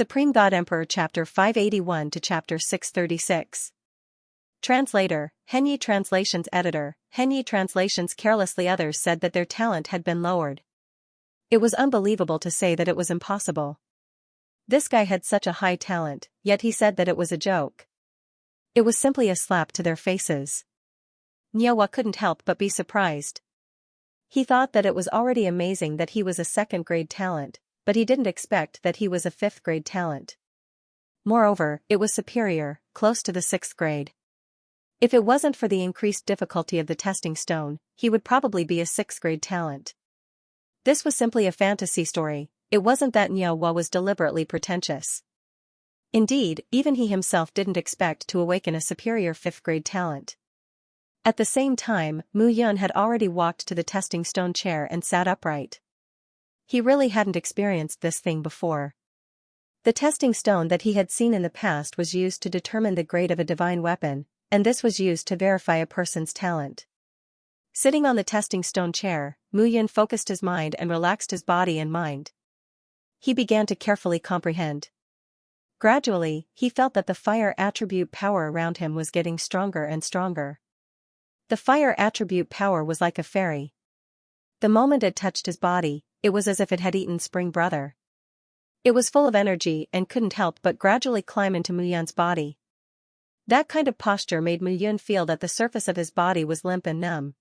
Supreme God Emperor Chapter 581 to Chapter 636. Translator, Henyi Translations Editor, Henyi Translations. Carelessly others said that their talent had been lowered. It was unbelievable to say that it was impossible. This guy had such a high talent, yet he said that it was a joke. It was simply a slap to their faces. Nyowa couldn't help but be surprised. He thought that it was already amazing that he was a second-grade talent, but he didn't expect that he was a fifth-grade talent. Moreover, it was superior, close to the sixth grade. If it wasn't for the increased difficulty of the testing stone, he would probably be a sixth-grade talent. This was simply a fantasy story. It wasn't that Nyowa was deliberately pretentious. Indeed, even he himself didn't expect to awaken a superior fifth-grade talent. At the same time, Mu Yun had already walked to the testing stone chair and sat upright. He really hadn't experienced this thing before. The testing stone that he had seen in the past was used to determine the grade of a divine weapon, and this was used to verify a person's talent. Sitting on the testing stone chair, Mu Yun focused his mind and relaxed his body and mind. He began to carefully comprehend. Gradually, he felt that the fire attribute power around him was getting stronger and stronger. The fire attribute power was like a fairy. The moment it touched his body, it was as if it had eaten Spring Brother. It was full of energy and couldn't help but gradually climb into Mu Yun's body. That kind of posture made Mu Yun feel that the surface of his body was limp and numb.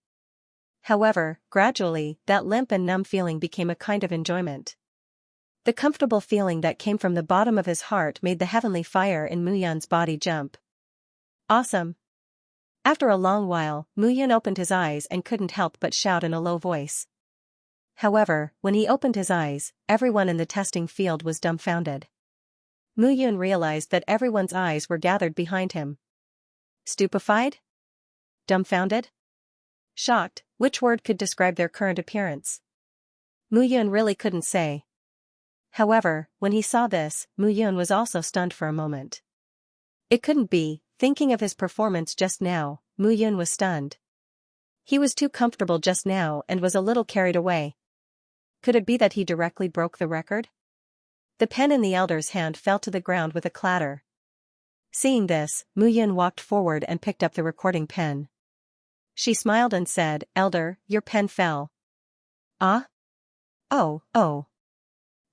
However, gradually, that limp and numb feeling became a kind of enjoyment. The comfortable feeling that came from the bottom of his heart made the heavenly fire in Mu Yun's body jump. Awesome! After a long while, Mu Yun opened his eyes and couldn't help but shout in a low voice. However, when he opened his eyes, everyone in the testing field was dumbfounded. Mu Yun realized that everyone's eyes were gathered behind him. Stupefied? Dumbfounded? Shocked, which word could describe their current appearance? Mu Yun really couldn't say. However, when he saw this, Mu Yun was also stunned for a moment. It couldn't be. Thinking of his performance just now, Mu Yun was stunned. He was too comfortable just now and was a little carried away. Could it be that he directly broke the record? The pen in the elder's hand fell to the ground with a clatter. Seeing this, Mu Yun walked forward and picked up the recording pen. She smiled and said, "Elder, your pen fell." "Ah? Oh.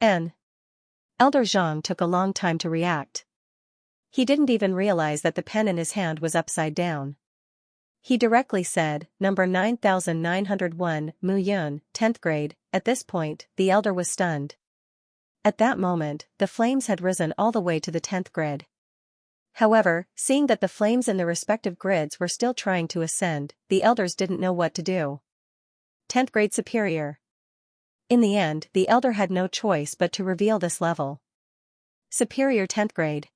Elder Zhang took a long time to react. He didn't even realize that the pen in his hand was upside down. He directly said, "Number 9901, Mu Yun, 10th grade." At this point, the elder was stunned. At that moment, the flames had risen all the way to the 10th grid. However, seeing that the flames in the respective grids were still trying to ascend, the elders didn't know what to do. 10th grade superior. In the end, the elder had no choice but to reveal this level. Superior 10th grade.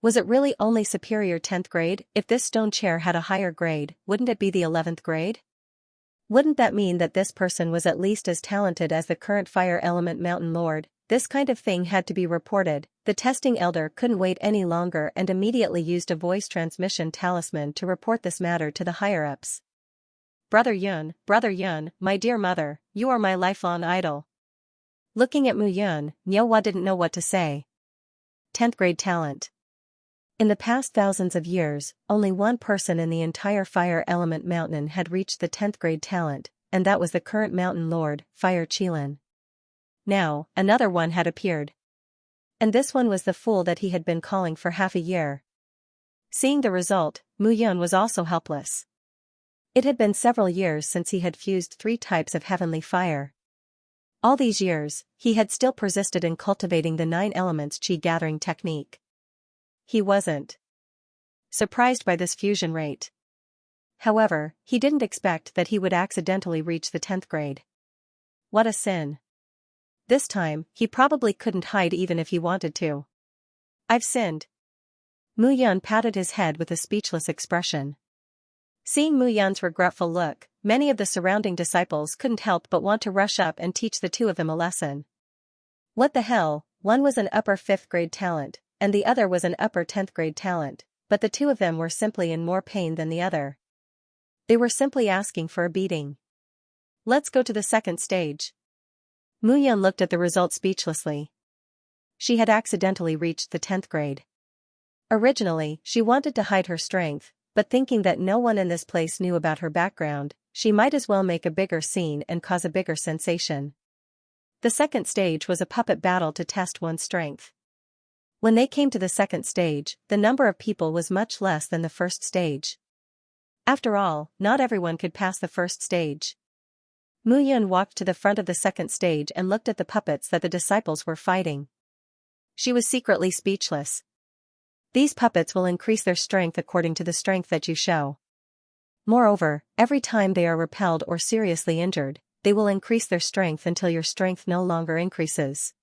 Was it really only superior 10th grade? If this stone chair had a higher grade, wouldn't it be the 11th grade? Wouldn't that mean that this person was at least as talented as the current fire element mountain lord? This kind of thing had to be reported. The testing elder couldn't wait any longer and immediately used a voice transmission talisman to report this matter to the higher-ups. Brother Yun, my dear mother, you are my lifelong idol." Looking at Mu Yun, Nyowa didn't know what to say. 10th grade talent. In the past thousands of years, only one person in the entire fire element mountain had reached the 10th grade talent, and that was the current mountain lord, Fire Qilin. Now, another one had appeared. And this one was the fool that he had been calling for half a year. Seeing the result, Mu Yun was also helpless. It had been several years since he had fused 3 types of heavenly fire. All these years, he had still persisted in cultivating the 9 elements chi gathering technique. He wasn't surprised by this fusion rate. However, he didn't expect that he would accidentally reach the 10th grade. What a sin. This time, he probably couldn't hide even if he wanted to. "I've sinned." Mu Yun patted his head with a speechless expression. Seeing Mu Yun's regretful look, many of the surrounding disciples couldn't help but want to rush up and teach the two of them a lesson. What the hell? One was an upper 5th grade talent, and the other was an upper 10th grade talent, but the two of them were simply in more pain than the other. They were simply asking for a beating. Let's go to the second stage. Mu Yun looked at the result speechlessly. She had accidentally reached the 10th grade. Originally, she wanted to hide her strength, but thinking that no one in this place knew about her background, she might as well make a bigger scene and cause a bigger sensation. The second stage was a puppet battle to test one's strength. When they came to the second stage, the number of people was much less than the first stage. After all, not everyone could pass the first stage. Mu Yun walked to the front of the second stage and looked at the puppets that the disciples were fighting. She was secretly speechless. These puppets will increase their strength according to the strength that you show. Moreover, every time they are repelled or seriously injured, they will increase their strength until your strength no longer increases.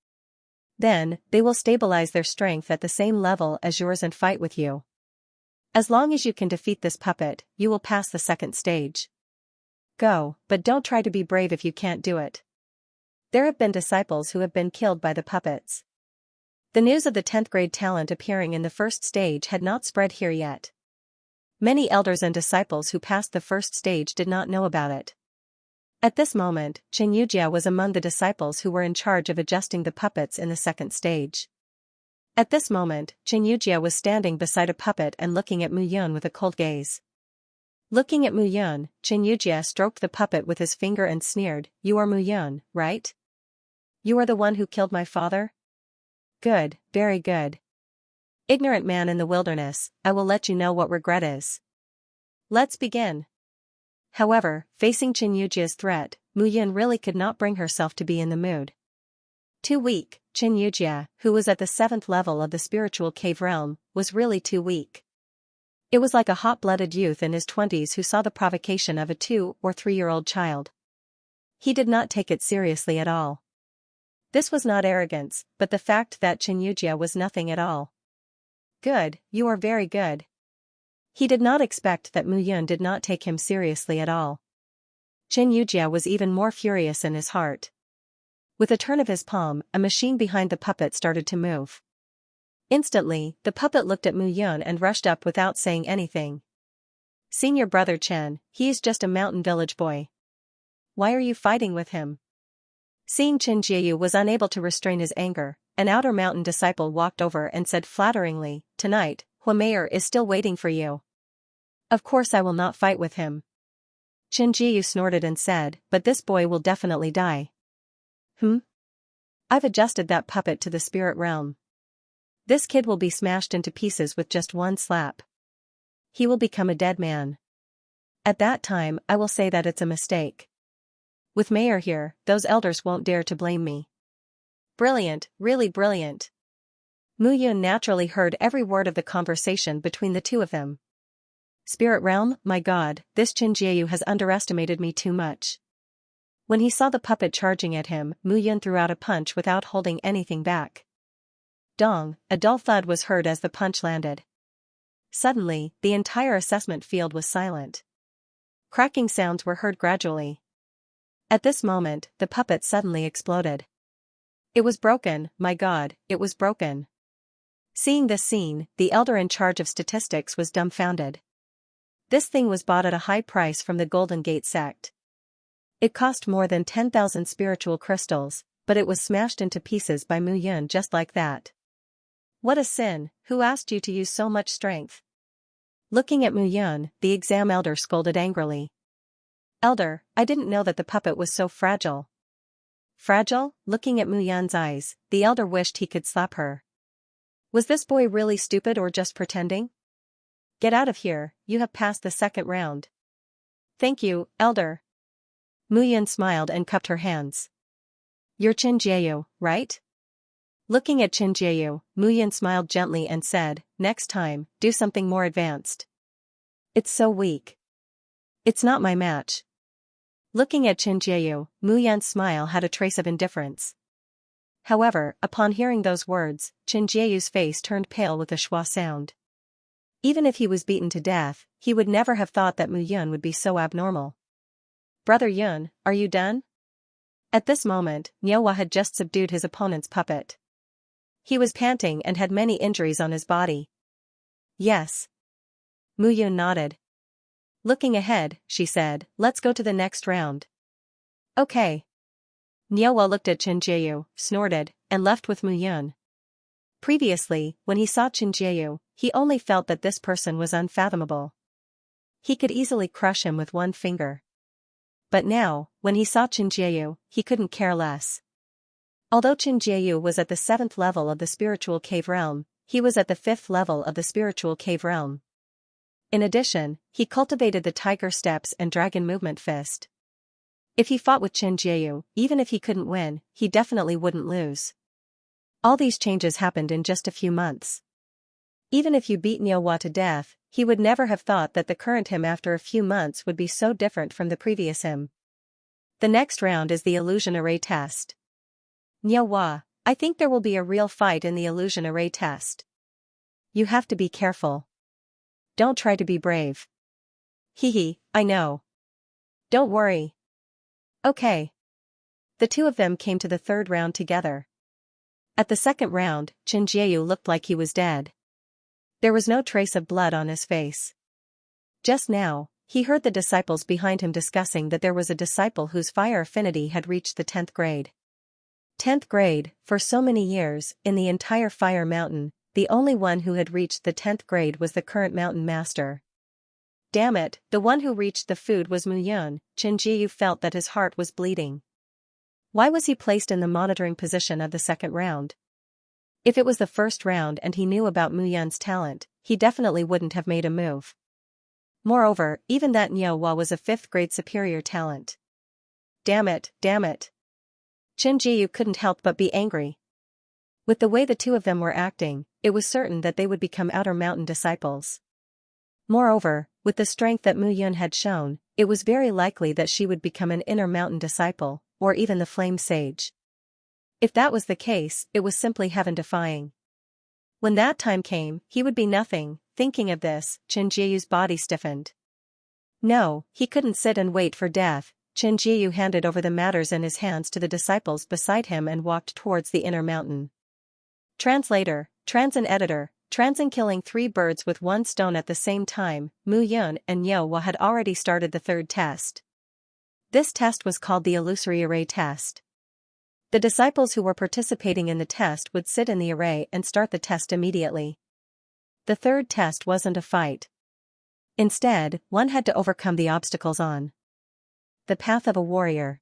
Then, they will stabilize their strength at the same level as yours and fight with you. As long as you can defeat this puppet, you will pass the second stage. Go, but don't try to be brave if you can't do it. There have been disciples who have been killed by the puppets. The news of the 10th grade talent appearing in the first stage had not spread here yet. Many elders and disciples who passed the first stage did not know about it. At this moment, Xianxia was among the disciples who were in charge of adjusting the puppets in the second stage. At this moment, Xianxia was standing beside a puppet and looking at Mu Yun with a cold gaze. Looking at Mu Yun, Xianxia stroked the puppet with his finger and sneered, "You are Mu Yun, right? You are the one who killed my father? Good, very good. Ignorant man in the wilderness, I will let you know what regret is. Let's begin." However, facing Xianxia's threat, Mu Yun really could not bring herself to be in the mood. Too weak, Xianxia, who was at the 7th level of the spiritual cave realm, was really too weak. It was like a hot-blooded youth in his 20s who saw the provocation of a 2- or 3-year-old child. He did not take it seriously at all. This was not arrogance, but the fact that Xianxia was nothing at all. Good, you are very good. He did not expect that Mu Yun did not take him seriously at all. Xianxia was even more furious in his heart. With a turn of his palm, a machine behind the puppet started to move. Instantly, the puppet looked at Mu Yun and rushed up without saying anything. "Senior brother Chen, he is just a mountain village boy. Why are you fighting with him?" Seeing Xianxia was unable to restrain his anger, an outer mountain disciple walked over and said flatteringly, "Tonight, Hua Mayor is still waiting for you." "Of course I will not fight with him." Xianxia snorted and said, "But this boy will definitely die." I've adjusted that puppet to the spirit realm. This kid will be smashed into pieces with just one slap. He will become a dead man. At that time I will say that it's a mistake. With Mayor here, those elders won't dare to blame me. Brilliant, really brilliant. Mu Yun naturally heard every word of the conversation between the two of them. Spirit realm, my god, this Xianxia has underestimated me too much. When he saw the puppet charging at him, Mu Yun threw out a punch without holding anything back. Dong, a dull thud was heard as the punch landed. Suddenly, the entire assessment field was silent. Cracking sounds were heard gradually. At this moment, the puppet suddenly exploded. It was broken, my god, it was broken. Seeing this scene, the elder in charge of statistics was dumbfounded. This thing was bought at a high price from the Golden Gate sect. It cost more than 10,000 spiritual crystals, but it was smashed into pieces by Mu Yun just like that. What a sin, who asked you to use so much strength? Looking at Mu Yun, the exam elder scolded angrily. Elder, I didn't know that the puppet was so fragile. Fragile? Looking at Mu Yun's eyes, the elder wished he could slap her. Was this boy really stupid or just pretending? Get out of here, you have passed the second round. Thank you, elder. Mu Yun smiled and cupped her hands. You're Xianxia, right? Looking at Xianxia, Mu Yun smiled gently and said, next time, do something more advanced. It's so weak. It's not my match. Looking at Xianxia, Mu Yun's smile had a trace of indifference. However, upon hearing those words, Xianxia's face turned pale with a schwa sound. Even if he was beaten to death, he would never have thought that Mu Yun would be so abnormal. Brother Yun, are you done? At this moment, Niuhua had just subdued his opponent's puppet. He was panting and had many injuries on his body. Yes. Mu Yun nodded. Looking ahead, she said, let's go to the next round. Okay. Niuhua looked at Xianxia, snorted, and left with Mu Yun. Previously, when he saw Xianxia, he only felt that this person was unfathomable. He could easily crush him with one finger. But now, when he saw Xianxia, he couldn't care less. Although Xianxia was at the 7th level of the spiritual cave realm, he was at the 5th level of the spiritual cave realm. In addition, he cultivated the tiger steps and dragon movement fist. If he fought with Xianxia, even if he couldn't win, he definitely wouldn't lose. All these changes happened in just a few months. Even if you beat Niuhua to death, he would never have thought that the current him after a few months would be so different from the previous him. The next round is the illusion array test. Niuhua, I think there will be a real fight in the illusion array test. You have to be careful. Don't try to be brave. Hehe, I know. Don't worry. Okay. The two of them came to the third round together. At the second round, Xianxia looked like he was dead. There was no trace of blood on his face. Just now, he heard the disciples behind him discussing that there was a disciple whose fire affinity had reached the 10th grade. 10th grade, for so many years, in the entire Fire Mountain, the only one who had reached the 10th grade was the current mountain master. Damn it, the one who reached the food was Mu Yun. Xianxia felt that his heart was bleeding. Why was he placed in the monitoring position of the second round? If it was the first round and he knew about Mu Yun's talent, he definitely wouldn't have made a move. Moreover, even that Niuhua was a 5th grade superior talent. Damn it, damn it. Xianxia couldn't help but be angry. With the way the two of them were acting, it was certain that they would become Outer Mountain disciples. Moreover, with the strength that Mu Yun had shown, it was very likely that she would become an Inner Mountain disciple, or even the Flame Sage. If that was the case, it was simply heaven-defying. When that time came, he would be nothing. Thinking of this, Xianxia's body stiffened. No, he couldn't sit and wait for death. Xianxia handed over the matters in his hands to the disciples beside him and walked towards the Inner Mountain. Translator, Transin editor, Transin killing 3 birds with 1 stone at the same time. Mu Yun and Niuhua had already started the third test. This test was called the illusory array test. The disciples who were participating in the test would sit in the array and start the test immediately. The third test wasn't a fight. Instead, one had to overcome the obstacles on the path of a warrior.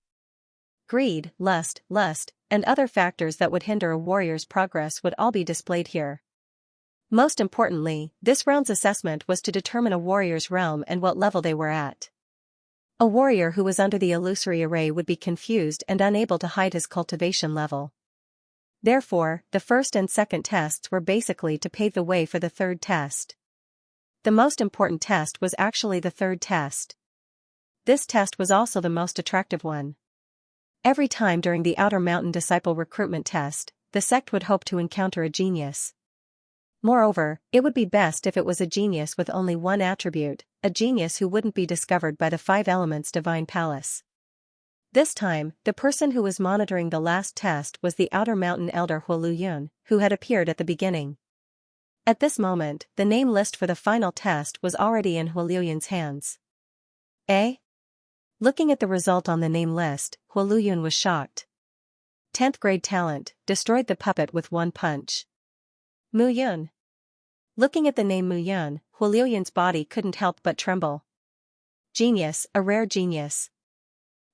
Greed, lust, and other factors that would hinder a warrior's progress would all be displayed here. Most importantly, this round's assessment was to determine a warrior's realm and what level they were at. A warrior who was under the illusory array would be confused and unable to hide his cultivation level. Therefore, the first and second tests were basically to pave the way for the third test. The most important test was actually the third test. This test was also the most attractive one. Every time during the Outer Mountain Disciple recruitment test, the sect would hope to encounter a genius. Moreover, it would be best if it was a genius with only one attribute, a genius who wouldn't be discovered by the 5 elements divine palace. This time, the person who was monitoring the last test was the Outer Mountain Elder Huolu Yun, who had appeared at the beginning. At this moment, the name list for the final test was already in Huolu Yun's hands. Looking at the result on the name list, Huolu Yun was shocked. 10th grade talent, destroyed the puppet with 1 punch. Mu Yun. Looking at the name Mu Yun, Huolu Yun's body couldn't help but tremble. Genius, a rare genius.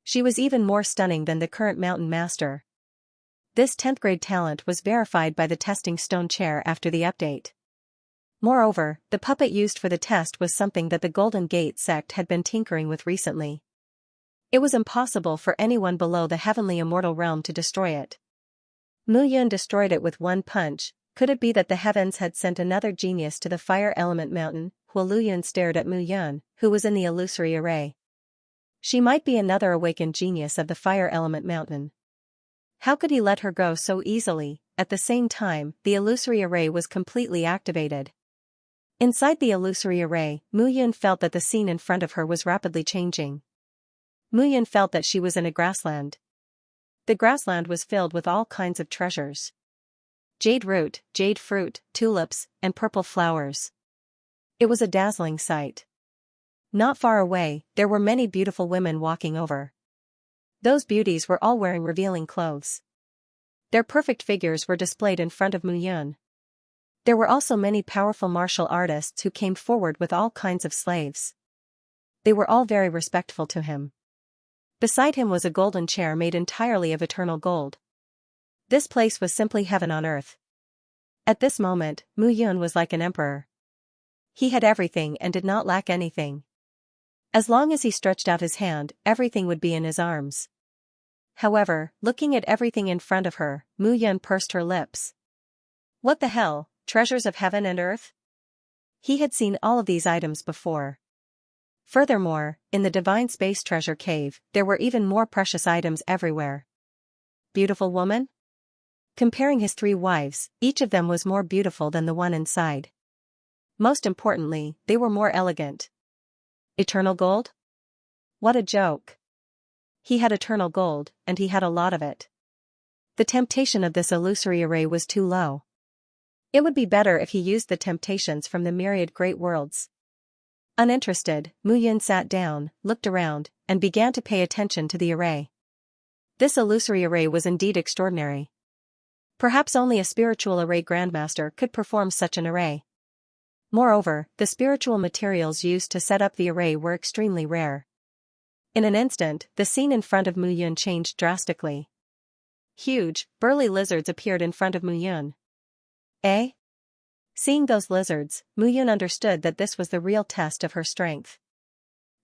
She was even more stunning than the current mountain master. This 10th grade talent was verified by the testing stone chair after the update. Moreover, the puppet used for the test was something that the Golden Gate sect had been tinkering with recently. It was impossible for anyone below the heavenly immortal realm to destroy it. Mu Yun destroyed it with 1 punch. Could it be that the heavens had sent another genius to the fire element mountain? Huolu Yun stared at Mu Yun, who was in the illusory array. She might be another awakened genius of the fire element mountain. How could he let her go so easily? At the same time, the illusory array was completely activated. Inside the illusory array, Mu Yun felt that the scene in front of her was rapidly changing. Mu Yun felt that she was in a grassland. The grassland was filled with all kinds of treasures. Jade root, jade fruit, tulips, and purple flowers. It was a dazzling sight. Not far away, there were many beautiful women walking over. Those beauties were all wearing revealing clothes. Their perfect figures were displayed in front of Mu Yun. There were also many powerful martial artists who came forward with all kinds of slaves. They were all very respectful to him. Beside him was a golden chair made entirely of eternal gold. This place was simply heaven on earth. At this moment, Mu Yun was like an emperor. He had everything and did not lack anything. As long as he stretched out his hand, everything would be in his arms. However, looking at everything in front of her, Mu Yun pursed her lips. What the hell, treasures of heaven and earth? He had seen all of these items before. Furthermore, in the divine space treasure cave, there were even more precious items everywhere. Beautiful woman? Comparing his 3 wives, each of them was more beautiful than the one inside. Most importantly, they were more elegant. Eternal gold? What a joke. He had eternal gold, and he had a lot of it. The temptation of this illusory array was too low. It would be better if he used the temptations from the myriad great worlds. Uninterested, Mu Yun sat down, looked around, and began to pay attention to the array. This illusory array was indeed extraordinary. Perhaps only a spiritual array grandmaster could perform such an array. Moreover, the spiritual materials used to set up the array were extremely rare. In an instant, the scene in front of Mu Yun changed drastically. Huge, burly lizards appeared in front of Mu Yun. Eh? Seeing those lizards, Mu Yun understood that this was the real test of her strength.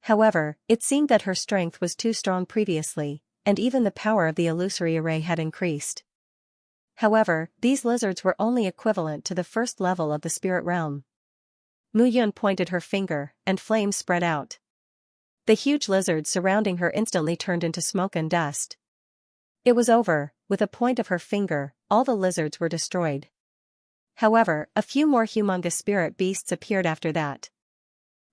However, it seemed that her strength was too strong previously, and even the power of the illusory array had increased. However, these lizards were only equivalent to the first level of the spirit realm. Mu Yun pointed her finger, and flames spread out. The huge lizards surrounding her instantly turned into smoke and dust. It was over. With a point of her finger, all the lizards were destroyed. However, a few more humongous spirit beasts appeared after that.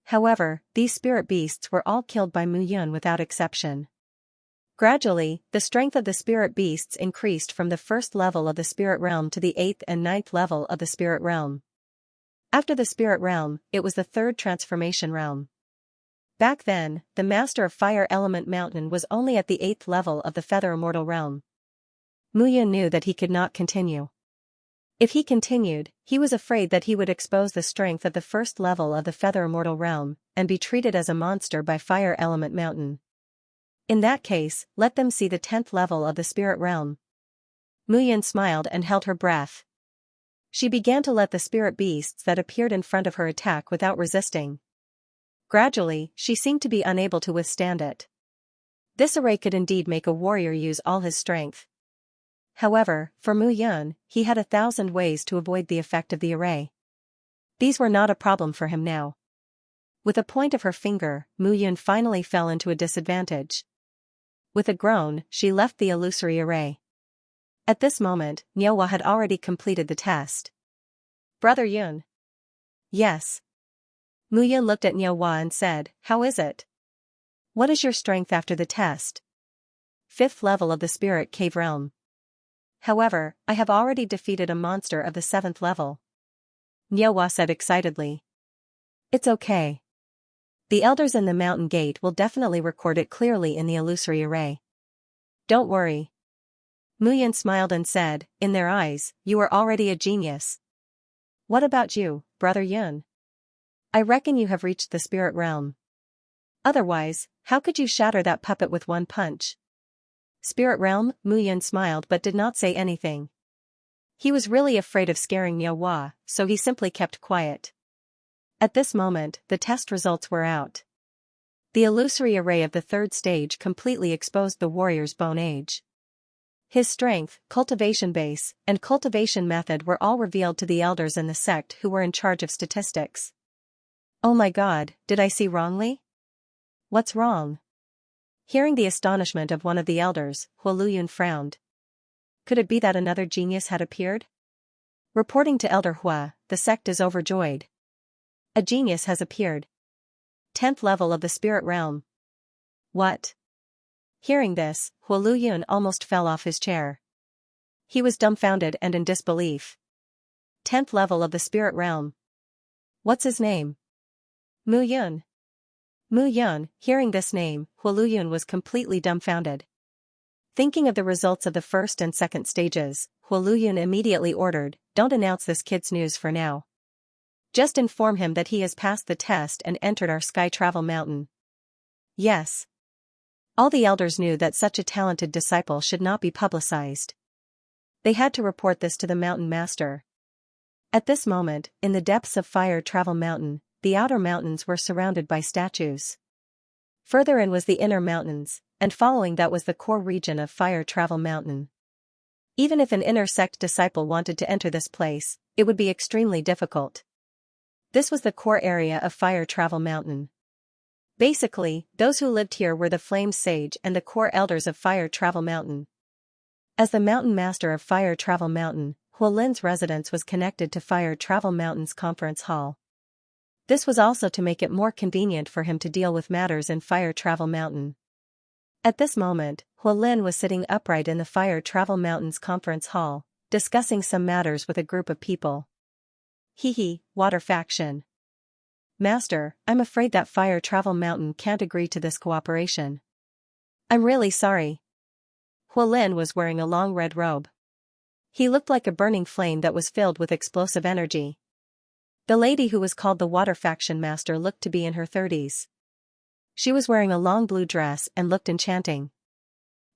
However, these spirit beasts were all killed by Mu Yun without exception. Gradually, the strength of the spirit beasts increased from the first level of the spirit realm to the 8th and 9th level of the spirit realm. After the spirit realm, it was the 3rd transformation realm. Back then, the master of Fire Element Mountain was only at the 8th level of the Feather Immortal realm. Mu Yun knew that he could not continue. If he continued, he was afraid that he would expose the strength of the first level of the Feather Immortal realm, and be treated as a monster by Fire Element Mountain. In that case, let them see the 10th level of the spirit realm. Mu Yun smiled and held her breath. She began to let the spirit beasts that appeared in front of her attack without resisting. Gradually, she seemed to be unable to withstand it. This array could indeed make a warrior use all his strength. However, for Mu Yun, he had 1,000 ways to avoid the effect of the array. These were not a problem for him now. With a point of her finger, Mu Yun finally fell into a disadvantage. With a groan, she left the illusory array. At this moment, Niuhua had already completed the test. Brother Yun. Yes. Mu Yun looked at Niuhua and said, how is it? What is your strength after the test? 5th level of the spirit cave realm. However, I have already defeated a monster of the 7th level. Niuhua said excitedly. It's okay. The elders in the mountain gate will definitely record it clearly in the illusory array. Don't worry. Mu Yun smiled and said, in their eyes, you are already a genius. What about you, Brother Yun? I reckon you have reached the spirit realm. Otherwise, how could you shatter that puppet with one punch? Spirit realm? Mu Yun smiled but did not say anything. He was really afraid of scaring Niuhua, so he simply kept quiet. At this moment, the test results were out. The illusory array of the 3rd stage completely exposed the warrior's bone age. His strength, cultivation base, and cultivation method were all revealed to the elders in the sect who were in charge of statistics. Oh my god, did I see wrongly? What's wrong? Hearing the astonishment of one of the elders, Huoluyun frowned. Could it be that another genius had appeared? Reporting to Elder Hua, the sect is overjoyed. A genius has appeared. 10th level of the spirit realm. What? Hearing this, Huoluyun almost fell off his chair. He was dumbfounded and in disbelief. 10th level of the spirit realm. What's his name? Mu Yun. Mu Yun, hearing this name, Huoluyun was completely dumbfounded. Thinking of the results of the 1st and 2nd stages, Huoluyun immediately ordered, "Don't announce this kid's news for now. Just inform him that he has passed the test and entered our sky travel mountain." Yes. All the elders knew that such a talented disciple should not be publicized. They had to report this to the mountain master. At this moment, in the depths of Fire Travel Mountain, the outer mountains were surrounded by statues. Further in was the inner mountains, and following that was the core region of Fire Travel Mountain. Even if an inner sect disciple wanted to enter this place, it would be extremely difficult. This was the core area of Fire Travel Mountain. Basically, those who lived here were the Flame Sage and the core elders of Fire Travel Mountain. As the mountain master of Fire Travel Mountain, Huolin's residence was connected to Fire Travel Mountain's conference hall. This was also to make it more convenient for him to deal with matters in Fire Travel Mountain. At this moment, Huolin was sitting upright in the Fire Travel Mountain's conference hall, discussing some matters with a group of people. Water faction. Master, I'm afraid that Fire Travel Mountain can't agree to this cooperation. I'm really sorry. Huolin was wearing a long red robe. He looked like a burning flame that was filled with explosive energy. The lady who was called the Water Faction Master looked to be in her 30s. She was wearing a long blue dress and looked enchanting.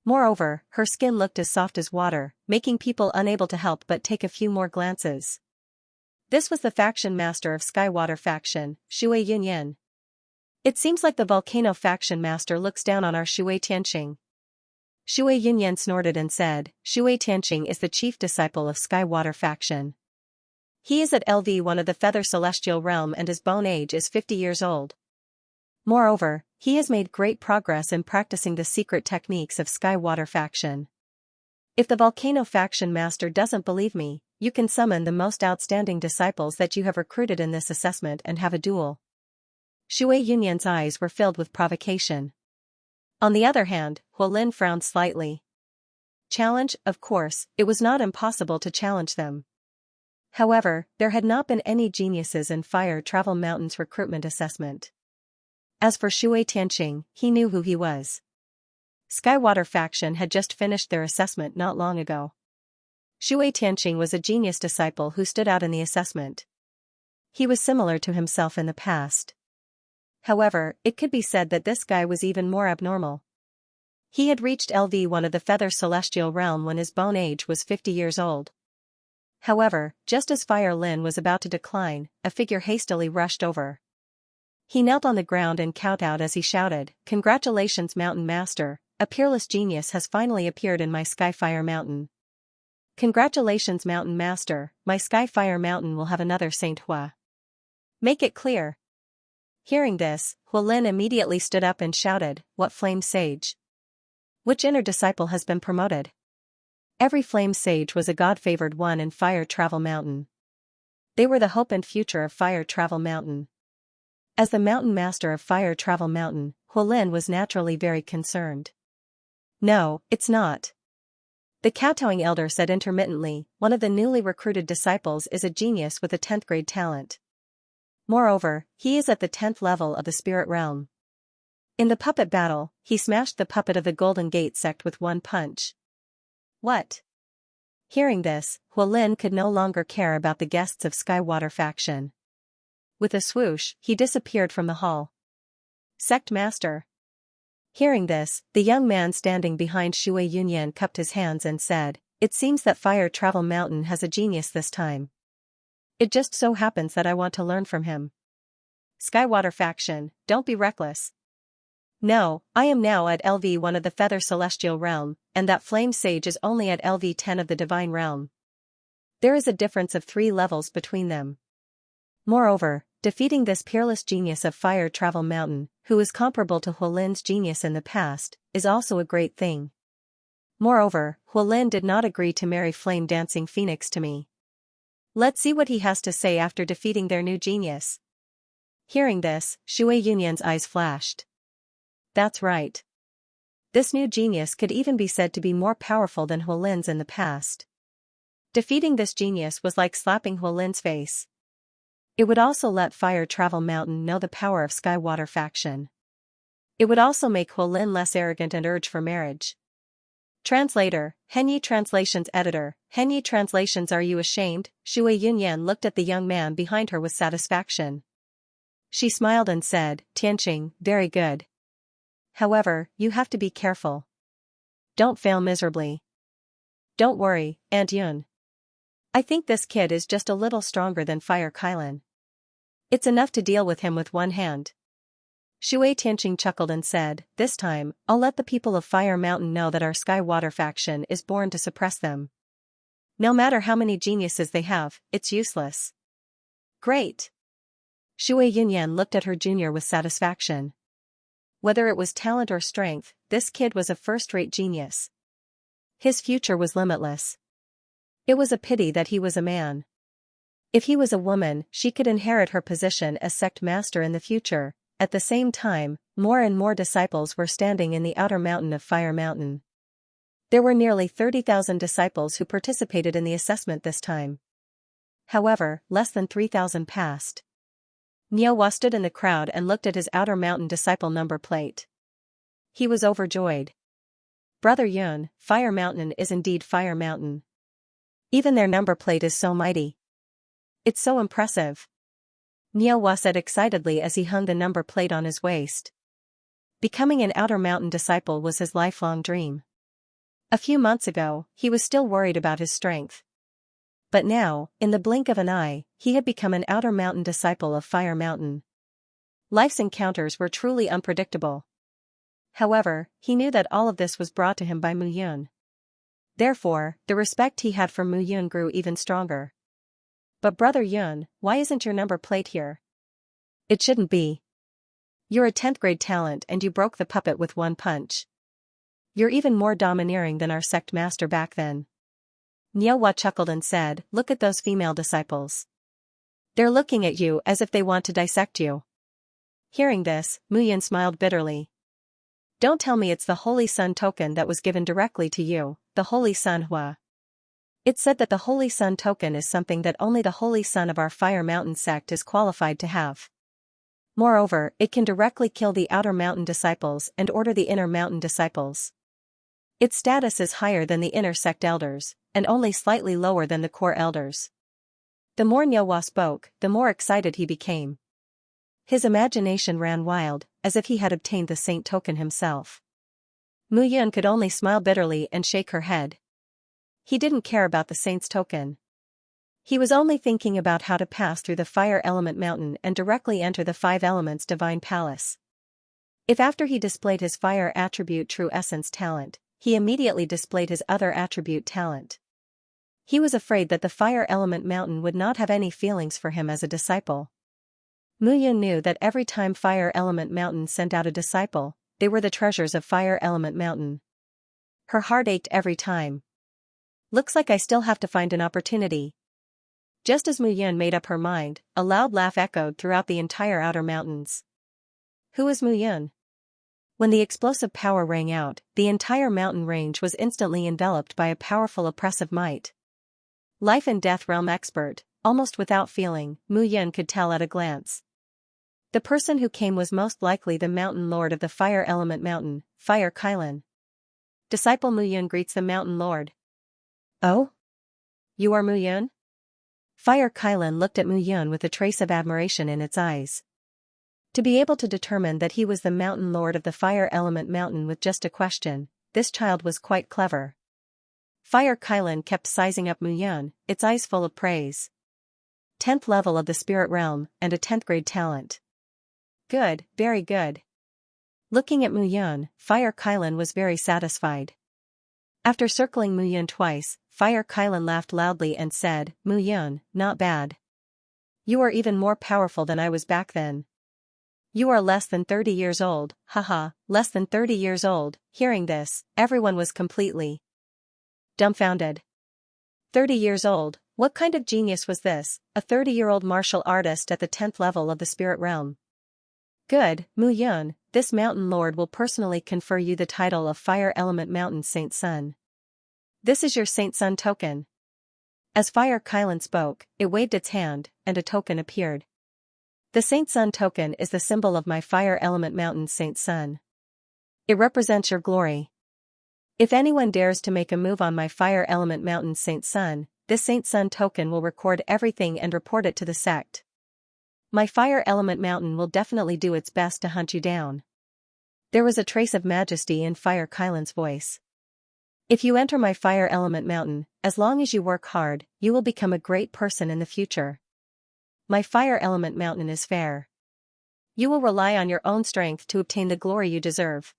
Moreover, her skin looked as soft as water, making people unable to help but take a few more glances. This was the faction master of Skywater Faction, Shui Yunyan. It seems like the Volcano Faction Master looks down on our Shui Tianqing. Shui Yunyan snorted and said, Shui Tianqing is the chief disciple of Skywater Faction. He is at LV1 of the Feather Celestial Realm and his bone age is 50 years old. Moreover, he has made great progress in practicing the secret techniques of Skywater Faction. If the Volcano Faction Master doesn't believe me, you can summon the most outstanding disciples that you have recruited in this assessment and have a duel. Shui Yunyan's eyes were filled with provocation. On the other hand, Huolin frowned slightly. Challenge, of course, it was not impossible to challenge them. However, there had not been any geniuses in Fire Travel Mountain's recruitment assessment. As for Shui Tianqing, he knew who he was. Skywater Faction had just finished their assessment not long ago. Shui Tianqing was a genius disciple who stood out in the assessment. He was similar to himself in the past. However, it could be said that this guy was even more abnormal. He had reached LV1 of the Feather Celestial Realm when his bone age was 50 years old. However, just as Fire Lin was about to decline, a figure hastily rushed over. He knelt on the ground and kowtowed as he shouted, "Congratulations, Mountain Master, a peerless genius has finally appeared in my Skyfire Mountain. Congratulations, Mountain Master, my Skyfire Mountain will have another Saint Hua. Make it clear." Hearing this, Huolin immediately stood up and shouted, "What Flame Sage? Which inner disciple has been promoted?" Every Flame Sage was a god-favored one in Fire Travel Mountain. They were the hope and future of Fire Travel Mountain. As the Mountain Master of Fire Travel Mountain, Huolin was naturally very concerned. "No, it's not." The kowtowing elder said intermittently, "One of the newly recruited disciples is a genius with a 10th grade talent. Moreover, he is at the 10th level of the spirit realm. In the puppet battle, he smashed the puppet of the Golden Gate sect with one punch." What? Hearing this, Huolin could no longer care about the guests of Skywater Faction. With a swoosh, he disappeared from the hall. Sect Master. Hearing this, the young man standing behind Shui Yunyan cupped his hands and said, "It seems that Fire Travel Mountain has a genius this time. It just so happens that I want to learn from him. Skywater Faction, don't be reckless. No, I am now at LV1 of the Feather Celestial Realm, and that Flame Sage is only at LV10 of the Divine Realm. There is a difference of 3 levels between them. Moreover, defeating this peerless genius of Fire Travel Mountain, who is comparable to Huolin's genius in the past, is also a great thing. Moreover, Huolin did not agree to marry Flame Dancing Phoenix to me. Let's see what he has to say after defeating their new genius." Hearing this, Shui Yunyan's eyes flashed. That's right. This new genius could even be said to be more powerful than Huolin's in the past. Defeating this genius was like slapping Huolin's face. It would also let Fire Travel Mountain know the power of Skywater Faction. It would also make Huolin less arrogant and urge for marriage. Translator, Henyi Translations Editor, Henyi Translations. Are you ashamed? Shui Yunyan looked at the young man behind her with satisfaction. She smiled and said, Tianqing, very good. However, you have to be careful. Don't fail miserably. Don't worry, Aunt Yun. I think this kid is just a little stronger than Fire Kylan. It's enough to deal with him with one hand. Shui Tianqing chuckled and said, this time, I'll let the people of Fire Mountain know that our Sky Water faction is born to suppress them. No matter how many geniuses they have, it's useless. Great. Shui Yunyan looked at her junior with satisfaction. Whether it was talent or strength, this kid was a first-rate genius. His future was limitless. It was a pity that he was a man. If he was a woman, she could inherit her position as sect master in the future. At the same time, more and more disciples were standing in the outer mountain of Fire Mountain. There were nearly 30,000 disciples who participated in the assessment this time. However, less than 3,000 passed. Niuhua stood in the crowd and looked at his outer mountain disciple number plate. He was overjoyed. Brother Yun, Fire Mountain is indeed Fire Mountain. Even their number plate is so mighty. It's so impressive. Niuhua said excitedly as he hung the number plate on his waist. Becoming an outer mountain disciple was his lifelong dream. A few months ago, he was still worried about his strength. But now, in the blink of an eye, he had become an outer mountain disciple of Fire Mountain. Life's encounters were truly unpredictable. However, he knew that all of this was brought to him by Mu Yun. Therefore, the respect he had for Mu Yun grew even stronger. But Brother Yun, why isn't your number plate here? It shouldn't be. You're a 10th grade talent and you broke the puppet with one punch. You're even more domineering than our sect master back then. Niuhua chuckled and said, look at those female disciples. They're looking at you as if they want to dissect you. Hearing this, Mu Yun smiled bitterly. Don't tell me it's the Holy Sun token that was given directly to you, the Holy Sun Hua. It said that the Holy Sun token is something that only the Holy Sun of our Fire Mountain sect is qualified to have. Moreover, it can directly kill the outer mountain disciples and order the inner mountain disciples. Its status is higher than the inner sect elders, and only slightly lower than the core elders. The more Niuhua spoke, the more excited he became. His imagination ran wild, as if he had obtained the saint token himself. Mu Yun could only smile bitterly and shake her head. He didn't care about the saint's token. He was only thinking about how to pass through the Fire Element Mountain and directly enter the Five Elements Divine Palace. If after he displayed his fire attribute True Essence talent, he immediately displayed his other attribute talent. He was afraid that the Fire Element Mountain would not have any feelings for him as a disciple. Mu Yun knew that every time Fire Element Mountain sent out a disciple, they were the treasures of Fire Element Mountain. Her heart ached every time. Looks like I still have to find an opportunity. Just as Mu Yun made up her mind, a loud laugh echoed throughout the entire outer mountains. Who is Mu Yun? When the explosive power rang out, the entire mountain range was instantly enveloped by a powerful oppressive might. Life and death realm expert, almost without feeling, Mu Yun could tell at a glance. The person who came was most likely the mountain lord of the Fire Element Mountain, Fire Kylan. Disciple Mu Yun greets the mountain lord. Oh? You are Mu Yun? Fire Kylan looked at Mu Yun with a trace of admiration in its eyes. To be able to determine that he was the mountain lord of the Fire Element Mountain with just a question, this child was quite clever. Fire Kylan kept sizing up Mu Yun, its eyes full of praise. 10th level of the spirit realm, and a 10th grade talent. Good, very good. Looking at Mu Yun, Fire Kylan was very satisfied. After circling Mu Yun twice, Fire Kylan laughed loudly and said, Mu Yun, not bad. You are even more powerful than I was back then. You are less than 30 years old, haha, less than 30 years old. Hearing this, everyone was completely dumbfounded. 30 years old, what kind of genius was this, a 30-year-old martial artist at the 10th level of the spirit realm? Good, Mu Yun, this mountain lord will personally confer you the title of Fire Element Mountain Saint Sun. This is your Saint Sun token. As Fire Kylan spoke, it waved its hand, and a token appeared. The Saint Sun token is the symbol of my Fire Element Mountain Saint Sun. It represents your glory. If anyone dares to make a move on my fire element mountain Saint Sun, this Saint Sun token will record everything and report it to the sect. My fire element mountain will definitely do its best to hunt you down. There was a trace of majesty in Fire Kylan's voice. If you enter my fire element mountain, as long as you work hard, you will become a great person in the future. My fire element mountain is fair. You will rely on your own strength to obtain the glory you deserve.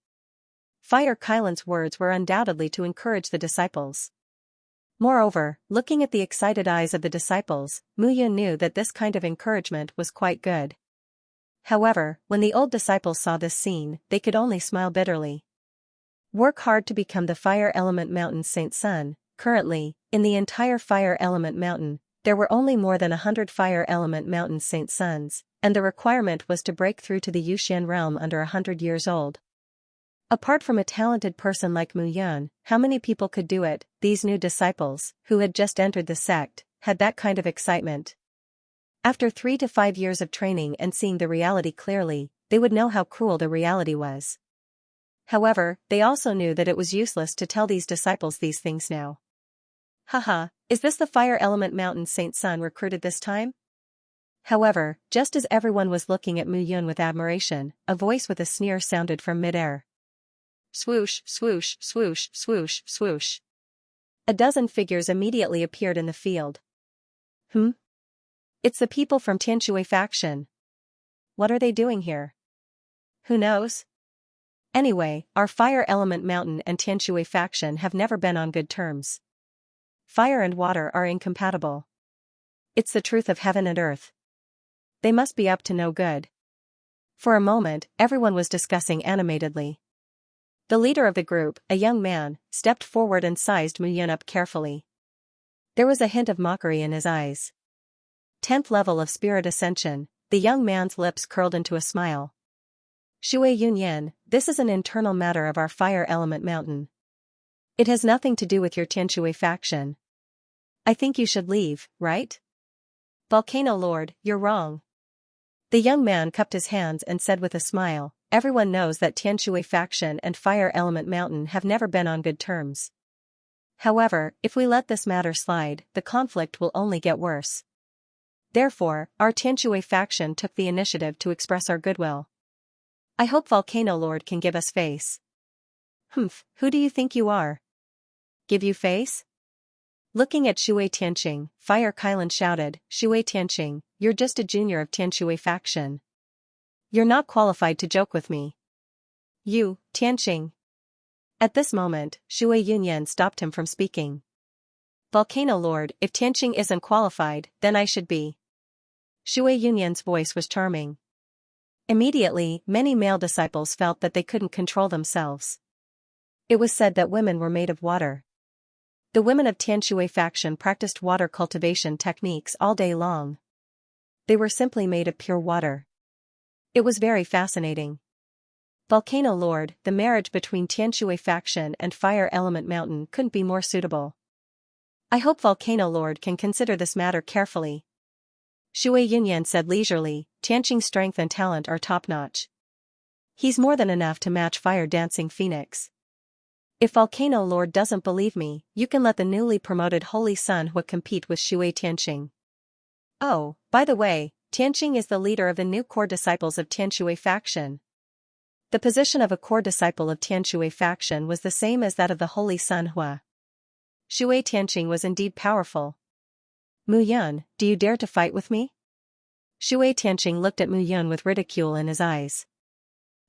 Fire Kylan's words were undoubtedly to encourage the disciples. Moreover, looking at the excited eyes of the disciples, Mu Yun knew that this kind of encouragement was quite good. However, when the old disciples saw this scene, they could only smile bitterly. Work hard to become the fire element mountain Saint Sun. Currently, in the entire fire element mountain, there were only more than 100 fire element mountain Saint Suns, and the requirement was to break through to the Yuxian realm under 100 years old. Apart from a talented person like Mu Yun, how many people could do it? These new disciples, who had just entered the sect, had that kind of excitement. After 3 to 5 years of training and seeing the reality clearly, they would know how cruel the reality was. However, they also knew that it was useless to tell these disciples these things now. Haha, is this the fire element mountain Saint Sun recruited this time? However, just as everyone was looking at Mu Yun with admiration, a voice with a sneer sounded from midair. Swoosh, swoosh, swoosh, swoosh, swoosh. A dozen figures immediately appeared in the field. It's the people from Tianshui faction. What are they doing here? Who knows? Anyway, our fire element mountain and Tianshui faction have never been on good terms. Fire and water are incompatible. It's the truth of heaven and earth. They must be up to no good. For a moment, everyone was discussing animatedly. The leader of the group, a young man, stepped forward and sized Mu Yun up carefully. There was a hint of mockery in his eyes. 10th level of spirit ascension, the young man's lips curled into a smile. Shui Yunyan, this is an internal matter of our fire element mountain. It has nothing to do with your Tianshui faction. I think you should leave, right? Volcano Lord, you're wrong. The young man cupped his hands and said with a smile, everyone knows that Tianshui faction and fire element mountain have never been on good terms. However, if we let this matter slide, the conflict will only get worse. Therefore, our Tianshui faction took the initiative to express our goodwill. I hope Volcano Lord can give us face. Who do you think you are? Give you face? Looking at Shui Tianqing, Fire Kylan shouted, Shui Tianqing, you're just a junior of Tianshui faction. You're not qualified to joke with me. You, Tianqing. At this moment, Shui Yunyan stopped him from speaking. Volcano Lord, if Tianqing isn't qualified, then I should be. Shui Yunyan's voice was charming. Immediately, many male disciples felt that they couldn't control themselves. It was said that women were made of water. The women of Tianshui faction practiced water cultivation techniques all day long. They were simply made of pure water. It was very fascinating. Volcano Lord, the marriage between Tianshui faction and Fire Element Mountain couldn't be more suitable. I hope Volcano Lord can consider this matter carefully. Shui Yunyan said leisurely, Tianqing's strength and talent are top-notch. He's more than enough to match Fire Dancing Phoenix. If Volcano Lord doesn't believe me, you can let the newly promoted Holy Sun Hua compete with Shui Tianqing. Oh, by the way, Tianqing is the leader of the new core disciples of Tianshui faction. The position of a core disciple of Tianshui faction was the same as that of the Holy Sun Hua. Shui Tianqing was indeed powerful. Mu Yun, do you dare to fight with me? Shui Tianqing looked at Mu Yun with ridicule in his eyes.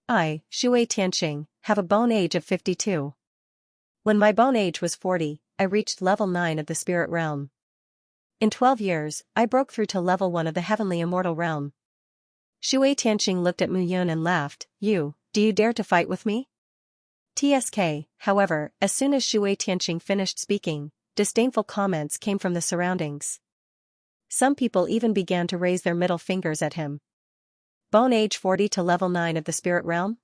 I, Shui Tianqing, have a bone age of 52. When my bone age was 40, I reached level 9 of the spirit realm. In 12 years, I broke through to level 1 of the heavenly immortal realm. Shui Tianqing looked at Mu Yun and laughed, do you dare to fight with me? TSK, however, as soon as Shui Tianqing finished speaking, disdainful comments came from the surroundings. Some people even began to raise their middle fingers at him. Bone age 40 to level 9 of the spirit realm?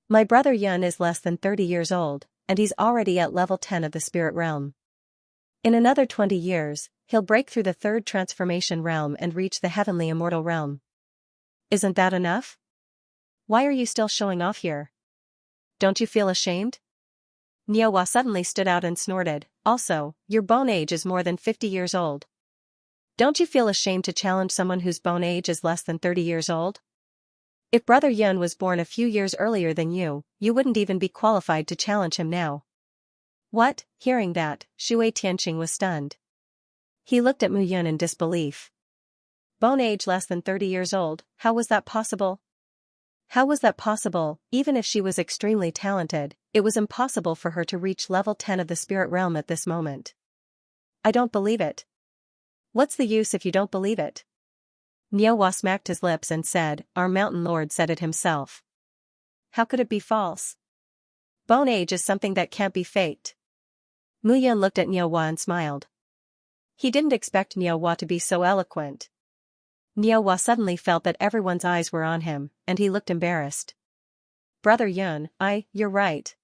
My brother Yun is less than 30 years old, and he's already at level 10 of the spirit realm. In another 20 years, he'll break through the third transformation realm and reach the heavenly immortal realm. Isn't that enough? Why are you still showing off here? Don't you feel ashamed? Niuhua suddenly stood out and snorted, also, your bone age is more than 50 years old. Don't you feel ashamed to challenge someone whose bone age is less than 30 years old? If Brother Yun was born a few years earlier than you wouldn't even be qualified to challenge him now. What? Hearing that, Shui Tianqing was stunned. He looked at Mu Yun in disbelief. Bone age less than 30 years old, how was that possible? How was that possible? Even if she was extremely talented, it was impossible for her to reach level 10 of the spirit realm at this moment. I don't believe it. What's the use if you don't believe it? Niuhua smacked his lips and said, our mountain lord said it himself. How could it be false? Bone age is something that can't be faked. Mu Yun looked at Niuhua and smiled. He didn't expect Niuhua to be so eloquent. Niuhua suddenly felt that everyone's eyes were on him, and he looked embarrassed. Brother Yun, you're right.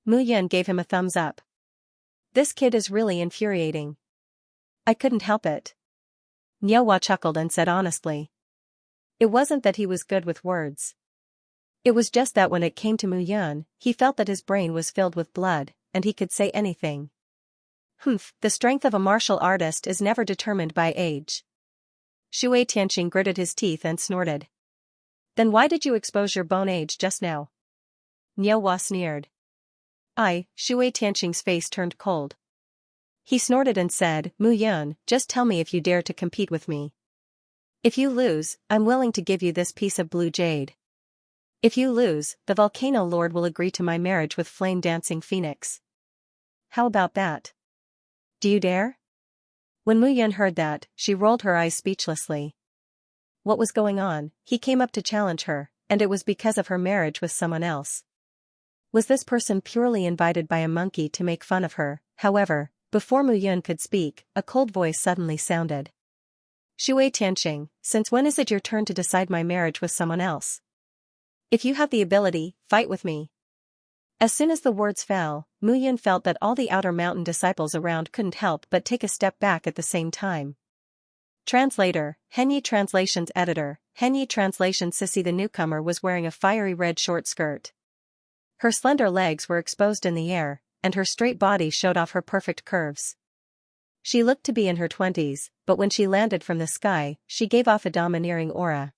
Mu Yun gave him a thumbs up. This kid is really infuriating. I couldn't help it. Niuhua chuckled and said honestly. It wasn't that he was good with words. It was just that when it came to Mu Yun, he felt that his brain was filled with blood, and he could say anything. The strength of a martial artist is never determined by age. Shui Tianqing gritted his teeth and snorted. Then why did you expose your bone age just now? Niuhua sneered. Shui Tianqing's face turned cold. He snorted and said, Mu Yun, just tell me if you dare to compete with me. If you lose, I'm willing to give you this piece of blue jade. If you lose, the Volcano Lord will agree to my marriage with Flame Dancing Phoenix. How about that? Do you dare? When Mu Yun heard that, she rolled her eyes speechlessly. What was going on? He came up to challenge her, and it was because of her marriage with someone else. Was this person purely invited by a monkey to make fun of her? However, before Mu Yun could speak, a cold voice suddenly sounded. Shui Tianqing, since when is it your turn to decide my marriage with someone else? If you have the ability, fight with me. As soon as the words fell, Mu Yun felt that all the outer mountain disciples around couldn't help but take a step back at the same time. Translator, Henyi Translations Editor, Henyi Translation Sissy the newcomer was wearing a fiery red short skirt. Her slender legs were exposed in the air, and her straight body showed off her perfect curves. She looked to be in her 20s, but when she landed from the sky, she gave off a domineering aura.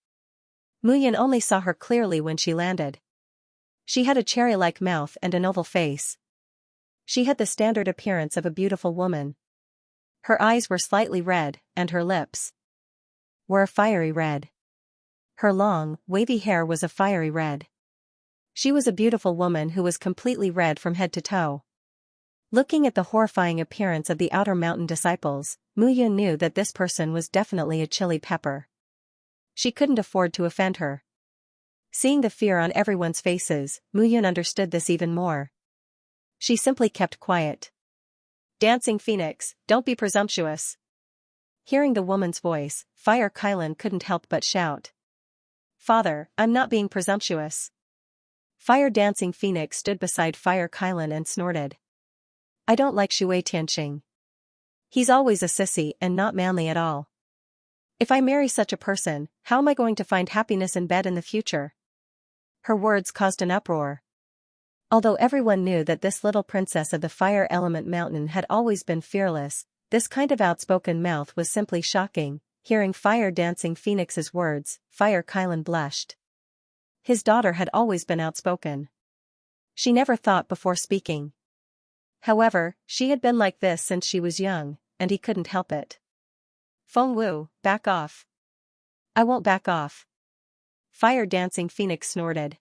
Mu Yun only saw her clearly when she landed. She had a cherry-like mouth and an oval face. She had the standard appearance of a beautiful woman. Her eyes were slightly red, and her lips were a fiery red. Her long, wavy hair was a fiery red. She was a beautiful woman who was completely red from head to toe. Looking at the horrifying appearance of the outer mountain disciples, Mu Yun knew that this person was definitely a chili pepper. She couldn't afford to offend her. Seeing the fear on everyone's faces, Mu Yun understood this even more. She simply kept quiet. Dancing Phoenix, don't be presumptuous. Hearing the woman's voice, Fire Kylan couldn't help but shout. Father, I'm not being presumptuous. Fire Dancing Phoenix stood beside Fire Kylan and snorted. I don't like Shui Tianqing. He's always a sissy and not manly at all. If I marry such a person, how am I going to find happiness in bed in the future? Her words caused an uproar. Although everyone knew that this little princess of the fire element mountain had always been fearless, this kind of outspoken mouth was simply shocking. Hearing Fire Dancing Phoenix's words, Fire Kylan blushed. His daughter had always been outspoken. She never thought before speaking. However, she had been like this since she was young, and he couldn't help it. Feng Wu, back off. I won't back off. Fire Dancing Phoenix snorted.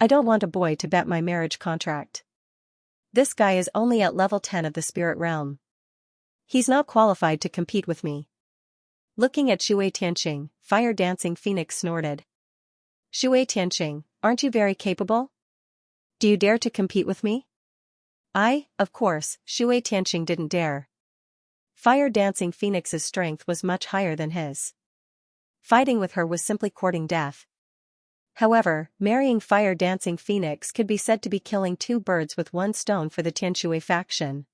I don't want a boy to bet my marriage contract. This guy is only at level 10 of the spirit realm. He's not qualified to compete with me. Looking at Shui Tianqing, Fire Dancing Phoenix snorted. Shui Tianqing, aren't you very capable? Do you dare to compete with me? Of course, Shui Tianqing didn't dare. Fire Dancing Phoenix's strength was much higher than his. Fighting with her was simply courting death. However, marrying Fire Dancing Phoenix could be said to be killing two birds with one stone for the Tianshui faction.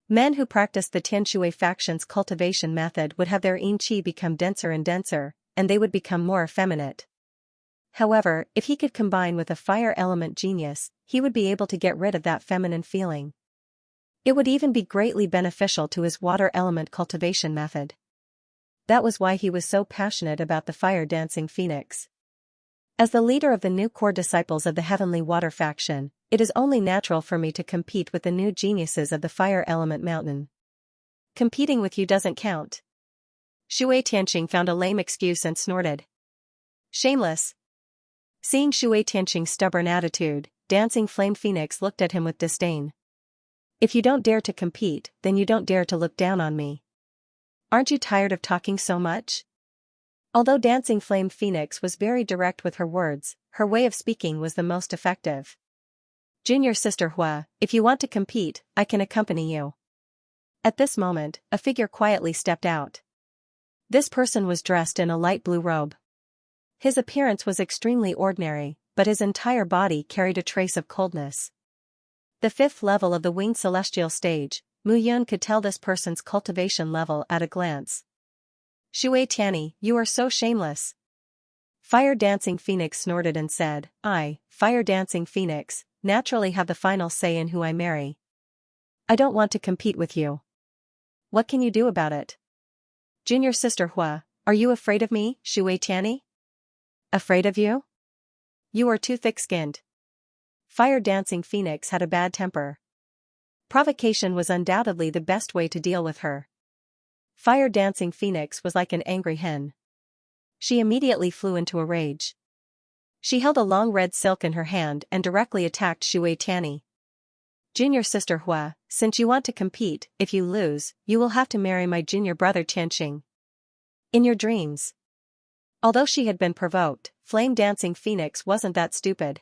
Men who practiced the Tianshui faction's cultivation method would have their yin qi become denser and denser, and they would become more effeminate. However, if he could combine with a fire element genius, he would be able to get rid of that feminine feeling. It would even be greatly beneficial to his water element cultivation method. That was why he was so passionate about the fire-dancing phoenix. As the leader of the new core disciples of the Heavenly Water faction, it is only natural for me to compete with the new geniuses of the fire element mountain. Competing with you doesn't count. Shui Tianqing found a lame excuse and snorted. Shameless. Seeing Shui Tianqing's stubborn attitude, Dancing Flame Phoenix looked at him with disdain. If you don't dare to compete, then you don't dare to look down on me. Aren't you tired of talking so much? Although Dancing Flame Phoenix was very direct with her words, her way of speaking was the most effective. Junior Sister Hua, if you want to compete, I can accompany you. At this moment, a figure quietly stepped out. This person was dressed in a light blue robe. His appearance was extremely ordinary, but his entire body carried a trace of coldness. The fifth level of the Winged Celestial Stage, Mu Yun could tell this person's cultivation level at a glance. Shui Tianyi, you are so shameless. Fire Dancing Phoenix snorted and said, I, Fire Dancing Phoenix, naturally have the final say in who I marry. I don't want to compete with you. What can you do about it? Junior Sister Hua, are you afraid of me, Shui Tianyi? Afraid of you? You are too thick-skinned. Fire Dancing Phoenix had a bad temper. Provocation was undoubtedly the best way to deal with her. Fire Dancing Phoenix was like an angry hen. She immediately flew into a rage. She held a long red silk in her hand and directly attacked Shui Tianyi. Junior Sister Hua, since you want to compete, if you lose, you will have to marry my junior brother Tianqing. In your dreams. Although she had been provoked, Flame Dancing Phoenix wasn't that stupid.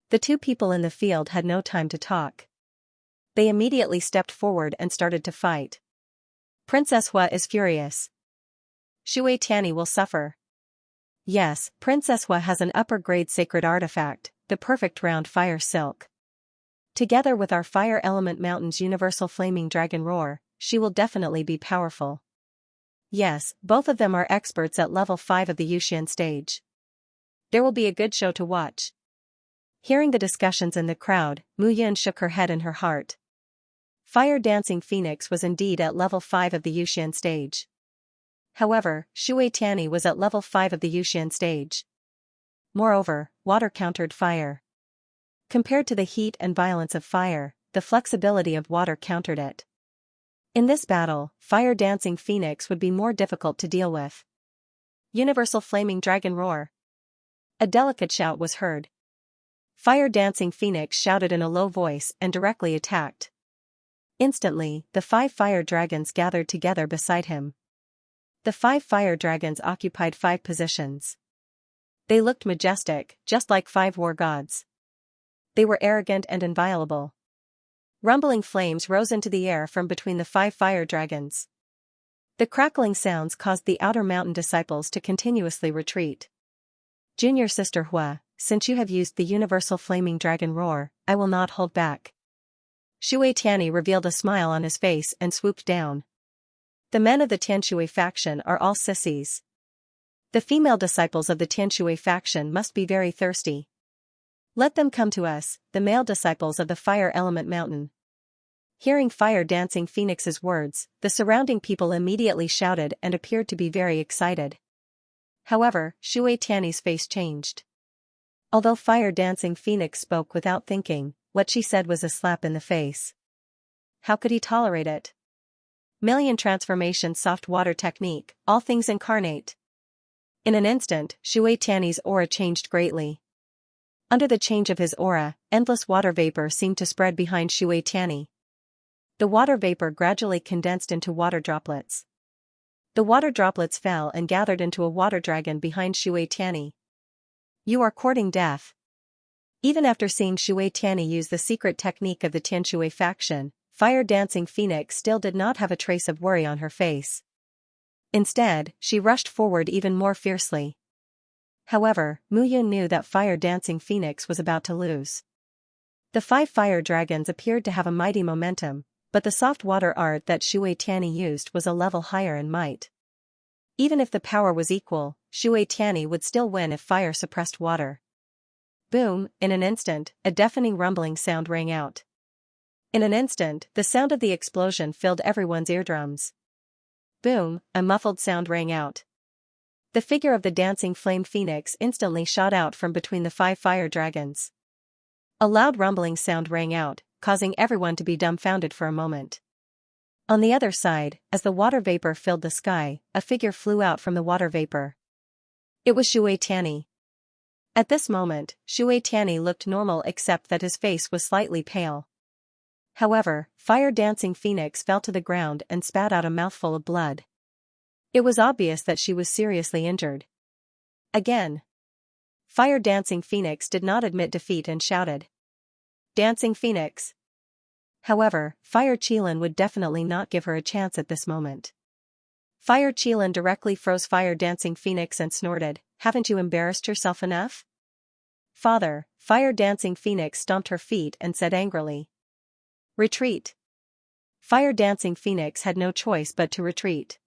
The two people in the field had no time to talk. They immediately stepped forward and started to fight. Princess Hua is furious. Shui Tianyi will suffer. Yes, Princess Hua has an upper-grade sacred artifact, the perfect round fire silk. Together with our Fire Element Mountain's universal flaming dragon roar, she will definitely be powerful. Yes, both of them are experts at level 5 of the Yuxian stage. There will be a good show to watch. Hearing the discussions in the crowd, Mu Yun shook her head in her heart. Fire Dancing Phoenix was indeed at level 5 of the Yuxian stage. However, Shui Tianyi was at level 5 of the Yuxian stage. Moreover, water countered fire. Compared to the heat and violence of fire, the flexibility of water countered it. In this battle, Fire Dancing Phoenix would be more difficult to deal with. Universal Flaming Dragon Roar. A delicate shout was heard. Fire Dancing Phoenix shouted in a low voice and directly attacked. Instantly, the 5 fire dragons gathered together beside him. The 5 fire dragons occupied 5 positions. They looked majestic, just like 5 war gods. They were arrogant and inviolable. Rumbling flames rose into the air from between the 5 fire dragons. The crackling sounds caused the outer mountain disciples to continuously retreat. Junior Sister Hua, since you have used the universal flaming dragon roar, I will not hold back. Shui Tianyi revealed a smile on his face and swooped down. The men of the Tianshui faction are all sissies. The female disciples of the Tianshui faction must be very thirsty. Let them come to us, the male disciples of the Fire Element Mountain. Hearing Fire Dancing Phoenix's words, the surrounding people immediately shouted and appeared to be very excited. However, Shui Tianyi's face changed. Although Fire Dancing Phoenix spoke without thinking, what she said was a slap in the face. How could he tolerate it? Million Transformation Soft Water Technique, all things incarnate. In an instant, Shui Tianyi's aura changed greatly. Under the change of his aura, endless water vapor seemed to spread behind Shui Tianyi. The water vapor gradually condensed into water droplets. The water droplets fell and gathered into a water dragon behind Shui Tianyi. You are courting death. Even after seeing Shui Tianyi use the secret technique of the Tianshui faction, Fire Dancing Phoenix still did not have a trace of worry on her face. Instead, she rushed forward even more fiercely. However, Mu Yun knew that Fire Dancing Phoenix was about to lose. The 5 fire dragons appeared to have a mighty momentum, but the soft water art that Shui Tianyi used was a level higher in might. Even if the power was equal, Shui Tianyi would still win if fire suppressed water. Boom, in an instant, a deafening rumbling sound rang out. In an instant, the sound of the explosion filled everyone's eardrums. Boom, a muffled sound rang out. The figure of the dancing flame phoenix instantly shot out from between the 5 fire dragons. A loud rumbling sound rang out, causing everyone to be dumbfounded for a moment. On the other side, as the water vapor filled the sky, a figure flew out from the water vapor. It was Shui Tianyi. At this moment, Shui Tianyi looked normal except that his face was slightly pale. However, Fire Dancing Phoenix fell to the ground and spat out a mouthful of blood. It was obvious that she was seriously injured. Again. Fire Dancing Phoenix did not admit defeat and shouted, "Dancing Phoenix!" However, Fire Qilin would definitely not give her a chance at this moment. Fire Qilin directly froze Fire Dancing Phoenix and snorted, "Haven't you embarrassed yourself enough?" "Father," Fire Dancing Phoenix stomped her feet and said angrily, "Retreat." Fire Dancing Phoenix had no choice but to retreat.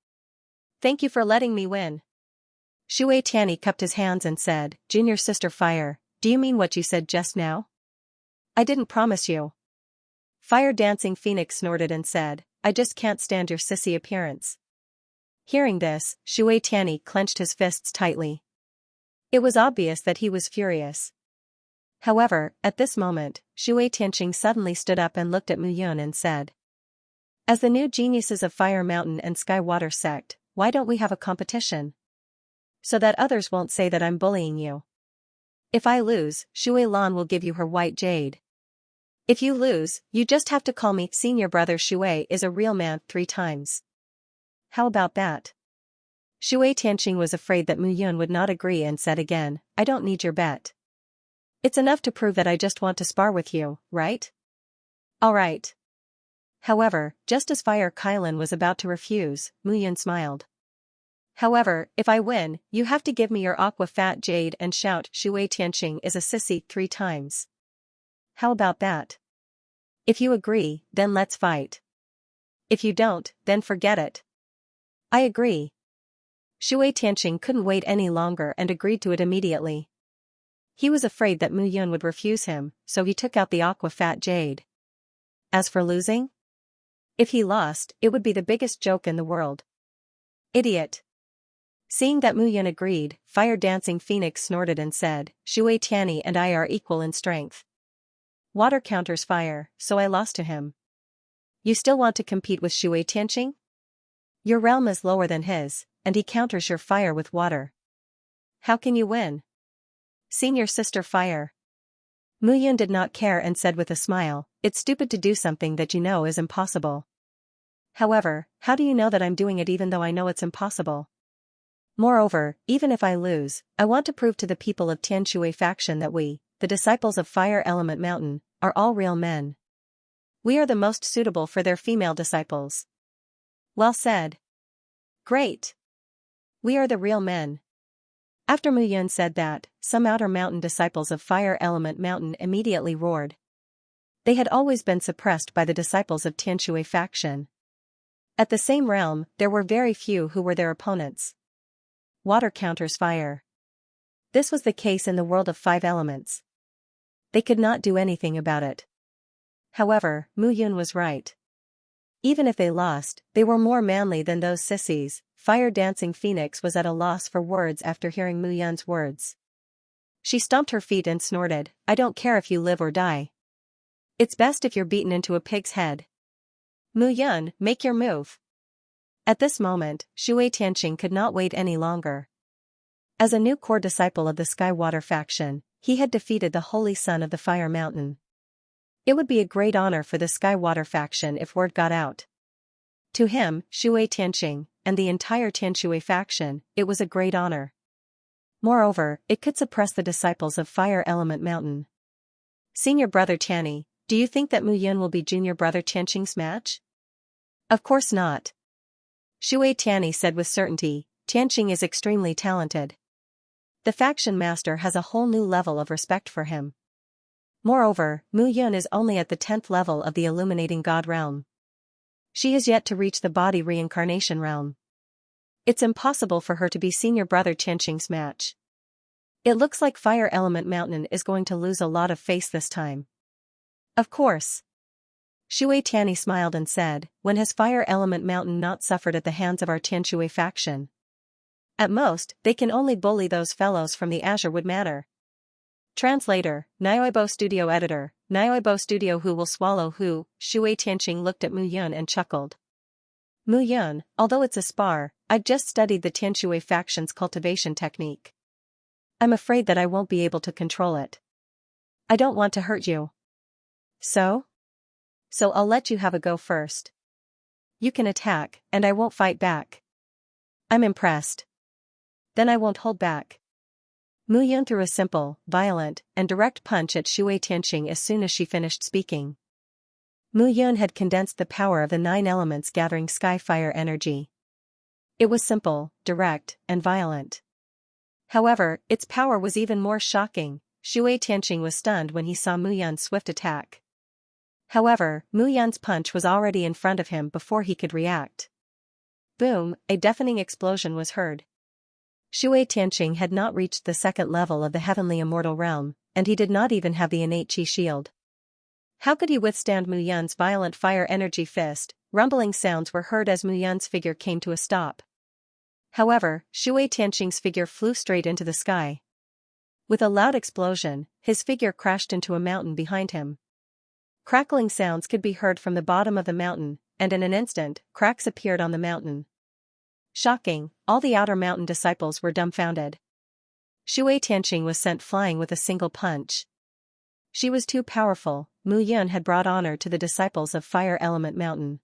"Thank you for letting me win." Shui Tianyi cupped his hands and said, "Junior Sister Fire, do you mean what you said just now?" "I didn't promise you." Fire Dancing Phoenix snorted and said, "I just can't stand your sissy appearance." Hearing this, Shui Tianyi clenched his fists tightly. It was obvious that he was furious. However, at this moment, Shui Tianqing suddenly stood up and looked at Mu Yun and said, "As the new geniuses of Fire Mountain and Sky Water Sect, why don't we have a competition? So that others won't say that I'm bullying you. If I lose, Shui Lan will give you her white jade. If you lose, you just have to call me senior brother. Shui is a real man 3 times. How about that?" Shui Tianqing was afraid that Mu Yun would not agree and said again, "I don't need your bet. It's enough to prove that I just want to spar with you, right?" "Alright." However, just as Fire Qilin was about to refuse, Mu Yun smiled. "However, if I win, you have to give me your aqua fat jade and shout Shui Tianqing is a sissy 3 times. How about that? If you agree, then let's fight. If you don't, then forget it." "I agree." Shui Tianqing couldn't wait any longer and agreed to it immediately. He was afraid that Mu Yun would refuse him, so he took out the aqua fat jade. As for losing? If he lost, it would be the biggest joke in the world. "Idiot." Seeing that Mu Yun agreed, Fire Dancing Phoenix snorted and said, "Shui Tianyi and I are equal in strength. Water counters fire, so I lost to him. You still want to compete with Shui Tianqing? Your realm is lower than his, and he counters your fire with water. How can you win? Senior Sister Fire." Mu Yun did not care and said with a smile, "It's stupid to do something that you know is impossible. However, how do you know that I'm doing it even though I know it's impossible? Moreover, even if I lose, I want to prove to the people of Tian Shui faction that we, the disciples of Fire Element Mountain, are all real men. We are the most suitable for their female disciples." "Well said. Great. We are the real men." After Mu Yun said that, some Outer Mountain disciples of Fire Element Mountain immediately roared. They had always been suppressed by the disciples of Tian Shui faction. At the same realm, there were very few who were their opponents. Water counters fire. This was the case in the world of 5 elements. They could not do anything about it. However, Mu Yun was right. Even if they lost, they were more manly than those sissies. Fire Dancing Phoenix was at a loss for words after hearing Mu Yun's words. She stomped her feet and snorted, "I don't care if you live or die. It's best if you're beaten into a pig's head. Mu Yun, make your move." At this moment, Shui Tianqing could not wait any longer. As a new core disciple of the Sky Water faction, he had defeated the Holy Son of the Fire Mountain. It would be a great honor for the Sky Water faction if word got out. To him, Shui Tianqing, and the entire Tian Shui faction, it was a great honor. Moreover, it could suppress the disciples of Fire Element Mountain. "Senior Brother Tianyi, do you think that Mu Yun will be Junior Brother Tianqing's match?" "Of course not." Shui Tianyi said with certainty, "Tianqing is extremely talented. The faction master has a whole new level of respect for him. Moreover, Mu Yun is only at the 10th level of the Illuminating God realm. She is yet to reach the body reincarnation realm. It's impossible for her to be senior brother Xianxia's match. It looks like Fire Element Mountain is going to lose a lot of face this time. Of course. Shui Tianyi smiled and said, when has Fire Element Mountain not suffered at the hands of our Tianshui faction? At most, they can only bully those fellows from the Azure Wood Matter. Translator, Nioibo Studio Editor, Nioibo Studio Who will swallow who? Shui Tianxing looked at Mu Yun and chuckled. Mu Yun, although it's a spar, I've just studied the Tianshui faction's cultivation technique. I'm afraid that I won't be able to control it. I don't want to hurt you. So I'll let you have a go first. You can attack, and I won't fight back. I'm impressed. Then I won't hold back. Mu Yun threw a simple, violent, and direct punch at Shui Tianxing as soon as she finished speaking. Mu Yun had condensed the power of the 9 elements gathering sky fire energy. It was simple, direct, and violent. However, its power was even more shocking. Shui Tianxing was stunned when he saw Mu Yun's swift attack. However, Mu Yun's punch was already in front of him before he could react. Boom, a deafening explosion was heard. Shui Tianxing had not reached the second level of the heavenly immortal realm, and he did not even have the innate chi shield. How could he withstand Mu Yun's violent fire energy fist? Rumbling sounds were heard as Mu Yun's figure came to a stop. However, Shui Tianxing's figure flew straight into the sky. With a loud explosion, his figure crashed into a mountain behind him. Crackling sounds could be heard from the bottom of the mountain, and in an instant, cracks appeared on the mountain. Shocking, all the outer mountain disciples were dumbfounded. Shui Tianxing was sent flying with a single punch. She was too powerful. Mu Yun had brought honor to the disciples of Fire Element Mountain.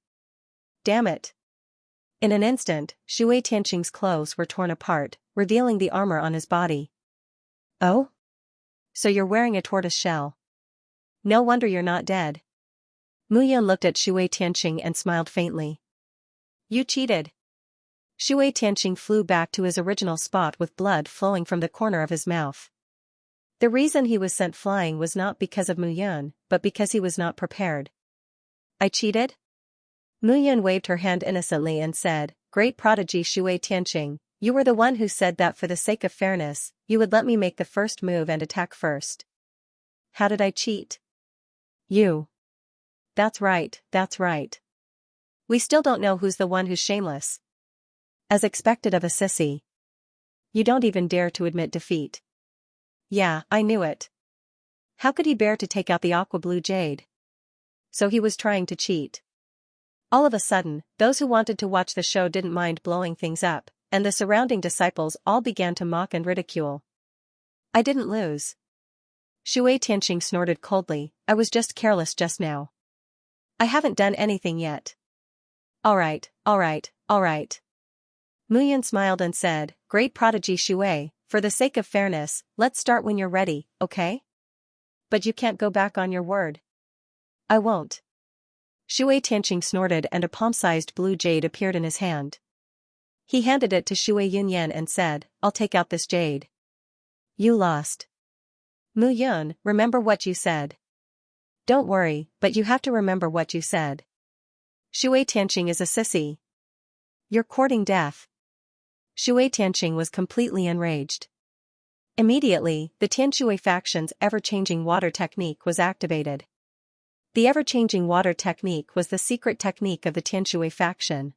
Damn it! In an instant, Shui Tianxing's clothes were torn apart, revealing the armor on his body. Oh? So you're wearing a tortoise shell. No wonder you're not dead. Mu Yun looked at Shui Tianxing and smiled faintly. You cheated. Shui Tianxing flew back to his original spot with blood flowing from the corner of his mouth. The reason he was sent flying was not because of Mu Yun, but because he was not prepared. I cheated? Mu Yun waved her hand innocently and said, Great prodigy Shui Tianxing, you were the one who said that for the sake of fairness, you would let me make the first move and attack first. How did I cheat? You. That's right, that's right. We still don't know who's the one who's shameless. As expected of a sissy. You don't even dare to admit defeat. Yeah, I knew it. How could he bear to take out the aqua blue jade? So he was trying to cheat. All of a sudden, those who wanted to watch the show didn't mind blowing things up, and the surrounding disciples all began to mock and ridicule. I didn't lose. Shui Tianxing snorted coldly, I was just careless just now. I haven't done anything yet. Alright. Mu Yun smiled and said, Great prodigy Shui, for the sake of fairness, let's start when you're ready, okay? But you can't go back on your word. I won't. Shui Tianxing snorted and a palm-sized blue jade appeared in his hand. He handed it to Shui Yunyan and said, I'll take out this jade. You lost. Mu Yun, remember what you said. Don't worry, but you have to remember what you said. Shui Tianxing is a sissy. You're courting death. Shui Tianxing was completely enraged. Immediately, the Tianshui faction's ever-changing water technique was activated. The ever-changing water technique was the secret technique of the Tianshui faction.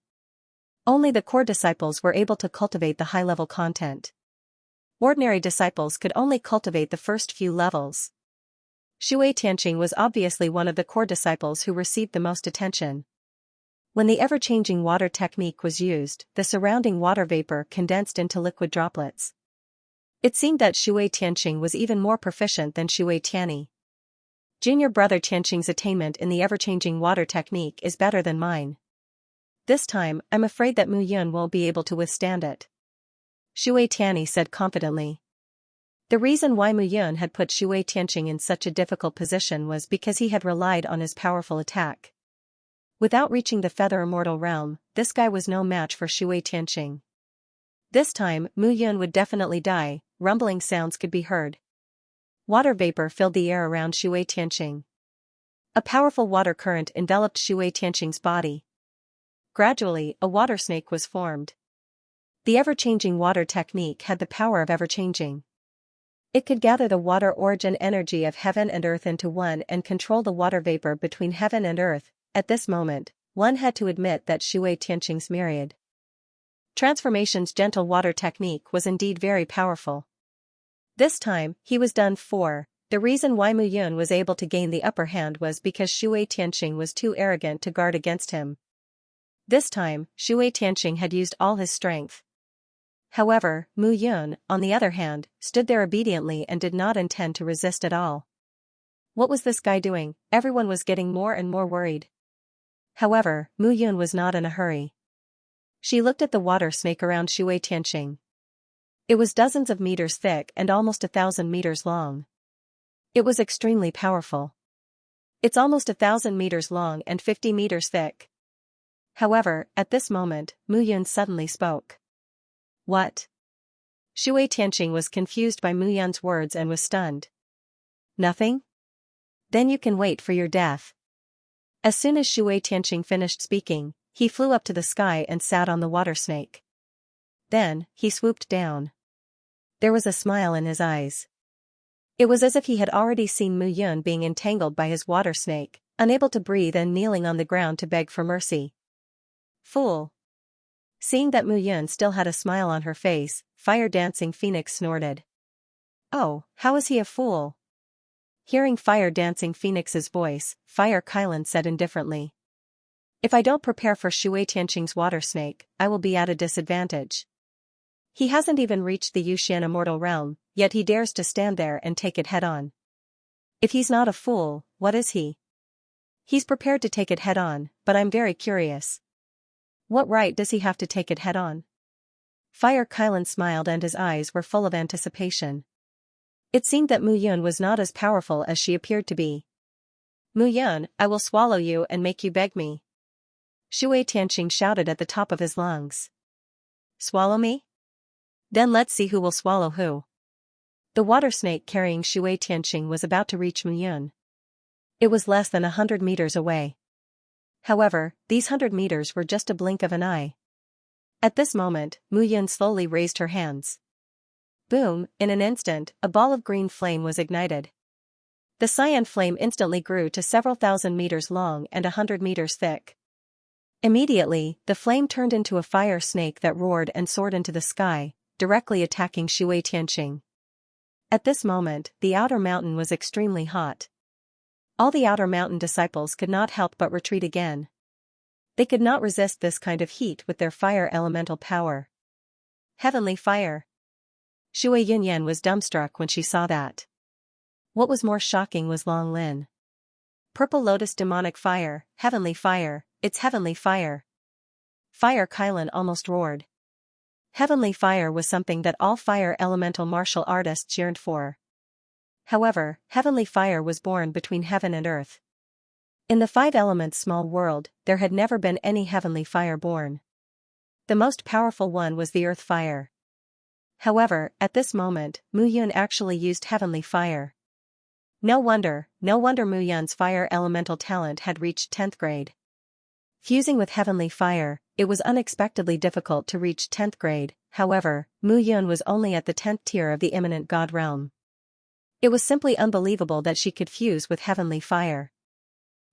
Only the core disciples were able to cultivate the high-level content. Ordinary disciples could only cultivate the first few levels. Shui Tianxing was obviously one of the core disciples who received the most attention. When the ever-changing water technique was used, the surrounding water vapor condensed into liquid droplets. It seemed that Shui Tianxing was even more proficient than Shui Tianyi. Junior brother Tianxing's attainment in the ever-changing water technique is better than mine. This time, I'm afraid that Mu Yun won't be able to withstand it. Shui Tianyi said confidently. The reason why Mu Yun had put Shui Tianxing in such a difficult position was because he had relied on his powerful attack. Without reaching the feather immortal realm, this guy was no match for Shui Tianxing. This time, Mu Yun would definitely die. Rumbling sounds could be heard. Water vapor filled the air around Shui Tianxing. A powerful water current enveloped Shui Tianxing's body. Gradually, a water snake was formed. The ever-changing water technique had the power of ever-changing. It could gather the water origin energy of heaven and earth into one and control the water vapor between heaven and earth. At this moment, one had to admit that Shui Tianqing's myriad transformations gentle water technique was indeed very powerful. This time, he was done for. The reason why Mu Yun was able to gain the upper hand was because Shui Tianqing was too arrogant to guard against him. This time, Shui Tianqing had used all his strength. However, Mu Yun, on the other hand, stood there obediently and did not intend to resist at all. What was this guy doing? Everyone was getting more and more worried. However, Mu Yun was not in a hurry. She looked at the water snake around Shui Tianqing. It was dozens of meters thick and almost 1,000 meters long. It was extremely powerful. It's almost 1,000 meters long and 50 meters thick. However, at this moment, Mu Yun suddenly spoke. What? Shui Tianqing was confused by Mu Yun's words and was stunned. Nothing? Then you can wait for your death. As soon as Shui Tianqing finished speaking, he flew up to the sky and sat on the water snake. Then, he swooped down. There was a smile in his eyes. It was as if he had already seen Mu Yun being entangled by his water snake, unable to breathe and kneeling on the ground to beg for mercy. Fool! Seeing that Mu Yun still had a smile on her face, Fire-Dancing Phoenix snorted. Oh, how is he a fool? Hearing Fire-Dancing Phoenix's voice, Fire Kylan said indifferently. If I don't prepare for Shui Tianqing's water snake, I will be at a disadvantage. He hasn't even reached the Yuxian immortal realm, yet he dares to stand there and take it head-on. If he's not a fool, what is he? He's prepared to take it head-on, but I'm very curious. What right does he have to take it head-on? Fire Kylan smiled and his eyes were full of anticipation. It seemed that Mu Yun was not as powerful as she appeared to be. Mu Yun, I will swallow you and make you beg me. Shui Tianqing shouted at the top of his lungs. Swallow me? Then let's see who will swallow who. The water snake carrying Shui Tianqing was about to reach Mu Yun. It was less than 100 meters away. However, these 100 meters were just a blink of an eye. At this moment, Mu Yun slowly raised her hands. Boom, in an instant, a ball of green flame was ignited. The cyan flame instantly grew to several thousand meters long and 100 meters thick. Immediately, the flame turned into a fire snake that roared and soared into the sky, directly attacking Shui Tianqing. At this moment, the outer mountain was extremely hot. All the outer mountain disciples could not help but retreat again. They could not resist this kind of heat with their fire elemental power. Heavenly fire. Shui Yunyan was dumbstruck when she saw that. What was more shocking was Long Lin. Purple Lotus demonic fire, heavenly fire, it's heavenly fire. Fire Kylan almost roared. Heavenly fire was something that all fire elemental martial artists yearned for. However, heavenly fire was born between heaven and earth. In the five elements small world, there had never been any heavenly fire born. The most powerful one was the earth fire. However, at this moment, Mu Yun actually used heavenly fire. No wonder Mu Yun's fire elemental talent had reached 10th grade. Fusing with heavenly fire, it was unexpectedly difficult to reach 10th grade, however, Mu Yun was only at the 10th tier of the imminent god realm. It was simply unbelievable that she could fuse with heavenly fire.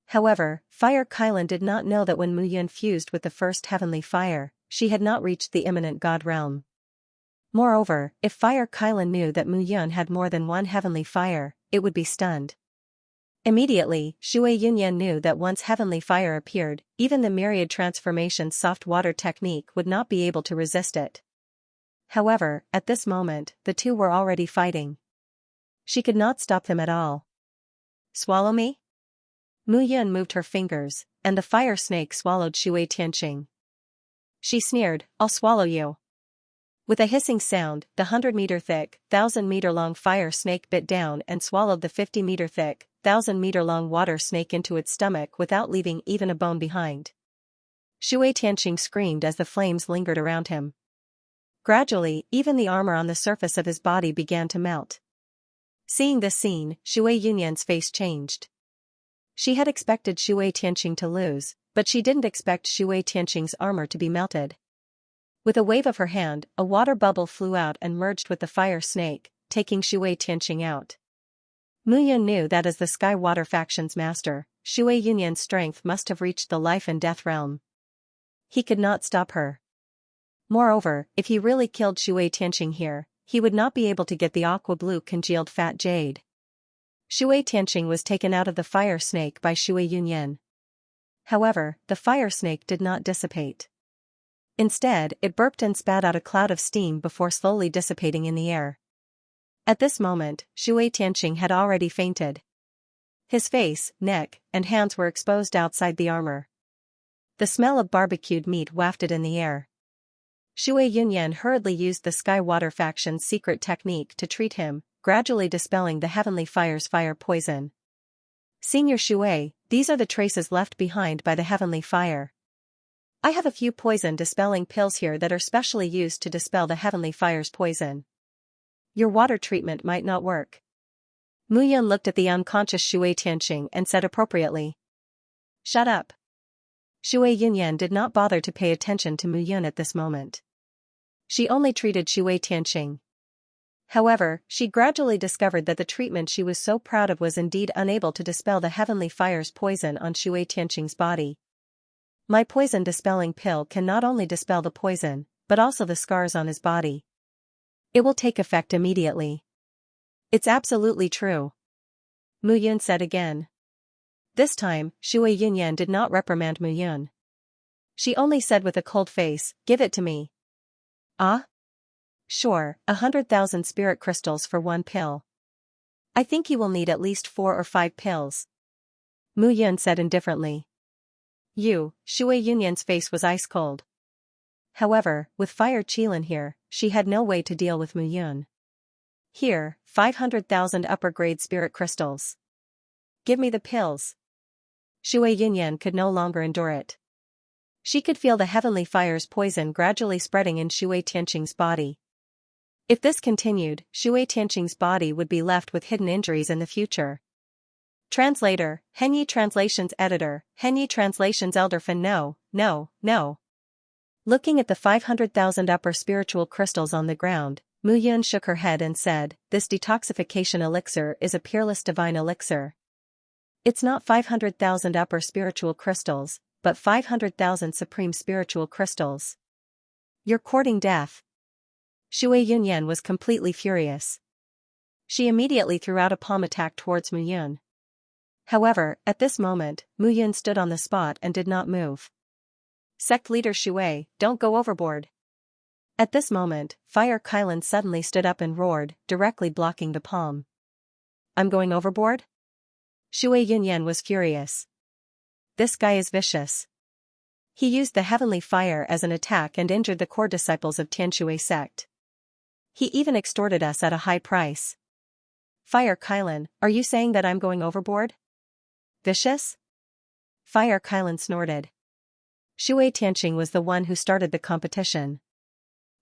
However, Fire Kylan did not know that when Mu Yun fused with the first heavenly fire, she had not reached the imminent god realm. Moreover, if Fire Kylan knew that Mu Yun had more than one heavenly fire, it would be stunned. Immediately, Shui Yunyan knew that once heavenly fire appeared, even the myriad transformation soft water technique would not be able to resist it. However, at this moment, the two were already fighting. She could not stop them at all. Swallow me? Mu Yun moved her fingers, and the fire snake swallowed Shui Tianqing. She sneered, I'll swallow you. With a hissing sound, the 100-meter-thick, 1,000-meter-long fire snake bit down and swallowed the 50-meter-thick, 1,000-meter-long water snake into its stomach without leaving even a bone behind. Shui Tianqing screamed as the flames lingered around him. Gradually, even the armor on the surface of his body began to melt. Seeing this scene, Shui Yunyan's face changed. She had expected Shui Tianqing to lose, but she didn't expect Shui Tianqing's armor to be melted. With a wave of her hand, a water bubble flew out and merged with the fire snake, taking Shui Tianqing out. Mu Yun knew that as the Sky Water faction's master, Shui Yunyan's strength must have reached the life and death realm. He could not stop her. Moreover, if he really killed Shui Tianqing here, he would not be able to get the aqua-blue congealed fat jade. Shui Tianqing was taken out of the fire snake by Shui Yunyan. However, the fire snake did not dissipate. Instead, it burped and spat out a cloud of steam before slowly dissipating in the air. At this moment, Shui Tianqing had already fainted. His face, neck, and hands were exposed outside the armor. The smell of barbecued meat wafted in the air. Shui Yunyan hurriedly used the Sky Water faction's secret technique to treat him, gradually dispelling the Heavenly Fire's fire poison. Senior Shui, these are the traces left behind by the Heavenly Fire. I have a few poison-dispelling pills here that are specially used to dispel the Heavenly Fire's poison. Your water treatment might not work. Mu Yun looked at the unconscious Shui Tianqing and said appropriately. Shut up. Shui Yunyan did not bother to pay attention to Mu Yun at this moment. She only treated Shui Tianqing. However, she gradually discovered that the treatment she was so proud of was indeed unable to dispel the Heavenly Fire's poison on Shui Tianqing's body. My poison-dispelling pill can not only dispel the poison, but also the scars on his body. It will take effect immediately. It's absolutely true. Mu Yun said again. This time, Shui Yunyan did not reprimand Mu Yun. She only said with a cold face, give it to me. Ah? Sure, 100,000 spirit crystals for one pill. I think you will need at least 4 or 5 pills. Mu Yun said indifferently. Shui Yunyan's face was ice cold. However, with Fire Qilin here, she had no way to deal with Mu Yun. Here, 500,000 upper-grade spirit crystals. Give me the pills. Shui Yunyan could no longer endure it. She could feel the Heavenly Fire's poison gradually spreading in Shui Tianqing's body. If this continued, Shui Tianqing's body would be left with hidden injuries in the future. Translator, Henyi Translations Editor, Henyi Translations Elderfin. No. Looking at the 500,000 upper spiritual crystals on the ground, Mu Yun shook her head and said, this detoxification elixir is a peerless divine elixir. It's not 500,000 upper spiritual crystals, but 500,000 supreme spiritual crystals. You're courting death. Shui Yunyan was completely furious. She immediately threw out a palm attack towards Mu Yun. However, at this moment, Mu Yun stood on the spot and did not move. Sect leader Shui, don't go overboard. At this moment, Fire Qilin suddenly stood up and roared, directly blocking the palm. I'm going overboard? Shui Yunyan was furious. This guy is vicious. He used the Heavenly Fire as an attack and injured the core disciples of Tianshui sect. He even extorted us at a high price. Fire Qilin, are you saying that I'm going overboard? Vicious? Fire Qilin snorted. Shui Tianqing was the one who started the competition.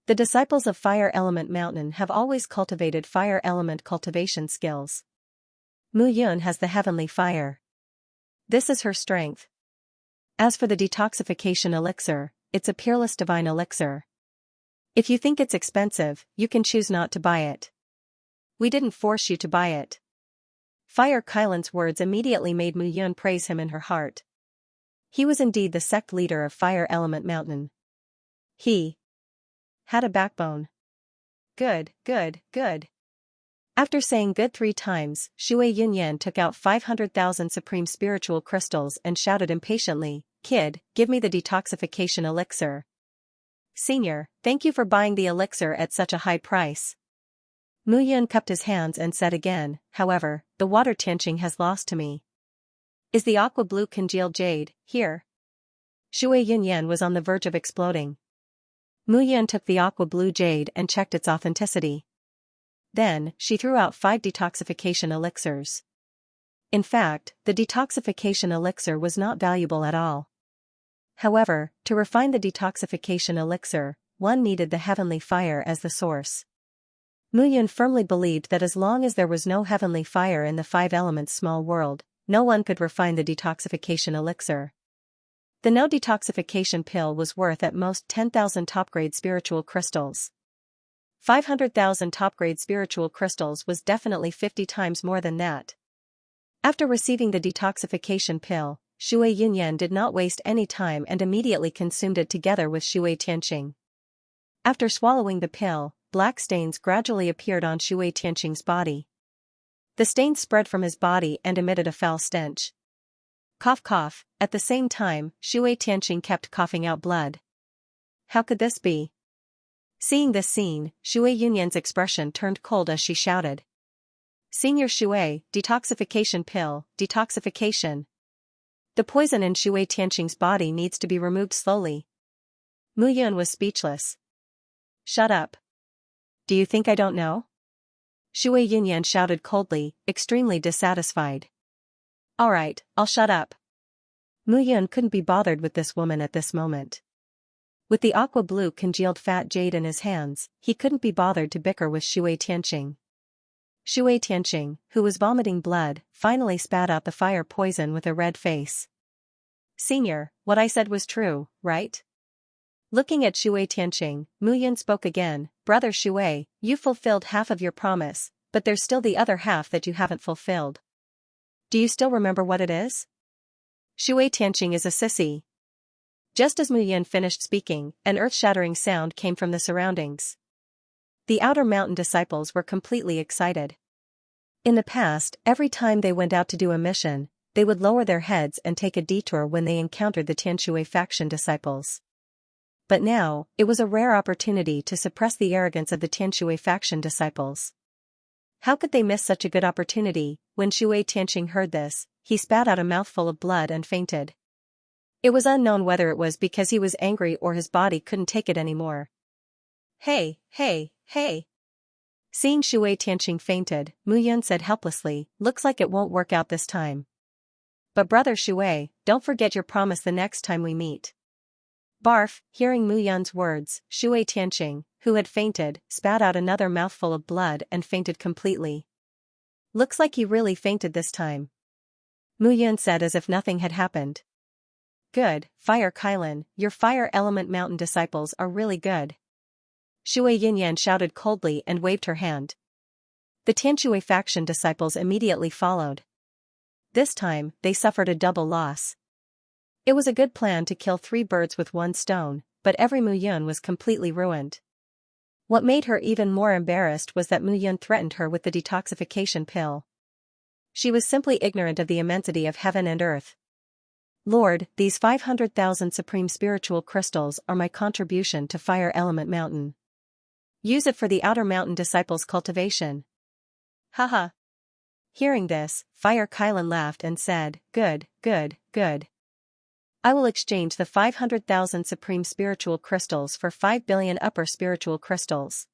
The disciples of Fire Element Mountain have always cultivated fire element cultivation skills. Mu Yun has the Heavenly Fire. This is her strength. As for the detoxification elixir, it's a peerless divine elixir. If you think it's expensive, you can choose not to buy it. We didn't force you to buy it. Fire Qilin's words immediately made Mu Yun praise him in her heart. He was indeed the sect leader of Fire Element Mountain. He had a backbone. Good. After saying good 3 times, Shui Yunyan took out 500,000 supreme spiritual crystals and shouted impatiently, Kid, give me the detoxification elixir. Senior, thank you for buying the elixir at such a high price. Mu Yun cupped his hands and said again, however, the water Tianqing has lost to me. Is the aqua blue congealed jade here? Shui Yunyan was on the verge of exploding. Mu Yun took the aqua blue jade and checked its authenticity. Then, she threw out 5 detoxification elixirs. In fact, the detoxification elixir was not valuable at all. However, to refine the detoxification elixir, one needed the Heavenly Fire as the source. Mu Yun firmly believed that as long as there was no Heavenly Fire in the 5 elements small world, no one could refine the detoxification elixir. The no detoxification pill was worth at most 10,000 top-grade spiritual crystals. 500,000 top-grade spiritual crystals was definitely 50 times more than that. After receiving the detoxification pill, Shui Yunyan did not waste any time and immediately consumed it together with Shui Tianqing. After swallowing the pill, black stains gradually appeared on Shui Tianqing's body. The stains spread from his body and emitted a foul stench. Cough cough, at the same time, Shui Tianqing kept coughing out blood. How could this be? Seeing this scene, Shui Yunyan's expression turned cold as she shouted. Senior Shui, detoxification pill, detoxification. The poison in Shui Tianqing's body needs to be removed slowly. Mu Yun was speechless. Shut up. Do you think I don't know? Shui Yunyan shouted coldly, extremely dissatisfied. All right, I'll shut up. Mu Yun couldn't be bothered with this woman at this moment. With the aqua-blue congealed fat jade in his hands, he couldn't be bothered to bicker with Shui Tianqing. Shui Tianqing, who was vomiting blood, finally spat out the fire poison with a red face. Senior, what I said was true, right? Looking at Shui Tianqing, Mu Yun spoke again. Brother Shui, you fulfilled half of your promise, but there's still the other half that you haven't fulfilled. Do you still remember what it is? Shui Tianqing is a sissy. Just as Mu Yun finished speaking, an earth-shattering sound came from the surroundings. The outer mountain disciples were completely excited. In the past, every time they went out to do a mission, they would lower their heads and take a detour when they encountered the Tianshui faction disciples. But now, it was a rare opportunity to suppress the arrogance of the Tianshui faction disciples. How could they miss such a good opportunity? When Shui Tianqing heard this, he spat out a mouthful of blood and fainted. It was unknown whether it was because he was angry or his body couldn't take it anymore. Hey, hey, hey. Seeing Shui Tianqing fainted, Mu Yun said helplessly, looks like it won't work out this time. But brother Shui, don't forget your promise the next time we meet. Barf, hearing Mu Yun's words, Shui Tianqing, who had fainted, spat out another mouthful of blood and fainted completely. Looks like he really fainted this time. Mu Yun said as if nothing had happened. Good, Fire Kailan, your fire element mountain disciples are really good. Shui Yunyan shouted coldly and waved her hand. The Tianshui faction disciples immediately followed. This time, they suffered a double loss. It was a good plan to kill 3 birds with 1 stone, but every Mu Yun was completely ruined. What made her even more embarrassed was that Mu Yun threatened her with the detoxification pill. She was simply ignorant of the immensity of heaven and earth. Lord, these 500,000 supreme spiritual crystals are my contribution to Fire Element Mountain. Use it for the outer mountain disciples' cultivation. Haha. Hearing this, Fire Kailan laughed and said, good, good, good. I will exchange the 500,000 supreme spiritual crystals for 5 billion upper spiritual crystals.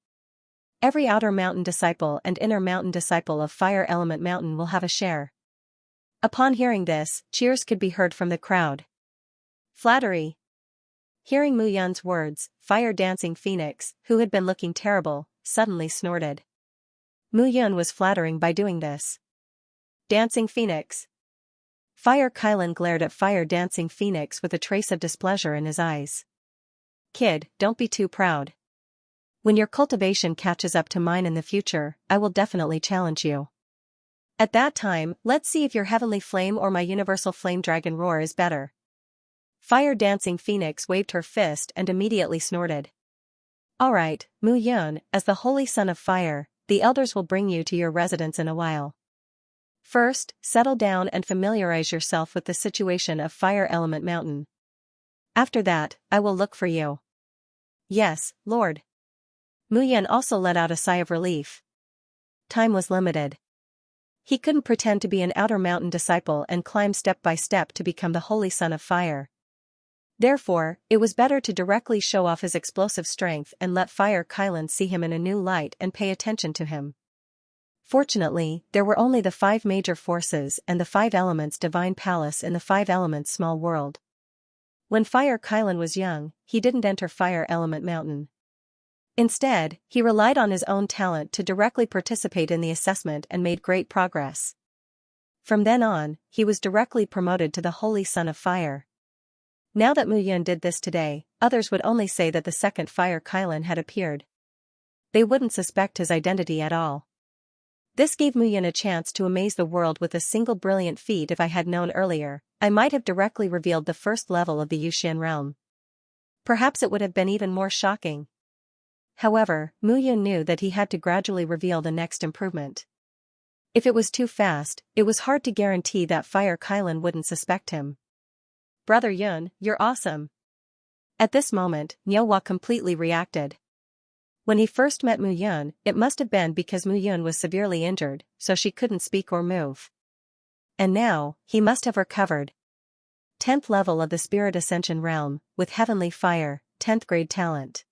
Every outer mountain disciple and inner mountain disciple of Fire Element Mountain will have a share. Upon hearing this, cheers could be heard from the crowd. Flattery. Hearing Mu Yun's words, Fire Dancing Phoenix, who had been looking terrible, suddenly snorted. Mu Yun was flattering by doing this. Dancing Phoenix. Fire Kailan glared at Fire Dancing Phoenix with a trace of displeasure in his eyes. Kid, don't be too proud. When your cultivation catches up to mine in the future, I will definitely challenge you. At that time, let's see if your heavenly flame or my universal flame dragon roar is better. Fire Dancing Phoenix waved her fist and immediately snorted. Alright, Mu Yun, as the holy son of fire, the elders will bring you to your residence in a while. First, settle down and familiarize yourself with the situation of Fire Element Mountain. After that, I will look for you. Yes, Lord. Mu Yun also let out a sigh of relief. Time was limited. He couldn't pretend to be an outer mountain disciple and climb step by step to become the holy son of fire. Therefore, it was better to directly show off his explosive strength and let Fire Kailan see him in a new light and pay attention to him. Fortunately, there were only the 5 major forces and the 5 elements divine palace in the 5 elements small world. When Fire Kailan was young, he didn't enter Fire Element Mountain. Instead, he relied on his own talent to directly participate in the assessment and made great progress. From then on, he was directly promoted to the Holy Son of Fire. Now that Mu Yun did this today, others would only say that the second fire Kylan had appeared. They wouldn't suspect his identity at all. This gave Mu Yun a chance to amaze the world with a single brilliant feat. If I had known earlier, I might have directly revealed the first level of the Yuxian realm. Perhaps it would have been even more shocking. However, Mu Yun knew that he had to gradually reveal the next improvement. If it was too fast, it was hard to guarantee that Fire Kylan wouldn't suspect him. Brother Yun, you're awesome. At this moment, Niuhua completely reacted. When he first met Mu Yun, it must have been because Mu Yun was severely injured, so she couldn't speak or move. And now, he must have recovered. 10th level of the Spirit Ascension realm, with Heavenly Fire, 10th grade talent.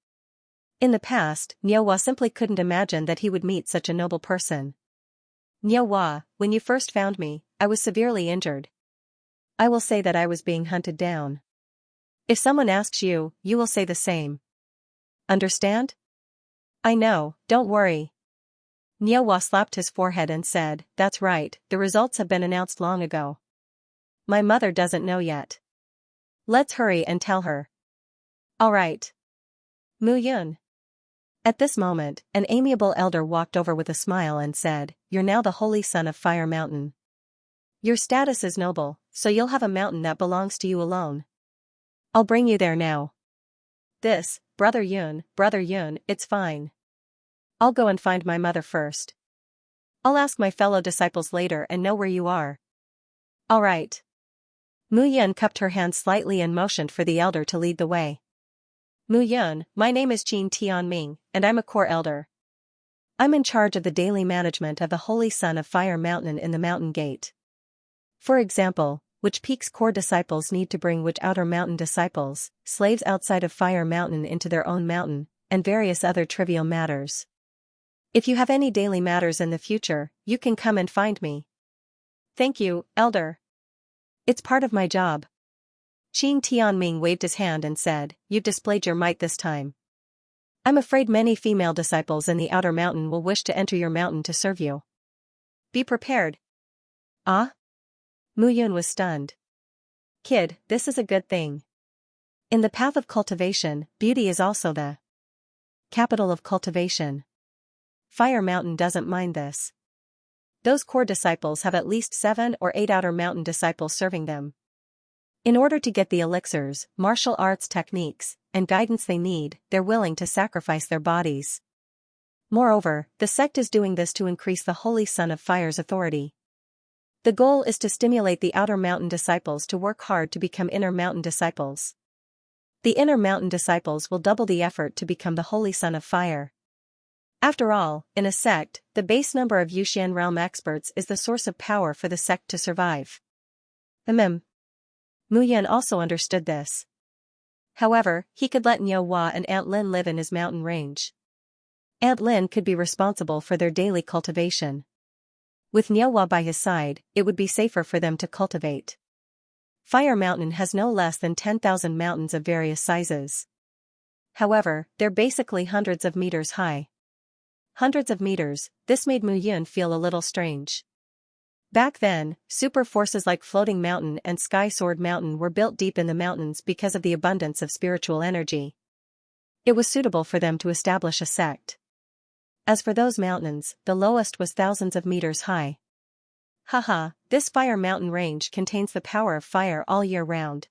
In the past, Niuhua simply couldn't imagine that he would meet such a noble person. Niuhua, when you first found me, I was severely injured. I will say that I was being hunted down. If someone asks you, you will say the same. Understand? I know, don't worry. Niuhua slapped his forehead and said, that's right, the results have been announced long ago. My mother doesn't know yet. Let's hurry and tell her. Alright. Mu Yun. At this moment, an amiable elder walked over with a smile and said, you're now the holy son of Fire Mountain. Your status is noble, so you'll have a mountain that belongs to you alone. I'll bring you there now. This, Brother Yun, it's fine. I'll go and find my mother first. I'll ask my fellow disciples later and know where you are. Alright. Mu Yun cupped her hands slightly and motioned for the elder to lead the way. Mu Yun, my name is Qin Tianming, and I'm a core elder. I'm in charge of the daily management of the Holy Son of Fire Mountain in the Mountain Gate. For example, which peaks core disciples need to bring which outer mountain disciples, slaves outside of Fire Mountain into their own mountain, and various other trivial matters. If you have any daily matters in the future, you can come and find me. Thank you, Elder. It's part of my job. Qin Tianming waved his hand and said, you've displayed your might this time. I'm afraid many female disciples in the outer mountain will wish to enter your mountain to serve you. Be prepared. Ah? Mu Yun was stunned. Kid, this is a good thing. In the path of cultivation, beauty is also the capital of cultivation. Fire Mountain doesn't mind this. Those core disciples have at least 7 or 8 outer mountain disciples serving them. In order to get the elixirs, martial arts techniques, and guidance they need, they're willing to sacrifice their bodies. Moreover, the sect is doing this to increase the Holy Son of Fire's authority. The goal is to stimulate the outer mountain disciples to work hard to become inner mountain disciples. The inner mountain disciples will double the effort to become the Holy Son of Fire. After all, in a sect, the base number of Yuxian realm experts is the source of power for the sect to survive. Mu Yun also understood this. However, he could let Niuhua and Aunt Lin live in his mountain range. Aunt Lin could be responsible for their daily cultivation. With Niuhua by his side, it would be safer for them to cultivate. Fire Mountain has no less than 10,000 mountains of various sizes. However, they're basically hundreds of meters high. Hundreds of meters, this made Mu Yun feel a little strange. Back then, super forces like Floating Mountain and Sky Sword Mountain were built deep in the mountains because of the abundance of spiritual energy. It was suitable for them to establish a sect. As for those mountains, the lowest was thousands of meters high. Haha, this Fire Mountain range contains the power of fire all year round.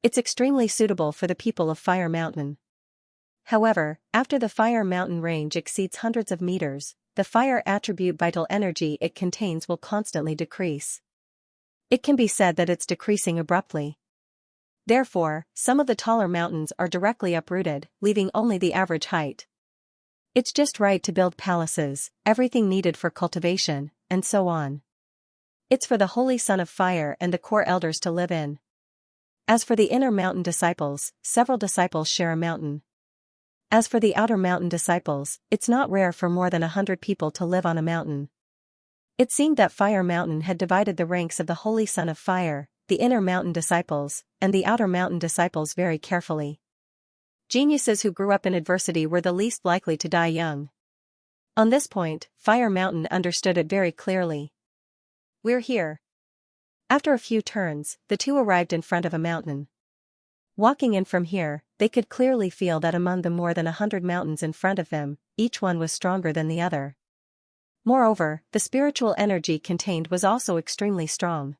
It's extremely suitable for the people of Fire Mountain. However, after the Fire Mountain range exceeds hundreds of meters, the fire attribute vital energy it contains will constantly decrease. It can be said that it's decreasing abruptly. Therefore, some of the taller mountains are directly uprooted, leaving only the average height. It's just right to build palaces, everything needed for cultivation, and so on. It's for the Holy Son of Fire and the core elders to live in. As for the inner mountain disciples, several disciples share a mountain. As for the outer mountain disciples, it's not rare for more than 100 people to live on a mountain. It seemed that Fire Mountain had divided the ranks of the Holy Son of Fire, the inner mountain disciples, and the outer mountain disciples very carefully. Geniuses who grew up in adversity were the least likely to die young. On this point, Fire Mountain understood it very clearly. We're here. After a few turns, the two arrived in front of a mountain. Walking in from here, they could clearly feel that among the more than 100 mountains in front of them, each one was stronger than the other. Moreover, the spiritual energy contained was also extremely strong.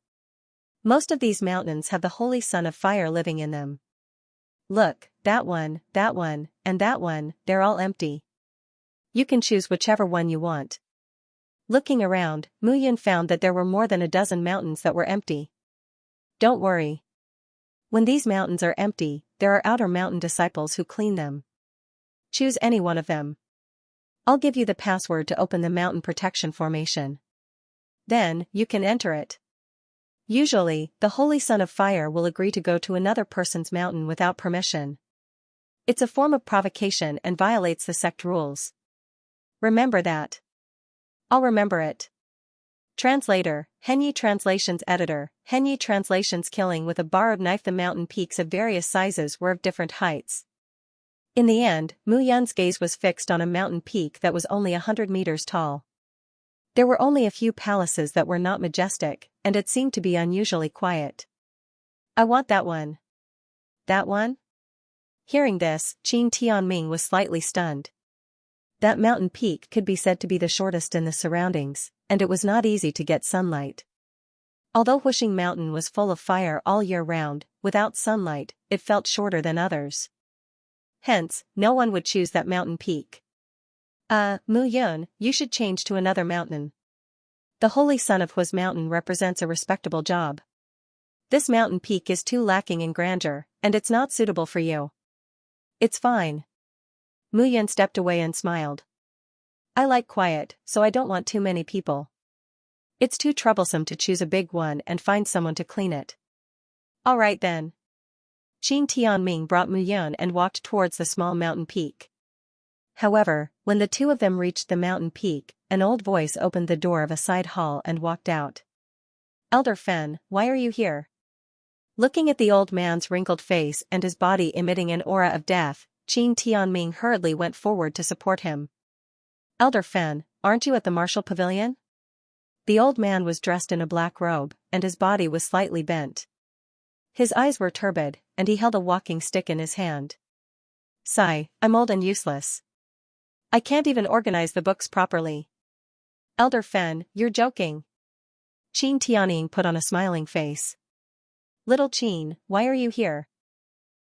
Most of these mountains have the Holy Son of Fire living in them. Look, that one, and that one, they're all empty. You can choose whichever one you want. Looking around, Mu Yun found that there were more than a dozen mountains that were empty. Don't worry. When these mountains are empty, there are outer mountain disciples who clean them. Choose any one of them. I'll give you the password to open the mountain protection formation. Then, you can enter it. Usually, the Holy Son of Fire will agree to go to another person's mountain without permission. It's a form of provocation and violates the sect rules. Remember that. I'll remember it. Translator, Henyi Translations Editor, Henyi Translations. Killing with a borrowed knife. The mountain peaks of various sizes were of different heights. In the end, Mu Yun's gaze was fixed on a mountain peak that was only 100 meters tall. There were only a few palaces that were not majestic, and it seemed to be unusually quiet. I want that one. That one? Hearing this, Qin Tianming was slightly stunned. That mountain peak could be said to be the shortest in the surroundings, and it was not easy to get sunlight. Although Huixing Mountain was full of fire all year round, without sunlight, it felt shorter than others. Hence, no one would choose that mountain peak. Mu Yun, you should change to another mountain. The Holy Son of Hua's mountain represents a respectable job. This mountain peak is too lacking in grandeur, and it's not suitable for you. It's fine. Mu Yun stepped away and smiled. I like quiet, so I don't want too many people. It's too troublesome to choose a big one and find someone to clean it. All right then. Qin Tianming brought Mu Yun and walked towards the small mountain peak. However, when the two of them reached the mountain peak, an old voice opened the door of a side hall and walked out. Elder Fen, why are you here? Looking at the old man's wrinkled face and his body emitting an aura of death, Qin Tianming hurriedly went forward to support him. Elder Fen, aren't you at the martial pavilion? The old man was dressed in a black robe, and his body was slightly bent. His eyes were turbid, and he held a walking stick in his hand. Sigh, I'm old and useless. I can't even organize the books properly. Elder Fen, you're joking. Qin Tianming put on a smiling face. Little Qin, why are you here?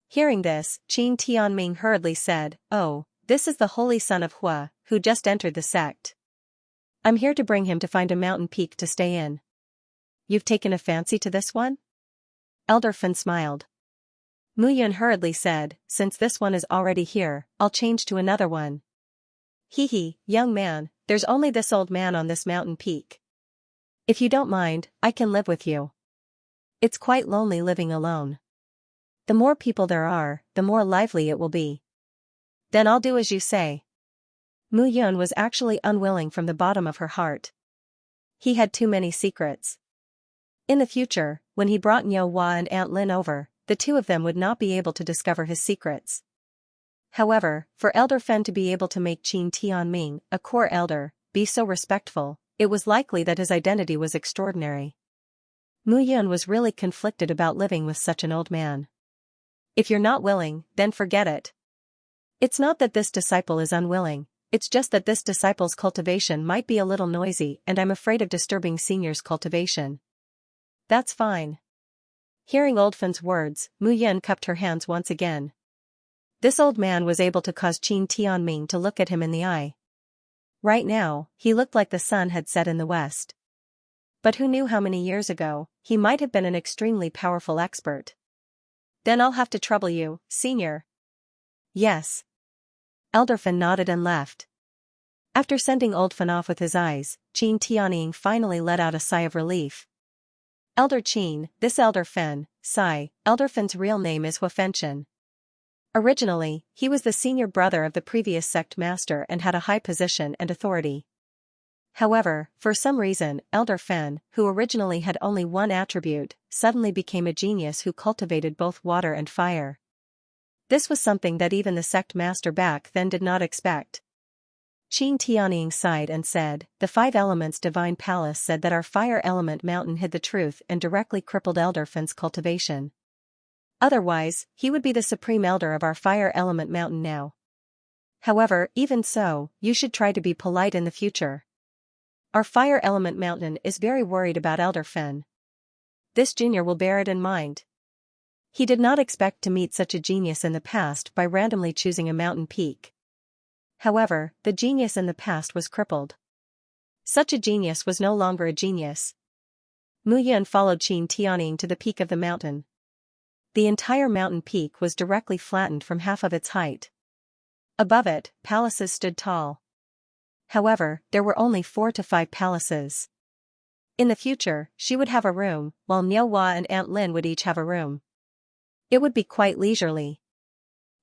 Hearing this, Qin Tianming hurriedly said, Oh, this is the Holy Son of Hua, who just entered the sect. I'm here to bring him to find a mountain peak to stay in. You've taken a fancy to this one? Elder Fen smiled. Mu Yun hurriedly said, Since this one is already here, I'll change to another one. Hee, young man, there's only this old man on this mountain peak. If you don't mind, I can live with you. It's quite lonely living alone. The more people there are, the more lively it will be. Then I'll do as you say. Mu Yun was actually unwilling from the bottom of her heart. He had too many secrets. In the future, when he brought Niu Hua and Aunt Lin over, the two of them would not be able to discover his secrets. However, for Elder Fen to be able to make Qin Tianming, a core elder, be so respectful, it was likely that his identity was extraordinary. Mu Yun was really conflicted about living with such an old man. If you're not willing, then forget it. It's not that this disciple is unwilling, it's just that this disciple's cultivation might be a little noisy and I'm afraid of disturbing senior's cultivation. That's fine. Hearing Old Fen's words, Mu Yun cupped her hands once again. This old man was able to cause Qin Tianming to look at him in the eye. Right now, he looked like the sun had set in the west. But who knew how many years ago, he might have been an extremely powerful expert. Then I'll have to trouble you, senior. Yes. Elder Fen nodded and left. After sending Old Fen off with his eyes, Qin Tianming finally let out a sigh of relief. Elder Qin, this Elder Fen, sigh, Elder Fen's real name is Huafenchen. Originally, he was the senior brother of the previous sect master and had a high position and authority. However, for some reason, Elder Fen, who originally had only one attribute, suddenly became a genius who cultivated both water and fire. This was something that even the sect master back then did not expect. Qin Tianming sighed and said, The 5 Elements Divine Palace said that our fire element mountain hid the truth and directly crippled Elder Fen's cultivation. Otherwise, he would be the supreme elder of our fire element mountain now. However, even so, you should try to be polite in the future. Our fire element mountain is very worried about Elder Fen. This junior will bear it in mind. He did not expect to meet such a genius in the past by randomly choosing a mountain peak. However, the genius in the past was crippled. Such a genius was no longer a genius. Mu Yun followed Qin Tianying to the peak of the mountain. The entire mountain peak was directly flattened from half of its height. Above it, palaces stood tall. However, there were only 4 to 5 palaces. In the future, she would have a room, while Niu Hua and Aunt Lin would each have a room. It would be quite leisurely.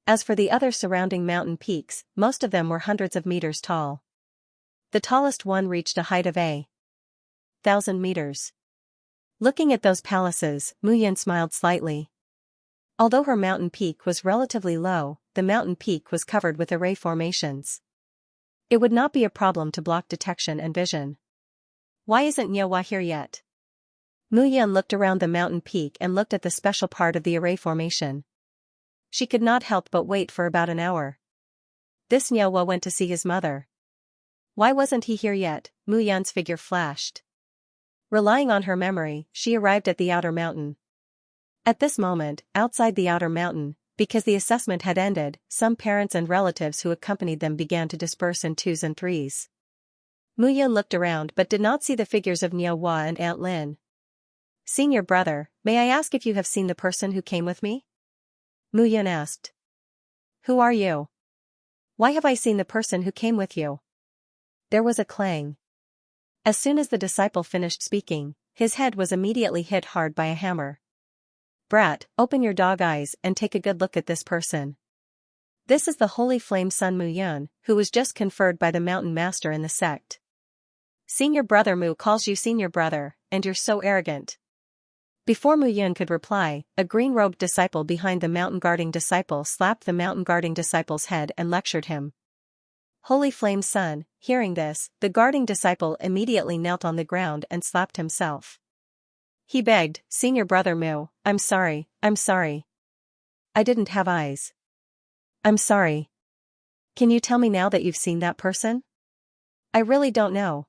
As for the other surrounding mountain peaks, most of them were hundreds of meters tall. The tallest one reached a height of 1,000 meters. Looking at those palaces, Mu Yun smiled slightly. Although her mountain peak was relatively low, the mountain peak was covered with array formations. It would not be a problem to block detection and vision. Why isn't Niu Hua here yet? Mu Yun looked around the mountain peak and looked at the special part of the array formation. She could not help but wait for about an hour. This Niu Hua went to see his mother. Why wasn't he here yet? Mu Yun's figure flashed. Relying on her memory, she arrived at the outer mountain. At this moment, outside the outer mountain, because the assessment had ended, some parents and relatives who accompanied them began to disperse in 2s and 3s. Mu Yun looked around but did not see the figures of Niu Hua and Aunt Lin. Senior brother, may I ask if you have seen the person who came with me? Mu Yun asked. Who are you? Why have I seen the person who came with you? There was a clang. As soon as the disciple finished speaking, his head was immediately hit hard by a hammer. Brat, open your dog eyes and take a good look at this person. This is the Holy Flame Son Mu Yun, who was just conferred by the mountain master in the sect. Senior brother Mu calls you senior brother, and you're so arrogant. Before Mu Yun could reply, a green-robed disciple behind the mountain guarding disciple slapped the mountain guarding disciple's head and lectured him. Holy Flame Son, hearing this, the guarding disciple immediately knelt on the ground and slapped himself. He begged, Senior brother Mu, I'm sorry. I didn't have eyes. I'm sorry. Can you tell me now that you've seen that person? I really don't know.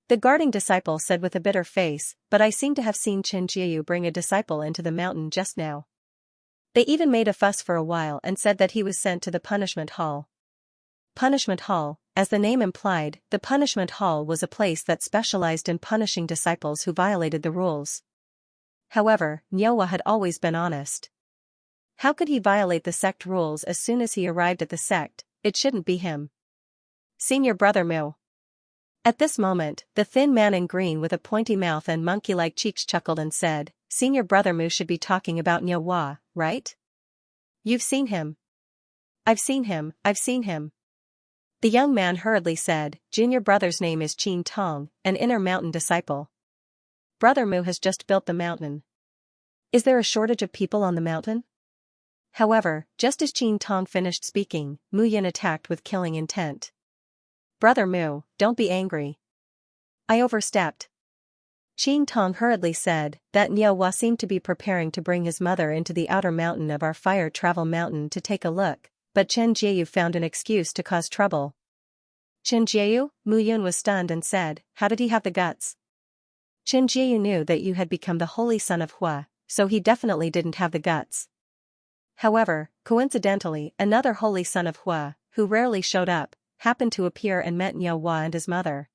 The guarding disciple said with a bitter face, but I seem to have seen Xianxia bring a disciple into the mountain just now. They even made a fuss for a while and said that he was sent to the punishment hall. Punishment hall, as the name implied, the punishment hall was a place that specialized in punishing disciples who violated the rules. However, Niu Hua had always been honest. How could he violate the sect rules as soon as he arrived at the sect? It shouldn't be him. Senior brother Mu. At this moment, the thin man in green with a pointy mouth and monkey-like cheeks chuckled and said, Senior brother Mu should be talking about Niu Hua, right? You've seen him. I've seen him. The young man hurriedly said, Junior brother's name is Qin Tong, an inner mountain disciple. Brother Mu has just built the mountain. Is there a shortage of people on the mountain? However, just as Qin Tong finished speaking, Mu Yun attacked with killing intent. Brother Mu, don't be angry. I overstepped. Qin Tong hurriedly said that Niu Hua seemed to be preparing to bring his mother into the outer mountain of our fire travel mountain to take a look, but Chen Jiayu found an excuse to cause trouble. Chen Jiayu? Mu Yun was stunned and said, how did he have the guts? Chen Jiayu knew that you had become the holy son of Hua, so he definitely didn't have the guts. However, coincidentally, another holy son of Hua, who rarely showed up, happened to appear and met Niu Hua and his mother.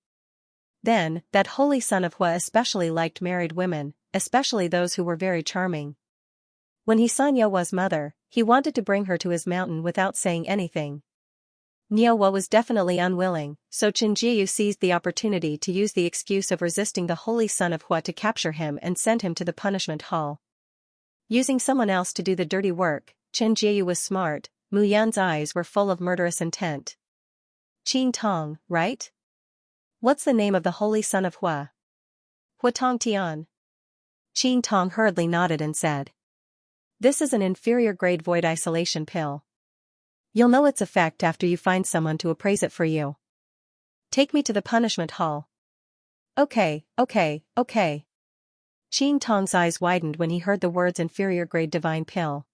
Then, that holy son of Hua especially liked married women, especially those who were very charming. When he saw Niu Hua's mother, he wanted to bring her to his mountain without saying anything. Niu Hua was definitely unwilling, so Chen Jiayu seized the opportunity to use the excuse of resisting the holy son of Hua to capture him and send him to the punishment hall. Using someone else to do the dirty work, Chen Jiayu was smart. Mu Yun's eyes were full of murderous intent. Qin Tong, right? What's the name of the holy son of Hua? Hua Tong Tian. Qin Tong hurriedly nodded and said. This is an inferior grade void isolation pill. You'll know its effect after you find someone to appraise it for you. Take me to the punishment hall. Okay. Qin Tong's eyes widened when he heard the words inferior grade divine pill.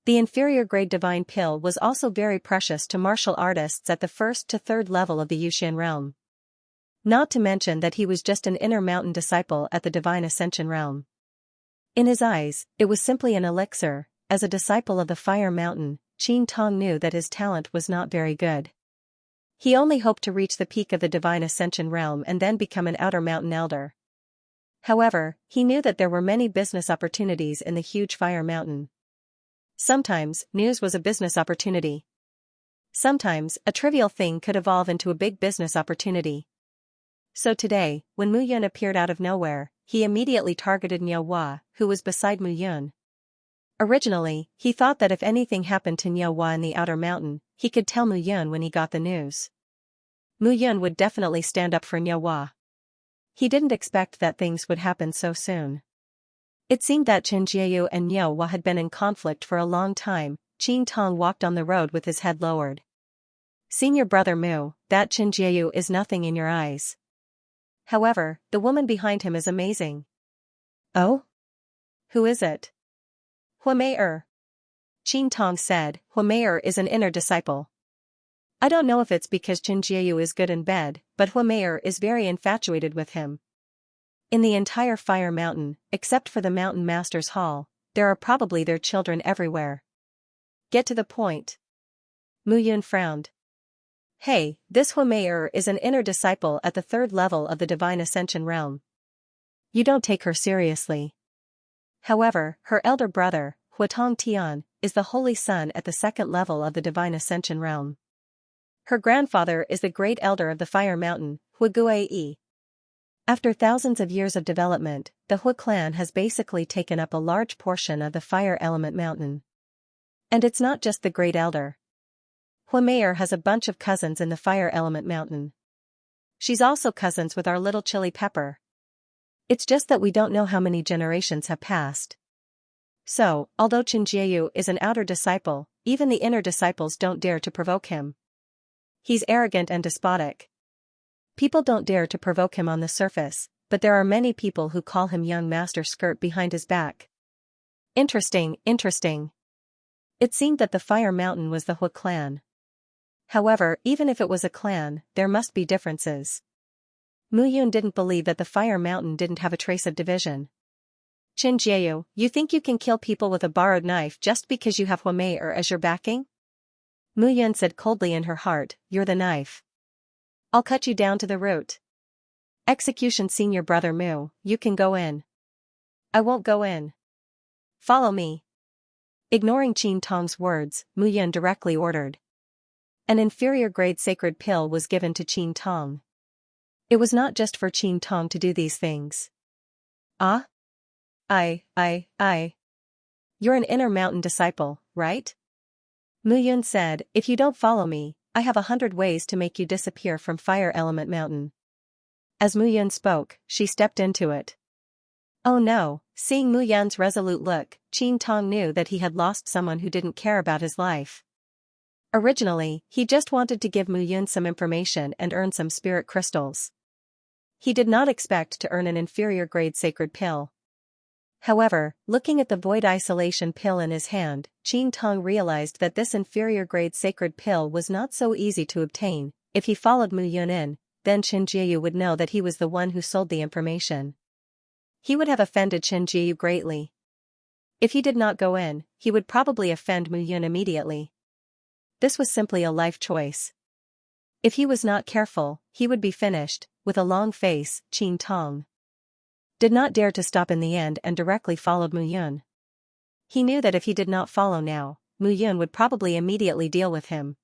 The inferior grade divine pill was also very precious to martial artists at the 1st to 3rd level of the Yuxian realm. Not to mention that he was just an inner mountain disciple at the divine ascension realm. In his eyes, it was simply an elixir. As a disciple of the fire mountain, Qin Tong knew that his talent was not very good. He only hoped to reach the peak of the divine ascension realm and then become an outer mountain elder. However, he knew that there were many business opportunities in the huge fire mountain. Sometimes, news was a business opportunity. Sometimes, a trivial thing could evolve into a big business opportunity. So today, when Mu Yun appeared out of nowhere, he immediately targeted Niu Hua, who was beside Mu Yun. Originally, he thought that if anything happened to Niu Hua in the outer mountain, he could tell Mu Yun when he got the news. Mu Yun would definitely stand up for Niu Hua. He didn't expect that things would happen so soon. It seemed that Chen Jiayu and Niu Hua had been in conflict for a long time. Qin Tong walked on the road with his head lowered. Senior brother Mu, that Chen Jiayu is nothing in your eyes. However, the woman behind him is amazing. Oh? Who is it? Hua Mei. Qin Tong said, Hua Mei is an inner disciple. I don't know if it's because Chen Jiayu is good in bed, but Hua Mei is very infatuated with him. In the entire fire mountain, except for the mountain master's hall, there are probably their children everywhere. Get to the point. Mu Yun frowned. Hey, this Hua Mei is an inner disciple at the 3rd level of the divine ascension realm. You don't take her seriously. However, her elder brother, Hua Tong Tian, is the holy son at the 2nd level of the divine ascension realm. Her grandfather is the great elder of the fire mountain, Hua Guai. After thousands of years of development, the Hua clan has basically taken up a large portion of the fire element mountain. And it's not just the great elder. Hua Mei has a bunch of cousins in the fire element mountain. She's also cousins with our little chili pepper. It's just that we don't know how many generations have passed. So, although Chen Jiayu is an outer disciple, even the inner disciples don't dare to provoke him. He's arrogant and despotic. People don't dare to provoke him on the surface, but there are many people who call him young master skirt behind his back. Interesting. It seemed that the fire mountain was the Hua clan. However, even if it was a clan, there must be differences. Mu Yun didn't believe that the fire mountain didn't have a trace of division. Chen Jiayu, you think you can kill people with a borrowed knife just because you have Hua Mei as your backing? Mu Yun said coldly in her heart, you're the knife. I'll cut you down to the root. Execution senior brother Mu, you can go in. I won't go in. Follow me. Ignoring Qin Tong's words, Mu Yun directly ordered. An inferior grade sacred pill was given to Qin Tong. It was not just for Qin Tong to do these things. Ah? You're an inner mountain disciple, right? Mu Yun said, if you don't follow me, I have 100 ways to make you disappear from Fire Element Mountain. As Mu Yun spoke, she stepped into it. Oh no, seeing Mu Yun's resolute look, Qin Tong knew that he had lost someone who didn't care about his life. Originally, he just wanted to give Mu Yun some information and earn some spirit crystals. He did not expect to earn an inferior grade sacred pill. However, looking at the void isolation pill in his hand, Qin Tong realized that this inferior grade sacred pill was not so easy to obtain. If he followed Mu Yun in, then Chen Jiayu would know that he was the one who sold the information. He would have offended Chen Jiayu greatly. If he did not go in, he would probably offend Mu Yun immediately. This was simply a life choice. If he was not careful, he would be finished. With a long face, Qin Tong did not dare to stop in the end and directly followed Mu Yun. He knew that if he did not follow now, Mu Yun would probably immediately deal with him.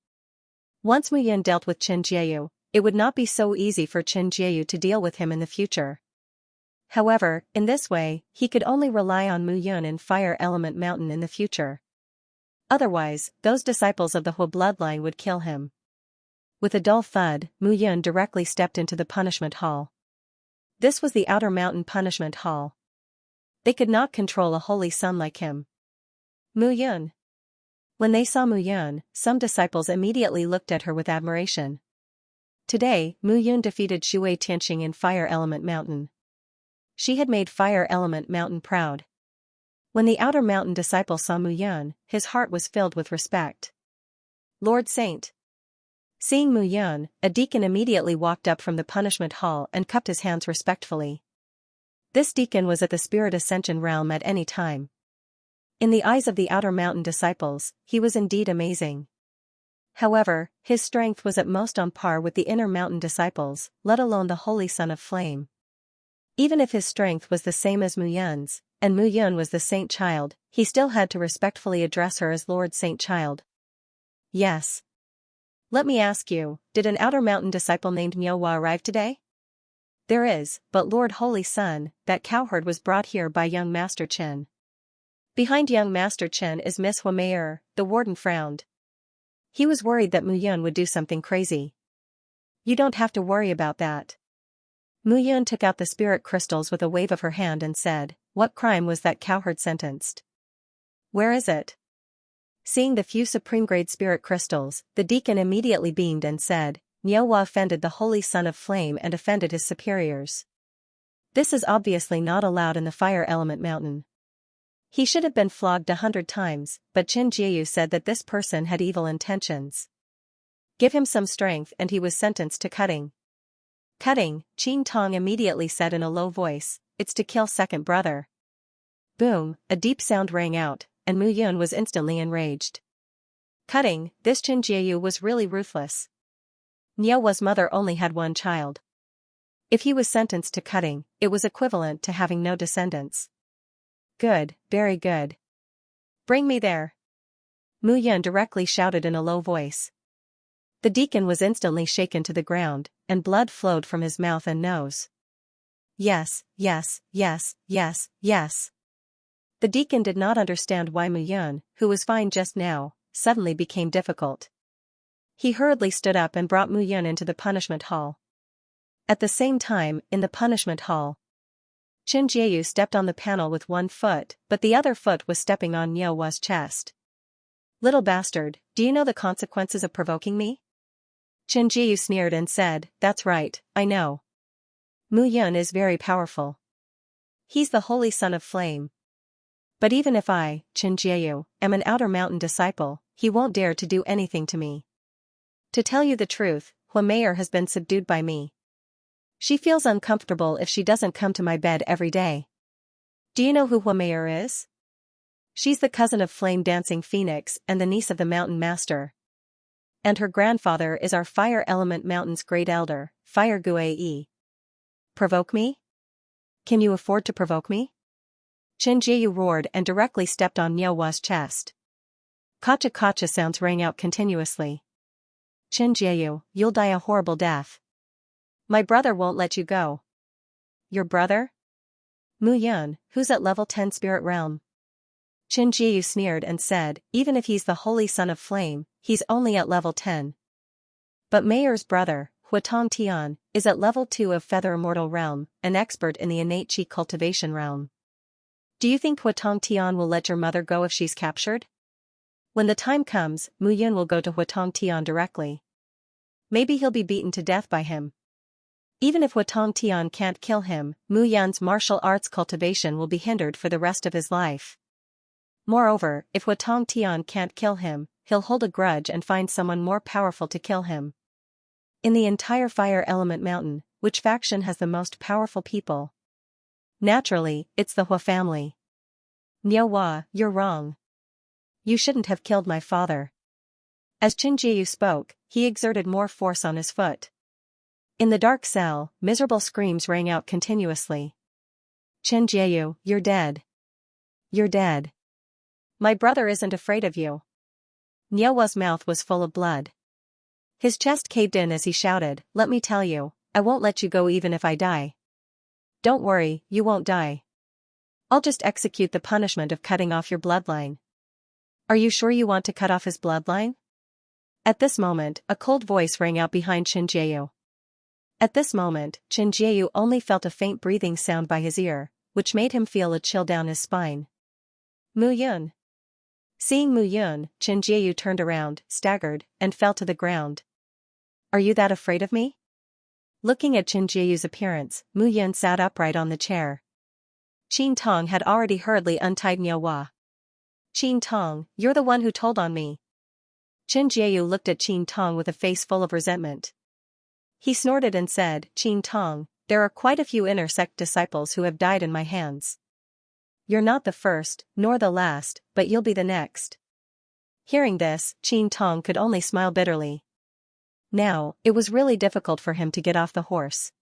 Once Mu Yun dealt with Chen Jiayu, it would not be so easy for Chen Jiayu to deal with him in the future. However, in this way, he could only rely on Mu Yun in Fire Element Mountain in the future. Otherwise, those disciples of the Hua bloodline would kill him. With a dull thud, Mu Yun directly stepped into the punishment hall. This was the Outer Mountain Punishment Hall. They could not control a holy son like him. Mu Yun. When they saw Mu Yun, some disciples immediately looked at her with admiration. Today, Mu Yun defeated Shui Tianxing in Fire Element Mountain. she had made Fire Element Mountain proud. When the Outer Mountain disciple saw Mu Yun, his heart was filled with respect. Lord Saint. Seeing Mu Yun, a deacon immediately walked up from the punishment hall and cupped his hands respectfully. This deacon was at the Spirit Ascension realm at any time. In the eyes of the Outer Mountain disciples, he was indeed amazing. However, his strength was at most on par with the Inner Mountain disciples, let alone the Holy Son of Flame. Even if his strength was the same as Mu Yun's, and Mu Yun was the Saint Child, he still had to respectfully address her as Lord Saint Child. Yes. Let me ask you, did an Outer Mountain disciple named Miaohua arrive today? There is, but Lord Holy Sun, that cowherd was brought here by young Master Chen. Behind young Master Chen is Miss Huameyer, the warden frowned. He was worried that Mu Yun would do something crazy. You don't have to worry about that. Mu Yun took out the spirit crystals with a wave of her hand and said, "What crime was that cowherd sentenced? Where is it?" Seeing the few supreme-grade spirit crystals, the deacon immediately beamed and said, "Miaohua offended the Holy Son of Flame and offended his superiors. This is obviously not allowed in the Fire Element Mountain. He should have been flogged 100 times, but Qin Jiayu said that this person had evil intentions. Give him some strength and he was sentenced to cutting." "Cutting," Qin Tong immediately said in a low voice, "it's to kill second brother." Boom, a deep sound rang out, and Mu Yun was instantly enraged. Cutting, this Qin Jiayu was really ruthless. Miaohua's mother only had one child. If he was sentenced to cutting, it was equivalent to having no descendants. Good, very good. Bring me there. Mu Yun directly shouted in a low voice. The deacon was instantly shaken to the ground, and blood flowed from his mouth and nose. Yes, yes, yes, yes, yes. The deacon did not understand why Mu Yun, who was fine just now, suddenly became difficult. He hurriedly stood up and brought Mu Yun into the punishment hall. At the same time, in the punishment hall, Qin Jiayu stepped on the panel with one foot, but the other foot was stepping on Miaohua's chest. "Little bastard, do you know the consequences of provoking me?" Qin Jiayu sneered and said, "That's right, I know. Mu Yun is very powerful. He's the Holy Son of Flame. But even if I, Qin Jiayu, am an Outer Mountain disciple, he won't dare to do anything to me. To tell you the truth, Huameyer has been subdued by me. She feels uncomfortable if she doesn't come to my bed every day. Do you know who Huameyer is? She's the cousin of Flame Dancing Phoenix and the niece of the Mountain Master. And her grandfather is our Fire Element Mountain's great elder, Fire Guai. Provoke me? Can you afford to provoke me?" Qin Jiayu roared and directly stepped on Miaohua's chest. Kacha-kacha sounds rang out continuously. "Qin Jiayu, you'll die a horrible death. My brother won't let you go." "Your brother? Mu Yun, who's at level 10 spirit realm." Qin Jiayu sneered and said, "Even if he's the Holy Son of Flame, he's only at level 10. But Mayer's brother, Huatong Tian, is at level 2 of Feather Immortal realm, an expert in the innate chi cultivation realm. Do you think Huatong Tian will let your mother go if she's captured? When the time comes, Mu Yun will go to Huatong Tian directly. Maybe he'll be beaten to death by him. Even if Huatong Tian can't kill him, Mu Yun's martial arts cultivation will be hindered for the rest of his life. Moreover, if Huatong Tian can't kill him, he'll hold a grudge and find someone more powerful to kill him. In the entire Fire Element Mountain, which faction has the most powerful people? Naturally, it's the Hua family." "Miaohua, you're wrong. You shouldn't have killed my father." As Qin Jiayu spoke, he exerted more force on his foot. In the dark cell, miserable screams rang out continuously. "Qin Jiayu, you're dead. You're dead. My brother isn't afraid of you." Miaohua's mouth was full of blood. His chest caved in as he shouted, "Let me tell you, I won't let you go even if I die." "Don't worry, you won't die. I'll just execute the punishment of cutting off your bloodline." "Are you sure you want to cut off his bloodline?" At this moment, a cold voice rang out behind Qin Jiayu. At this moment, Qin Jiayu only felt a faint breathing sound by his ear, which made him feel a chill down his spine. Mu Yun. Seeing Mu Yun, Qin Jiayu turned around, staggered, and fell to the ground. "Are you that afraid of me?" Looking at Qin Jiayu's appearance, Mu Yun sat upright on the chair. Qin Tong had already hurriedly untied Niuhua. Qin Tong, you're the one who told on me. Qin Jieyu looked at Qin Tong with a face full of resentment. He snorted and said, Qin Tong, there are quite a few inner sect disciples who have died in my hands. You're not the first, nor the last, but you'll be the next. Hearing this, Qin Tong could only smile bitterly. Now, it was really difficult for him to get off the horse.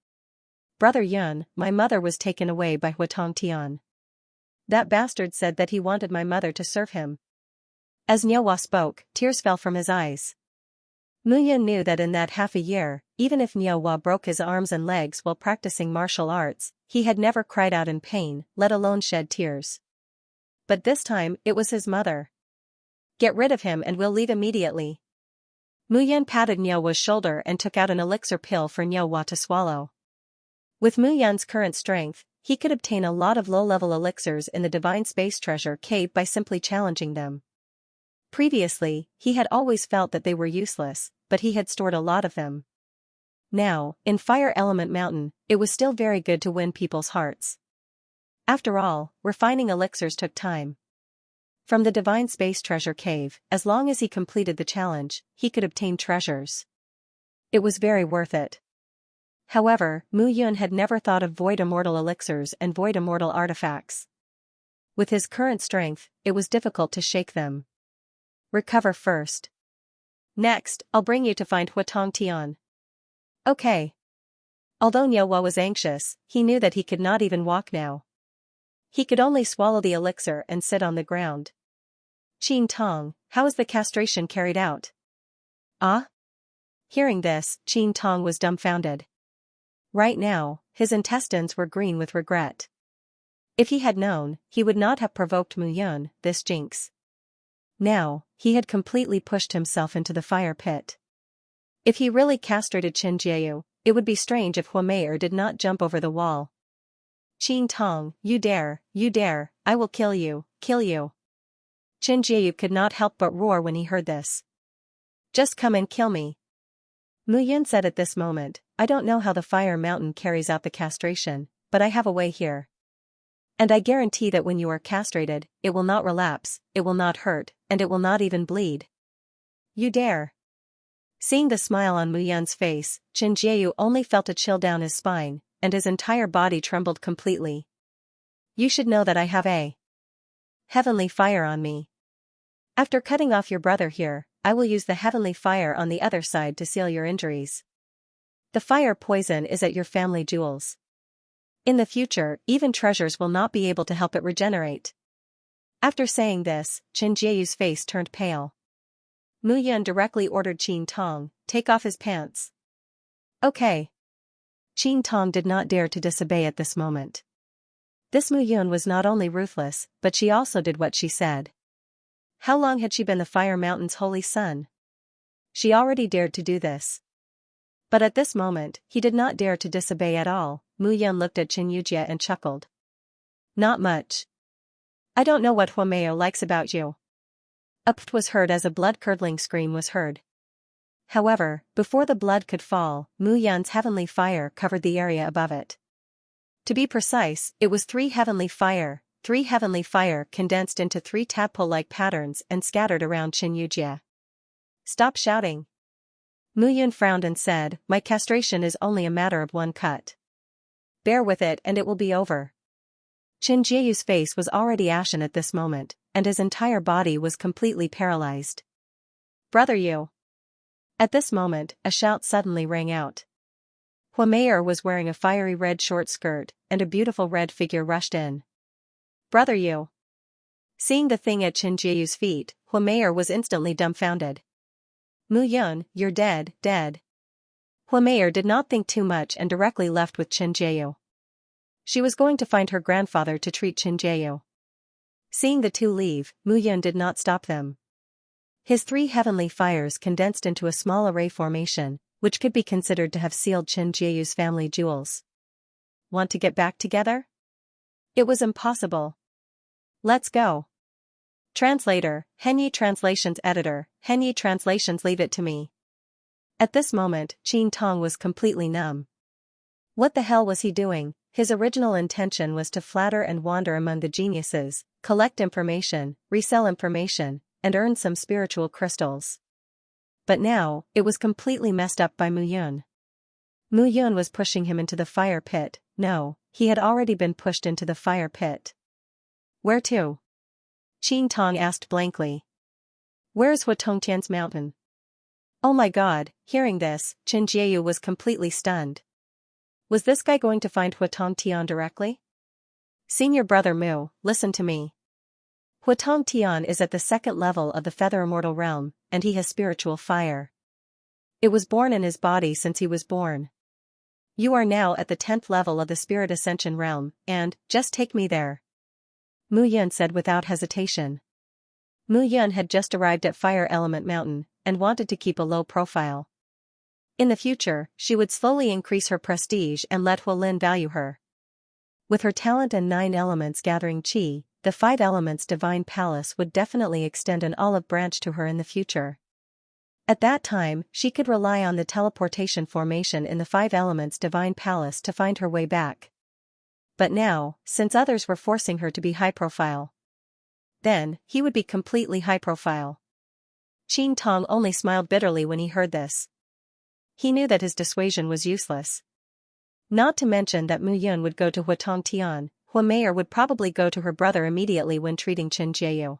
Brother Yun, my mother was taken away by Huatong Tian. That bastard said that he wanted my mother to serve him. As Niuhua spoke, tears fell from his eyes. Mu Yun knew that in that half a year, even if Niuhua broke his arms and legs while practicing martial arts, he had never cried out in pain, let alone shed tears. But this time, it was his mother. Get rid of him and we'll leave immediately. Mu Yun patted Niuhua's shoulder and took out an elixir pill for Niuhua to swallow. With Mu Yun's current strength, he could obtain a lot of low-level elixirs in the Divine Space Treasure Cave by simply challenging them. Previously, he had always felt that they were useless, but he had stored a lot of them. Now, in Fire Element Mountain, it was still very good to win people's hearts. After all, refining elixirs took time. From the Divine Space Treasure Cave, as long as he completed the challenge, he could obtain treasures. It was very worth it. However, Mu Yun had never thought of Void Immortal elixirs and Void Immortal artifacts. With his current strength, it was difficult to shake them. Recover first. Next, I'll bring you to find Huatong Tian. Okay. Although Niuhua was anxious, he knew that he could not even walk now. He could only swallow the elixir and sit on the ground. Qin Tong, how is the castration carried out? Ah? Hearing this, Qin Tong was dumbfounded. Right now, his intestines were green with regret. If he had known, he would not have provoked Mu Yun, this jinx. Now, he had completely pushed himself into the fire pit. If he really castrated Qin Jieyu, it would be strange if Huamei did not jump over the wall. Qin Tong, you dare, I will kill you, kill you. Qin Jieyu could not help but roar when he heard this. Just come and kill me. Mu Yun said at this moment, I don't know how the Fire Mountain carries out the castration, but I have a way here. And I guarantee that when you are castrated, it will not relapse, it will not hurt, and it will not even bleed. You dare. Seeing the smile on Mu Yun's face, Qin Jieyu only felt a chill down his spine, and his entire body trembled completely. You should know that I have a heavenly fire on me. After cutting off your brother here, I will use the heavenly fire on the other side to seal your injuries. The fire poison is at your family jewels. In the future, even treasures will not be able to help it regenerate. After saying this, Qin Jieyu's face turned pale. Mu Yun directly ordered Qin Tong, take off his pants. Okay. Qin Tong did not dare to disobey at this moment. This Mu Yun was not only ruthless, but she also did what she said. How long had she been the Fire Mountain's holy son? She already dared to do this. But at this moment, he did not dare to disobey at all. Mu Yun looked at Qin Yujie and chuckled. Not much. I don't know what Huamei likes about you. A pt was heard as a blood-curdling scream was heard. However, before the blood could fall, Mu Yun's heavenly fire covered the area above it. To be precise, it was three heavenly fire condensed into three tadpole-like patterns and scattered around Qin Yujie. Stop shouting. Mu Yun frowned and said, my castration is only a matter of one cut. Bear with it and it will be over. Qin Jieyu's face was already ashen at this moment, and his entire body was completely paralyzed. Brother Yu. At this moment, a shout suddenly rang out. Huamei was wearing a fiery red short skirt, and a beautiful red figure rushed in. Brother Yu. Seeing the thing at Qin Jieyu's feet, Huamei was instantly dumbfounded. Mu Yun, you're dead, dead. Huamei did not think too much and directly left with Qin Jieyu. She was going to find her grandfather to treat Qin Jieyu. Seeing the two leave, Mu Yun did not stop them. His three heavenly fires condensed into a small array formation, which could be considered to have sealed Qin Jieyu's family jewels. Want to get back together? It was impossible. Let's go. Translator, Henyi Translations Editor, Henyi Translations leave it to me. At this moment, Qin Tong was completely numb. What the hell was he doing? his original intention was to flatter and wander among the geniuses, collect information, resell information, and earn some spiritual crystals. But now, it was completely messed up by Mu Yun. Mu Yun was pushing him into the fire pit. No, he had already been pushed into the fire pit. Where to? Qin Tong asked blankly. Where is Huatongtian's mountain? Oh my god, hearing this, Chen Jieyu was completely stunned. Was this guy going to find Huatongtian directly? Senior brother Mu, listen to me. Huatongtian is at the second level of the feather immortal realm, and he has spiritual fire. It was born in his body since he was born. You are now at the 10th level of the spirit ascension realm, and, just take me there. Mu Yun said without hesitation. Mu Yun had just arrived at Fire Element Mountain, and wanted to keep a low profile. In the future, she would slowly increase her prestige and let Huolin value her. With her talent and 9 elements gathering qi, the 5 elements divine palace would definitely extend an olive branch to her in the future. At that time, she could rely on the teleportation formation in the 5 elements divine palace to find her way back. But now, since others were forcing her to be high profile, then, he would be completely high profile. Qin Tong only smiled bitterly when he heard this. He knew that his dissuasion was useless. Not to mention that Mu Yun would go to Huatongtian, Hua Meier would probably go to her brother immediately when treating Chen Jieyu.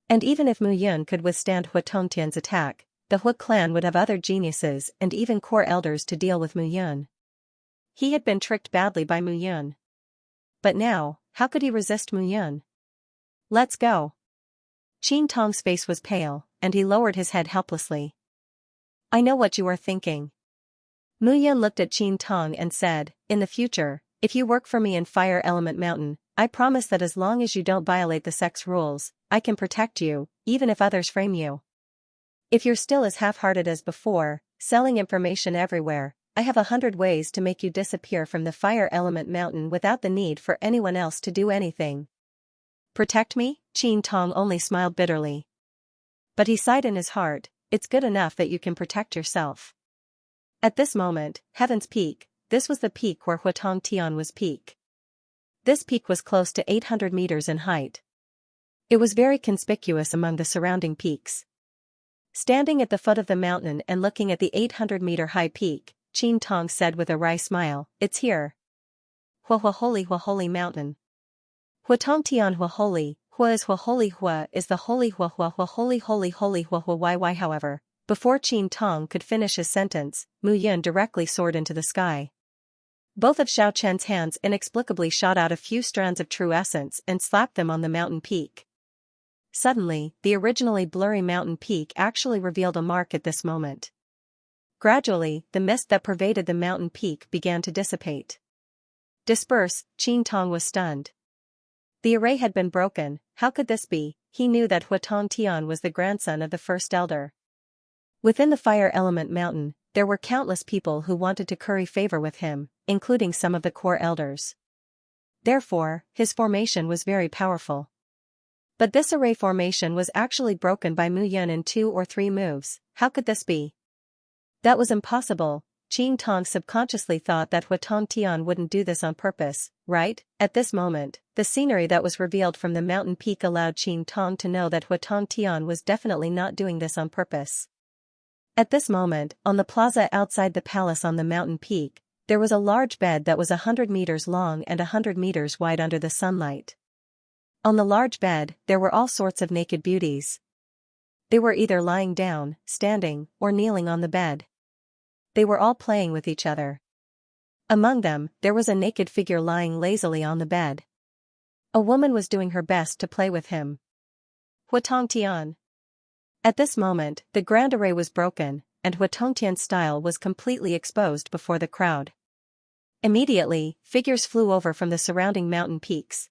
And even if Mu Yun could withstand Huatongtian's attack, the Hua clan would have other geniuses and even core elders to deal with Mu Yun. He had been tricked badly by Mu Yun. But now, how could he resist Mu Yun? Let's go. Qin Tong's face was pale, and he lowered his head helplessly. I know what you are thinking. Mu Yun looked at Qin Tong and said, in the future, if you work for me in Fire Element Mountain, I promise that as long as you don't violate the sex rules, I can protect you, even if others frame you. If you're still as half-hearted as before, selling information everywhere, I have 100 ways to make you disappear from the Fire Element Mountain without the need for anyone else to do anything. Protect me? Qin Tong only smiled bitterly. But he sighed in his heart, it's good enough that you can protect yourself. At this moment, Heaven's Peak, this was the peak where Huatongtian was peak. This peak was close to 800 meters in height. It was very conspicuous among the surrounding peaks. Standing at the foot of the mountain and looking at the 800-meter-high peak, Qin Tong said with a wry smile, it's here. Hua Holy Mountain. Huatongtian Hua Holy, Hua is Hua Holy Hua is the Holy Hua Holy Hua Hua. However, before Qin Tong could finish his sentence, Mu Yun directly soared into the sky. Both of Xiao Chen's hands inexplicably shot out a few strands of true essence and slapped them on the mountain peak. Suddenly, the originally blurry mountain peak actually revealed a mark at this moment. Gradually, the mist that pervaded the mountain peak began to dissipate. Disperse, Qin Tong was stunned. The array had been broken. How could this be? He knew that Huatongtian was the grandson of the first elder. Within the Fire Element Mountain, there were countless people who wanted to curry favor with him, including some of the core elders. Therefore, his formation was very powerful. But this array formation was actually broken by Mu Yun in 2 or 3 moves. How could this be? That was impossible. Qin Tong subconsciously thought that Huatongtian wouldn't do this on purpose, right? At this moment, the scenery that was revealed from the mountain peak allowed Qin Tong to know that Huatongtian was definitely not doing this on purpose. At this moment, on the plaza outside the palace on the mountain peak, there was a large bed that was 100 meters long and 100 meters wide under the sunlight. On the large bed, there were all sorts of naked beauties. They were either lying down, standing, or kneeling on the bed. They were all playing with each other. Among them, there was a naked figure lying lazily on the bed. A woman was doing her best to play with him. Huatongtian. At this moment, the grand array was broken, and Huatongtian's style was completely exposed before the crowd. Immediately, figures flew over from the surrounding mountain peaks.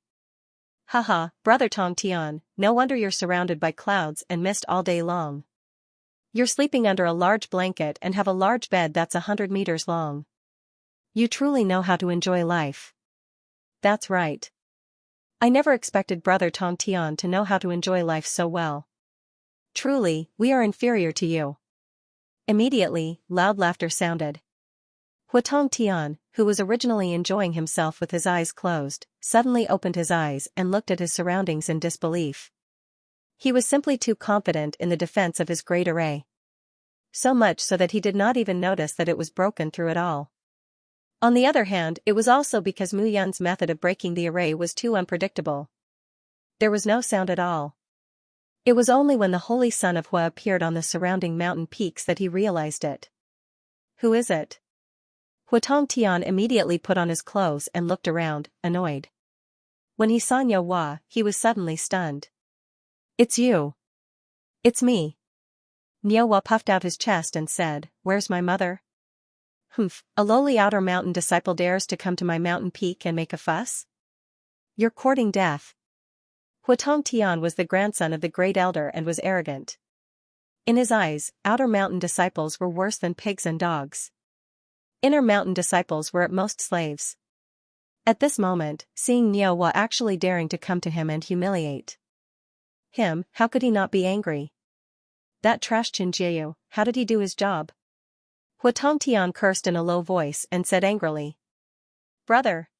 Haha, brother Tongtian, no wonder you're surrounded by clouds and mist all day long. You're sleeping under a large blanket and have a large bed that's 100 meters long. You truly know how to enjoy life. That's right. I never expected brother Tongtian to know how to enjoy life so well. Truly, we are inferior to you. Immediately, loud laughter sounded. Huatongtian, who was originally enjoying himself with his eyes closed, suddenly opened his eyes and looked at his surroundings in disbelief. He was simply too confident in the defense of his great array. So much so that he did not even notice that it was broken through at all. On the other hand, it was also because Mu Yun's method of breaking the array was too unpredictable. There was no sound at all. It was only when the holy sun of Hua appeared on the surrounding mountain peaks that he realized it. Who is it? Huatong Tian immediately put on his clothes and looked around, annoyed. When he saw Niu Hua, he was suddenly stunned. It's you. It's me. Niu Hua puffed out his chest and said, "Where's my mother?" "Humph, a lowly outer mountain disciple dares to come to my mountain peak and make a fuss? You're courting death." Huatong Tian was the grandson of the great elder and was arrogant. In his eyes, outer mountain disciples were worse than pigs and dogs. Inner mountain disciples were at most slaves. At this moment, seeing Niu Hua actually daring to come to him and humiliate him, how could he not be angry? That trash Xianxia, how did he do his job? Huatong Tian cursed in a low voice and said angrily, "Brother."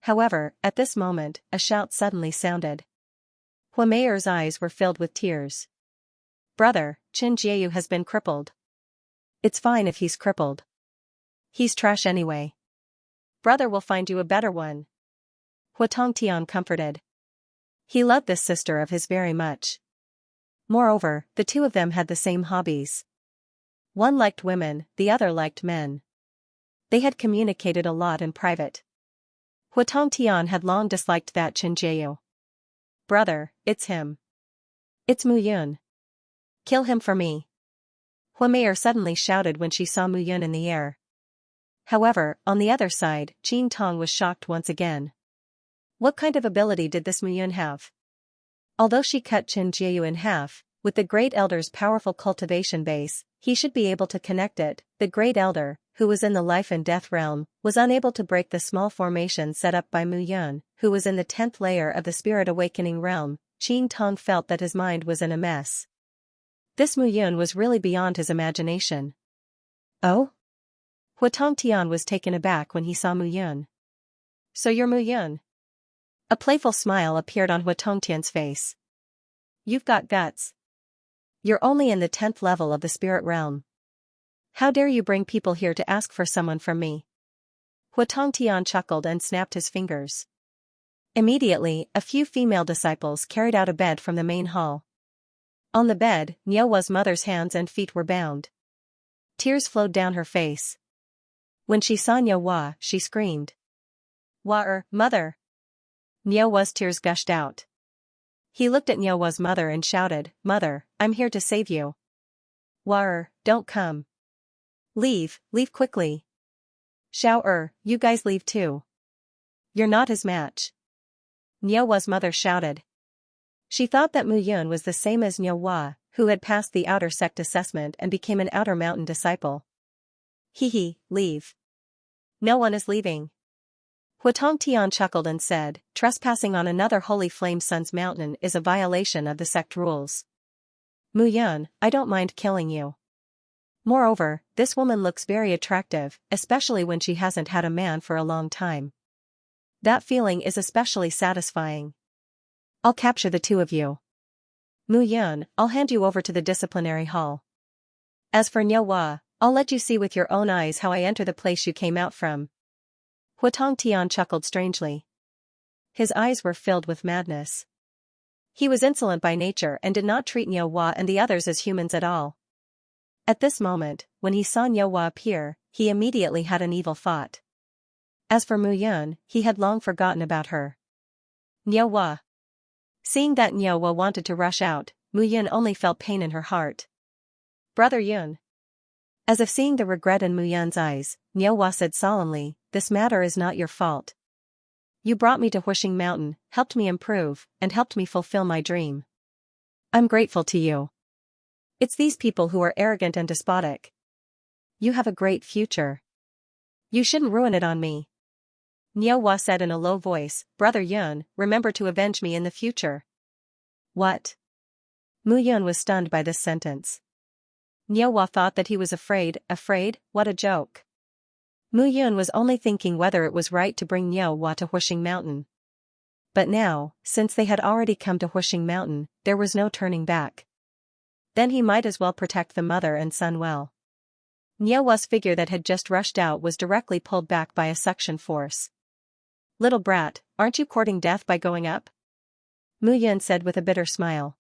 However, at this moment, a shout suddenly sounded. Hua Meier's eyes were filled with tears. "Brother, Qin Jiayu has been crippled." "It's fine if he's crippled. He's trash anyway. Brother will find you a better one." Huatong Tian comforted. He loved this sister of his very much. Moreover, the two of them had the same hobbies. One liked women, the other liked men. They had communicated a lot in private. Huatong Tian had long disliked that Qin Jiayu. "Brother, it's him. It's Mu Yun. Kill him for me." Hua Meier suddenly shouted when she saw Mu Yun in the air. However, on the other side, Qin Tong was shocked once again. What kind of ability did this Mu Yun have? Although she cut Qin Jiayu in half, with the Great Elder's powerful cultivation base, he should be able to connect it. The Great Elder, who was in the life and death realm, was unable to break the small formation set up by Mu Yun, who was in the 10th layer of the Spirit Awakening realm. Qin Tong felt that his mind was in a mess. This Mu Yun was really beyond his imagination. "Oh?" Huatong Tian was taken aback when he saw Mu Yun. "So you're Mu Yun?" A playful smile appeared on Huatong Tian's face. "You've got guts. You're only in the 10th level of the spirit realm. How dare you bring people here to ask for someone from me?" Huatong Tian chuckled and snapped his fingers. Immediately, a few female disciples carried out a bed from the main hall. On the bed, Niu Hua's mother's hands and feet were bound. Tears flowed down her face. When she saw Niu Hua, she screamed, Mother!" Niu Hua's tears gushed out. He looked at Niu Hua's mother and shouted, "Mother, I'm here to save you. Don't come. Leave quickly. Xiao you guys leave too. You're not his match." Niu Hua's mother shouted. She thought that Mu Yun was the same as Niu Hua, who had passed the outer sect assessment and became an outer mountain disciple. Leave. No one is leaving. Huatong Tian chuckled and said, "Trespassing on another holy flame sun's mountain is a violation of the sect rules. Mu Yun, I don't mind killing you. Moreover, this woman looks very attractive, especially when she hasn't had a man for a long time. That feeling is especially satisfying. I'll capture the two of you. Mu Yun, I'll hand you over to the disciplinary hall. As for Niu Hua, I'll let you see with your own eyes how I enter the place you came out from." Huatong Tian chuckled strangely. His eyes were filled with madness. He was insolent by nature and did not treat Niu Hua and the others as humans at all. At this moment, when he saw Niu Hua appear, he immediately had an evil thought. As for Mu Yun, he had long forgotten about her. Niu Hua. Seeing that Niu Hua wanted to rush out, Mu Yun only felt pain in her heart. "Brother Yun." As if seeing the regret in Mu Yun's eyes, Niu Hua said solemnly, "This matter is not your fault. You brought me to Huixing Mountain, helped me improve, and helped me fulfill my dream. I'm grateful to you. It's these people who are arrogant and despotic. You have a great future. You shouldn't ruin it on me." Niu Hua said in a low voice, "Brother Yun, remember to avenge me in the future." "What?" Mu Yun was stunned by this sentence. Niu Hua thought that he was afraid, what a joke. Mu Yun was only thinking whether it was right to bring Niu Hua to Huixing Mountain. But now, since they had already come to Huixing Mountain, there was no turning back. Then he might as well protect the mother and son well. Niu Hua's figure that had just rushed out was directly pulled back by a suction force. "Little brat, aren't you courting death by going up?" Mu Yun said with a bitter smile.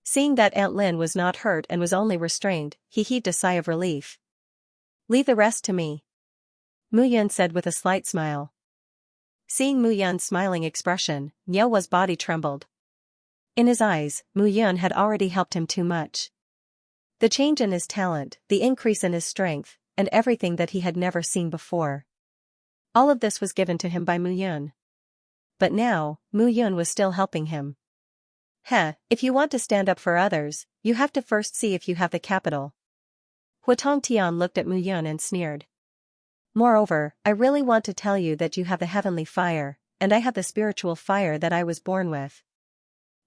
Seeing that Aunt Lin was not hurt and was only restrained, he heaved a sigh of relief. "Leave the rest to me," Mu Yun said with a slight smile. Seeing Mu Yun's smiling expression, Niu Hua's body trembled. In his eyes, Mu Yun had already helped him too much. The change in his talent, the increase in his strength, and everything that he had never seen before. All of this was given to him by Mu Yun. But now, Mu Yun was still helping him. If you want to stand up for others, you have to first see if you have the capital. Huatong Tian looked at Mu Yun and sneered. "Moreover, I really want to tell you that you have the heavenly fire, and I have the spiritual fire that I was born with.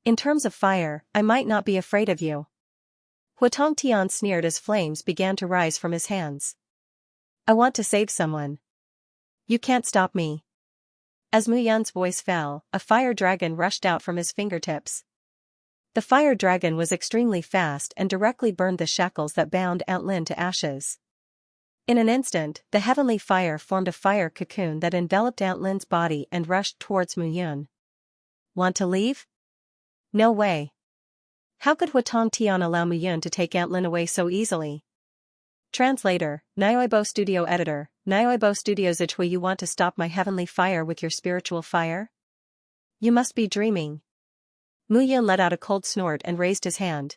In terms of fire, I might not be afraid of you." Huatong Tian sneered as flames began to rise from his hands. "I want to save someone. You can't stop me." As Mu Yun's voice fell, a fire dragon rushed out from his fingertips. The fire dragon was extremely fast and directly burned the shackles that bound Aunt Lin to ashes. In an instant, the heavenly fire formed a fire cocoon that enveloped Aunt Lin's body and rushed towards Mu Yun. "Want to leave?" "No way. How could Huatong Tian allow Mu Yun to take Aunt Lin away so easily?" Translator, Nioibo Studio Editor, Nioibo Studios. Ichhui, you want to stop my heavenly fire with your spiritual fire? You must be dreaming. Mu Yun let out a cold snort and raised his hand.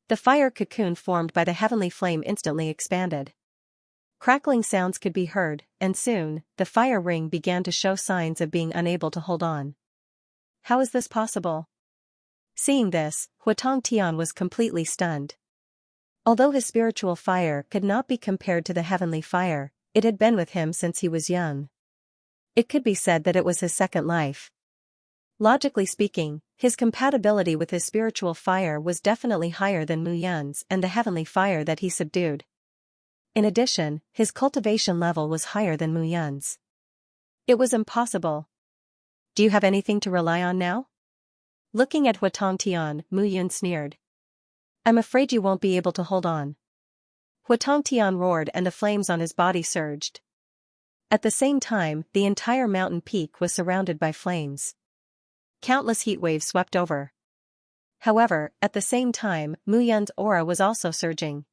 The fire cocoon formed by the heavenly flame instantly expanded. Crackling sounds could be heard, and soon, the fire ring began to show signs of being unable to hold on. How is this possible? Seeing this, Huatong Tian was completely stunned. Although his spiritual fire could not be compared to the heavenly fire, it had been with him since he was young. It could be said that it was his second life. Logically speaking, his compatibility with his spiritual fire was definitely higher than Mu Yun's and the heavenly fire that he subdued. In addition, his cultivation level was higher than Mu Yun's. It was impossible. "Do you have anything to rely on now?" Looking at Huatong Tian, Mu Yun sneered. "I'm afraid you won't be able to hold on." Huatong Tian roared and the flames on his body surged. At the same time, the entire mountain peak was surrounded by flames. Countless heat waves swept over. However, at the same time, Mu Yun's aura was also surging.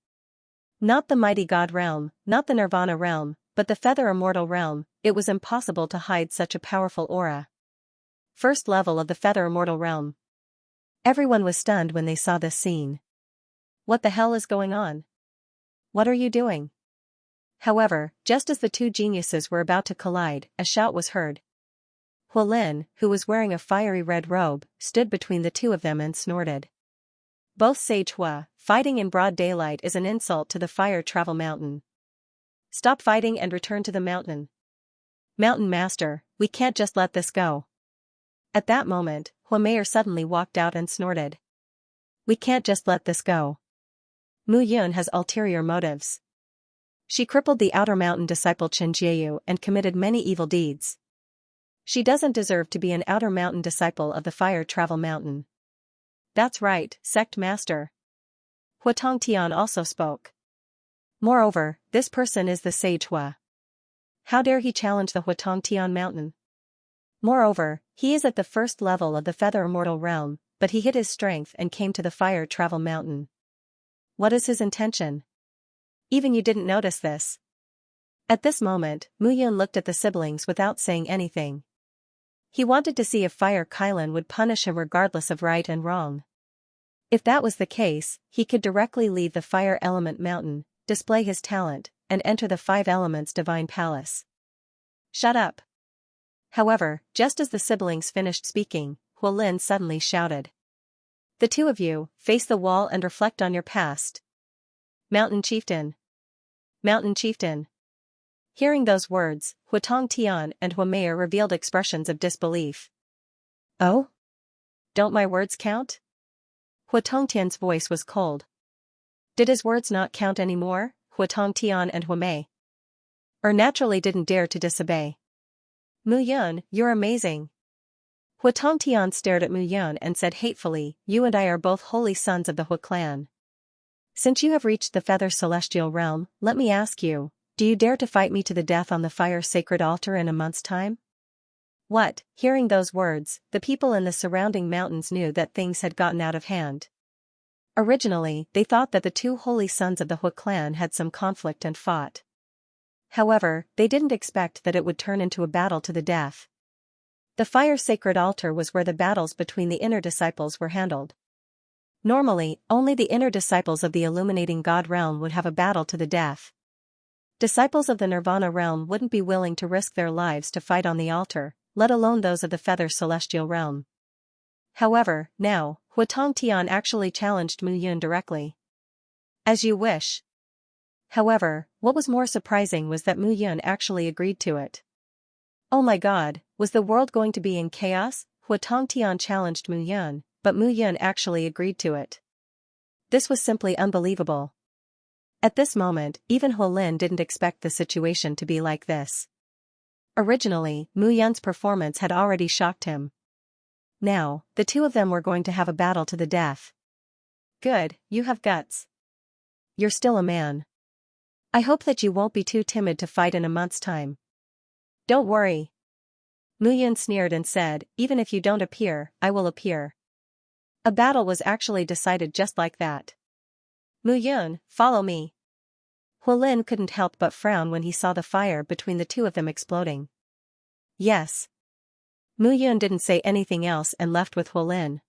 Not the mighty god realm, not the nirvana realm, but the feather immortal realm. It was impossible to hide such a powerful aura. First level of the feather immortal realm. Everyone was stunned when they saw this scene. What the hell is going on? What are you doing? However, just as the two geniuses were about to collide, a shout was heard. Hualin, who was wearing a fiery red robe, stood between the two of them and snorted. Both Sage Hua, fighting in broad daylight is an insult to the fire travel mountain. Stop fighting and return to the mountain. Mountain Master, we can't just let this go. At that moment, Huameyer suddenly walked out and snorted. We can't just let this go. Mu Yun has ulterior motives. She crippled the outer mountain disciple Chen Jieyu and committed many evil deeds. She doesn't deserve to be an outer mountain disciple of the fire travel mountain. That's right, sect master. Huatong Tian also spoke. Moreover, this person is the Sage Hua. How dare he challenge the Huatong Tian mountain? Moreover, he is at the first level of the feather immortal realm, but he hid his strength and came to the fire travel mountain. What is his intention? Even you didn't notice this. At this moment, Mu Yun looked at the siblings without saying anything. He wanted to see if Fire Kailan would punish him regardless of right and wrong. If that was the case, he could directly leave the Fire Element Mountain, display his talent, and enter the Five Elements Divine Palace. Shut up. However, just as the siblings finished speaking, Hualin suddenly shouted. The two of you, face the wall and reflect on your past. Mountain Chieftain. Mountain Chieftain. Hearing those words, Huatong Tian and Huameyer revealed expressions of disbelief. Oh? Don't my words count? Huatong Tian's voice was cold. Did his words not count anymore, Huatong Tian and Huamei? naturally didn't dare to disobey. Mu Yun, you're amazing. Hua Tongtian stared at Mu Yun and said hatefully, you and I are both holy sons of the Hua clan. Since you have reached the feather celestial realm, let me ask you, do you dare to fight me to the death on the fire sacred altar in a month's time? What? Hearing those words, the people in the surrounding mountains knew that things had gotten out of hand. Originally, they thought that the two holy sons of the Hua clan had some conflict and fought. However, they didn't expect that it would turn into a battle to the death. The fire sacred altar was where the battles between the inner disciples were handled. Normally, only the inner disciples of the illuminating God realm would have a battle to the death. Disciples of the Nirvana realm wouldn't be willing to risk their lives to fight on the altar, let alone those of the feather celestial realm. However, now, Hua Tongtian actually challenged Mu Yun directly. As you wish. However, what was more surprising was that Mu Yun actually agreed to it. Oh my god, was the world going to be in chaos? Hua Tongtian challenged Mu Yun, but Mu Yun actually agreed to it. This was simply unbelievable. At this moment, even Hua Lin didn't expect the situation to be like this. Originally, Mu Yun's performance had already shocked him. Now, the two of them were going to have a battle to the death. Good, you have guts. You're still a man. I hope that you won't be too timid to fight in a month's time. Don't worry. Mu Yun sneered and said, even if you don't appear, I will appear. A battle was actually decided just like that. Mu Yun, follow me. Hua Lin couldn't help but frown when he saw the fire between the two of them exploding. Yes. Mu Yun didn't say anything else and left with Hua Lin.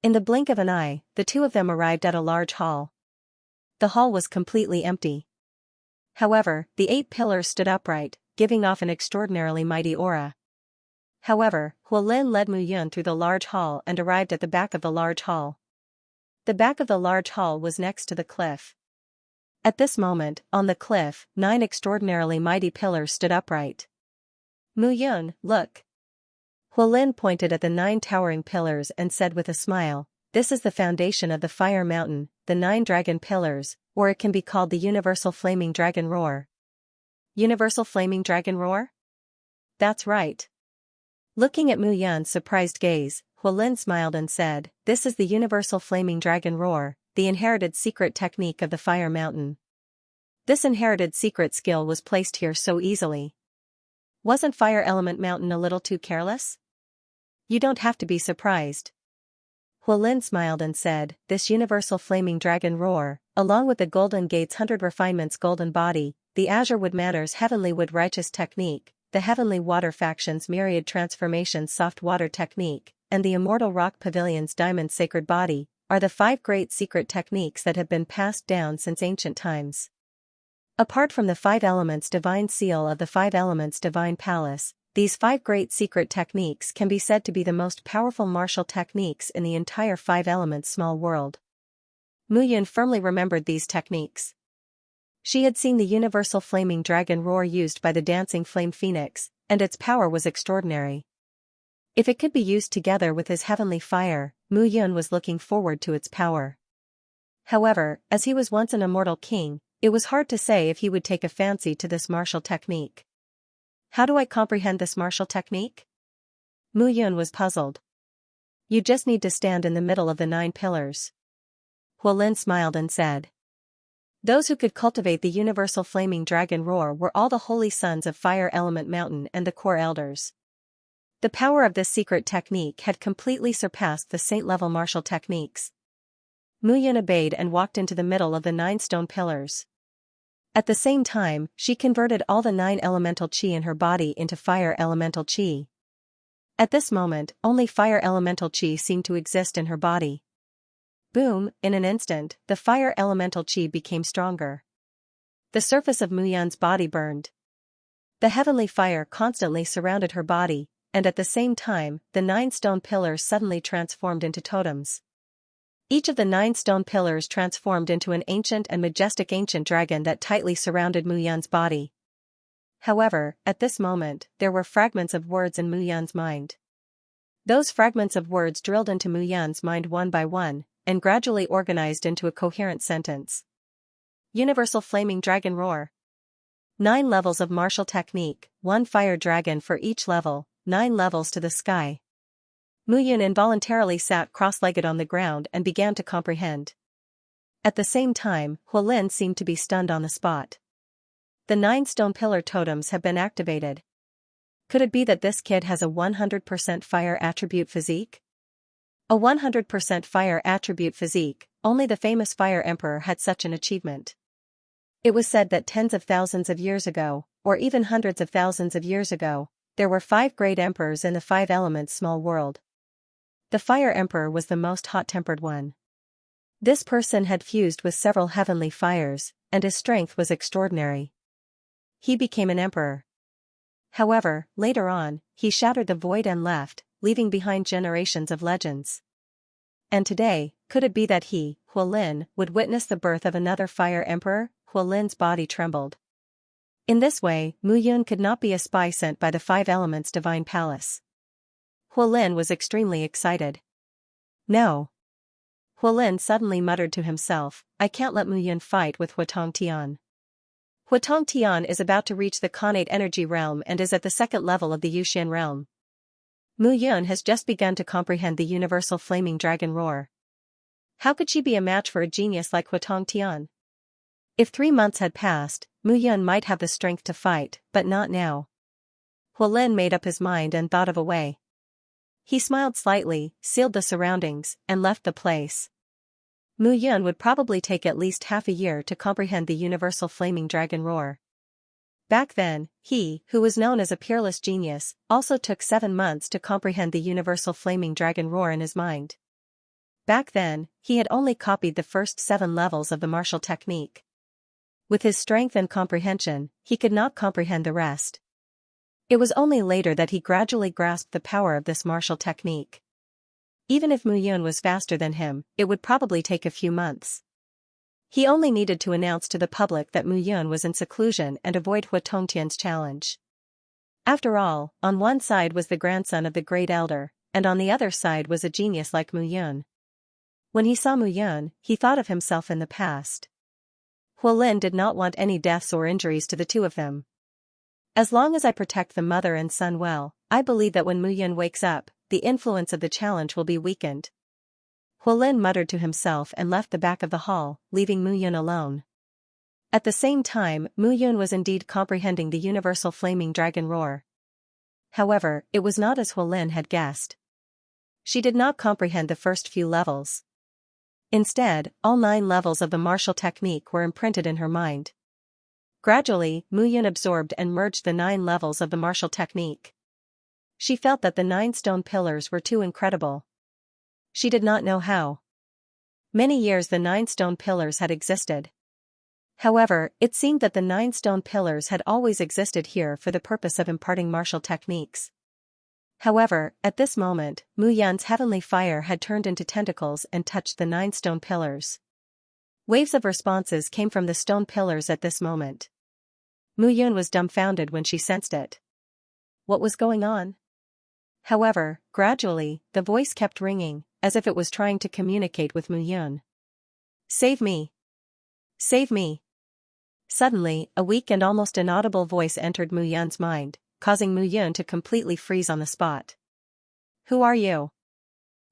In the blink of an eye, the two of them arrived at a large hall. The hall was completely empty. However, the 8 pillars stood upright, giving off an extraordinarily mighty aura. However, Hua Lin led Mu Yun through the large hall and arrived at the back of the large hall. The back of the large hall was next to the cliff. At this moment, on the cliff, 9 extraordinarily mighty pillars stood upright. Mu Yun, look. Hua Lin pointed at the 9 towering pillars and said with a smile, this is the foundation of the fire mountain, the 9 dragon pillars, or it can be called the universal flaming dragon roar. Universal flaming dragon roar? That's right. Looking at Mu Yun's surprised gaze, Hua Lin smiled and said, this is the universal flaming dragon roar, the inherited secret technique of the fire mountain. This inherited secret skill was placed here so easily. Wasn't Fire Element Mountain a little too careless? You don't have to be surprised. Hua Lin smiled and said, this universal flaming dragon roar, along with the Golden Gate's 100 refinements golden body, the Azure Wood Matters heavenly wood righteous technique, the heavenly water faction's myriad transformations soft water technique, and the immortal rock pavilion's diamond sacred body, are the 5 great secret techniques that have been passed down since ancient times. Apart from the 5 elements divine seal of the 5 elements divine palace, these 5 great secret techniques can be said to be the most powerful martial techniques in the entire 5 elements small world. Mu Yun firmly remembered these techniques. She had seen the universal flaming dragon roar used by the dancing flame phoenix, and its power was extraordinary. If it could be used together with his heavenly fire, Mu Yun was looking forward to its power. However, as he was once an immortal king, it was hard to say if he would take a fancy to this martial technique. How do I comprehend this martial technique? Mu Yun was puzzled. You just need to stand in the middle of the 9 pillars. Hua Lin smiled and said. Those who could cultivate the universal flaming dragon roar were all the holy sons of Fire Element Mountain and the core elders. The power of this secret technique had completely surpassed the saint-level martial techniques. Mu Yun obeyed and walked into the middle of the 9 stone pillars. At the same time, she converted all the 9 elemental chi in her body into fire elemental chi. At this moment, only fire elemental chi seemed to exist in her body. Boom, in an instant, the fire elemental chi became stronger. The surface of Mu Yun's body burned. The heavenly fire constantly surrounded her body, and at the same time, the 9 stone pillars suddenly transformed into totems. Each of the 9 stone pillars transformed into an ancient and majestic ancient dragon that tightly surrounded Mu Yun's body. However, at this moment, there were fragments of words in Mu Yun's mind. Those fragments of words drilled into Mu Yun's mind one by one, and gradually organized into a coherent sentence. Universal flaming dragon roar. 9 levels of martial technique, 1 fire dragon for each level, 9 levels to the sky. Mu Yun involuntarily sat cross-legged on the ground and began to comprehend. At the same time, Huolin seemed to be stunned on the spot. The 9 stone pillar totems have been activated. Could it be that this kid has a 100% fire attribute physique? A 100% fire attribute physique, only the famous Fire Emperor had such an achievement. It was said that tens of thousands of years ago, or even hundreds of thousands of years ago, there were 5 great emperors in the 5 elements small world. The Fire Emperor was the most hot-tempered one. This person had fused with several heavenly fires, and his strength was extraordinary. He became an emperor. However, later on, he shattered the void and left, leaving behind generations of legends. And today, could it be that he, Huolin, would witness the birth of another Fire Emperor? Huolin's body trembled. In this way, Mu Yun could not be a spy sent by the 5 elements divine palace. Huolin was extremely excited. No. Huolin suddenly muttered to himself, I can't let Mu Yun fight with Huotong Tian. Huotong Tian is about to reach the Khanate energy realm and is at the 2nd level of the Yuxian realm. Mu Yun has just begun to comprehend the universal flaming dragon roar. How could she be a match for a genius like Huotong Tian? If 3 months had passed, Mu Yun might have the strength to fight, but not now. Huolin made up his mind and thought of a way. He smiled slightly, sealed the surroundings, and left the place. Mu Yun would probably take at least half a year to comprehend the universal flaming dragon roar. Back then, he, who was known as a peerless genius, also took 7 months to comprehend the universal flaming dragon roar in his mind. Back then, he had only copied the first 7 levels of the martial technique. With his strength and comprehension, he could not comprehend the rest. It was only later that he gradually grasped the power of this martial technique. Even if Mu Yun was faster than him, it would probably take a few months. He only needed to announce to the public that Mu Yun was in seclusion and avoid Huotong Tian's challenge. After all, on one side was the grandson of the great elder, and on the other side was a genius like Mu Yun. When he saw Mu Yun, he thought of himself in the past. Huolin did not want any deaths or injuries to the 2 of them. As long as I protect the mother and son well, I believe that when Mu Yun wakes up, the influence of the challenge will be weakened. Huolin muttered to himself and left the back of the hall, leaving Mu Yun alone. At the same time, Mu Yun was indeed comprehending the universal flaming dragon roar. However, it was not as Huolin had guessed. She did not comprehend the first few levels. Instead, all 9 levels of the martial technique were imprinted in her mind. Gradually, Mu Yun absorbed and merged the 9 levels of the martial technique. She felt that the 9 stone pillars were too incredible. She did not know how. Many years the 9 stone pillars had existed. However, it seemed that the 9 stone pillars had always existed here for the purpose of imparting martial techniques. However, at this moment, Mu Yun's heavenly fire had turned into tentacles and touched the 9 stone pillars. Waves of responses came from the stone pillars at this moment. Mu Yun was dumbfounded when she sensed it. What was going on? However, gradually, the voice kept ringing, as if it was trying to communicate with Mu Yun. Save me! Save me! Suddenly, a weak and almost inaudible voice entered Mu Yun's mind, causing Mu Yun to completely freeze on the spot. Who are you?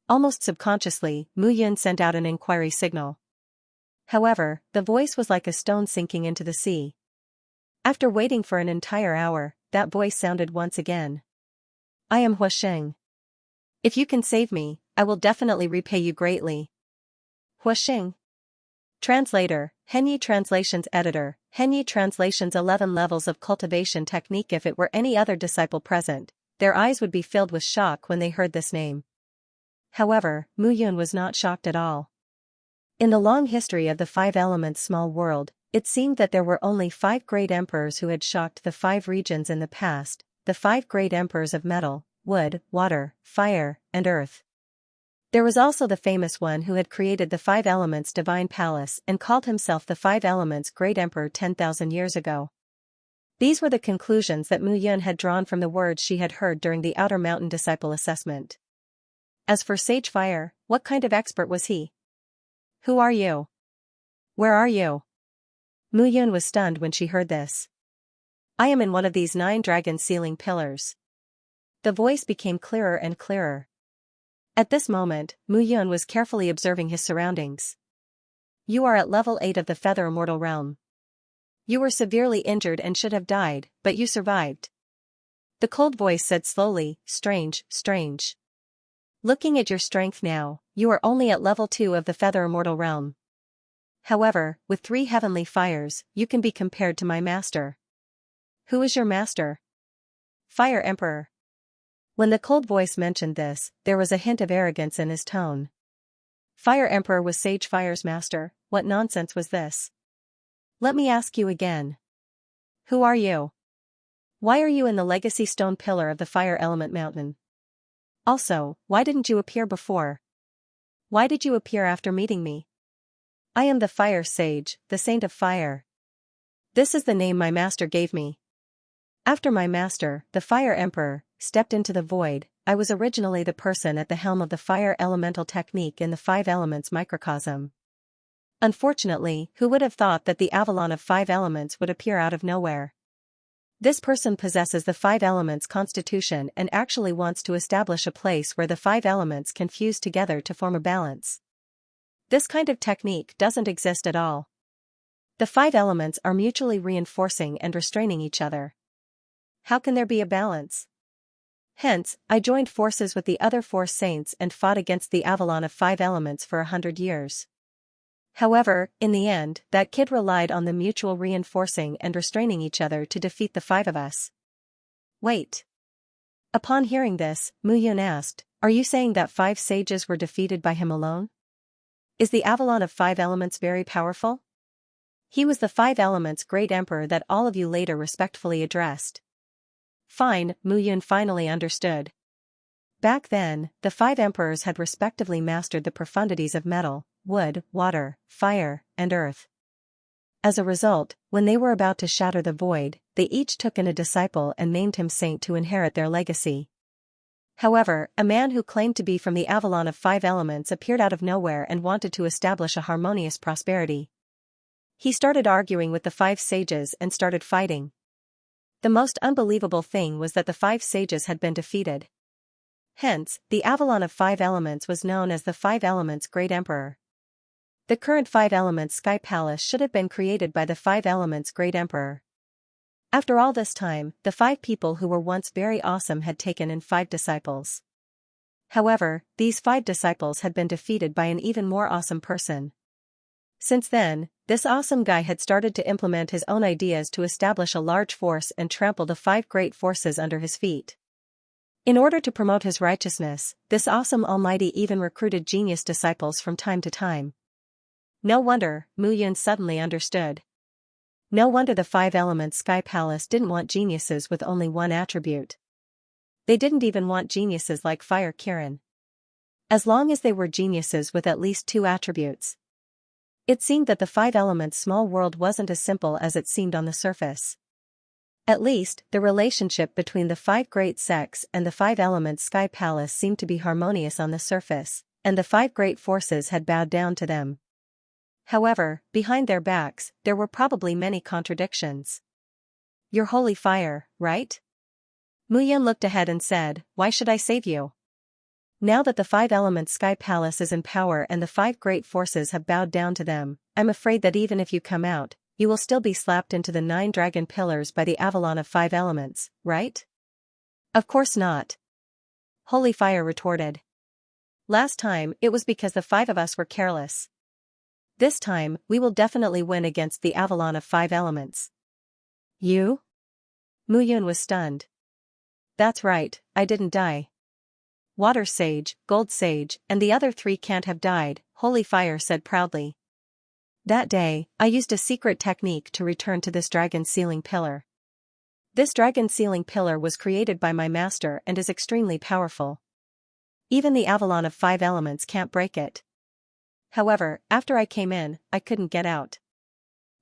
Almost subconsciously, Mu Yun sent out an inquiry signal. However, the voice was like a stone sinking into the sea. After waiting for an entire hour, that voice sounded once again. I am Huosheng. If you can save me, I will definitely repay you greatly. Huosheng. Translator, Henyi Translations Editor, Henyi Translations 11 Levels of Cultivation Technique. If it were any other disciple present, their eyes would be filled with shock when they heard this name. However, Mu Yun was not shocked at all. In the long history of the 5 elements small world, it seemed that there were only 5 great emperors who had shocked the 5 regions in the past, the 5 great emperors of metal, wood, water, fire, and earth. There was also the famous one who had created the 5 elements divine palace and called himself the 5 elements great emperor 10,000 years ago. These were the conclusions that Mu Yun had drawn from the words she had heard during the Outer Mountain Disciple Assessment. As for Sage Fire, what kind of expert was he? Who are you? Where are you? Mu Yun was stunned when she heard this. I am in one of these 9 dragon sealing pillars. The voice became clearer and clearer. At this moment, Mu Yun was carefully observing his surroundings. You are at level 8 of the Feather Immortal Realm. You were severely injured and should have died, but you survived. The cold voice said slowly, strange, strange. Looking at your strength now, you are only at level 2 of the Feather Immortal Realm. However, with 3 heavenly fires, you can be compared to my master. Who is your master? Fire Emperor. When the cold voice mentioned this, there was a hint of arrogance in his tone. Fire Emperor was Sage Fire's master. What nonsense was this? Let me ask you again. Who are you? Why are you in the legacy stone pillar of the Fire Element Mountain? Also, why didn't you appear before? Why did you appear after meeting me? I am the Fire Sage, the Saint of Fire. This is the name my master gave me. After my master, the Fire Emperor, stepped into the void, I was originally the person at the helm of the fire elemental technique in the 5 elements microcosm. Unfortunately, who would have thought that the Avalon of 5 elements would appear out of nowhere? This person possesses the 5 elements constitution and actually wants to establish a place where the 5 elements can fuse together to form a balance. This kind of technique doesn't exist at all. The 5 elements are mutually reinforcing and restraining each other. How can there be a balance? Hence, I joined forces with the other 4 saints and fought against the Avalon of 5 elements for 100 years. However, in the end, that kid relied on the mutual reinforcing and restraining each other to defeat the 5 of us. Wait. Upon hearing this, Mu Yun asked, are you saying that 5 sages were defeated by him alone? Is the Avalon of 5 elements very powerful? He was the 5 elements great emperor that all of you later respectfully addressed. Fine, Mu Yun finally understood. Back then, the 5 emperors had respectively mastered the profundities of metal, wood, water, fire, and earth. As a result, when they were about to shatter the void, they each took in a disciple and named him saint to inherit their legacy. However, a man who claimed to be from the Avalon of 5 elements appeared out of nowhere and wanted to establish a harmonious prosperity. He started arguing with the 5 sages and started fighting. The most unbelievable thing was that the 5 sages had been defeated. Hence, the Avalon of 5 elements was known as the 5 elements Great Emperor. The current 5 elements Sky Palace should have been created by the 5 elements Great Emperor. After all this time, the 5 people who were once very awesome had taken in 5 disciples. However, these 5 disciples had been defeated by an even more awesome person. Since then, this awesome guy had started to implement his own ideas to establish a large force and trample the 5 great forces under his feet. In order to promote his righteousness, this awesome almighty even recruited genius disciples from time to time. No wonder, Mu Yun suddenly understood. No wonder the 5 elements Sky Palace didn't want geniuses with only one attribute. They didn't even want geniuses like Fire Kirin. As long as they were geniuses with at least 2 attributes. It seemed that the 5 elements small world wasn't as simple as it seemed on the surface. At least, the relationship between the 5 great sects and the 5 elements Sky Palace seemed to be harmonious on the surface, and the 5 great forces had bowed down to them. However, behind their backs, there were probably many contradictions. You're holy fire, right? Mu Yun looked ahead and said, why should I save you? Now that the 5 elements Sky Palace is in power and the 5 great forces have bowed down to them, I'm afraid that even if you come out, you will still be slapped into the 9 dragon pillars by the Avalon of 5 elements, right? Of course not. Holy Fire retorted. Last time, it was because the 5 of us were careless. This time, we will definitely win against the Avalon of 5 elements. You? Mu Yun was stunned. That's right, I didn't die. Water Sage, Gold Sage, and the other 3 can't have died, Holy Fire said proudly. That day, I used a secret technique to return to this dragon sealing pillar. This dragon sealing pillar was created by my master and is extremely powerful. Even the Avalon of 5 elements can't break it. However, after I came in, I couldn't get out.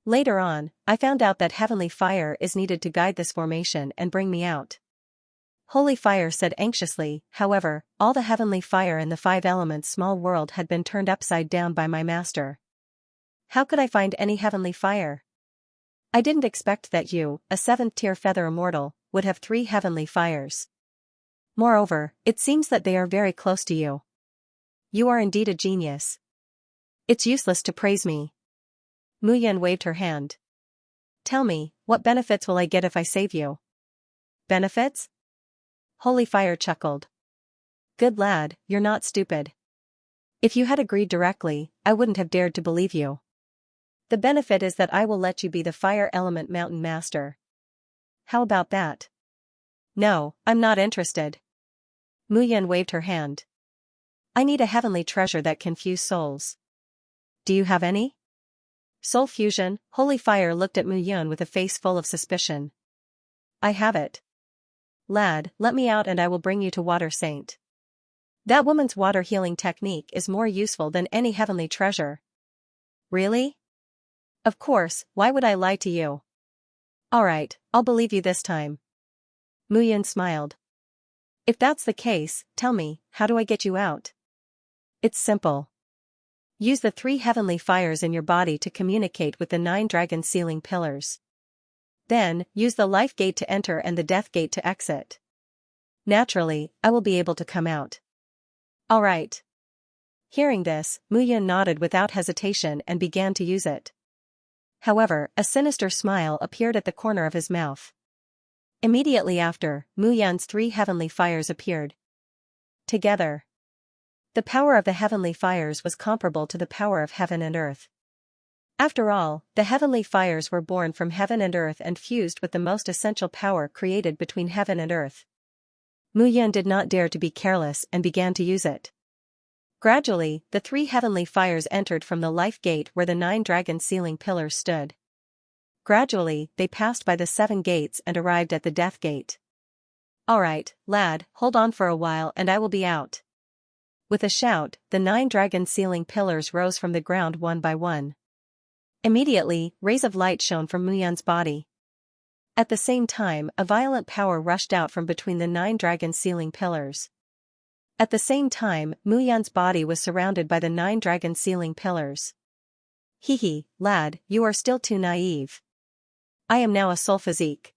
Later on, I found out that heavenly fire is needed to guide this formation and bring me out. Holy Fire said anxiously, however, all the heavenly fire in the 5 elements small world had been turned upside down by my master. How could I find any heavenly fire? I didn't expect that you, a 7th-tier feather immortal, would have 3 heavenly fires. Moreover, it seems that they are very close to you. You are indeed a genius. It's useless to praise me. Mu Yan waved her hand. Tell me, what benefits will I get if I save you? Benefits? Holy Fire chuckled. Good lad, you're not stupid. If you had agreed directly, I wouldn't have dared to believe you. The benefit is that I will let you be the fire element mountain master. How about that? No, I'm not interested. Mu Yan waved her hand. I need a heavenly treasure that can fuse souls. Do you have any? Soul fusion. Holy Fire looked at Mu Yan with a face full of suspicion. I have it. Lad, let me out and I will bring you to Water Saint. That woman's water healing technique is more useful than any heavenly treasure. Really? Of course, why would I lie to you? Alright, I'll believe you this time. Mu Yan smiled. If that's the case, tell me, how do I get you out? It's simple. Use the 3 heavenly fires in your body to communicate with the 9 dragon sealing pillars. Then, use the life gate to enter and the death gate to exit. Naturally, I will be able to come out. Alright. Hearing this, Mu Yan nodded without hesitation and began to use it. However, a sinister smile appeared at the corner of his mouth. Immediately after, Mu Yan's 3 heavenly fires appeared. Together. The power of the heavenly fires was comparable to the power of heaven and earth. After all, the heavenly fires were born from heaven and earth and fused with the most essential power created between heaven and earth. Mu Yan did not dare to be careless and began to use it. Gradually, the 3 heavenly fires entered from the life gate where the 9 dragon sealing pillars stood. Gradually, they passed by the 7 gates and arrived at the death gate. Alright, lad, hold on for a while and I will be out. With a shout, the 9 dragon sealing pillars rose from the ground one by one. Immediately, rays of light shone from Mu Yan's body. At the same time, a violent power rushed out from between the 9 dragon sealing pillars. At the same time, Mu Yan's body was surrounded by the 9 dragon sealing pillars. Hee, lad, you are still too naive. I am now a soul physique.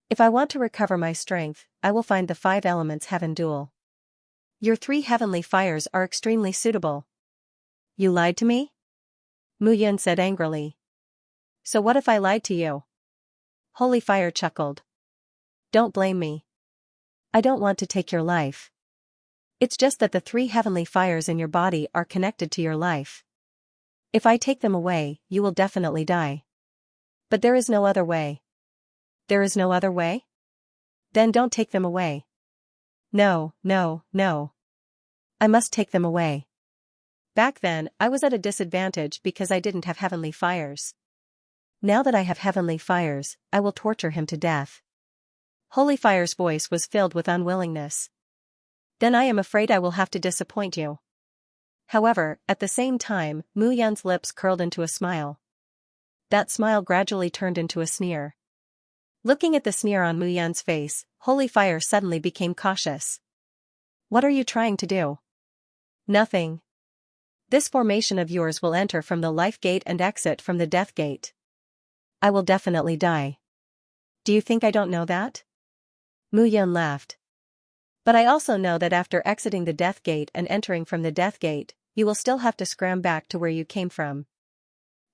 If I want to recover my strength, I will find the 5 elements heaven duel. Your 3 heavenly fires are extremely suitable. You lied to me? Mu Yan said angrily. So what if I lied to you? Holy Fire chuckled. Don't blame me. I don't want to take your life. It's just that the 3 heavenly fires in your body are connected to your life. If I take them away, you will definitely die. But there is no other way. There is no other way? Then don't take them away. No. I must take them away. Back then, I was at a disadvantage because I didn't have heavenly fires. Now that I have heavenly fires, I will torture him to death. Holy Fire's voice was filled with unwillingness. Then I am afraid I will have to disappoint you. However, at the same time, Mu Yan's lips curled into a smile. That smile gradually turned into a sneer. Looking at the sneer on Mu Yan's face, Holy Fire suddenly became cautious. What are you trying to do? Nothing. This formation of yours will enter from the life gate and exit from the death gate. I will definitely die. Do you think I don't know that? Mu Yan laughed. But I also know that after exiting the death gate and entering from the death gate, you will still have to scram back to where you came from.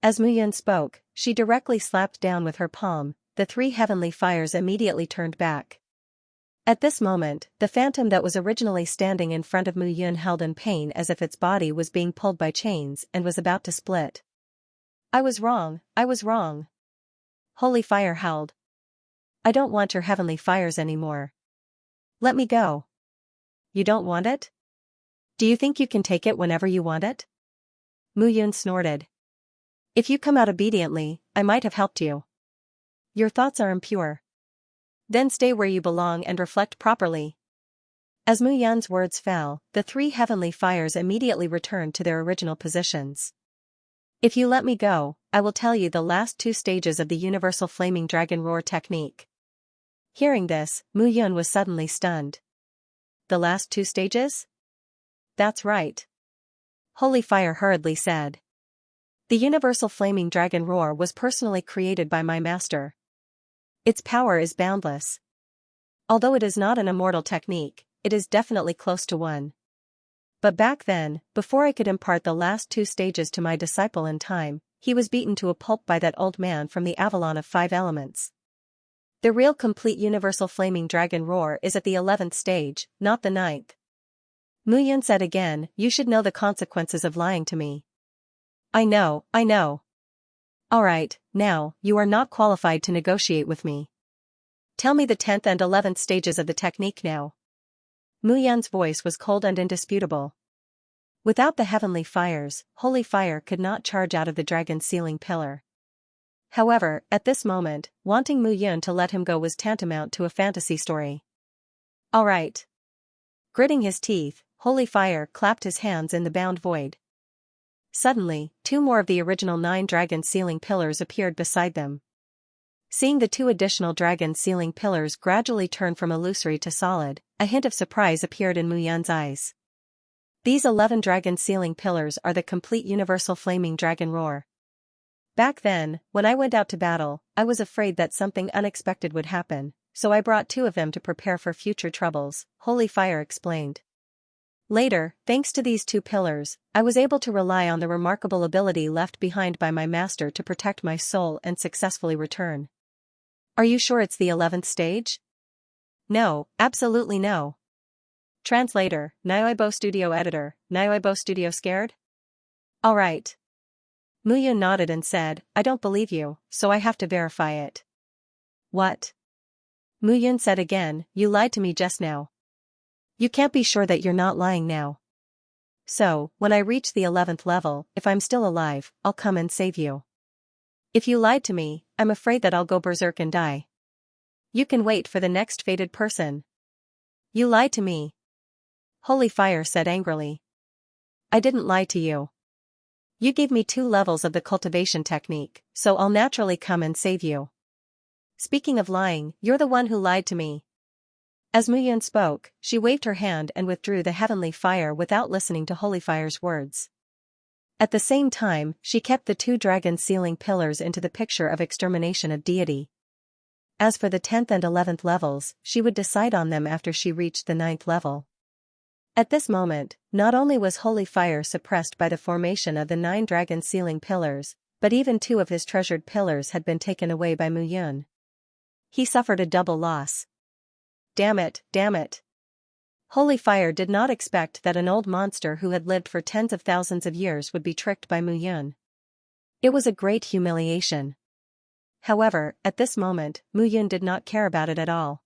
As Mu Yan spoke, she directly slapped down with her palm. The 3 heavenly fires immediately turned back. At this moment, the phantom that was originally standing in front of Mu Yan held in pain as if its body was being pulled by chains and was about to split. I was wrong. Holy Fire howled. I don't want your heavenly fires anymore. Let me go. You don't want it? Do you think you can take it whenever you want it? Mu Yan snorted. If you come out obediently, I might have helped you. Your thoughts are impure. Then stay where you belong and reflect properly. As Mu Yan's words fell, the 3 heavenly fires immediately returned to their original positions. If you let me go, I will tell you the last 2 stages of the universal flaming dragon roar technique. Hearing this, Mu Yan was suddenly stunned. The last 2 stages? That's right. Holy Fire hurriedly said. The universal flaming dragon roar was personally created by my master. Its power is boundless. Although it is not an immortal technique, it is definitely close to one. But back then, before I could impart the last 2 stages to my disciple in time, he was beaten to a pulp by that old man from the Avalon of 5 elements. The real complete universal flaming dragon roar is at the 11th stage, not the 9th. Mu said again, you should know the consequences of lying to me. I know. Alright, now, you are not qualified to negotiate with me. Tell me the 10th and 11th stages of the technique now. Mu voice was cold and indisputable. Without the heavenly fires, holy fire could not charge out of the dragon's sealing pillar. However, at this moment, wanting Mu to let him go was tantamount to a fantasy story. Alright. Gritting his teeth, holy fire clapped his hands in the bound void. Suddenly, 2 more of the original 9 dragon sealing pillars appeared beside them. Seeing the 2 additional dragon sealing pillars gradually turn from illusory to solid, a hint of surprise appeared in Mu eyes. These 11 dragon sealing pillars are the complete universal flaming dragon roar. Back then, when I went out to battle, I was afraid that something unexpected would happen, so I brought 2 of them to prepare for future troubles, holy fire explained. Later, thanks to these 2 pillars, I was able to rely on the remarkable ability left behind by my master to protect my soul and successfully return. Are you sure it's the 11th stage? No, absolutely no. Translator, Nyoibo Studio Editor, Nyoibo Studio scared? Alright. Mu nodded and said, I don't believe you, so I have to verify it. What? Mu said again, you lied to me just now. You can't be sure that you're not lying now. So, when I reach the 11th level, if I'm still alive, I'll come and save you. If you lied to me, I'm afraid that I'll go berserk and die. You can wait for the next fated person. You lied to me. Holy Fire said angrily. I didn't lie to you. You gave me 2 levels of the cultivation technique, so I'll naturally come and save you. Speaking of lying, you're the one who lied to me. As Mu spoke, she waved her hand and withdrew the heavenly fire without listening to Holy Fire's words. At the same time, she kept the 2 dragon sealing pillars into the picture of extermination of deity. As for the 10th and 11th levels, she would decide on them after she reached the 9th level. At this moment, not only was Holy Fire suppressed by the formation of the 9 dragon sealing pillars, but even 2 of his treasured pillars had been taken away by Mu. He suffered a double loss. Damn it. Holy Fire did not expect that an old monster who had lived for tens of thousands of years would be tricked by Mu. It was a great humiliation. However, at this moment, Mu did not care about it at all.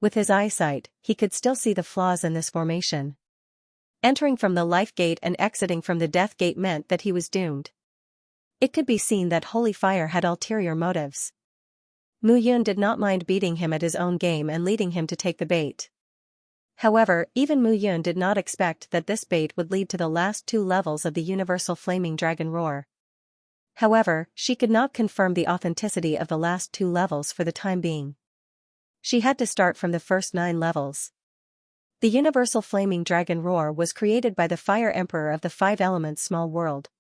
With his eyesight, he could still see the flaws in this formation. Entering from the life gate and exiting from the death gate meant that he was doomed. It could be seen that Holy Fire had ulterior motives. Mu did not mind beating him at his own game and leading him to take the bait. However, even Mu did not expect that this bait would lead to the last 2 levels of the universal flaming dragon roar. However, she could not confirm the authenticity of the last 2 levels for the time being. She had to start from the first 9 levels. The universal flaming dragon roar was created by the Fire Emperor of the 5 elements small world.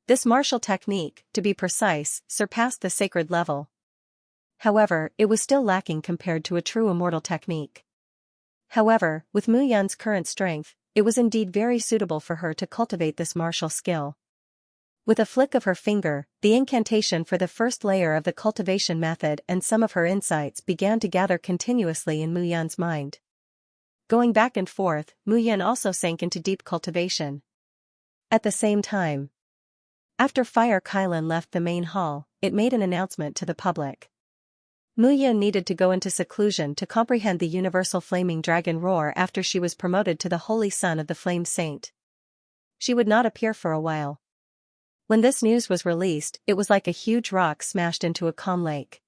This martial technique, to be precise, surpassed the sacred level. However, it was still lacking compared to a true immortal technique. However, with Mu current strength, it was indeed very suitable for her to cultivate this martial skill. With a flick of her finger, the incantation for the first layer of the cultivation method and some of her insights began to gather continuously in Mu mind. Going back and forth, Mu also sank into deep cultivation. At the same time, after Fire Kylan left the main hall, it made an announcement to the public. Mu needed to go into seclusion to comprehend the universal flaming dragon roar after she was promoted to the Holy Son of the Flame Saint. She would not appear for a while. When this news was released, it was like a huge rock smashed into a calm lake.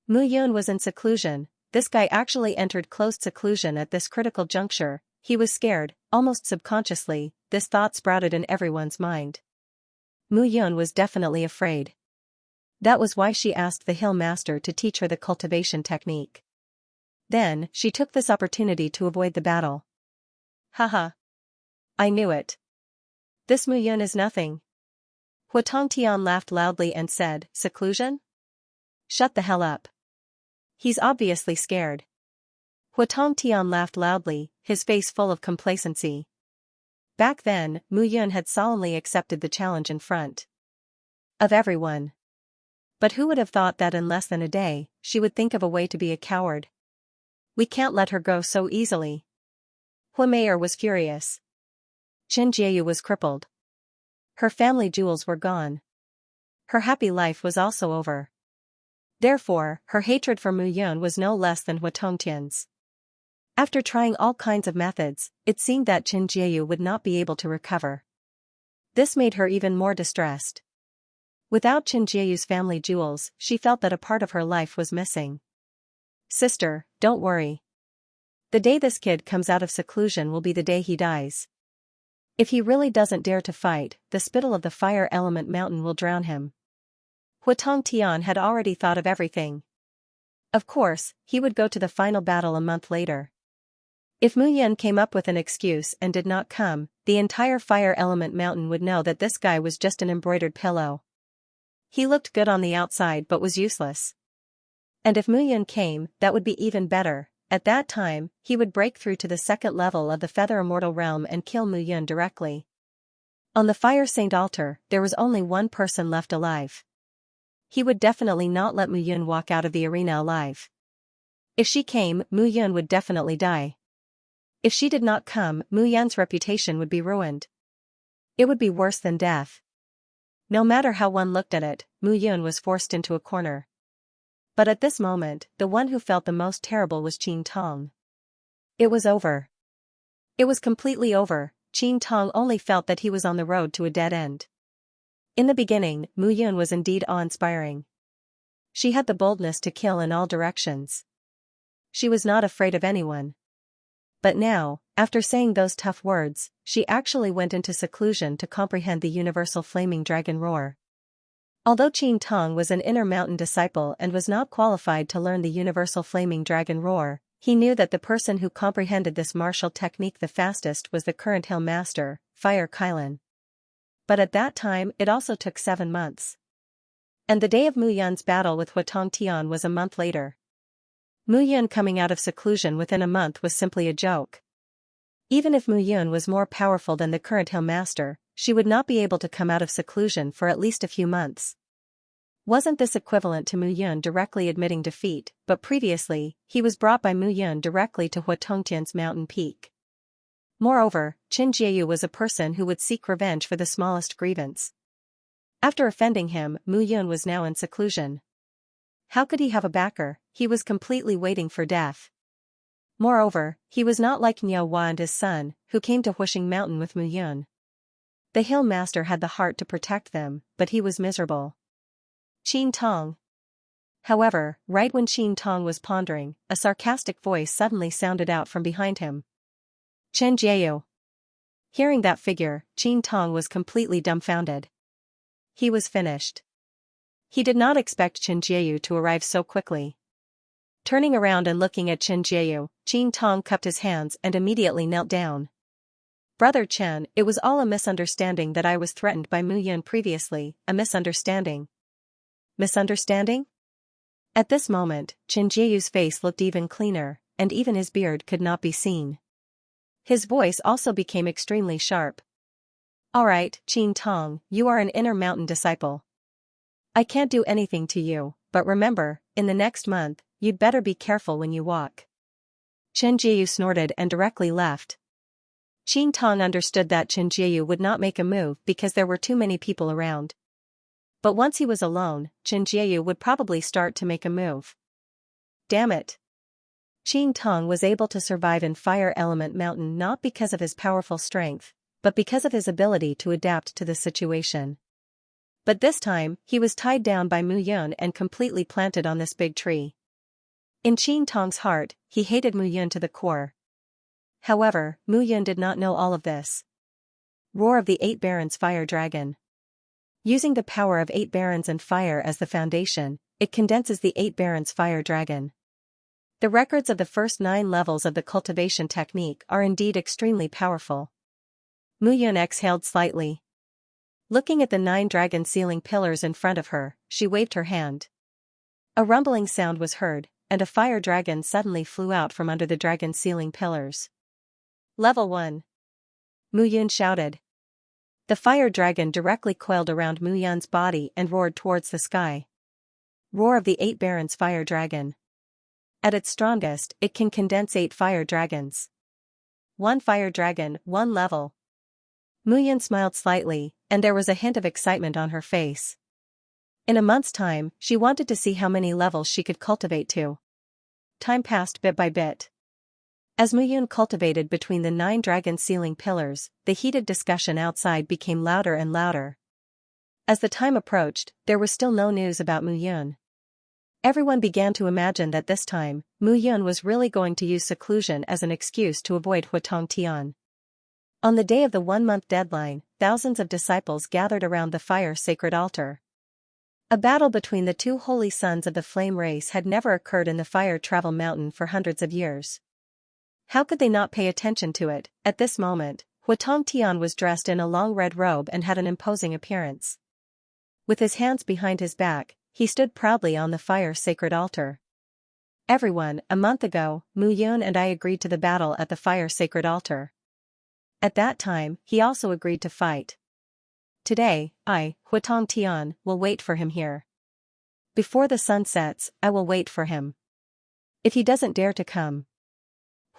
Mu was in seclusion. This guy actually entered closed seclusion at this critical juncture. He was scared, almost subconsciously. This thought sprouted in everyone's mind. Mu was definitely afraid. That was why she asked the Hill Master to teach her the cultivation technique. Then, she took this opportunity to avoid the battle. Haha. I knew it. This Mu is nothing. Hu Tongtian laughed loudly and said, "Seclusion? Shut the hell up. He's obviously scared." Hu Tongtian laughed loudly, his face full of complacency. Back then, Mu Yun had solemnly accepted the challenge in front of everyone. But who would have thought that in less than a day, she would think of a way to be a coward? "We can't let her go so easily." Hu Meier was furious. Chen Jieyu was crippled. Her family jewels were gone. Her happy life was also over. Therefore, her hatred for Mu Yun was no less than Hu Tongtian's. After trying all kinds of methods, it seemed that Chen Jieyu would not be able to recover. This made her even more distressed. Without Chen Jieyu's family jewels, she felt that a part of her life was missing. "Sister, don't worry. The day this kid comes out of seclusion will be the day he dies. If he really doesn't dare to fight, the spittle of the fire element mountain will drown him." Hu Tongtian had already thought of everything. Of course, he would go to the final battle a month later. If Mu Yun came up with an excuse and did not come, the entire fire element mountain would know that this guy was just an embroidered pillow. He looked good on the outside but was useless. And if Mu Yun came, that would be even better. At that time, he would break through to the second level of the Feather Immortal Realm and kill Mu Yun directly. On the Fire Saint altar, there was only one person left alive. He would definitely not let Mu Yun walk out of the arena alive. If she came, Mu Yun would definitely die. If she did not come, Mu Yun's reputation would be ruined. It would be worse than death. No matter how one looked at it, Mu Yun was forced into a corner. But at this moment, the one who felt the most terrible was Qin Tong. It was over. It was completely over. Qin Tong only felt that he was on the road to a dead end. In the beginning, Mu Yun was indeed awe-inspiring. She had the boldness to kill in all directions. She was not afraid of anyone. But now, after saying those tough words, she actually went into seclusion to comprehend the universal flaming dragon roar. Although Qin Tong was an inner mountain disciple and was not qualified to learn the universal flaming dragon roar, he knew that the person who comprehended this martial technique the fastest was the current hill master, Fire Kailan. But at that time it also took 7 months. And the day of Mu Yun's battle with Hu Tongtian was a month later. Mu Yun coming out of seclusion within a month was simply a joke. Even if Mu Yun was more powerful than the current hill master, she would not be able to come out of seclusion for at least a few months. Wasn't this equivalent to Mu Yun directly admitting defeat? But previously, he was brought by Mu Yun directly to Hu Tongtian's mountain peak. Moreover, Chen Jieyu was a person who would seek revenge for the smallest grievance. After offending him, Mu Yun was now in seclusion. How could he have a backer? He was completely waiting for death. Moreover, he was not like Niao Hua and his son, who came to Huixing Mountain with Mu Yun. The hill master had the heart to protect them, but he was miserable. Qin Tong. However, right when Qin Tong was pondering, a sarcastic voice suddenly sounded out from behind him. "Chen Jieyu." Hearing that figure, Qin Tong was completely dumbfounded. He was finished. He did not expect Chen Jieyu to arrive so quickly. Turning around and looking at Chen Jieyu, Qin Tong cupped his hands and immediately knelt down. "Brother Chen, it was all a misunderstanding that I was threatened by Mu Yun previously, a misunderstanding." Misunderstanding? At this moment, Chen Jieyu's face looked even cleaner, and even his beard could not be seen. His voice also became extremely sharp. "Alright, Qin Tong, you are an inner mountain disciple. I can't do anything to you, but remember, in the next month, you'd better be careful when you walk." Chen Jieyu snorted and directly left. Qin Tong understood that Chen Jieyu would not make a move because there were too many people around. But once he was alone, Chen Jieyu would probably start to make a move. Damn it. Qin Tong was able to survive in Fire Element Mountain not because of his powerful strength, but because of his ability to adapt to the situation. But this time, he was tied down by Mu Yun and completely planted on this big tree. In Qin Tong's heart, he hated Mu Yun to the core. However, Mu Yun did not know all of this. Roar of the 8 Barons Fire Dragon. Using the power of 8 Barons and fire as the foundation, it condenses the 8 Barons Fire Dragon. The records of the first 9 levels of the cultivation technique are indeed extremely powerful. Mu Yun exhaled slightly. Looking at the 9 dragon ceiling pillars in front of her, she waved her hand. A rumbling sound was heard, and a fire dragon suddenly flew out from under the dragon ceiling pillars. Level 1. Mu Yun shouted. The fire dragon directly coiled around Mu Yun's body and roared towards the sky. Roar of the 8 Barons Fire Dragon. At its strongest, it can condense 8 fire dragons. 1 fire dragon, 1 level. Mu Yun smiled slightly, and there was a hint of excitement on her face. In a month's time, she wanted to see how many levels she could cultivate to. Time passed bit by bit. As Mu Yun cultivated between the 9 dragon ceiling pillars, the heated discussion outside became louder and louder. As the time approached, there was still no news about Mu Yun. Everyone began to imagine that this time, Mu Yun was really going to use seclusion as an excuse to avoid Huatong Tian. On the day of the 1-month deadline, thousands of disciples gathered around the fire sacred altar. A battle between the 2 holy sons of the flame race had never occurred in the fire travel mountain for hundreds of years. How could they not pay attention to it? At this moment, Huatong Tian was dressed in a long red robe and had an imposing appearance. With his hands behind his back, he stood proudly on the fire sacred altar. Everyone, a month ago, Mu Yun and I agreed to the battle at the fire sacred altar. At that time, he also agreed to fight. Today, I, Huatong Tian, will wait for him here. Before the sun sets, I will wait for him. If he doesn't dare to come.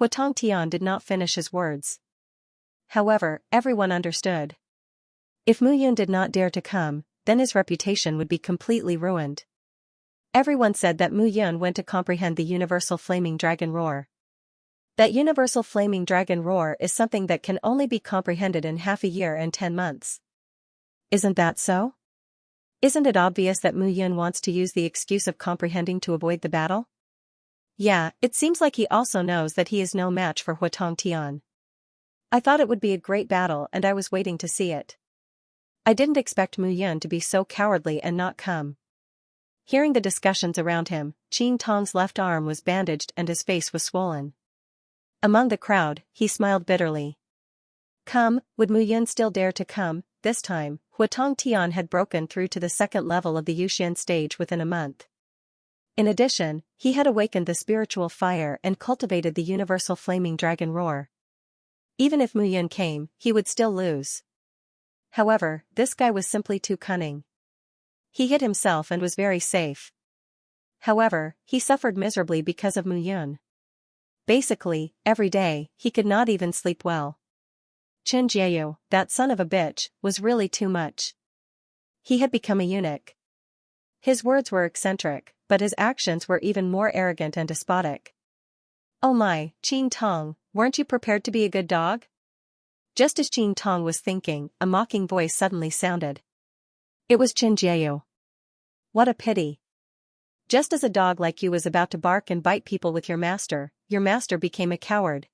Huatong Tian did not finish his words. However, everyone understood. If Mu Yun did not dare to come, then his reputation would be completely ruined. Everyone said that Mu Yun went to comprehend the universal flaming dragon roar. That universal flaming dragon roar is something that can only be comprehended in half a year and 10 months. Isn't that so? Isn't it obvious that Mu Yun wants to use the excuse of comprehending to avoid the battle? Yeah, it seems like he also knows that he is no match for Huatong Tian. I thought it would be a great battle and I was waiting to see it. I didn't expect Mu Yun to be so cowardly and not come. Hearing the discussions around him, Qin Tong's left arm was bandaged and his face was swollen. Among the crowd, he smiled bitterly. Come, would Mu Yun still dare to come? This time, Huatong Tian had broken through to the 2nd level of the Yuxian stage within a month. In addition, he had awakened the spiritual fire and cultivated the universal flaming dragon roar. Even if Mu Yun came, he would still lose. However, this guy was simply too cunning. He hid himself and was very safe. However, he suffered miserably because of Mu Yun. Basically, every day, he could not even sleep well. Chen Jieyu, that son of a bitch, was really too much. He had become a eunuch. His words were eccentric, but his actions were even more arrogant and despotic. Oh my, Qin Tong, weren't you prepared to be a good dog? Just as Qin Tong was thinking, a mocking voice suddenly sounded. It was Chen Jieyu. What a pity. Just as a dog like you was about to bark and bite people with your master became a coward.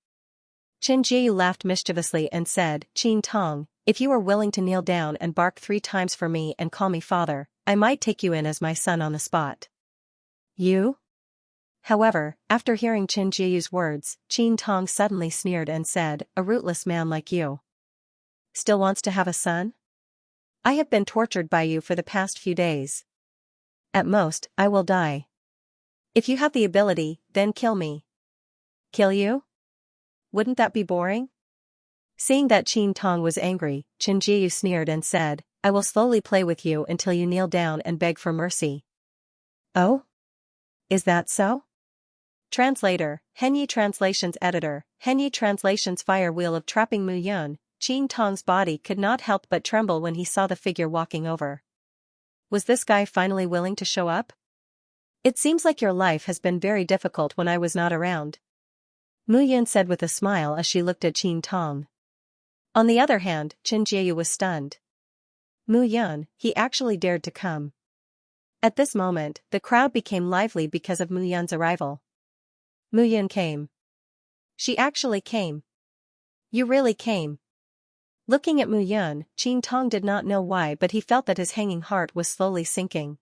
Chen Jieyu laughed mischievously and said, Qin Tong, if you are willing to kneel down and bark 3 times for me and call me father, I might take you in as my son on the spot. You? However, after hearing Chen Jieyu's words, Qin Tong suddenly sneered and said, a rootless man like you still wants to have a son? I have been tortured by you for the past few days. At most, I will die. If you have the ability, then kill me. Kill you? Wouldn't that be boring? Seeing that Qin Tong was angry, Chen Jiyu sneered and said, I will slowly play with you until you kneel down and beg for mercy. Oh? Is that so? Translator, Henyi Translations Editor, Henyi Translations Fire Wheel of Trapping Mu Yun. Qin Tong's body could not help but tremble when he saw the figure walking over. Was this guy finally willing to show up? It seems like your life has been very difficult when I was not around. Mu Yun said with a smile as she looked at Qin Tong. On the other hand, Chen Jieyu was stunned. Mu Yun, he actually dared to come. At this moment, the crowd became lively because of Mu Yun's arrival. Mu Yun came. She actually came. You really came. Looking at Mu Yun, Qin Tong did not know why, but he felt that his hanging heart was slowly sinking.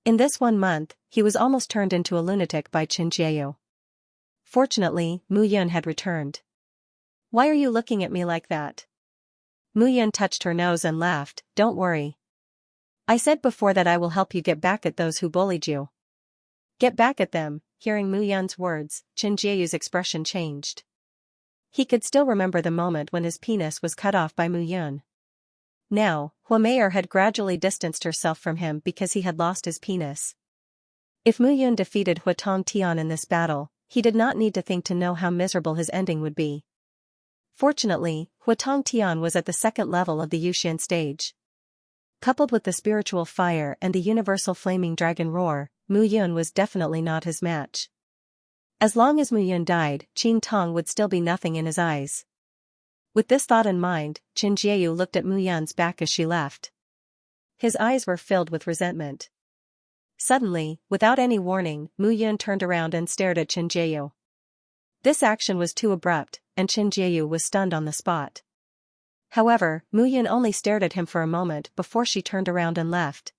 In this 1 month, he was almost turned into a lunatic by Chen Jieyu. Fortunately, Mu Yun had returned. Why are you looking at me like that? Mu Yun touched her nose and laughed, "Don't worry. I said before that I will help you get back at those who bullied you." Get back at them. Hearing Mu Yun's words, Chen Jieyu's expression changed. He could still remember the moment when his penis was cut off by Mu Yun. Now, Hua Meier had gradually distanced herself from him because he had lost his penis. If Mu Yun defeated Hua Tongtian in this battle, he did not need to think to know how miserable his ending would be. Fortunately, Hua Tongtian was at the second level of the Yuxian stage. Coupled with the spiritual fire and the universal flaming dragon roar, Mu Yun was definitely not his match. As long as Mu Yun died, Qin Tong would still be nothing in his eyes. With this thought in mind, Chen Jieiyu looked at Mu Yun's back as she left. His eyes were filled with resentment. Suddenly, without any warning, Mu Yun turned around and stared at Chen Jieiyu. This action was too abrupt, and Chen Jieiyu was stunned on the spot. However, Mu Yun only stared at him for a moment before she turned around and left.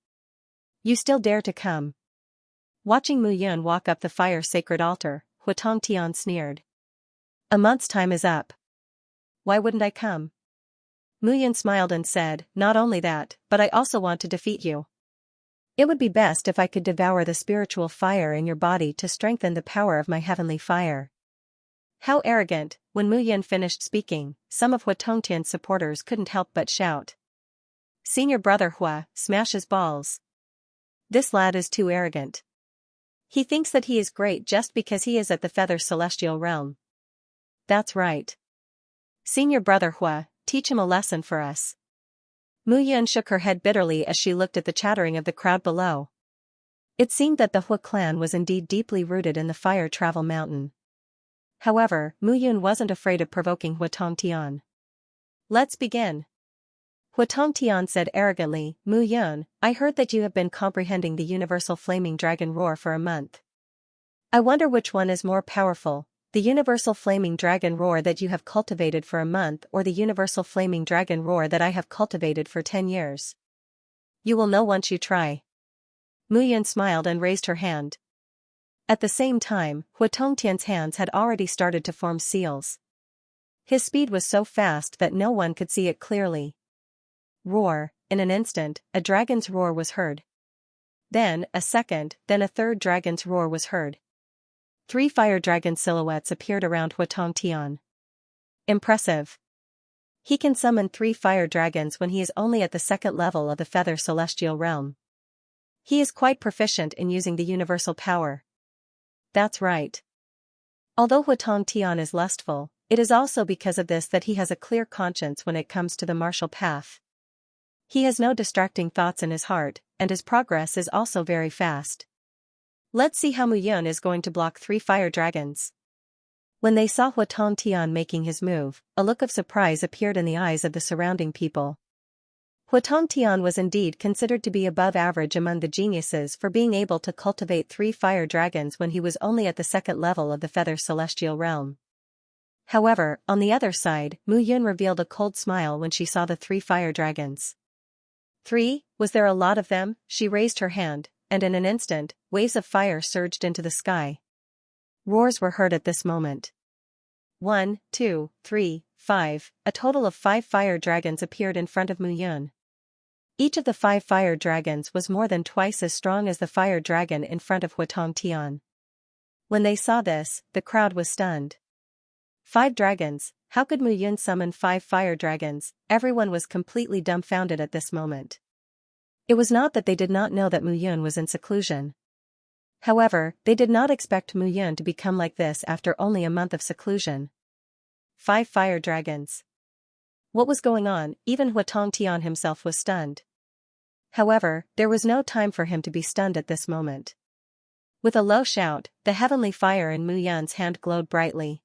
"You still dare to come?" Watching Mu Yun walk up the fire-sacred altar, Hua Tongtian sneered. "A month's time is up. Why wouldn't I come?" Mu Yun smiled and said, "Not only that, but I also want to defeat you. It would be best if I could devour the spiritual fire in your body to strengthen the power of my heavenly fire." How arrogant! When Mu Yun finished speaking, some of Hua Tongtian's supporters couldn't help but shout. "Senior brother Hua, smash his balls. This lad is too arrogant. He thinks that he is great just because he is at the Feather Celestial Realm." "That's right. Senior brother Hua, teach him a lesson for us." Mu Yun shook her head bitterly as she looked at the chattering of the crowd below. It seemed that the Hua clan was indeed deeply rooted in the Fire Travel Mountain. However, Mu Yun wasn't afraid of provoking Hua Tongtian. "Let's begin." Hua Tongtian said arrogantly, "Mu Yun, I heard that you have been comprehending the universal flaming dragon roar for a month. I wonder which one is more powerful, the universal flaming dragon roar that you have cultivated for a month or the universal flaming dragon roar that I have cultivated for 10 years. You will know once you try." Mu Yun smiled and raised her hand. At the same time, Hua Tongtian's hands had already started to form seals. His speed was so fast that no one could see it clearly. Roar! In an instant, a dragon's roar was heard. Then, a second, then a third dragon's roar was heard. 3 fire dragon silhouettes appeared around Hua Tongtian. Impressive. He can summon 3 fire dragons when he is only at the second level of the Feather Celestial Realm. He is quite proficient in using the universal power. That's right. Although Hua Tongtian is lustful, it is also because of this that he has a clear conscience when it comes to the martial path. He has no distracting thoughts in his heart, and his progress is also very fast. Let's see how Mu Yun is going to block 3 fire dragons. When they saw Hua Tongtian making his move, a look of surprise appeared in the eyes of the surrounding people. Hua Tongtian was indeed considered to be above average among the geniuses for being able to cultivate 3 fire dragons when he was only at the second level of the Feather Celestial Realm. However, on the other side, Mu Yun revealed a cold smile when she saw the 3 fire dragons. 3? Was there a lot of them? She raised her hand, and in an instant, waves of fire surged into the sky. Roars were heard at this moment. 1, 2, 3, 5, a total of 5 fire dragons appeared in front of Mu Yun. Each of the 5 fire dragons was more than twice as strong as the fire dragon in front of Hua Tongtian. When they saw this, the crowd was stunned. 5 dragons, how could Mu Yun summon 5 fire dragons? Everyone was completely dumbfounded at this moment. It was not that they did not know that Mu Yun was in seclusion. However, they did not expect Mu Yun to become like this after only a month of seclusion. 5 fire dragons. What was going on? Even Hua Tongtian himself was stunned. However, there was no time for him to be stunned at this moment. With a low shout, the heavenly fire in Mu Yun's hand glowed brightly.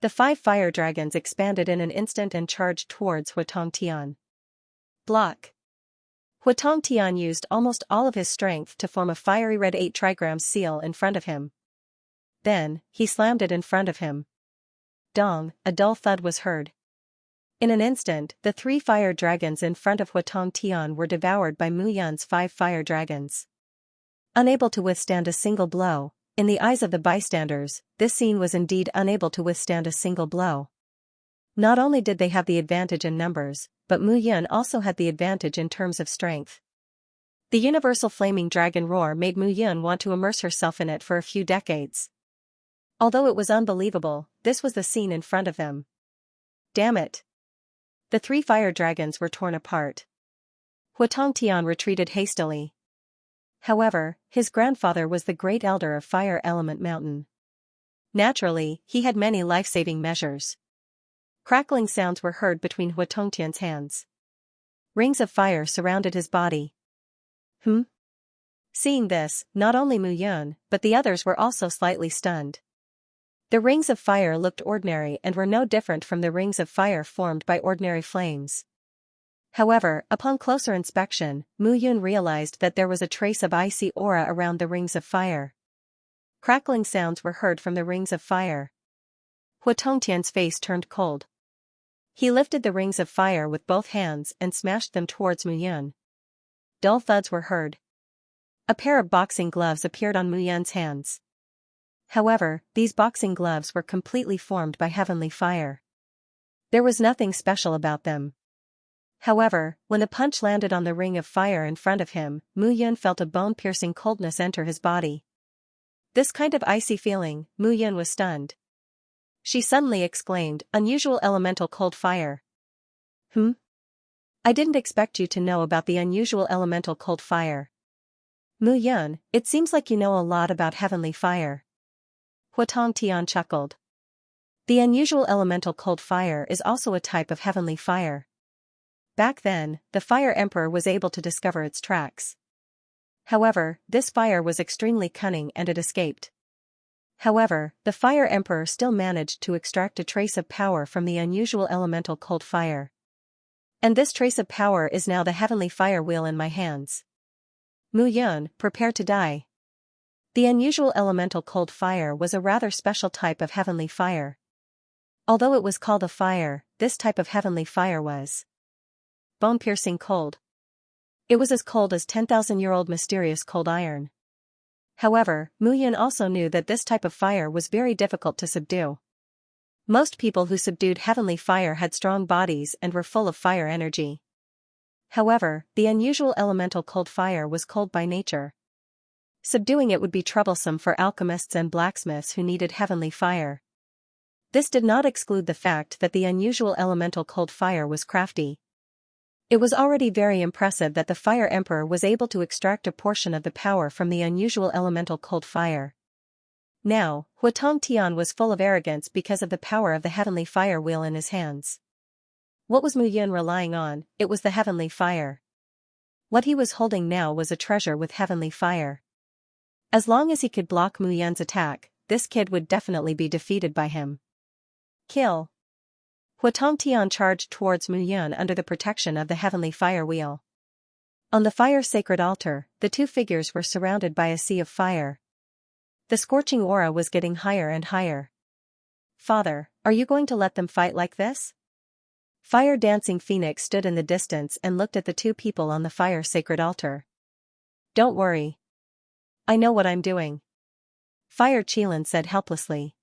The 5 fire dragons expanded in an instant and charged towards Hua Tongtian. Block! Hua Tongtian used almost all of his strength to form a fiery red 8 trigrams seal in front of him. Then, he slammed it in front of him. Dong, a dull thud was heard. In an instant, the 3 fire dragons in front of Hua Tongtian were devoured by Mu Yun's 5 fire dragons. Unable to withstand a single blow, in the eyes of the bystanders, this scene was indeed unable to withstand a single blow. Not only did they have the advantage in numbers, but Mu Yun also had the advantage in terms of strength. The universal flaming dragon roar made Mu Yun want to immerse herself in it for a few decades. Although it was unbelievable, this was the scene in front of them. Damn it! The 3 fire dragons were torn apart. Huatong Tian retreated hastily. However, his grandfather was the great elder of Fire Element Mountain. Naturally, he had many life-saving measures. Crackling sounds were heard between Huatong Tian's hands. Rings of fire surrounded his body. Seeing this, not only Mu Yun, but the others were also slightly stunned. The rings of fire looked ordinary and were no different from the rings of fire formed by ordinary flames. However, upon closer inspection, Mu Yun realized that there was a trace of icy aura around the rings of fire. Crackling sounds were heard from the rings of fire. Huatong Tian's face turned cold. He lifted the rings of fire with both hands and smashed them towards Mu Yun. Dull thuds were heard. A pair of boxing gloves appeared on Mu Yun's hands. However, these boxing gloves were completely formed by heavenly fire. There was nothing special about them. However, when the punch landed on the ring of fire in front of him, Mu Yun felt a bone-piercing coldness enter his body. This kind of icy feeling, Mu Yun was stunned. She suddenly exclaimed, "Unusual elemental cold fire." I didn't expect you to know about the unusual elemental cold fire. Mu Yun, it seems like you know a lot about heavenly fire. Huatong Tian chuckled. The unusual elemental cold fire is also a type of heavenly fire. Back then, the Fire Emperor was able to discover its tracks. However, this fire was extremely cunning and it escaped. However, the Fire Emperor still managed to extract a trace of power from the unusual elemental cold fire. And this trace of power is now the heavenly fire wheel in my hands. Mu Yun, prepare to die. The unusual elemental cold fire was a rather special type of heavenly fire. Although it was called a fire, this type of heavenly fire was bone-piercing cold. It was as cold as 10,000-year-old mysterious cold iron. However, Mu Yun also knew that this type of fire was very difficult to subdue. Most people who subdued heavenly fire had strong bodies and were full of fire energy. However, the unusual elemental cold fire was cold by nature. Subduing it would be troublesome for alchemists and blacksmiths who needed heavenly fire. This did not exclude the fact that the unusual elemental cold fire was crafty. It was already very impressive that the Fire Emperor was able to extract a portion of the power from the unusual elemental cold fire. Now, Huatong Tian was full of arrogance because of the power of the heavenly fire wheel in his hands. What was Mu Yun relying on? It was the heavenly fire. What he was holding now was a treasure with heavenly fire. As long as he could block Mu Yun's attack, this kid would definitely be defeated by him. Kill. Huatong Tian charged towards Mu Yun under the protection of the heavenly fire wheel. On the fire sacred altar, the 2 figures were surrounded by a sea of fire. The scorching aura was getting higher and higher. Father, are you going to let them fight like this? Fire Dancing Phoenix stood in the distance and looked at the 2 people on the fire sacred altar. Don't worry. I know what I'm doing. Fire Qilin said helplessly.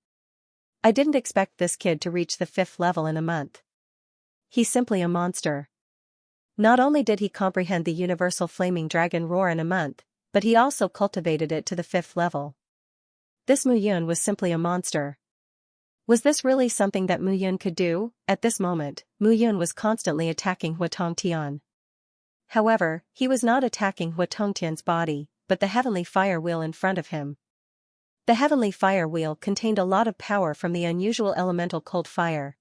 I didn't expect this kid to reach the 5th level in a month. He's simply a monster. Not only did he comprehend the universal flaming dragon roar in a month, but he also cultivated it to the 5th level. This Mu Yun was simply a monster. Was this really something that Mu Yun could do? At this moment, Mu Yun was constantly attacking Huatong Tian. However, he was not attacking Huatong Tian's body, but the heavenly fire wheel in front of him. The heavenly fire wheel contained a lot of power from the unusual elemental cold fire.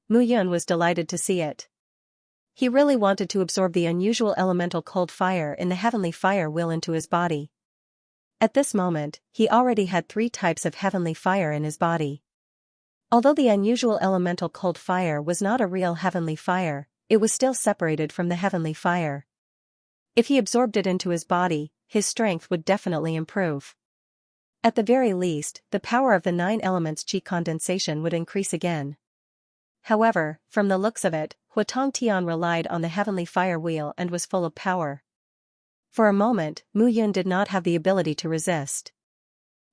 Mu Yun was delighted to see it. He really wanted to absorb the unusual elemental cold fire in the heavenly fire wheel into his body. At this moment, he already had 3 types of heavenly fire in his body. Although the unusual elemental cold fire was not a real heavenly fire, it was still separated from the heavenly fire. If he absorbed it into his body, his strength would definitely improve. At the very least, the power of the 9 elements Qi condensation would increase again. However, from the looks of it, Huatong Tian relied on the heavenly fire wheel and was full of power. For a moment, Mu Yun did not have the ability to resist.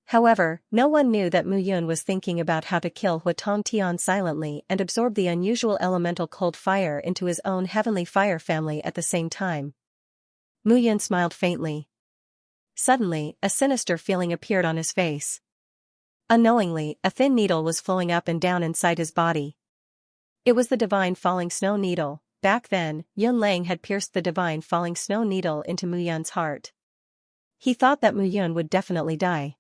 However, no one knew that Mu Yun was thinking about how to kill Hua Tong Tian silently and absorb the unusual elemental cold fire into his own heavenly fire family at the same time. Mu Yun smiled faintly. Suddenly, a sinister feeling appeared on his face. Unknowingly, a thin needle was flowing up and down inside his body. It was the divine falling snow needle. Back then, Yun Lang had pierced the divine falling snow needle into Mu Yun's heart. He thought that Mu Yun would definitely die.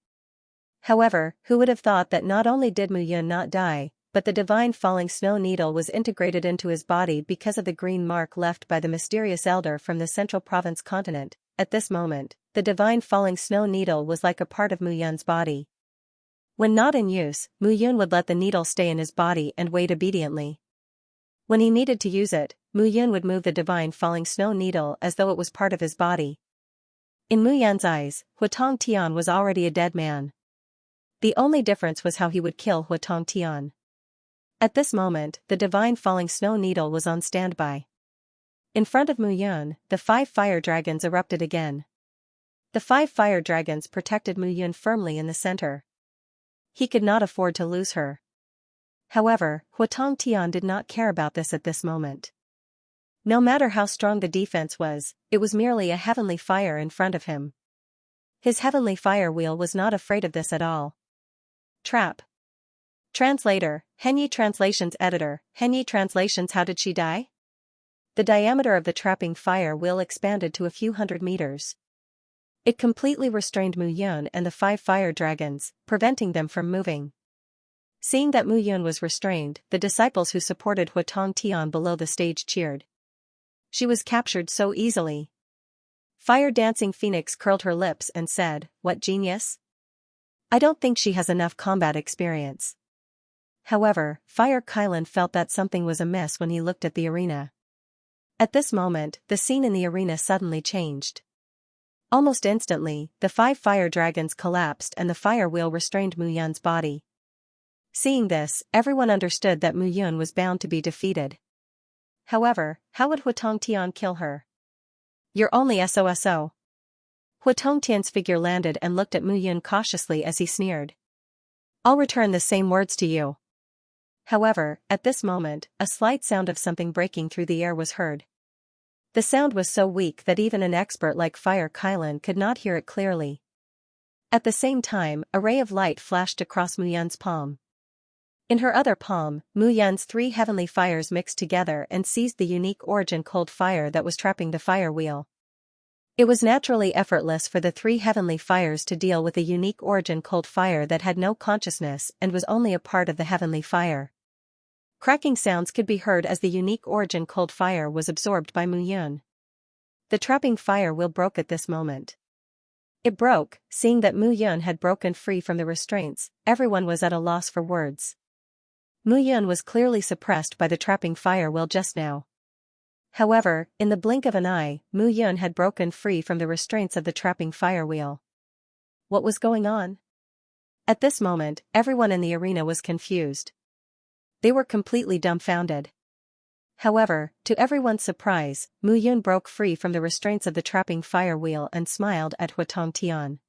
However, who would have thought that not only did Mu Yun not die, but the divine falling snow needle was integrated into his body because of the green mark left by the mysterious elder from the Central Province continent. At this moment, the divine falling snow needle was like a part of Mu Yun's body. When not in use, Mu Yun would let the needle stay in his body and wait obediently. When he needed to use it, Mu Yun would move the divine falling snow needle as though it was part of his body. In Mu Yun's eyes, Hua Tong Tian was already a dead man. The only difference was how he would kill Hua Tong Tian. At this moment, the divine falling snow needle was on standby. In front of Mu Yun, the 5 fire dragons erupted again. The 5 fire dragons protected Mu Yun firmly in the center. He could not afford to lose her. However, Hua Tong Tian did not care about this at this moment. No matter how strong the defense was, it was merely a heavenly fire in front of him. His heavenly fire wheel was not afraid of this at all. Trap. Translator, Henyi Translations Editor, Henyi Translations. How did she die? The diameter of the trapping fire wheel expanded to a few hundred meters. It completely restrained Mu Yun and the 5 fire dragons, preventing them from moving. Seeing that Mu Yun was restrained, the disciples who supported Hua Tong Tian below the stage cheered. She was captured so easily. Fire Dancing Phoenix curled her lips and said, "What genius? I don't think she has enough combat experience." However, Fire Kylan felt that something was amiss when he looked at the arena. At this moment, the scene in the arena suddenly changed. Almost instantly, the 5 fire dragons collapsed and the fire wheel restrained Mu Yun's body. Seeing this, everyone understood that Mu Yun was bound to be defeated. However, how would Hua Tong Tian kill her? "You're only SOSO. Hua Tong Tian's figure landed and looked at Mu Yun cautiously as he sneered. "I'll return the same words to you." However, at this moment, a slight sound of something breaking through the air was heard. The sound was so weak that even an expert like Fire Kylan could not hear it clearly. At the same time, a ray of light flashed across Mu Yun's palm. In her other palm, Mu Yun's 3 heavenly fires mixed together and seized the unique origin cold fire that was trapping the fire wheel. It was naturally effortless for the 3 heavenly fires to deal with a unique origin cold fire that had no consciousness and was only a part of the heavenly fire. Cracking sounds could be heard as the unique origin cold fire was absorbed by Mu Yun. The trapping fire wheel broke at this moment. It broke, seeing that Mu Yun had broken free from the restraints, everyone was at a loss for words. Mu Yun was clearly suppressed by the trapping fire wheel just now. However, in the blink of an eye, Mu Yun had broken free from the restraints of the trapping fire wheel. What was going on? At this moment, everyone in the arena was confused. They were completely dumbfounded. However, to everyone's surprise, Mu Yun broke free from the restraints of the trapping fire wheel and smiled at Hua Tong Tian.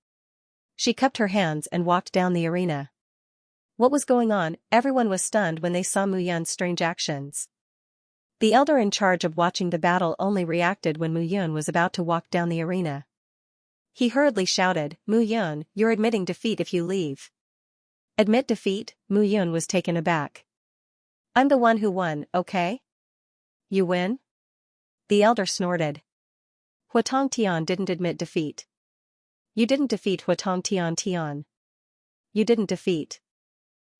She cupped her hands and walked down the arena. What was going on? Everyone was stunned when they saw Mu Yun's strange actions. The elder in charge of watching the battle only reacted when Mu Yun was about to walk down the arena. He hurriedly shouted, "Mu Yun, you're admitting defeat if you leave." Admit defeat? Mu Yun was taken aback. "I'm the one who won, okay? You win?" The elder snorted. Hua Tong Tian didn't admit defeat. You didn't defeat Hua Tong Tian. You didn't defeat.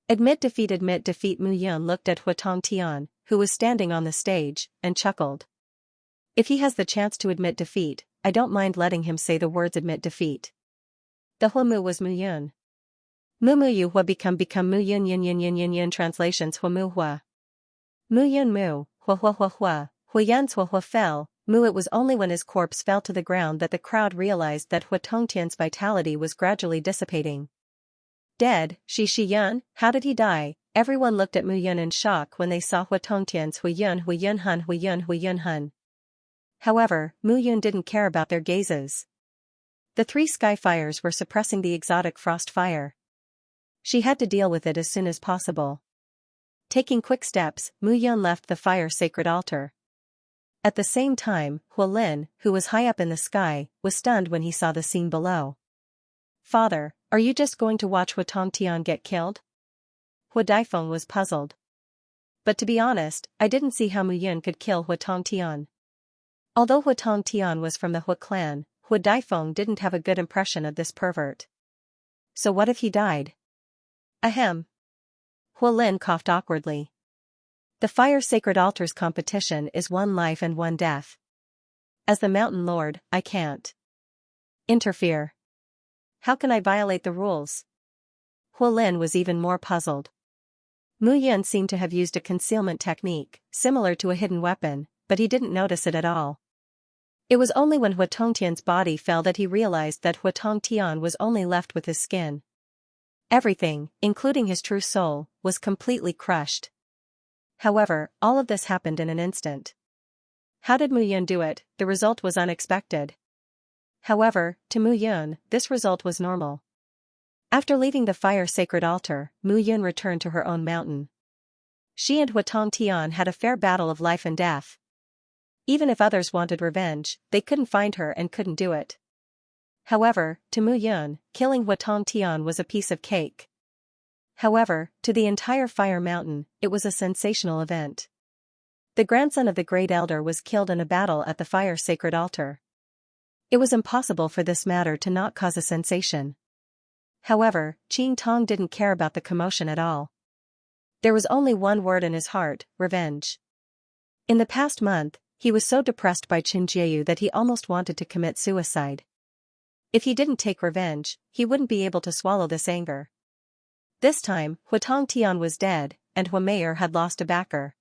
Admit defeat. Mu Yun looked at Hua Tong Tian, who was standing on the stage, and chuckled. If he has the chance to admit defeat, I don't mind letting him say the words admit defeat. The Hua Mu was Mu Yun. Mu Yu Hua become Mu Yun Yin. Translations Hua Mu Hua. Mu Yun Mu, Hua Hua Hua Hua, Hua Yan's Hua Hua fell, Mu. It was only when his corpse fell to the ground that the crowd realized that Hua Tong Tian's vitality was gradually dissipating. Dead, Shi Yun, how did he die? Everyone looked at Mu Yun in shock when they saw Hua Tong Tian's Hui Yun Hun. However, Mu Yun didn't care about their gazes. The 3 sky fires were suppressing the exotic frost fire. She had to deal with it as soon as possible. Taking quick steps, Mu Yun left the fire sacred altar. At the same time, Huolin, who was high up in the sky, was stunned when he saw the scene below. "Father, are you just going to watch Hu Tongtian get killed?" Hu Daifeng was puzzled. "But to be honest, I didn't see how Mu Yun could kill Hu Tongtian." Although Hu Tongtian was from the Hu clan, Hu Daifeng didn't have a good impression of this pervert. "So what if he died?" "Ahem." Huolin coughed awkwardly. "The fire sacred altars competition is 1 life and 1 death. As the mountain lord, I can't interfere. How can I violate the rules?" Huolin was even more puzzled. Mu Yun seemed to have used a concealment technique, similar to a hidden weapon, but he didn't notice it at all. It was only when Hu Tongtian's body fell that he realized that Hu Tongtian was only left with his skin. Everything, including his true soul, was completely crushed. However, all of this happened in an instant. How did Mu Yun do it? The result was unexpected. However, to Mu Yun, this result was normal. After leaving the fire sacred altar, Mu Yun returned to her own mountain. She and Hu Tongtian had a fair battle of life and death. Even if others wanted revenge, they couldn't find her and couldn't do it. However, to Mu Yun, killing Hu Tongtian was a piece of cake. However, to the entire Fire Mountain, it was a sensational event. The grandson of the Great Elder was killed in a battle at the fire sacred altar. It was impossible for this matter to not cause a sensation. However, Qing Tong didn't care about the commotion at all. There was only one word in his heart: revenge. In the past month, he was so depressed by Qin Jieyu that he almost wanted to commit suicide. If he didn't take revenge, he wouldn't be able to swallow this anger. This time, Hu Tongtian was dead, and Hu Meier had lost a backer.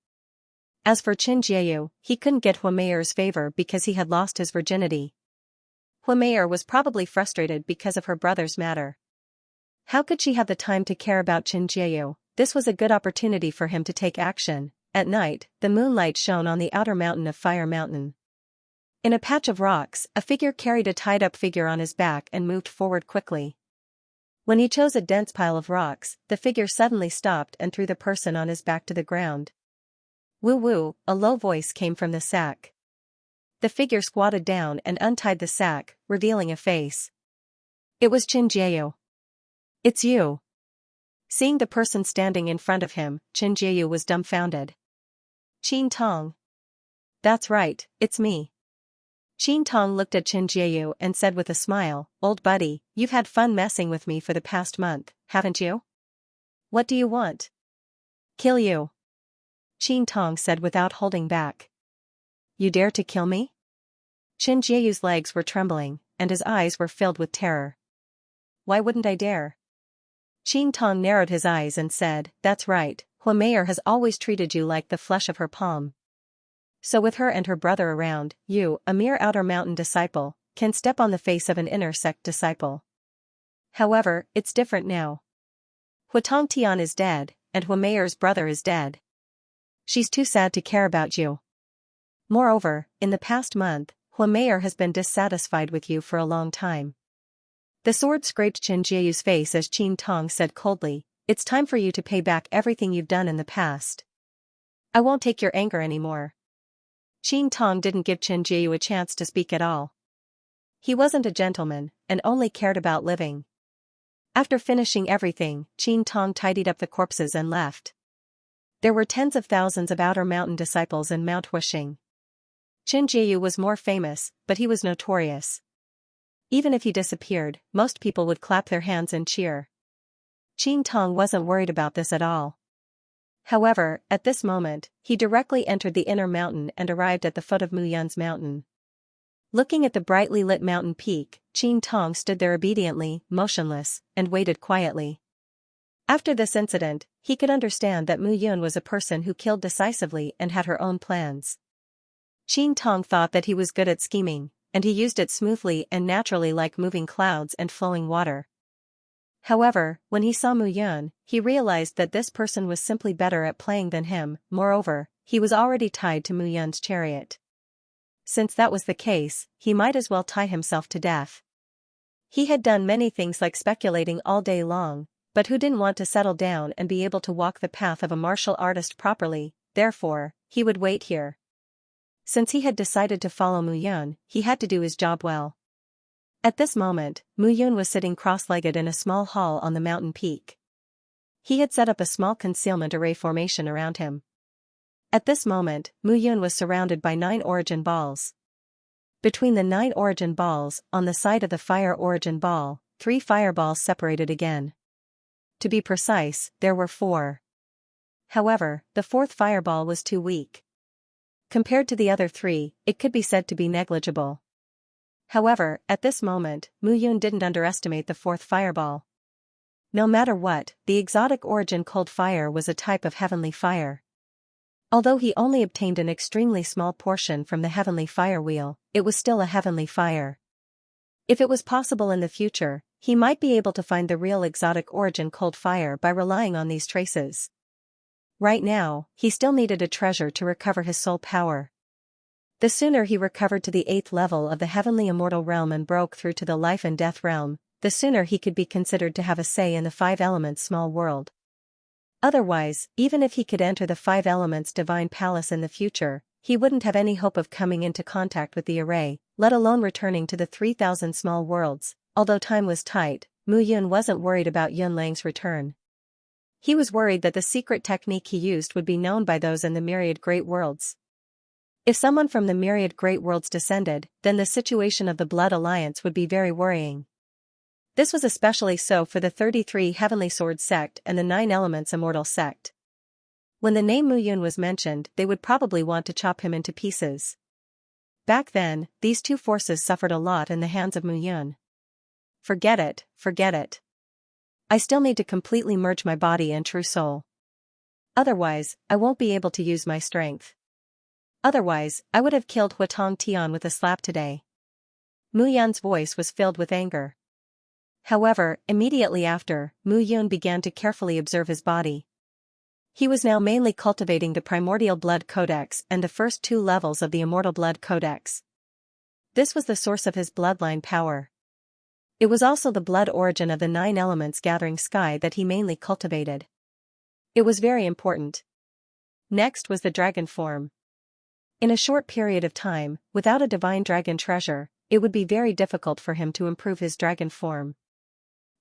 As for Qin Jieyu, he couldn't get Hu Meier's favor because he had lost his virginity. Hu Meier was probably frustrated because of her brother's matter. How could she have the time to care about Qin Jieyu? This was a good opportunity for him to take action. At night, the moonlight shone on the outer mountain of Fire Mountain. In a patch of rocks, a figure carried a tied-up figure on his back and moved forward quickly. When he chose a dense pile of rocks, the figure suddenly stopped and threw the person on his back to the ground. "Woo woo," a low voice came from the sack. The figure squatted down and untied the sack, revealing a face. It was Qin Jieyu. "It's you." Seeing the person standing in front of him, Qin Jieyu was dumbfounded. "Qin Tong." "That's right, it's me." Qin Tong looked at Qin Jieyu and said with a smile, "Old buddy, you've had fun messing with me for the past month, haven't you? What do you want?" "Kill you," Qin Tong said without holding back. "You dare to kill me?" Qin Jieyu's legs were trembling, and his eyes were filled with terror. "Why wouldn't I dare?" Qin Tong narrowed his eyes and said, "That's right, Hu Meier has always treated you like the flesh of her palm. So with her and her brother around, you, a mere outer mountain disciple, can step on the face of an inner sect disciple. However, it's different now. Hu Tongtian is dead, and Hu Meier's brother is dead. She's too sad to care about you. Moreover, in the past month, Hu Meier has been dissatisfied with you for a long time." The sword scraped Qin Jieyu's face as Qin Tong said coldly, "It's time for you to pay back everything you've done in the past. I won't take your anger anymore." Qin Tong didn't give Qin Jieyu a chance to speak at all. He wasn't a gentleman, and only cared about living. After finishing everything, Qin Tong tidied up the corpses and left. There were tens of thousands of Outer Mountain disciples in Mount Wuxing. Qin Jieyu was more famous, but he was notorious. Even if he disappeared, most people would clap their hands and cheer. Qin Tong wasn't worried about this at all. However, at this moment, he directly entered the inner mountain and arrived at the foot of Mu Yun's mountain. Looking at the brightly lit mountain peak, Qin Tong stood there obediently, motionless, and waited quietly. After this incident, he could understand that Mu Yun was a person who killed decisively and had her own plans. Qin Tong thought that he was good at scheming, and he used it smoothly and naturally like moving clouds and flowing water. However, when he saw Mu Yun, he realized that this person was simply better at playing than him. Moreover, he was already tied to Mu Yun's chariot. Since that was the case, he might as well tie himself to death. He had done many things like speculating all day long, but who didn't want to settle down and be able to walk the path of a martial artist properly? Therefore, he would wait here. Since he had decided to follow Mu Yun, he had to do his job well. At this moment, Mu Yun was sitting cross-legged in a small hall on the mountain peak. He had set up a small concealment array formation around him. At this moment, Mu Yun was surrounded by 9 origin balls. Between the 9 origin balls, on the side of the fire origin ball, 3 fireballs separated again. To be precise, there were 4. However, the 4th fireball was too weak. Compared to the other 3, it could be said to be negligible. However, at this moment, Mu Yun didn't underestimate the 4th fireball. No matter what, the exotic origin cold fire was a type of heavenly fire. Although he only obtained an extremely small portion from the heavenly fire wheel, it was still a heavenly fire. If it was possible in the future, he might be able to find the real exotic origin cold fire by relying on these traces. Right now, he still needed a treasure to recover his soul power. The sooner he recovered to the 8th level of the heavenly immortal realm and broke through to the life and death realm, the sooner he could be considered to have a say in the 5 elements small world. Otherwise, even if he could enter the 5 elements divine palace in the future, he wouldn't have any hope of coming into contact with the array, let alone returning to the 3,000 small worlds. Although time was tight, Mu Yun wasn't worried about Yun Lang's return. He was worried that the secret technique he used would be known by those in the myriad great worlds. If someone from the myriad great worlds descended, then the situation of the Blood Alliance would be very worrying. This was especially so for the 33 Heavenly Sword sect and the 9 Elements Immortal sect. When the name Mu Yun was mentioned, they would probably want to chop him into pieces. Back then, these 2 forces suffered a lot in the hands of Mu Yun. Forget it, forget it. I still need to completely merge my body and true soul. Otherwise, I won't be able to use my strength. Otherwise, I would have killed Huatong Tian with a slap today. Mu Yun's voice was filled with anger. However, immediately after, Mu Yun began to carefully observe his body. He was now mainly cultivating the primordial blood codex and the first 2 levels of the immortal blood codex. This was the source of his bloodline power. It was also the blood origin of the 9 elements gathering sky that he mainly cultivated. It was very important. Next was the dragon form. In a short period of time, without a divine dragon treasure, it would be very difficult for him to improve his dragon form.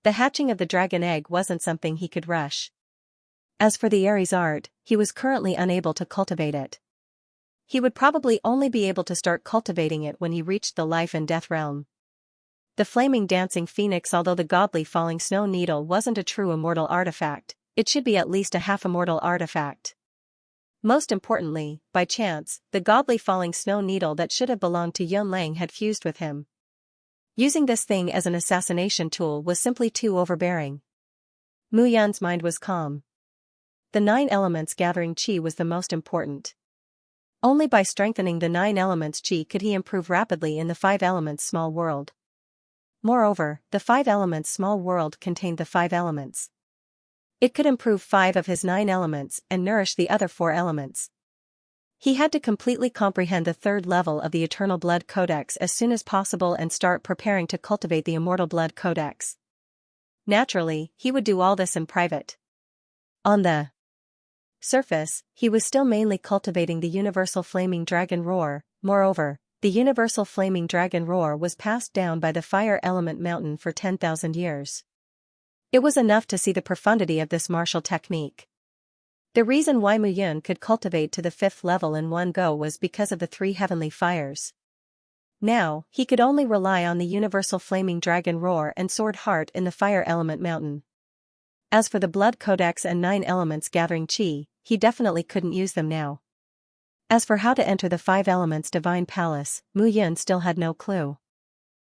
The hatching of the dragon egg wasn't something he could rush. As for the Aries art, he was currently unable to cultivate it. He would probably only be able to start cultivating it when he reached the life and death realm. The flaming dancing phoenix. Although the godly falling snow needle wasn't a true immortal artifact, it should be at least a half-immortal artifact. Most importantly, by chance, the godly falling snow needle that should have belonged to Yun Lang had fused with him. Using this thing as an assassination tool was simply too overbearing. Mu Yun's mind was calm. The 9 elements gathering qi was the most important. Only by strengthening the 9 elements qi could he improve rapidly in the 5 elements small world. Moreover, the 5 elements small world contained the 5 elements. It could improve 5 of his 9 elements and nourish the other 4 elements. He had to completely comprehend the 3rd level of the Eternal Blood Codex as soon as possible and start preparing to cultivate the Immortal Blood Codex. Naturally, he would do all this in private. On the surface, he was still mainly cultivating the Universal Flaming Dragon Roar. Moreover, the Universal Flaming Dragon Roar was passed down by the Fire Element Mountain for 10,000 years. It was enough to see the profundity of this martial technique. The reason why Mu Yun could cultivate to the 5th level in one go was because of the 3 heavenly fires. Now, he could only rely on the Universal Flaming Dragon Roar and Sword Heart in the Fire Element Mountain. As for the Blood Codex and 9 elements gathering qi, he definitely couldn't use them now. As for how to enter the 5 elements divine palace, Mu Yun still had no clue.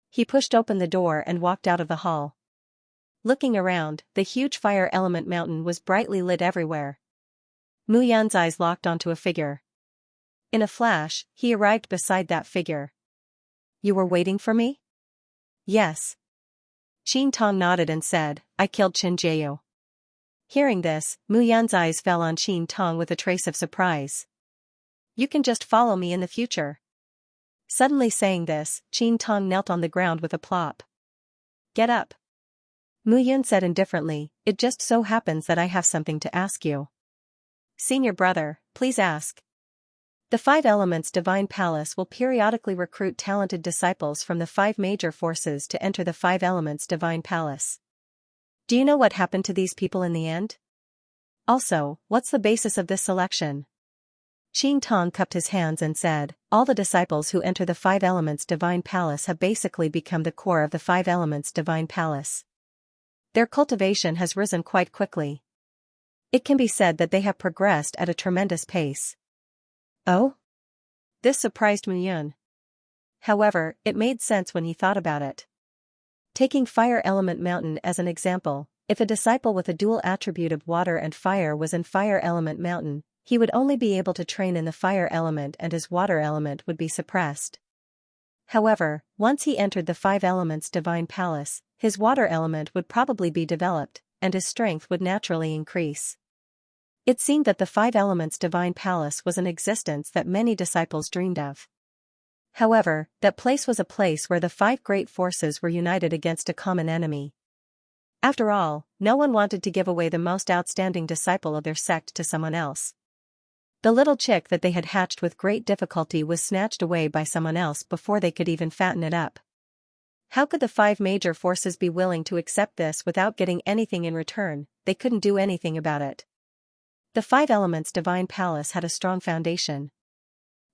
He pushed open the door and walked out of the hall. Looking around, the huge Fire Element Mountain was brightly lit everywhere. Mu Yun's eyes locked onto a figure. In a flash, he arrived beside that figure. "You were waiting for me?" "Yes." Qin Tong nodded and said, "I killed Qin Jiao." Hearing this, Mu Yun's eyes fell on Qin Tong with a trace of surprise. "You can just follow me in the future." Suddenly saying this, Qin Tong knelt on the ground with a plop. Get up. Mu Yun said indifferently, it just so happens that I have something to ask you. Senior brother, please ask. The Five Elements Divine Palace will periodically recruit talented disciples from the five major forces to enter the Five Elements Divine Palace. Do you know what happened to these people in the end? Also, what's the basis of this selection? Qing Tong cupped his hands and said, all the disciples who enter the Five Elements Divine Palace have basically become the core of the Five Elements Divine Palace. Their cultivation has risen quite quickly. It can be said that they have progressed at a tremendous pace. Oh? This surprised Mu Yun. However, it made sense when he thought about it. Taking Fire Element Mountain as an example, if a disciple with a dual attribute of water and fire was in Fire Element Mountain, he would only be able to train in the fire element and his water element would be suppressed. However, once he entered the Five Elements Divine Palace, his water element would probably be developed, and his strength would naturally increase. It seemed that the Five Elements Divine Palace was an existence that many disciples dreamed of. However, that place was a place where the five great forces were united against a common enemy. After all, no one wanted to give away the most outstanding disciple of their sect to someone else. The little chick that they had hatched with great difficulty was snatched away by someone else before they could even fatten it up. How could the five major forces be willing to accept this without getting anything in return? They couldn't do anything about it. The Five Elements Divine Palace had a strong foundation.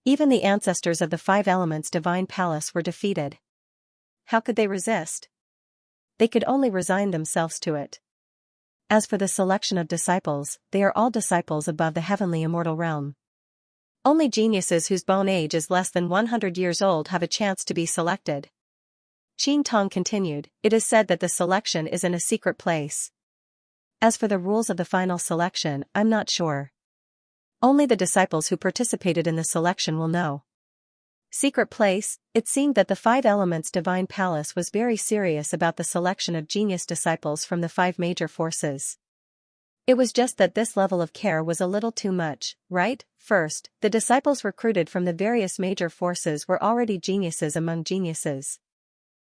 Even the ancestors of the Five Elements Divine Palace were defeated. How could they resist? They could only resign themselves to it. As for the selection of disciples, they are all disciples above the heavenly immortal realm. Only geniuses whose bone age is less than 100 years old have a chance to be selected. Qing Tong continued, it is said that the selection is in a secret place. As for the rules of the final selection, I'm not sure. Only the disciples who participated in the selection will know. Secret place, it seemed that the Five Elements Divine Palace was very serious about the selection of genius disciples from the five major forces. It was just that this level of care was a little too much, right? First, the disciples recruited from the various major forces were already geniuses among geniuses.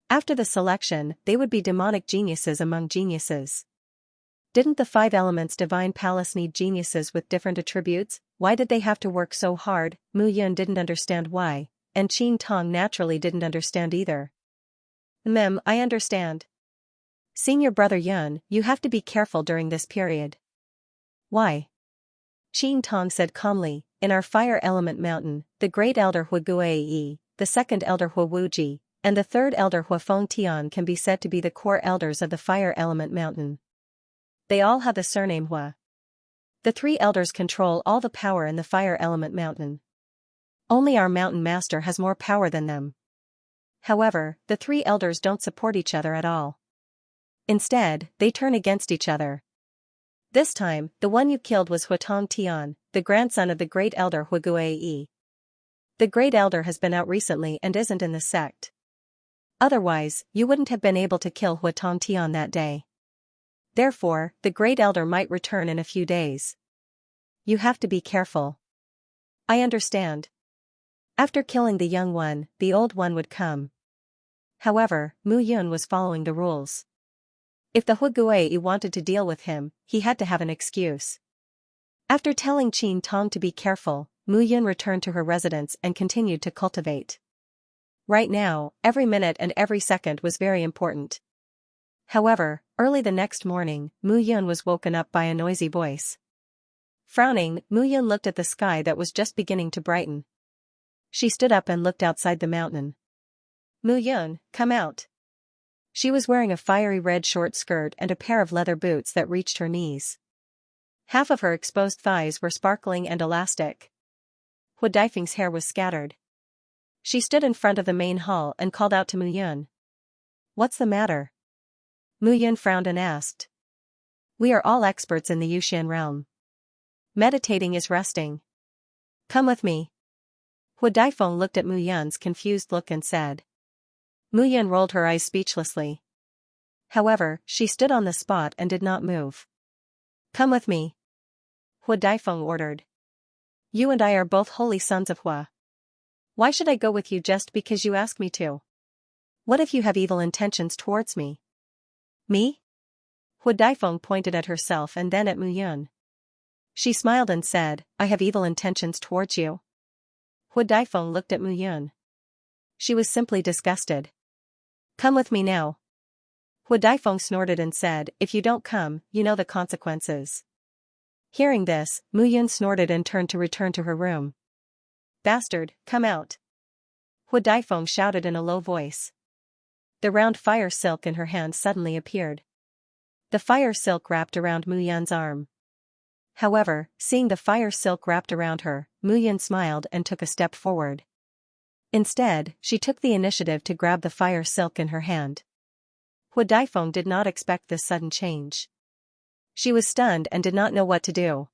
After the selection, they would be demonic geniuses among geniuses. Didn't the Five Elements Divine Palace need geniuses with different attributes? Why did they have to work so hard? Mu Yun didn't understand why, and Qing Tong naturally didn't understand either. I understand. Senior brother Yun, you have to be careful during this period. Why? Qing Tong said calmly, in our Fire Element Mountain, the great elder Huiguei, the second elder Huwuji, and the third elder Huafeng Tian can be said to be the core elders of the Fire Element Mountain. They all have the surname Hua. The three elders control all the power in the Fire Element Mountain. Only our mountain master has more power than them. However, the three elders don't support each other at all. Instead, they turn against each other. This time, the one you killed was Huatong Tian, the grandson of the great elder Huiguei. The great elder has been out recently and isn't in the sect. Otherwise, you wouldn't have been able to kill Huatong Tian that day. Therefore, the great elder might return in a few days. You have to be careful. I understand. After killing the young one, the old one would come. However, Mu Yun was following the rules. If the Huiguei wanted to deal with him, he had to have an excuse. After telling Qing Tong to be careful, Mu Yun returned to her residence and continued to cultivate. Right now, every minute and every second was very important. However, early the next morning, Mu Yun was woken up by a noisy voice. Frowning, Mu Yun looked at the sky that was just beginning to brighten. She stood up and looked outside the mountain. Mu Yun, come out. She was wearing a fiery red short skirt and a pair of leather boots that reached her knees. Half of her exposed thighs were sparkling and elastic. Hu Daifeng's hair was scattered. She stood in front of the main hall and called out to Mu Yun. What's the matter? Mu Yun frowned and asked. We are all experts in the Yuxian realm. Meditating is resting. Come with me. Hu Daifeng looked at Mu Yun's confused look and said. Mu Yun rolled her eyes speechlessly. However, she stood on the spot and did not move. Come with me. Hu Daifeng ordered. You and I are both holy sons of Hua. Why should I go with you just because you ask me to? What if you have evil intentions towards me? Me? Hu Daifeng pointed at herself and then at Mu Yun. She smiled and said, I have evil intentions towards you. Hu Daifeng looked at Mu Yun. She was simply disgusted. Come with me now. Hu Daifeng snorted and said, if you don't come, you know the consequences. Hearing this, Mu Yun snorted and turned to return to her room. Bastard, come out. Hu Daifeng shouted in a low voice. The round fire silk in her hand suddenly appeared. The fire silk wrapped around Mu Yun's arm. However, seeing the fire silk wrapped around her, Mu Yun smiled and took a step forward. Instead, she took the initiative to grab the fire silk in her hand. Hu Daifeng did not expect this sudden change. She was stunned and did not know what to do.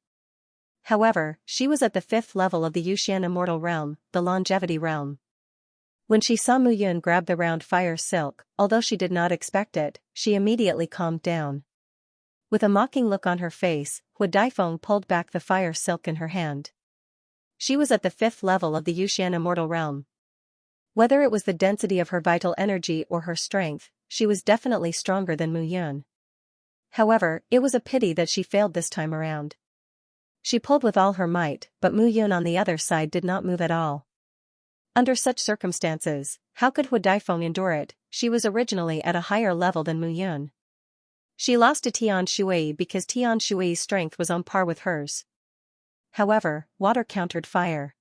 However, she was at the 5th level of the Yuxian Immortal Realm, the Longevity Realm. When she saw Mu Yun grab the round fire silk, although she did not expect it, she immediately calmed down. With a mocking look on her face, Hu Daifeng pulled back the fire silk in her hand. She was at the 5th level of the Yuxian Immortal Realm. Whether it was the density of her vital energy or her strength, she was definitely stronger than Mu Yun. However, it was a pity that she failed this time around. She pulled with all her might, but Mu Yun on the other side did not move at all. Under such circumstances, how could Hu Daifeng endure it? She was originally at a higher level than Mu Yun. She lost to Tian Shui because Tian Shui's strength was on par with hers. However, water countered fire.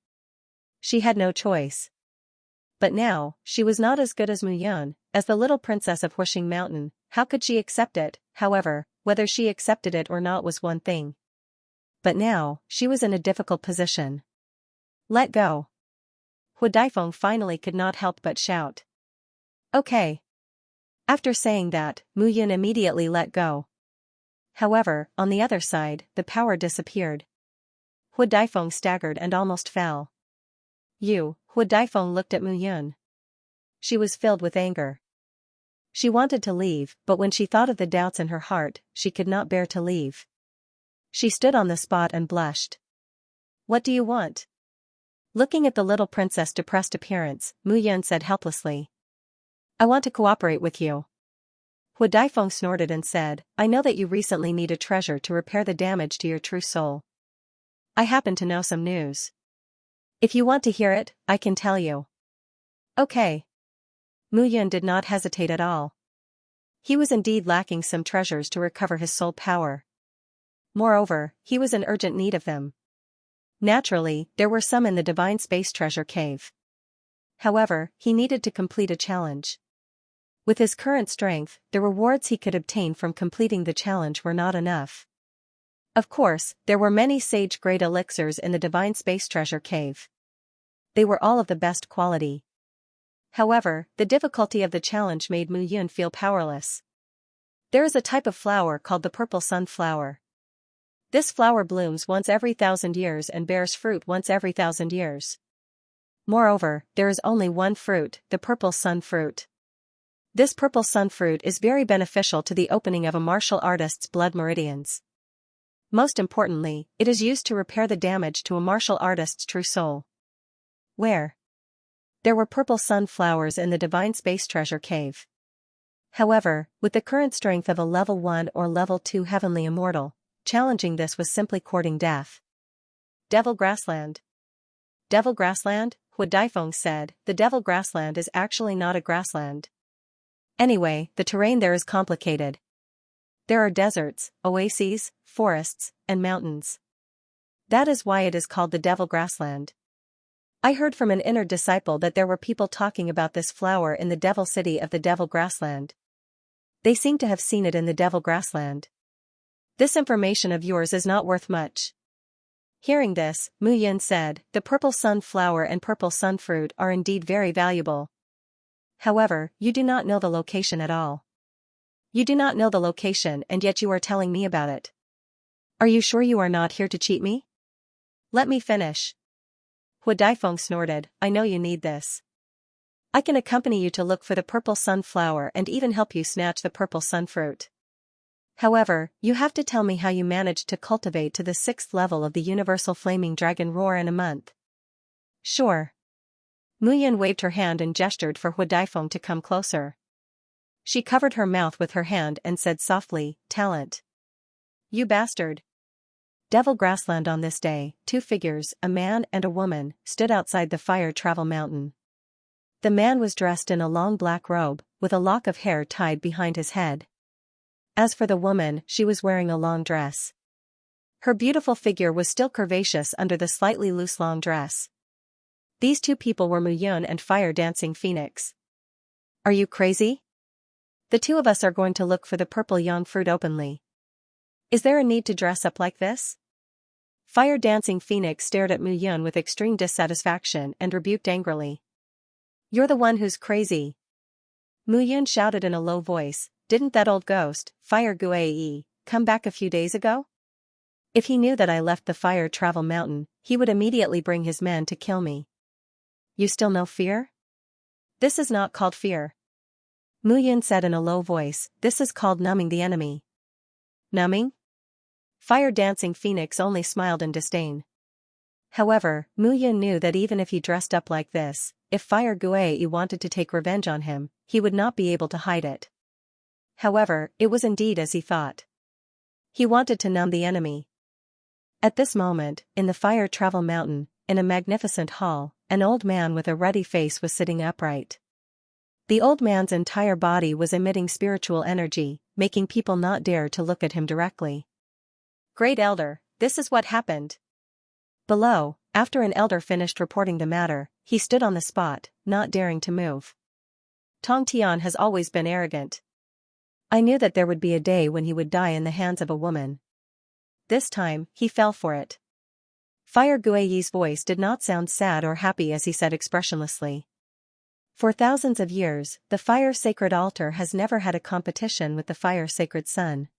She had no choice. But now, she was not as good as Mu Yun, as the little princess of Huixing Mountain. How could she accept it? However, whether she accepted it or not was one thing. But now, she was in a difficult position. Let go. Hu Daifeng finally could not help but shout. Okay. After saying that, Mu Yun immediately let go. However, on the other side, the power disappeared. Hu Daifeng staggered and almost fell. Hu Daifeng looked at Mu Yun. She was filled with anger. She wanted to leave, but when she thought of the doubts in her heart, she could not bear to leave. She stood on the spot and blushed. What do you want? Looking at the little princess' depressed appearance, Mu Yun said helplessly. I want to cooperate with you. Hu Daifeng snorted and said, I know that you recently need a treasure to repair the damage to your true soul. I happen to know some news. If you want to hear it, I can tell you. Okay. Mu Yun did not hesitate at all. He was indeed lacking some treasures to recover his soul power. Moreover, he was in urgent need of them. Naturally, there were some in the Divine Space Treasure Cave. However, he needed to complete a challenge. With his current strength, the rewards he could obtain from completing the challenge were not enough. Of course, there were many sage-grade elixirs in the Divine Space Treasure Cave. They were all of the best quality. However, the difficulty of the challenge made Mu Yun feel powerless. There is a type of flower called the purple sunflower. This flower blooms once every 1,000 years and bears fruit once every 1,000 years. Moreover, there is only one fruit, the purple sun fruit. This purple sun fruit is very beneficial to the opening of a martial artist's blood meridians. Most importantly, it is used to repair the damage to a martial artist's true soul. Where? There were purple sunflowers in the Divine Space Treasure Cave. However, with the current strength of a level 1 or level 2 heavenly immortal, challenging this was simply courting death. Devil Grassland. Devil Grassland? Hu Daifeng said, the Devil Grassland is actually not a grassland. Anyway, the terrain there is complicated. There are deserts, oases, forests, and mountains. That is why it is called the Devil Grassland. I heard from an inner disciple that there were people talking about this flower in the Devil City of the Devil Grassland. They seem to have seen it in the Devil Grassland. This information of yours is not worth much. Hearing this, Mu Yun said, the purple sunflower and purple sunfruit are indeed very valuable. However, you do not know the location at all. You do not know the location and yet you are telling me about it. Are you sure you are not here to cheat me? Let me finish. Hu Daifeng snorted, I know you need this. I can accompany you to look for the purple sunflower and even help you snatch the purple sunfruit. However, you have to tell me how you managed to cultivate to the 6th level of the universal flaming dragon roar in a month. Sure. Mu Yun waved her hand and gestured for Hu Daifeng to come closer. She covered her mouth with her hand and said softly, "Talent. You bastard." Devil Grassland. On this day, two figures, a man and a woman, stood outside the fire travel mountain. The man was dressed in a long black robe, with a lock of hair tied behind his head. As for the woman, she was wearing a long dress. Her beautiful figure was still curvaceous under the slightly loose long dress. These two people were Muyun and Fire Dancing Phoenix. "Are you crazy? The two of us are going to look for the purple yang fruit openly. Is there a need to dress up like this?" Fire Dancing Phoenix stared at Muyun with extreme dissatisfaction and rebuked angrily. "You're the one who's crazy." Muyun shouted in a low voice, "Didn't that old ghost, Fire Guai, come back a few days ago? If he knew that I left the fire travel mountain, he would immediately bring his men to kill me. You still know fear? This is not called fear." Muyun said in a low voice, "This is called numbing the enemy." "Numbing?" Fire Dancing Phoenix only smiled in disdain. However, Muyun knew that even if he dressed up like this, if Fire Guai wanted to take revenge on him, he would not be able to hide it. However, it was indeed as he thought. He wanted to numb the enemy. At this moment, in the fire travel mountain, in a magnificent hall, an old man with a ruddy face was sitting upright. The old man's entire body was emitting spiritual energy, making people not dare to look at him directly. "Great Elder, this is what happened." Below, after an elder finished reporting the matter, he stood on the spot, not daring to move. "Tong Tian has always been arrogant. I knew that there would be a day when he would die in the hands of a woman. This time, he fell for it." Fire Gui's voice did not sound sad or happy as he said expressionlessly. "For thousands of years, the fire sacred altar has never had a competition with the fire sacred sun.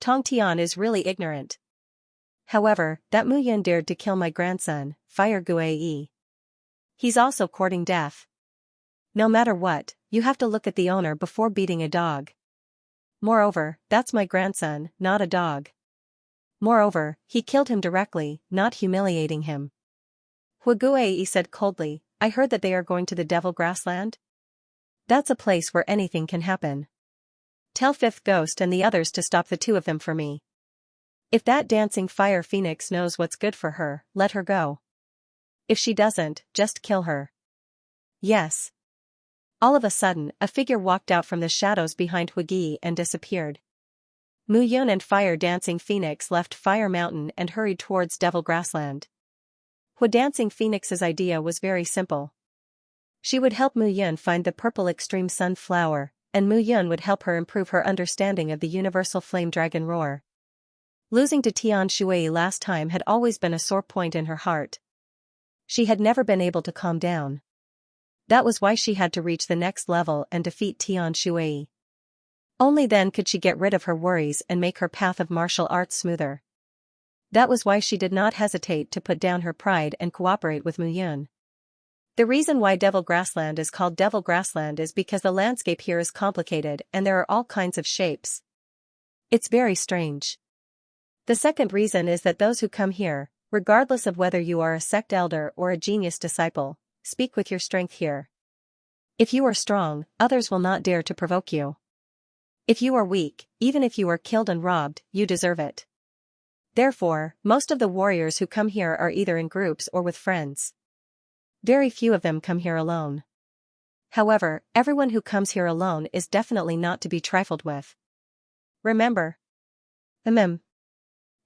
Tong Tian is really ignorant. However, that Muyun dared to kill my grandson, Fire Guai. He's also courting death. No matter what, you have to look at the owner before beating a dog. Moreover, that's my grandson, not a dog. Moreover, he killed him directly, not humiliating him." Huguei said coldly, "I heard that they are going to the Devil Grassland? That's a place where anything can happen. Tell Fifth Ghost and the others to stop the two of them for me. If that dancing fire phoenix knows what's good for her, let her go. If she doesn't, just kill her." "Yes." All of a sudden, a figure walked out from the shadows behind Hugi and disappeared. Muyun and Fire Dancing Phoenix left Fire Mountain and hurried towards Devil Grassland. Dancing Phoenix's idea was very simple. She would help Muyun find the purple extreme sun flower, and Muyun would help her improve her understanding of the universal flame dragon roar. Losing to Tian Shui last time had always been a sore point in her heart. She had never been able to calm down. That was why she had to reach the next level and defeat Tian Shui. Only then could she get rid of her worries and make her path of martial arts smoother. That was why she did not hesitate to put down her pride and cooperate with Muyun. The reason why Devil Grassland is called Devil Grassland is because the landscape here is complicated and there are all kinds of shapes. It's very strange. The second reason is that those who come here, regardless of whether you are a sect elder or a genius disciple, speak with your strength here. If you are strong, others will not dare to provoke you. If you are weak, even if you are killed and robbed, you deserve it. Therefore, most of the warriors who come here are either in groups or with friends. Very few of them come here alone. However, everyone who comes here alone is definitely not to be trifled with. Remember?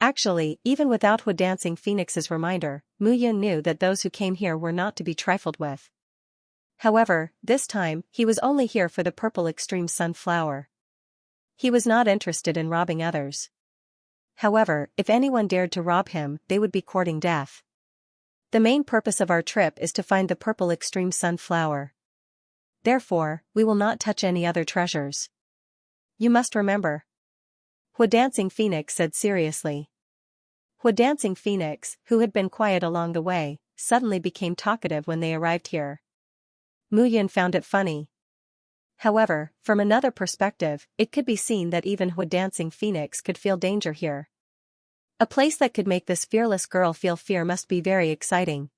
Actually, even without Dancing Phoenix's reminder, Muyun knew that those who came here were not to be trifled with. However, this time, he was only here for the purple extreme sunflower. He was not interested in robbing others. However, if anyone dared to rob him, they would be courting death. The main purpose of our trip is to find the purple extreme sunflower. Therefore, we will not touch any other treasures. You must remember. Dancing Phoenix said seriously. Dancing Phoenix, who had been quiet along the way, suddenly became talkative when they arrived here. Muyun found it funny. However, from another perspective, it could be seen that even Dancing Phoenix could feel danger here. A place that could make this fearless girl feel fear must be very exciting.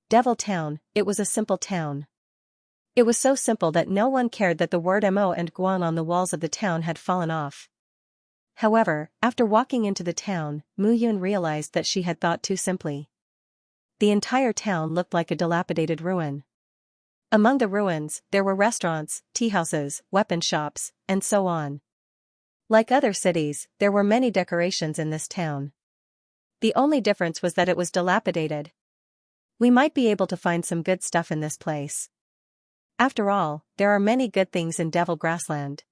Devil Town, it was a simple town. It was so simple that no one cared that the word mo and guan on the walls of the town had fallen off. However, after walking into the town, Mu Yun realized that she had thought too simply. The entire town looked like a dilapidated ruin. Among the ruins, there were restaurants, teahouses, weapon shops, and so on. Like other cities, there were many decorations in this town. The only difference was that it was dilapidated. We might be able to find some good stuff in this place. After all, there are many good things in Devil Grassland.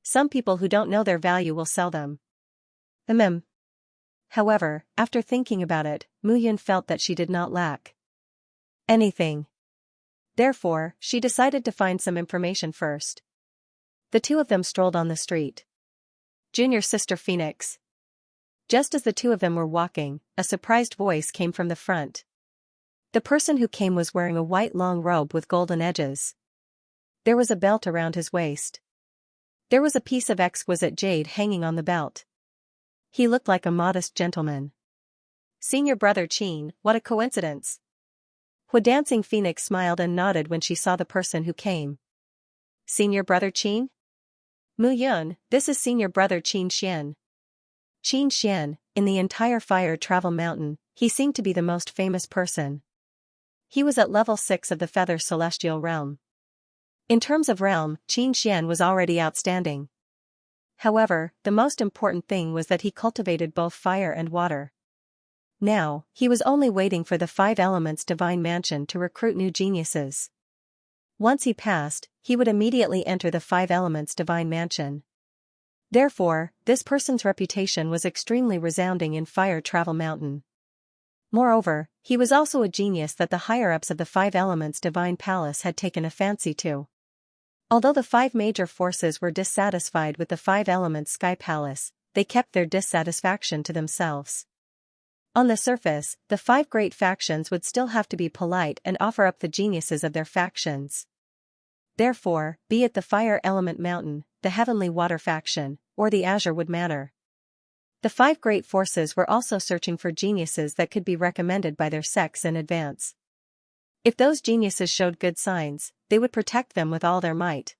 Some people who don't know their value will sell them. However, after thinking about it, Mu Yun felt that she did not lack anything. Therefore, she decided to find some information first. The two of them strolled on the street. Junior sister Phoenix. Just as the two of them were walking, a surprised voice came from the front. The person who came was wearing a white long robe with golden edges. There was a belt around his waist. There was a piece of exquisite jade hanging on the belt. He looked like a modest gentleman. Senior brother Qin, what a coincidence. Dancing Phoenix smiled and nodded when she saw the person who came. Senior brother Qin? Mu Yun, this is senior brother Qin Xian. Qin Xian, in the entire Fire Travel Mountain, he seemed to be the most famous person. He was at level 6 of the Feather Celestial Realm. In terms of realm, Qin Xian was already outstanding. However, the most important thing was that he cultivated both fire and water. Now, he was only waiting for the 5 Elements Divine Mansion to recruit new geniuses. Once he passed, he would immediately enter the 5 Elements Divine Mansion. Therefore, this person's reputation was extremely resounding in Fire Travel Mountain. Moreover, he was also a genius that the higher-ups of the 5 Elements Divine Palace had taken a fancy to. Although the 5 major forces were dissatisfied with the 5 Elements Sky Palace, they kept their dissatisfaction to themselves. On the surface, the 5 great factions would still have to be polite and offer up the geniuses of their factions. Therefore, be it the Fire Element Mountain, the Heavenly Water faction, or the Azure Wood Manor. The 5 great forces were also searching for geniuses that could be recommended by their sex in advance. If those geniuses showed good signs, they would protect them with all their might.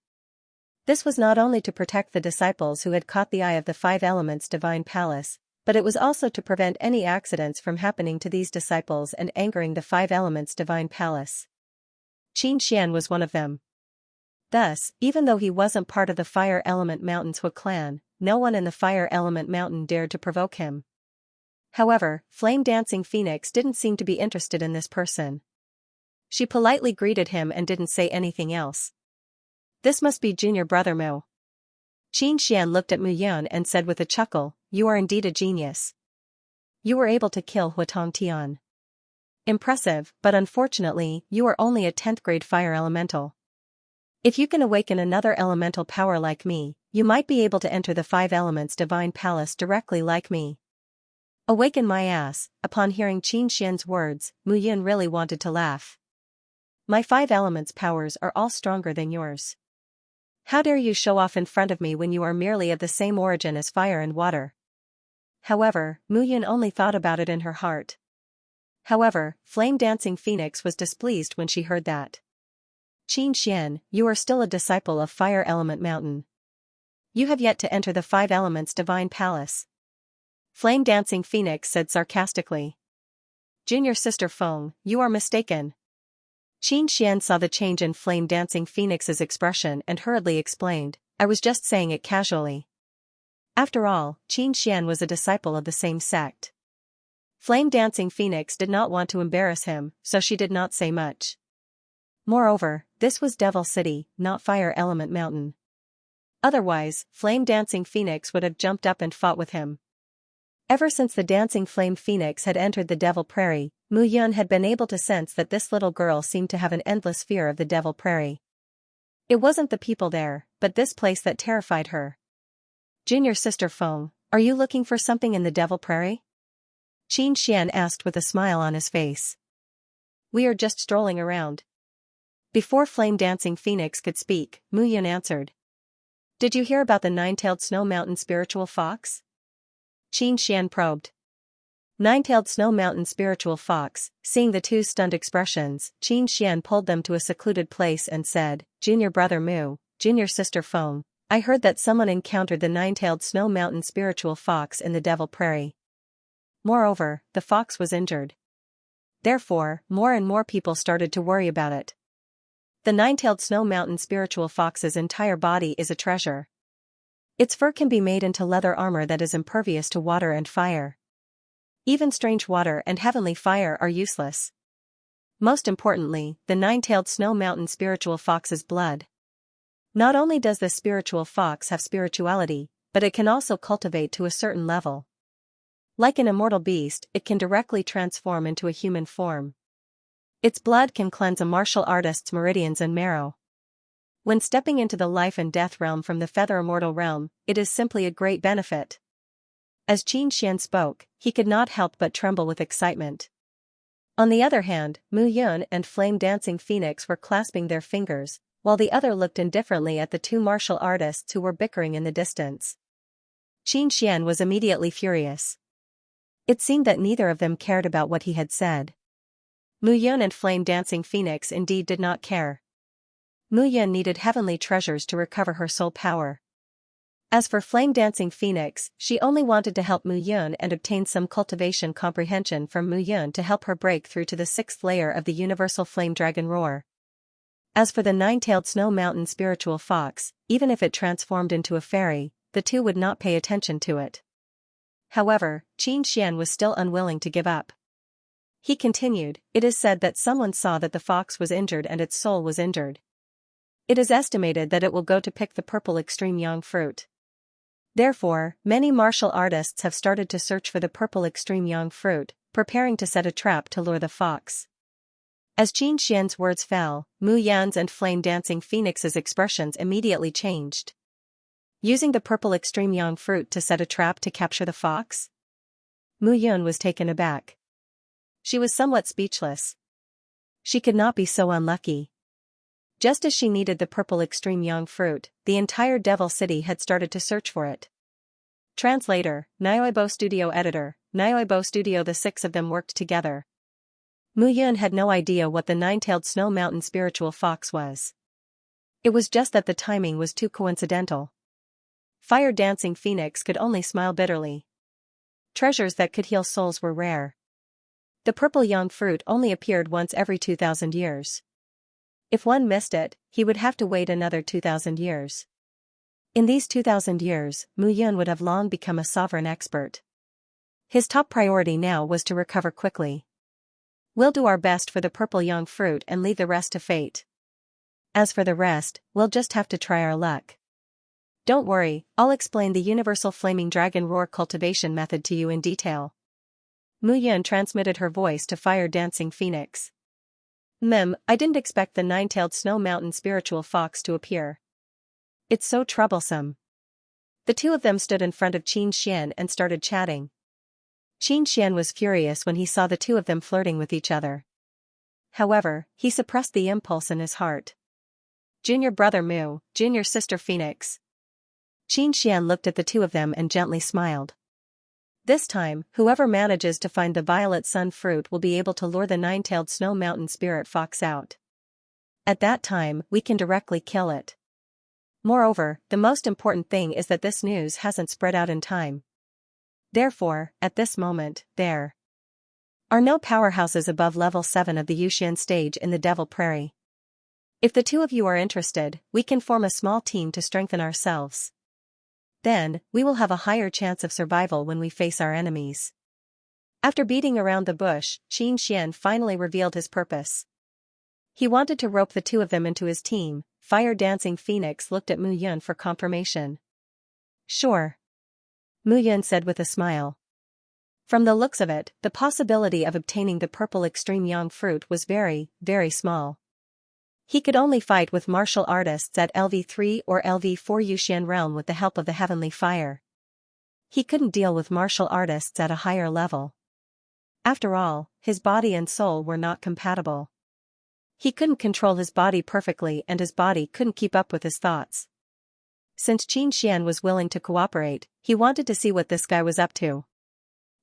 This was not only to protect the disciples who had caught the eye of the 5 Elements Divine Palace, but it was also to prevent any accidents from happening to these disciples and angering the 5 Elements Divine Palace. Qin Xian was one of them. Thus, even though he wasn't part of the Fire Element Mountain's Hui clan, no one in the Fire Element Mountain dared to provoke him. However, Flame Dancing Phoenix didn't seem to be interested in this person. She politely greeted him and didn't say anything else. This must be junior brother Mu. Qin Xian looked at Mu Yun and said with a chuckle, you are indeed a genius. You were able to kill Huatong Tian. Impressive, but unfortunately, you are only a 10th grade fire elemental. If you can awaken another elemental power like me, you might be able to enter the 5 Elements Divine Palace directly like me. Awaken my ass. Upon hearing Qin Xian's words, Mu Yun really wanted to laugh. My 5 Elements powers are all stronger than yours. How dare you show off in front of me when you are merely of the same origin as fire and water? However, Mu Yun only thought about it in her heart. However, Flame Dancing Phoenix was displeased when she heard that. Qin Xian, you are still a disciple of Fire Element Mountain. You have yet to enter the 5 Elements Divine Palace. Flame Dancing Phoenix said sarcastically. Junior sister Feng, you are mistaken. Qin Xian saw the change in Flame Dancing Phoenix's expression and hurriedly explained, I was just saying it casually. After all, Qin Xian was a disciple of the same sect. Flame Dancing Phoenix did not want to embarrass him, so she did not say much. Moreover, this was Devil City, not Fire Element Mountain. Otherwise, Flame Dancing Phoenix would have jumped up and fought with him. Ever since the Dancing Flame Phoenix had entered the Devil Prairie, Mu Yun had been able to sense that this little girl seemed to have an endless fear of the Devil Prairie. It wasn't the people there, but this place that terrified her. Junior sister Feng, are you looking for something in the Devil Prairie? Qin Xian asked with a smile on his face. We are just strolling around. Before Flame Dancing Phoenix could speak, Mu Yun answered. Did you hear about the 9-tailed Snow Mountain spiritual fox? Qin Xian probed. Nine-tailed Snow Mountain Spiritual Fox, seeing the two stunned expressions, Xianxia pulled them to a secluded place and said, "Junior brother Moo, junior sister Feng, I heard that someone encountered the nine-tailed Snow Mountain Spiritual Fox in the Devil Prairie. Moreover, the fox was injured. Therefore, more and more people started to worry about it. The nine-tailed Snow Mountain Spiritual Fox's entire body is a treasure. Its fur can be made into leather armor that is impervious to water and fire. Even strange water and heavenly fire are useless. Most importantly, the nine-tailed Snow Mountain Spiritual Fox's blood. Not only does this spiritual fox have spirituality, but it can also cultivate to a certain level. Like an immortal beast, it can directly transform into a human form. Its blood can cleanse a martial artist's meridians and marrow. When stepping into the life and death realm from the feather immortal realm, it is simply a great benefit." As Xianxia spoke, he could not help but tremble with excitement. On the other hand, Mu Yun and Flame Dancing Phoenix were clasping their fingers, while the other looked indifferently at the two martial artists who were bickering in the distance. Xianxia was immediately furious. It seemed that neither of them cared about what he had said. Mu Yun and Flame Dancing Phoenix indeed did not care. Mu Yun needed heavenly treasures to recover her soul power. As for Flame Dancing Phoenix, she only wanted to help Mu Yun and obtain some cultivation comprehension from Mu Yun to help her break through to the 6th layer of the universal flame dragon roar. As for the nine-tailed Snow Mountain Spiritual Fox, even if it transformed into a fairy, the two would not pay attention to it. However, Xianxia was still unwilling to give up. He continued, "It is said that someone saw that the fox was injured and its soul was injured. It is estimated that it will go to pick the purple extreme yang fruit. Therefore, many martial artists have started to search for the purple extreme yang fruit, preparing to set a trap to lure the fox." As Xianxia's words fell, Mu Yan's and Flame Dancing Phoenix's expressions immediately changed. Using the purple extreme yang fruit to set a trap to capture the fox? Mu Yun was taken aback. She was somewhat speechless. She could not be so unlucky. Just as she needed the purple extreme yang fruit, the entire Devil City had started to search for it. Translator, Nioibo Studio Editor, Nioibo Studio. The 6 of them worked together. Mu Yun had no idea what the nine-tailed Snow Mountain Spiritual Fox was. It was just that the timing was too coincidental. Fire Dancing Phoenix could only smile bitterly. Treasures that could heal souls were rare. The purple yang fruit only appeared once every 2,000 years. If one missed it, he would have to wait another 2,000 years. In these 2,000 years, Mu Yun would have long become a sovereign expert. His top priority now was to recover quickly. "We'll do our best for the purple yang fruit and leave the rest to fate. As for the rest, we'll just have to try our luck. Don't worry, I'll explain the universal flaming dragon roar cultivation method to you in detail." Mu Yun transmitted her voice to Fire Dancing Phoenix. I didn't expect the nine-tailed Snow Mountain Spiritual Fox to appear. It's so troublesome." The two of them stood in front of Xianxia and started chatting. Xianxia was furious when he saw the two of them flirting with each other. However, he suppressed the impulse in his heart. "Junior brother Mu, junior sister Phoenix." Xianxia looked at the two of them and gently smiled. "This time, whoever manages to find the violet sun fruit will be able to lure the nine-tailed Snow Mountain Spirit Fox out. At that time, we can directly kill it. Moreover, the most important thing is that this news hasn't spread out in time. Therefore, at this moment, there are no powerhouses above level 7 of the Yuxian stage in the Devil Prairie. If the two of you are interested, we can form a small team to strengthen ourselves. Then, we will have a higher chance of survival when we face our enemies." After beating around the bush, Xianxia finally revealed his purpose. He wanted to rope the two of them into his team. Fire Dancing Phoenix looked at Mu Yun for confirmation. "Sure," Mu Yun said with a smile. From the looks of it, the possibility of obtaining the purple extreme yang fruit was very, very small. He could only fight with martial artists at LV3 or LV4 Yuxian realm with the help of the heavenly fire. He couldn't deal with martial artists at a higher level. After all, his body and soul were not compatible. He couldn't control his body perfectly and his body couldn't keep up with his thoughts. Since Xianxia was willing to cooperate, he wanted to see what this guy was up to.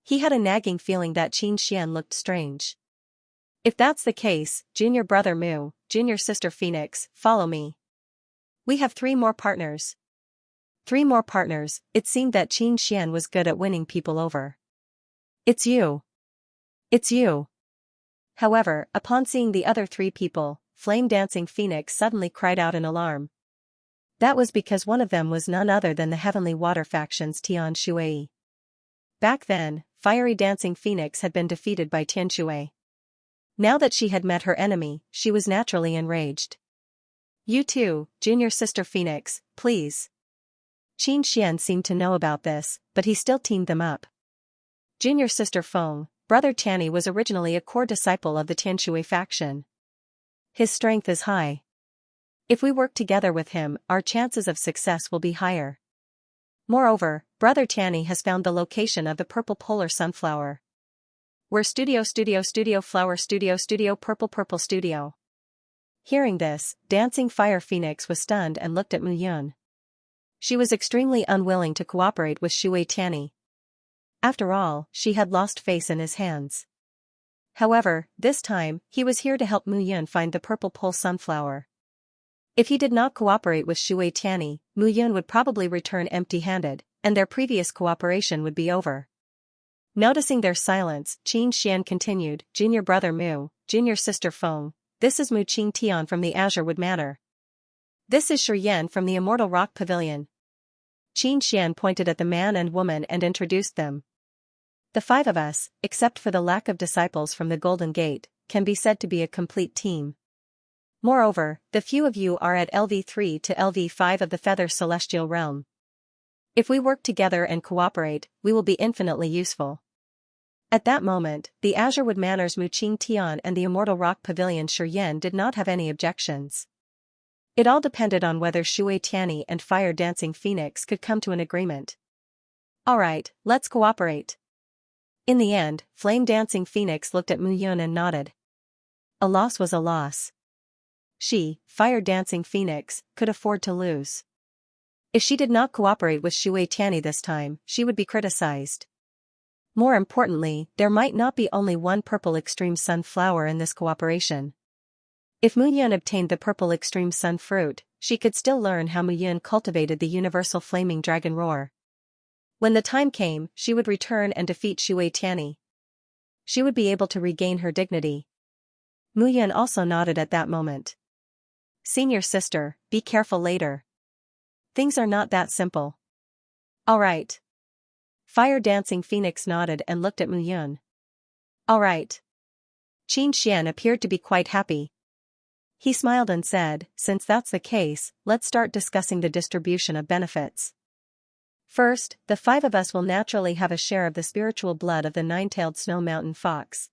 He had a nagging feeling that Xianxia looked strange. If that's the case, junior brother Mu, junior sister Phoenix, follow me. We have 3 more partners. 3 more partners. It seemed that Xianxia was good at winning people over. It's you. It's you. However, upon seeing the other 3 people, flame-dancing Phoenix suddenly cried out in alarm. That was because one of them was none other than the Heavenly Water Faction's Tian Shui. Back then, fiery dancing Phoenix had been defeated by Tian Shui. Now that she had met her enemy, she was naturally enraged. You too, junior sister Phoenix, please. Xianxia seemed to know about this, but he still teamed them up. Junior sister Feng, brother Tianyi was originally a core disciple of the Tianshui faction. His strength is high. If we work together with him, our chances of success will be higher. Moreover, brother Tianyi has found the location of the purple polar sunflower. We're studio flower studio purple studio. Hearing this, dancing fire Phoenix was stunned and looked at Mu Yun. She was extremely unwilling to cooperate with Shui Tianyi. After all, she had lost face in his hands. However, this time, he was here to help Mu Yun find the purple pole sunflower. If he did not cooperate with Shui Tianyi, Mu Yun would probably return empty-handed, and their previous cooperation would be over. Noticing their silence, Qin Xian continued, Junior brother Mu, junior sister Feng, this is Mu Qing Tian from the Azure Wood Manor. This is Shi from the Immortal Rock Pavilion. Qin Xian pointed at the man and woman and introduced them. The 5 of us, except for the lack of disciples from the Golden Gate, can be said to be a complete team. Moreover, the few of you are at LV3 to LV5 of the Feather Celestial Realm. If we work together and cooperate, we will be infinitely useful. At that moment, the Azurewood Manor's Mu Qing Tian and the Immortal Rock Pavilion Shi did not have any objections. It all depended on whether Shui Tianyi and Fire Dancing Phoenix could come to an agreement. Alright, let's cooperate. In the end, Flame Dancing Phoenix looked at Mu Yun and nodded. A loss was a loss. She, Fire Dancing Phoenix, could afford to lose. If she did not cooperate with Shui Tianyi this time, she would be criticized. More importantly, there might not be only one purple extreme sun flower in this cooperation. If Mu Yun obtained the purple extreme sun fruit, she could still learn how Mu Yun cultivated the universal flaming dragon roar. When the time came, she would return and defeat Shui Tianyi. She would be able to regain her dignity. Mu Yun also nodded at that moment. Senior sister, be careful later. Things are not that simple. Alright. Fire Dancing Phoenix nodded and looked at Mu Yun. Alright. Qin Xian appeared to be quite happy. He smiled and said, since that's the case, let's start discussing the distribution of benefits. First, the 5 of us will naturally have a share of the spiritual blood of the 9-tailed snow mountain fox.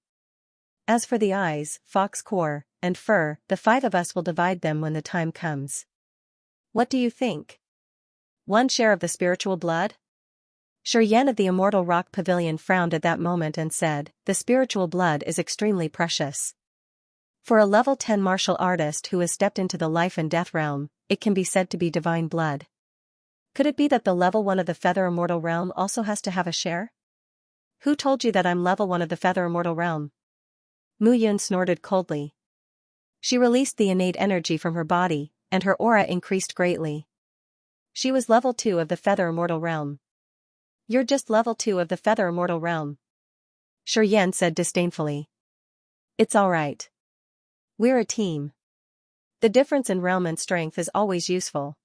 As for the eyes, fox core, and fur, the 5 of us will divide them when the time comes. What do you think? 1 share of the spiritual blood? Shi of the Immortal Rock Pavilion frowned at that moment and said, the spiritual blood is extremely precious. For a level 10 martial artist who has stepped into the life and death realm, it can be said to be divine blood. Could it be that the level 1 of the Feather Immortal Realm also has to have a share? Who told you that I'm level 1 of the Feather Immortal Realm? Mu Yun snorted coldly. She released the innate energy from her body, and her aura increased greatly. She was level 2 of the Feather Immortal Realm. You're just level 2 of the Feather Immortal Realm. Shi said disdainfully. It's alright. We're a team. The difference in realm and strength is always useful.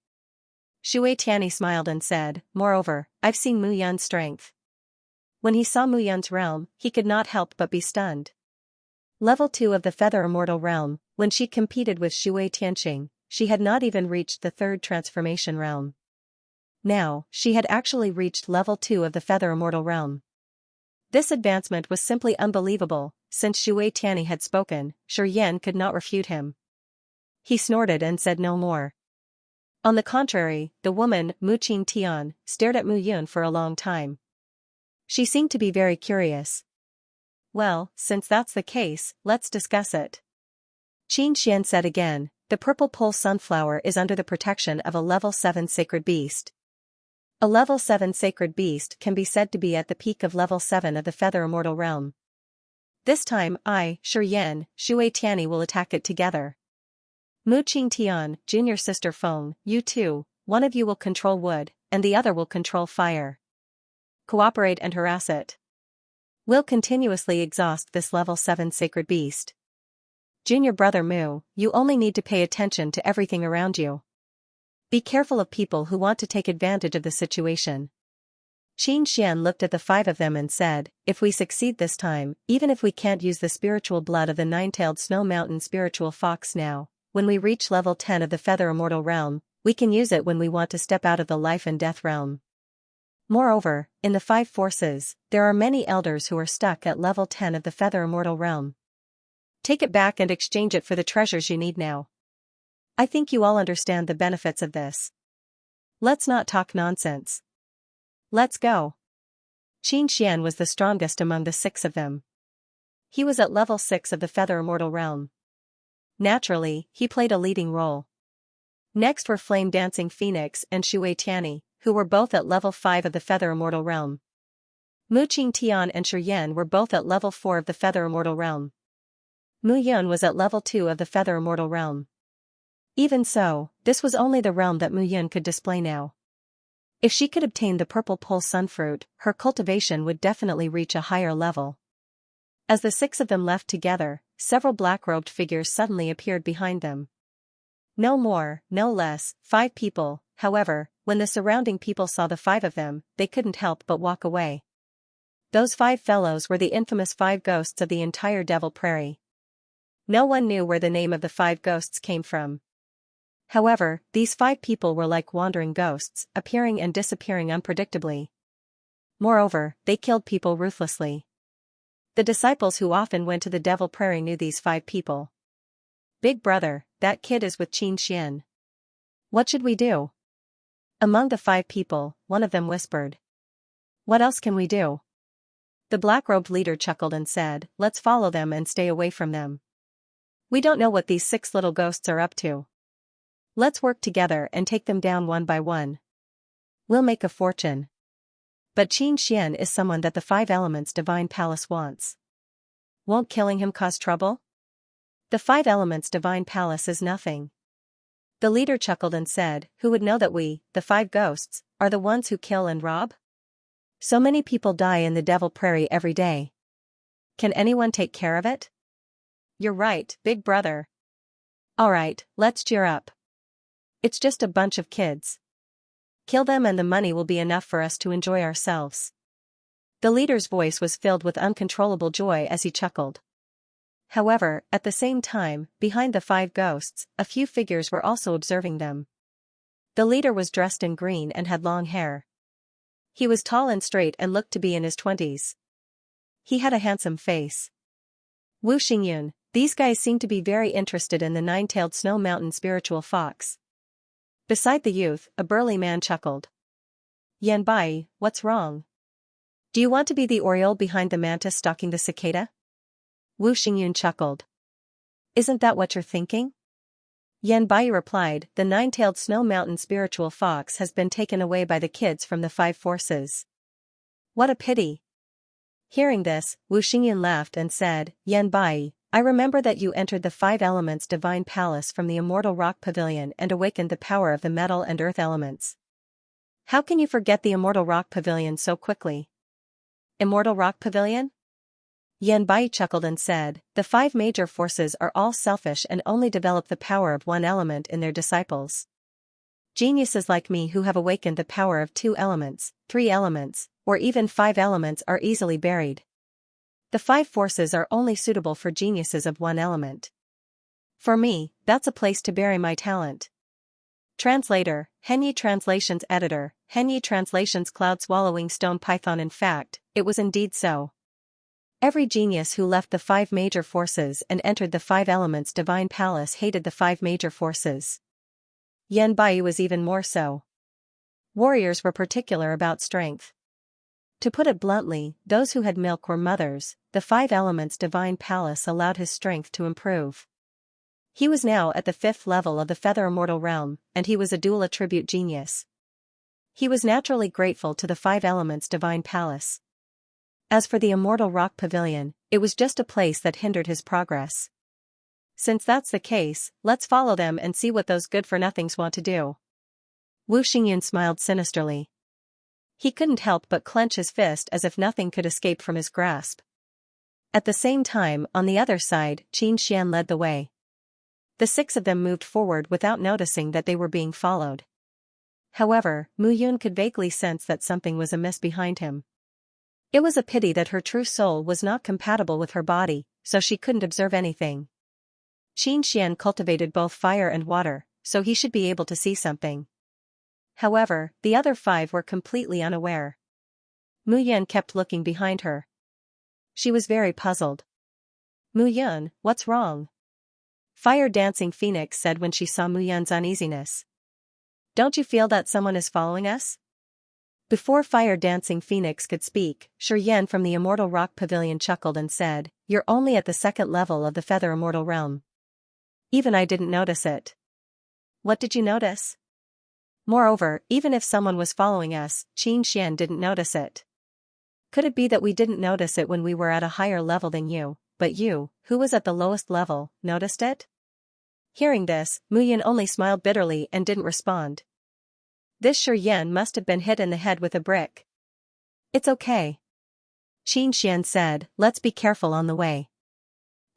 Shui Tianyi smiled and said, moreover, I've seen Mu Yun's strength. When he saw Mu Yun's realm, he could not help but be stunned. Level 2 of the Feather Immortal Realm, when she competed with Shui Tianqing, she had not even reached the 3rd transformation realm. Now, she had actually reached level 2 of the Feather Immortal Realm. This advancement was simply unbelievable. Since Shui Tianyi had spoken, Shi could not refute him. He snorted and said no more. On the contrary, the woman, Mu Qing Tian, stared at Mu Yun for a long time. She seemed to be very curious. Well, since that's the case, let's discuss it. Qin Xian said again, the purple pole sunflower is under the protection of a level 7 sacred beast. A level 7 sacred beast can be said to be at the peak of level 7 of the Feather Immortal realm. This time Shi Yan, Shui Tianyi will attack it together. Mu Qing Tian, junior sister Feng, you two, one of you will control wood, and the other will control fire. Cooperate and harass it. We'll continuously exhaust this level 7 sacred beast. Junior brother Mu, you only need to pay attention to everything around you. Be careful of people who want to take advantage of the situation. Xianxia looked at the 5 of them and said, if we succeed this time, even if we can't use the spiritual blood of the nine-tailed snow mountain spiritual fox now, when we reach level 10 of the Feather Immortal realm, we can use it when we want to step out of the life and death realm. Moreover, in the 5 forces, there are many elders who are stuck at level 10 of the Feather Immortal realm. Take it back and exchange it for the treasures you need now. I think you all understand the benefits of this. Let's not talk nonsense. Let's go. Xianxia was the strongest among the 6 of them. He was at level 6 of the Feather Immortal realm. Naturally, he played a leading role. Next were Flame Dancing Phoenix and Shui Tianyi, who were both at level 5 of the Feather Immortal realm. Mu Qing Tian and Shi Yan were both at level 4 of the Feather Immortal realm. Mu Yun was at level 2 of the Feather Immortal realm. Even so, this was only the realm that Mu Yun could display now. If she could obtain the purple pole sunfruit, her cultivation would definitely reach a higher level. As the 6 of them left together, several black-robed figures suddenly appeared behind them. No more, no less, 5 people. However, when the surrounding people saw the 5 of them, they couldn't help but walk away. Those 5 fellows were the infamous 5 ghosts of the entire Devil Prairie. No one knew where the name of the 5 ghosts came from. However, these 5 people were like wandering ghosts, appearing and disappearing unpredictably. Moreover, they killed people ruthlessly. The disciples who often went to the Devil Prairie knew these 5 people. Big brother, that kid is with Xianxia. What should we do? Among the 5 people, one of them whispered. What else can we do? The black-robed leader chuckled and said, let's follow them and stay away from them. We don't know what these 6 little ghosts are up to. Let's work together and take them down one by one. We'll make a fortune. But Xianxia is someone that the 5 Elements Divine Palace wants. Won't killing him cause trouble? The 5 Elements Divine Palace is nothing. The leader chuckled and said, who would know that we, the 5 ghosts, are the ones who kill and rob? So many people die in the Devil Prairie every day. Can anyone take care of it? You're right, big brother. Alright, let's cheer up. It's just a bunch of kids. Kill them and the money will be enough for us to enjoy ourselves. The leader's voice was filled with uncontrollable joy as he chuckled. However, at the same time, behind the 5 ghosts, a few figures were also observing them. The leader was dressed in green and had long hair. He was tall and straight and looked to be in his 20s. He had a handsome face. Wu Xingyun, these guys seem to be very interested in the 9-tailed snow mountain spiritual fox. Beside the youth, a burly man chuckled. Yan Bai, what's wrong? Do you want to be the oriole behind the mantis stalking the cicada? Wu Xingyun chuckled. Isn't that what you're thinking? Yan Bai replied, the 9-tailed snow mountain spiritual fox has been taken away by the kids from the 5 forces. What a pity. Hearing this, Wu Xingyun laughed and said, Yan Bai, I remember that you entered the 5 Elements Divine Palace from the Immortal Rock Pavilion and awakened the power of the metal and earth elements. How can you forget the Immortal Rock Pavilion so quickly? Immortal Rock Pavilion? Yan Bai chuckled and said, the 5 major forces are all selfish and only develop the power of one element in their disciples. Geniuses like me who have awakened the power of 2 elements, 3 elements, or even 5 elements are easily buried. The 5 forces are only suitable for geniuses of 1 element. For me, that's a place to bury my talent. Translator, Henyi Translations Editor, Henyi Translations Cloud Swallowing Stone Python. In fact, it was indeed so. Every genius who left the 5 major forces and entered the 5 Elements Divine Palace hated the 5 major forces. Yan Bai was even more so. Warriors were particular about strength. To put it bluntly, those who had milk were mothers. The 5 Elements Divine Palace allowed his strength to improve. He was now at the 5th level of the Feather Immortal realm, and he was a dual attribute genius. He was naturally grateful to the five elements' divine palace. As for the immortal rock pavilion, it was just a place that hindered his progress. Since that's the case, let's follow them and see what those good-for-nothings want to do. Wu Xingyan smiled sinisterly. He couldn't help but clench his fist as if nothing could escape from his grasp. At the same time, on the other side, Xianxia led the way. The six of them moved forward without noticing that they were being followed. However, Mu Yun could vaguely sense that something was amiss behind him. It was a pity that her true soul was not compatible with her body, so she couldn't observe anything. Xianxia cultivated both fire and water, so he should be able to see something. However, the other five were completely unaware. Mu Yun kept looking behind her. She was very puzzled. Mu Yun, what's wrong? Fire Dancing Phoenix said when she saw Mu Yun's uneasiness. Don't you feel that someone is following us? Before Fire Dancing Phoenix could speak, Xianxia from the Immortal Rock Pavilion chuckled and said, "You're only at the second level of the Feather Immortal Realm. Even I didn't notice it." What did you notice? Moreover, even if someone was following us, Xianxia didn't notice it. Could it be that we didn't notice it when we were at a higher level than you, but you, who was at the lowest level, noticed it? Hearing this, Mu Yun only smiled bitterly and didn't respond. This Xianxia must have been hit in the head with a brick. It's okay. Xianxia said, let's be careful on the way.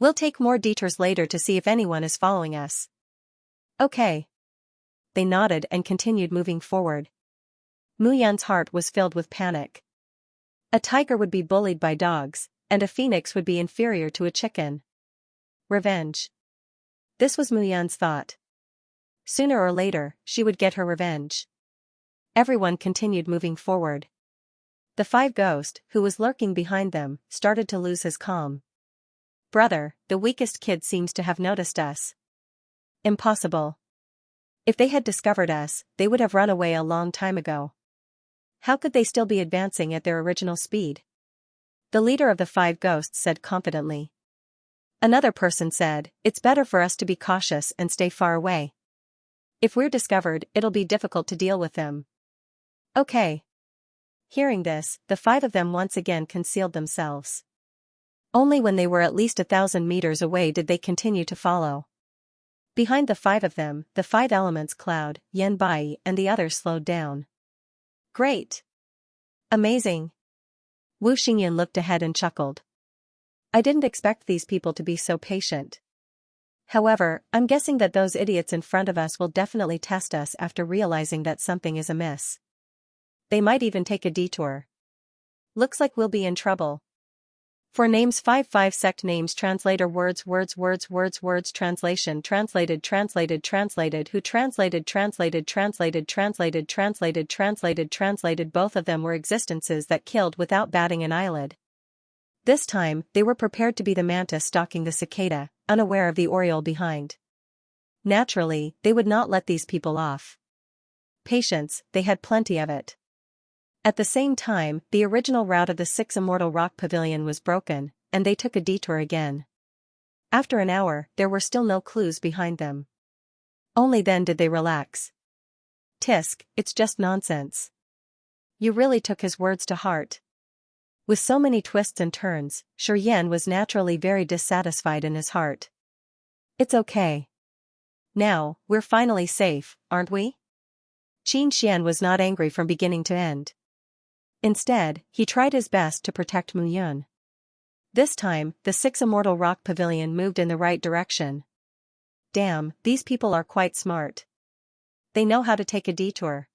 We'll take more detours later to see if anyone is following us. Okay. They nodded and continued moving forward. Mu Yun's heart was filled with panic. A tiger would be bullied by dogs, and a phoenix would be inferior to a chicken. Revenge. This was Mu Yun's thought. Sooner or later, she would get her revenge. Everyone continued moving forward. The five ghost, who was lurking behind them, started to lose his calm. Brother, the weakest kid seems to have noticed us. Impossible. If they had discovered us, they would have run away a long time ago. How could they still be advancing at their original speed? The leader of the five ghosts said confidently. Another person said, it's better for us to be cautious and stay far away. If we're discovered, it'll be difficult to deal with them. Okay. Hearing this, the five of them once again concealed themselves. Only when they were at least 1,000 meters away did they continue to follow. Behind the five of them, the five elements Cloud, Yan Bai and the others slowed down. Great. Amazing. Wu Xingyan looked ahead and chuckled. I didn't expect these people to be so patient. However, I'm guessing that those idiots in front of us will definitely test us after realizing that something is amiss. They might even take a detour. Looks like we'll be in trouble. For names 5 sect names translator words translation translated who translated both of them were existences that killed without batting an eyelid. This time, they were prepared to be the mantis stalking the cicada, unaware of the oriole behind. Naturally, they would not let these people off. Patience, they had plenty of it. At the same time, the original route of the six Immortal Rock Pavilion was broken, and they took a detour again. After an hour, there were still no clues behind them. Only then did they relax. Tisk, it's just nonsense. You really took his words to heart. With so many twists and turns, Xianxia was naturally very dissatisfied in his heart. It's okay. Now, we're finally safe, aren't we? Xianxia was not angry from beginning to end. Instead, he tried his best to protect Mu Yun. This time, the six Immortal Rock Pavilion moved in the right direction. Damn, these people are quite smart. They know how to take a detour.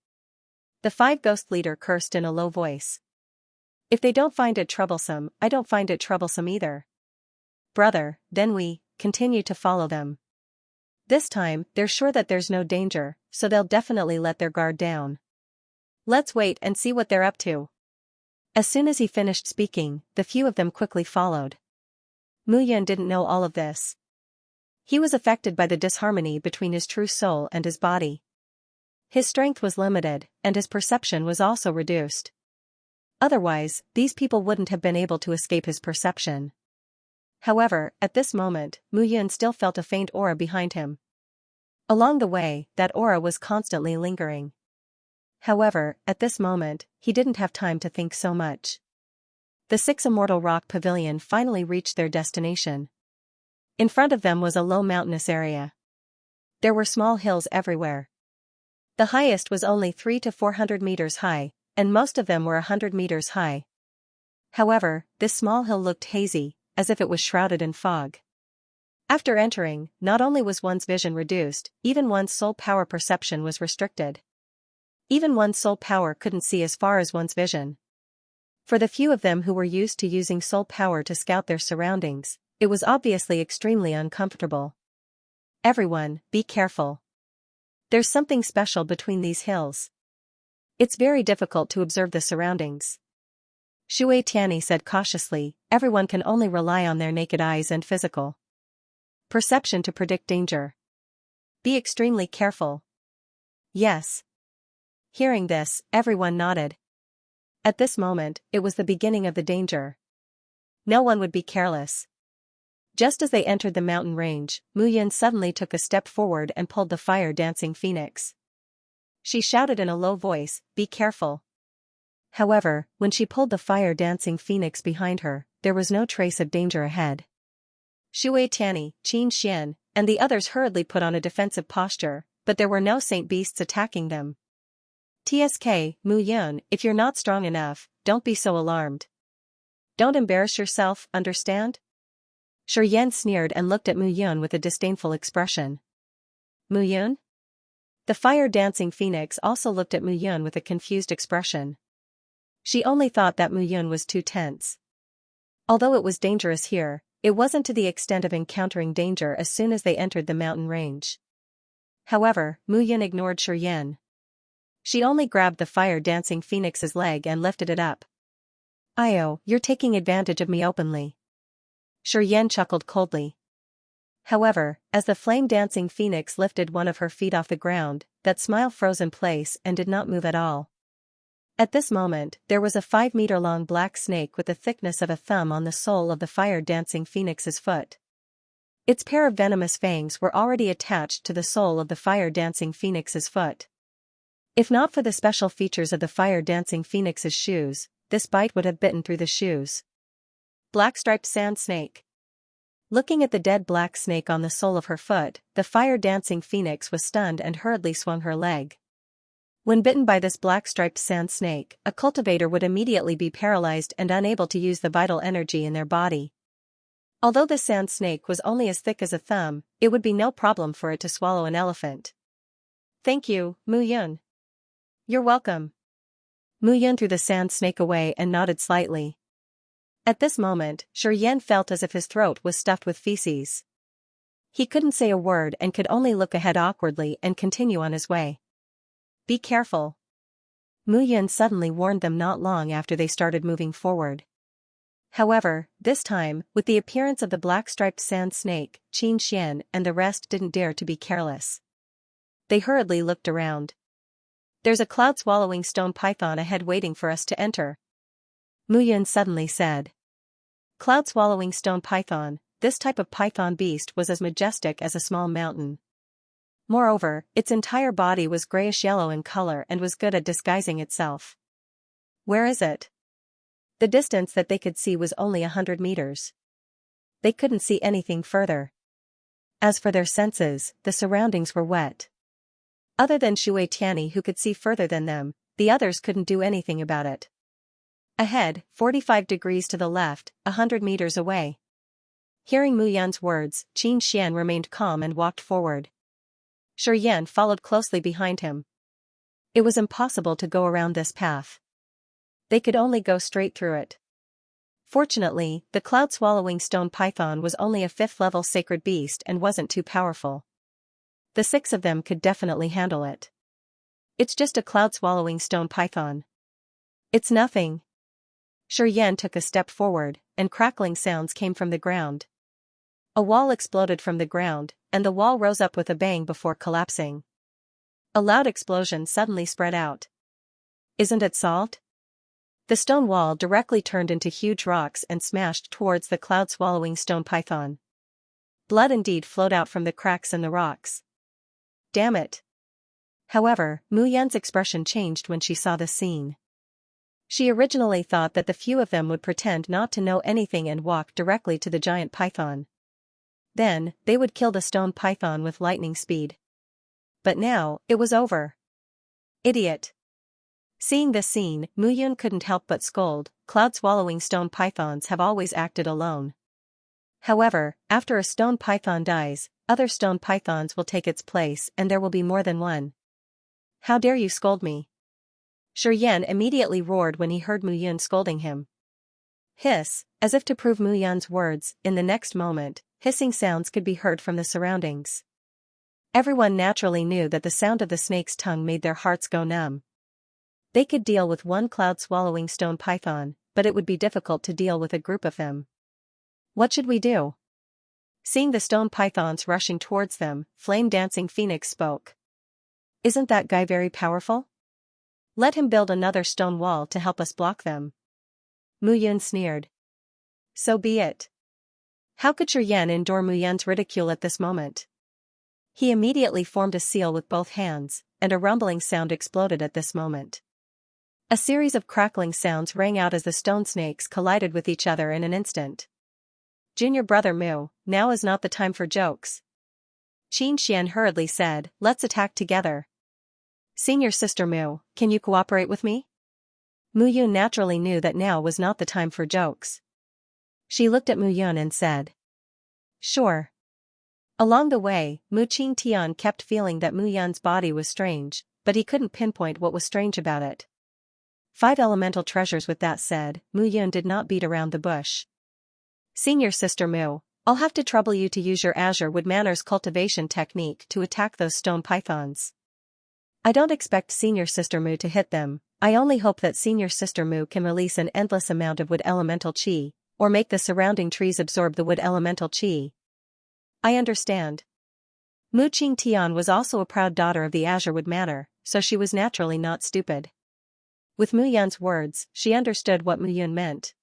The five ghost leader cursed in a low voice. If they don't find it troublesome, I don't find it troublesome either. Brother, then we continue to follow them. This time, they're sure that there's no danger, so they'll definitely let their guard down. Let's wait and see what they're up to. As soon as he finished speaking, the few of them quickly followed. Mu Yun didn't know all of this. He was affected by the disharmony between his true soul and his body. His strength was limited, and his perception was also reduced. Otherwise, these people wouldn't have been able to escape his perception. However, at this moment, Mu Yun still felt a faint aura behind him. Along the way, that aura was constantly lingering. However, at this moment, he didn't have time to think so much. The 6 Immortal Rock Pavilion finally reached their destination. In front of them was a low mountainous area. There were small hills everywhere. The highest was only 300 to 400 meters high, and most of them were 100 meters high. However, this small hill looked hazy, as if it was shrouded in fog. After entering, not only was one's vision reduced, even one's soul power perception was restricted. Even one's soul power couldn't see as far as one's vision. For the few of them who were used to using soul power to scout their surroundings, it was obviously extremely uncomfortable. Everyone, be careful. There's something special between these hills. It's very difficult to observe the surroundings. Shui Tianyi said cautiously, everyone can only rely on their naked eyes and physical perception to predict danger. Be extremely careful. Yes. Hearing this, everyone nodded. At this moment, it was the beginning of the danger. No one would be careless. Just as they entered the mountain range, Mu Yun suddenly took a step forward and pulled the fire-dancing phoenix. She shouted in a low voice, be careful. However, when she pulled the fire-dancing phoenix behind her, there was no trace of danger ahead. Shui Tianyi, Qin Xian, and the others hurriedly put on a defensive posture, but there were no saint beasts attacking them. TSK, Mu Yun, if you're not strong enough, don't be so alarmed. Don't embarrass yourself, understand? Shi Yan sneered and looked at Mu Yun with a disdainful expression. Mu Yun? The fire-dancing phoenix also looked at Mu Yun with a confused expression. She only thought that Mu Yun was too tense. Although it was dangerous here, it wasn't to the extent of encountering danger as soon as they entered the mountain range. However, Mu Yun ignored Shi Yan. She only grabbed the fire-dancing phoenix's leg and lifted it up. Io, you're taking advantage of me openly. Shi Yan chuckled coldly. However, as the flame-dancing phoenix lifted one of her feet off the ground, that smile froze in place and did not move at all. At this moment, there was a 5-meter-long black snake with the thickness of a thumb on the sole of the fire-dancing phoenix's foot. Its pair of venomous fangs were already attached to the sole of the fire-dancing phoenix's foot. If not for the special features of the fire-dancing phoenix's shoes, this bite would have bitten through the shoes. Black-striped sand snake. Looking at the dead black snake on the sole of her foot, the fire-dancing phoenix was stunned and hurriedly swung her leg. When bitten by this black-striped sand snake, a cultivator would immediately be paralyzed and unable to use the vital energy in their body. Although the sand snake was only as thick as a thumb, it would be no problem for it to swallow an elephant. Thank you, Mu Yun. You're welcome. Mu Yun threw the sand snake away and nodded slightly. At this moment, Shi Yan felt as if his throat was stuffed with feces. He couldn't say a word and could only look ahead awkwardly and continue on his way. Be careful. Mu Yun suddenly warned them not long after they started moving forward. However, this time, with the appearance of the black-striped sand snake, Qin Xian and the rest didn't dare to be careless. They hurriedly looked around. There's a cloud-swallowing stone python ahead waiting for us to enter. Mu Yun suddenly said. Cloud-swallowing stone python, this type of python beast was as majestic as a small mountain. Moreover, its entire body was grayish-yellow in color and was good at disguising itself. Where is it? The distance that they could see was only 100 meters. They couldn't see anything further. As for their senses, the surroundings were wet. Other than Shui Tianyi who could see further than them, the others couldn't do anything about it. Ahead, 45 degrees to the left, 100 meters away. Hearing Mu Yun's words, Qin Xian remained calm and walked forward. Shi Yan followed closely behind him. It was impossible to go around this path. They could only go straight through it. Fortunately, the cloud-swallowing stone python was only a 5th-level sacred beast and wasn't too powerful. The 6 of them could definitely handle it. It's just a cloud-swallowing stone python. It's nothing. Shi Yan took a step forward, and crackling sounds came from the ground. A wall exploded from the ground, and the wall rose up with a bang before collapsing. A loud explosion suddenly spread out. Isn't it solved? The stone wall directly turned into huge rocks and smashed towards the cloud-swallowing stone python. Blood indeed flowed out from the cracks in the rocks. Damn it! However, Mu Yan's expression changed when she saw the scene. She originally thought that the few of them would pretend not to know anything and walk directly to the giant python. Then, they would kill the stone python with lightning speed. But now, it was over. Idiot. Seeing this scene, Mu Yan couldn't help but scold. Cloud-swallowing stone pythons have always acted alone. However, after a stone python dies, other stone pythons will take its place and there will be more than one. How dare you scold me? Xianxia immediately roared when he heard Mu Yan scolding him. Hiss, as if to prove Mu Yan's words, in the next moment, hissing sounds could be heard from the surroundings. Everyone naturally knew that the sound of the snake's tongue made their hearts go numb. They could deal with one cloud-swallowing stone python, but it would be difficult to deal with a group of them. What should we do? Seeing the stone pythons rushing towards them, flame-dancing Phoenix spoke. Isn't that guy very powerful? Let him build another stone wall to help us block them. Mu Yan sneered. So be it. How could Xianxia endure Mu Yan's ridicule at this moment? He immediately formed a seal with both hands, and a rumbling sound exploded at this moment. A series of crackling sounds rang out as the stone snakes collided with each other in an instant. Junior brother Mu, now is not the time for jokes. Xianxia hurriedly said, let's attack together. Senior sister Mu, can you cooperate with me? Mu Yan naturally knew that now was not the time for jokes. She looked at Mu Yan and said. Sure. Along the way, Mu Qingtian kept feeling that Mu Yan's body was strange, but he couldn't pinpoint what was strange about it. 5 elemental treasures. With that said, Mu Yan did not beat around the bush. Senior sister Mu, I'll have to trouble you to use your Azure Wood Manners cultivation technique to attack those stone pythons. I don't expect Senior sister Mu to hit them, I only hope that Senior sister Mu can release an endless amount of wood elemental chi, or make the surrounding trees absorb the wood elemental chi. I understand. Mu Qingtian was also a proud daughter of the Azure Wood Manor, so she was naturally not stupid. With Mu Yan's words, she understood what Mu Yan meant.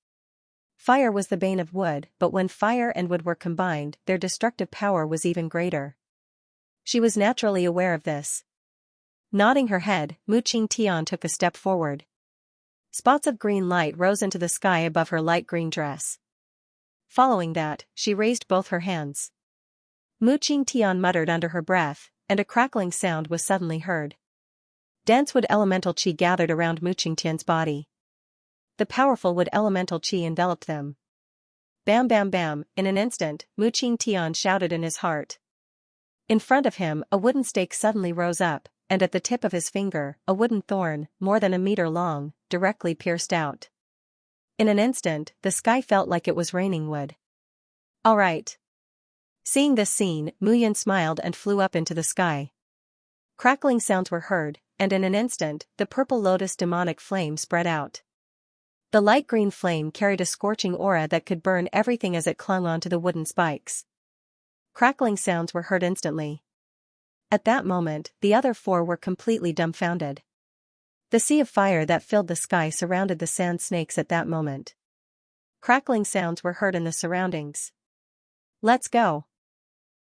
Fire was the bane of wood, but when fire and wood were combined, their destructive power was even greater. She was naturally aware of this. Nodding her head, Mu Qingtian took a step forward. Spots of green light rose into the sky above her light green dress. Following that, she raised both her hands. Mu Qingtian muttered under her breath, and a crackling sound was suddenly heard. Dense wood elemental chi gathered around Mu Qingtian's body. The powerful wood elemental chi enveloped them. Bam bam bam, in an instant, Mu Qingtian shouted in his heart. In front of him, a wooden stake suddenly rose up, and at the tip of his finger, a wooden thorn, more than a meter long, directly pierced out. In an instant, the sky felt like it was raining wood. All right. Seeing this scene, Mu Yan smiled and flew up into the sky. Crackling sounds were heard, and in an instant, the purple lotus demonic flame spread out. The light green flame carried a scorching aura that could burn everything as it clung onto the wooden spikes. Crackling sounds were heard instantly. At that moment, the other 4 were completely dumbfounded. The sea of fire that filled the sky surrounded the sand snakes at that moment. Crackling sounds were heard in the surroundings. Let's go.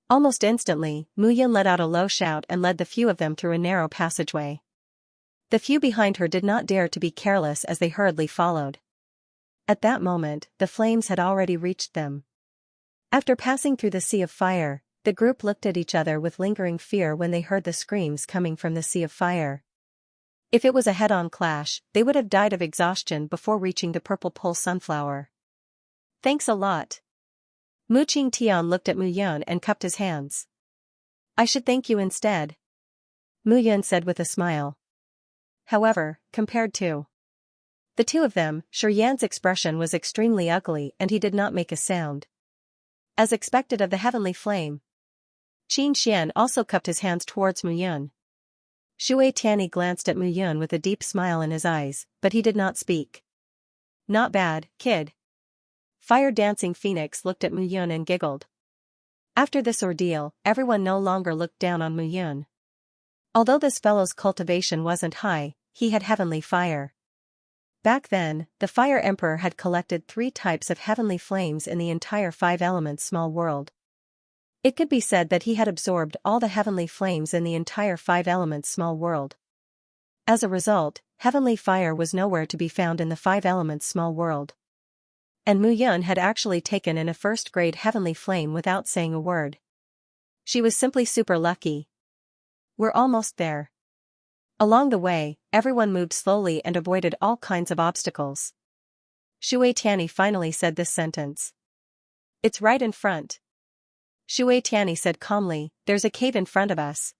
Almost instantly, Mu Yan let out a low shout and led the few of them through a narrow passageway. The few behind her did not dare to be careless as they hurriedly followed. At that moment, the flames had already reached them. After passing through the sea of fire, the group looked at each other with lingering fear when they heard the screams coming from the sea of fire. If it was a head-on clash, they would have died of exhaustion before reaching the purple pole sunflower. Thanks a lot. Mu Qingtian looked at Mu Yan and cupped his hands. I should thank you instead. Mu Yan said with a smile. However, compared to the two of them, Xianxia's expression was extremely ugly and he did not make a sound. As expected of the heavenly flame. Xianxia also cupped his hands towards Mu Yan. Shui Tianyi glanced at Mu Yan with a deep smile in his eyes, but he did not speak. Not bad, kid. Fire-dancing Phoenix looked at Mu Yan and giggled. After this ordeal, everyone no longer looked down on Mu Yan. Although this fellow's cultivation wasn't high, he had heavenly fire. Back then, the Fire Emperor had collected 3 types of heavenly flames in the entire 5 elements small world. It could be said that he had absorbed all the heavenly flames in the entire five elements small world. As a result, heavenly fire was nowhere to be found in the five elements small world. And Mu Yun had actually taken in a first-grade heavenly flame without saying a word. She was simply super lucky. We're almost there. Along the way, everyone moved slowly and avoided all kinds of obstacles. Shui Tianyi finally said this sentence. It's right in front. Shui Tianyi said calmly, there's a cave in front of us.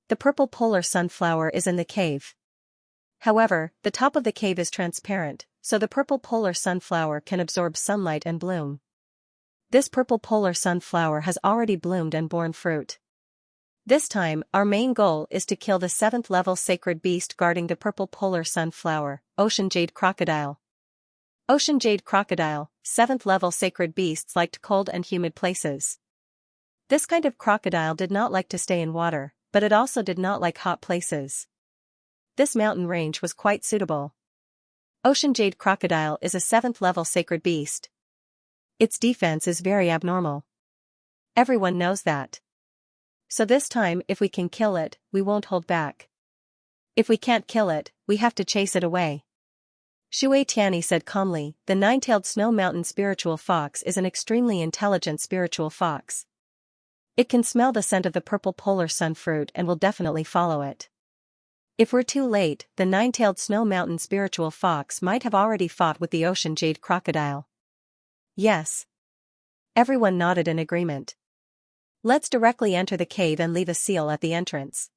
The purple polar sunflower is in the cave. However, the top of the cave is transparent, so the purple polar sunflower can absorb sunlight and bloom. This purple polar sunflower has already bloomed and borne fruit. This time, our main goal is to kill the 7th level sacred beast guarding the purple polar sunflower, Ocean Jade Crocodile. Ocean Jade Crocodile, 7th level sacred beasts liked cold and humid places. This kind of crocodile did not like to stay in water, but it also did not like hot places. This mountain range was quite suitable. Ocean Jade Crocodile is a 7th level sacred beast. Its defense is very abnormal. Everyone knows that. So this time if we can kill it, we won't hold back. If we can't kill it, we have to chase it away. Shui Tianyi said calmly, the nine-tailed snow mountain spiritual fox is an extremely intelligent spiritual fox. It can smell the scent of the purple polar sun fruit and will definitely follow it. If we're too late, the nine-tailed snow mountain spiritual fox might have already fought with the ocean jade crocodile. Yes. Everyone nodded in agreement. Let's directly enter the cave and leave a seal at the entrance.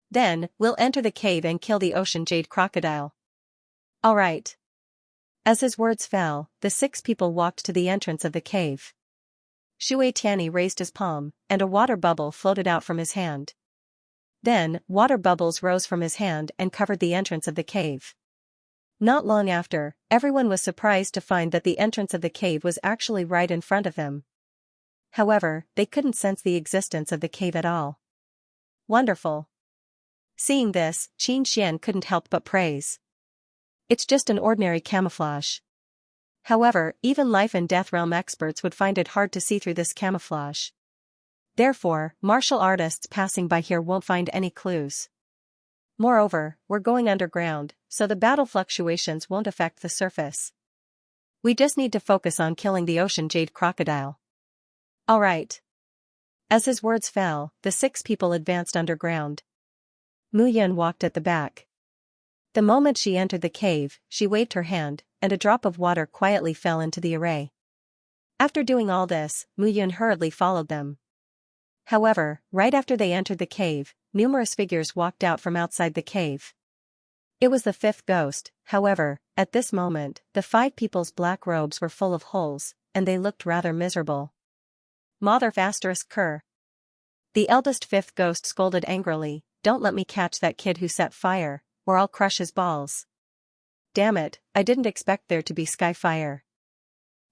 Then, we'll enter the cave and kill the ocean jade crocodile. All right. As his words fell, the 6 people walked to the entrance of the cave. Shui Tianyi raised his palm, and a water bubble floated out from his hand. Then, water bubbles rose from his hand and covered the entrance of the cave. Not long after, everyone was surprised to find that the entrance of the cave was actually right in front of them. However, they couldn't sense the existence of the cave at all. Wonderful. Seeing this, Xianxia couldn't help but praise. It's just an ordinary camouflage. However, even life and death realm experts would find it hard to see through this camouflage. Therefore, martial artists passing by here won't find any clues. Moreover, we're going underground, so the battle fluctuations won't affect the surface. We just need to focus on killing the ocean jade crocodile. Alright. As his words fell, the 6 people advanced underground. Mu Yun walked at the back. The moment she entered the cave, she waved her hand, and a drop of water quietly fell into the array. After doing all this, Mu Yun hurriedly followed them. However, right after they entered the cave, numerous figures walked out from outside the cave. It was the 5th ghost, however, at this moment, the 5 people's black robes were full of holes, and they looked rather miserable. Mother ****. The eldest 5th ghost scolded angrily, don't let me catch that kid who set fire, or I'll crush his balls. Damn it, I didn't expect there to be sky fire.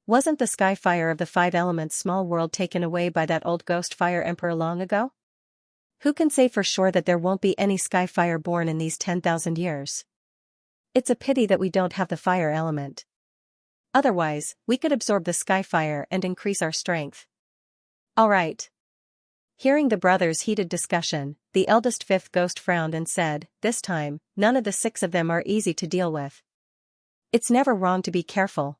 Wasn't the sky fire of the 5 elements small world taken away by that old ghost fire emperor long ago? Who can say for sure that there won't be any sky fire born in these 10,000 years? It's a pity that we don't have the fire element. Otherwise, we could absorb the sky fire and increase our strength. Alright. Hearing the brothers' heated discussion, the eldest 5th ghost frowned and said, this time, none of the 6 of them are easy to deal with. It's never wrong to be careful.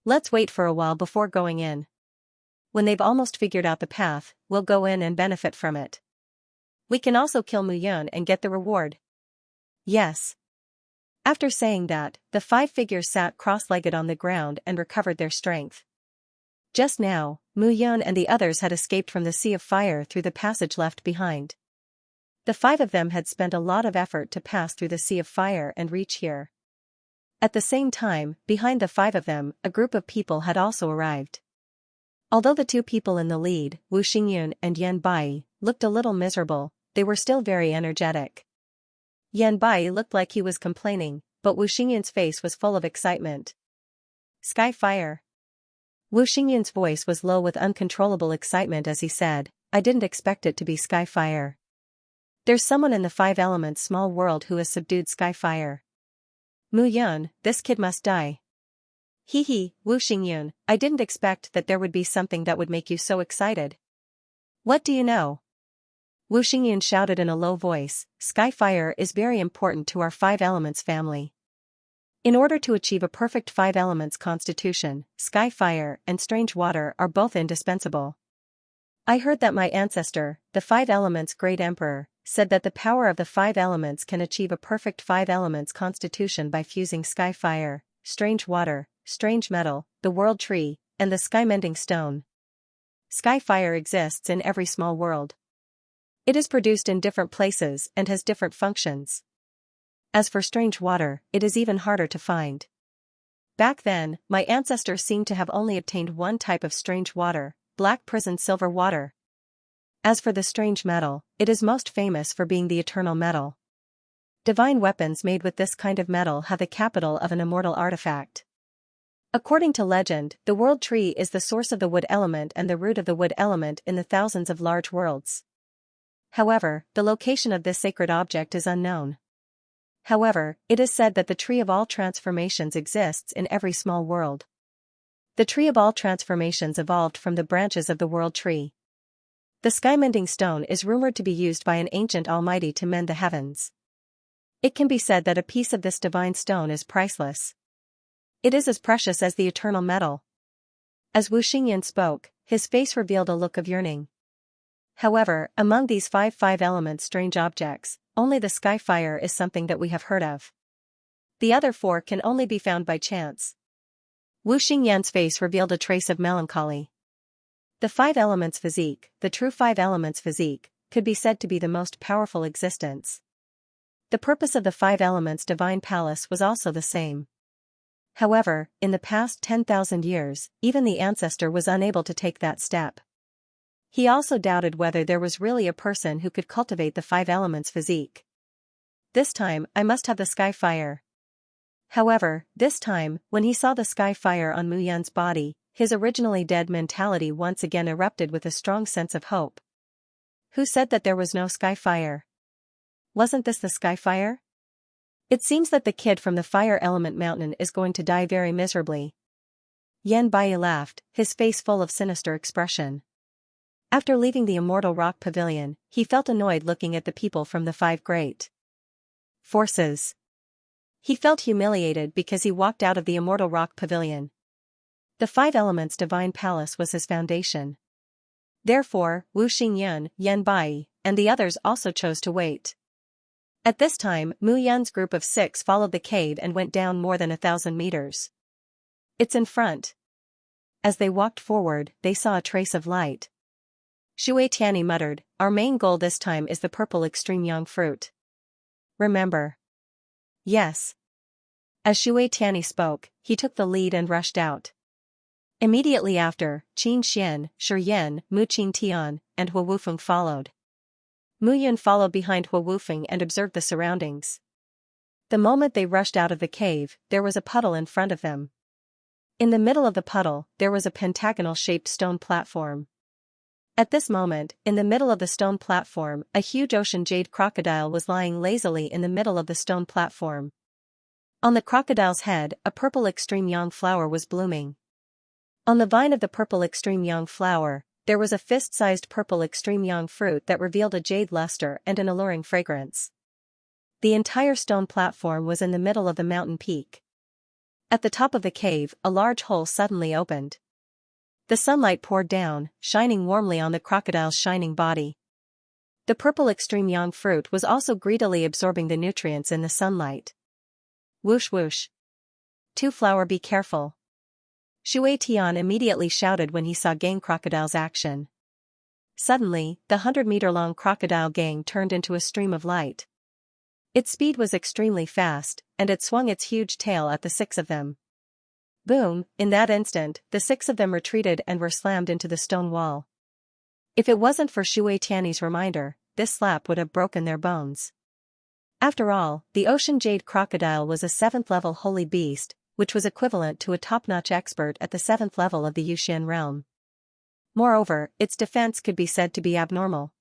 Let's wait for a while before going in. When they've almost figured out the path, we'll go in and benefit from it. We can also kill Mu Yun and get the reward. Yes. After saying that, the 5 figures sat cross-legged on the ground and recovered their strength. Just now, Mu Yun and the others had escaped from the sea of fire through the passage left behind. The 5 of them had spent a lot of effort to pass through the sea of fire and reach here. At the same time, behind the 5 of them, a group of people had also arrived. Although the 2 people in the lead, Wu Xingyun and Yan Bai, looked a little miserable, they were still very energetic. Yan Bai looked like he was complaining, but Wu Xingyun's face was full of excitement. Sky fire. Wu Xingyun's voice was low with uncontrollable excitement as he said, I didn't expect it to be sky fire. There's someone in the 5 elements small world who has subdued sky fire. Mu Yun, this kid must die. Hee hee, Wu Xingyun, I didn't expect that there would be something that would make you so excited. What do you know? Wu Xingyan shouted in a low voice, Sky fire is very important to our five elements family. In order to achieve a perfect five elements constitution, sky fire and strange water are both indispensable. I heard that my ancestor, the five elements great emperor, said that the power of the five elements can achieve a perfect five elements constitution by fusing sky fire, strange water, strange metal, the world tree, and the sky mending stone. Sky fire exists in every small world. It is produced in different places and has different functions. As for strange water, it is even harder to find. Back then, my ancestors seemed to have only obtained one type of strange water, black prison silver water. As for the strange metal, it is most famous for being the eternal metal. Divine weapons made with this kind of metal have the capital of an immortal artifact. According to legend, the world tree is the source of the wood element and the root of the wood element in the thousands of large worlds. However, the location of this sacred object is unknown. However, it is said that the tree of all transformations exists in every small world. The tree of all transformations evolved from the branches of the world tree. The sky mending stone is rumored to be used by an ancient almighty to mend the heavens. It can be said that a piece of this divine stone is priceless. It is as precious as the eternal metal. As Wu Xingyan spoke, his face revealed a look of yearning. However, among these five elements strange objects, only the sky fire is something that we have heard of. The other four can only be found by chance. Wu Xingyan's face revealed a trace of melancholy. The five elements physique, the true five elements physique, could be said to be the most powerful existence. The purpose of the five elements divine palace was also the same. However, in the past 10,000 years, even the ancestor was unable to take that step. He also doubted whether there was really a person who could cultivate the five elements physique. This time, I must have the sky fire. However, this time, when he saw the sky fire on Mu Yan's body, his originally dead mentality once again erupted with a strong sense of hope. Who said that there was no sky fire? Wasn't this the sky fire? It seems that the kid from the fire element mountain is going to die very miserably. Yan Bai laughed, his face full of sinister expression. After leaving the immortal rock pavilion, he felt annoyed looking at the people from the five great forces. He felt humiliated because he walked out of the immortal rock pavilion. The five elements divine palace was his foundation. Therefore, Wu Xingyan, Yan Bai, and the others also chose to wait. At this time, Mu Yan's group of 6 followed the cave and went down more than 1,000 meters. It's in front. As they walked forward, they saw a trace of light. Shui Tianyi muttered, our main goal this time is the purple extreme young fruit. Remember? Yes. As Shui Tianyi spoke, he took the lead and rushed out. Immediately after, Qin Xian, Shi Yan, Mu Qing Tian, and Hua Wufeng followed. Mu Yun followed behind Hua Wufeng and observed the surroundings. The moment they rushed out of the cave, there was a puddle in front of them. In the middle of the puddle, there was a pentagonal-shaped stone platform. At this moment, in the middle of the stone platform, a huge ocean jade crocodile was lying lazily in the middle of the stone platform. On the crocodile's head, a purple extreme yang flower was blooming. On the vine of the purple extreme yang flower, there was a fist-sized purple extreme yang fruit that revealed a jade luster and an alluring fragrance. The entire stone platform was in the middle of the mountain peak. At the top of the cave, a large hole suddenly opened. The sunlight poured down, shining warmly on the crocodile's shining body. The purple extreme yang fruit was also greedily absorbing the nutrients in the sunlight. Whoosh whoosh. Two flower, be careful. Shui Tian immediately shouted when he saw gang crocodile's action. Suddenly, the 100-meter-long crocodile gang turned into a stream of light. Its speed was extremely fast, and it swung its huge tail at the 6 of them. Boom, in that instant, the 6 of them retreated and were slammed into the stone wall. If it wasn't for Shui Tianyi's reminder, this slap would have broken their bones. After all, the ocean jade crocodile was a 7th-level holy beast, which was equivalent to a top-notch expert at the 7th level of the Yuxian realm. Moreover, its defense could be said to be abnormal.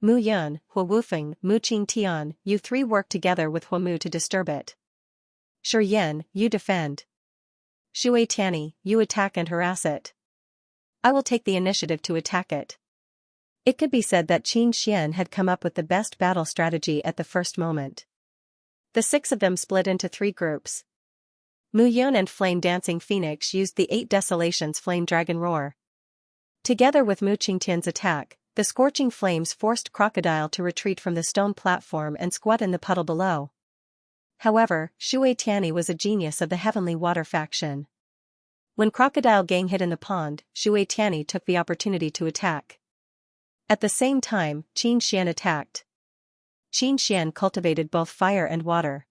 Mu Yun, Hua Wufeng, Mu Qing Tian, you 3 work together with Hua Mu to disturb it. Shi Yan, you defend. Shui Tianyi, you attack and harass it. I will take the initiative to attack it. It could be said that Xianxia had come up with the best battle strategy at the first moment. The 6 of them split into 3 groups. Mu Yun and Flame Dancing Phoenix used the 8 Desolations Flame Dragon Roar. Together with Mu Qingtian's attack, the scorching flames forced Crocodile to retreat from the stone platform and squat in the puddle below. However, Shui Tianyi was a genius of the Heavenly Water faction. When Crocodile Gang hid in the pond, Shui Tianyi took the opportunity to attack. At the same time, Qin Xian attacked. Qin Xian cultivated both fire and water.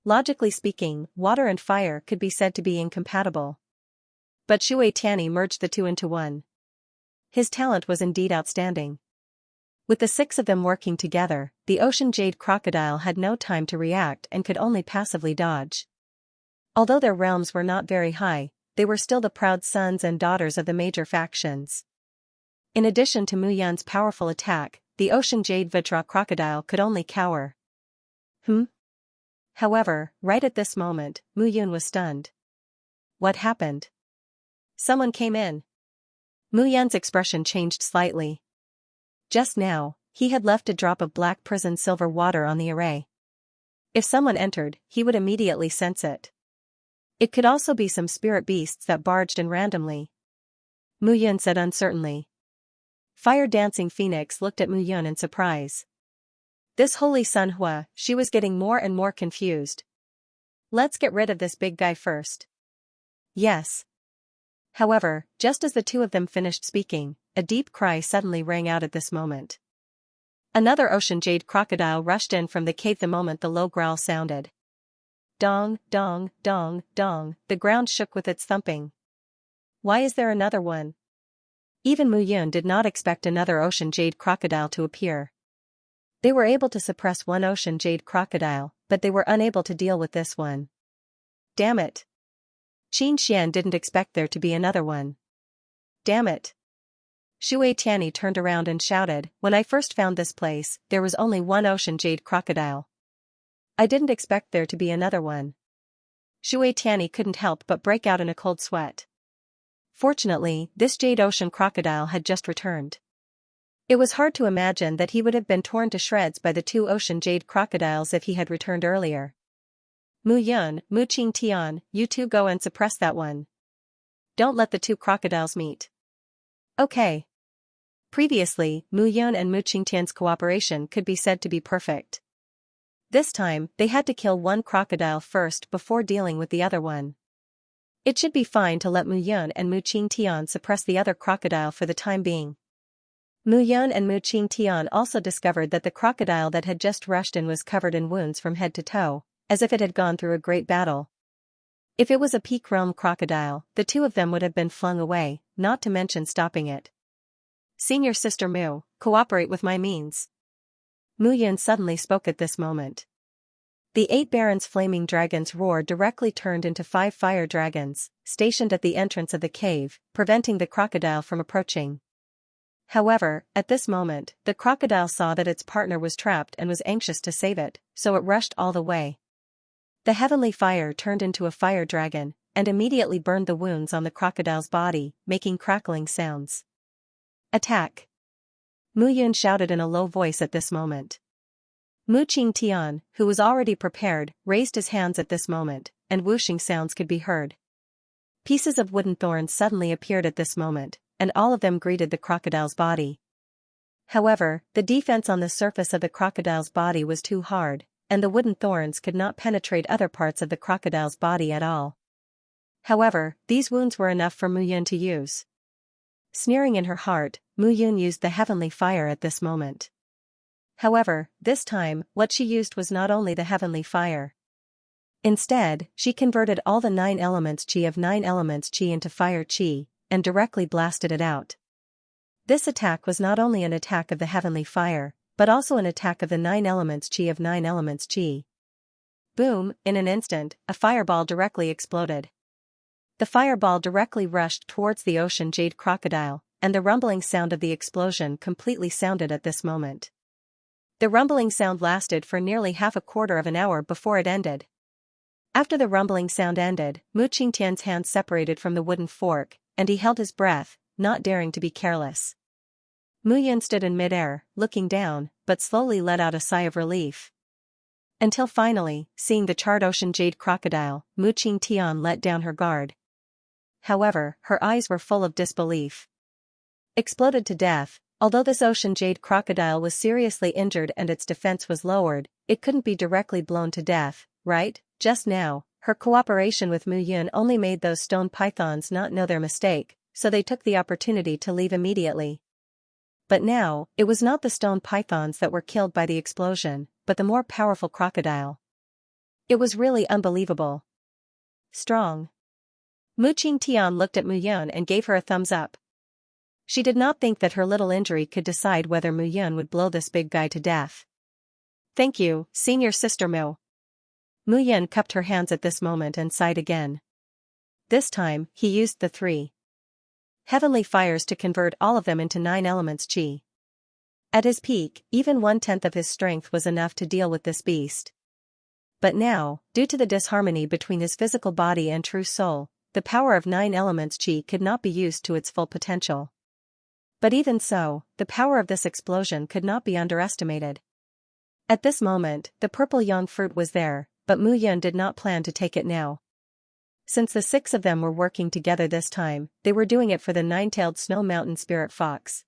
Logically speaking, water and fire could be said to be incompatible. But Shui Tianyi merged the two into one. His talent was indeed outstanding. With the 6 of them working together, the Ocean Jade Crocodile had no time to react and could only passively dodge. Although their realms were not very high, they were still the proud sons and daughters of the major factions. In addition to Mu Yun's powerful attack, the Ocean Jade Vajra Crocodile could only cower. However, right at this moment, Mu Yun was stunned. What happened? Someone came in. Mu Yun's expression changed slightly. Just now, he had left a drop of black prison silver water on the array. If someone entered, he would immediately sense it. It could also be some spirit beasts that barged in randomly. Mu Yun said uncertainly. Fire Dancing Phoenix looked at Mu Yun in surprise. This holy Sun Hua, she was getting more and more confused. Let's get rid of this big guy first. Yes. However, just as the 2 of them finished speaking, a deep cry suddenly rang out at this moment. Another Ocean Jade Crocodile rushed in from the cave the moment the low growl sounded. Dong, dong, dong, dong, the ground shook with its thumping. Why is there another one? Even Mu Yun did not expect another Ocean Jade Crocodile to appear. They were able to suppress one Ocean Jade Crocodile, but they were unable to deal with this one. Damn it. Qin Xian didn't expect there to be another one. Damn it. Shui Tianyi turned around and shouted, when I first found this place, there was only one Ocean Jade Crocodile. I didn't expect there to be another one. Shui Tianyi couldn't help but break out in a cold sweat. Fortunately, this Jade Ocean Crocodile had just returned. It was hard to imagine that he would have been torn to shreds by the 2 Ocean Jade Crocodiles if he had returned earlier. Mu Yun, Mu Qingtian, you 2 go and suppress that one. Don't let the 2 crocodiles meet. Okay. Previously, Mu Yun and Mu Qingtian's cooperation could be said to be perfect. This time, they had to kill one crocodile first before dealing with the other one. It should be fine to let Mu Yun and Mu Qingtian suppress the other crocodile for the time being. Mu Yun and Mu Qingtian also discovered that the crocodile that had just rushed in was covered in wounds from head to toe, as if it had gone through a great battle. If it was a peak realm crocodile, the 2 of them would have been flung away, not to mention stopping it. Senior Sister Mu, cooperate with my means. Mu Yun suddenly spoke at this moment. The 8 Barons' flaming dragon's roar directly turned into 5 fire dragons, stationed at the entrance of the cave, preventing the crocodile from approaching. However, at this moment, the crocodile saw that its partner was trapped and was anxious to save it, so it rushed all the way. The heavenly fire turned into a fire dragon, and immediately burned the wounds on the crocodile's body, making crackling sounds. Attack! Mu Yun shouted in a low voice at this moment. Mu Qingtian, who was already prepared, raised his hands at this moment, and whooshing sounds could be heard. Pieces of wooden thorns suddenly appeared at this moment, and all of them greeted the crocodile's body. However, the defense on the surface of the crocodile's body was too hard, and the wooden thorns could not penetrate other parts of the crocodile's body at all. However, these wounds were enough for Mu Yun to use. Sneering in her heart, Mu Yun used the heavenly fire at this moment. However, this time, what she used was not only the heavenly fire. Instead, she converted all the 9 elements chi of 9 elements chi into fire chi, and directly blasted it out. This attack was not only an attack of the heavenly fire, but also an attack of the 9 elements chi of 9 elements chi. Boom, in an instant, a fireball directly exploded. The fireball directly rushed towards the Ocean Jade Crocodile, and the rumbling sound of the explosion completely sounded at this moment. The rumbling sound lasted for nearly half a quarter of an hour before it ended. After the rumbling sound ended, Mu Qingtian's hands separated from the wooden fork, and he held his breath, not daring to be careless. Mu Yun stood in midair, looking down, but slowly let out a sigh of relief. Until finally, seeing the charred ocean jade crocodile, Mu Qingtian let down her guard. However, her eyes were full of disbelief. Exploded to death. Although this ocean jade crocodile was seriously injured and its defense was lowered, it couldn't be directly blown to death, right? Just now, her cooperation with Mu Yun only made those stone pythons not know their mistake, so they took the opportunity to leave immediately. But now, it was not the stone pythons that were killed by the explosion, but the more powerful crocodile. It was really unbelievable. Strong. Mu Qingtian looked at Mu Yun and gave her a thumbs up. She did not think that her little injury could decide whether Mu Yun would blow this big guy to death. Thank you, senior sister Mu. Mu Yun cupped her hands at this moment and sighed again. This time, he used the 3 heavenly fires to convert all of them into 9 elements qi. At his peak, even 1/10 of his strength was enough to deal with this beast. But now, due to the disharmony between his physical body and true soul, the power of 9 elements qi could not be used to its full potential. But even so, the power of this explosion could not be underestimated. At this moment, the purple yang fruit was there, but Mu Yun did not plan to take it now. Since the 6 of them were working together this time, they were doing it for the 9-tailed snow mountain spirit fox.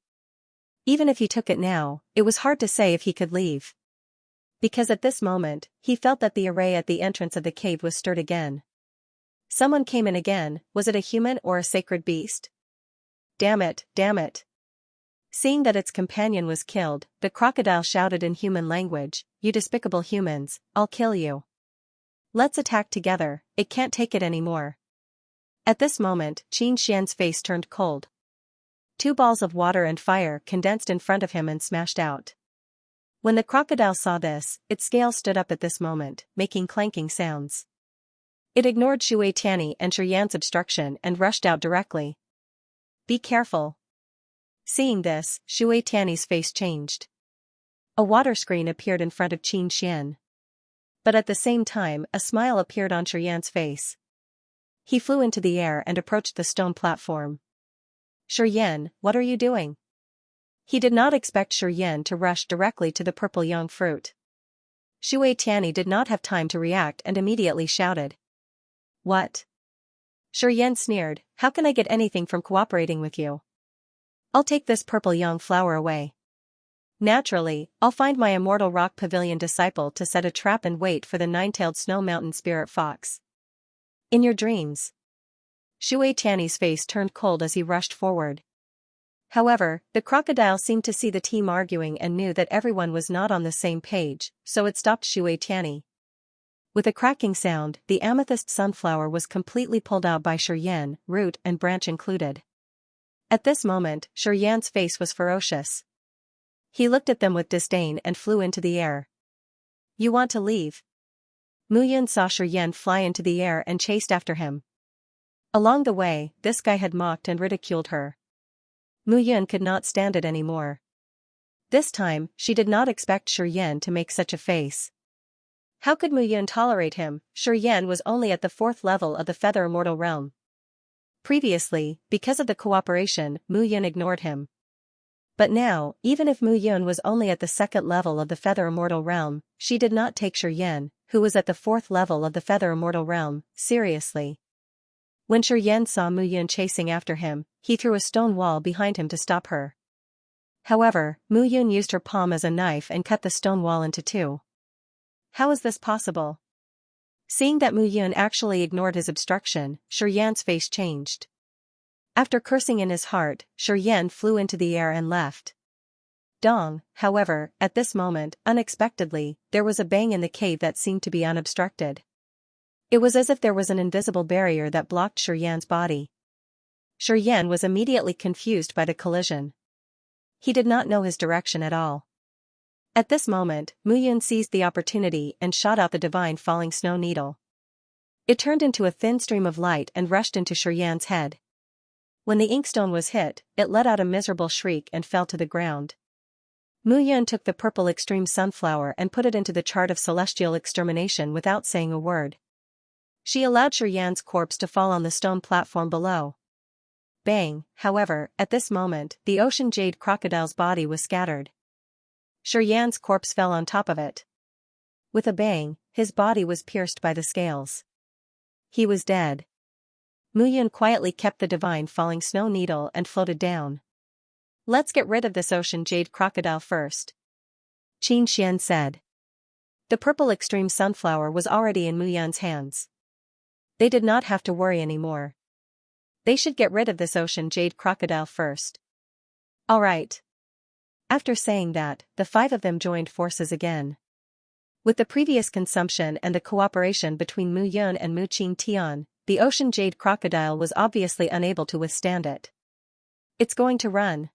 Even if he took it now, it was hard to say if he could leave. Because at this moment, he felt that the array at the entrance of the cave was stirred again. Someone came in again. Was it a human or a sacred beast? Damn it, damn it. Seeing that its companion was killed, the crocodile shouted in human language, "You despicable humans, I'll kill you. Let's attack together, it can't take it anymore." At this moment, Xianxia's face turned cold. 2 balls of water and fire condensed in front of him and smashed out. When the crocodile saw this, its scales stood up at this moment, making clanking sounds. It ignored Shui Tianyi and Xianxia's obstruction and rushed out directly. Be careful. Seeing this, Shui Tianyi's face changed. A water screen appeared in front of Xianxia. But at the same time, a smile appeared on Xianxia's face. He flew into the air and approached the stone platform. Xian, what are you doing? He did not expect Xian to rush directly to the purple young fruit. Shui Tianyi did not have time to react and immediately shouted. What? Xian sneered, how can I get anything from cooperating with you? I'll take this purple young flower away. Naturally, I'll find my immortal rock pavilion disciple to set a trap and wait for the 9-tailed snow mountain spirit fox. In your dreams. Shui Tianyi's face turned cold as he rushed forward. However, the crocodile seemed to see the team arguing and knew that everyone was not on the same page, so it stopped Shui Tianyi. With a cracking sound, the amethyst sunflower was completely pulled out by Xian, root and branch included. At this moment, Xian's face was ferocious. He looked at them with disdain and flew into the air. You want to leave? Mu Yun saw Xian fly into the air and chased after him. Along the way, this guy had mocked and ridiculed her. Mu Yun could not stand it anymore. This time, she did not expect Xian to make such a face. How could Mu Yun tolerate him? Xian was only at the 4th level of the Feather Immortal Realm. Previously, because of the cooperation, Mu Yun ignored him. But now, even if Mu Yun was only at the 2nd level of the Feather Immortal Realm, she did not take Xian, who was at the 4th level of the Feather Immortal Realm, seriously. When Xian saw Mu Yun chasing after him, he threw a stone wall behind him to stop her. However, Mu Yun used her palm as a knife and cut the stone wall into 2. How is this possible? Seeing that Mu Yun actually ignored his obstruction, Xian's face changed. After cursing in his heart, Xian flew into the air and left. Dong, however, at this moment, unexpectedly, there was a bang in the cave that seemed to be unobstructed. It was as if there was an invisible barrier that blocked Xian's body. Xian was immediately confused by the collision. He did not know his direction at all. At this moment, Mu Yun seized the opportunity and shot out the divine falling snow needle. It turned into a thin stream of light and rushed into Xian's head. When the inkstone was hit, it let out a miserable shriek and fell to the ground. Mu Yun took the purple extreme sunflower and put it into the chart of celestial extermination without saying a word. She allowed Xian's corpse to fall on the stone platform below. Bang, however, at this moment, the ocean jade crocodile's body was scattered. Xianxia's corpse fell on top of it. With a bang, his body was pierced by the scales. He was dead. Muyun quietly kept the divine falling snow needle and floated down. Let's get rid of this ocean jade crocodile first, Xianxia said. The purple extreme sunflower was already in Muyun's hands. They did not have to worry anymore. They should get rid of this ocean jade crocodile first. All right. After saying that, the 5 of them joined forces again. With the previous consumption and the cooperation between Muyun and Mu Qingtian, the ocean jade crocodile was obviously unable to withstand it. It's going to run,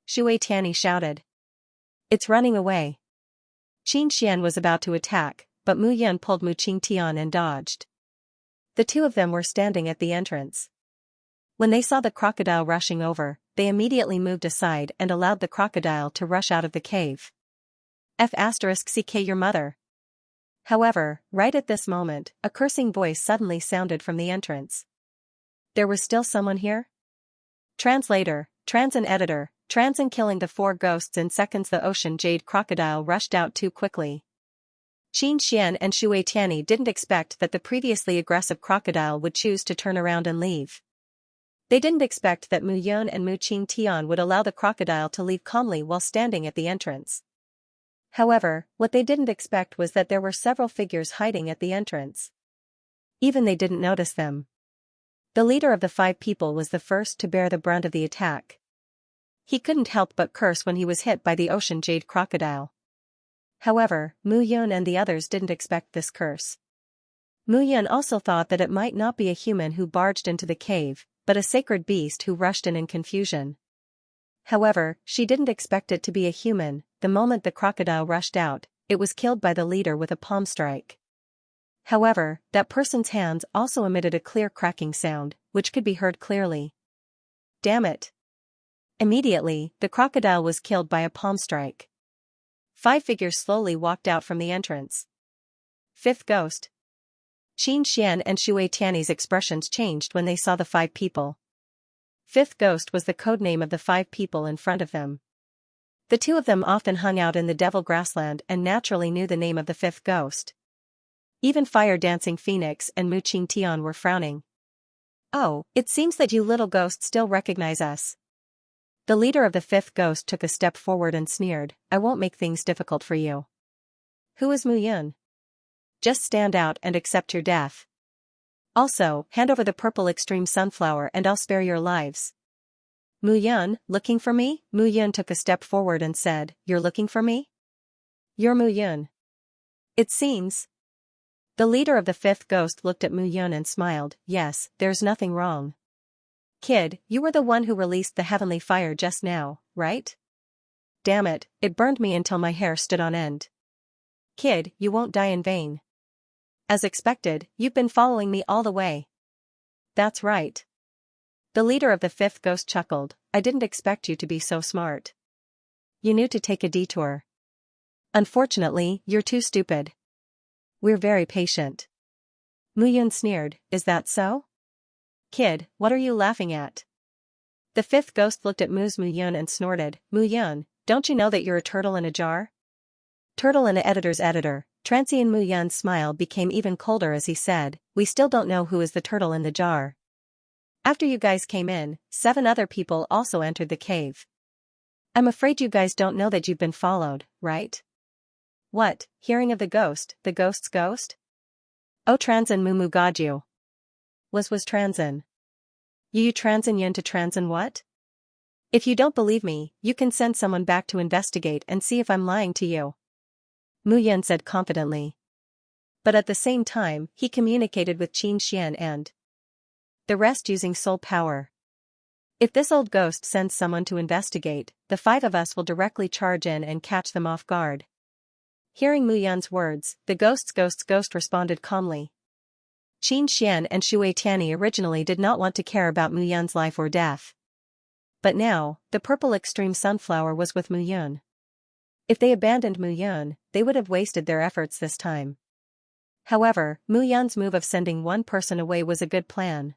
Shui Tianyi shouted. It's running away. Xianxia was about to attack, but Muyun pulled Mu Qingtian and dodged. The 2 of them were standing at the entrance. When they saw the crocodile rushing over, they immediately moved aside and allowed the crocodile to rush out of the cave. F***ck your mother. However, right at this moment, a cursing voice suddenly sounded from the entrance. There was still someone here? Translator, Transin editor, Transin killing the 4 ghosts in seconds. The ocean jade crocodile rushed out too quickly. Xianxia and Shui Tianyi didn't expect that the previously aggressive crocodile would choose to turn around and leave. They didn't expect that Muyun and Mu Qingtian would allow the crocodile to leave calmly while standing at the entrance. However, what they didn't expect was that there were several figures hiding at the entrance. Even they didn't notice them. The leader of the 5 people was the first to bear the brunt of the attack. He couldn't help but curse when he was hit by the ocean jade crocodile. However, Muyun and the others didn't expect this curse. Muyun also thought that it might not be a human who barged into the cave, but a sacred beast who rushed in confusion. However, she didn't expect it to be a human. The moment the crocodile rushed out, it was killed by the leader with a palm strike. However, that person's hands also emitted a clear cracking sound, which could be heard clearly. Damn it! Immediately, the crocodile was killed by a palm strike. 5 figures slowly walked out from the entrance. 5th ghost. Xianxia and Shui Tianyi's expressions changed when they saw the 5 people. 5th ghost was the codename of the 5 people in front of them. The 2 of them often hung out in the Devil Grassland and naturally knew the name of the 5th ghost. Even Fire Dancing Phoenix and Mu Qingtian were frowning. Oh, it seems that you little ghosts still recognize us. The leader of the 5th ghost took a step forward and sneered, I won't make things difficult for you. Who is Muyun? Just stand out and accept your death. Also, hand over the purple extreme sunflower and I'll spare your lives. Muyun, looking for me? Muyun took a step forward and said, You're looking for me? You're Muyun. It seems. The leader of the 5th ghost looked at Muyun and smiled, Yes, there's nothing wrong. Kid, you were the one who released the heavenly fire just now, right? Damn it, it burned me until my hair stood on end. Kid, you won't die in vain. As expected, you've been following me all the way. That's right. The leader of the 5th ghost chuckled, I didn't expect you to be so smart. You knew to take a detour. Unfortunately, you're too stupid. We're very patient. Muyun sneered, Is that so? Kid, what are you laughing at? The 5th ghost looked at Muyun and snorted, Muyun, don't you know that you're a turtle in a jar? Turtle in a editor's editor. Transian Muyun's smile became even colder as he said, We still don't know who is the turtle in the jar. After you guys came in, 7 other people also entered the cave. I'm afraid you guys don't know that you've been followed, right? What, hearing of the ghost's ghost? Oh Transin Mumu Gaju. Was Transin. You Transin Yun to Transin what? If you don't believe me, you can send someone back to investigate and see if I'm lying to you. Muyun said confidently. But at the same time, he communicated with Xianxia and the rest using soul power. If this old ghost sends someone to investigate, the 5 of us will directly charge in and catch them off guard. Hearing Muyun's words, the ghost's ghost responded calmly. Xianxia and Shui Tianyi originally did not want to care about Muyun's life or death. But now, the purple extreme sunflower was with Muyun. If they abandoned Muyun, they would have wasted their efforts this time. However, Muyun's move of sending one person away was a good plan.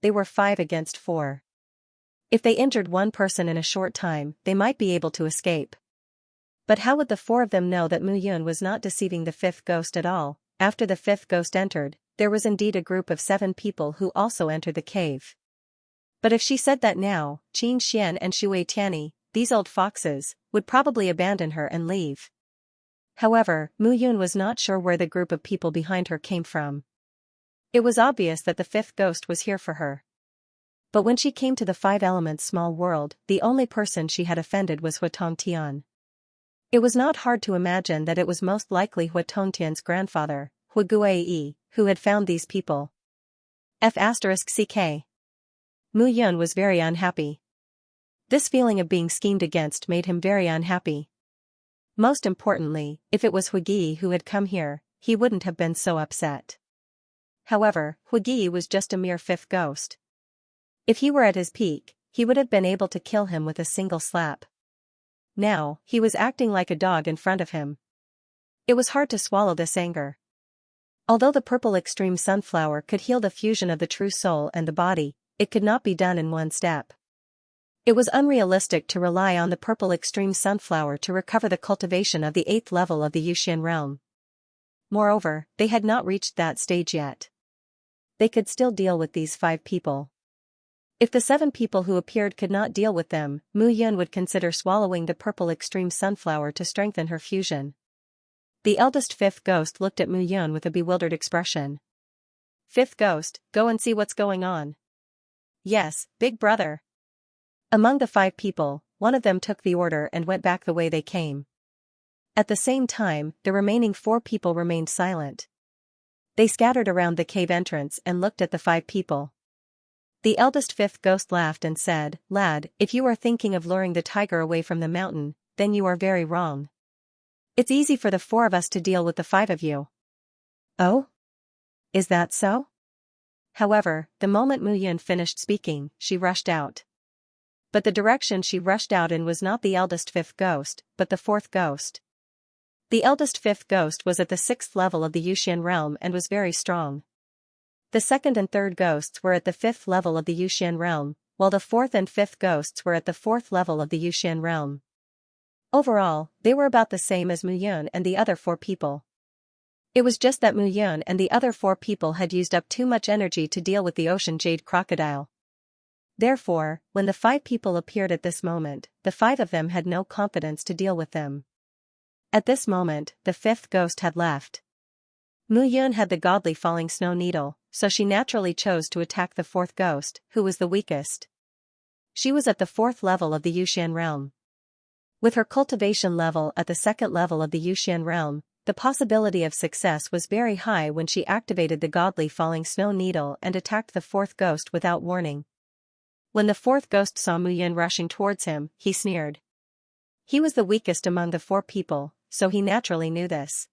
They were 5 against 4. If they injured one person in a short time, they might be able to escape. But how would the four of them know that Mu Yun was not deceiving the fifth ghost at all? After the fifth ghost entered, there was indeed a group of 7 people who also entered the cave. But if she said that now, Xianxia and Shui Tianyi, these old foxes, would probably abandon her and leave. However, Mu Yun was not sure where the group of people behind her came from. It was obvious that the fifth ghost was here for her. But when she came to the 5 elements small world, the only person she had offended was Huatong Tian. It was not hard to imagine that it was most likely Huatong Tian's grandfather, Huiguei, who had found these people. F*ck. Mu Yun was very unhappy. This feeling of being schemed against made him very unhappy. Most importantly, if it was Huiguei who had come here, he wouldn't have been so upset. However, Huiguei was just a mere fifth ghost. If he were at his peak, he would have been able to kill him with a single slap. Now, he was acting like a dog in front of him. It was hard to swallow this anger. Although the purple extreme sunflower could heal the fusion of the true soul and the body, it could not be done in one step. It was unrealistic to rely on the purple extreme sunflower to recover the cultivation of the 8th level of the Yuxian realm. Moreover, they had not reached that stage yet. They could still deal with these 5 people. If the 7 people who appeared could not deal with them, Mu Yun would consider swallowing the purple extreme sunflower to strengthen her fusion. The eldest fifth ghost looked at Mu Yun with a bewildered expression. Fifth ghost, go and see what's going on. Yes, big brother. Among the 5 people, one of them took the order and went back the way they came. At the same time, the remaining 4 people remained silent. They scattered around the cave entrance and looked at the 5 people. The eldest fifth ghost laughed and said, "Lad, if you are thinking of luring the tiger away from the mountain, then you are very wrong. It's easy for the 4 of us to deal with the 5 of you." Oh? Is that so? However, the moment Mu Yun finished speaking, she rushed out. But the direction she rushed out in was not the eldest fifth ghost, but the 4th ghost. The eldest fifth ghost was at the 6th level of the Yuxian realm and was very strong. The 2nd and 3rd ghosts were at the 5th level of the Yuxian realm, while the 4th and 5th ghosts were at the 4th level of the Yuxian realm. Overall, they were about the same as Mu Yun and the other 4 people. It was just that Mu Yun and the other 4 people had used up too much energy to deal with the ocean jade crocodile. Therefore, when the 5 people appeared at this moment, the 5 of them had no confidence to deal with them. At this moment, the 5th ghost had left. Mu Yun had the godly falling snow needle, so she naturally chose to attack the 4th ghost, who was the weakest. She was at the 4th level of the Yuxian realm. With her cultivation level at the 2nd level of the Yuxian realm, the possibility of success was very high when she activated the godly falling snow needle and attacked the 4th ghost without warning. When the 4th ghost saw Mu Yun rushing towards him, he sneered. He was the weakest among the 4 people, so he naturally knew this.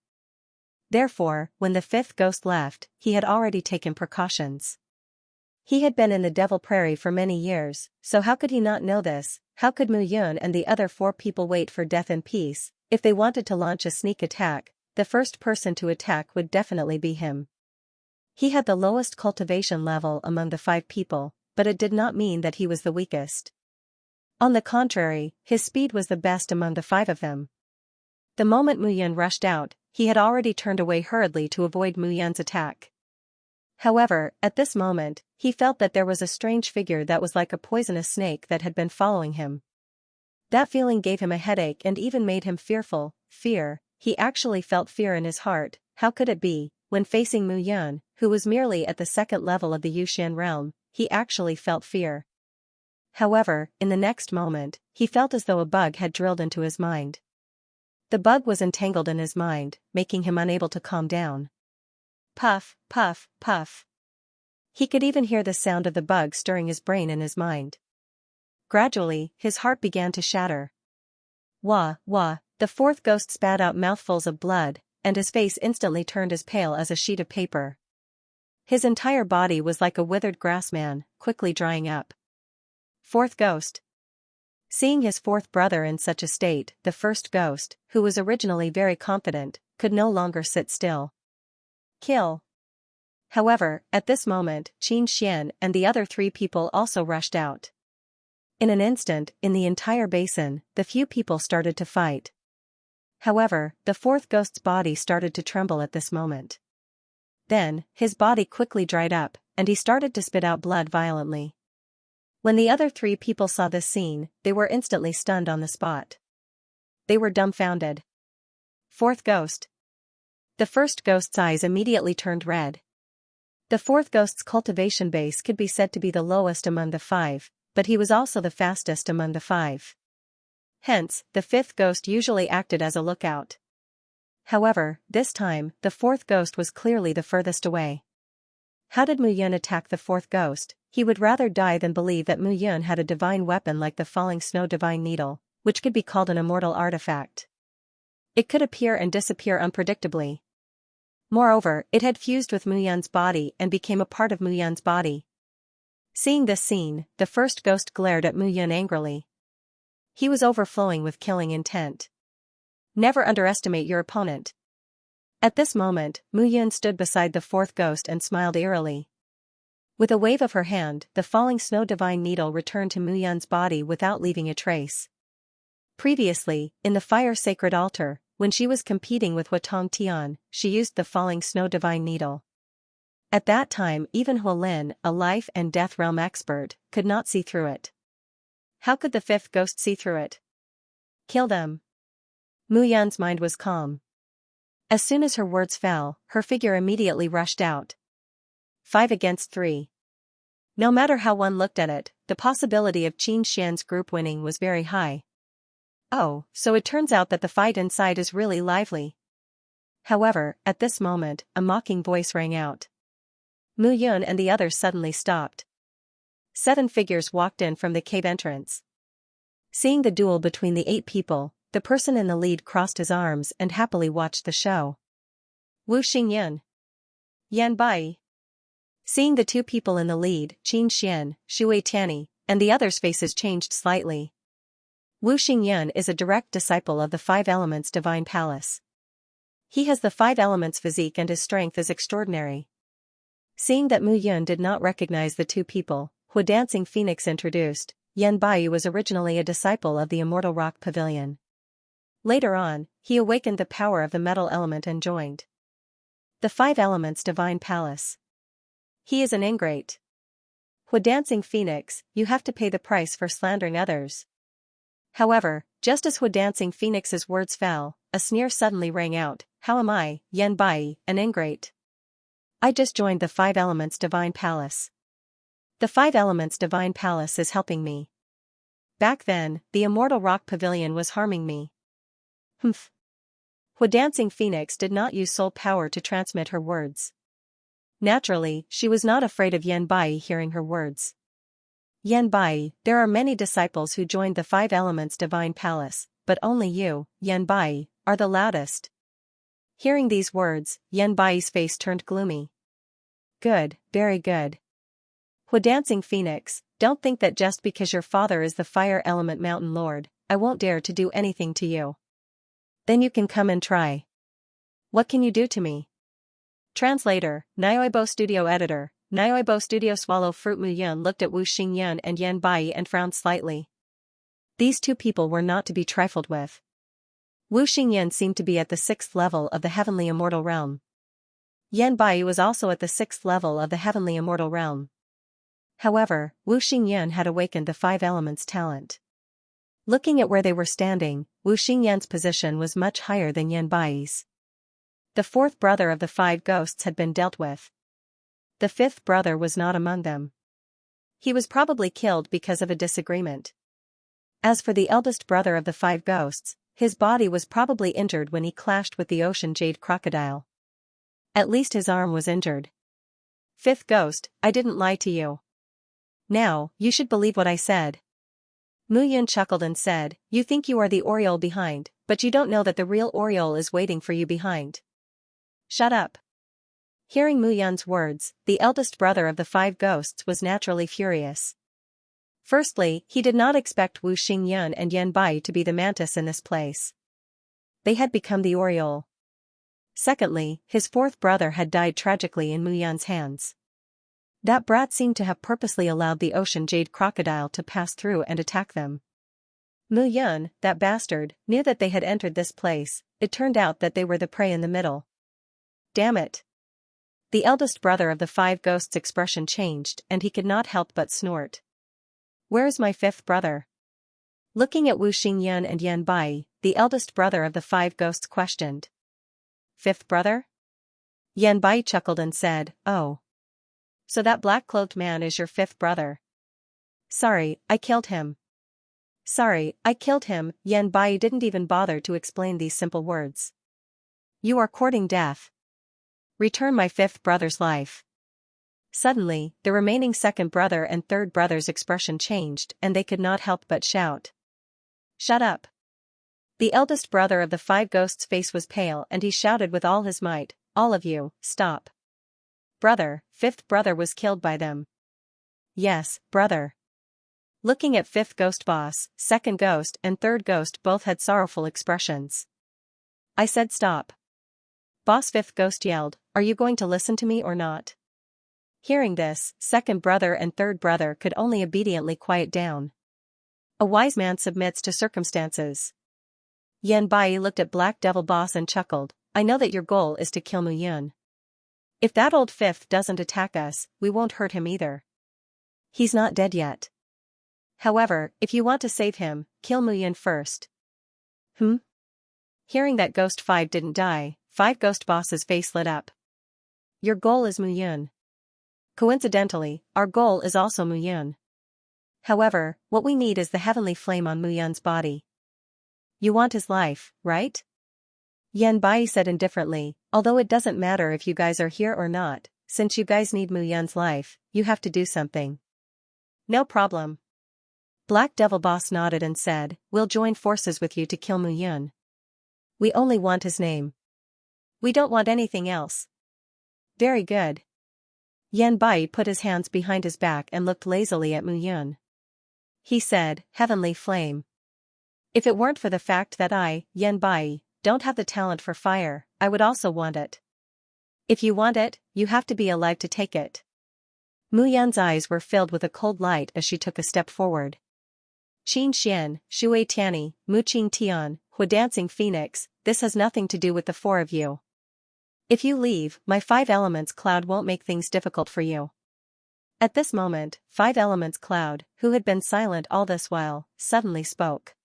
Therefore, when the 5th ghost left, he had already taken precautions. He had been in the Devil Prairie for many years, so how could he not know this? How could Mu Yun and the other 4 people wait for death in peace? If they wanted to launch a sneak attack, the first person to attack would definitely be him. He had the lowest cultivation level among the 5 people, but it did not mean that he was the weakest. On the contrary, his speed was the best among the 5 of them. The moment Mu Yun rushed out, he had already turned away hurriedly to avoid Mu Yun's attack. However, at this moment, he felt that there was a strange figure that was like a poisonous snake that had been following him. That feeling gave him a headache and even made him fearful. Fear, he actually felt fear in his heart. How could it be, when facing Mu Yun, who was merely at the 2nd level of the Yuxian realm, he actually felt fear. However, in the next moment, he felt as though a bug had drilled into his mind. The bug was entangled in his mind, making him unable to calm down. Puff, puff, puff. He could even hear the sound of the bug stirring his brain and his mind. Gradually, his heart began to shatter. Wah, wah, the 4th ghost spat out mouthfuls of blood, and his face instantly turned as pale as a sheet of paper. His entire body was like a withered grass man, quickly drying up. 4th ghost. Seeing his 4th brother in such a state, the 1st ghost, who was originally very confident, could no longer sit still. Kill. However, at this moment, Xianxia and the other 3 people also rushed out. In an instant, in the entire basin, the few people started to fight. However, the fourth ghost's body started to tremble at this moment. Then, his body quickly dried up, and he started to spit out blood violently. When the other three people saw this scene, they were instantly stunned on the spot. They were dumbfounded. Fourth ghost. The first ghost's eyes immediately turned red. The fourth ghost's cultivation base could be said to be the lowest among the five, but he was also the fastest among the five. Hence, the fifth ghost usually acted as a lookout. However, this time, the fourth ghost was clearly the furthest away. How did Mu Yun attack the fourth ghost? He would rather die than believe that Mu Yun had a divine weapon like the falling snow divine needle, which could be called an immortal artifact. It could appear and disappear unpredictably. Moreover, it had fused with Mu Yun's body and became a part of Mu Yun's body. Seeing this scene, the first ghost glared at Mu Yun angrily. He was overflowing with killing intent. Never underestimate your opponent. At this moment, Mu Yun stood beside the fourth ghost and smiled eerily. With a wave of her hand, the falling snow divine needle returned to Mu Yun's body without leaving a trace. Previously, in the fire sacred altar, when she was competing with Huatong Tian, she used the falling snow divine needle. At that time even Huo Lin, a life and death realm expert, could not see through it. How could the fifth ghost see through it? Kill them. Mu Yun's mind was calm. As soon as her words fell, her figure immediately rushed out. 5 against 3. No matter how one looked at it, the possibility of Xianxia's group winning was very high. Oh, so it turns out that the fight inside is really lively. However, at this moment, a mocking voice rang out. Mu Yun and the others suddenly stopped. 7 figures walked in from the cave entrance. Seeing the duel between the 8 people, the person in the lead crossed his arms and happily watched the show. Wu Xingyun. Yan Bai. Seeing the 2 people in the lead, Qin Xian, Shui Tianyi, and the others' faces changed slightly. Wu Xingyun is a direct disciple of the 5 Elements Divine Palace. He has the 5 Elements physique and his strength is extraordinary. Seeing that Mu Yun did not recognize the 2 people, who Dancing Phoenix introduced, Yan Bai was originally a disciple of the Immortal Rock Pavilion. Later on, he awakened the power of the metal element and joined the 5 Elements Divine Palace. He is an ingrate. Who Dancing Phoenix, you have to pay the price for slandering others. However, just as Hu Dancing Phoenix's words fell, a sneer suddenly rang out. How am I, Yan Bai, an ingrate? I just joined the 5 Elements Divine Palace. The 5 Elements Divine Palace is helping me. Back then, the Immortal Rock Pavilion was harming me. Humph. Hu Dancing Phoenix did not use soul power to transmit her words. Naturally, she was not afraid of Yan Bai hearing her words. Yan Bai, there are many disciples who joined the 5 Elements Divine Palace, but only you, Yan Bai, are the loudest. Hearing these words, Yan Bai's face turned gloomy. Good, very good. Hu Dancing Phoenix, don't think that just because your father is the Fire Element Mountain Lord, I won't dare to do anything to you. Then you can come and try. What can you do to me? Translator, Nioibo Studio Editor, Nioibo Studio. Swallow Fruit. Mu Yun looked at Wu Xingyun and Yan Bai and frowned slightly. These 2 people were not to be trifled with. Wu Xingyun seemed to be at the 6th level of the Heavenly Immortal Realm. Yan Bai was also at the 6th level of the Heavenly Immortal Realm. However, Wu Xingyun had awakened the 5 Elements talent. Looking at where they were standing, Wu Xingyun's position was much higher than Yan Bai's. The 4th brother of the 5 ghosts had been dealt with. The 5th brother was not among them. He was probably killed because of a disagreement. As for the eldest brother of the 5 ghosts, his body was probably injured when he clashed with the ocean jade crocodile. At least his arm was injured. 5th ghost, I didn't lie to you. Now, you should believe what I said. Mu Yun chuckled and said, you think you are the Oriole behind, but you don't know that the real Oriole is waiting for you behind. Shut up. Hearing Mu Yun's words, the eldest brother of the 5 ghosts was naturally furious. Firstly, he did not expect Wu Xingyun and Yan Bai to be the mantis in this place. They had become the Oriole. Secondly, his 4th brother had died tragically in Mu Yun's hands. That brat seemed to have purposely allowed the ocean jade crocodile to pass through and attack them. Mu Yun, that bastard, knew that they had entered this place. It turned out that they were the prey in the middle. Damn it. The eldest brother of the five ghosts' expression changed and he could not help but snort. Where is my fifth brother? Looking at Wu Xingyun and Yan Bai, the eldest brother of the five ghosts questioned. Fifth brother? Yan Bai chuckled and said, oh. So that black-cloaked man is your fifth brother. Sorry, I killed him. Sorry, I killed him. Yan Bai didn't even bother to explain these simple words. You are courting death. Return my fifth brother's life. Suddenly, the remaining second brother and third brother's expression changed and they could not help but shout. Shut up. The eldest brother of the five ghosts' face was pale and he shouted with all his might, all of you, stop. Brother, fifth brother was killed by them. Yes, brother. Looking at fifth ghost boss, second ghost and third ghost both had sorrowful expressions. I said stop. Boss fifth ghost yelled, are you going to listen to me or not? Hearing this, second brother and third brother could only obediently quiet down. A wise man submits to circumstances. Yan Bai looked at Black Devil Boss and chuckled, I know that your goal is to kill Mu Yun. If that old fifth doesn't attack us, we won't hurt him either. He's not dead yet. However, if you want to save him, kill Mu Yun first. Hearing that Ghost 5 didn't die, five ghost bosses' face lit up. Your goal is Mu Yun. Coincidentally, our goal is also Mu Yun. However, what we need is the heavenly flame on Mu Yun's body. You want his life, right? Yan Bai said indifferently, although it doesn't matter if you guys are here or not, since you guys need Mu Yun's life, you have to do something. No problem. Black Devil Boss nodded and said, we'll join forces with you to kill Mu Yun. We only want his name. We don't want anything else. Very good. Yan Bai put his hands behind his back and looked lazily at Mu Yun. He said, heavenly flame. If it weren't for the fact that I, Yan Bai, don't have the talent for fire, I would also want it. If you want it, you have to be alive to take it. Mu Yun's eyes were filled with a cold light as she took a step forward. Qin Xian, Shui Tianyi, Mu Qing Tian, Hu Dancing Phoenix, this has nothing to do with the four of you. If you leave, my five elements cloud won't make things difficult for you. At this moment, five elements cloud, who had been silent all this while, suddenly spoke.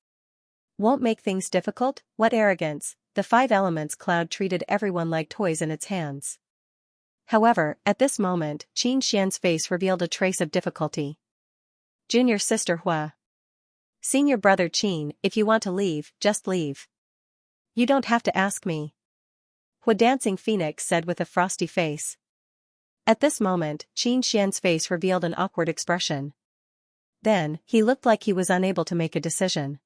Won't make things difficult? What arrogance! The five elements cloud treated everyone like toys in its hands. However, at this moment, Qin Xian's face revealed a trace of difficulty. Junior sister Hua. Senior brother Qin, if you want to leave, just leave. You don't have to ask me. Hua Dancing Phoenix said with a frosty face. At this moment, Qin Xian's face revealed an awkward expression. Then, he looked like he was unable to make a decision.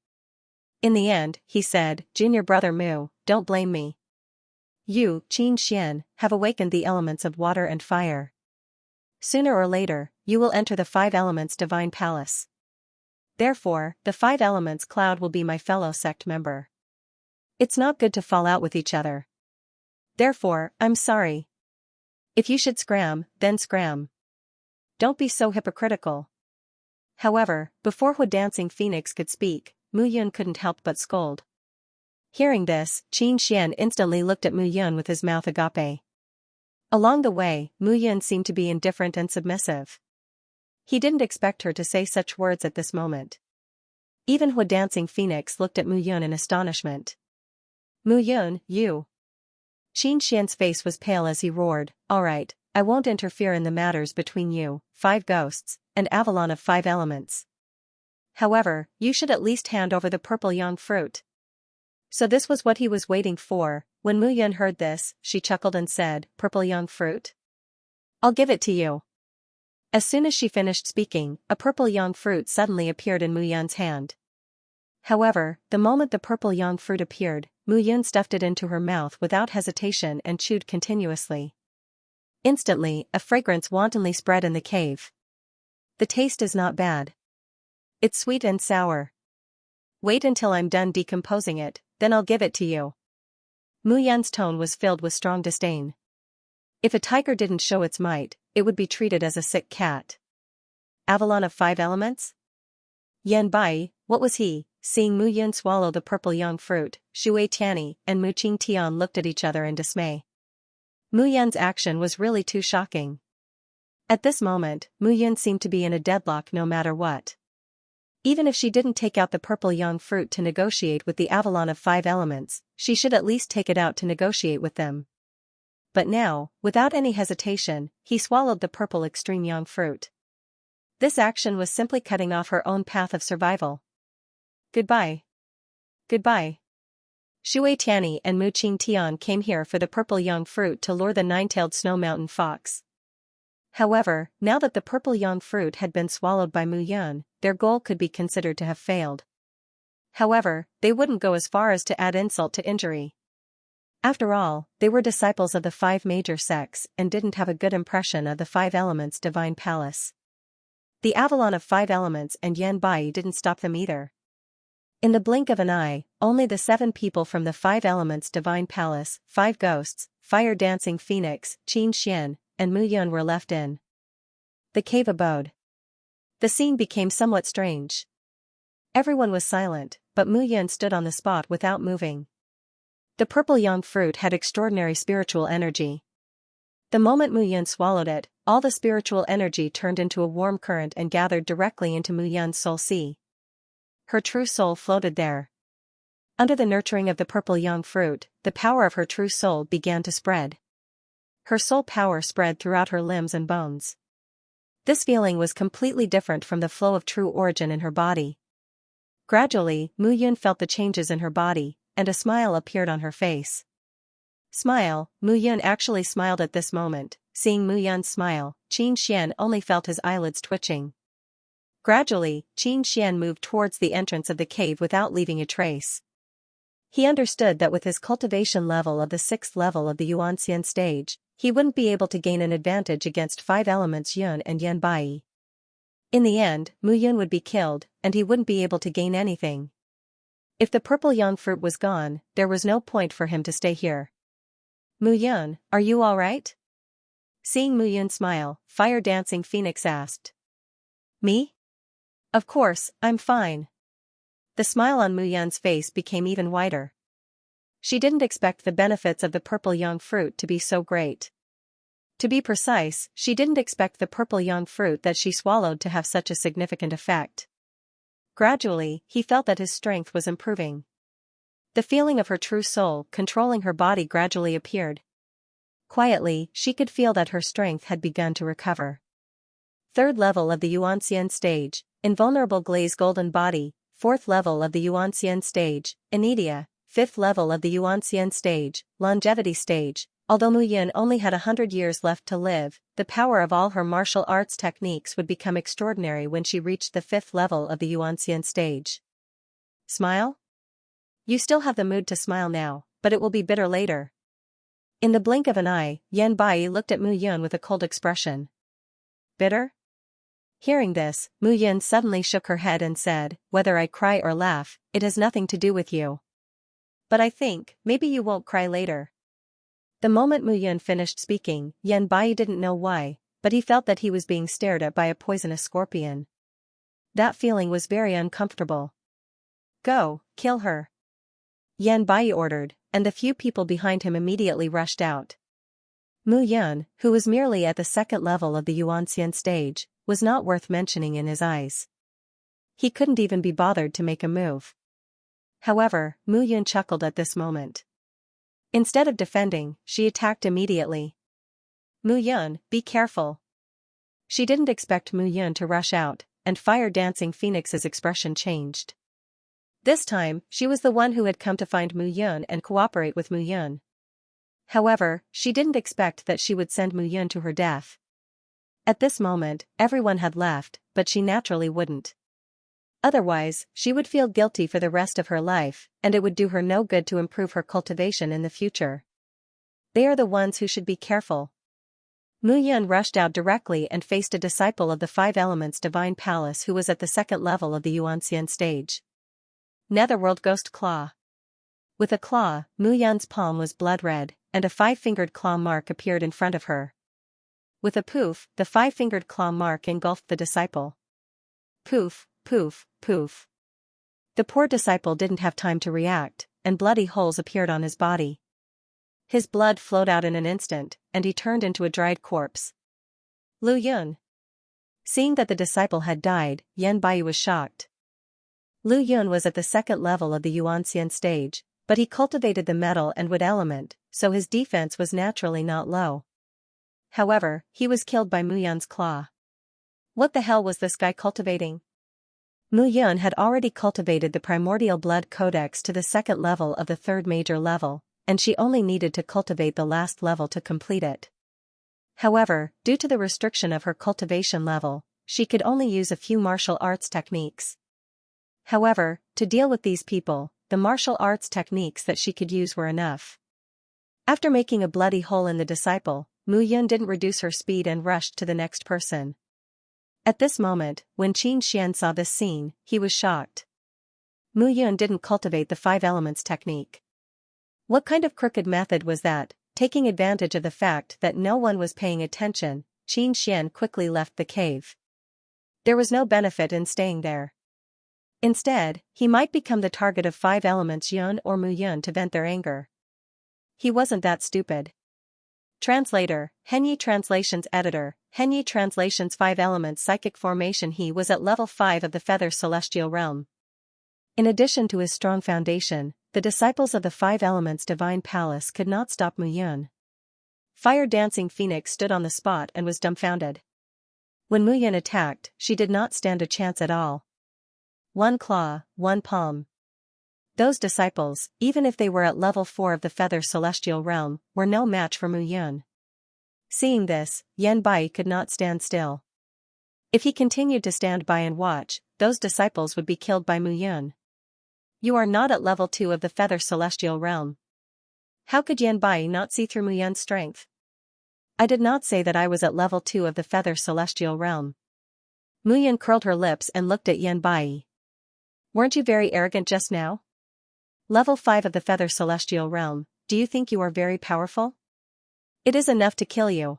In the end, he said, Junior brother Mu, don't blame me. You, Qin Xian, have awakened the elements of water and fire. Sooner or later, you will enter the five elements divine palace. Therefore, the five elements cloud will be my fellow sect member. It's not good to fall out with each other. Therefore, I'm sorry. If you should scram, then scram. Don't be so hypocritical. However, before Hu Dancing Phoenix could speak, Mu Yun couldn't help but scold. Hearing this, Qin Xian instantly looked at Mu Yun with his mouth agape. Along the way, Mu Yun seemed to be indifferent and submissive. He didn't expect her to say such words at this moment. Even Hu Dancing Phoenix looked at Mu Yun in astonishment. Mu Yun, you. Qin Xian's face was pale as he roared, all right, I won't interfere in the matters between you, five ghosts, and Avalon of five elements. However, you should at least hand over the purple yang fruit. So this was what he was waiting for. When Mu Yun heard this, she chuckled and said, purple yang fruit? I'll give it to you. As soon as she finished speaking, a purple yang fruit suddenly appeared in Mu Yun's hand. However, the moment the purple yang fruit appeared, Mu Yun stuffed it into her mouth without hesitation and chewed continuously. Instantly, a fragrance wantonly spread in the cave. The taste is not bad. It's sweet and sour. Wait until I'm done decomposing it, then I'll give it to you. Mu Yun's tone was filled with strong disdain. If a tiger didn't show its might, it would be treated as a sick cat. Avalon of 5 elements? Yan Bai, what was he? Seeing Mu Yun swallow the purple young fruit, Shui Tianyi and Mu Qingtian looked at each other in dismay. Mu Yun's action was really too shocking. At this moment, Mu Yun seemed to be in a deadlock no matter what. Even if she didn't take out the purple young fruit to negotiate with the Avalon of 5 elements, she should at least take it out to negotiate with them. But now, without any hesitation, he swallowed the purple extreme young fruit. This action was simply cutting off her own path of survival. Goodbye. Goodbye. Shui Tianyi and Mu Qingtian came here for the purple young fruit to lure the 9-tailed snow mountain fox. However, now that the purple young fruit had been swallowed by Mu Yun, their goal could be considered to have failed. However, they wouldn't go as far as to add insult to injury. After all, they were disciples of the 5 major sects and didn't have a good impression of the 5 elements divine palace. The Avalon of 5 elements and Yan Bai didn't stop them either. In the blink of an eye, only the 7 people from the 5 elements divine palace, 5 ghosts, fire-dancing phoenix, Xianxia, and Mu Yun were left in the cave abode. The scene became somewhat strange. Everyone was silent, but Mu Yun stood on the spot without moving. The purple young fruit had extraordinary spiritual energy. The moment Mu Yun swallowed it, all the spiritual energy turned into a warm current and gathered directly into Mu Yun's soul sea. Her true soul floated there. Under the nurturing of the purple young fruit, the power of her true soul began to spread. Her soul power spread throughout her limbs and bones. This feeling was completely different from the flow of true origin in her body. Gradually, Mu Yun felt the changes in her body, and a smile appeared on her face. Smile, Mu Yun actually smiled at this moment. Seeing Mu Yun's smile, Qin Xian only felt his eyelids twitching. Gradually, Qin Xian moved towards the entrance of the cave without leaving a trace. He understood that with his cultivation level of the 6th level of the Xianxia stage, he wouldn't be able to gain an advantage against 5 elements Yun and Yan Bai. In the end, Mu Yun would be killed, and he wouldn't be able to gain anything. If the purple young fruit was gone, there was no point for him to stay here. Mu Yun, are you alright? Seeing Mu Yun smile, fire-dancing phoenix asked. Me? Of course, I'm fine. The smile on Mu Yun's face became even wider. She didn't expect the benefits of the purple young fruit to be so great. To be precise, she didn't expect the purple young fruit that she swallowed to have such a significant effect. Gradually, he felt that his strength was improving. The feeling of her true soul controlling her body gradually appeared. Quietly, she could feel that her strength had begun to recover. 3rd level of the Xianxia stage, invulnerable glaze golden body. 4th level of the Xianxia stage, Anidia. 5th level of the Xianxia stage, longevity stage. Although Mu Yun only had 100 years left to live, the power of all her martial arts techniques would become extraordinary when she reached the 5th level of the Xianxia stage. Smile? You still have the mood to smile now, but it will be bitter later. In the blink of an eye, Yan Bai looked at Mu Yun with a cold expression. Bitter? Hearing this, Mu Yun suddenly shook her head and said, whether I cry or laugh, it has nothing to do with you. But I think, maybe you won't cry later. The moment Mu Yun finished speaking, Yan Bai didn't know why, but he felt that he was being stared at by a poisonous scorpion. That feeling was very uncomfortable. Go, kill her. Yan Bai ordered, and the few people behind him immediately rushed out. Mu Yun, who was merely at the 2nd level of the Xianxia stage, was not worth mentioning in his eyes. He couldn't even be bothered to make a move. However, Mu Yun chuckled at this moment. Instead of defending, she attacked immediately. Mu Yun, be careful. She didn't expect Mu Yun to rush out, and fire-dancing Phoenix's expression changed. This time, she was the one who had come to find Mu Yun and cooperate with Mu Yun. However, she didn't expect that she would send Mu Yun to her death. At this moment, everyone had left, but she naturally wouldn't. Otherwise, she would feel guilty for the rest of her life, and it would do her no good to improve her cultivation in the future. They are the ones who should be careful. Mu Yun rushed out directly and faced a disciple of the 5 elements divine palace who was at the 2nd level of the Xianxia stage. Netherworld Ghost Claw. With a claw, Mu Yun's palm was blood red, and a 5-fingered claw mark appeared in front of her. With a poof, the five-fingered claw mark engulfed the disciple. Poof, poof, poof. The poor disciple didn't have time to react, and bloody holes appeared on his body. His blood flowed out in an instant, and he turned into a dried corpse. Lu Yun. Seeing that the disciple had died, Yan Bai was shocked. Lu Yun was at the second level of the Xianxia stage, but he cultivated the metal and wood element, so his defense was naturally not low. However, he was killed by Mu Yun's claw. What the hell was this guy cultivating? Mu Yun had already cultivated the primordial blood codex to the second level of the third major level, and she only needed to cultivate the last level to complete it. However, due to the restriction of her cultivation level, she could only use a few martial arts techniques. However, to deal with these people, the martial arts techniques that she could use were enough. After making a bloody hole in the disciple, Mu Yun didn't reduce her speed and rushed to the next person. At this moment, when Xianxia saw this scene, he was shocked. Mu Yun didn't cultivate the five elements technique. What kind of crooked method was that? Taking advantage of the fact that no one was paying attention, Xianxia quickly left the cave. There was no benefit in staying there. Instead, he might become the target of five elements Yun or Mu Yun to vent their anger. He wasn't that stupid. Translator, Henyi Translations Editor, Henyi Translations 5 Elements Psychic Formation. He was at level 5 of the Feather Celestial Realm. In addition to his strong foundation, the disciples of the Five Elements Divine Palace could not stop Mu Yun. Fire Dancing Phoenix stood on the spot and was dumbfounded. When Mu Yun attacked, she did not stand a chance at all. One claw, one palm. Those disciples, even if they were at level 4 of the Feather Celestial Realm, were no match for Mu Yun. Seeing this, Yan Bai could not stand still. If he continued to stand by and watch, those disciples would be killed by Mu Yun. You are not at level 2 of the Feather Celestial Realm. How could Yan Bai not see through Mu Yun's strength? I did not say that I was at level 2 of the Feather Celestial Realm. Mu Yun curled her lips and looked at Yan Bai. Weren't you very arrogant just now? Level 5 of the Feather Celestial Realm, do you think you are very powerful? It is enough to kill you.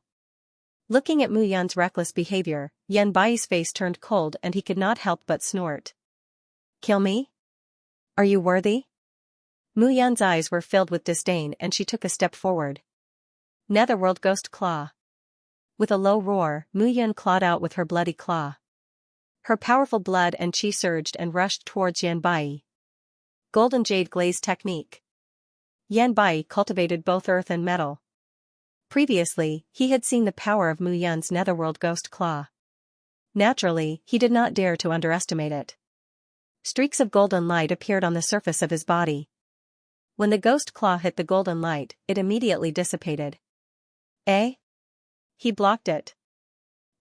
Looking at Mu Yun's reckless behavior, Yan Bai's face turned cold and he could not help but snort. Kill me? Are you worthy? Mu Yun's eyes were filled with disdain and she took a step forward. Netherworld Ghost Claw. With a low roar, Mu Yun clawed out with her bloody claw. Her powerful blood and chi surged and rushed towards Yan Bai. Golden Jade Glaze Technique. Yan Bai cultivated both earth and metal. Previously, he had seen the power of Mu Yun's Netherworld Ghost Claw. Naturally, he did not dare to underestimate it. Streaks of golden light appeared on the surface of his body. When the ghost claw hit the golden light, it immediately dissipated. Eh? He blocked it.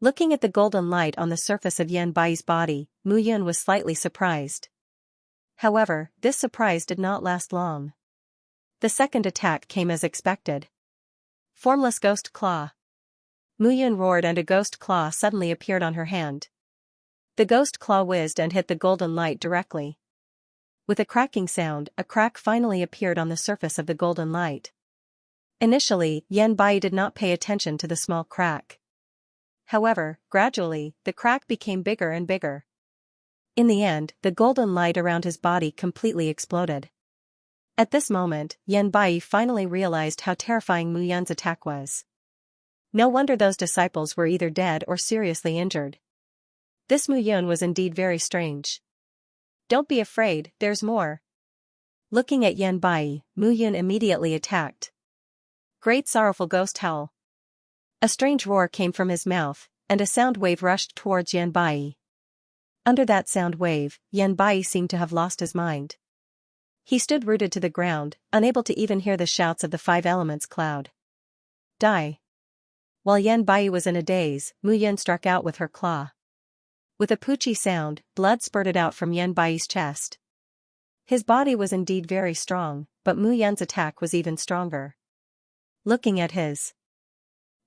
Looking at the golden light on the surface of Yan Bai's body, Mu Yun was slightly surprised. However, this surprise did not last long. The second attack came as expected. Formless Ghost Claw. Mu Yun roared and a ghost claw suddenly appeared on her hand. The ghost claw whizzed and hit the golden light directly. With a cracking sound, a crack finally appeared on the surface of the golden light. Initially, Yan Bai did not pay attention to the small crack. However, gradually, the crack became bigger and bigger. In the end, the golden light around his body completely exploded. At this moment, Yan Bai finally realized how terrifying Mu Yun's attack was. No wonder those disciples were either dead or seriously injured. This Mu Yun was indeed very strange. Don't be afraid, there's more. Looking at Yan Bai, Mu Yun immediately attacked. Great Sorrowful Ghost Howl. A strange roar came from his mouth, and a sound wave rushed towards Yan Bai. Under that sound wave, Yan Bai seemed to have lost his mind. He stood rooted to the ground, unable to even hear the shouts of the Five Elements cloud. Die. While Yan Bai was in a daze, Mu Yun struck out with her claw. With a poochie sound, blood spurted out from Yan Bai's chest. His body was indeed very strong, but Mu Yun's attack was even stronger. Looking at his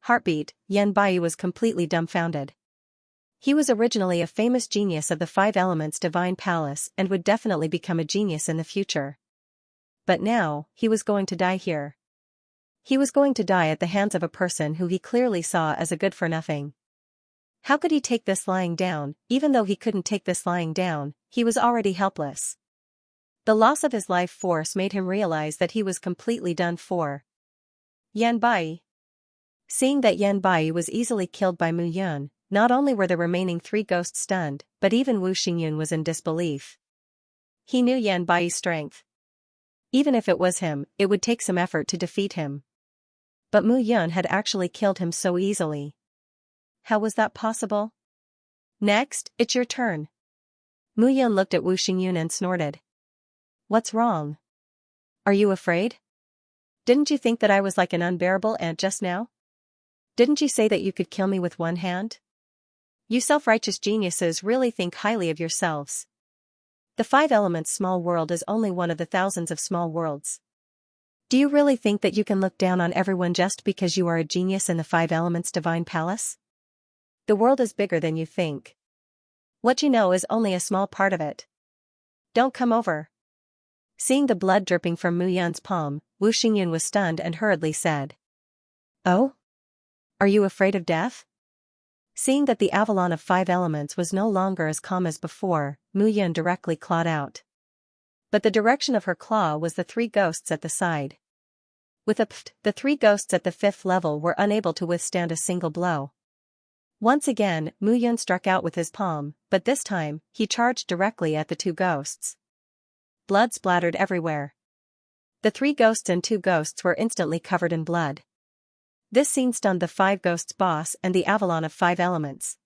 heartbeat, Yan Bai was completely dumbfounded. He was originally a famous genius of the Five Elements Divine Palace and would definitely become a genius in the future. But now, he was going to die here. He was going to die at the hands of a person who he clearly saw as a good-for-nothing. How could he take this lying down? Even though he couldn't take this lying down, he was already helpless. The loss of his life force made him realize that he was completely done for. Yan Bai. Seeing that Yan Bai was easily killed by Mu Yun, not only were the remaining 3 ghosts stunned, but even Wu Xingyun was in disbelief. He knew Yan Bai's strength. Even if it was him, it would take some effort to defeat him. But Mu Yun had actually killed him so easily. How was that possible? Next, it's your turn. Mu Yun looked at Wu Xingyun and snorted. What's wrong? Are you afraid? Didn't you think that I was like an unbearable ant just now? Didn't you say that you could kill me with one hand? You self-righteous geniuses really think highly of yourselves. The 5 elements small world is only one of the thousands of small worlds. Do you really think that you can look down on everyone just because you are a genius in the 5 elements divine palace? The world is bigger than you think. What you know is only a small part of it. Don't come over. Seeing the blood dripping from Mu Yun's palm, Wu Xingyun was stunned and hurriedly said. Oh? Are you afraid of death? Seeing that the Avalon of 5 elements was no longer as calm as before, Mu Yun directly clawed out. But the direction of her claw was the 3 ghosts at the side. With a pft, the 3 ghosts at the 5th level were unable to withstand a single blow. Once again, Mu Yun struck out with his palm, but this time, he charged directly at the 2 ghosts. Blood splattered everywhere. The 3 ghosts and 2 ghosts were instantly covered in blood. This scene stunned the 5 ghosts boss and the Avalon of 5 elements.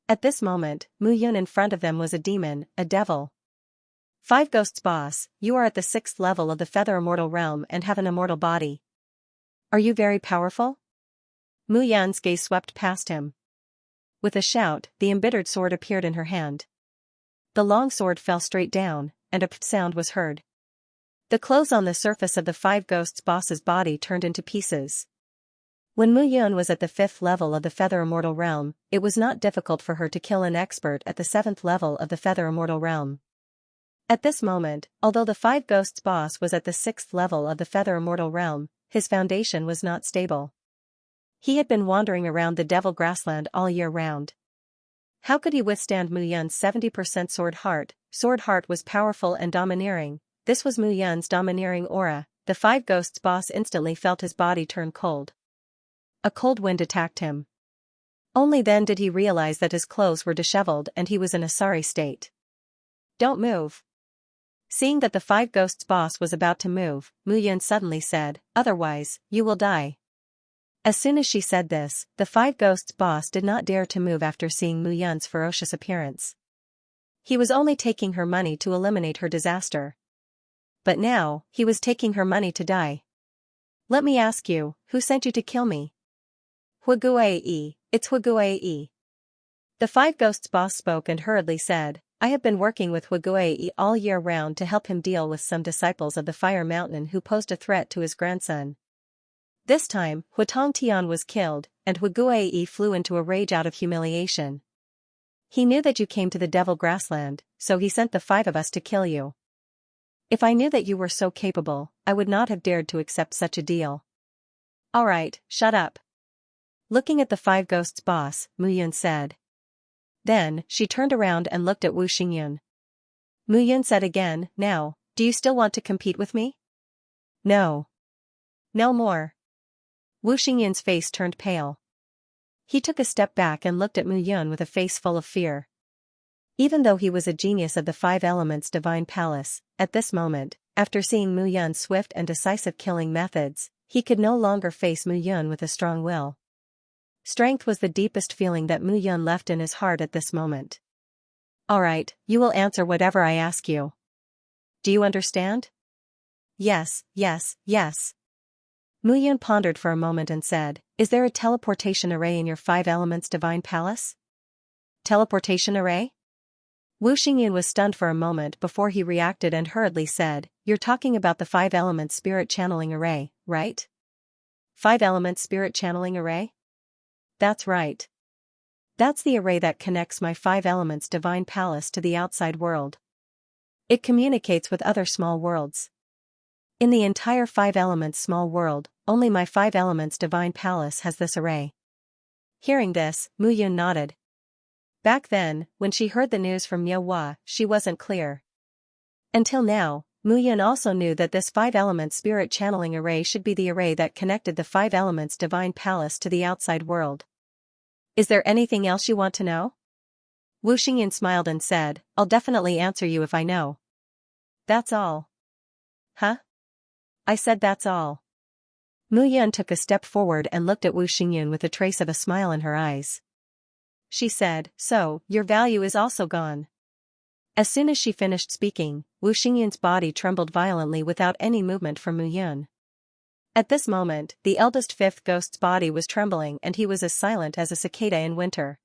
At this moment, Mu Yun in front of them was a demon, a devil. 5 ghosts boss, you are at the 6th level of the feather immortal realm and have an immortal body. Are you very powerful? Mu Yun's gaze swept past him. With a shout, the embittered sword appeared in her hand. The long sword fell straight down, and a pft sound was heard. The clothes on the surface of the 5 ghosts boss's body turned into pieces. When Mu Yun was at the 5th level of the Feather Immortal Realm, it was not difficult for her to kill an expert at the 7th level of the Feather Immortal Realm. At this moment, although the 5 ghosts boss was at the 6th level of the Feather Immortal Realm, his foundation was not stable. He had been wandering around the Devil Grassland all year round. How could he withstand Mu Yun's 70% sword heart? Sword heart was powerful and domineering. This was Mu Yun's domineering aura. The 5 ghosts boss instantly felt his body turn cold. A cold wind attacked him. Only then did he realize that his clothes were disheveled and he was in a sorry state. Don't move. Seeing that the 5 ghosts boss was about to move, Mu Yun suddenly said, otherwise, you will die. As soon as she said this, the 5 ghosts boss did not dare to move after seeing Mu Yun's ferocious appearance. He was only taking her money to eliminate her disaster. But now, he was taking her money to die. Let me ask you, who sent you to kill me? Huiguei, it's Huiguei. The 5 ghosts boss spoke and hurriedly said, I have been working with Huiguei all year round to help him deal with some disciples of the Fire Mountain who posed a threat to his grandson. This time, Huitong Tian was killed, and Huiguei flew into a rage out of humiliation. He knew that you came to the Devil Grassland, so he sent the 5 of us to kill you. If I knew that you were so capable, I would not have dared to accept such a deal. All right, shut up. Looking at the 5 ghosts boss, Mu Yun said. Then, she turned around and looked at Wu Xingyun. Mu Yun said again, now, do you still want to compete with me? No. No more. Wu Xingyun's face turned pale. He took a step back and looked at Mu Yun with a face full of fear. Even though he was a genius of the 5 elements divine palace, at this moment, after seeing Mu Yun's swift and decisive killing methods, he could no longer face Mu Yun with a strong will. Strength was the deepest feeling that Mu Yun left in his heart at this moment. All right, you will answer whatever I ask you. Do you understand? Yes, yes, yes. Mu Yun pondered for a moment and said, is there a teleportation array in your 5 elements divine palace? Teleportation array? Wu Xingyun was stunned for a moment before he reacted and hurriedly said, you're talking about the 5 elements spirit channeling array, right? 5 elements spirit channeling array? That's right. That's the array that connects my 5 elements divine palace to the outside world. It communicates with other small worlds. In the entire 5 elements small world, only my five elements divine palace has this array. Hearing this, Mu Yun nodded. Back then, when she heard the news from Miao Hua, she wasn't clear. Until now, Mu Yun also knew that this five-element spirit channeling array should be the array that connected the five elements divine palace to the outside world. Is there anything else you want to know? Wu Xingyan smiled and said, I'll definitely answer you if I know. That's all. Huh? I said that's all. Mu Yun took a step forward and looked at Wu Xingyan with a trace of a smile in her eyes. She said, so, your value is also gone. As soon as she finished speaking, Wu Xingyan's body trembled violently without any movement from Mu Yun. At this moment, the eldest fifth ghost's body was trembling and he was as silent as a cicada in winter.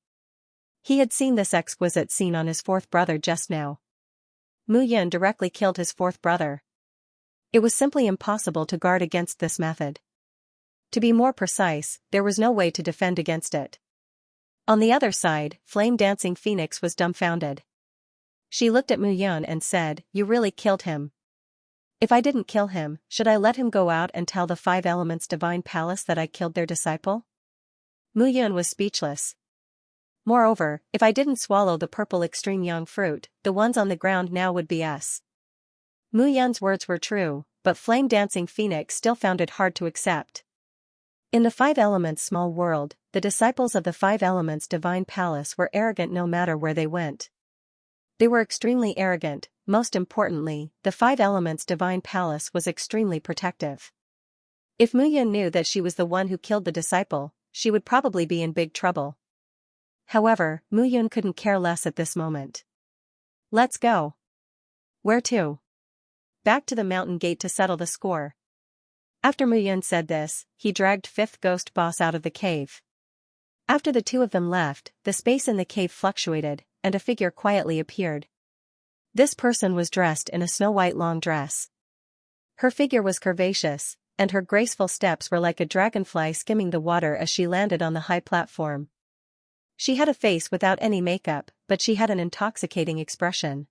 He had seen this exquisite scene on his fourth brother just now. Mu Yun directly killed his fourth brother. It was simply impossible to guard against this method. To be more precise, there was no way to defend against it. On the other side, Flame-Dancing Phoenix was dumbfounded. She looked at Mu Yun and said, You really killed him. If I didn't kill him, should I let him go out and tell the five elements divine palace that I killed their disciple? Mu Yun was speechless. Moreover, if I didn't swallow the purple extreme young fruit, the ones on the ground now would be us. Mu Yun's words were true, but Flame-Dancing Phoenix still found it hard to accept. In the five elements small world, the disciples of the five elements divine palace were arrogant no matter where they went. They were extremely arrogant. Most importantly, the five elements divine palace was extremely protective. If Mu Yun knew that she was the one who killed the disciple, she would probably be in big trouble. However, Mu Yun couldn't care less at this moment. Let's go. Where to? Back to the mountain gate to settle the score. After Mu Yun said this, he dragged fifth ghost boss out of the cave. After the two of them left, the space in the cave fluctuated, and a figure quietly appeared. This person was dressed in a snow-white long dress. Her figure was curvaceous, and her graceful steps were like a dragonfly skimming the water as she landed on the high platform. She had a face without any makeup, but she had an intoxicating expression.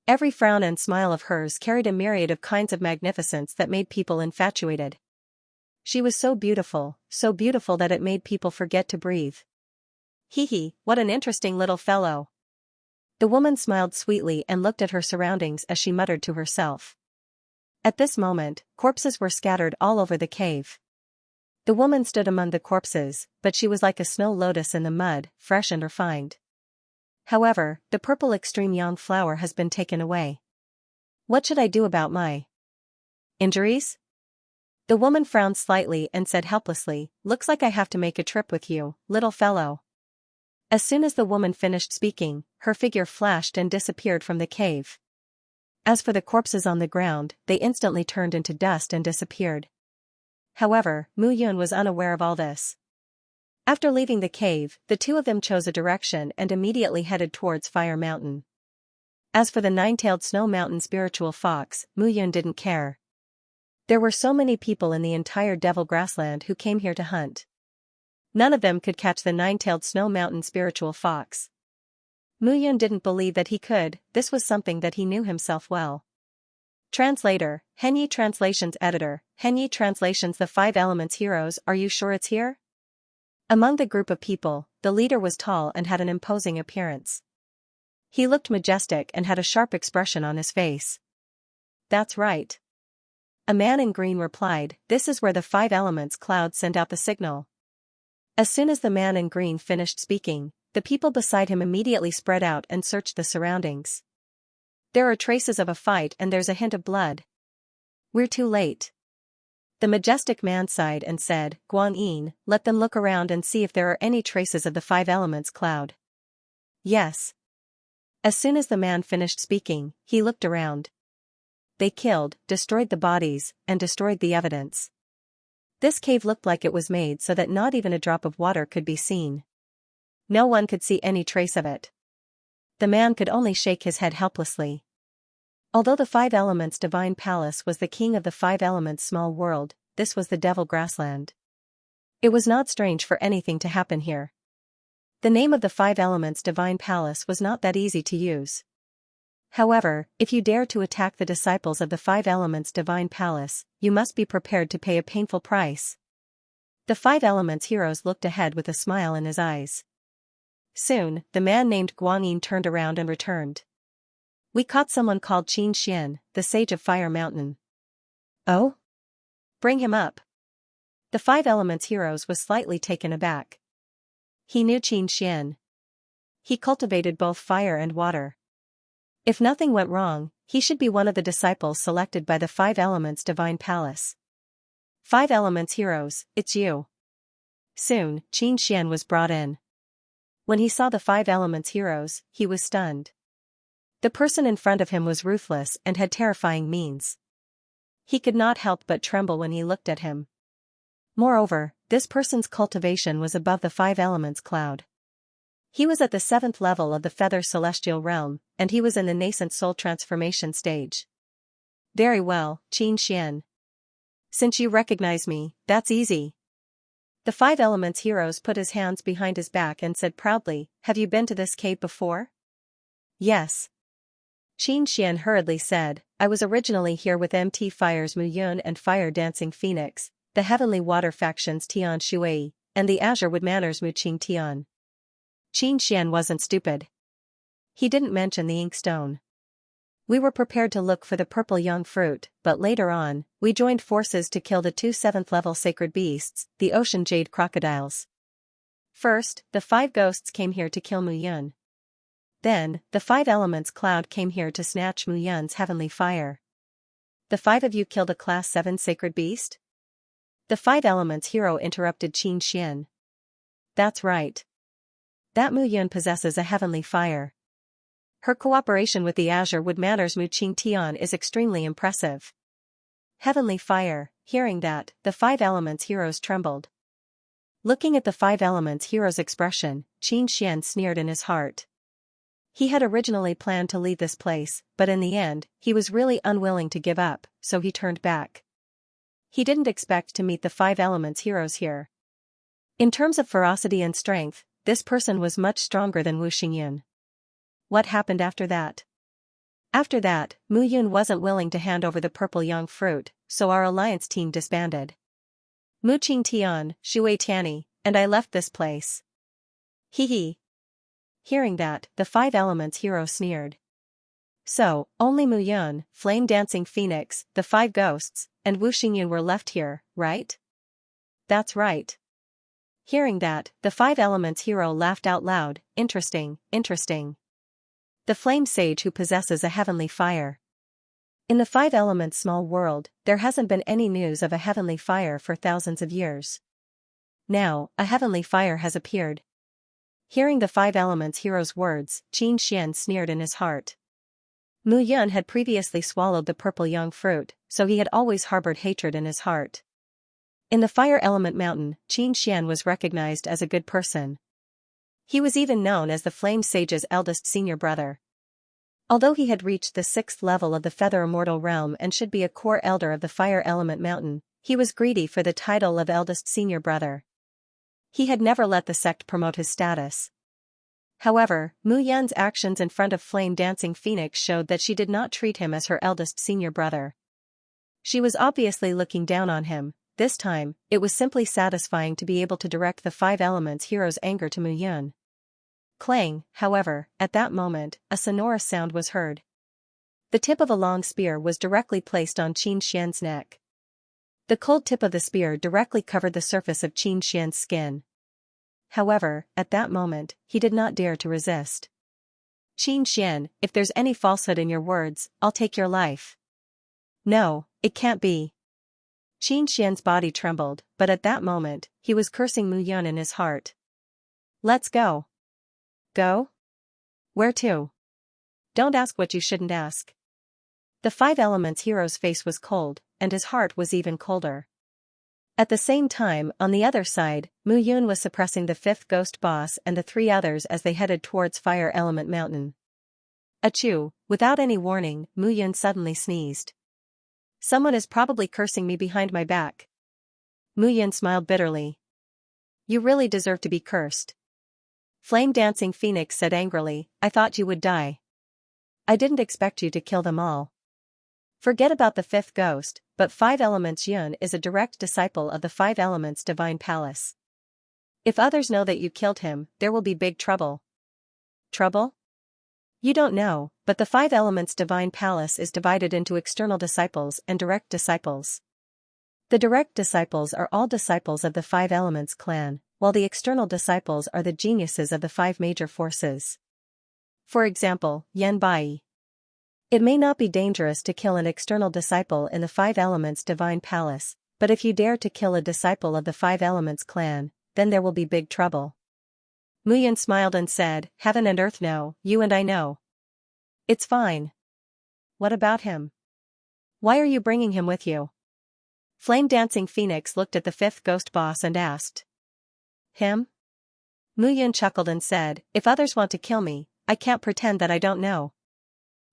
Every frown and smile of hers carried a myriad of kinds of magnificence that made people infatuated. She was so beautiful that it made people forget to breathe. Hee, what an interesting little fellow. The woman smiled sweetly and looked at her surroundings as she muttered to herself. At this moment, corpses were scattered all over the cave. The woman stood among the corpses, but she was like a snow lotus in the mud, fresh and refined. However, the purple extreme yang flower has been taken away. What should I do about my injuries? The woman frowned slightly and said helplessly, Looks like I have to make a trip with you, little fellow. As soon as the woman finished speaking, her figure flashed and disappeared from the cave. As for the corpses on the ground, they instantly turned into dust and disappeared. However, Mu Yun was unaware of all this. After leaving the cave, the two of them chose a direction and immediately headed towards Fire Mountain. As for the nine-tailed Snow Mountain spiritual fox, Mu Yun didn't care. There were so many people in the entire Devil Grassland who came here to hunt. None of them could catch the nine-tailed Snow Mountain spiritual fox. Mu Yun didn't believe that he could. This was something that he knew himself well. Translator, Henyi Translations Editor, Henyi Translations The Five Elements Heroes. Are you sure it's here? Among the group of people, the leader was tall and had an imposing appearance. He looked majestic and had a sharp expression on his face. That's right. A man in green replied, This is where the five elements clouds send out the signal. As soon as the man in green finished speaking, the people beside him immediately spread out and searched the surroundings. There are traces of a fight and there's a hint of blood. We're too late. The majestic man sighed and said, Guan Yin, let them look around and see if there are any traces of the five elements cloud. Yes. As soon as the man finished speaking, he looked around. They killed, destroyed the bodies, and destroyed the evidence. This cave looked like it was made so that not even a drop of water could be seen. No one could see any trace of it. The man could only shake his head helplessly. Although the five elements divine palace was the king of the five elements small world, this was the Devil Grassland. It was not strange for anything to happen here. The name of the five elements divine palace was not that easy to use. However, if you dare to attack the disciples of the Five Elements Divine Palace, you must be prepared to pay a painful price. The Five Elements heroes looked ahead with a smile in his eyes. Soon, the man named Guanyin turned around and returned. We caught someone called Xianxia, the Sage of Fire Mountain. Oh? Bring him up. The Five Elements heroes was slightly taken aback. He knew Xianxia. He cultivated both fire and water. If nothing went wrong, he should be one of the disciples selected by the Five Elements Divine Palace. Five Elements heroes, it's you. Soon, Xianxia was brought in. When he saw the Five Elements heroes, he was stunned. The person in front of him was ruthless and had terrifying means. He could not help but tremble when he looked at him. Moreover, this person's cultivation was above the Five Elements cloud. He was at the 7th level of the Feather Celestial Realm, and he was in the nascent soul transformation stage. Very well, Xianxia. Since you recognize me, that's easy. The Five Elements heroes put his hands behind his back and said proudly, have you been to this cave before? Yes. Xianxia hurriedly said, I was originally here with MT Fire's Mu Yun and Fire Dancing Phoenix, the Heavenly Water factions Tian Shui, and the Azure Wood Manners Mu Qing Tian. Xianxia wasn't stupid. He didn't mention the inkstone. We were prepared to look for the purple young fruit, but later on, we joined forces to kill the 2 7th level sacred beasts, the ocean jade crocodiles. First, the 5 ghosts came here to kill Mu Yun. Then, the 5 elements cloud came here to snatch Mu Yun's heavenly fire. The 5 of you killed a class 7 sacred beast? The 5 elements hero interrupted Xianxia. That's right. That Mu Yun possesses a heavenly fire. Her cooperation with the Azure Wood Manners Mu Qing Tian is extremely impressive. Heavenly fire, hearing that, the 5 elements heroes trembled. Looking at the 5 elements heroes' expression, Xianxia sneered in his heart. He had originally planned to leave this place, but in the end, he was really unwilling to give up, so he turned back. He didn't expect to meet the 5 elements heroes here. In terms of ferocity and strength, this person was much stronger than Wu Xingyun. What happened after that? After that, Mu Yun wasn't willing to hand over the purple young fruit, so our alliance team disbanded. Mu Qing Tian, Shui Tianyi, and I left this place. Hee hee. Hearing that, the 5 elements hero sneered. So, only Mu Yun, Flame Dancing Phoenix, the 5 ghosts, and Wu Xingyun were left here, right? That's right. Hearing that, the 5 elements hero laughed out loud, interesting, interesting. The flame sage who possesses a heavenly fire. In the 5 elements small world, there hasn't been any news of a heavenly fire for thousands of years. Now, a heavenly fire has appeared. Hearing the 5 elements hero's words, Xianxia sneered in his heart. Mu Yun had previously swallowed the purple young fruit, so he had always harbored hatred in his heart. In the Fire Element Mountain, Xianxia was recognized as a good person. He was even known as the Flame Sage's eldest senior brother. Although he had reached the 6th level of the Feather Immortal Realm and should be a core elder of the Fire Element Mountain, he was greedy for the title of eldest senior brother. He had never let the sect promote his status. However, Mu Yun's actions in front of Flame Dancing Phoenix showed that she did not treat him as her eldest senior brother. She was obviously looking down on him. This time, it was simply satisfying to be able to direct the 5 elements hero's anger to Mu Yun. Clang, however, at that moment, a sonorous sound was heard. The tip of a long spear was directly placed on Xianxia's neck. The cold tip of the spear directly covered the surface of Xianxia's skin. However, at that moment, he did not dare to resist. Xianxia, if there's any falsehood in your words, I'll take your life. No, it can't be. Xianxia's body trembled, but at that moment, he was cursing Mu Yun in his heart. Let's go. Go? Where to? Don't ask what you shouldn't ask. The 5 elements hero's face was cold, and his heart was even colder. At the same time, on the other side, Mu Yun was suppressing the 5th ghost boss and the 3 others as they headed towards Fire Element Mountain. Achoo, without any warning, Mu Yun suddenly sneezed. Someone is probably cursing me behind my back. Mu Yun smiled bitterly. You really deserve to be cursed. Flame Dancing Phoenix said angrily, I thought you would die. I didn't expect you to kill them all. Forget about the fifth ghost, but Five Elements Yun is a direct disciple of the Five Elements Divine Palace. If others know that you killed him, there will be big trouble. Trouble? You don't know, but the Five Elements Divine Palace is divided into external disciples and direct disciples. The direct disciples are all disciples of the Five Elements clan, while the external disciples are the geniuses of the five major forces. For example, Yan Bai. It may not be dangerous to kill an external disciple in the Five Elements Divine Palace, but if you dare to kill a disciple of the Five Elements clan, then there will be big trouble. Muyan smiled and said, Heaven and earth know, you and I know. It's fine. What about him? Why are you bringing him with you? Flame Dancing Phoenix looked at the fifth ghost boss and asked. Him? Muyan chuckled and said, If others want to kill me, I can't pretend that I don't know.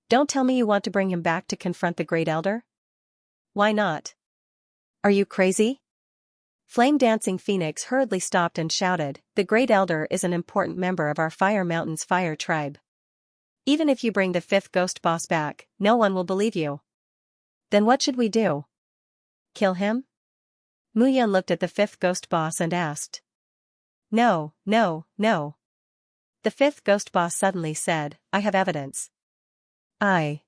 Don't tell me you want to bring him back to confront the Great Elder? Why not? Are you crazy? Flame Dancing Phoenix hurriedly stopped and shouted, The Great Elder is an important member of our Fire Mountain's fire tribe. Even if you bring the fifth ghost boss back, no one will believe you. Then what should we do? Kill him? Muyan looked at the fifth ghost boss and asked. No, no, no. The fifth ghost boss suddenly said, I have evidence. I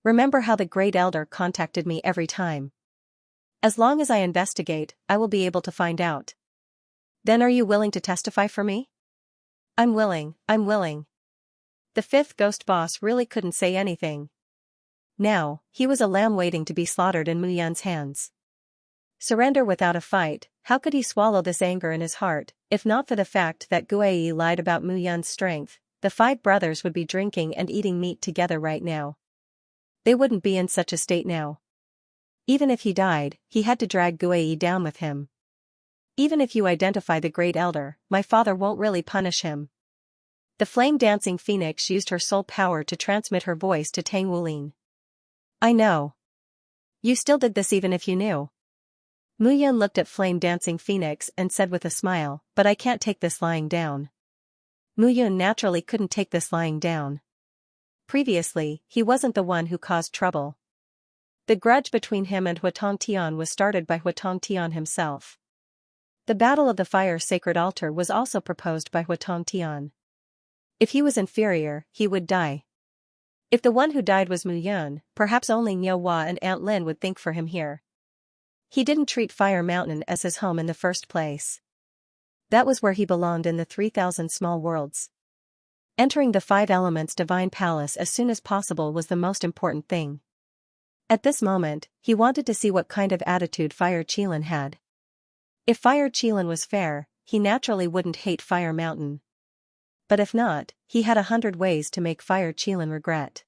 remember how the Great Elder contacted me every time. As long as I investigate, I will be able to find out. Then are you willing to testify for me? I'm willing. The fifth ghost boss really couldn't say anything. Now, he was a lamb waiting to be slaughtered in Muyan's hands. Surrender without a fight, how could he swallow this anger in his heart, if not for the fact that Guai lied about Muyan's strength? The five brothers would be drinking and eating meat together right now. They wouldn't be in such a state now. Even if he died, he had to drag Guai down with him. Even if you identify the Great Elder, my father won't really punish him. The Flame Dancing Phoenix used her soul power to transmit her voice to Tang Wulin. I know. You still did this even if you knew. Muyan looked at Flame Dancing Phoenix and said with a smile, but I can't take this lying down. Muyan naturally couldn't take this lying down. Previously, he wasn't the one who caused trouble. The grudge between him and Huatong Tian was started by Huatong Tian himself. The Battle of the Fire Sacred Altar was also proposed by Huatong Tian. If he was inferior, he would die. If the one who died was Muyan, perhaps only Niu Hua and Aunt Lin would think for him here. He didn't treat Fire Mountain as his home in the first place. That was where he belonged in the 3,000 small worlds. Entering the Five Elements Divine Palace as soon as possible was the most important thing. At this moment, he wanted to see what kind of attitude Fire Qilin had. If Fire Qilin was fair, he naturally wouldn't hate Fire Mountain. But if not, he had 100 ways to make Fire Qilin regret.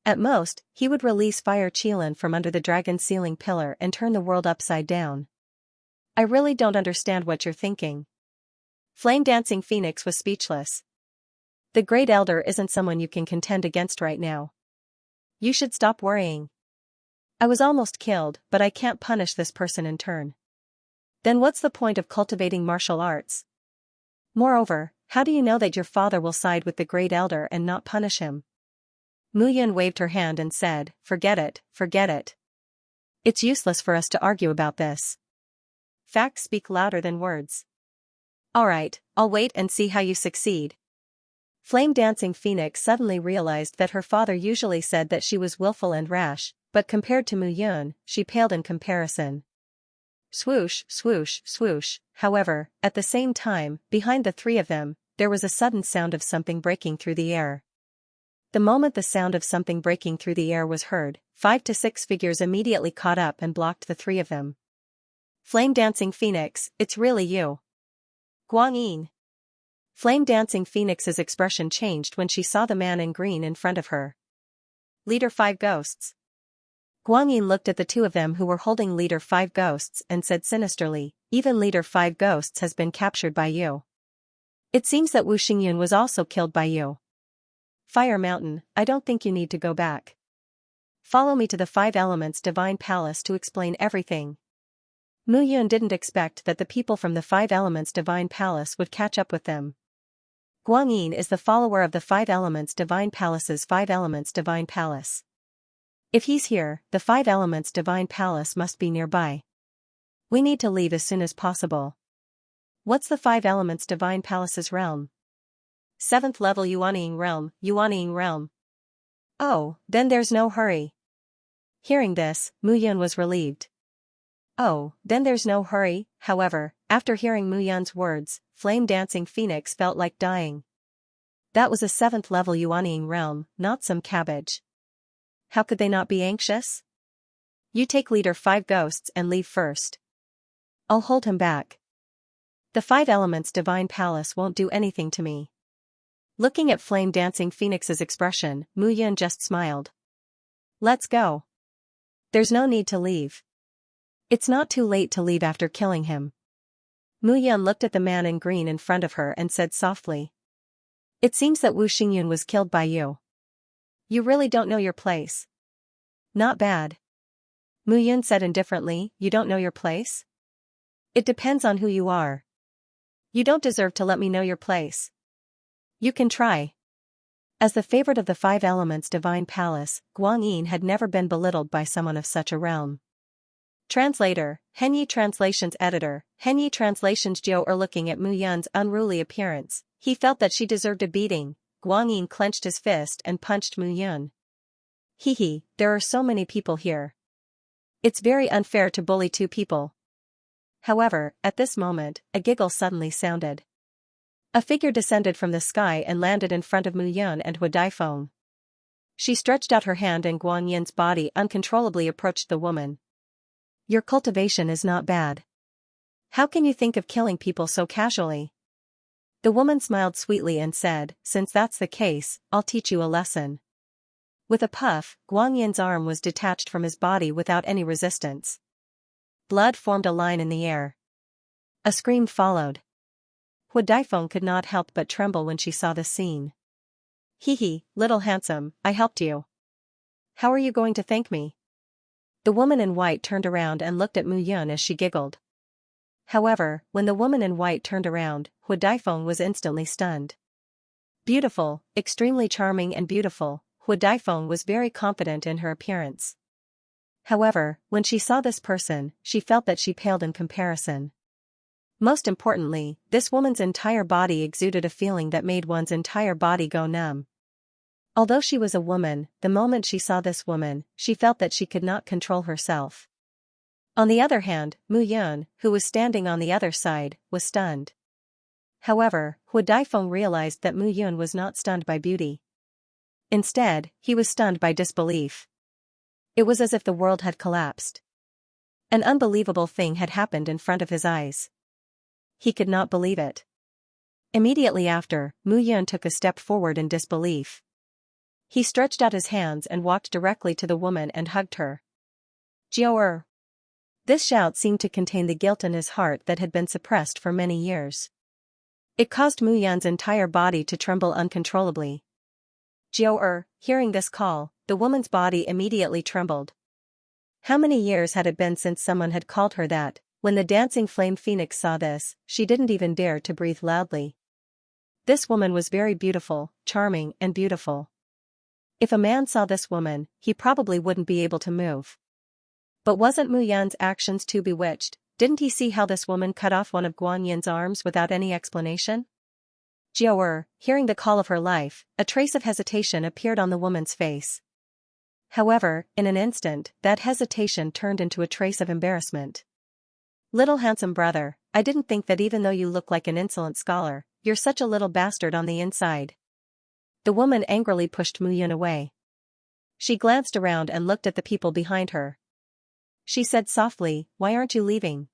At most, he would release Fire Qilin from under the dragon ceiling pillar and turn the world upside down. I really don't understand what you're thinking. Flame Dancing Phoenix was speechless. The Great Elder isn't someone you can contend against right now. You should stop worrying. I was almost killed, but I can't punish this person in turn. Then what's the point of cultivating martial arts? Moreover, how do you know that your father will side with the Great Elder and not punish him? Muyan waved her hand and said, Forget it. It's useless for us to argue about this. Facts speak louder than words. Alright, I'll wait and see how you succeed. Flame Dancing Phoenix suddenly realized that her father usually said that she was willful and rash, but compared to Muyan, she paled in comparison. Swoosh, swoosh, swoosh. However, at the same time, behind the three of them, there was a sudden sound of something breaking through the air. The moment the sound of something breaking through the air was heard, 5 to 6 figures immediately caught up and blocked the three of them. Flame Dancing Phoenix, it's really you. Guangyin. Flame Dancing Phoenix's expression changed when she saw the man in green in front of her. Leader 5 Ghosts. Guangyin looked at the two of them who were holding Leader 5 Ghosts and said sinisterly, Even Leader 5 Ghosts has been captured by you. It seems that Wu Xingyun was also killed by you. Fire Mountain, I don't think you need to go back. Follow me to the Five Elements Divine Palace to explain everything. Muyan didn't expect that the people from the Five Elements Divine Palace would catch up with them. Guangyin is the follower of the Five Elements Divine Palace's Five Elements Divine Palace. If he's here, the Five Elements Divine Palace must be nearby. We need to leave as soon as possible. What's the Five Elements Divine Palace's realm? 7th level Yuanying realm, Yuanying realm. Oh, then there's no hurry. Hearing this, Mu Yun was relieved. Oh, then there's no hurry. However, after hearing Mu Yun's words, Flame Dancing Phoenix felt like dying. That was a 7th level Yuanying realm, not some cabbage. How could they not be anxious? You take leader 5 ghosts and leave first. I'll hold him back. The Five Elements Divine Palace won't do anything to me. Looking at Flame Dancing Phoenix's expression, Mu Yun just smiled. Let's go. There's no need to leave. It's not too late to leave after killing him. Mu Yun looked at the man in green in front of her and said softly. It seems that Wu Xingyun was killed by you. You really don't know your place. Not bad. Mu Yun said indifferently, you don't know your place? It depends on who you are. You don't deserve to let me know your place. You can try. As the favorite of the Five Elements Divine Palace, Guangyin had never been belittled by someone of such a realm. Translator, Henyi Translations Editor, Henyi Translations Jiu looking at Mu Yun's unruly appearance, he felt that she deserved a beating. Guangyin clenched his fist and punched Mu Yun. Hee, there are so many people here. It's very unfair to bully 2 people. However, at this moment, a giggle suddenly sounded. A figure descended from the sky and landed in front of Mu Yun and Hu Daifeng. She stretched out her hand and Guangyin's body uncontrollably approached the woman. Your cultivation is not bad. How can you think of killing people so casually? The woman smiled sweetly and said, since that's the case, I'll teach you a lesson. With a puff, Guangyin's arm was detached from his body without any resistance. Blood formed a line in the air. A scream followed. Hu Daifeng could not help but tremble when she saw the scene. Hee, little handsome, I helped you. How are you going to thank me? The woman in white turned around and looked at Mu Yun as she giggled. However, when the woman in white turned around, Hu Daifeng was instantly stunned. Beautiful, extremely charming and beautiful, Hu Daifeng was very confident in her appearance. However, when she saw this person, she felt that she paled in comparison. Most importantly, this woman's entire body exuded a feeling that made one's entire body go numb. Although she was a woman, the moment she saw this woman, she felt that she could not control herself. On the other hand, Mu Yun, who was standing on the other side, was stunned. However, Hu Daifeng realized that Mu Yun was not stunned by beauty. Instead, he was stunned by disbelief. It was as if the world had collapsed. An unbelievable thing had happened in front of his eyes. He could not believe it. Immediately after, Mu Yun took a step forward in disbelief. He stretched out his hands and walked directly to the woman and hugged her. Jiu. This shout seemed to contain the guilt in his heart that had been suppressed for many years. It caused Mu Yun's entire body to tremble uncontrollably. Jiu. Hearing this call, the woman's body immediately trembled. How many years had it been since someone had called her that? When the dancing flame phoenix saw this, she didn't even dare to breathe loudly. This woman was very beautiful, charming and beautiful. If a man saw this woman, he probably wouldn't be able to move. But wasn't Mu Yun's actions too bewitched? Didn't he see how this woman cut off one of Guanyin's arms without any explanation? Jiu, hearing the call of her life, a trace of hesitation appeared on the woman's face. However, in an instant, that hesitation turned into a trace of embarrassment. Little handsome brother, I didn't think that even though you look like an insolent scholar, you're such a little bastard on the inside. The woman angrily pushed Mu Yun away. She glanced around and looked at the people behind her. She said softly, why aren't you leaving?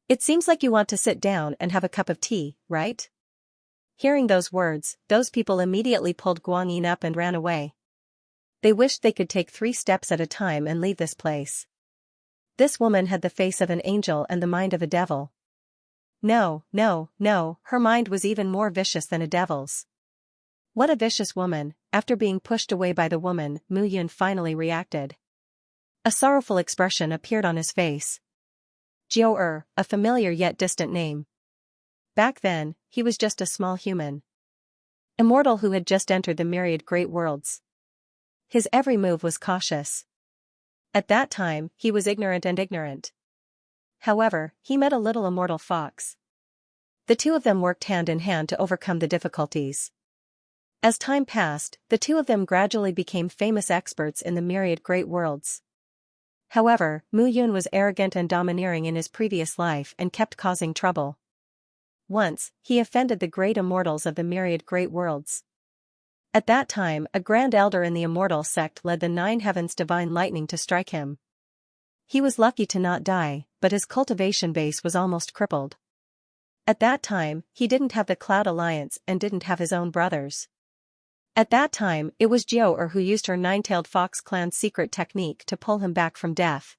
It seems like you want to sit down and have a cup of tea, right? Hearing those words, those people immediately pulled Guangyin up and ran away. They wished they could take 3 steps at a time and leave this place. This woman had the face of an angel and the mind of a devil. No, her mind was even more vicious than a devil's. What a vicious woman. After being pushed away by the woman, Mu Yun finally reacted. A sorrowful expression appeared on his face. Jiu, a familiar yet distant name. Back then, he was just a small human. immortal who had just entered the myriad great worlds. His every move was cautious. At that time, he was ignorant. However, he met a little immortal fox. The two of them worked hand in hand to overcome the difficulties. As time passed, the two of them gradually became famous experts in the myriad great worlds. However, Mu Yun was arrogant and domineering in his previous life and kept causing trouble. Once, he offended the great immortals of the myriad great worlds. At that time, a grand elder in the immortal sect led the 9 heavens divine lightning to strike him. He was lucky to not die, but his cultivation base was almost crippled. At that time, he didn't have the Cloud Alliance and didn't have his own brothers. At that time, it was Jiao who used her 9-tailed fox clan's secret technique to pull him back from death.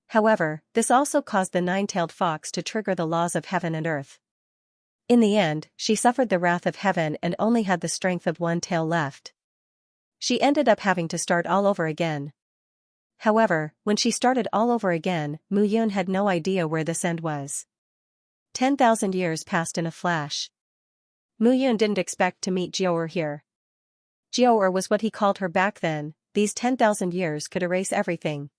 However, this also caused the 9-tailed fox to trigger the laws of heaven and earth. In the end, she suffered the wrath of heaven and only had the strength of one tail left. She ended up having to start all over again. However, when she started all over again, Mu Yun had no idea where this end was. 10,000 years passed in a flash. Mu Yun didn't expect to meet Jiao here. Jiao was what he called her back then. These 10,000 years could erase everything.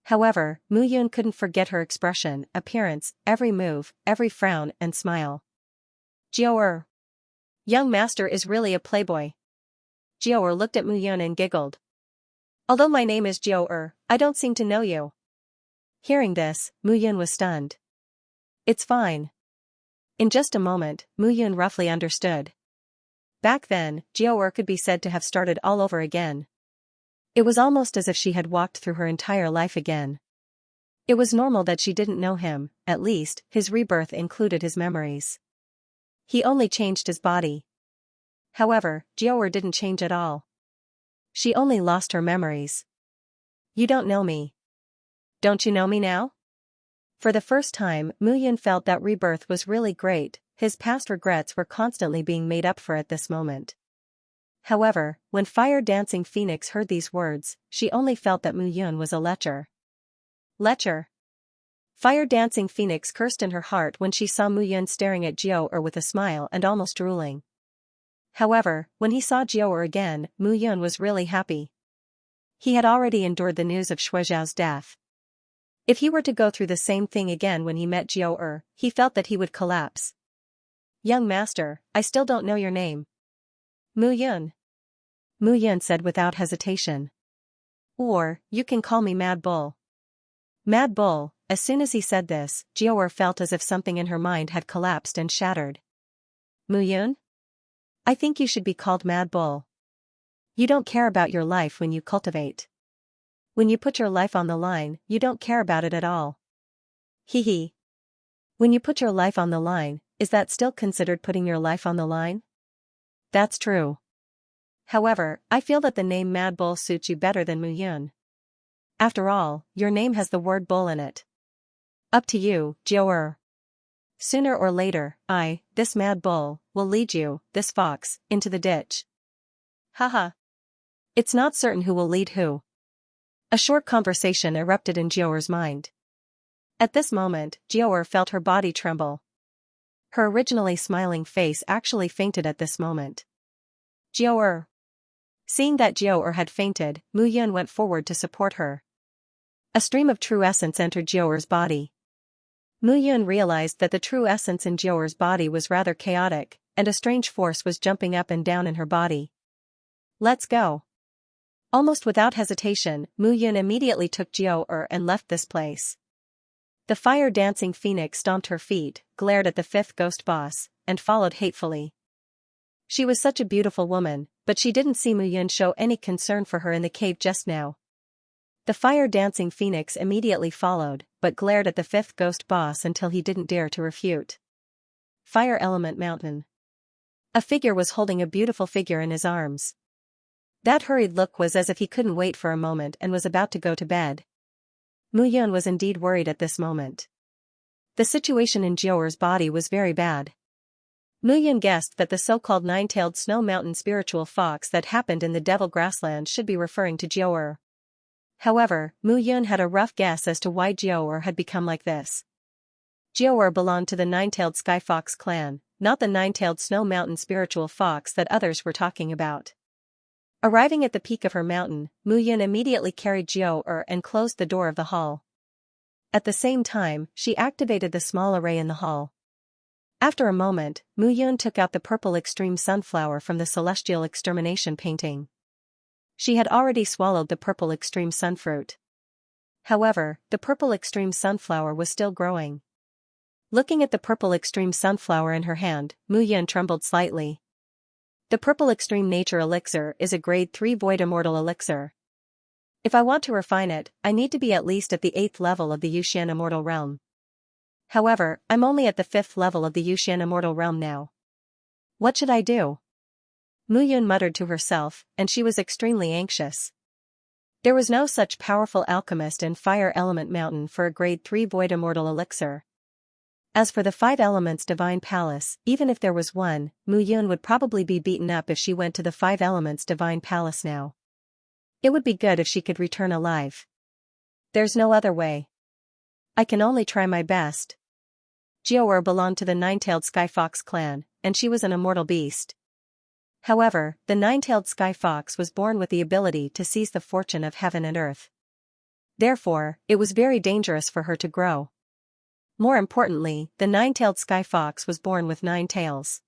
However, Mu Yun couldn't forget her expression, appearance, every move, every frown and smile. Jiao, young master is really a playboy. Jiao looked at Mu Yun and giggled. Although my name is Jiao, I don't seem to know you. Hearing this, Mu Yun was stunned. It's fine. In just a moment, Mu Yun roughly understood. Back then, Jiao could be said to have started all over again. It was almost as if she had walked through her entire life again. It was normal that she didn't know him, at least, his rebirth included his memories. He only changed his body. However, Jiao didn't change at all. She only lost her memories. You don't know me. Don't you know me now? For the first time, Mu Yun felt that rebirth was really great. His past regrets were constantly being made up for at this moment. However, when Fire Dancing Phoenix heard these words, she only felt that Mu Yun was a lecher. Lecher. Fire Dancing Phoenix cursed in her heart when she saw Mu Yun staring at Jiao with a smile and almost drooling. However, when he saw Jiao again, Mu Yun was really happy. He had already endured the news of Shuizhao's death. If he were to go through the same thing again when he met Jiao, he felt that he would collapse. Young master, I still don't know your name. Mu Yun. Mu Yun said without hesitation. Or, you can call me Mad Bull. Mad Bull. As soon as he said this, Jiao felt as if something in her mind had collapsed and shattered. Mu Yun? I think you should be called Mad Bull. You don't care about your life when you cultivate. When you put your life on the line, you don't care about it at all. Hee. When you put your life on the line, is that still considered putting your life on the line? That's true. However, I feel that the name Mad Bull suits you better than Mu Yun. After all, your name has the word bull in it. Up to you, Jiao. Sooner or later, this Mad Bull, will lead you, this fox, into the ditch. Haha. It's not certain who will lead who. A short conversation erupted in Jiao's mind. At this moment, Jiao felt her body tremble. Her originally smiling face actually fainted at this moment. Jiao. Seeing that Jiao had fainted, Mu Yun went forward to support her. A stream of true essence entered Jiao's body. Mu Yun realized that the true essence in Jiao's body was rather chaotic, and a strange force was jumping up and down in her body. Let's go. Almost without hesitation, Mu Yun immediately took Jiao and left this place. The Fire Dancing Phoenix stomped her feet, glared at the 5th ghost boss, and followed hatefully. She was such a beautiful woman, but she didn't see Mu Yun show any concern for her in the cave just now. The Fire Dancing Phoenix immediately followed, but glared at the 5th ghost boss until he didn't dare to refute. Fire Element Mountain. A figure was holding a beautiful figure in his arms. That hurried look was as if he couldn't wait for a moment and was about to go to bed. Mu Yun was indeed worried at this moment. The situation in Jiao's body was very bad. Mu Yun guessed that the so-called 9-tailed snow mountain spiritual fox that happened in the Devil Grassland should be referring to Jiao. However, Mu Yun had a rough guess as to why Jiao had become like this. Jiao belonged to the 9-tailed sky fox clan, not the nine-tailed snow mountain spiritual fox that others were talking about. Arriving at the peak of her mountain, Mu Yun immediately carried Jiao and closed the door of the hall. At the same time, she activated the small array in the hall. After a moment, Mu Yun took out the purple extreme sunflower from the celestial extermination painting. She had already swallowed the purple extreme sunfruit. However, the purple extreme sunflower was still growing. Looking at the purple extreme sunflower in her hand, Mu Yun trembled slightly. The purple extreme nature elixir is a grade 3 void immortal elixir. If I want to refine it, I need to be at least at the 8th level of the Yuxian immortal realm. However, I'm only at the 5th level of the Yuxian immortal realm now. What should I do? Mu Yun muttered to herself, and she was extremely anxious. There was no such powerful alchemist in Fire Element Mountain for a grade 3 void immortal elixir. As for the 5 elements divine palace, even if there was one, Mu Yun would probably be beaten up if she went to the 5 elements divine palace now. It would be good if she could return alive. There's no other way. I can only try my best. Jiao belonged to the nine-tailed Sky Fox clan, and she was an immortal beast. However, the nine-tailed Sky Fox was born with the ability to seize the fortune of heaven and earth. Therefore, it was very dangerous for her to grow. More importantly, the nine-tailed Sky Fox was born with 9 tails.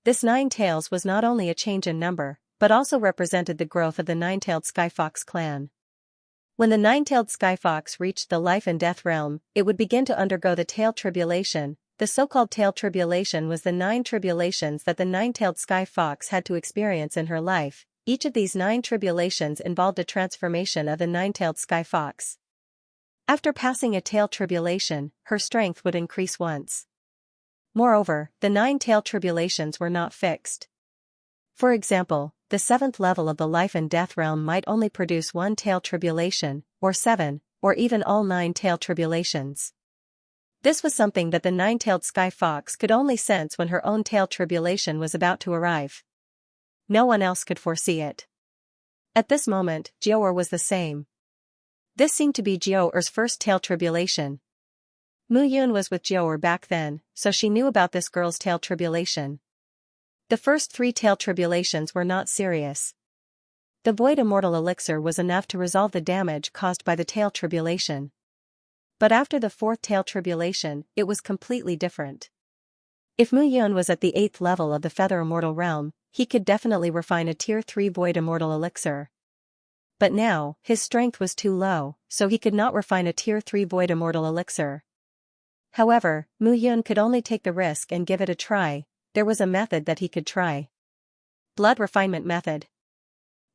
This 9 tails was not only a change in number, but also represented the growth of the nine-tailed Sky Fox clan. When the nine-tailed Sky Fox reached the life and death realm, it would begin to undergo the tail tribulation. The so-called tail tribulation was the 9 tribulations that the nine-tailed Sky Fox had to experience in her life. Each of these 9 tribulations involved a transformation of the nine-tailed Sky Fox. After passing a tail tribulation, her strength would increase once. Moreover, the 9 tail tribulations were not fixed. For example, the 7th level of the life and death realm might only produce 1 tail tribulation, or 7, or even all 9 tail tribulations. This was something that the nine-tailed Sky Fox could only sense when her own tail tribulation was about to arrive. No one else could foresee it. At this moment, Jiao was the same. This seemed to be Jiao's first tail tribulation. Mu Yun was with Jiao back then, so she knew about this girl's tail tribulation. The first 3 tail tribulations were not serious. The void immortal elixir was enough to resolve the damage caused by the tail tribulation. But after the 4th tail tribulation, it was completely different. If Mu Yun was at the 8th level of the feather immortal realm, he could definitely refine a tier 3 void immortal elixir. But now, his strength was too low, so he could not refine a tier 3 void immortal elixir. However, Mu Yun could only take the risk and give it a try. There was a method that he could try. Blood refinement method.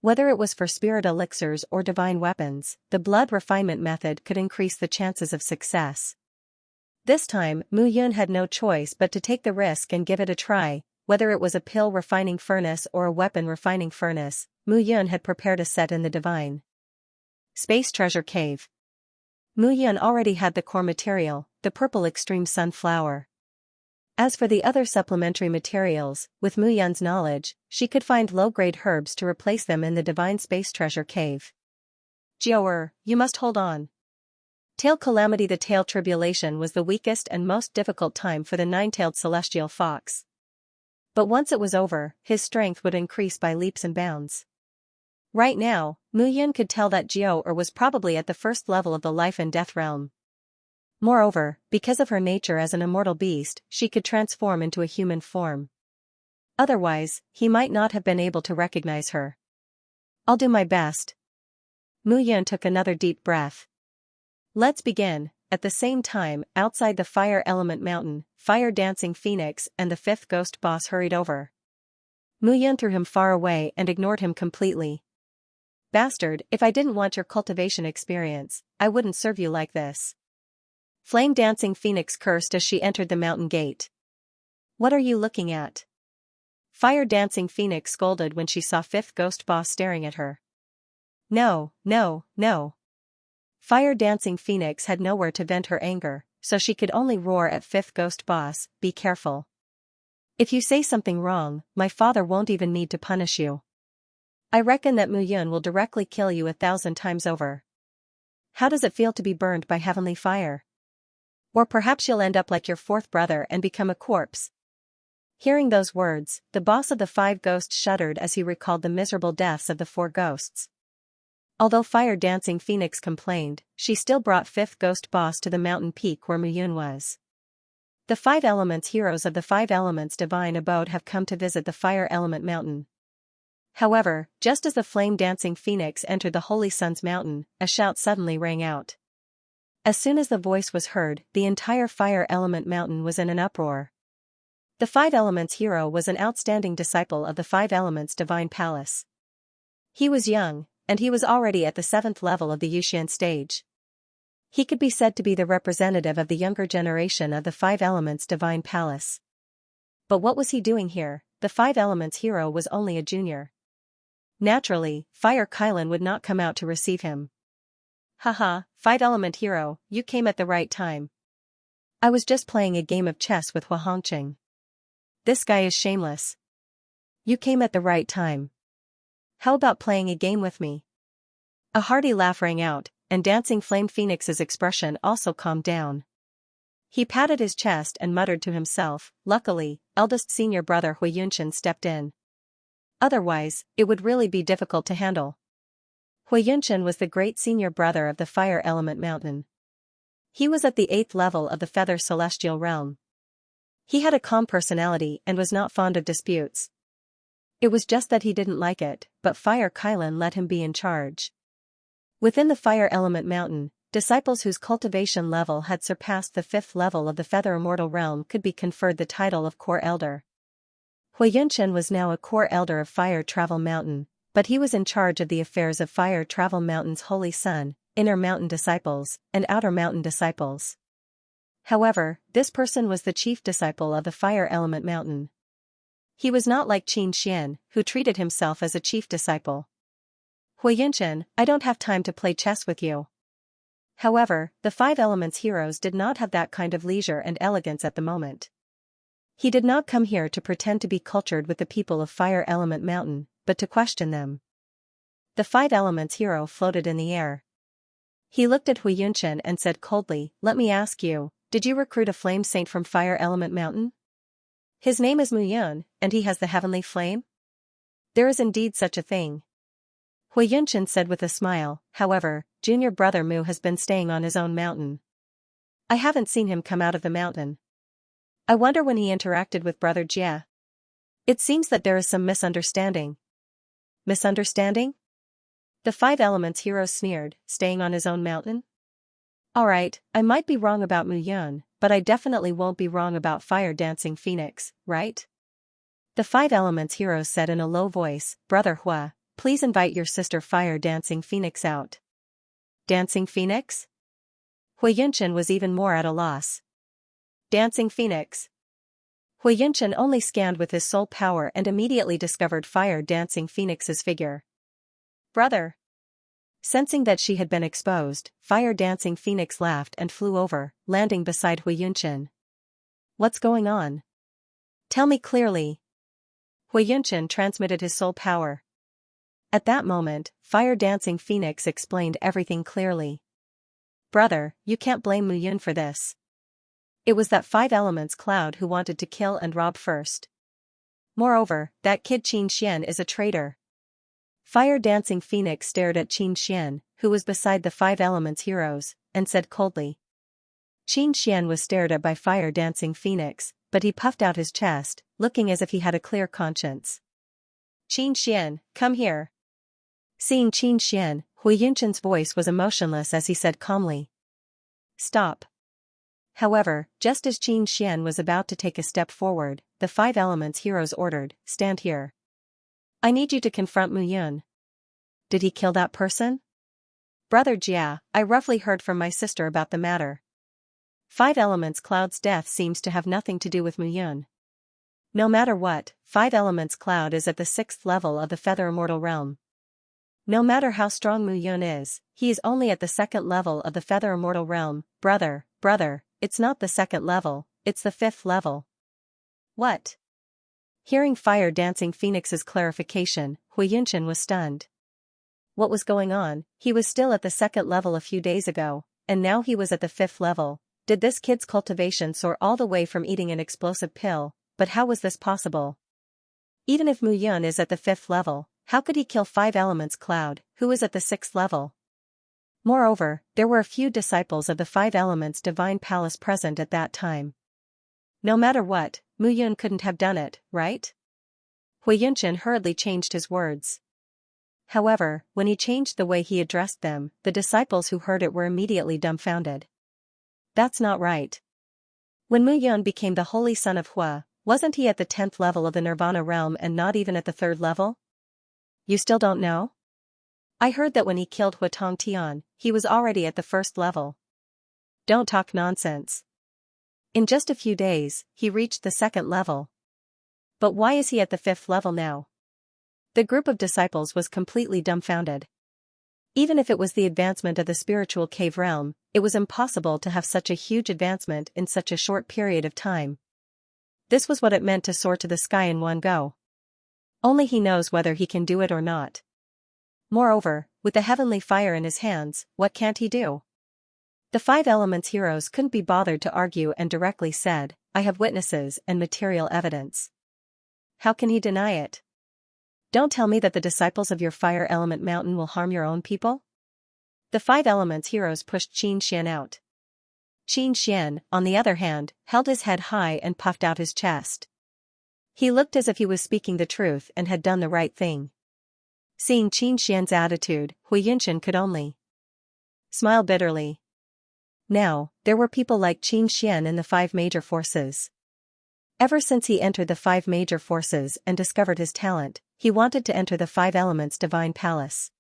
Whether it was for spirit elixirs or divine weapons, the blood refinement method could increase the chances of success. This time, Mu Yun had no choice but to take the risk and give it a try. Whether it was a pill refining furnace or a weapon refining furnace, Mu Yun had prepared a set in the divine space treasure cave. Mu Yun already had the core material, the purple extreme sunflower. As for the other supplementary materials, with Mu Yun's knowledge, she could find low-grade herbs to replace them in the divine space treasure cave. Jiao, you must hold on. Tail calamity. The tail tribulation was the weakest and most difficult time for the nine-tailed celestial fox. But once it was over, his strength would increase by leaps and bounds. Right now, Mu Yun could tell that Jiao was probably at the 1st level of the life and death realm. Moreover, because of her nature as an immortal beast, she could transform into a human form. Otherwise, he might not have been able to recognize her. I'll do my best. Mu Yun took another deep breath. Let's begin. At the same time, outside the Fire Element Mountain, Fire Dancing Phoenix and the 5th ghost boss hurried over. Mu Yun threw him far away and ignored him completely. Bastard, if I didn't want your cultivation experience, I wouldn't serve you like this. Flame Dancing Phoenix cursed as she entered the mountain gate. What are you looking at? Fire Dancing Phoenix scolded when she saw 5th ghost boss staring at her. No, no, no. Fire Dancing Phoenix had nowhere to vent her anger, so she could only roar at 5th ghost boss, be careful. If you say something wrong, my father won't even need to punish you. I reckon that Mu Yun will directly kill you 1,000 times over. How does it feel to be burned by heavenly fire? Or perhaps you'll end up like your 4th brother and become a corpse. Hearing those words, the boss of the 5 ghosts shuddered as he recalled the miserable deaths of the 4 ghosts. Although Fire Dancing Phoenix complained, she still brought 5th ghost boss to the mountain peak where Muyun was. The 5 elements heroes of the 5 elements divine abode have come to visit the fire element mountain. However, just as the flame dancing phoenix entered the Holy Sun's mountain, a shout suddenly rang out. As soon as the voice was heard, the entire fire element mountain was in an uproar. The 5 elements hero was an outstanding disciple of the 5 elements divine palace. He was young, and he was already at the 7th level of the Yuxian stage. He could be said to be the representative of the younger generation of the 5 elements divine palace. But what was he doing here? The 5 elements hero was only a junior. Naturally, Fire Kylan would not come out to receive him. Haha, 5 element hero, you came at the right time. I was just playing a game of chess with Hua Hongqing. This guy is shameless. You came at the right time. How about playing a game with me? A hearty laugh rang out, and Dancing Flame Phoenix's expression also calmed down. He patted his chest and muttered to himself. Luckily, eldest senior brother Hui Yunshan stepped in. Otherwise, it would really be difficult to handle. Hui Yunshan was the great senior brother of the Fire Element Mountain. He was at the 8th level of the Feather Celestial Realm. He had a calm personality and was not fond of disputes. It was just that he didn't like it, but Fire Kylan let him be in charge. Within the Fire Element Mountain, disciples whose cultivation level had surpassed the 5th level of the Feather Immortal Realm could be conferred the title of Core Elder. Hui Yunshan was now a Core Elder of Fire Travel Mountain, but he was in charge of the affairs of Fire Travel Mountain's Holy Sun, Inner Mountain Disciples, and Outer Mountain Disciples. However, this person was the chief disciple of the Fire Element Mountain. He was not like Xianxia, who treated himself as a chief disciple. Hui Yunshan, I don't have time to play chess with you. However, the 5 elements heroes did not have that kind of leisure and elegance at the moment. He did not come here to pretend to be cultured with the people of Fire Element Mountain, but to question them. The 5 elements hero floated in the air. He looked at Hui Yunshan and said coldly, let me ask you, did you recruit a flame saint from Fire Element Mountain? His name is Muyun, and he has the heavenly flame? There is indeed such a thing. Hui Yunshan said with a smile. However, junior brother Mu has been staying on his own mountain. I haven't seen him come out of the mountain. I wonder when he interacted with brother Jia. It seems that there is some misunderstanding. Misunderstanding? The 5 elements hero sneered, staying on his own mountain? Alright, I might be wrong about Muyun, but I definitely won't be wrong about Fire Dancing Phoenix, right? The 5 elements hero said in a low voice, Brother Hua, please invite your sister Fire Dancing Phoenix out. Dancing Phoenix? Hui Yunshan was even more at a loss. Dancing Phoenix. Hui Yunshan only scanned with his soul power and immediately discovered Fire Dancing Phoenix's figure. Brother. Sensing that she had been exposed, Fire Dancing Phoenix laughed and flew over, landing beside Hui Yunshan. What's going on? Tell me clearly. Hui Yunshan transmitted his soul power. At that moment, Fire Dancing Phoenix explained everything clearly. Brother, you can't blame Muyun for this. It was that 5 elements cloud who wanted to kill and rob first. Moreover, that kid Xianxia is a traitor. Fire Dancing Phoenix stared at Xianxia, who was beside the 5 elements heroes, and said coldly. Xianxia was stared at by Fire Dancing Phoenix, but he puffed out his chest, looking as if he had a clear conscience. Xianxia, come here. Seeing Xianxia, Hui Yunshan's voice was emotionless as he said calmly. Stop. However, just as Xianxia was about to take a step forward, the 5 elements heroes ordered, stand here. I need you to confront Muyun. Did he kill that person? Brother Jia, I roughly heard from my sister about the matter. 5 elements Cloud's death seems to have nothing to do with Muyun. No matter what, 5 elements Cloud is at the 6th level of the Feather Immortal Realm. No matter how strong Muyun is, he is only at the 2nd level of the Feather Immortal Realm. Brother, it's not the 2nd level, it's the 5th level. What? Hearing Fire Dancing Phoenix's clarification, Hui Yunshan was stunned. What was going on? He was still at the 2nd level a few days ago, and now he was at the 5th level. Did this kid's cultivation soar all the way from eating an explosive pill, but how was this possible? Even if Mu Yun is at the 5th level, how could he kill 5 elements Cloud, who is at the 6th level? Moreover, there were a few disciples of the 5 elements divine palace present at that time. No matter what, Mu Yun couldn't have done it, right? Hui Yunshan hurriedly changed his words. However, when he changed the way he addressed them, the disciples who heard it were immediately dumbfounded. That's not right. When Mu Yun became the holy son of Hua, wasn't he at the 10th level of the Nirvana realm and not even at the 3rd level? You still don't know? I heard that when he killed Hua Tong Tian, he was already at the 1st level. Don't talk nonsense. In just a few days, he reached the 2nd level. But why is he at the 5th level now? The group of disciples was completely dumbfounded. Even if it was the advancement of the spiritual cave realm, it was impossible to have such a huge advancement in such a short period of time. This was what it meant to soar to the sky in one go. Only he knows whether he can do it or not. Moreover, with the heavenly fire in his hands, what can't he do? The 5 elements heroes couldn't be bothered to argue and directly said, I have witnesses and material evidence. How can he deny it? Don't tell me that the disciples of your fire element mountain will harm your own people? The 5 elements heroes pushed Xianxia out. Xianxia, on the other hand, held his head high and puffed out his chest. He looked as if he was speaking the truth and had done the right thing. Seeing Xianxia's attitude, Hui Yunshan could only smile bitterly. Now, there were people like Xianxia in the 5 major forces. Ever since he entered the 5 major forces and discovered his talent, he wanted to enter the 5 elements divine palace.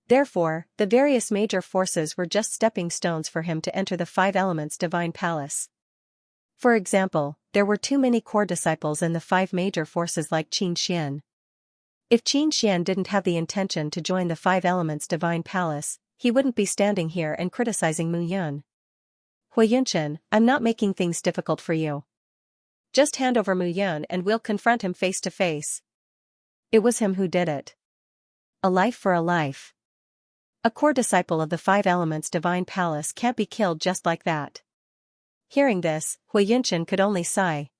Therefore, the various major forces were just stepping stones for him to enter the 5 elements divine palace. For example, there were too many core disciples in the 5 major forces like Xianxia. If Xianxia didn't have the intention to join the 5 elements divine palace, he wouldn't be standing here and criticizing Mu Yun. Hui Yunshan, I'm not making things difficult for you. Just hand over Mu Yun and we'll confront him face to face. It was him who did it. A life for a life. A core disciple of the 5 elements divine palace can't be killed just like that. Hearing this, Hui Yunshan could only sigh.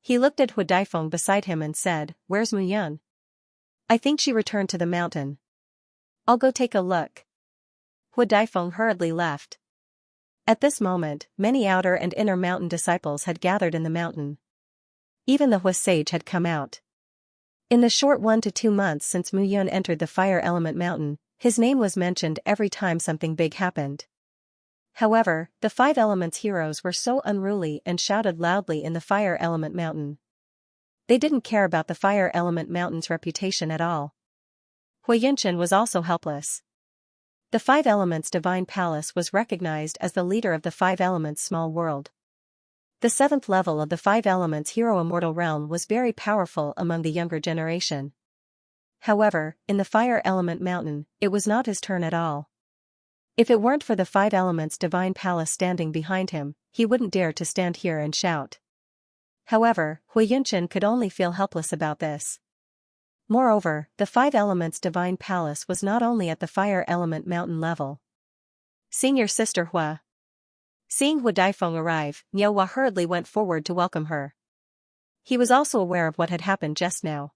He looked at Hu Daifeng beside him and said, Where's Mu Yun? I think she returned to the mountain. I'll go take a look. Hu Daifeng hurriedly left. At this moment, many outer and inner mountain disciples had gathered in the mountain. Even the Hua sage had come out. In the short 1 to 2 months since Mu Yun entered the fire element mountain, his name was mentioned every time something big happened. However, the 5 elements heroes were so unruly and shouted loudly in the fire element mountain. They didn't care about the fire element mountain's reputation at all. Hui Yunshan was also helpless. The 5 elements divine palace was recognized as the leader of the 5 elements small world. The 7th level of the 5 elements hero immortal realm was very powerful among the younger generation. However, in the fire element mountain, it was not his turn at all. If it weren't for the 5 elements divine palace standing behind him, he wouldn't dare to stand here and shout. However, Hui Yunshan could only feel helpless about this. Moreover, the 5 elements divine palace was not only at the fire element mountain level. Seeing your sister Hua. Seeing Hu Daifeng arrive, Niu Hua hurriedly went forward to welcome her. He was also aware of what had happened just now.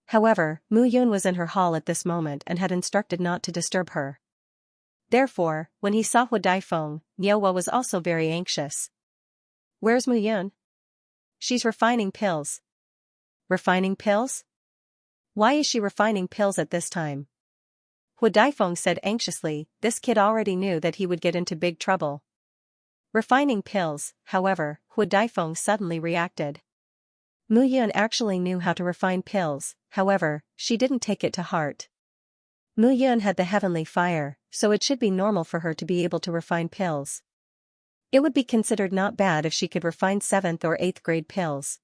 However, Mu Yun was in her hall at this moment and had instructed not to disturb her. Therefore, when he saw Hu Daifeng, Niu Hua was also very anxious. Where's Mu Yun? She's refining pills. Refining pills? Why is she refining pills at this time? Hu Daifeng said anxiously, this kid already knew that he would get into big trouble. Refining pills, however, Hu Daifeng suddenly reacted. Mu Yun actually knew how to refine pills, however, she didn't take it to heart. Mu Yun had the heavenly fire, so it should be normal for her to be able to refine pills. It would be considered not bad if she could refine 7th or 8th grade pills.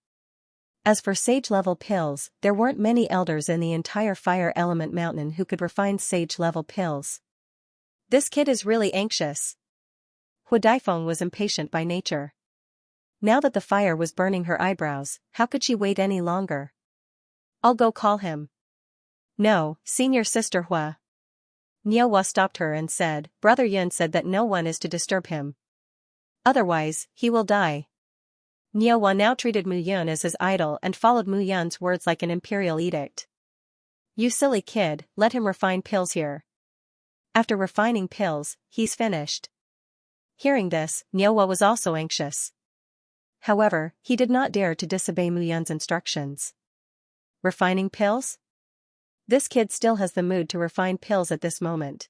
As for sage-level pills, there weren't many elders in the entire fire element mountain who could refine sage-level pills. This kid is really anxious. Hu Daifeng was impatient by nature. Now that the fire was burning her eyebrows, how could she wait any longer? I'll go call him. No, senior sister Hua. Niu Hua stopped her and said, Brother Yun said that no one is to disturb him. Otherwise, he will die. Niuhua now treated Mu Yun as his idol and followed Mu Yun's words like an imperial edict. You silly kid, let him refine pills here. After refining pills, he's finished. Hearing this, Niuhua was also anxious. However, he did not dare to disobey Mu Yun's instructions. Refining pills? This kid still has the mood to refine pills at this moment.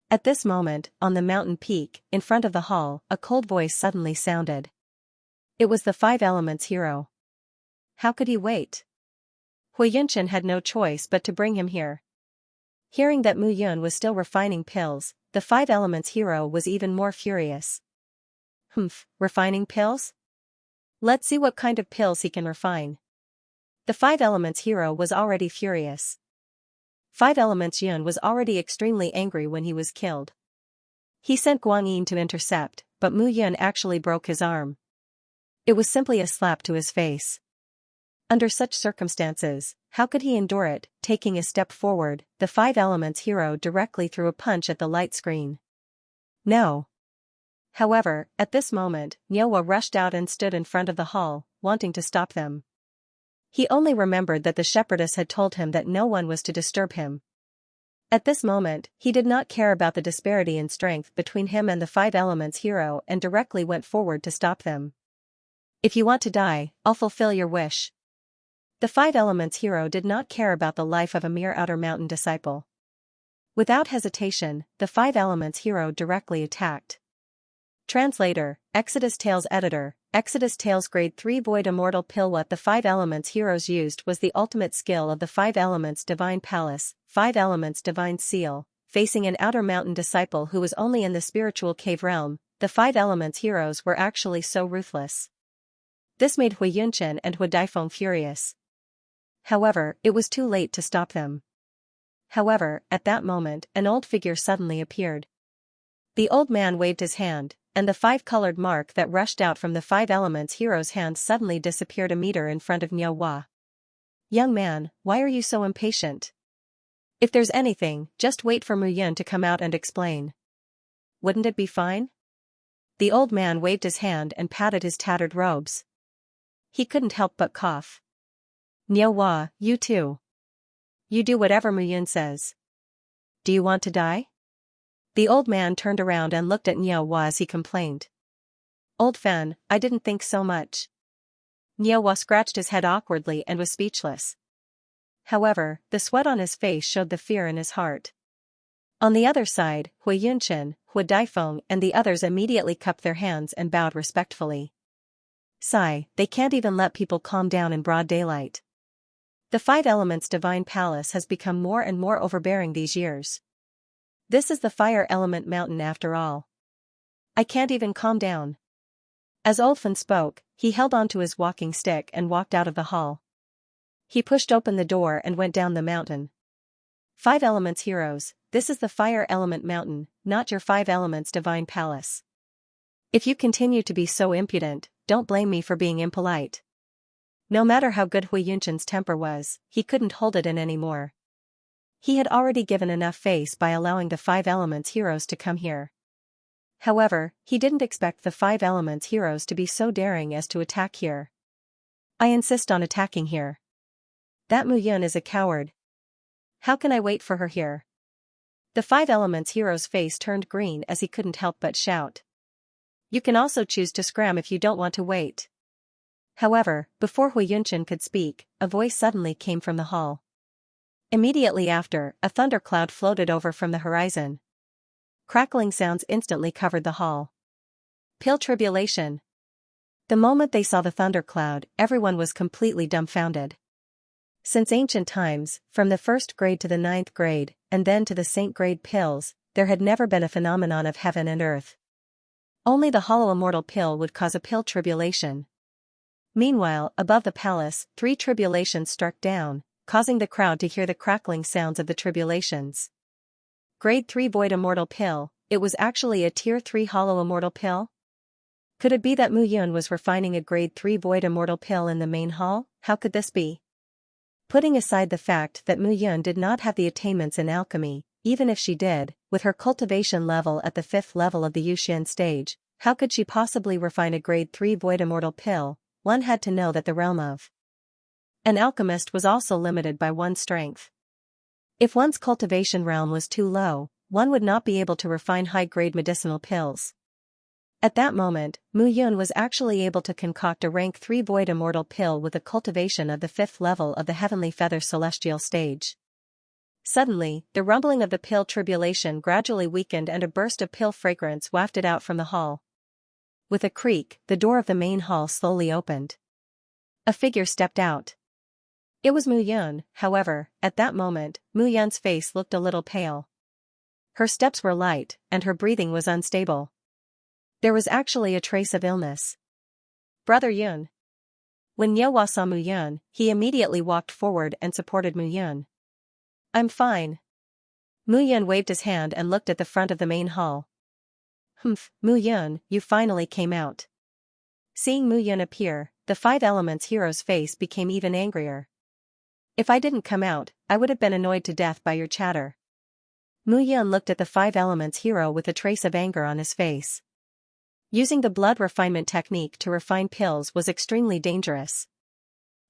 At this moment, on the mountain peak, in front of the hall, a cold voice suddenly sounded. It was the Five Elements hero. How could he wait? Huiyunshan had no choice but to bring him here. Hearing that Mu Yun was still refining pills, the Five Elements hero was even more furious. Humph, refining pills? Let's see what kind of pills he can refine. The Five Elements hero was already furious. Five Elements Yun was already extremely angry when he was killed. He sent Guang Yin to intercept, but Mu Yun actually broke his arm. It was simply a slap to his face. Under such circumstances, how could he endure it? Taking a step forward, the Five Elements hero directly threw a punch at the light screen. No. However, at this moment, Niuhua rushed out and stood in front of the hall, wanting to stop them. He only remembered that the shepherdess had told him that no one was to disturb him. At this moment, he did not care about the disparity in strength between him and the Five Elements hero and directly went forward to stop them. If you want to die, I'll fulfill your wish. The Five Elements hero did not care about the life of a mere Outer Mountain disciple. Without hesitation, the Five Elements hero directly attacked. Translator, Exodus Tales Editor, Exodus Tales Grade 3 Void Immortal Pill. What the Five Elements heroes used was the ultimate skill of the Five Elements Divine Palace, Five Elements Divine Seal. Facing an Outer Mountain disciple who was only in the spiritual cave realm, the Five Elements heroes were actually so ruthless. This made Huiyunshan and Hu Daifeng furious. However, it was too late to stop them. However, at that moment, an old figure suddenly appeared. The old man waved his hand, and the five-colored mark that rushed out from the Five Elements hero's hand suddenly disappeared a meter in front of Niuhua. Young man, why are you so impatient? If there's anything, just wait for Mu Yun to come out and explain. Wouldn't it be fine? The old man waved his hand and patted his tattered robes. He couldn't help but cough. Niuhua, you too. You do whatever Mu Yun says. Do you want to die? The old man turned around and looked at Niuhua as he complained. Old Fan, I didn't think so much. Niuhua scratched his head awkwardly and was speechless. However, the sweat on his face showed the fear in his heart. On the other side, Huiyunshan, Hu Daifeng and the others immediately cupped their hands and bowed respectfully. Sigh, they can't even let people calm down in broad daylight. The Five Elements Divine Palace has become more and more overbearing these years. This is the Fire Element Mountain after all. I can't even calm down. As Olfen spoke, he held onto his walking stick and walked out of the hall. He pushed open the door and went down the mountain. Five Elements heroes, this is the Fire Element Mountain, not your Five Elements Divine Palace. If you continue to be so impudent, don't blame me for being impolite. No matter how good Huiyunshan's temper was, he couldn't hold it in anymore. He had already given enough face by allowing the Five Elements heroes to come here. However, he didn't expect the Five Elements heroes to be so daring as to attack here. I insist on attacking here. That Mu Yun is a coward. How can I wait for her here? The Five Elements hero's face turned green as he couldn't help but shout. You can also choose to scram if you don't want to wait. However, before Huiyunshan could speak, a voice suddenly came from the hall. Immediately after, a thundercloud floated over from the horizon. Crackling sounds instantly covered the hall. Pill tribulation. The moment they saw the thundercloud, everyone was completely dumbfounded. Since ancient times, from the 1st grade to the 9th grade, and then to the Saint grade pills, there had never been a phenomenon of heaven and earth. Only the hollow immortal pill would cause a pill tribulation. Meanwhile, above the palace, 3 tribulations struck down, causing the crowd to hear the crackling sounds of the tribulations. Grade 3 Void Immortal Pill, it was actually a Tier 3 Hollow Immortal Pill? Could it be that Mu Yun was refining a Grade 3 Void Immortal Pill in the main hall? How could this be? Putting aside the fact that Mu Yun did not have the attainments in alchemy, even if she did, with her cultivation level at the 5th level of the Yuxian stage, how could she possibly refine a Grade 3 Void Immortal Pill, one had to know that the realm of an alchemist was also limited by one's strength. If one's cultivation realm was too low, one would not be able to refine high-grade medicinal pills. At that moment, Mu Yun was actually able to concoct a rank 3 void immortal pill with a cultivation of the 5th level of the Heavenly Feather Celestial stage. Suddenly, the rumbling of the pill tribulation gradually weakened and a burst of pill fragrance wafted out from the hall. With a creak, the door of the main hall slowly opened. A figure stepped out. It was Mu Yun. However, at that moment, Mu Yun's face looked a little pale. Her steps were light, and her breathing was unstable. There was actually a trace of illness. "Brother Yun." When Yeohua saw Mu Yun, he immediately walked forward and supported Mu Yun. "I'm fine." Mu Yun waved his hand and looked at the front of the main hall. "Humph, Mu Yun, you finally came out." Seeing Mu Yun appear, the Five Elements hero's face became even angrier. "If I didn't come out, I would have been annoyed to death by your chatter." Mu Yun looked at the Five Elements hero with a trace of anger on his face. Using the blood refinement technique to refine pills was extremely dangerous.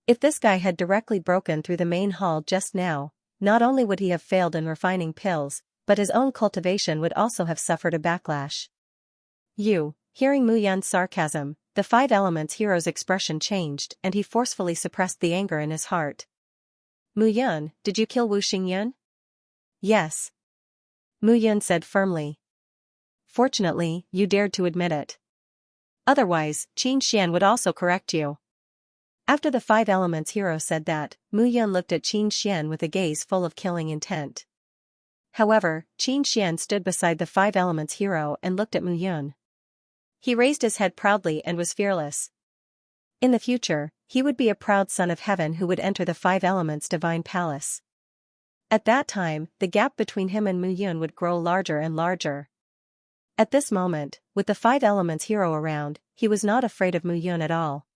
If this guy had directly broken through the main hall just now, not only would he have failed in refining pills, but his own cultivation would also have suffered a backlash. Hearing Mu Yun's sarcasm, the Five Elements hero's expression changed and he forcefully suppressed the anger in his heart. "Mu Yun, did you kill Wu Xingyun?" "Yes." Mu Yun said firmly. "Fortunately, you dared to admit it. Otherwise, Xianxia would also correct you." After the Five Elements hero said that, Mu Yun looked at Xianxia with a gaze full of killing intent. However, Xianxia stood beside the Five Elements hero and looked at Mu Yun. He raised his head proudly and was fearless. In the future, he would be a proud son of heaven who would enter the Five Elements divine palace. At that time, the gap between him and Mu Yun would grow larger and larger. At this moment, with the Five Elements hero around, he was not afraid of Mu Yun at all.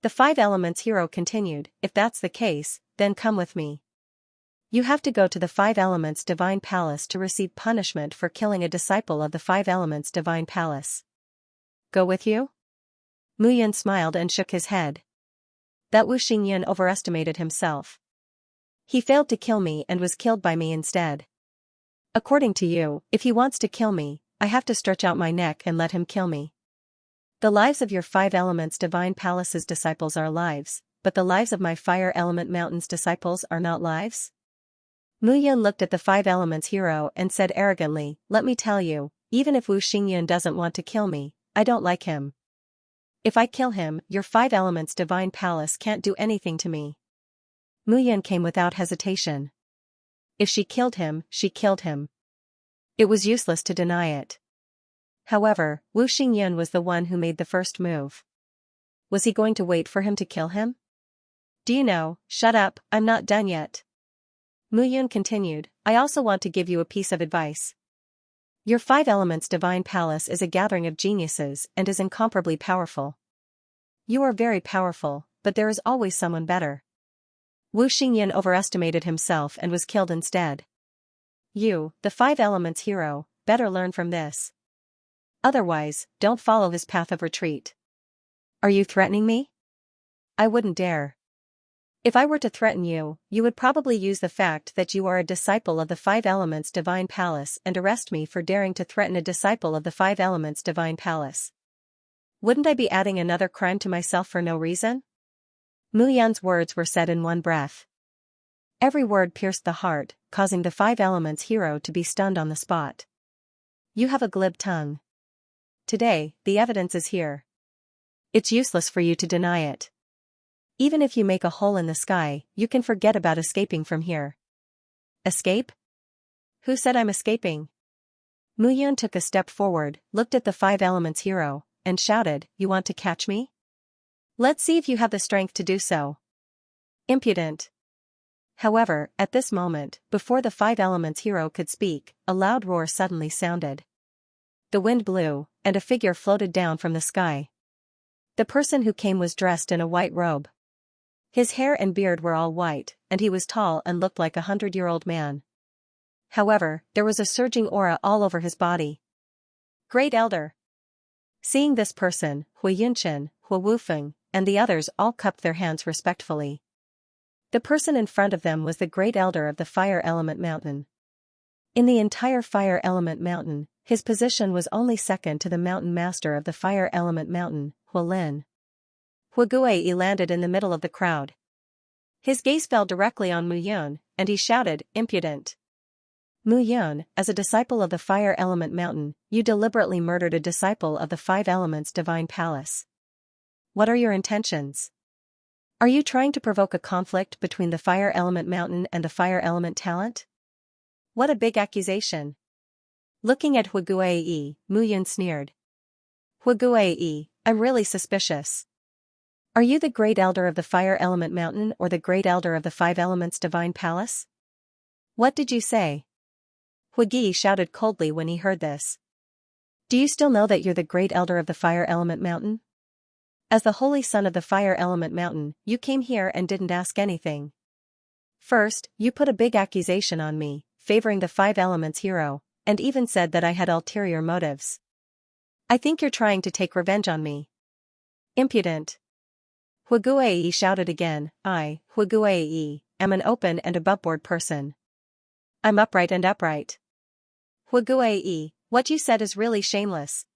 The Five Elements hero continued, "If that's the case, then come with me. You have to go to the Five Elements divine palace to receive punishment for killing a disciple of the Five Elements divine palace." "Go with you?" Mu Yun smiled and shook his head. That Wu Xingyun overestimated himself. He failed to kill me and was killed by me instead. According to you, if he wants to kill me, I have to stretch out my neck and let him kill me. The lives of your Five Elements divine palace's disciples are lives, but the lives of my Fire Element Mountain's disciples are not lives? Mu Yun looked at the Five Elements hero and said arrogantly, "Let me tell you, even if Wu Xingyun doesn't want to kill me, I don't like him. If I kill him, your Five Elements divine palace can't do anything to me." Mu Yun came without hesitation. If she killed him, she killed him. It was useless to deny it. However, Wu Xingyun was the one who made the first move. Was he going to wait for him to kill him? "Do you know, shut up, I'm not done yet." Mu Yun continued, "I also want to give you a piece of advice. Your Five Elements divine palace is a gathering of geniuses and is incomparably powerful. You are very powerful, but there is always someone better. Wu Xingyun overestimated himself and was killed instead. You, the Five Elements hero, better learn from this. Otherwise, don't follow his path of retreat." "Are you threatening me?" "I wouldn't dare. If I were to threaten you, you would probably use the fact that you are a disciple of the Five Elements divine palace and arrest me for daring to threaten a disciple of the Five Elements divine palace. Wouldn't I be adding another crime to myself for no reason?" Mu Yun's words were said in one breath. Every word pierced the heart, causing the Five Elements hero to be stunned on the spot. "You have a glib tongue. Today, the evidence is here. It's useless for you to deny it. Even if you make a hole in the sky, you can forget about escaping from here." "Escape? Who said I'm escaping?" Mu Yun took a step forward, looked at the Five Elements hero, and shouted, "You want to catch me? Let's see if you have the strength to do so. Impudent." However, at this moment, before the Five Elements hero could speak, a loud roar suddenly sounded. The wind blew, and a figure floated down from the sky. The person who came was dressed in a white robe. His hair and beard were all white, and he was tall and looked like a 100-year-old man. However, there was a surging aura all over his body. Great Elder. Seeing this person, Hui Yunchen, Hui Wufeng, and the others all cupped their hands respectfully. The person in front of them was the great elder of the Fire Element Mountain. In the entire Fire Element Mountain, his position was only second to the mountain master of the Fire Element Mountain, Hualin. Huaguai landed in the middle of the crowd. His gaze fell directly on Mu Yun, and he shouted, "Impudent! Mu Yun, as a disciple of the Fire Element Mountain, you deliberately murdered a disciple of the Five Elements Divine Palace. What are your intentions? Are you trying to provoke a conflict between the Fire Element Mountain and the Fire Element Talent? What a big accusation!" Looking at Huaguai, Mu Yun sneered. "Huaguai, I'm really suspicious. Are you the great elder of the Fire Element Mountain or the great elder of the Five Elements Divine Palace? What did you say?" Huagi shouted coldly when he heard this. "Do you still know that you're the great elder of the Fire Element Mountain? As the holy son of the Fire Element Mountain, you came here and didn't ask anything. First, you put a big accusation on me, favoring the Five Elements hero, and even said that I had ulterior motives. I think you're trying to take revenge on me. Impudent!" Huaguai shouted again, "I, Huaguai, am an open and aboveboard person. I'm upright and upright. Huaguai, what you said is really shameless."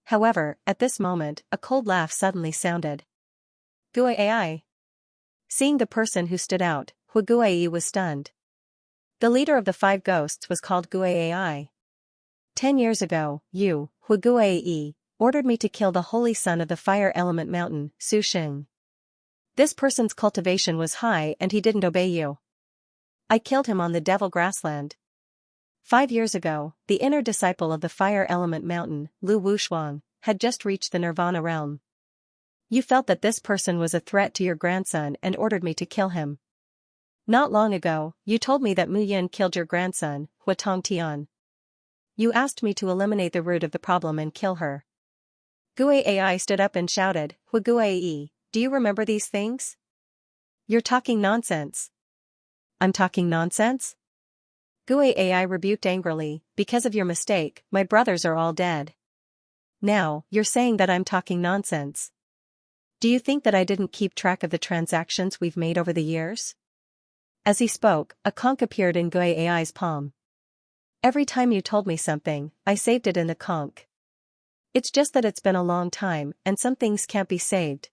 However, at this moment, a cold laugh suddenly sounded. Guai. Seeing the person who stood out, Huaguai was stunned. The leader of the five ghosts was called Guai. 10 years ago, you, Huaguai, ordered me to kill the holy son of the Fire Element Mountain, Su Xing. This person's cultivation was high and he didn't obey you. I killed him on the Devil Grassland. 5 years ago, the inner disciple of the Fire Element Mountain, Lu Wushuang, had just reached the Nirvana realm. You felt that this person was a threat to your grandson and ordered me to kill him. Not long ago, you told me that Mu Yin killed your grandson, Huatong Tian. You asked me to eliminate the root of the problem and kill her. Guai stood up and shouted, "Huaguai, do you remember these things? You're talking nonsense." "I'm talking nonsense?" Guai rebuked angrily, "Because of your mistake, my brothers are all dead. Now, you're saying that I'm talking nonsense. Do you think that I didn't keep track of the transactions we've made over the years?" As he spoke, a conch appeared in Guai's palm. "Every time you told me something, I saved it in the conch. It's just that it's been a long time, and some things can't be saved.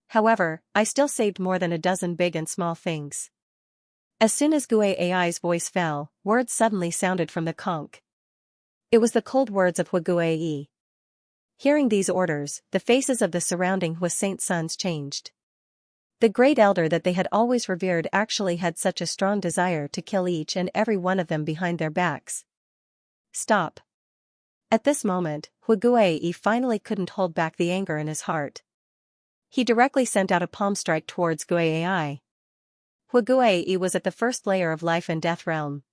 However, I still saved more than a dozen big and small things." As soon as Guai's voice fell, words suddenly sounded from the conch. It was the cold words of Huaguai. Hearing these orders, the faces of the surrounding Huasaint sons changed. The great elder that they had always revered actually had such a strong desire to kill each and every one of them behind their backs. "Stop." At this moment, Huaguai finally couldn't hold back the anger in his heart. He directly sent out a palm strike towards Guai. Huaguai was at the first layer of life and death realm.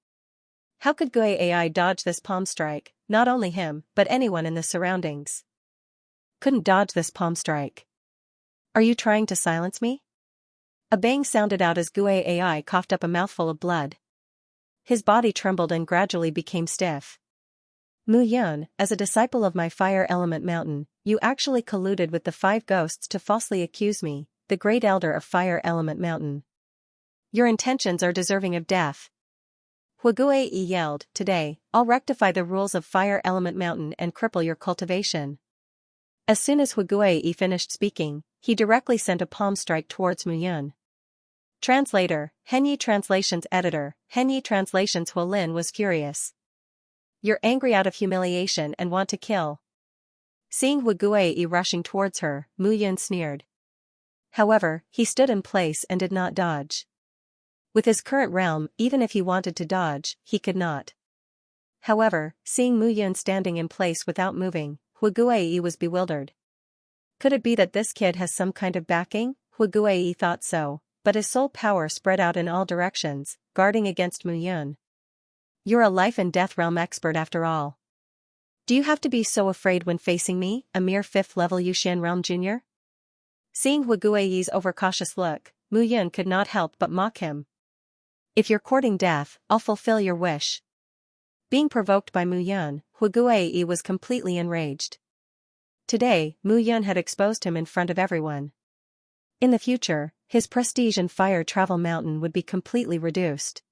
How could Guai dodge this palm strike? Not only him, but anyone in the surroundings couldn't dodge this palm strike. "Are you trying to silence me?" A bang sounded out as Guai coughed up a mouthful of blood. His body trembled and gradually became stiff. "Mu Yun, as a disciple of my Fire Element Mountain, you actually colluded with the five ghosts to falsely accuse me, the great elder of Fire Element Mountain. Your intentions are deserving of death." Huaguai yelled, "Today, I'll rectify the rules of Fire Element Mountain and cripple your cultivation." As soon as Huaguai finished speaking, he directly sent a palm strike towards Mu Yun. Translator, Henyi Translations Editor, Henyi Translations Hualin was furious. "You're angry out of humiliation and want to kill." Seeing Huaguai rushing towards her, Mu Yun sneered. However, he stood in place and did not dodge. With his current realm, even if he wanted to dodge, he could not. However, seeing Mu Yun standing in place without moving, Huaguai was bewildered. Could it be that this kid has some kind of backing? Huaguai thought so, but his soul power spread out in all directions, guarding against Mu Yun. "You're a life and death realm expert after all. Do you have to be so afraid when facing me, a mere 5th level Yuxian realm junior?" Seeing Huaguai's overcautious look, Mu Yun could not help but mock him. "If you're courting death, I'll fulfill your wish." Being provoked by Mu Yun, Huaguai was completely enraged. Today, Mu Yun had exposed him in front of everyone. In the future, his prestige in Fire Travel Mountain would be completely reduced.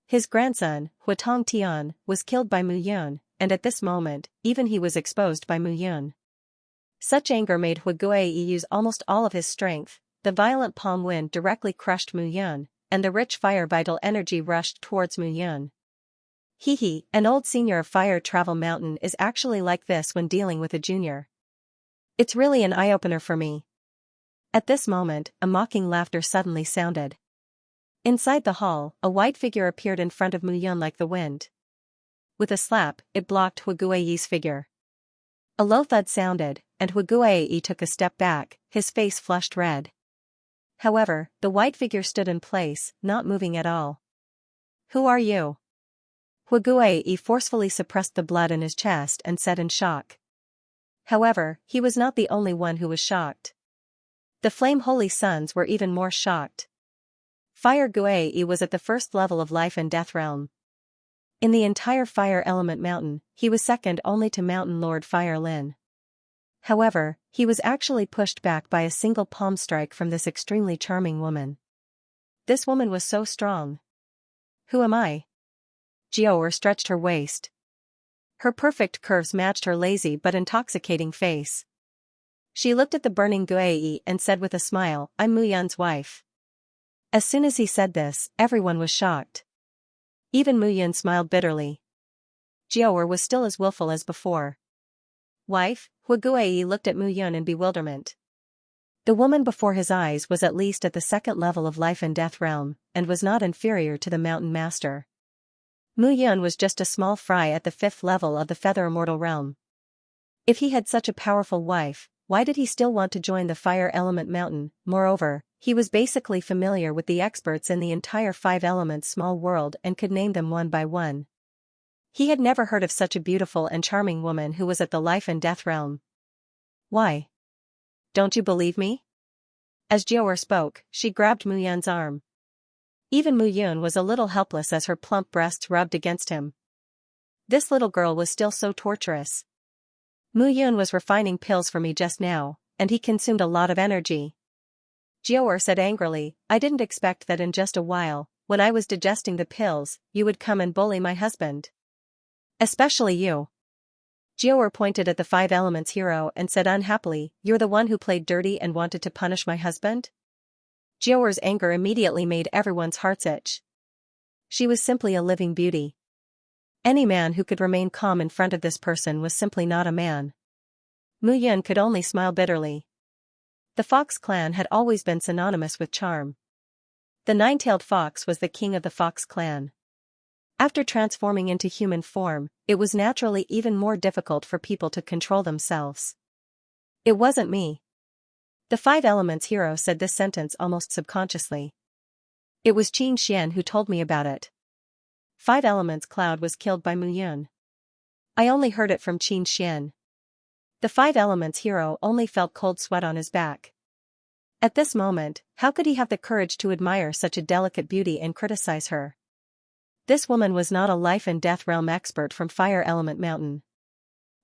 His grandson, Huatong Tian, was killed by Mu Yun, and at this moment, even he was exposed by Mu Yun. Such anger made Huiguei use almost all of his strength. The violent palm wind directly crushed Mu Yun, and the rich fire vital energy rushed towards Mu Yun. Hehe, an old senior of Fire Travel Mountain is actually like this when dealing with a junior. It's really an eye-opener for me. At this moment, a mocking laughter suddenly sounded. Inside the hall, a white figure appeared in front of Mu Yun like the wind. With a slap, it blocked Huiguei's figure. A low thud sounded, and Huiguei took a step back, his face flushed red. However, the white figure stood in place, not moving at all. Who are you? Huiguei forcefully suppressed the blood in his chest and said in shock. However, he was not the only one who was shocked. The Flame Holy Sons were even more shocked. Fire Guei was at the first level of life and death realm. In the entire Fire Element Mountain, he was second only to Mountain Lord Fire Lin. However, he was actually pushed back by a single palm strike from this extremely charming woman. This woman was so strong. Who am I? Jiaoer stretched her waist. Her perfect curves matched her lazy but intoxicating face. She looked at the burning Guei and said with a smile, I'm Mu Yun's wife. As soon as he said this, everyone was shocked. Even Mu Yun smiled bitterly. Jiaoer was still as willful as before. Wife? Huiguei looked at Mu Yun in bewilderment. The woman before his eyes was at least at the second level of life and death realm, and was not inferior to the mountain master. Mu Yun was just a small fry at the fifth level of the Feather Immortal realm. If he had such a powerful wife, why did he still want to join the Fire Element Mountain? Moreover, he was basically familiar with the experts in the entire Five Elements small world and could name them one by one. He had never heard of such a beautiful and charming woman who was at the life and death realm. Why? Don't you believe me? As Jiaoer spoke, she grabbed Mu Yun's arm. Even Mu Yun was a little helpless as her plump breasts rubbed against him. This little girl was still so torturous. Mu Yun was refining pills for me just now, and he consumed a lot of energy. Jiaoer said angrily, I didn't expect that in just a while, when I was digesting the pills, you would come and bully my husband. Especially you. Jiaoer pointed at the Five Elements hero and said unhappily, you're the one who played dirty and wanted to punish my husband? Jiaoer's anger immediately made everyone's hearts itch. She was simply a living beauty. Any man who could remain calm in front of this person was simply not a man. Mu Yun could only smile bitterly. The Fox clan had always been synonymous with charm. The nine-tailed fox was the king of the Fox clan. After transforming into human form, it was naturally even more difficult for people to control themselves. It wasn't me. The Five Elements hero said this sentence almost subconsciously. It was Xianxia who told me about it. Five Elements Cloud was killed by Mu Yun. I only heard it from Xianxia. The Five Elements hero only felt cold sweat on his back. At this moment, how could he have the courage to admire such a delicate beauty and criticize her? This woman was not a life and death realm expert from Fire Element Mountain.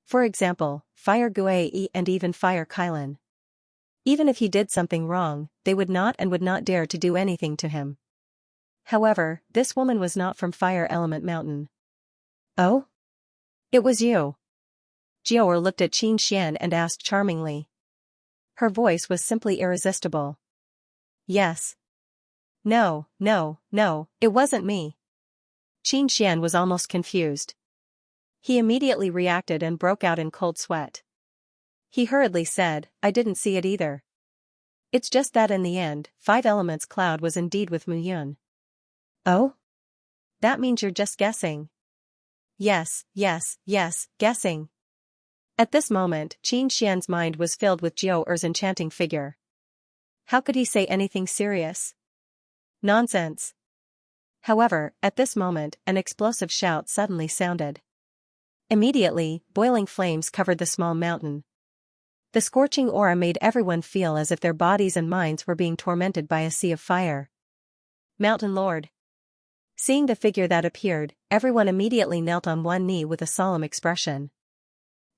For example, Fire Guei and even Fire Kailan. Even if he did something wrong, they would not dare to do anything to him. However, this woman was not from Fire Element Mountain. Oh? It was you. Jiaoer looked at Qin Xian and asked charmingly. Her voice was simply irresistible. Yes. No, it wasn't me. Qin Xian was almost confused. He immediately reacted and broke out in cold sweat. He hurriedly said, I didn't see it either. It's just that in the end, Five Elements Cloud was indeed with Mu Yun. Oh? That means you're just guessing. Yes, guessing. At this moment, Qin Xian's mind was filled with Jiaoer's enchanting figure. How could he say anything serious? Nonsense. However, at this moment, an explosive shout suddenly sounded. Immediately, boiling flames covered the small mountain. The scorching aura made everyone feel as if their bodies and minds were being tormented by a sea of fire. Mountain Lord. Seeing the figure that appeared, everyone immediately knelt on one knee with a solemn expression.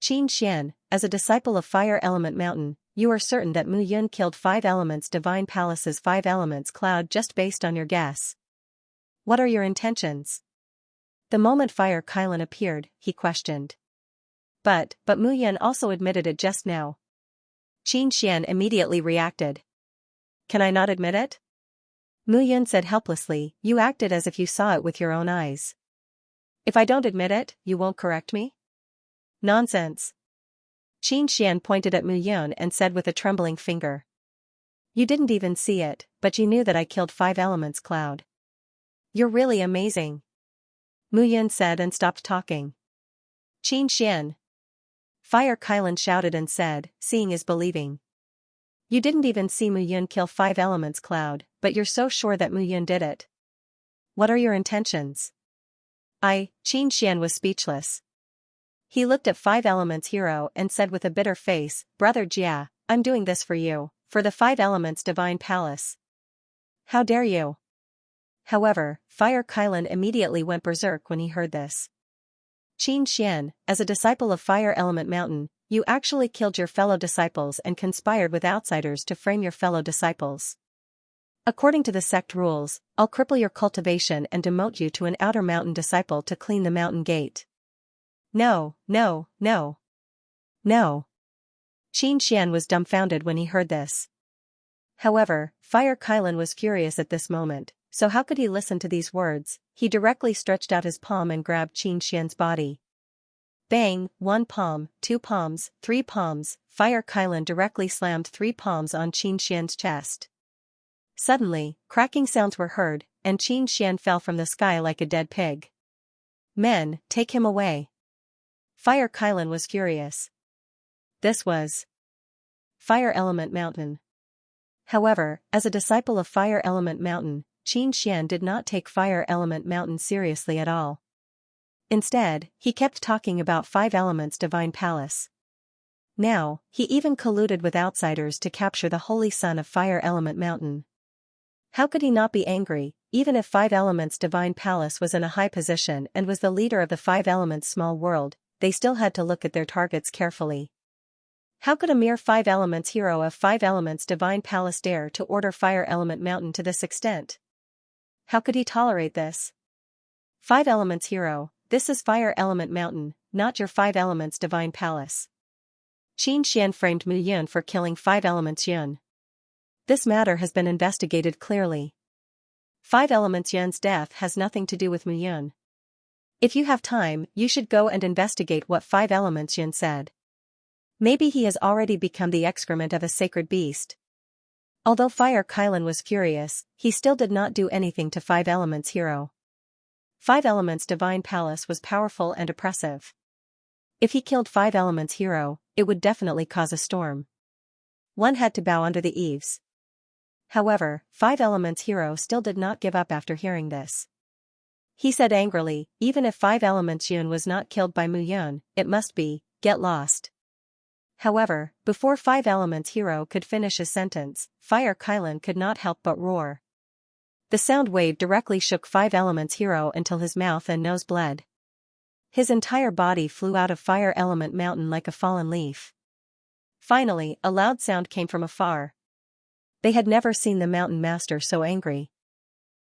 Xianxia, as a disciple of Fire Element Mountain, you are certain that Mu Yun killed 5 elements Divine Palace's 5 elements cloud just based on your guess. What are your intentions? The moment Fire Kylan appeared, he questioned. But Mu Yun also admitted it just now. Xianxia immediately reacted. Can I not admit it? Mu Yun said helplessly, you acted as if you saw it with your own eyes. If I don't admit it, you won't correct me? Nonsense. Xianxia pointed at Mu Yun and said with a trembling finger. You didn't even see it, but you knew that I killed 5 elements cloud. You're really amazing. Mu Yun said and stopped talking. Xianxia. Fire Kylan shouted and said, seeing is believing. You didn't even see Mu Yun kill 5 elements cloud, but you're so sure that Mu Yun did it. What are your intentions? Xianxia was speechless. He looked at 5 elements hero and said with a bitter face, Brother Jia, I'm doing this for you, for the 5 elements divine palace. How dare you? However, Fire Kylan immediately went berserk when he heard this. Xianxia, as a disciple of Fire Element Mountain, you actually killed your fellow disciples and conspired with outsiders to frame your fellow disciples. According to the sect rules, I'll cripple your cultivation and demote you to an outer mountain disciple to clean the mountain gate. No. Xianxia was dumbfounded when he heard this. However, Fire Kylan was furious at this moment, so how could he listen to these words? He directly stretched out his palm and grabbed Xianxia's body. Bang, 1 palm, 2 palms, 3 palms, Fire Kylan directly slammed 3 palms on Xianxia's chest. Suddenly, cracking sounds were heard, and Xianxia fell from the sky like a dead pig. Men, take him away. Fire Kylan was furious. This was Fire Element Mountain. However, as a disciple of Fire Element Mountain, Xianxia did not take Fire Element Mountain seriously at all. Instead, he kept talking about 5 elements divine palace. Now, he even colluded with outsiders to capture the holy son of Fire Element Mountain. How could he not be angry, even if 5 elements divine palace was in a high position and was the leader of the 5 elements small world? They still had to look at their targets carefully. How could a mere 5 elements hero of 5 elements divine palace dare to order Fire Element Mountain to this extent? How could he tolerate this? 5 elements hero, this is Fire Element Mountain, not your 5 elements divine palace. Xianxia framed Mu Yun for killing 5 elements Yun. This matter has been investigated clearly. 5 elements Yun's death has nothing to do with Mu Yun. If you have time, you should go and investigate what 5 elements Yun said. Maybe he has already become the excrement of a sacred beast. Although Fire Kylan was furious, he still did not do anything to 5 elements hero. 5 elements divine palace was powerful and oppressive. If he killed 5 elements hero, it would definitely cause a storm. One had to bow under the eaves. However, 5 elements hero still did not give up after hearing this. He said angrily, even if 5 elements Yun was not killed by Mu Yun, it must be, get lost. However, before 5 elements hero could finish his sentence, Fire Kylan could not help but roar. The sound wave directly shook 5 elements hero until his mouth and nose bled. His entire body flew out of Fire Element Mountain like a fallen leaf. Finally, a loud sound came from afar. They had never seen the mountain master so angry.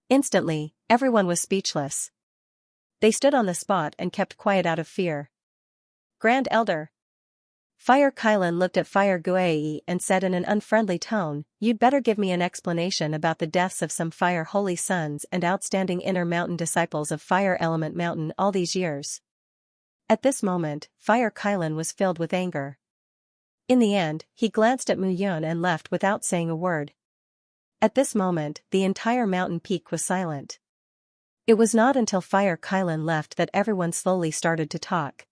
Instantly, everyone was speechless. They stood on the spot and kept quiet out of fear. Grand Elder. Fire Kylan looked at Fire Guai and said in an unfriendly tone, you'd better give me an explanation about the deaths of some Fire Holy Sons and outstanding inner mountain disciples of Fire Element Mountain all these years. At this moment, Fire Kylan was filled with anger. In the end, he glanced at Mu Yun and left without saying a word. At this moment, the entire mountain peak was silent. It was not until Fire Kylan left that everyone slowly started to talk.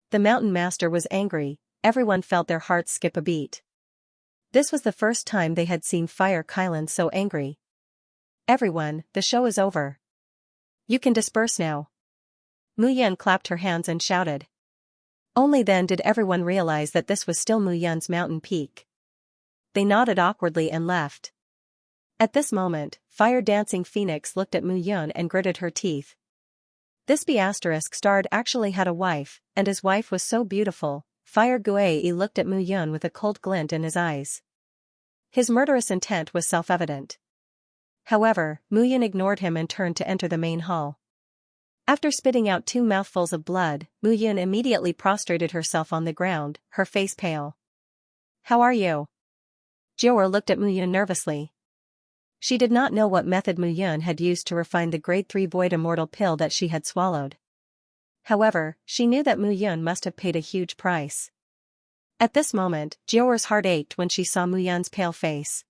The mountain master was angry, everyone felt their hearts skip a beat. This was the first time they had seen Fire Kylan so angry. Everyone, the show is over. You can disperse now. Mu Yun clapped her hands and shouted. Only then did everyone realize that this was still Mu Yun's mountain peak. They nodded awkwardly and left. At this moment, Fire Dancing Phoenix looked at Mu Yun and gritted her teeth. This B** actually had a wife, and his wife was so beautiful. Fire Guei looked at Mu Yun with a cold glint in his eyes. His murderous intent was self-evident. However, Mu Yun ignored him and turned to enter the main hall. After spitting out 2 mouthfuls of blood, Mu Yun immediately prostrated herself on the ground, her face pale. "How are you?" Jiao'er looked at Mu Yun nervously. She did not know what method Mu Yun had used to refine the grade 3 void immortal pill that she had swallowed. However, she knew that Mu Yun must have paid a huge price. At this moment, Jiao'er's heart ached when she saw Mu Yun's pale face.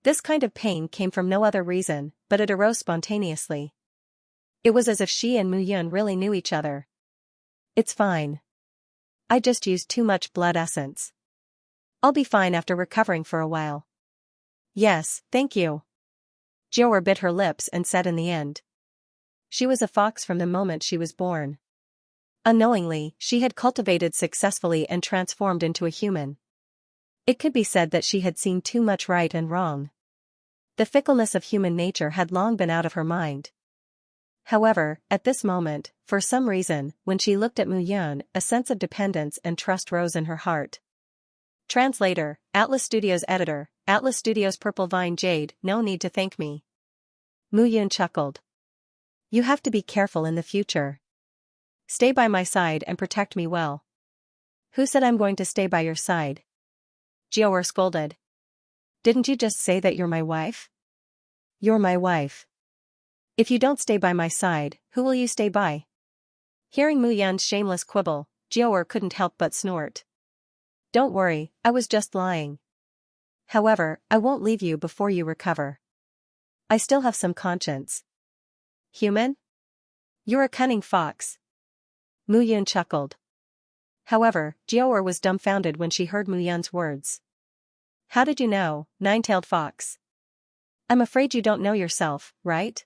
This kind of pain came from no other reason, but it arose spontaneously. It was as if she and Mu Yun really knew each other. "It's fine. I just used too much blood essence. I'll be fine after recovering for a while." "Yes, thank you." Jiao'er bit her lips and said in the end. She was a fox from the moment she was born. Unknowingly, she had cultivated successfully and transformed into a human. It could be said that she had seen too much right and wrong. The fickleness of human nature had long been out of her mind. However, at this moment, for some reason, when she looked at Mu Yun, a sense of dependence and trust rose in her heart. Translator, Atlas Studios Editor, Atlas Studios Purple Vine Jade, no need to thank me. Mu Yun chuckled. You have to be careful in the future. Stay by my side and protect me well. Who said I'm going to stay by your side? Jiao'er scolded. Didn't you just say that you're my wife? You're my wife. If you don't stay by my side, who will you stay by? Hearing Mu Yun's shameless quibble, Jiao'er couldn't help but snort. Don't worry, I was just lying. However, I won't leave you before you recover. I still have some conscience. Human? You're a cunning fox. Mu Yun chuckled. However, Jiao'er was dumbfounded when she heard Mu Yun's words. How did you know, nine-tailed fox? I'm afraid you don't know yourself, right?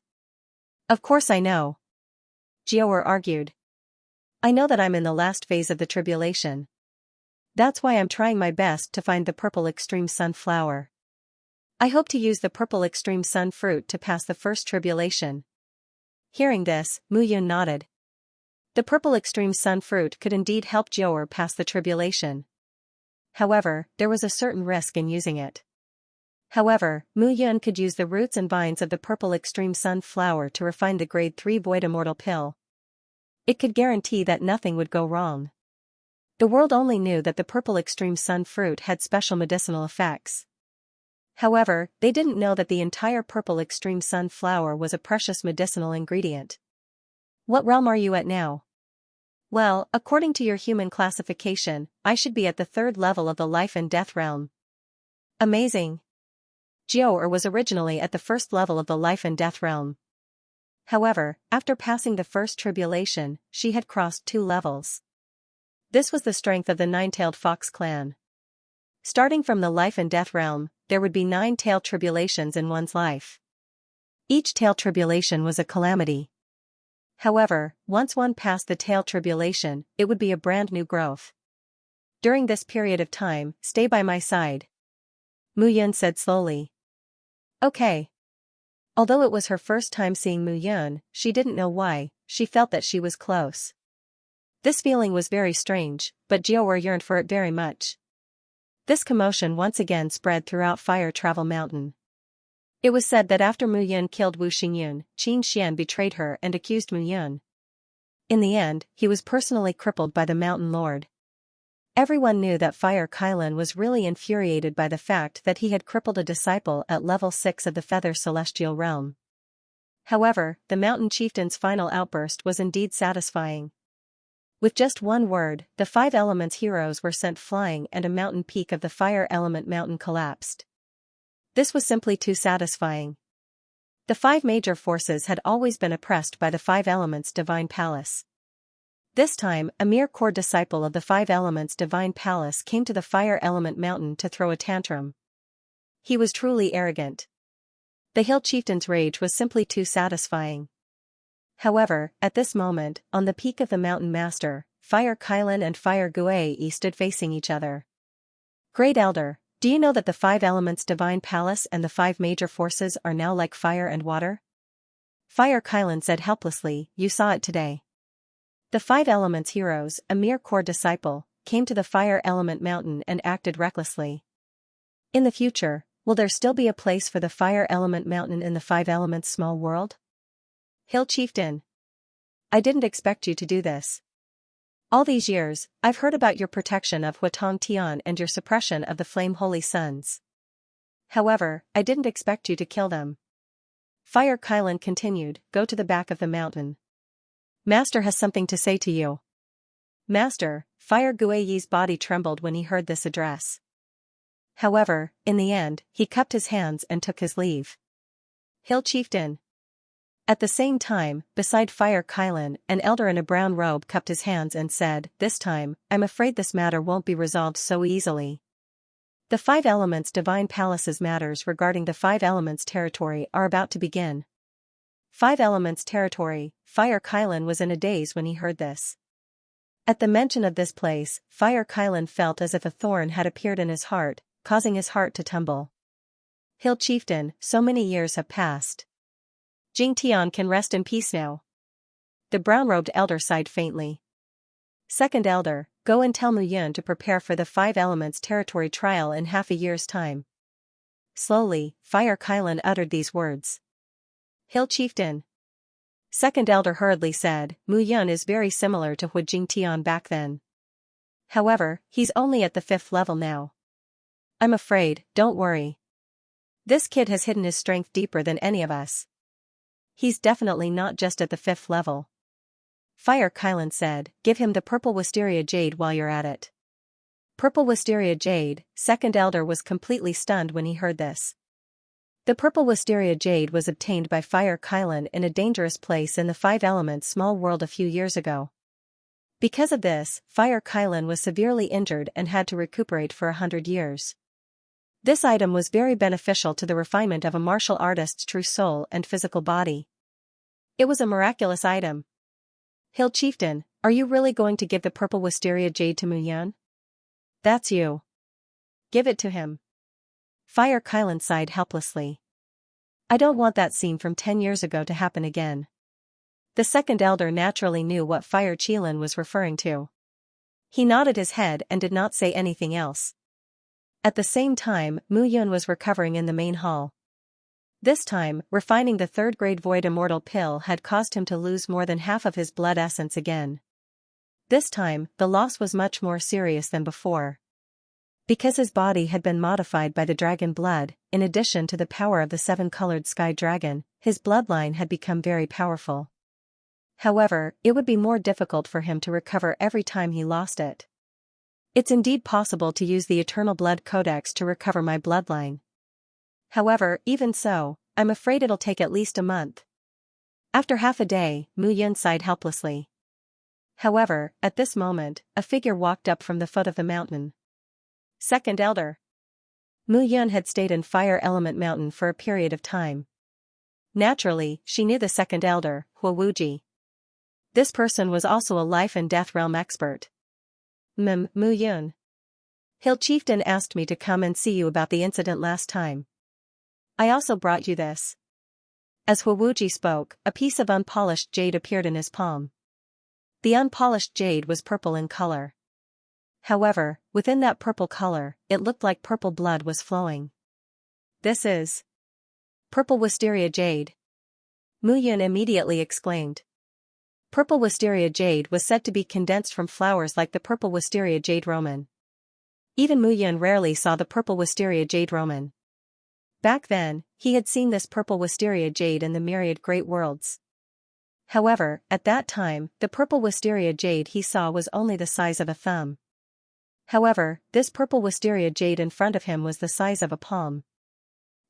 Of course I know. Jiao'er argued. I know that I'm in the last phase of the tribulation. That's why I'm trying my best to find the purple extreme sun flower. I hope to use the purple extreme sun fruit to pass the first tribulation. Hearing this, Mu Yun nodded. The purple extreme sun fruit could indeed help Jiao'er pass the tribulation. However, there was a certain risk in using it. However, Mu Yun could use the roots and vines of the purple extreme sun flower to refine the grade 3 void immortal pill. It could guarantee that nothing would go wrong. The world only knew that the purple extreme sun fruit had special medicinal effects. However, they didn't know that the entire purple extreme sun flower was a precious medicinal ingredient. What realm are you at now? Well, according to your human classification, I should be at the 3rd level of the life and death realm. Amazing. Jiao'er was originally at the 1st level of the life and death realm. However, after passing the first tribulation, she had crossed 2 levels. This was the strength of the nine-tailed fox clan. Starting from the life and death realm, there would be 9 tail tribulations in one's life. Each tail tribulation was a calamity. However, once one passed the tail tribulation, it would be a brand new growth. During this period of time, stay by my side. Mu Yun said slowly. Okay. Although it was her first time seeing Mu Yun, she didn't know why, she felt that she was close. This feeling was very strange, but Jiao'er yearned for it very much. This commotion once again spread throughout Fire Travel Mountain. It was said that after Mu Yun killed Wu Xingyun, Qin Xian betrayed her and accused Mu Yun. In the end, he was personally crippled by the Mountain Lord. Everyone knew that Fire Kailan was really infuriated by the fact that he had crippled a disciple at level 6 of the Feather Celestial Realm. However, the Mountain Chieftain's final outburst was indeed satisfying. With just one word, the 5 elements heroes were sent flying and a mountain peak of the fire element mountain collapsed. This was simply too satisfying. The 5 major forces had always been oppressed by the 5 elements divine palace. This time, a mere core disciple of the 5 elements divine palace came to the fire element mountain to throw a tantrum. He was truly arrogant. The hill chieftain's rage was simply too satisfying. However, at this moment, on the peak of the mountain master, Fire Kailan and Fire Guei stood facing each other. Great Elder, do you know that the 5 elements divine palace and the 5 major forces are now like fire and water? Fire Kylan said helplessly, you saw it today. The Five Elements heroes, a mere core disciple, came to the Fire Element Mountain and acted recklessly. In the future, will there still be a place for the Fire Element Mountain in the Five Elements small world? Hill Chieftain. I didn't expect you to do this. All these years, I've heard about your protection of Huatong Tian and your suppression of the Flame Holy Sons. However, I didn't expect you to kill them. Fire Kylan continued, go to the back of the mountain. Master has something to say to you. Master, Fire Guiyi's body trembled when he heard this address. However, in the end, he cupped his hands and took his leave. Hill Chieftain. At the same time, beside Fire Kylan, an elder in a brown robe cupped his hands and said, this time, I'm afraid this matter won't be resolved so easily. The Five Elements Divine Palace's matters regarding the Five Elements territory are about to begin. Five Elements territory, Fire Kylan was in a daze when he heard this. At the mention of this place, Fire Kylan felt as if a thorn had appeared in his heart, causing his heart to tumble. Hill Chieftain, so many years have passed. Jing Tian can rest in peace now. The brown-robed elder sighed faintly. Second elder, go and tell Mu Yun to prepare for the Five Elements territory trial in half a year's time. Slowly, Fire Kylan uttered these words. Hill Chieftain. Second elder hurriedly said, Mu Yun is very similar to Hu Jingtian back then. However, he's only at the 5th level now. I'm afraid, don't worry. This kid has hidden his strength deeper than any of us. He's definitely not just at the 5th level. Fire Kylan said, give him the purple wisteria jade while you're at it. Purple wisteria jade, second elder was completely stunned when he heard this. The purple wisteria jade was obtained by Fire Kylan in a dangerous place in the Five Elements small world a few years ago. Because of this, Fire Kylan was severely injured and had to recuperate for 100 years. This item was very beneficial to the refinement of a martial artist's true soul and physical body. It was a miraculous item. Hill Chieftain, are you really going to give the purple wisteria jade to Mu Yun? That's you. Give it to him. Fire Kylan sighed helplessly. I don't want that scene from 10 years ago to happen again. The second elder naturally knew what Fire Qilin was referring to. He nodded his head and did not say anything else. At the same time, Mu Yun was recovering in the main hall. This time, refining the 3rd-grade Void Immortal pill had caused him to lose more than half of his blood essence again. This time, the loss was much more serious than before. Because his body had been modified by the dragon blood, in addition to the power of the 7-colored sky dragon, his bloodline had become very powerful. However, it would be more difficult for him to recover every time he lost it. It's indeed possible to use the Eternal Blood Codex to recover my bloodline. However, even so, I'm afraid it'll take at least a month. After half a day, Mu Yun sighed helplessly. However, at this moment, a figure walked up from the foot of the mountain. Second elder. Mu Yun had stayed in Fire Element Mountain for a period of time. Naturally, she knew the second elder, Hua Wuji. This person was also a life and death realm expert. Mu Yun. Hill Chieftain asked me to come and see you about the incident last time. I also brought you this. As Hua Wuji spoke, a piece of unpolished jade appeared in his palm. The unpolished jade was purple in color. However, within that purple color, it looked like purple blood was flowing. This is purple wisteria jade. Mu Yun immediately exclaimed. Purple wisteria jade was said to be condensed from flowers like the purple wisteria jade Roman. Even Mu Yun rarely saw the purple wisteria jade Roman. Back then, he had seen this purple wisteria jade in the myriad great worlds. However, at that time, the purple wisteria jade he saw was only the size of a thumb. However, this purple wisteria jade in front of him was the size of a palm.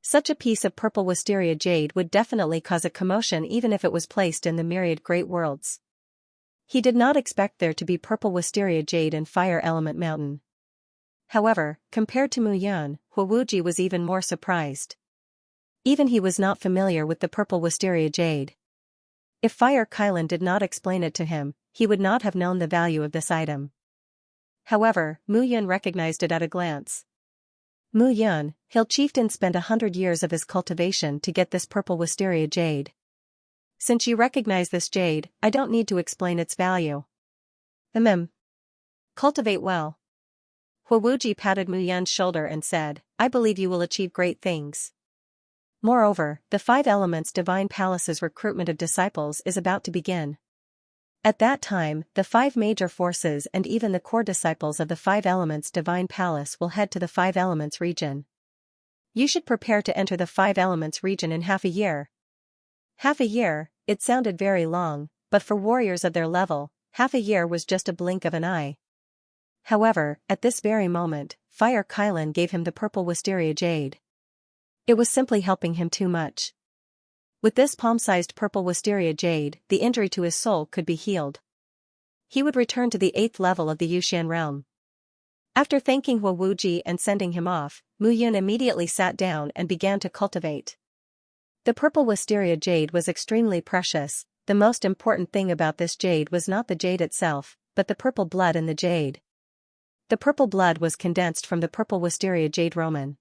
Such a piece of purple wisteria jade would definitely cause a commotion even if it was placed in the myriad great worlds. He did not expect there to be purple wisteria jade in Fire Element Mountain. However, compared to Mu Yun, Hua Wuji was even more surprised. Even he was not familiar with the purple wisteria jade. If Fire Kylan did not explain it to him, he would not have known the value of this item. However, Mu Yun recognized it at a glance. Mu Yun, Hill Chieftain spent 100 years of his cultivation to get this purple wisteria jade. Since you recognize this jade, I don't need to explain its value. Cultivate well. Huowuji patted Mu Yun's shoulder and said, I believe you will achieve great things. Moreover, the Five Elements Divine Palace's recruitment of disciples is about to begin. At that time, the five major forces and even the core disciples of the Five Elements Divine Palace will head to the Five Elements region. You should prepare to enter the Five Elements region in half a year. Half a year, it sounded very long, but for warriors of their level, half a year was just a blink of an eye. However, at this very moment, Fire Kylan gave him the purple wisteria jade. It was simply helping him too much. With this palm-sized purple wisteria jade, the injury to his soul could be healed. He would return to the 8th level of the Yushan realm. After thanking Huowuji and sending him off, Mu Yun immediately sat down and began to cultivate. The purple wisteria jade was extremely precious. The most important thing about this jade was not the jade itself, but the purple blood in the jade. The purple blood was condensed from the purple wisteria jade Roman.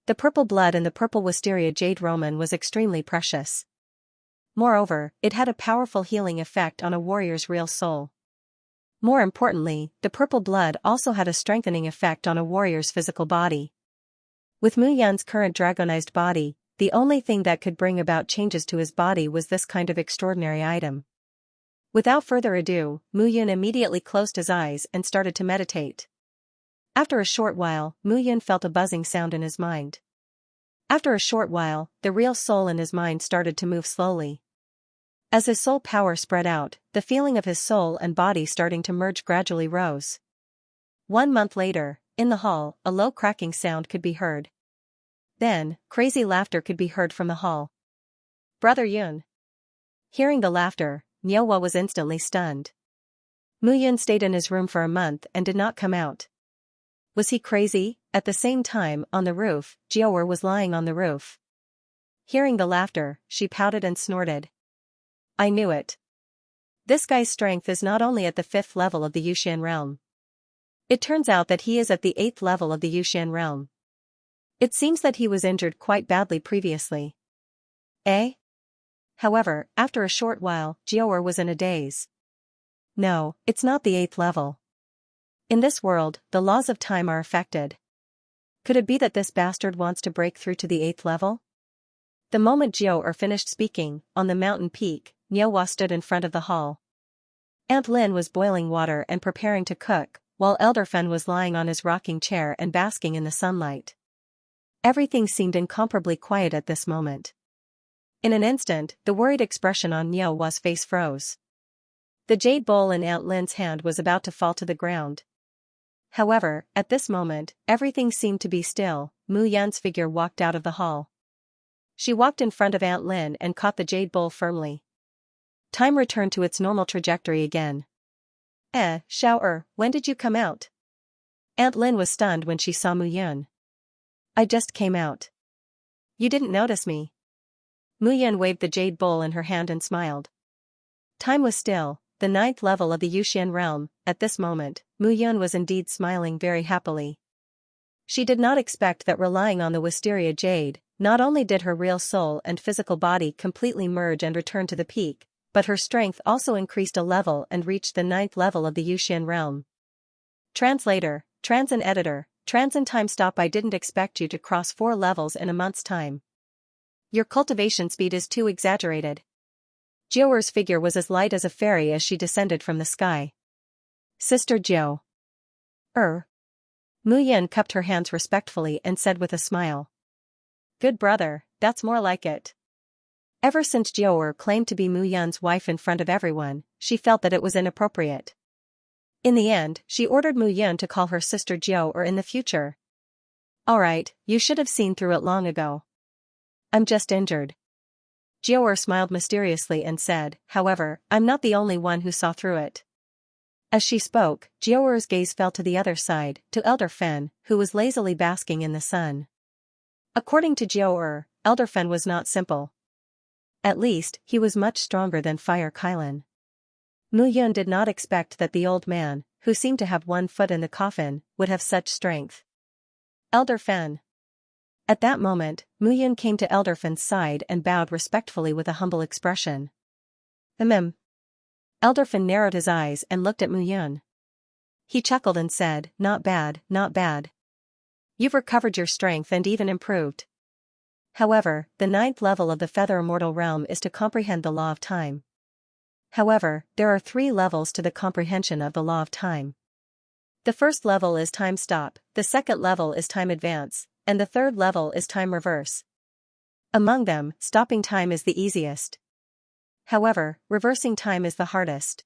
The purple blood in the purple wisteria jade Roman was extremely precious. Moreover, it had a powerful healing effect on a warrior's real soul. More importantly, the purple blood also had a strengthening effect on a warrior's physical body. With Mu Yun's current dragonized body, the only thing that could bring about changes to his body was this kind of extraordinary item. Without further ado, Mu Yun immediately closed his eyes and started to meditate. After a short while, Mu Yun felt a buzzing sound in his mind. After a short while, the real soul in his mind started to move slowly. As his soul power spread out, the feeling of his soul and body starting to merge gradually rose. 1 month later, in the hall, a low cracking sound could be heard. Then, crazy laughter could be heard from the hall. Brother Yun. Hearing the laughter, Nyowa was instantly stunned. Mu Yun stayed in his room for a month and did not come out. Was he crazy? At the same time, on the roof, Jiaoer was lying on the roof. Hearing the laughter, she pouted and snorted. I knew it. This guy's strength is not only at the 5th level of the Yushan realm. It turns out that he is at the 8th level of the Yushan realm. It seems that he was injured quite badly previously. Eh? However, after a short while, Jiaoer was in a daze. No, it's not the 8th level. In this world, the laws of time are affected. Could it be that this bastard wants to break through to the 8th level? The moment Jiaoer finished speaking, on the mountain peak, Nyowa stood in front of the hall. Aunt Lin was boiling water and preparing to cook, while Elder Fen was lying on his rocking chair and basking in the sunlight. Everything seemed incomparably quiet at this moment. In an instant, the worried expression on Nyowa's face froze. The jade bowl in Aunt Lin's hand was about to fall to the ground. However, at this moment, everything seemed to be still. Mu Yun's figure walked out of the hall. She walked in front of Aunt Lin and caught the jade bowl firmly. Time returned to its normal trajectory again. Xiaoer, when did you come out? Aunt Lin was stunned when she saw Mu Yun. I just came out. You didn't notice me. Mu Yun waved the jade bowl in her hand and smiled. Time was still, the 9th level of the Yushan realm. At this moment, Mu Yun was indeed smiling very happily. She did not expect that relying on the wisteria jade, not only did her real soul and physical body completely merge and return to the peak, but her strength also increased a level and reached the 9th level of the Yushan realm. Translator, Transin Editor, Transin Time Stop. I didn't expect you to cross 4 levels in a month's time. Your cultivation speed is too exaggerated. Jiaoer's figure was as light as a fairy as she descended from the sky. Sister Jiao. Mu Yun cupped her hands respectfully and said with a smile. Good brother, that's more like it. Ever since Jiaoer claimed to be Mu Yun's wife in front of everyone, she felt that it was inappropriate. In the end, she ordered Mu Yun to call her sister Jiaoer in the future. Alright, you should have seen through it long ago. I'm just injured. Jiaoer smiled mysteriously and said, however, I'm not the only one who saw through it. As she spoke, Jiaoer's gaze fell to the other side, to Elder Fen, who was lazily basking in the sun. According to Jiaoer, Elder Fen was not simple. At least, he was much stronger than Fire Kylan. Mu Yun did not expect that the old man, who seemed to have one foot in the coffin, would have such strength. Elder Fen. At that moment, Mu Yun came to Elderfin's side and bowed respectfully with a humble expression. Elderfin narrowed his eyes and looked at Mu Yun. He chuckled and said, "Not bad, not bad. You've recovered your strength and even improved. However, the 9th level of the Feather Immortal Realm is to comprehend the law of time. However, there are 3 levels to the comprehension of the law of time. The first level is time stop, the second level is time advance, and the third level is time reverse. Among them, stopping time is the easiest. However, reversing time is the hardest.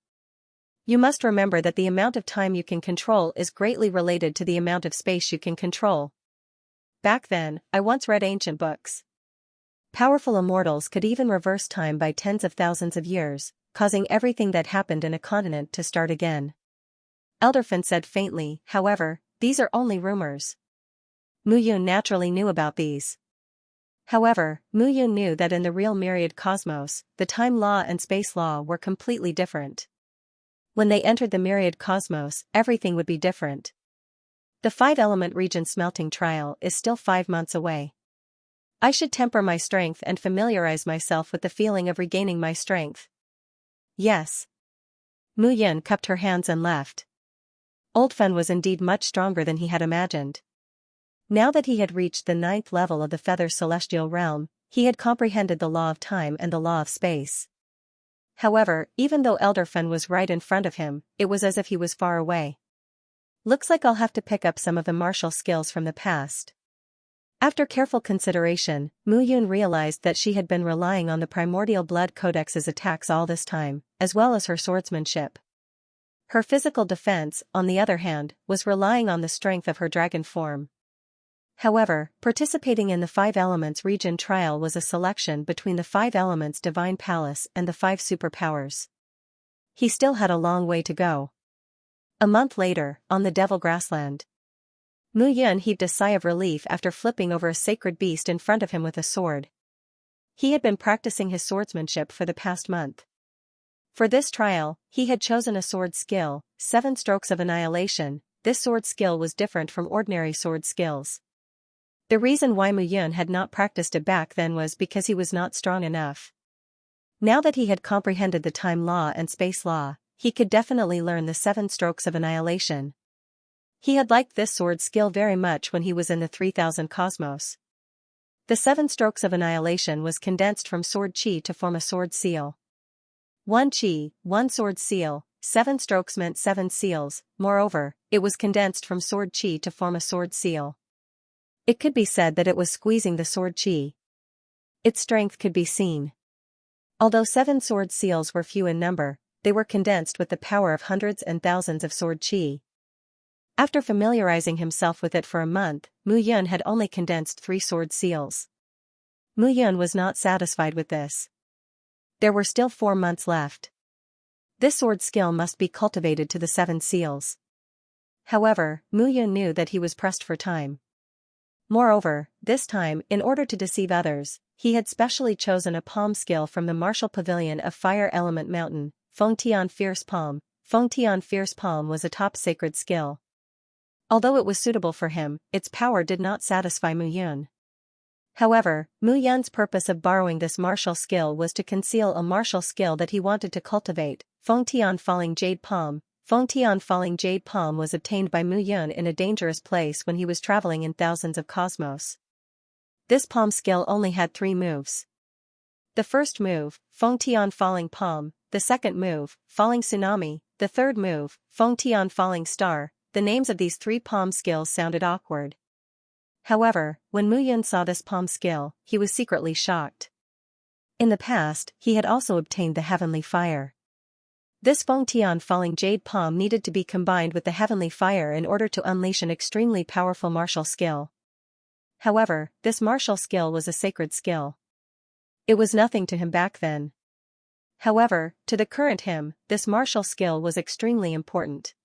You must remember that the amount of time you can control is greatly related to the amount of space you can control. Back then, I once read ancient books. Powerful immortals could even reverse time by tens of thousands of years, causing everything that happened in a continent to start again." Elderfin said faintly, "However, these are only rumors." Mu Yun naturally knew about these. However, Mu Yun knew that in the real myriad cosmos, the time law and space law were completely different. When they entered the myriad cosmos, everything would be different. The 5-element region smelting trial is still 5 months away. I should temper my strength and familiarize myself with the feeling of regaining my strength. Yes. Mu Yun cupped her hands and left. Old Fen was indeed much stronger than he had imagined. Now that he had reached the 9th level of the Feather Celestial Realm, he had comprehended the law of time and the law of space. However, even though Elderfen was right in front of him, it was as if he was far away. Looks like I'll have to pick up some of the martial skills from the past. After careful consideration, Mu Yun realized that she had been relying on the Primordial Blood Codex's attacks all this time, as well as her swordsmanship. Her physical defense, on the other hand, was relying on the strength of her dragon form. However, participating in the 5 Elements region trial was a selection between the 5 Elements Divine Palace and the 5 superpowers. He still had a long way to go. A month later, on the Devil Grassland, Mu Yun heaved a sigh of relief after flipping over a sacred beast in front of him with a sword. He had been practicing his swordsmanship for the past month. For this trial, he had chosen a sword skill, 7 Strokes of Annihilation. This sword skill was different from ordinary sword skills. The reason why Mu Yun had not practiced it back then was because he was not strong enough. Now that he had comprehended the time law and space law, he could definitely learn the 7 Strokes of Annihilation. He had liked this sword skill very much when he was in the 3000 cosmos. The 7 Strokes of Annihilation was condensed from sword chi to form a sword seal. 1 chi, 1 sword seal, 7 strokes meant 7 seals. Moreover, it was condensed from sword chi to form a sword seal. It could be said that it was squeezing the sword chi. Its strength could be seen. Although 7 sword seals were few in number, they were condensed with the power of hundreds and thousands of sword chi. After familiarizing himself with it for a month, Mu Yun had only condensed 3 sword seals. Mu Yun was not satisfied with this. There were still 4 months left. This sword skill must be cultivated to the 7 seals. However, Mu Yun knew that he was pressed for time. Moreover, this time, in order to deceive others, he had specially chosen a palm skill from the martial pavilion of Fire Element Mountain, Feng Tian Fierce Palm. Feng Tian Fierce Palm was a top sacred skill. Although it was suitable for him, its power did not satisfy Mu Yun. However, Mu Yun's purpose of borrowing this martial skill was to conceal a martial skill that he wanted to cultivate, Feng Tian Falling Jade Palm. Feng Tian Falling Jade Palm was obtained by Mu Yun in a dangerous place when he was traveling in thousands of cosmos. This palm skill only had 3 moves. The first move, Feng Tian Falling Palm, the second move, Falling Tsunami, the third move, Feng Tian Falling Star. The names of these 3 palm skills sounded awkward. However, when Mu Yun saw this palm skill, he was secretly shocked. In the past, he had also obtained the Heavenly Fire. This Feng Tian Falling Jade Palm needed to be combined with the Heavenly Fire in order to unleash an extremely powerful martial skill. However, this martial skill was a sacred skill. It was nothing to him back then. However, to the current him, this martial skill was extremely important.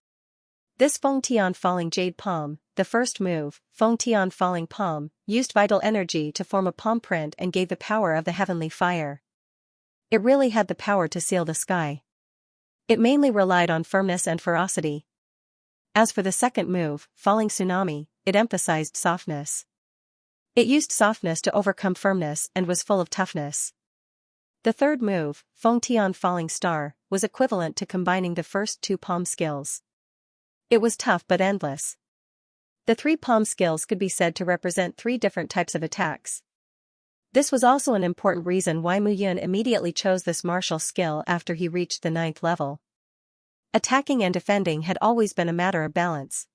This Feng Tian Falling Jade Palm, the first move, Feng Tian Falling Palm, used vital energy to form a palm print and gave the power of the Heavenly Fire. It really had the power to seal the sky. It mainly relied on firmness and ferocity. As for the second move, Falling Tsunami, it emphasized softness. It used softness to overcome firmness and was full of toughness. The third move, Feng Tian Falling Star, was equivalent to combining the first two palm skills. It was tough but endless. The three palm skills could be said to represent three different types of attacks. This was also an important reason why Mu Yun immediately chose this martial skill after he reached the 9th level. Attacking and defending had always been a matter of balance.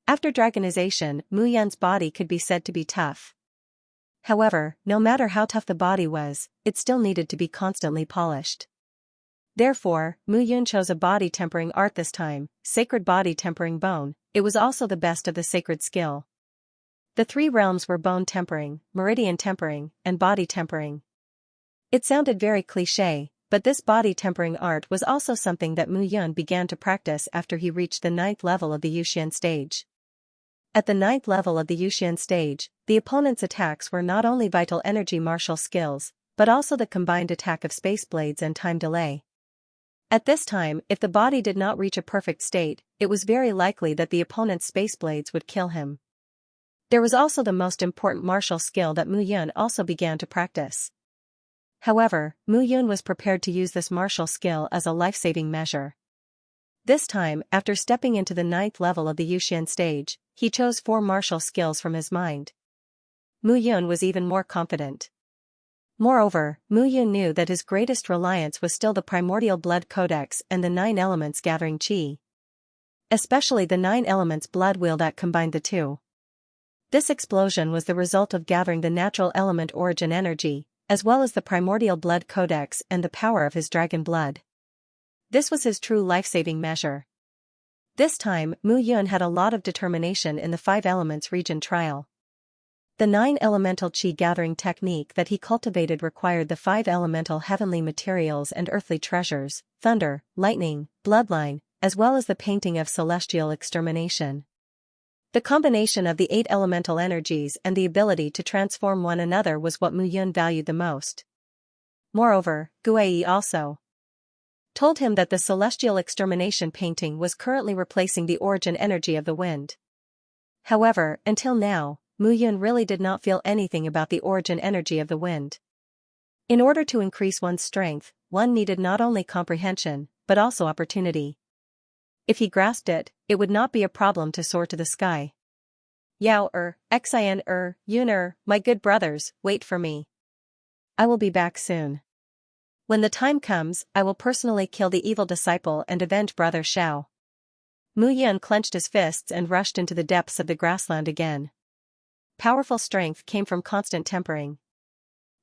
After dragonization, Mu Yun's body could be said to be tough. However, no matter how tough the body was, it still needed to be constantly polished. Therefore, Mu Yun chose a body tempering art this time, sacred body tempering bone. It was also the best of the sacred skill. The three realms were bone tempering, meridian tempering, and body tempering. It sounded very cliché, but this body tempering art was also something that Mu Yun began to practice after he reached the 9th level of the Yuxian stage. At the 9th level of the Yuxian stage, the opponent's attacks were not only vital energy martial skills, but also the combined attack of space blades and time delay. At this time, if the body did not reach a perfect state, it was very likely that the opponent's space blades would kill him. There was also the most important martial skill that Mu Yun also began to practice. However, Mu Yun was prepared to use this martial skill as a life-saving measure. This time, after stepping into the 9th level of the Yuxian stage, he chose 4 martial skills from his mind. Mu Yun was even more confident. Moreover, Mu Yun knew that his greatest reliance was still the primordial blood codex and the 9 elements gathering qi. Especially the 9 elements blood wheel that combined the two. This explosion was the result of gathering the natural element origin energy, as well as the primordial blood codex and the power of his dragon blood. This was his true life-saving measure. This time, Mu Yun had a lot of determination in the 5 elements region trial. The 9 elemental qi gathering technique that he cultivated required the 5 elemental heavenly materials and earthly treasures, thunder, lightning, bloodline, as well as the painting of celestial extermination. The combination of the 8 elemental energies and the ability to transform one another was what Mu Yun valued the most. Moreover, Guai also told him that the celestial extermination painting was currently replacing the origin energy of the wind. However, until now, Mu Yun really did not feel anything about the origin energy of the wind. In order to increase one's strength, one needed not only comprehension, but also opportunity. If he grasped it, it would not be a problem to soar to the sky. Yao Xian Yun my good brothers, wait for me. I will be back soon. When the time comes, I will personally kill the evil disciple and avenge Brother Xiao. Mu Yun clenched his fists and rushed into the depths of the grassland again. Powerful strength came from constant tempering.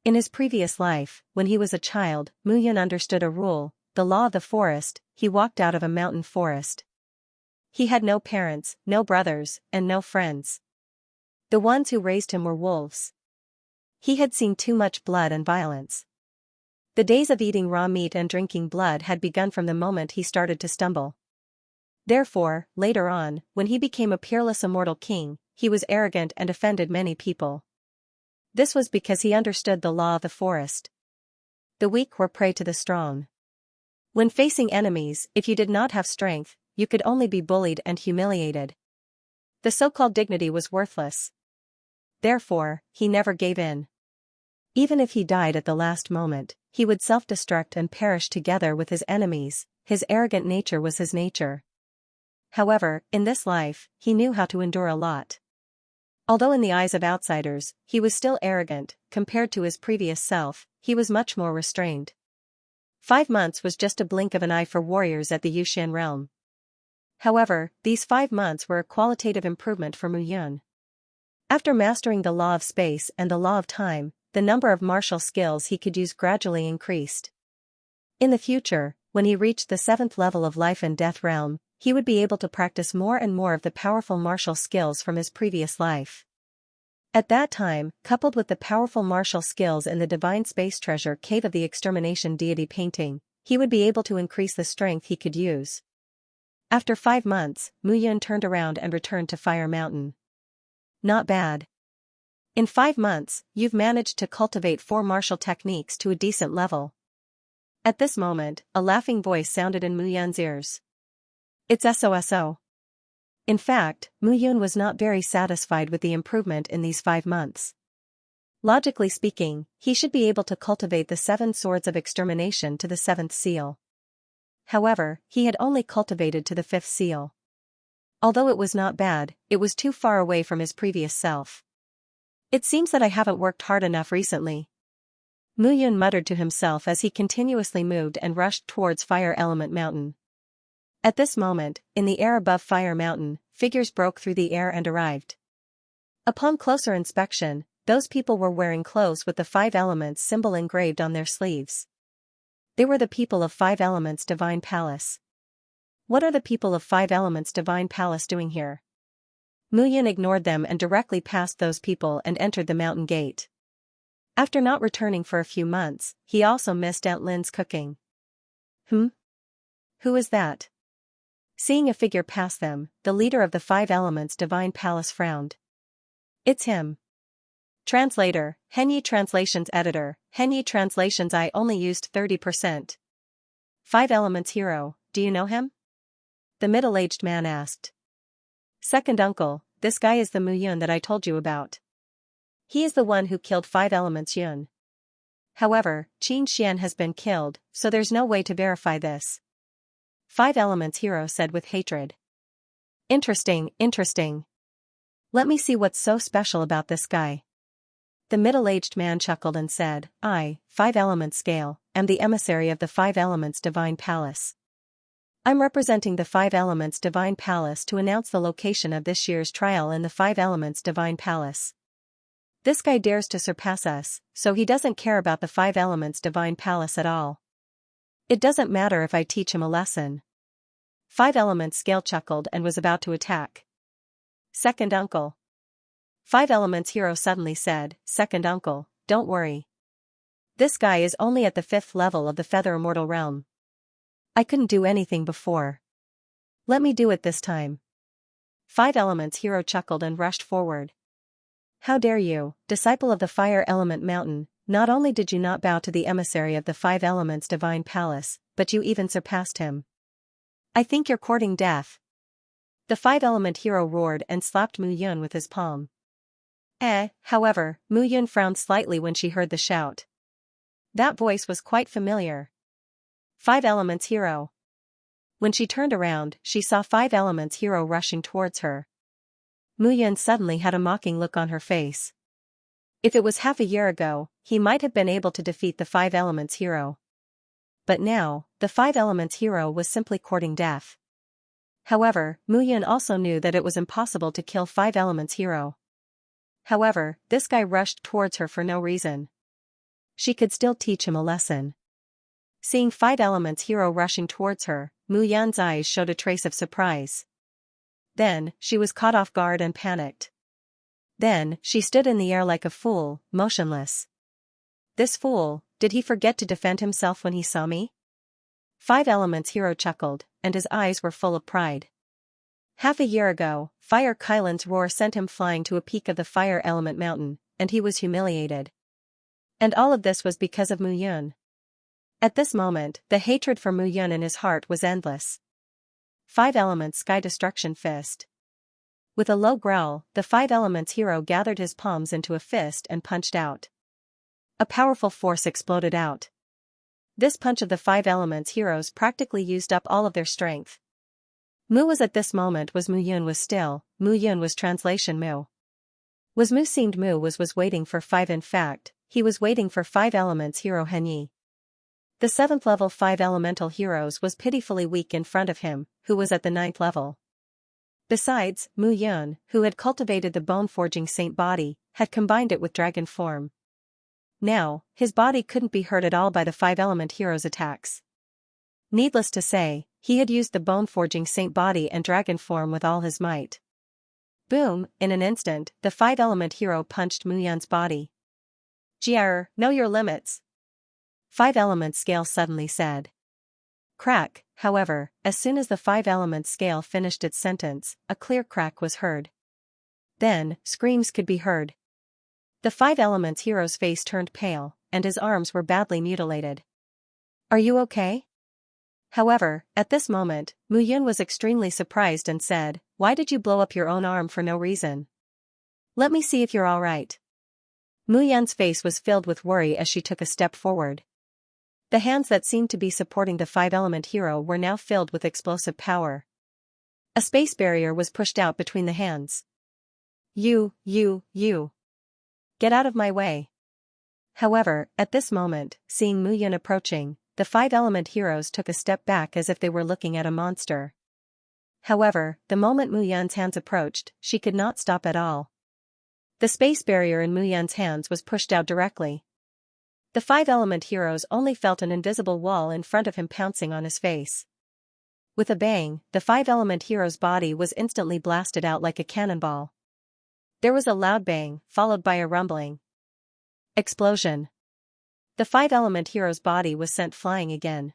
In his previous life, when he was a child, Mu Yun understood a rule, the law of the forest. He walked out of a mountain forest. He had no parents, no brothers, and no friends. The ones who raised him were wolves. He had seen too much blood and violence. The days of eating raw meat and drinking blood had begun from the moment he started to stumble. Therefore, later on, when he became a peerless immortal king, he was arrogant and offended many people. This was because he understood the law of the forest. The weak were prey to the strong. When facing enemies, if you did not have strength, you could only be bullied and humiliated. The so-called dignity was worthless. Therefore, he never gave in. Even if he died at the last moment, he would self-destruct and perish together with his enemies. His arrogant nature was his nature. However, in this life, he knew how to endure a lot. Although in the eyes of outsiders, he was still arrogant, compared to his previous self, he was much more restrained. 5 months was just a blink of an eye for warriors at the Yuxian realm. However, these 5 months were a qualitative improvement for Mu Yun. After mastering the law of space and the law of time, the number of martial skills he could use gradually increased. In the future, when he reached the 7th level of life and death realm, he would be able to practice more and more of the powerful martial skills from his previous life. At that time, coupled with the powerful martial skills in the divine space treasure cave of the extermination deity painting, he would be able to increase the strength he could use. After 5 months, Mu Yun turned around and returned to Fire Mountain. Not bad. In 5 months, you've managed to cultivate 4 martial techniques to a decent level. At this moment, a laughing voice sounded in Mu Yun's ears. It's SOSO. In fact, Mu Yun was not very satisfied with the improvement in these 5 months. Logically speaking, he should be able to cultivate the 7 swords of extermination to the 7th seal. However, he had only cultivated to the 5th seal. Although it was not bad, it was too far away from his previous self. It seems that I haven't worked hard enough recently. Mu Yun muttered to himself as he continuously moved and rushed towards Fire Element Mountain. At this moment, in the air above Fire Mountain, figures broke through the air and arrived. Upon closer inspection, those people were wearing clothes with the 5 elements symbol engraved on their sleeves. They were the people of 5 Elements Divine Palace. What are the people of 5 Elements Divine Palace doing here? Mu Yun ignored them and directly passed those people and entered the mountain gate. After not returning for a few months, he also missed Aunt Lin's cooking. Who is that? Seeing a figure pass them, the leader of the 5 Elements Divine Palace frowned. It's him. Translator, Henyi Translations Editor, Henyi Translations. I only used 30%. 5 Elements Hero, do you know him? The middle-aged man asked. Second uncle, this guy is the Mu Yun that I told you about. He is the one who killed 5 Elements Yun. However, Xianxia has been killed, so there's no way to verify this. 5 Elements Hero said with hatred. Interesting. Let me see what's so special about this guy. The middle-aged man chuckled and said, I, 5 Elements Scale, am the emissary of the 5 Elements Divine Palace. I'm representing the 5 Elements Divine Palace to announce the location of this year's trial in the 5 Elements Divine Palace. This guy dares to surpass us, so he doesn't care about the 5 Elements Divine Palace at all. It doesn't matter if I teach him a lesson. 5 Elements Scale chuckled and was about to attack. Second uncle. 5 Elements Hero suddenly said, Second uncle, don't worry. This guy is only at the 5th level of the Feather Immortal Realm. I couldn't do anything before. Let me do it this time. 5 Elements Hero chuckled and rushed forward. How dare you, disciple of the Fire Element Mountain, not only did you not bow to the emissary of the 5 Elements Divine Palace, but you even surpassed him. I think you're courting death. The 5 Element Hero roared and slapped Mu Yun with his palm. However, Mu Yun frowned slightly when she heard the shout. That voice was quite familiar. 5 Elements Hero. When she turned around, she saw 5 Elements Hero rushing towards her. Mu Yun suddenly had a mocking look on her face. If it was half a year ago, he might have been able to defeat the 5 Elements Hero. But now, the 5 Elements Hero was simply courting death. However, Mu Yun also knew that it was impossible to kill 5 Elements Hero. However, this guy rushed towards her for no reason. She could still teach him a lesson. Seeing 5 Elements Hero rushing towards her, Mu Yun's eyes showed a trace of surprise. Then, she was caught off guard and panicked. Then, she stood in the air like a fool, motionless. This fool, did he forget to defend himself when he saw me? 5 Elements Hero chuckled, and his eyes were full of pride. Half a year ago, Fire Kylan's roar sent him flying to a peak of the Fire Element Mountain, and he was humiliated. And all of this was because of Mu Yun. At this moment, the hatred for Mu Yun in his heart was endless. 5 Elements Sky Destruction Fist. With a low growl, the 5 Elements Hero gathered his palms into a fist and punched out. A powerful force exploded out. This punch of the 5 Elements Heroes practically used up all of their strength. Mu was at this moment was Mu Yun was still, Mu Yun was translation Mu. Was Mu seemed Mu was waiting for 5 in fact, he was waiting for 5 Elements Hero Henyi. The 7th level 5 elemental heroes was pitifully weak in front of him, who was at the 9th level. Besides, Mu Yun, who had cultivated the bone-forging saint body, had combined it with dragon form. Now, his body couldn't be hurt at all by the 5 element heroes' attacks. Needless to say, he had used the bone-forging saint body and dragon form with all his might. Boom, in an instant, the 5 element hero punched Mu Yun's body. Jier, know your limits. 5 element scale suddenly said. Crack, however, as soon as the 5 element scale finished its sentence, a clear crack was heard. Then, screams could be heard. The 5 elements hero's face turned pale, and his arms were badly mutilated. Are you okay? However, at this moment, Mu Yun was extremely surprised and said, why did you blow up your own arm for no reason? Let me see if you're alright. Mu Yan's face was filled with worry as she took a step forward. The hands that seemed to be supporting the five-element hero were now filled with explosive power. A space barrier was pushed out between the hands. You. Get out of my way. However, at this moment, seeing Mu Yan approaching, the five-element heroes took a step back as if they were looking at a monster. However, the moment Mu Yan's hands approached, she could not stop at all. The space barrier in Mu Yan's hands was pushed out directly. The five-element heroes only felt an invisible wall in front of him pouncing on his face. With a bang, the five-element hero's body was instantly blasted out like a cannonball. There was a loud bang, followed by a rumbling explosion. The five-element hero's body was sent flying again.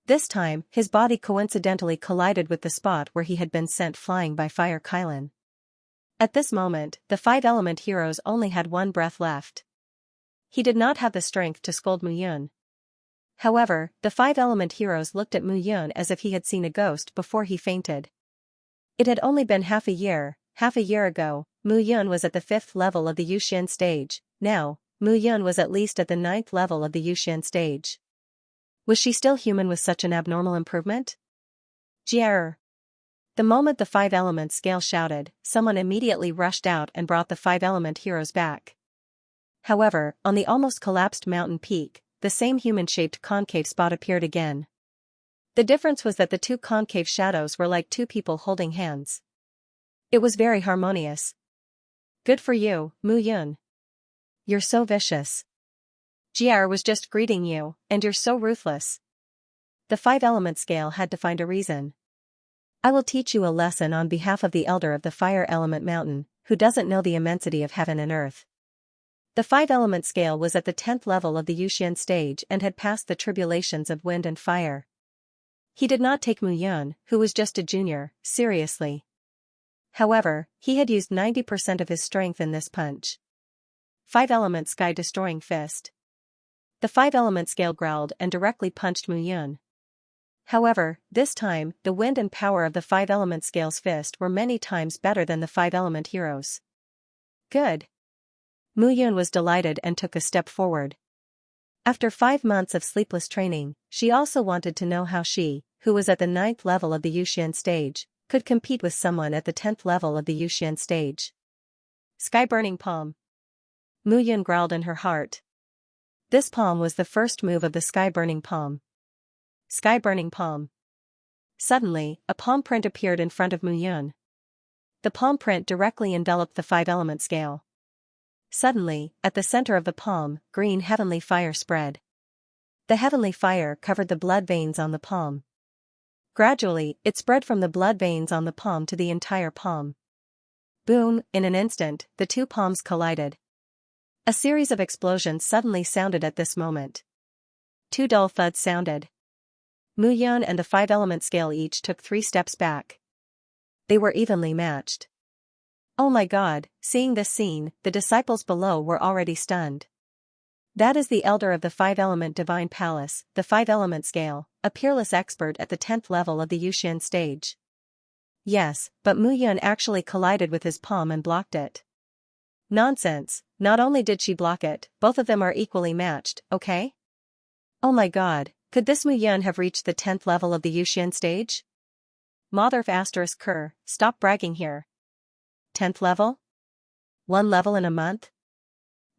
This time, his body coincidentally collided with the spot where he had been sent flying by Fire Kylan. At this moment, the five-element heroes only had one breath left. He did not have the strength to scold Mu Yan. However, the five-element heroes looked at Mu Yan as if he had seen a ghost before he fainted. It had only been half a year ago, Mu Yan was at the 5th level of the Yuxian stage. Now, Mu Yan was at least at the 9th level of the Yuxian stage. Was she still human with such an abnormal improvement? Jia. The moment the five-element scale shouted, someone immediately rushed out and brought the five-element heroes back. However, on the almost collapsed mountain peak, the same human-shaped concave spot appeared again. The difference was that the two concave shadows were like two people holding hands. It was very harmonious. Good for you, Mu Yan. You're so vicious. Jia was just greeting you, and you're so ruthless. The five-element scale had to find a reason. I will teach you a lesson on behalf of the elder of the fire element mountain, who doesn't know the immensity of heaven and earth. The five-element scale was at the 10th level of the Yuxian stage and had passed the tribulations of wind and fire. He did not take Mu Yan, who was just a junior, seriously. However, he had used 90% of his strength in this punch. Five-element sky-destroying fist. The five-element scale growled and directly punched Mu Yan. However, this time, the wind and power of the five-element scale's fist were many times better than the five-element heroes. Good. Mu Yan was delighted and took a step forward. After 5 months of sleepless training, she also wanted to know how she, who was at the 9th level of the Yuxian stage, could compete with someone at the 10th level of the Yuxian stage. Sky-burning palm. Mu Yan growled in her heart. This palm was the first move of the sky-burning palm. Sky-burning palm. Suddenly, a palm print appeared in front of Mu Yan. The palm print directly enveloped the five-element scale. Suddenly, at the center of the palm, green heavenly fire spread. The heavenly fire covered the blood veins on the palm. Gradually, it spread from the blood veins on the palm to the entire palm. Boom, in an instant, the two palms collided. A series of explosions suddenly sounded at this moment. Two dull thuds sounded. Mu Yan and the five-element scale each took 3 steps back. They were evenly matched. Oh my God, seeing this scene, the disciples below were already stunned. That is the elder of the five-element divine palace, the five-element scale, a peerless expert at the 10th level of the Yuxian stage. Yes, but Mu Yan actually collided with his palm and blocked it. Nonsense, not only did she block it, both of them are equally matched, okay? Oh my God, could this Mu Yan have reached the 10th level of the Yuxian stage? Mother ***, stop bragging here. 10th level? 1 level in a month?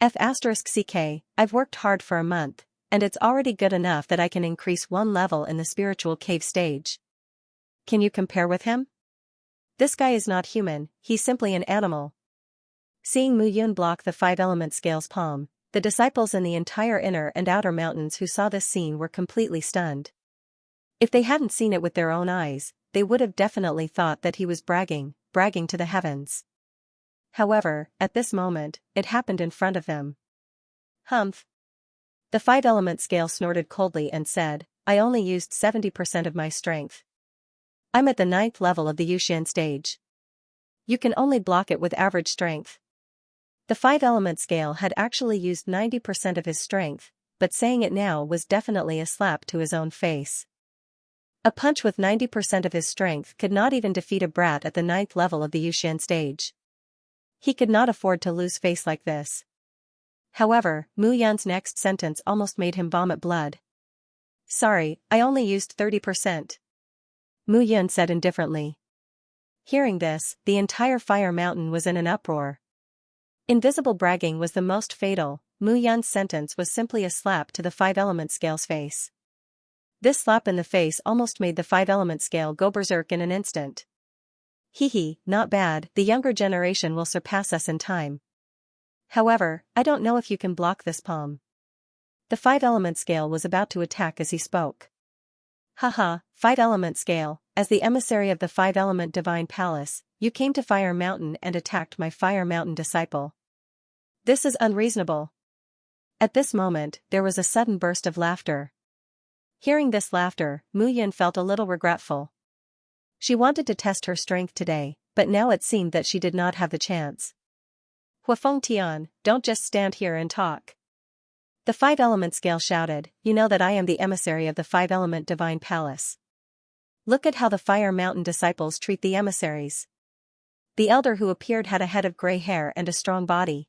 ***ck, I've worked hard for a month, and it's already good enough that I can increase 1 level in the spiritual cave stage. Can you compare with him? This guy is not human, he's simply an animal. Seeing Mu Yan block the five-element scale's palm, the disciples in the entire inner and outer mountains who saw this scene were completely stunned. If they hadn't seen it with their own eyes, they would have definitely thought that he was bragging to the heavens. However, at this moment, it happened in front of them. Humph. The five-element scale snorted coldly and said, I only used 70% of my strength. I'm at the 9th level of the Yuxian stage. You can only block it with average strength. The five-element scale had actually used 90% of his strength, but saying it now was definitely a slap to his own face. A punch with 90% of his strength could not even defeat a brat at the 9th level of the Yuxian stage. He could not afford to lose face like this. However, Mu Yan's next sentence almost made him vomit blood. Sorry, I only used 30%. Mu Yan said indifferently. Hearing this, the entire Fire Mountain was in an uproar. Invisible bragging was the most fatal. Mu Yan's sentence was simply a slap to the 5-element scale's face. This slap in the face almost made the 5-element scale go berserk in an instant. Hee, not bad, the younger generation will surpass us in time. However, I don't know if you can block this palm. The 5-element scale was about to attack as he spoke. Haha, 5-element scale, as the emissary of the 5-element divine palace, you came to Fire Mountain and attacked my Fire Mountain disciple. This is unreasonable. At this moment, there was a sudden burst of laughter. Hearing this laughter, Mu Yan felt a little regretful. She wanted to test her strength today, but now it seemed that she did not have the chance. Huafeng Tian, don't just stand here and talk. The 5-element scale shouted, you know that I am the emissary of the 5-element divine palace. Look at how the Fire Mountain disciples treat the emissaries. The elder who appeared had a head of gray hair and a strong body.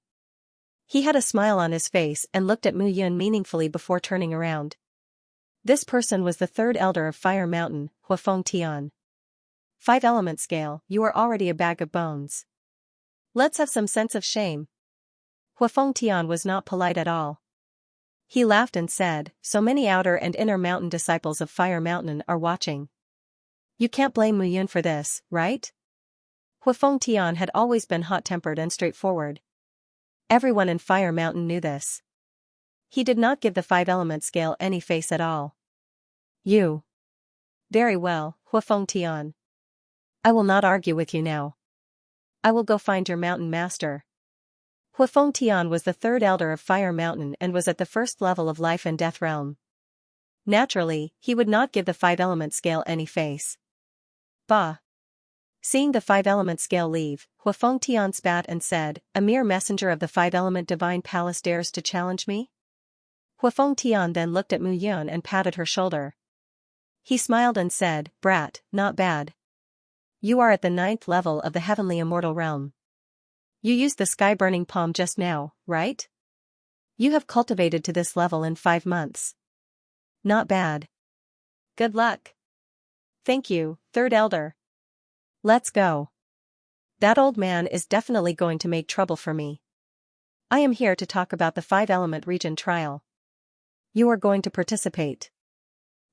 He had a smile on his face and looked at Mu Yan meaningfully before turning around. This person was the 3rd elder of Fire Mountain, Huafeng Tian. 5-element scale, you are already a bag of bones. Let's have some sense of shame. Huafeng Tian was not polite at all. He laughed and said, so many outer and inner mountain disciples of Fire Mountain are watching. You can't blame Mu Yan for this, right? Huafeng Tian had always been hot-tempered and straightforward. Everyone in Fire Mountain knew this. He did not give the 5-element scale any face at all. You. Very well, Huafeng Tian. I will not argue with you now. I will go find your mountain master. Huafeng Tian was the 3rd elder of Fire Mountain and was at the 1st level of Life and Death Realm. Naturally, he would not give the 5-element scale any face. Bah. Seeing the 5-element scale leave, Huafeng Tian spat and said, a mere messenger of the 5-element divine palace dares to challenge me? Huafeng Tian then looked at Mu Yan and patted her shoulder. He smiled and said, brat, not bad. You are at the 9th level of the heavenly immortal realm. You used the sky-burning palm just now, right? You have cultivated to this level in 5 months. Not bad. Good luck. Thank you, 3rd elder. Let's go. That old man is definitely going to make trouble for me. I am here to talk about the 5-element region trial. You are going to participate.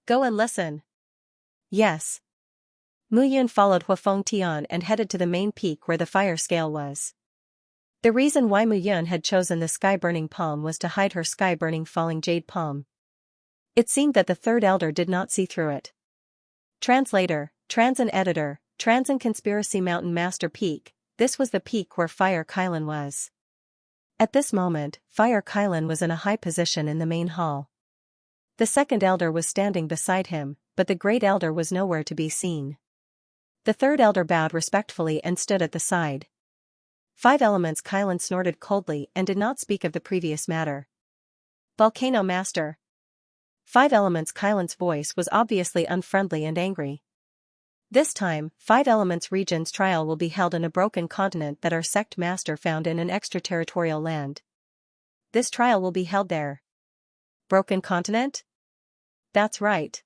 Go and listen. Yes. Mu Yan followed Huafeng Tian and headed to the main peak where the fire scale was. The reason why Mu Yan had chosen the sky-burning palm was to hide her sky-burning falling jade palm. It seemed that the 3rd elder did not see through it. Translator, Transin editor, Transin Conspiracy Mountain Master Peak, this was the peak where Fire Kylan was. At this moment, Fire Kylan was in a high position in the main hall. The 2nd elder was standing beside him, but the great elder was nowhere to be seen. The 3rd elder bowed respectfully and stood at the side. 5 elements Kylan snorted coldly and did not speak of the previous matter. Volcano Master. 5 elements Kylan's voice was obviously unfriendly and angry. This time, 5 elements region's trial will be held in a broken continent that our sect master found in an extraterritorial land. This trial will be held there. Broken continent? That's right.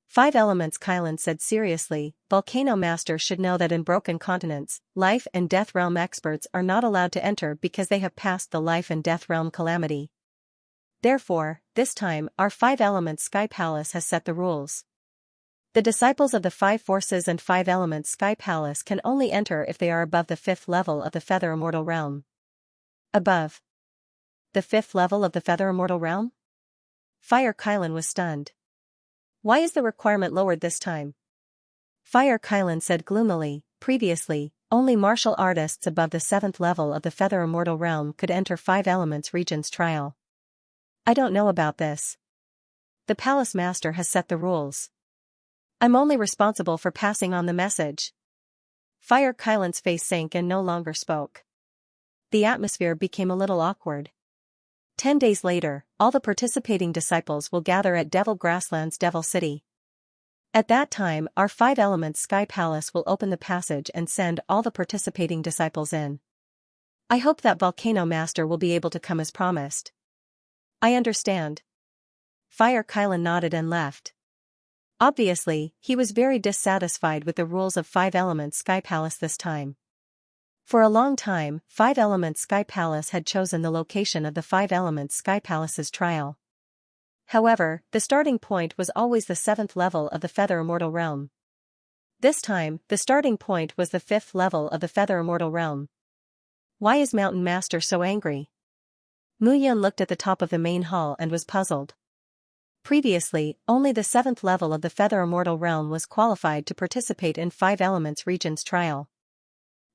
5 elements Kylan said seriously, Volcano Master should know that in broken continents, life and death realm experts are not allowed to enter because they have passed the life and death realm calamity. Therefore, this time, our 5 elements Sky Palace has set the rules. The disciples of the 5 forces and 5 elements Sky Palace can only enter if they are above the 5th level of the Feather Immortal Realm. Above the 5th level of the Feather Immortal Realm? Fire Kylan was stunned. Why is the requirement lowered this time? Fire Kylan said gloomily, previously, only martial artists above the 7th level of the Feather Immortal Realm could enter 5 elements region's trial. I don't know about this. The Palace Master has set the rules. I'm only responsible for passing on the message. Fire Kylan's face sank and no longer spoke. The atmosphere became a little awkward. 10 days later, all the participating disciples will gather at Devil Grassland's Devil City. At that time, our 5 elements Sky Palace will open the passage and send all the participating disciples in. I hope that Volcano Master will be able to come as promised. I understand. Fire Kylan nodded and left. Obviously, he was very dissatisfied with the rules of 5 elements Sky Palace this time. For a long time, 5 elements Sky Palace had chosen the location of the 5 elements Sky Palace's trial. However, the starting point was always the 7th level of the Feather Immortal Realm. This time, the starting point was the 5th level of the Feather Immortal Realm. Why is Mountain Master so angry? Muyun looked at the top of the main hall and was puzzled. Previously, only the 7th level of the Feather Immortal Realm was qualified to participate in 5 elements region's trial.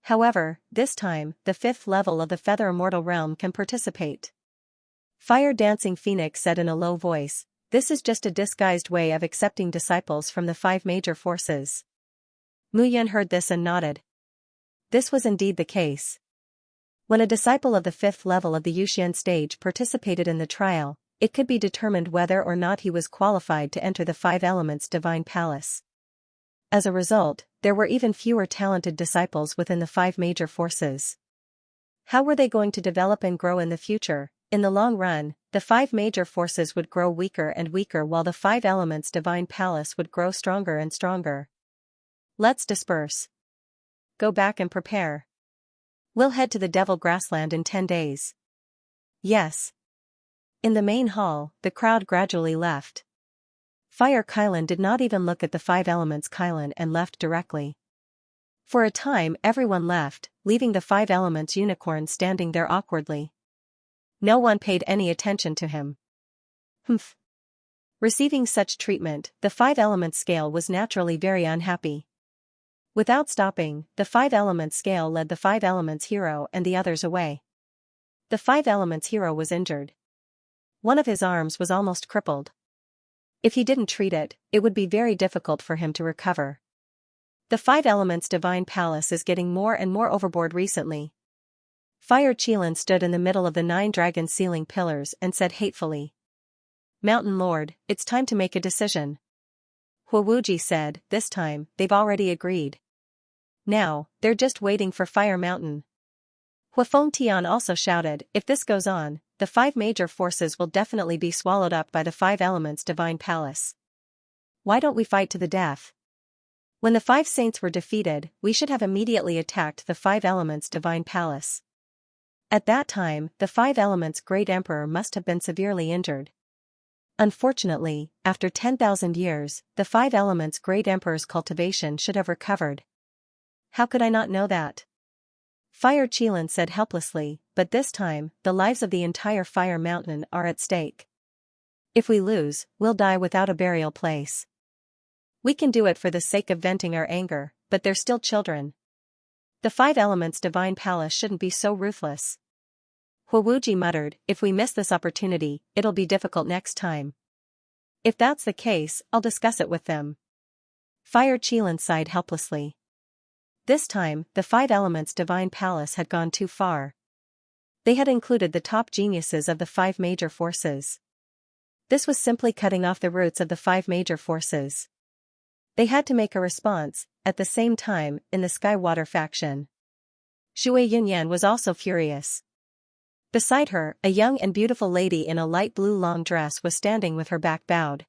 However, this time, the 5th level of the Feather Immortal Realm can participate. Fire Dancing Phoenix said in a low voice, "This is just a disguised way of accepting disciples from the 5 major forces." Muyun heard this and nodded. This was indeed the case. When a disciple of the 5th level of the Yuxian stage participated in the trial, it could be determined whether or not he was qualified to enter the 5 elements Divine Palace. As a result, there were even fewer talented disciples within the 5 major forces. How were they going to develop and grow in the future? In the long run, the 5 major forces would grow weaker and weaker while the 5 elements Divine Palace would grow stronger and stronger. Let's disperse. Go back and prepare. We'll head to the Devil Grassland in 10 days. Yes. In the main hall, the crowd gradually left. Fire Kylan did not even look at the 5 elements Kylan and left directly. For a time everyone left, leaving the 5 elements unicorn standing there awkwardly. No one paid any attention to him. Humph. Receiving such treatment, the 5 elements scale was naturally very unhappy. Without stopping, the 5 elements scale led the 5 elements hero and the others away. The 5 elements hero was injured. One of his arms was almost crippled. If he didn't treat it, it would be very difficult for him to recover. The 5 elements Divine Palace is getting more and more overboard recently. Fire Qilin stood in the middle of the 9 dragon ceiling pillars and said hatefully. Mountain Lord, it's time to make a decision. Huowuji said, this time, they've already agreed. Now, they're just waiting for Fire Mountain. Huafeng Tian also shouted, if this goes on, the 5 major forces will definitely be swallowed up by the 5 elements Divine Palace. Why don't we fight to the death? When the 5 saints were defeated, we should have immediately attacked the 5 elements Divine Palace. At that time, the 5 elements Great Emperor must have been severely injured. Unfortunately, after 10,000 years, the 5 elements Great Emperor's cultivation should have recovered. How could I not know that? Fire Qilin said helplessly, but this time, the lives of the entire Fire Mountain are at stake. If we lose, we'll die without a burial place. We can do it for the sake of venting our anger, but they're still children. The 5 elements Divine Palace shouldn't be so ruthless. Huowuji muttered, if we miss this opportunity, it'll be difficult next time. If that's the case, I'll discuss it with them. Fire Qilin sighed helplessly. This time, the 5 elements Divine Palace had gone too far. They had included the top geniuses of the 5 major forces. This was simply cutting off the roots of the 5 major forces. They had to make a response, at the same time, in the Skywater faction. Shui Yunyan was also furious. Beside her, a young and beautiful lady in a light blue long dress was standing with her back bowed.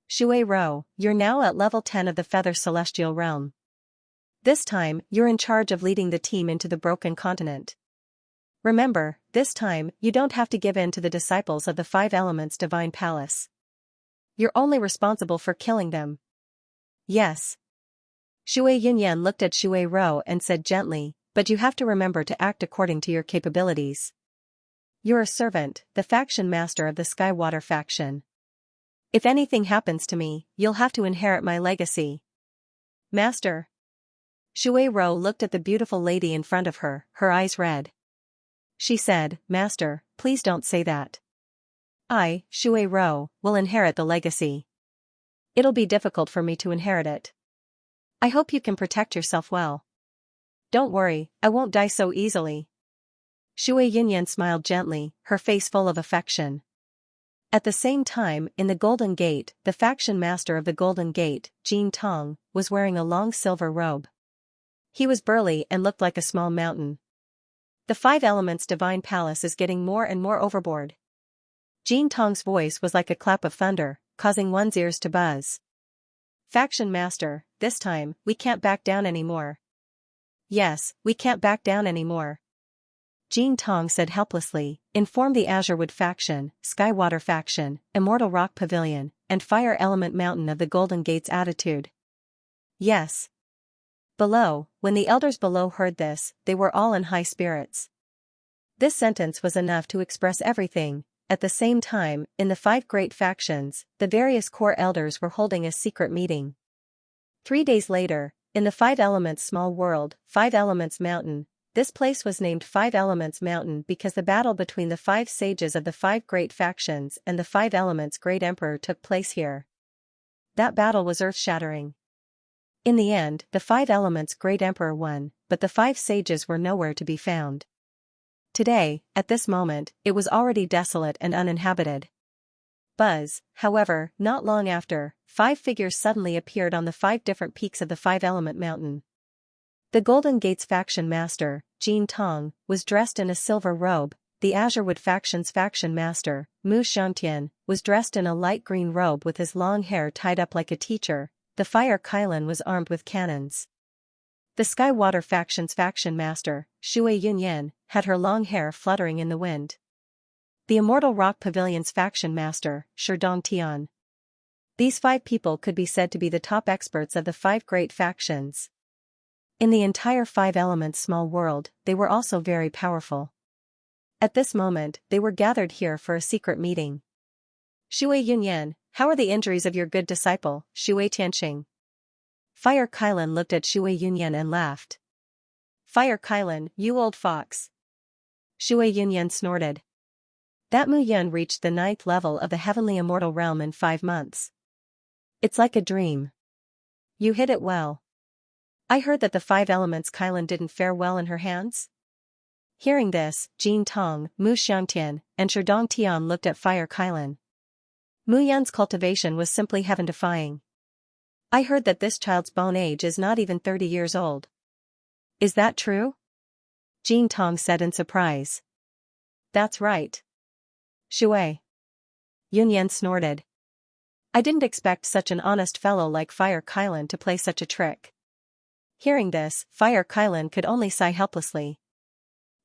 Shui Rou, you're now at level 10 of the Feather Celestial Realm. This time, you're in charge of leading the team into the Broken Continent. Remember, this time, you don't have to give in to the disciples of the 5 elements Divine Palace. You're only responsible for killing them. Yes. Shui Yunyan looked at Shui Rou and said gently, but you have to remember to act according to your capabilities. You're a servant, the faction master of the Skywater faction. If anything happens to me, you'll have to inherit my legacy. Master. Shui Rou looked at the beautiful lady in front of her, her eyes red. She said, Master, please don't say that. I, Shui Rou, will inherit the legacy. It'll be difficult for me to inherit it. I hope you can protect yourself well. Don't worry, I won't die so easily. Shui Yunyan smiled gently, her face full of affection. At the same time, in the Golden Gate, the faction master of the Golden Gate, Jin Tong, was wearing a long silver robe. He was burly and looked like a small mountain. The Five Elements Divine Palace is getting more and more overboard. Jin Tong's voice was like a clap of thunder, causing one's ears to buzz. Faction master, this time, we can't back down anymore. Yes, we can't back down anymore. Jin Tong said helplessly. Inform the Azurewood faction, Skywater faction, Immortal Rock Pavilion, and Fire Element Mountain of the Golden Gate's attitude. Yes. Below, when the elders below heard this, they were all in high spirits. This sentence was enough to express everything. At the same time, in the 5 great factions, the various core elders were holding a secret meeting. 3 days later, in the 5 Elements Small World, 5 Elements Mountain, this place was named 5 Elements Mountain because the battle between the 5 sages of the 5 great factions and the 5 Elements Great Emperor took place here. That battle was earth-shattering. In the end, the 5 Elements Great Emperor won, but the 5 sages were nowhere to be found. Today, at this moment, it was already desolate and uninhabited. Buzz, however, not long after, 5 figures suddenly appeared on the 5 different peaks of the 5 Element Mountain. The Golden Gate's faction master, Jin Tong, was dressed in a silver robe. The Azurewood faction's faction master, Xianxia, was dressed in a light green robe with his long hair tied up like a teacher. The Fire Kylan was armed with cannons. The Skywater faction's faction master, Xianxia, had her long hair fluttering in the wind. The Immortal Rock Pavilion's faction master, Xianxia. These 5 people could be said to be the top experts of the 5 great factions. In the entire 5 Elements Small World, they were also very powerful. At this moment, they were gathered here for a secret meeting. Xianxia, how are the injuries of your good disciple, Shui Tianxing? Fire Kylan looked at Xianxia and laughed. Fire Kylan, you old fox. Xianxia snorted. That Mu Yun reached the 9th level of the Heavenly Immortal Realm in 5 months. It's like a dream. You hit it well. I heard that the 5 Elements Kylan didn't fare well in her hands. Hearing this, Jin Tong, Xianxia, and Xianxia looked at Fire Kylan. Mu Yun's cultivation was simply heaven-defying. I heard that this child's bone age is not even 30 years old. Is that true? Jin Tong said in surprise. That's right. Shui. Yunyan snorted. I didn't expect such an honest fellow like Fire Kylan to play such a trick. Hearing this, Fire Kylan could only sigh helplessly.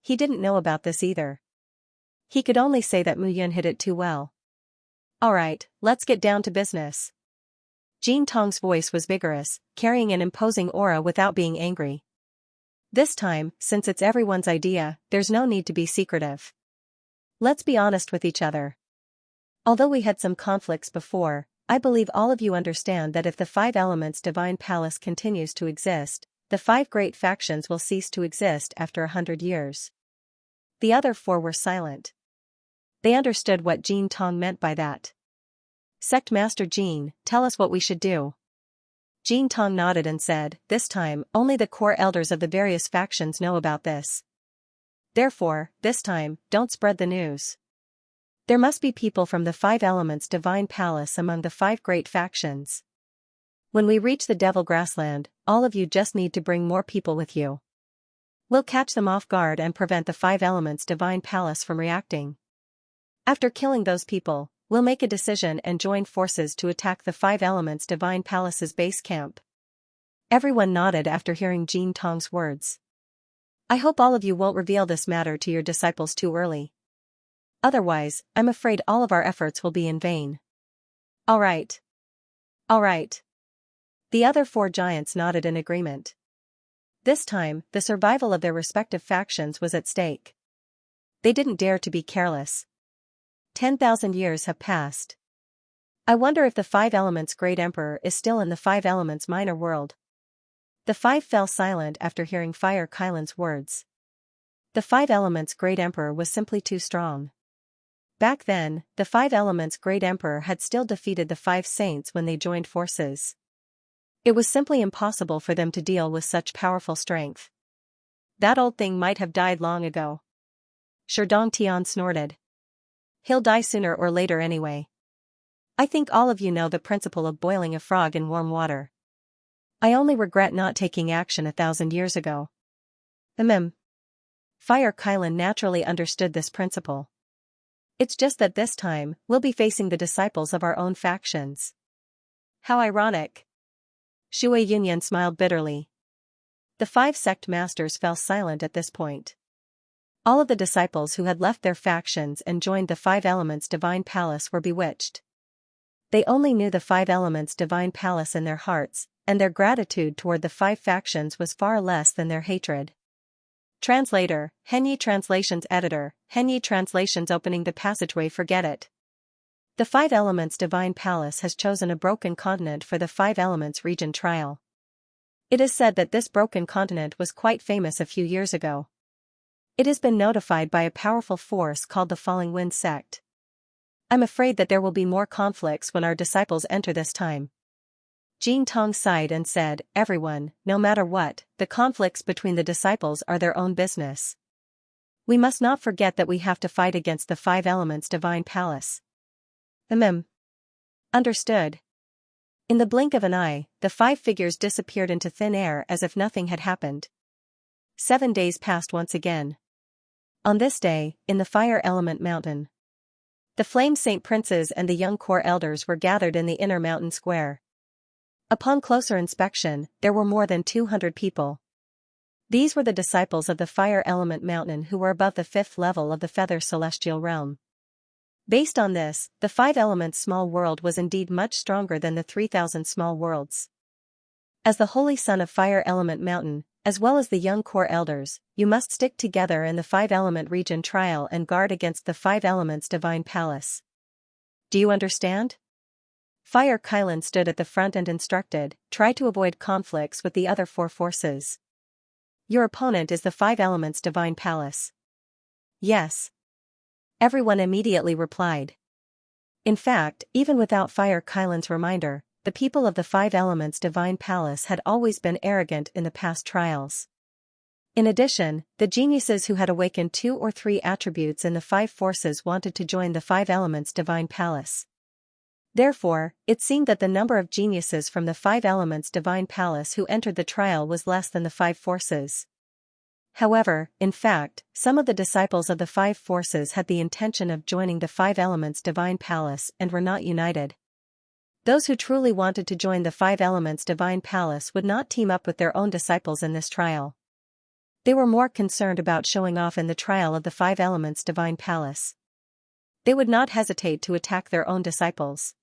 He didn't know about this either. He could only say that Mu Yun hit it too well. Alright, let's get down to business. Jin Tong's voice was vigorous, carrying an imposing aura without being angry. This time, since it's everyone's idea, there's no need to be secretive. Let's be honest with each other. Although we had some conflicts before, I believe all of you understand that if the 5 Elements Divine Palace continues to exist, the 5 great factions will cease to exist after 100 years. The other 4 were silent. They understood what Jin Tong meant by that. Sect Master Jin, tell us what we should do. Jin Tong nodded and said, this time, only the core elders of the various factions know about this. Therefore, this time, don't spread the news. There must be people from the 5 Elements Divine Palace among the 5 great factions. When we reach the Devil Grassland, all of you just need to bring more people with you. We'll catch them off guard and prevent the 5 Elements Divine Palace from reacting. After killing those people, we'll make a decision and join forces to attack the 5 Elements Divine Palace's base camp. Everyone nodded after hearing Jin Tong's words. I hope all of you won't reveal this matter to your disciples too early. Otherwise, I'm afraid all of our efforts will be in vain. Alright. Alright. The other 4 giants nodded in agreement. This time, the survival of their respective factions was at stake. They didn't dare to be careless. 10,000 years have passed. I wonder if the 5 Elements Great Emperor is still in the 5 Elements Minor World. The 5 fell silent after hearing Fire Kylan's words. The 5 Elements Great Emperor was simply too strong. Back then, the 5 Elements Great Emperor had still defeated the 5 Saints when they joined forces. It was simply impossible for them to deal with such powerful strength. That old thing might have died long ago. Xianxia snorted. He'll die sooner or later anyway. I think all of you know the principle of boiling a frog in warm water. I only regret not taking action 1,000 years ago. Fire Kylan naturally understood this principle. It's just that this time, we'll be facing the disciples of our own factions. How ironic. Shui Yunyan smiled bitterly. The 5 sect masters fell silent at this point. All of the disciples who had left their factions and joined the 5 Elements Divine Palace were bewitched. They only knew the 5 Elements Divine Palace in their hearts, and their gratitude toward the 5 factions was far less than their hatred. Translator, Henyi Translations Editor, Henyi Translations opening the passageway. Forget it. The 5 Elements Divine Palace has chosen a broken continent for the 5 Elements region trial. It is said that this broken continent was quite famous a few years ago. It has been notified by a powerful force called the Falling Wind sect. I'm afraid that there will be more conflicts when our disciples enter this time. Jing Tong sighed and said, everyone, no matter what, the conflicts between the disciples are their own business. We must not forget that we have to fight against the 5 Elements Divine Palace. Understood. In the blink of an eye, the 5 figures disappeared into thin air as if nothing had happened. 7 days passed once again. On this day, in the Fire Element Mountain, the Flame Saint Princes and the young core elders were gathered in the inner mountain square. Upon closer inspection, there were more than 200 people. These were the disciples of the Fire Element Mountain who were above the 5th level of the Feather Celestial Realm. Based on this, the 5 Elements Small World was indeed much stronger than the 3,000 small worlds. As the Holy Son of Fire Element Mountain, as well as the young core elders, you must stick together in the 5 Element region trial and guard against the 5 Elements Divine Palace. Do you understand? Fire Kylan stood at the front and instructed, try to avoid conflicts with the other 4 forces. Your opponent is the 5 Elements Divine Palace. Yes. Everyone immediately replied. In fact, even without Fire Kylan's reminder, the people of the 5 Elements Divine Palace had always been arrogant in the past trials. In addition, the geniuses who had awakened 2 or 3 attributes in the 5 forces wanted to join the 5 Elements Divine Palace. Therefore, it seemed that the number of geniuses from the 5 Elements Divine Palace who entered the trial was less than the 5 forces. However, in fact, some of the disciples of the 5 forces had the intention of joining the 5 Elements Divine Palace and were not united. Those who truly wanted to join the 5 Elements Divine Palace would not team up with their own disciples in this trial. They were more concerned about showing off in the trial of the 5 Elements Divine Palace. They would not hesitate to attack their own disciples.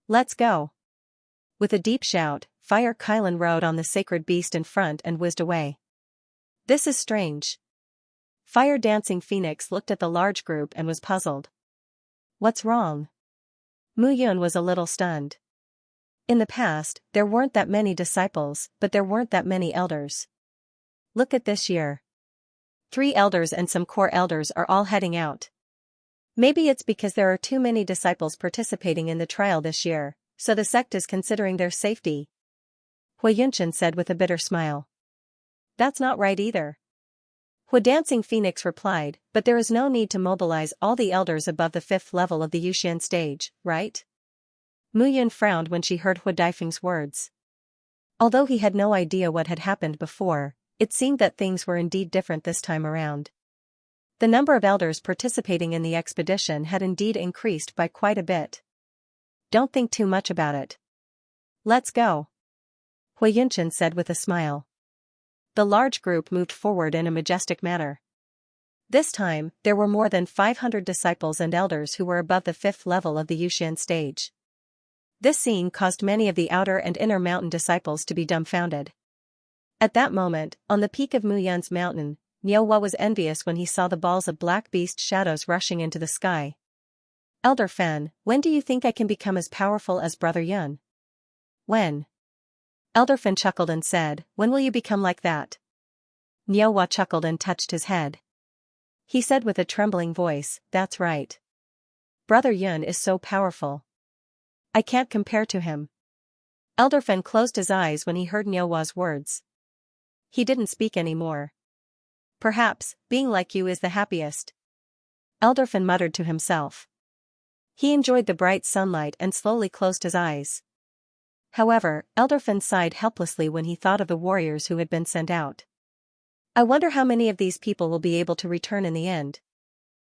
Let's go. With a deep shout, Fire Kylan rode on the sacred beast in front and whizzed away. This is strange. Fire Dancing Phoenix looked at the large group and was puzzled. What's wrong? Mu Yun was a little stunned. In the past, there weren't that many disciples, but there weren't that many elders. Look at this year. 3 elders and some core elders are all heading out. Maybe it's because there are too many disciples participating in the trial this year, so the sect is considering their safety. Hui Yunshan said with a bitter smile. That's not right either. Hui Dancing Phoenix replied, but there is no need to mobilize all the elders above the 5th level of the Yuxian stage, right? Mu Yun frowned when she heard Hui Daifeng's words. Although he had no idea what had happened before, it seemed that things were indeed different this time around. The number of elders participating in the expedition had indeed increased by quite a bit. Don't think too much about it. Let's go. Hui Yunshan said with a smile. The large group moved forward in a majestic manner. This time, there were more than 500 disciples and elders who were above the 5th level of the Yuxian stage. This scene caused many of the outer and inner mountain disciples to be dumbfounded. At that moment, on the peak of Mu Yun's mountain, Niuhua was envious when he saw the balls of black beast shadows rushing into the sky. Elder Fan, when do you think I can become as powerful as Brother Yun? When? Elder Fan chuckled and said, when will you become like that? Niuhua chuckled and touched his head. He said with a trembling voice, that's right. Brother Yun is so powerful. I can't compare to him. Elder Fan closed his eyes when he heard Niuhua's words. He didn't speak anymore. Perhaps, being like you is the happiest. Elderfin muttered to himself. He enjoyed the bright sunlight and slowly closed his eyes. However, Elderfin sighed helplessly when he thought of the warriors who had been sent out. I wonder how many of these people will be able to return in the end.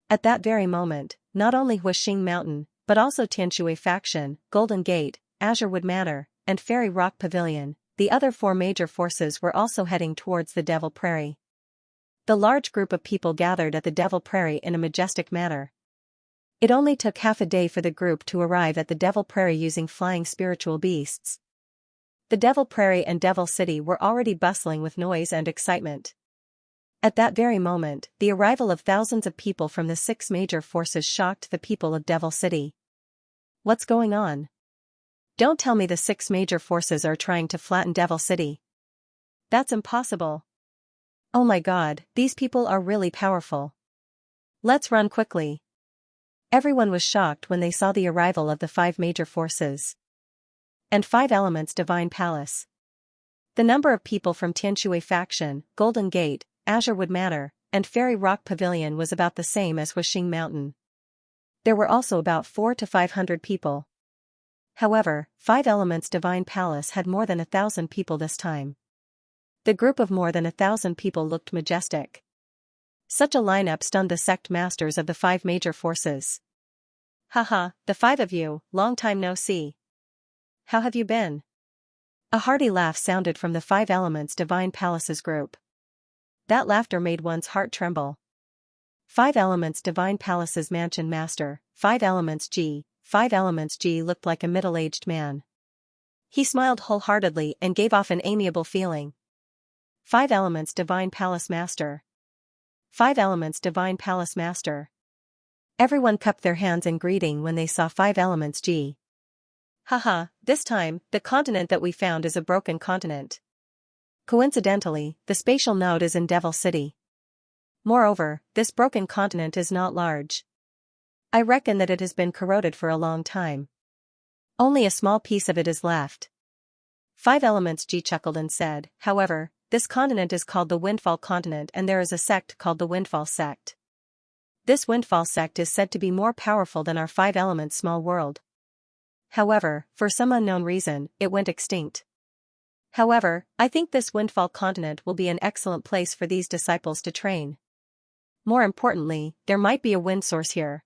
At that very moment, not only Huixing Mountain, but also Tianshui Faction, Golden Gate, Azurewood Manor, and Fairy Rock Pavilion, the other 4 major forces were also heading towards the Devil Prairie. The large group of people gathered at the Devil Prairie in a majestic manner. It only took half a day for the group to arrive at the Devil Prairie using flying spiritual beasts. The Devil Prairie and Devil City were already bustling with noise and excitement. At that very moment, the arrival of thousands of people from the 6 major forces shocked the people of Devil City. What's going on? Don't tell me the 6 major forces are trying to flatten Devil City. That's impossible. Oh my god, these people are really powerful. Let's run quickly. Everyone was shocked when they saw the arrival of the 5 major forces. And 5 Elements Divine Palace. The number of people from Tianshui Faction, Golden Gate, Azurewood Manor, and Fairy Rock Pavilion was about the same as Huixing Mountain. There were also about 400 to 500 people. However, 5 Elements Divine Palace had more than 1,000 people this time. The group of more than 1,000 people looked majestic. Such a lineup stunned the sect masters of the 5 major forces. Haha, the 5 of you, long time no see. How have you been? A hearty laugh sounded from the 5 Elements Divine Palace's group. That laughter made one's heart tremble. 5 Elements Divine Palace's mansion master, 5 Elements G. 5 Elements G looked like a middle-aged man. He smiled wholeheartedly and gave off an amiable feeling. 5 Elements Divine Palace Master. 5 Elements Divine Palace Master. Everyone cupped their hands in greeting when they saw 5 Elements G. Haha, this time, the continent that we found is a broken continent. Coincidentally, the spatial node is in Devil City. Moreover, this broken continent is not large. I reckon that it has been corroded for a long time. Only a small piece of it is left. 5 Elements G chuckled and said, however, this continent is called the Windfall Continent and there is a sect called the Windfall Sect. This Windfall Sect is said to be more powerful than our 5 Elements small world. However, for some unknown reason, it went extinct. However, I think this Windfall Continent will be an excellent place for these disciples to train. More importantly, there might be a wind source here.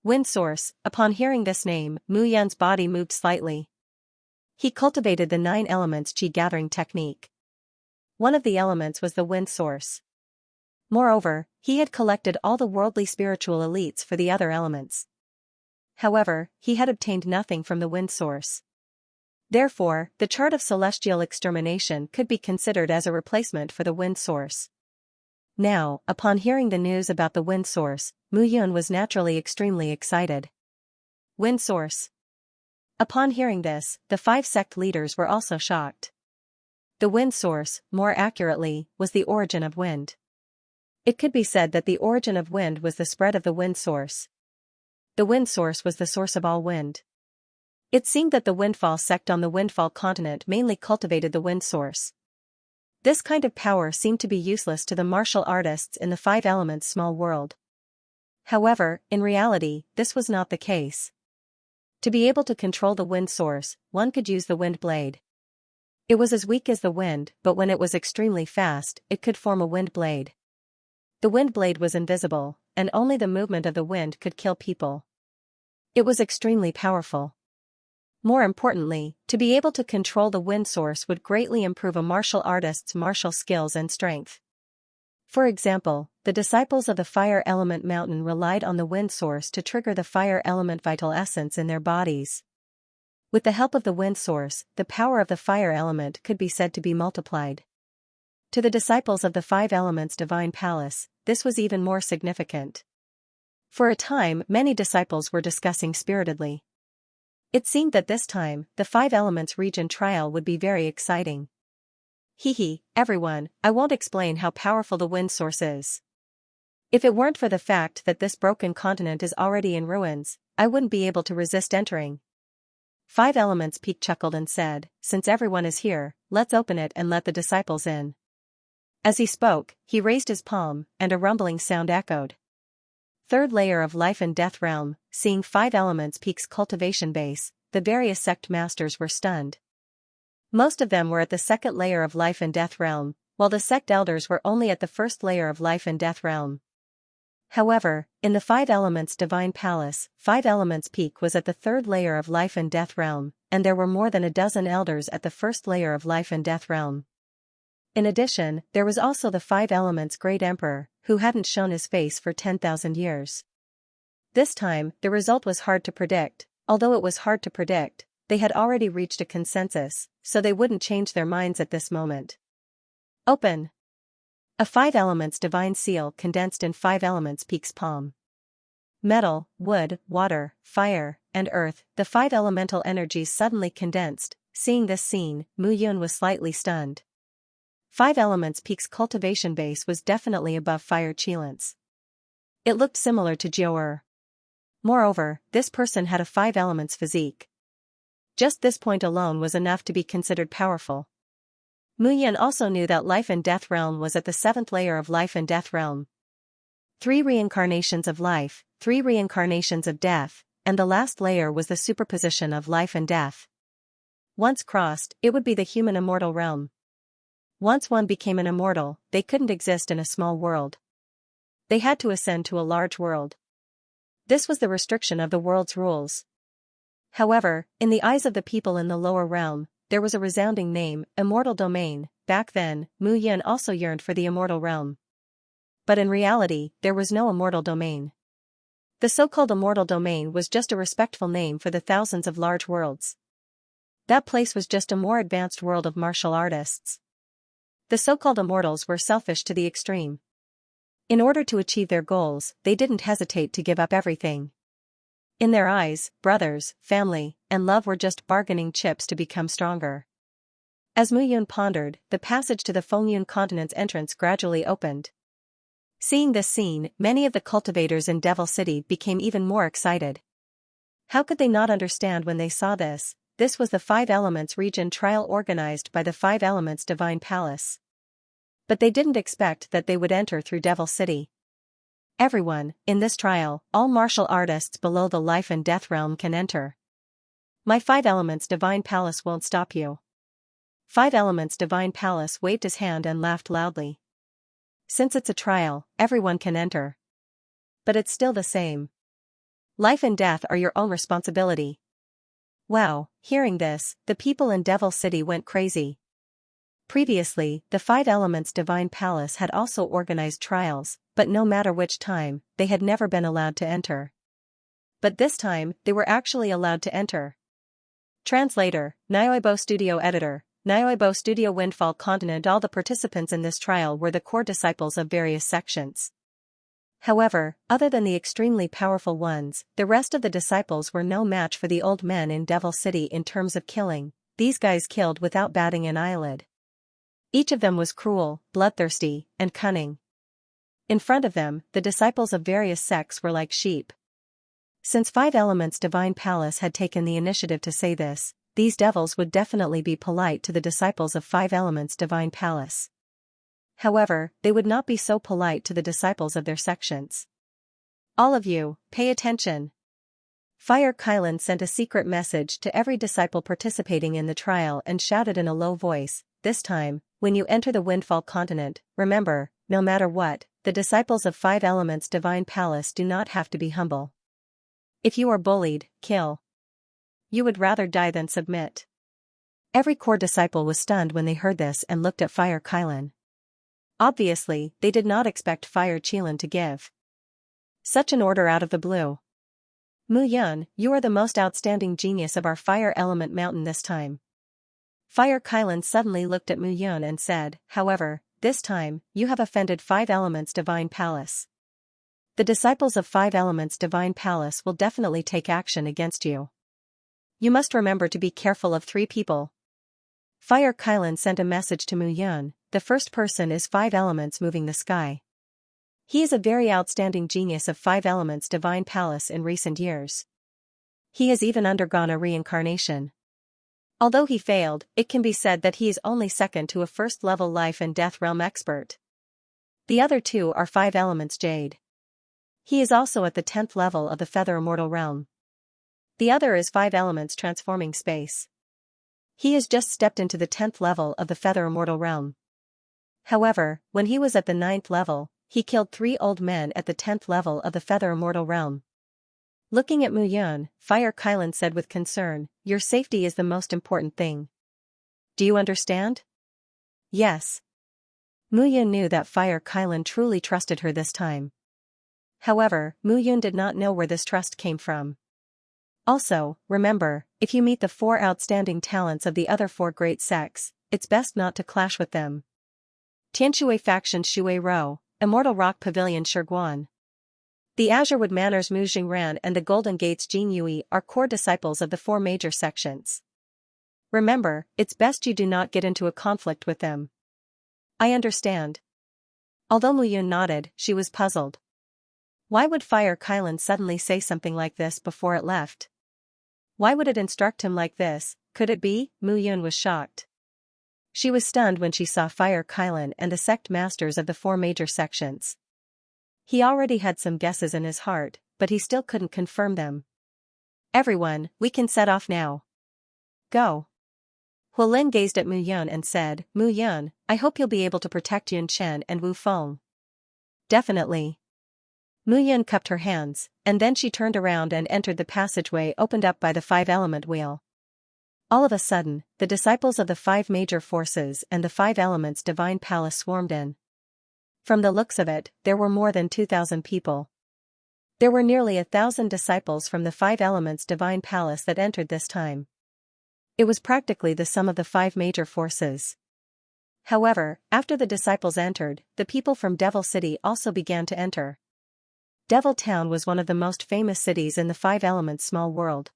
Wind source, upon hearing this name, Mu Yan's body moved slightly. He cultivated the 9 Elements Qi gathering technique. One of the elements was the wind source. Moreover, he had collected all the worldly spiritual elites for the other elements. However, he had obtained nothing from the wind source. Therefore, the chart of celestial extermination could be considered as a replacement for the wind source. Now, upon hearing the news about the wind source, Mu Yun was naturally extremely excited. Wind source. Upon hearing this, the 5 sect leaders were also shocked. The wind source, more accurately, was the origin of wind. It could be said that the origin of wind was the spread of the wind source. The wind source was the source of all wind. It seemed that the Windfall sect on the Windfall continent mainly cultivated the wind source. This kind of power seemed to be useless to the martial artists in the 5 Elements small world. However, in reality, this was not the case. To be able to control the wind source, one could use the wind blade. It was as weak as the wind, but when it was extremely fast, it could form a wind blade. The wind blade was invisible, and only the movement of the wind could kill people. It was extremely powerful. More importantly, to be able to control the wind source would greatly improve a martial artist's martial skills and strength. For example, the disciples of the Fire Element Mountain relied on the wind source to trigger the Fire Element vital essence in their bodies. With the help of the wind source, the power of the fire element could be said to be multiplied. To the disciples of the 5 Elements Divine Palace, this was even more significant. For a time, many disciples were discussing spiritedly. It seemed that this time, the 5 Elements region trial would be very exciting. Everyone, I won't explain how powerful the wind source is. If it weren't for the fact that this broken continent is already in ruins, I wouldn't be able to resist entering. 5 Elements Peak chuckled and said, since everyone is here, let's open it and let the disciples in. As he spoke, he raised his palm, and a rumbling sound echoed. Third layer of life and death realm, seeing 5 elements peaks cultivation base, the various sect masters were stunned. Most of them were at the second layer of life and death realm, while the sect elders were only at the first layer of life and death realm. However, in the 5 elements divine palace, 5 elements peak was at the third layer of life and death realm, and there were more than a dozen elders at the first layer of life and death realm. In addition, there was also the 5 elements great emperor, who hadn't shown his face for 10,000 years. This time, the result was hard to predict. Although it was hard to predict, they had already reached a consensus, so they wouldn't change their minds at this moment. Open. A 5 elements divine seal condensed in 5 elements peaks palm. Metal, wood, water, fire, and earth, the 5 elemental energies suddenly condensed. Seeing this scene, Mu Yun was slightly stunned. 5 elements peaks cultivation base was definitely above fire Qilance. It looked similar to Jiu'er. Moreover, this person had a 5 elements physique. Just this point alone was enough to be considered powerful. Mu Yun also knew that life and death realm was at the 7th layer of life and death realm. 3 reincarnations of life, 3 reincarnations of death, and the last layer was the superposition of life and death. Once crossed, it would be the human immortal realm. Once one became an immortal, they couldn't exist in a small world. They had to ascend to a large world. This was the restriction of the world's rules. However, in the eyes of the people in the lower realm, there was a resounding name, immortal domain. Back then, Mu Yun also yearned for the immortal realm. But in reality, there was no immortal domain. The so-called immortal domain was just a respectful name for the thousands of large worlds. That place was just a more advanced world of martial artists. The so-called immortals were selfish to the extreme. In order to achieve their goals, they didn't hesitate to give up everything. In their eyes, brothers, family, and love were just bargaining chips to become stronger. As Mu Yun pondered, the passage to the Fengyun continent's entrance gradually opened. Seeing this scene, many of the cultivators in Devil City became even more excited. How could they not understand when they saw this? This was the 5 elements region trial organized by the 5 elements divine palace. But they didn't expect that they would enter through Devil City. Everyone, in this trial, all martial artists below the life and death realm can enter. My 5 elements divine palace won't stop you. 5 elements divine palace waved his hand and laughed loudly. Since it's a trial, everyone can enter. But it's still the same. Life and death are your own responsibility. Wow, hearing this, the people in Devil City went crazy. Previously, the 5 elements divine palace had also organized trials, but no matter which time, they had never been allowed to enter. But this time, they were actually allowed to enter. Translator, Nyoibo Studio Editor, Nyoibo Studio Windfall Continent. All the participants in this trial were the core disciples of various sections. However, other than the extremely powerful ones, the rest of the disciples were no match for the old men in Devil City in terms of killing. These guys killed without batting an eyelid. Each of them was cruel, bloodthirsty, and cunning. In front of them, the disciples of various sects were like sheep. Since 5 elements divine palace had taken the initiative to say this, these devils would definitely be polite to the disciples of 5 elements divine palace. However, they would not be so polite to the disciples of their sections. All of you, pay attention. Fire Kylan sent a secret message to every disciple participating in the trial and shouted in a low voice, this time, when you enter the Windfall Continent, remember, no matter what, the disciples of 5 elements divine palace do not have to be humble. If you are bullied, kill. You would rather die than submit. Every core disciple was stunned when they heard this and looked at Fire Kylan. Obviously, they did not expect Fire Qilin to give such an order out of the blue. Mu Yun, you are the most outstanding genius of our fire element mountain this time. Fire Kylan suddenly looked at Mu Yun and said, however, this time, you have offended 5 elements divine palace. The disciples of 5 elements divine palace will definitely take action against you. You must remember to be careful of 3 people. Fire Kylan sent a message to Mu Yun. The first person is 5 elements moving the sky. He is a very outstanding genius of 5 elements divine palace in recent years. He has even undergone a reincarnation. Although he failed, it can be said that he is only second to a first-level life and death realm expert. The other 2 are 5 elements jade. He is also at the 10th level of the Feather Immortal Realm. The other is 5 elements transforming space. He has just stepped into the 10th level of the Feather Immortal Realm. However, when he was at the 9th level, he killed 3 old men at the 10th level of the Feather Immortal Realm. Looking at Mu Yun, Fire Kylan said with concern, "Your safety is the most important thing. Do you understand?" Yes. Mu Yun knew that Fire Kylan truly trusted her this time. However, Mu Yun did not know where this trust came from. Also, remember, if you meet the 4 outstanding talents of the other 4 great sects, it's best not to clash with them. Tianshui Faction Shui Rou, Immortal Rock Pavilion Shiguan. The Azurewood Manors Mu Jingran and the Golden Gates Jin Yui are core disciples of the 4 major sections. Remember, it's best you do not get into a conflict with them. I understand. Although Mu Yun nodded, she was puzzled. Why would Fire Kylan suddenly say something like this before it left? Why would it instruct him like this? Could it be? Mu Yun was shocked. She was stunned when she saw Fire Kylan and the sect masters of the 4 major sections. He already had some guesses in his heart, but he still couldn't confirm them. Everyone, we can set off now. Go. Huolin gazed at Mu Yun and said, Mu Yun, I hope you'll be able to protect Yun Chen and Wu Feng. Definitely. Mu Yun cupped her hands, and then she turned around and entered the passageway opened up by the 5-element wheel. All of a sudden, the disciples of the 5 major forces and the 5 elements divine palace swarmed in. From the looks of it, there were more than 2,000 people. There were nearly 1,000 disciples from the 5 elements divine palace that entered this time. It was practically the sum of the 5 major forces. However, after the disciples entered, the people from Devil City also began to enter. Devil Town was one of the most famous cities in the 5 elements small world.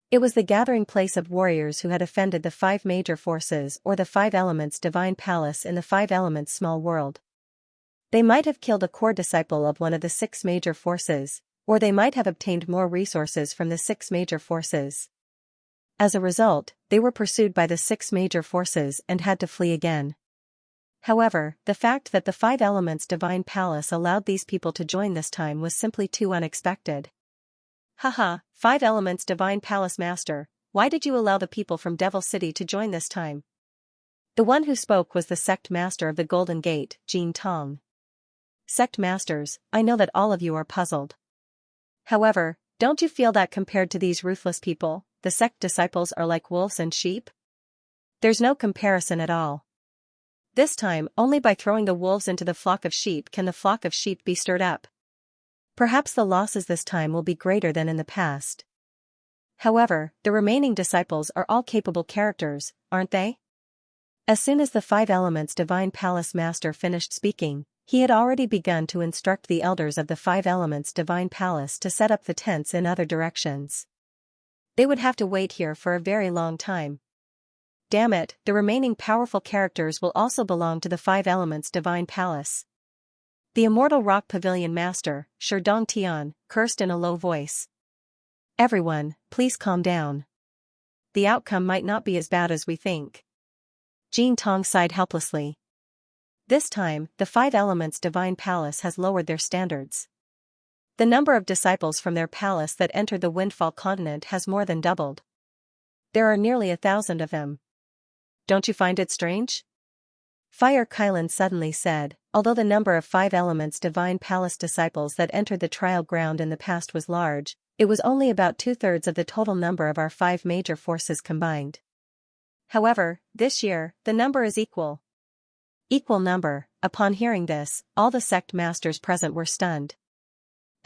It was the gathering place of warriors who had offended the 5 major forces or the 5 elements divine palace in the 5 elements small world. They might have killed a core disciple of one of the 6 major forces, or they might have obtained more resources from the 6 major forces. As a result, they were pursued by the 6 major forces and had to flee again. However, the fact that the 5 elements divine palace allowed these people to join this time was simply too unexpected. Haha, 5 elements divine palace master, why did you allow the people from Devil City to join this time? The one who spoke was the sect master of the Golden Gate, Jin Tong. Sect masters, I know that all of you are puzzled. However, don't you feel that compared to these ruthless people, the sect disciples are like wolves and sheep? There's no comparison at all. This time, only by throwing the wolves into the flock of sheep can the flock of sheep be stirred up. Perhaps the losses this time will be greater than in the past. However, the remaining disciples are all capable characters, aren't they? As soon as the 5 elements divine palace master finished speaking, he had already begun to instruct the elders of the 5 elements divine palace to set up the tents in other directions. They would have to wait here for a very long time. Damn it, the remaining powerful characters will also belong to the 5 elements divine palace. The Immortal Rock Pavilion Master, Sherdong Tian, cursed in a low voice. Everyone, please calm down. The outcome might not be as bad as we think. Jin Tong sighed helplessly. This time, the 5 elements divine palace has lowered their standards. The number of disciples from their palace that entered the Windfall continent has more than doubled. There are nearly 1,000 of them. Don't you find it strange? Fire Kylan suddenly said, although the number of 5 elements divine palace disciples that entered the trial ground in the past was large, it was only about 2/3 of the total number of our 5 major forces combined. However, this year, the number is equal. Equal number. Upon hearing this, all the sect masters present were stunned.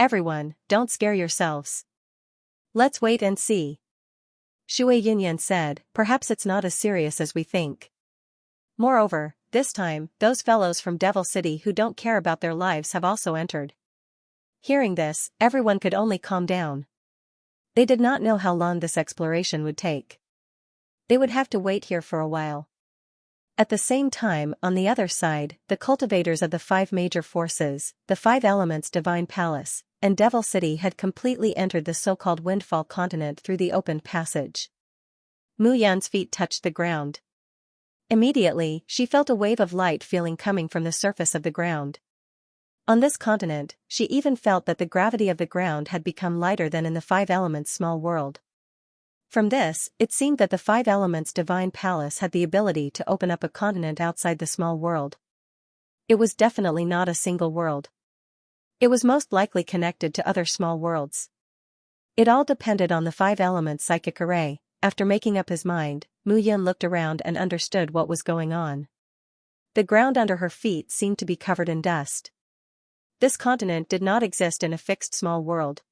Everyone, don't scare yourselves. Let's wait and see. Shui Yinyan said, perhaps it's not as serious as we think. Moreover, this time, those fellows from Devil City who don't care about their lives have also entered. Hearing this, everyone could only calm down. They did not know how long this exploration would take. They would have to wait here for a while. At the same time, on the other side, the cultivators of the 5 major forces, the 5 elements divine palace, and Devil City had completely entered the so-called Windfall continent through the opened passage. Mu Yan's feet touched the ground. Immediately, she felt a wave of light feeling coming from the surface of the ground. On this continent, she even felt that the gravity of the ground had become lighter than in the Five Elements small world. From this, it seemed that the Five Elements divine palace had the ability to open up a continent outside the small world. It was definitely not a single world. It was most likely connected to other small worlds. It all depended on the Five Elements psychic array. After making up his mind, Mu Yun looked around and understood what was going on. The ground under her feet seemed to be covered in dust. This continent did not exist in a fixed small world.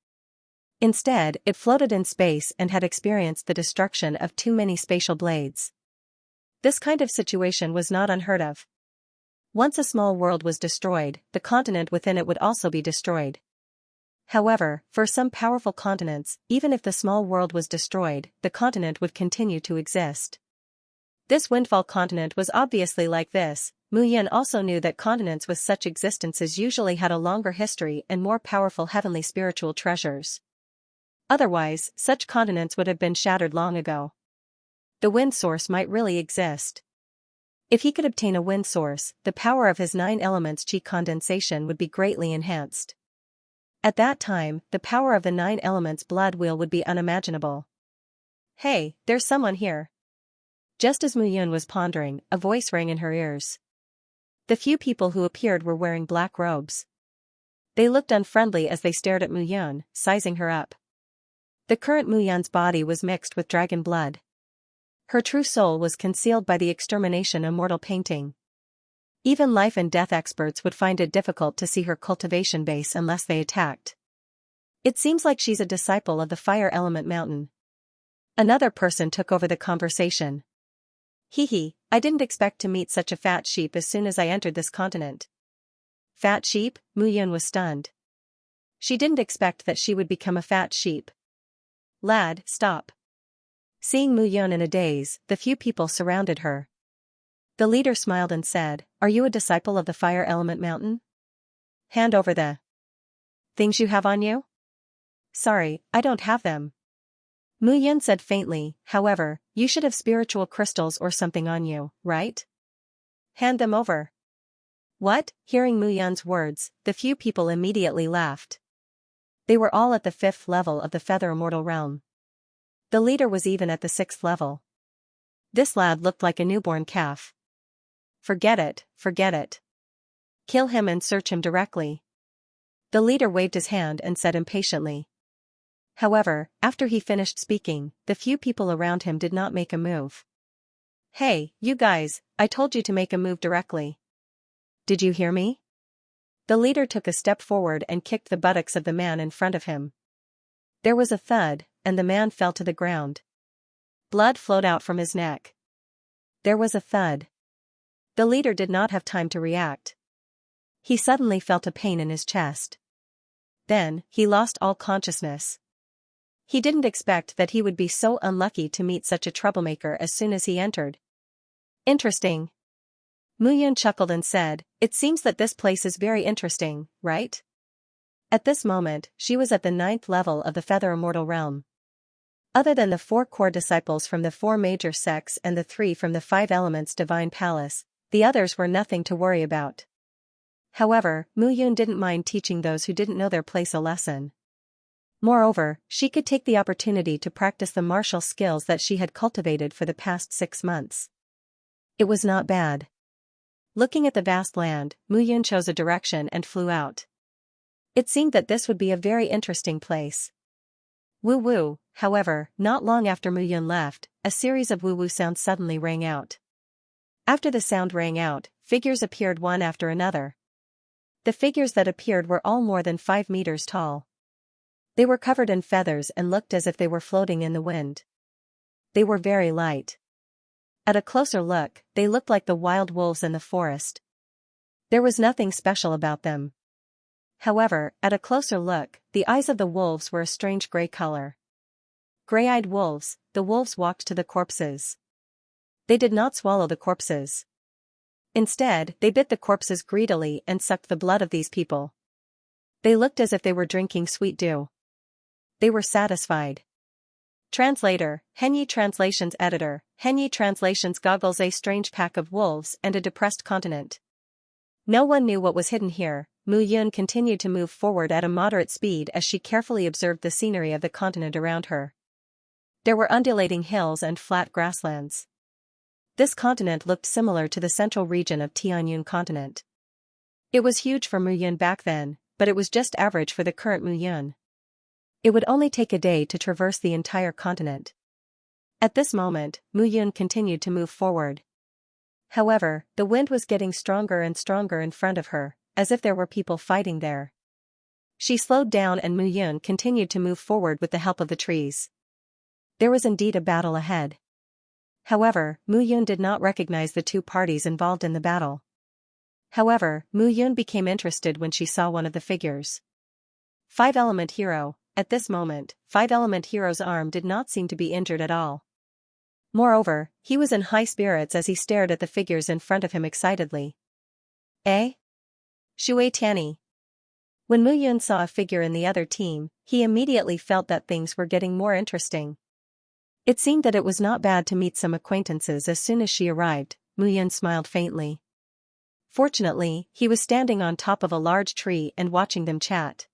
Instead, it floated in space and had experienced the destruction of too many spatial blades. This kind of situation was not unheard of. Once a small world was destroyed, the continent within it would also be destroyed. However, for some powerful continents, even if the small world was destroyed, the continent would continue to exist. This windfall continent was obviously like this. Mu Yin also knew that continents with such existences usually had a longer history and more powerful heavenly spiritual treasures. Otherwise, such continents would have been shattered long ago. The wind source might really exist. If he could obtain a wind source, the power of his 9 elements chi condensation would be greatly enhanced. At that time, the power of the 9 elements blood wheel would be unimaginable. Hey, there's someone here. Just as Mu Yun was pondering, a voice rang in her ears. The few people who appeared were wearing black robes. They looked unfriendly as they stared at Mu Yun, sizing her up. The current Mu Yun's body was mixed with dragon blood. Her true soul was concealed by the extermination immortal painting. Even life and death experts would find it difficult to see her cultivation base unless they attacked. It seems like she's a disciple of the fire element mountain. Another person took over the conversation. Hee, I didn't expect to meet such a fat sheep as soon as I entered this continent. Fat sheep? Mu Yun was stunned. She didn't expect that she would become a fat sheep. Lad, stop. Seeing Mu Yun in a daze, the few people surrounded her. The leader smiled and said, "Are you a disciple of the fire element mountain? Hand over the things you have on you?" "Sorry, I don't have them." Mu Yun said faintly, "However, you should have spiritual crystals or something on you, right? Hand them over." What? Hearing Mu Yun's words, the few people immediately laughed. They were all at the 5th level of the Feather Immortal realm. The leader was even at the 6th level. This lad looked like a newborn calf. Forget it. Kill him and search him directly. The leader waved his hand and said impatiently. However, after he finished speaking, the few people around him did not make a move. Hey, you guys, I told you to make a move directly. Did you hear me? The leader took a step forward and kicked the buttocks of the man in front of him. There was a thud, and the man fell to the ground. Blood flowed out from his neck. There was a thud. The leader did not have time to react. He suddenly felt a pain in his chest. Then, he lost all consciousness. He didn't expect that he would be so unlucky to meet such a troublemaker as soon as he entered. Interesting. Mu Yun chuckled and said, "It seems that this place is very interesting, right?" At this moment, she was at the 9th level of the Feather Immortal realm. Other than the 4 core disciples from the 4 major sects and the 3 from the 5 elements divine palace, the others were nothing to worry about. However, Mu Yun didn't mind teaching those who didn't know their place a lesson. Moreover, she could take the opportunity to practice the martial skills that she had cultivated for the past 6 months. It was not bad. Looking at the vast land, Mu Yun chose a direction and flew out. It seemed that this would be a very interesting place. Woo-woo. However, not long after Mu Yun left, a series of woo-woo sounds suddenly rang out. After the sound rang out, figures appeared one after another. The figures that appeared were all more than 5 meters tall. They were covered in feathers and looked as if they were floating in the wind. They were very light. At a closer look, they looked like the wild wolves in the forest. There was nothing special about them. However, at a closer look, the eyes of the wolves were a strange gray color. Gray-eyed wolves, the wolves walked to the corpses. They did not swallow the corpses. Instead, they bit the corpses greedily and sucked the blood of these people. They looked as if they were drinking sweet dew. They were satisfied. Translator, Henyi Translations Editor, Henyi Translations goggles. A strange pack of wolves and a depressed continent. No one knew what was hidden here. Mu Yun continued to move forward at a moderate speed as she carefully observed the scenery of the continent around her. There were undulating hills and flat grasslands. This continent looked similar to the central region of Tianyun continent. It was huge for Mu Yun back then, but it was just average for the current Mu Yun. It would only take a day to traverse the entire continent. At this moment, Mu Yun continued to move forward. However, the wind was getting stronger and stronger in front of her, as if there were people fighting there. She slowed down and Mu Yun continued to move forward with the help of the trees. There was indeed a battle ahead. However, Mu Yun did not recognize the two parties involved in the battle. However, Mu Yun became interested when she saw one of the figures. Five-element hero. At this moment, Five-element hero's arm did not seem to be injured at all. Moreover, he was in high spirits as he stared at the figures in front of him excitedly. Eh? Shui Tianyi. When Mu Yun saw a figure in the other team, he immediately felt that things were getting more interesting. It seemed that it was not bad to meet some acquaintances as soon as she arrived. Mu Yun smiled faintly. Fortunately, he was standing on top of a large tree and watching them chat.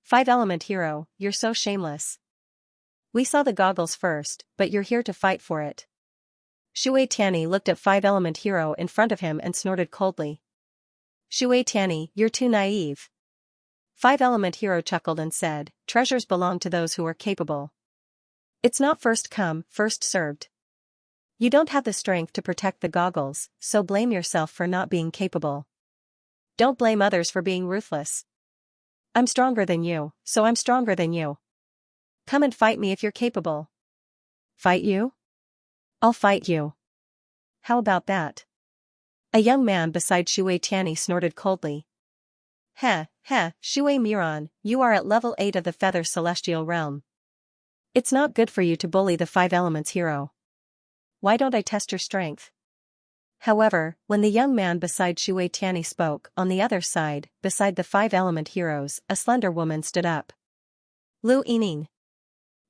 Five-element hero, you're so shameless. We saw the goggles first, but you're here to fight for it. Shui Tianyi looked at Five-element hero in front of him and snorted coldly. Shui Tianyi, you're too naive. Five-element hero chuckled and said, treasures belong to those who are capable. It's not first come, first served. You don't have the strength to protect the goggles, so blame yourself for not being capable. Don't blame others for being ruthless. I'm stronger than you, so I'm stronger than you. Come and fight me if you're capable. Fight you? I'll fight you. How about that? A young man beside Shui Tianyi snorted coldly. Heh, Shui Miran, you are at level 8 of the Feather Celestial Realm. It's not good for you to bully the Five Elements hero. Why don't I test your strength? However, when the young man beside Shui Tianyi spoke, on the other side, beside the Five-element heroes, a slender woman stood up. Lu Yining.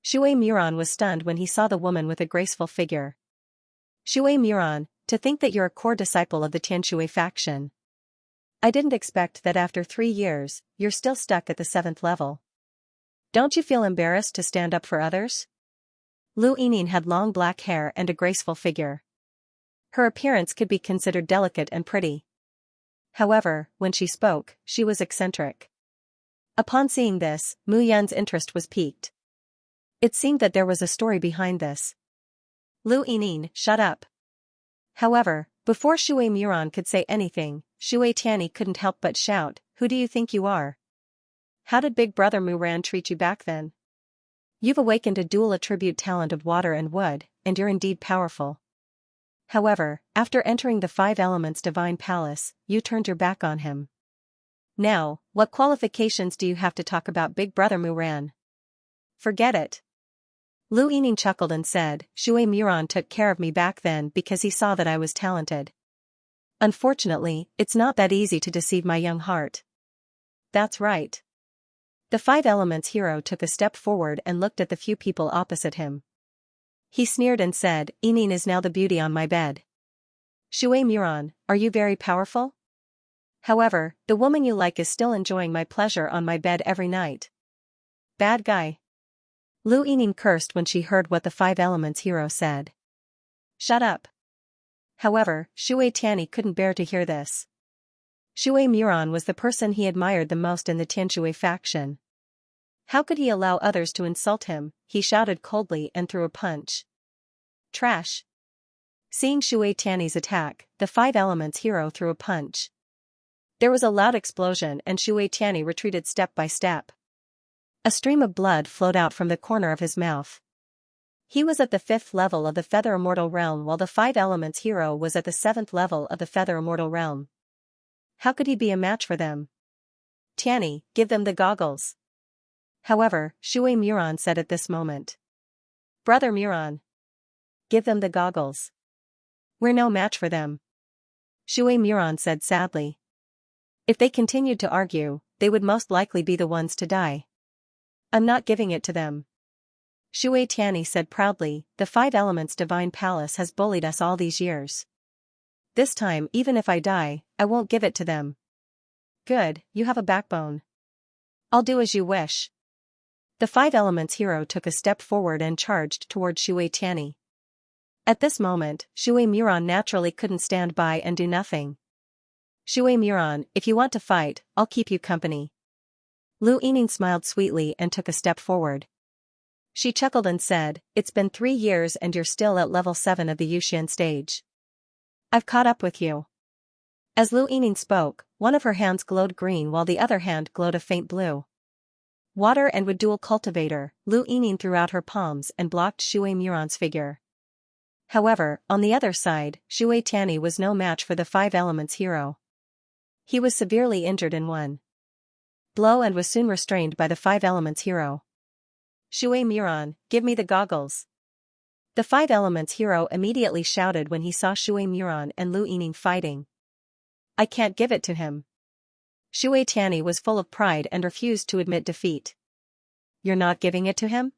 Shui Miran was stunned when he saw the woman with a graceful figure. Shui Miran, to think that you're a core disciple of the Tianshui faction. I didn't expect that after 3 years, you're still stuck at the 7th level. Don't you feel embarrassed to stand up for others? Lu Yining had long black hair and a graceful figure. Her appearance could be considered delicate and pretty. However, when she spoke, she was eccentric. Upon seeing this, Mu Yun's interest was piqued. It seemed that there was a story behind this. Lu Yining, shut up. However, before Shui Miran could say anything, Shui Tianyi couldn't help but shout, who do you think you are? How did Big Brother Muran treat you back then? You've awakened a dual attribute talent of water and wood, and you're indeed powerful. However, after entering the Five Elements Divine Palace, you turned your back on him. Now, what qualifications do you have to talk about Big Brother Muran? Forget it. Lu Yining chuckled and said, Shui Miran took care of me back then because he saw that I was talented. Unfortunately, it's not that easy to deceive my young heart. That's right. The Five Elements hero took a step forward and looked at the few people opposite him. He sneered and said, Yining is now the beauty on my bed. Shui Miran, are you very powerful? However, the woman you like is still enjoying my pleasure on my bed every night. Bad guy. Lu Yining cursed when she heard what the Five Elements hero said. Shut up. However, Shui Tianyi couldn't bear to hear this. Shui Miran was the person he admired the most in the Tianshui faction. How could he allow others to insult him? He shouted coldly and threw a punch. Trash. Seeing Shui Tianyi's attack, the Five Elements hero threw a punch. There was a loud explosion and Shui Tianyi retreated step by step. A stream of blood flowed out from the corner of his mouth. He was at the 5th level of the Feather Immortal Realm while the Five Elements hero was at the 7th level of the Feather Immortal Realm. How could he be a match for them? Tianyi, give them the goggles. However, Shui Miran said at this moment. Brother Miran. Give them the goggles. We're no match for them. Shui Miran said sadly. If they continued to argue, they would most likely be the ones to die. I'm not giving it to them. Shui Tianyi said proudly, the Five Elements Divine Palace has bullied us all these years. This time even if I die, I won't give it to them. Good, you have a backbone. I'll do as you wish. The Five Elements hero took a step forward and charged toward Shui Tianyi. At this moment, Shui Muron naturally couldn't stand by and do nothing. Shui Muron, if you want to fight, I'll keep you company. Lu Yining smiled sweetly and took a step forward. She chuckled and said, it's been 3 years and you're still at level 7 of the Yuxian stage. I've caught up with you. As Lu Yining spoke, one of her hands glowed green while the other hand glowed a faint blue. Water and wood dual cultivator, Lu Yining threw out her palms and blocked Shui Muron's figure. However, on the other side, Shui Tianyi was no match for the Five Elements hero. He was severely injured in one blow and was soon restrained by the Five Elements hero. Shui Muron, give me the goggles. The Five Elements hero immediately shouted when he saw Shui Muron and Lu Yining fighting. I can't give it to him. Shui Tianyi was full of pride and refused to admit defeat. You're not giving it to him?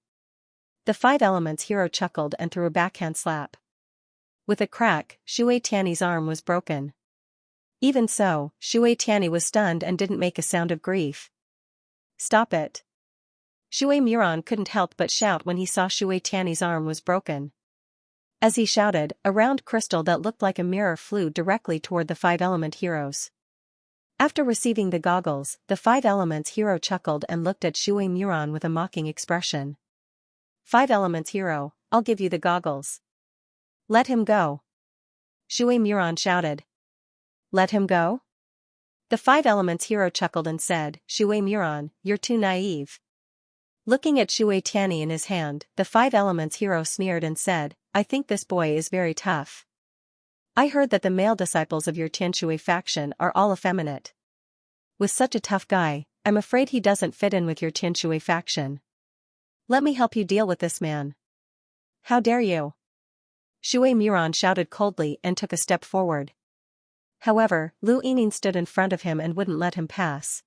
The Five Elements hero chuckled and threw a backhand slap. With a crack, Shui Tianyi's arm was broken. Even so, Shui Tianyi was stunned and didn't make a sound of grief. Stop it. Shui Muron couldn't help but shout when he saw Shui Tianyi's arm was broken. As he shouted, a round crystal that looked like a mirror flew directly toward the Five Element heroes. After receiving the goggles, the Five Elements hero chuckled and looked at Shui Muron with a mocking expression. Five Elements hero, I'll give you the goggles. Let him go. Shui Muron shouted. Let him go? The Five Elements hero chuckled and said, Shui Muron, you're too naive. Looking at Shui Tianyi in his hand, the Five Elements hero sneered and said, I think this boy is very tough. I heard that the male disciples of your Tianshui faction are all effeminate. With such a tough guy, I'm afraid he doesn't fit in with your Tianshui faction. Let me help you deal with this man. How dare you? Shui Muron shouted coldly and took a step forward. However, Lu Yining stood in front of him and wouldn't let him pass.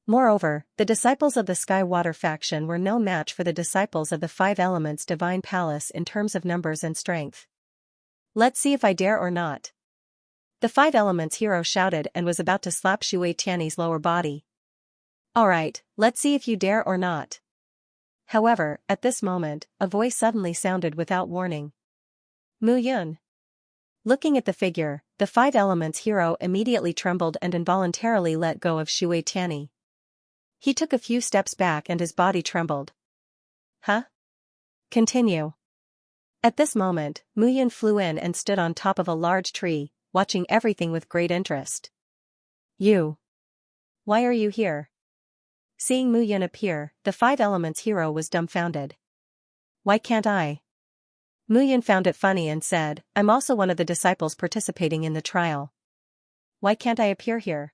Moreover, the disciples of the Sky Water faction were no match for the disciples of the Five Elements Divine Palace in terms of numbers and strength. Let's see if I dare or not. The Five Elements hero shouted and was about to slap Shui Tianyi's lower body. Alright, let's see if you dare or not. However, at this moment, a voice suddenly sounded without warning. Mu Yun. Looking at the figure, the Five Elements hero immediately trembled and involuntarily let go of Shui Tianyi. He took a few steps back and his body trembled. Huh? Continue. At this moment, Mu Yun flew in and stood on top of a large tree, watching everything with great interest. You. Why are you here? Seeing Mu Yun appear, the Five Elements hero was dumbfounded. Why can't I? Mu Yun found it funny and said, I'm also one of the disciples participating in the trial. Why can't I appear here?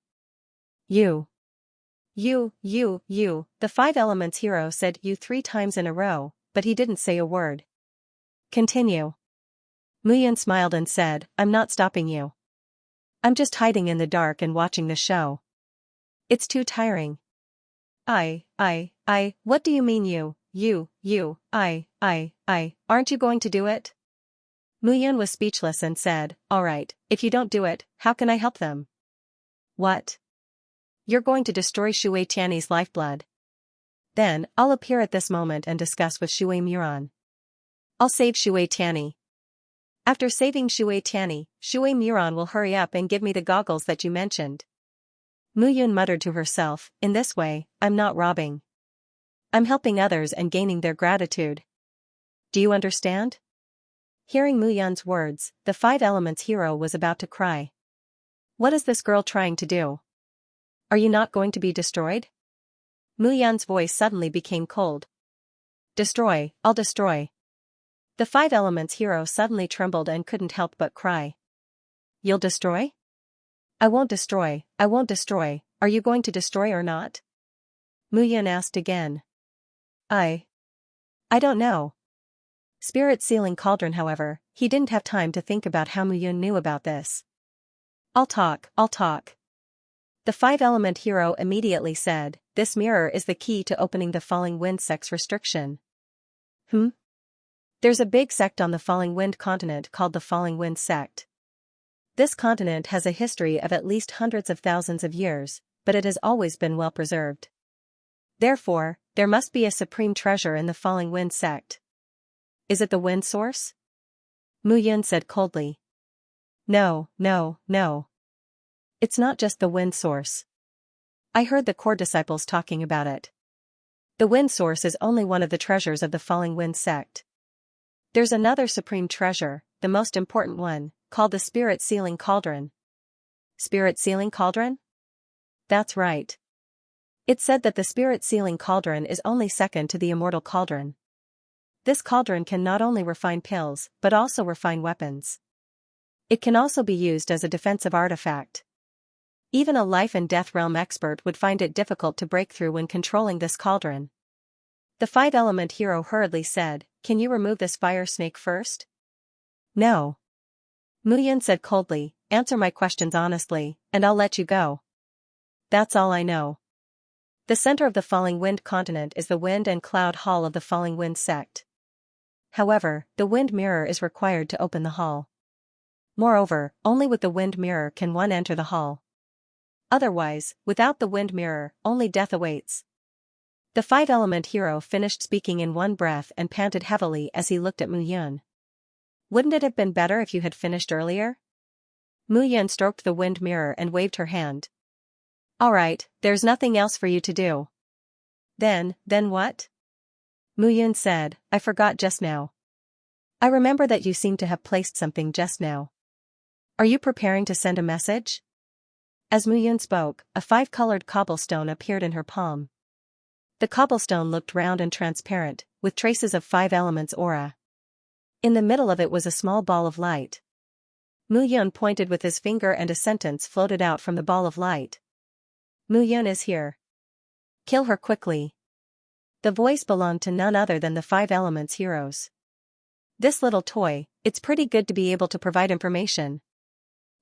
You. The Five Elements hero said you 3 times in a row, but he didn't say a word. Continue. Mu Yun smiled and said, I'm not stopping you. I'm just hiding in the dark and watching the show. It's too tiring. What do you mean aren't you going to do it? Mu Yun was speechless and said, alright, if you don't do it, how can I help them? What? You're going to destroy Shui Tianyi's lifeblood. Then, I'll appear at this moment and discuss with Shui Muron. I'll save Shui Tianyi. After saving Shui Tianyi, Shui Muron will hurry up and give me the goggles that you mentioned. Mu Yun muttered to herself, in this way, I'm not robbing. I'm helping others and gaining their gratitude. Do you understand? Hearing Mu Yun's words, the Five Elements hero was about to cry. What is this girl trying to do? Are you not going to be destroyed? Mu Yun's voice suddenly became cold. Destroy, I'll destroy. The Five Elements hero suddenly trembled and couldn't help but cry. You'll destroy? I won't destroy, are you going to destroy or not? Mu Yun asked again. I don't know. Spirit Sealing Cauldron, however, he didn't have time to think about how Mu Yun knew about this. I'll talk. The Five Element hero immediately said, this mirror is the key to opening the Falling Wind sex restriction. There's a big sect on the Falling Wind continent called the Falling Wind sect. This continent has a history of at least hundreds of thousands of years, but it has always been well preserved. Therefore, there must be a supreme treasure in the falling wind sect. Is it the wind source? Mu Yun said coldly. No, no, no. It's not just the wind source. I heard the core disciples talking about it. The wind source is only one of the treasures of the falling wind sect. There's another supreme treasure, the most important one, called the spirit sealing cauldron. Spirit sealing cauldron? That's right. It's said that the spirit sealing cauldron is only second to the immortal cauldron. This cauldron can not only refine pills, but also refine weapons. It can also be used as a defensive artifact. Even a life and death realm expert would find it difficult to break through when controlling this cauldron. The five-element hero hurriedly said, "Can you remove this fire snake first?" No. Mu Yun said coldly, "Answer my questions honestly, and I'll let you go." That's all I know. The center of the falling wind continent is the wind and cloud hall of the falling wind sect. However, the wind mirror is required to open the hall. Moreover, only with the wind mirror can one enter the hall. Otherwise, without the wind mirror, only death awaits. The five-element hero finished speaking in one breath and panted heavily as he looked at Mu Yun. Wouldn't it have been better if you had finished earlier? Mu Yun stroked the wind mirror and waved her hand. All right, there's nothing else for you to do. Then what? Mu Yun said, I forgot just now. I remember that you seem to have placed something just now. Are you preparing to send a message? As Mu Yun spoke, a five-colored cobblestone appeared in her palm. The cobblestone looked round and transparent, with traces of five elements aura. In the middle of it was a small ball of light. Mu Yun pointed with his finger and a sentence floated out from the ball of light. Mu Yun is here. Kill her quickly. The voice belonged to none other than the five elements heroes. This little toy, it's pretty good to be able to provide information.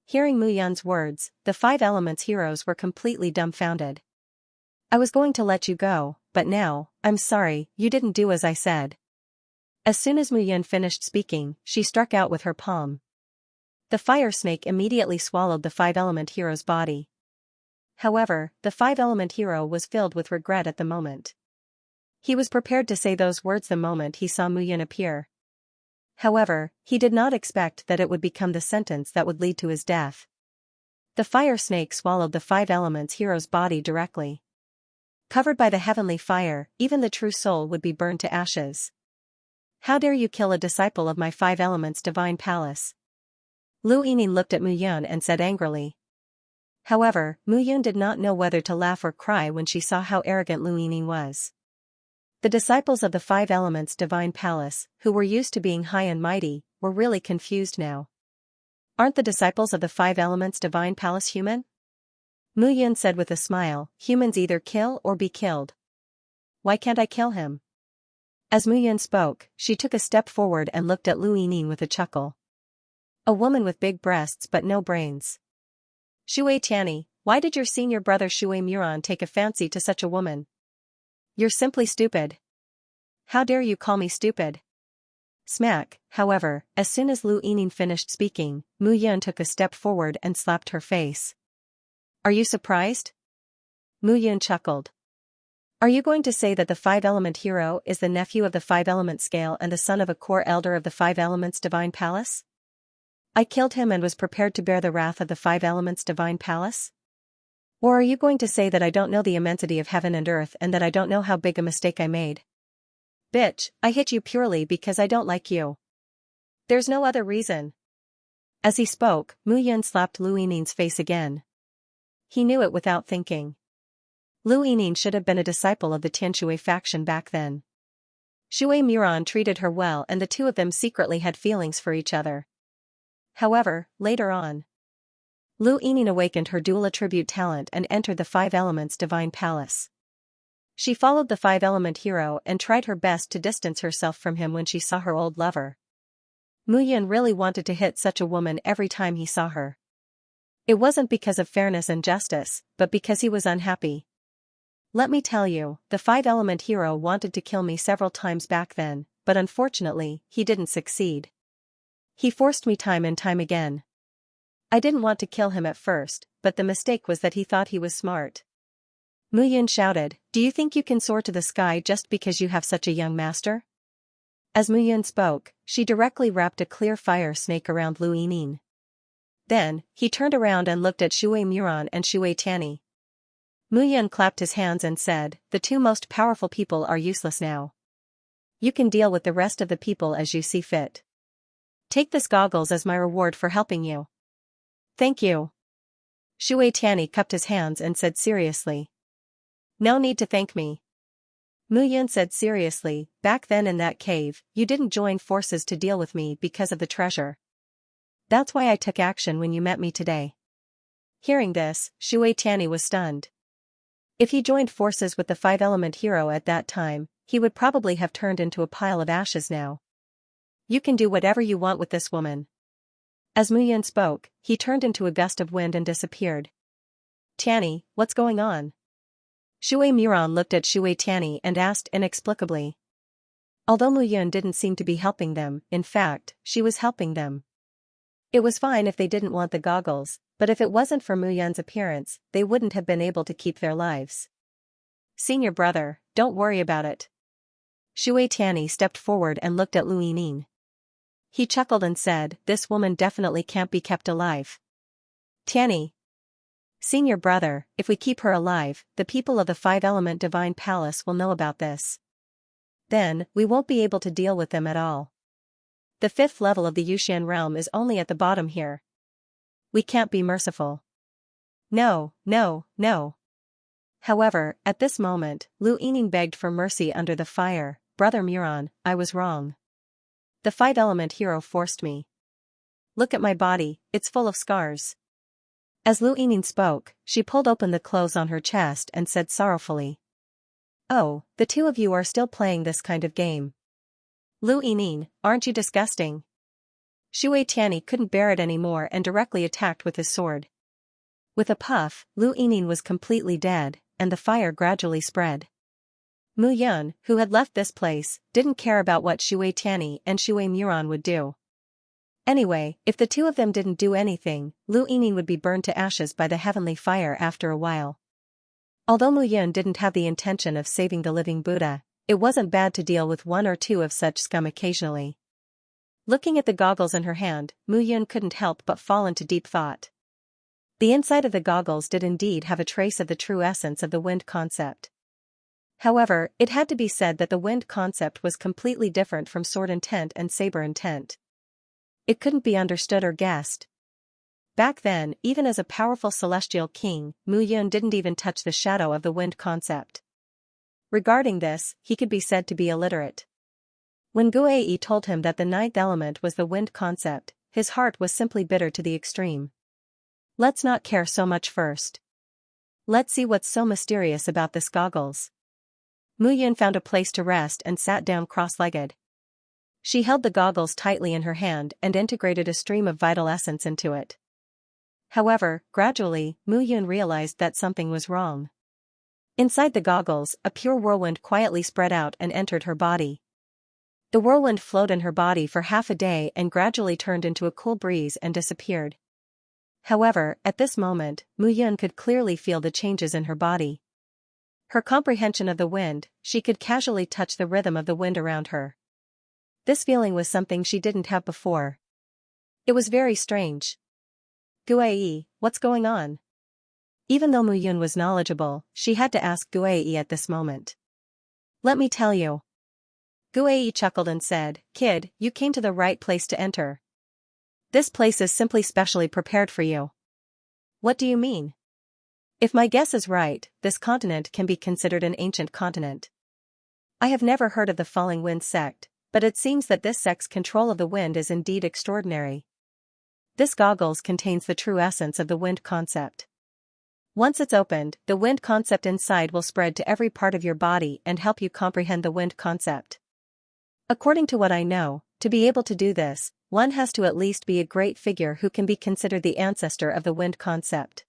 Hearing Mu Yun's words, the five elements heroes were completely dumbfounded. I was going to let you go, but now, I'm sorry, you didn't do as I said. As soon as Mu Yun finished speaking, she struck out with her palm. The fire snake immediately swallowed the five-element hero's body. However, the five-element hero was filled with regret at the moment. He was prepared to say those words the moment he saw Mu Yun appear. However, he did not expect that it would become the sentence that would lead to his death. The fire snake swallowed the five elements hero's body directly. Covered by the heavenly fire, even the true soul would be burned to ashes. How dare you kill a disciple of my five elements divine palace? Lu Yinyin looked at Mu Yun and said angrily. However, Mu Yun did not know whether to laugh or cry when she saw how arrogant Lu Yinyin was. The disciples of the five elements divine palace, who were used to being high and mighty, were really confused now. Aren't the disciples of the five elements divine palace human? Mu Yun said with a smile, humans either kill or be killed. Why can't I kill him? As Mu Yun spoke, she took a step forward and looked at Lu Yinyin with a chuckle. A woman with big breasts but no brains. Shui Tianyi, why did your senior brother Shui Muran take a fancy to such a woman? You're simply stupid. How dare you call me stupid? Smack, however, as soon as Lu Yinyin finished speaking, Mu Yun took a step forward and slapped her face. Are you surprised? Mu Yun chuckled. Are you going to say that the five-element hero is the nephew of the five-element scale and the son of a core elder of the five elements divine palace? I killed him and was prepared to bear the wrath of the five elements divine palace? Or are you going to say that I don't know the immensity of heaven and earth and that I don't know how big a mistake I made? Bitch, I hit you purely because I don't like you. There's no other reason. As he spoke, Mu Yun slapped Lu Yinin's face again. He knew it without thinking. Lu Yinyin should have been a disciple of the Tianshui faction back then. Shui Muran treated her well and the two of them secretly had feelings for each other. However, later on, Lu Yinyin awakened her dual attribute talent and entered the five elements divine palace. She followed the five-element hero and tried her best to distance herself from him when she saw her old lover. Mu Yun really wanted to hit such a woman every time he saw her. It wasn't because of fairness and justice, but because he was unhappy. Let me tell you, the five-element hero wanted to kill me several times back then, but unfortunately, he didn't succeed. He forced me time and time again. I didn't want to kill him at first, but the mistake was that he thought he was smart. Mu Yun shouted, "Do you think you can soar to the sky just because you have such a young master?" As Mu Yun spoke, she directly wrapped a clear fire snake around Lu Yinyin. Then, he turned around and looked at Shui Muran and Shui Tianyi. Mu Yun clapped his hands and said, "The two most powerful people are useless now. You can deal with the rest of the people as you see fit. Take this goggles as my reward for helping you." "Thank you." Shui Tianyi cupped his hands and said seriously. "No need to thank me." Mu Yun said seriously, "Back then in that cave, you didn't join forces to deal with me because of the treasure. That's why I took action when you met me today." Hearing this, Shui Tianyi was stunned. If he joined forces with the five-element hero at that time, he would probably have turned into a pile of ashes now. "You can do whatever you want with this woman." As Mu Yun spoke, he turned into a gust of wind and disappeared. "Tianyi, what's going on?" Shui Muran looked at Shui Tianyi and asked inexplicably. Although Mu Yun didn't seem to be helping them, in fact, she was helping them. It was fine if they didn't want the goggles, but if it wasn't for Mu Yun's appearance, they wouldn't have been able to keep their lives. "Senior brother, don't worry about it." Shui Tianyi stepped forward and looked at Lu Yinyin. He chuckled and said, "This woman definitely can't be kept alive." "Tianyi. Senior brother, if we keep her alive, the people of the five-element divine palace will know about this. Then, we won't be able to deal with them at all. The fifth level of the Yuxian realm is only at the bottom here. We can't be merciful." "No, no, no." However, at this moment, Lu Yinyin begged for mercy under the fire. "Brother Muran, I was wrong. The five-element hero forced me. Look at my body, it's full of scars." As Lu Yinyin spoke, she pulled open the clothes on her chest and said sorrowfully. "Oh, the two of you are still playing this kind of game. Lu Yinyin, aren't you disgusting?" Shui Tianyi couldn't bear it anymore and directly attacked with his sword. With a puff, Lu Yinyin was completely dead, and the fire gradually spread. Mu Yun, who had left this place, didn't care about what Shui Tianyi and Shui Muran would do. Anyway, if the two of them didn't do anything, Lu Yinyin would be burned to ashes by the heavenly fire after a while. Although Mu Yun didn't have the intention of saving the living Buddha, it wasn't bad to deal with one or two of such scum occasionally. Looking at the goggles in her hand, Mu Yun couldn't help but fall into deep thought. The inside of the goggles did indeed have a trace of the true essence of the wind concept. However, it had to be said that the wind concept was completely different from sword intent and saber intent. It couldn't be understood or guessed. Back then, even as a powerful celestial king, Mu Yun didn't even touch the shadow of the wind concept. Regarding this, he could be said to be illiterate. When Guai told him that the ninth element was the wind concept, his heart was simply bitter to the extreme. Let's not care so much first. Let's see what's so mysterious about this goggles. Mu Yun found a place to rest and sat down cross-legged. She held the goggles tightly in her hand and integrated a stream of vital essence into it. However, gradually, Mu Yun realized that something was wrong. Inside the goggles, a pure whirlwind quietly spread out and entered her body. The whirlwind flowed in her body for half a day and gradually turned into a cool breeze and disappeared. However, at this moment, Mu Yun could clearly feel the changes in her body. Her comprehension of the wind, she could casually touch the rhythm of the wind around her. This feeling was something she didn't have before. It was very strange. "Guai, what's going on?" Even though Mu Yun was knowledgeable, she had to ask Guai at this moment. "Let me tell you." Guai chuckled and said, "Kid, you came to the right place to enter. This place is simply specially prepared for you." "What do you mean?" "If my guess is right, this continent can be considered an ancient continent. I have never heard of the Falling Wind sect, but it seems that this sect's control of the wind is indeed extraordinary. This goggles contains the true essence of the wind concept. Once it's opened, the wind concept inside will spread to every part of your body and help you comprehend the wind concept. According to what I know, to be able to do this, one has to at least be a great figure who can be considered the ancestor of the wind concept.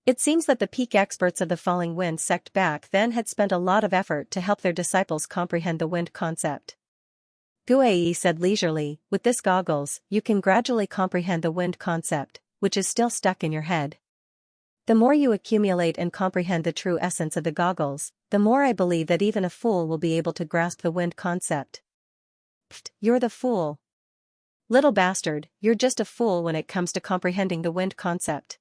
It seems that the peak experts of the Falling Wind sect back then had spent a lot of effort to help their disciples comprehend the wind concept." Guai said leisurely, "With this goggles, you can gradually comprehend the wind concept, which is still stuck in your head. The more you accumulate and comprehend the true essence of the goggles, the more I believe that even a fool will be able to grasp the wind concept. Pfft, you're the fool. Little bastard, you're just a fool when it comes to comprehending the wind concept.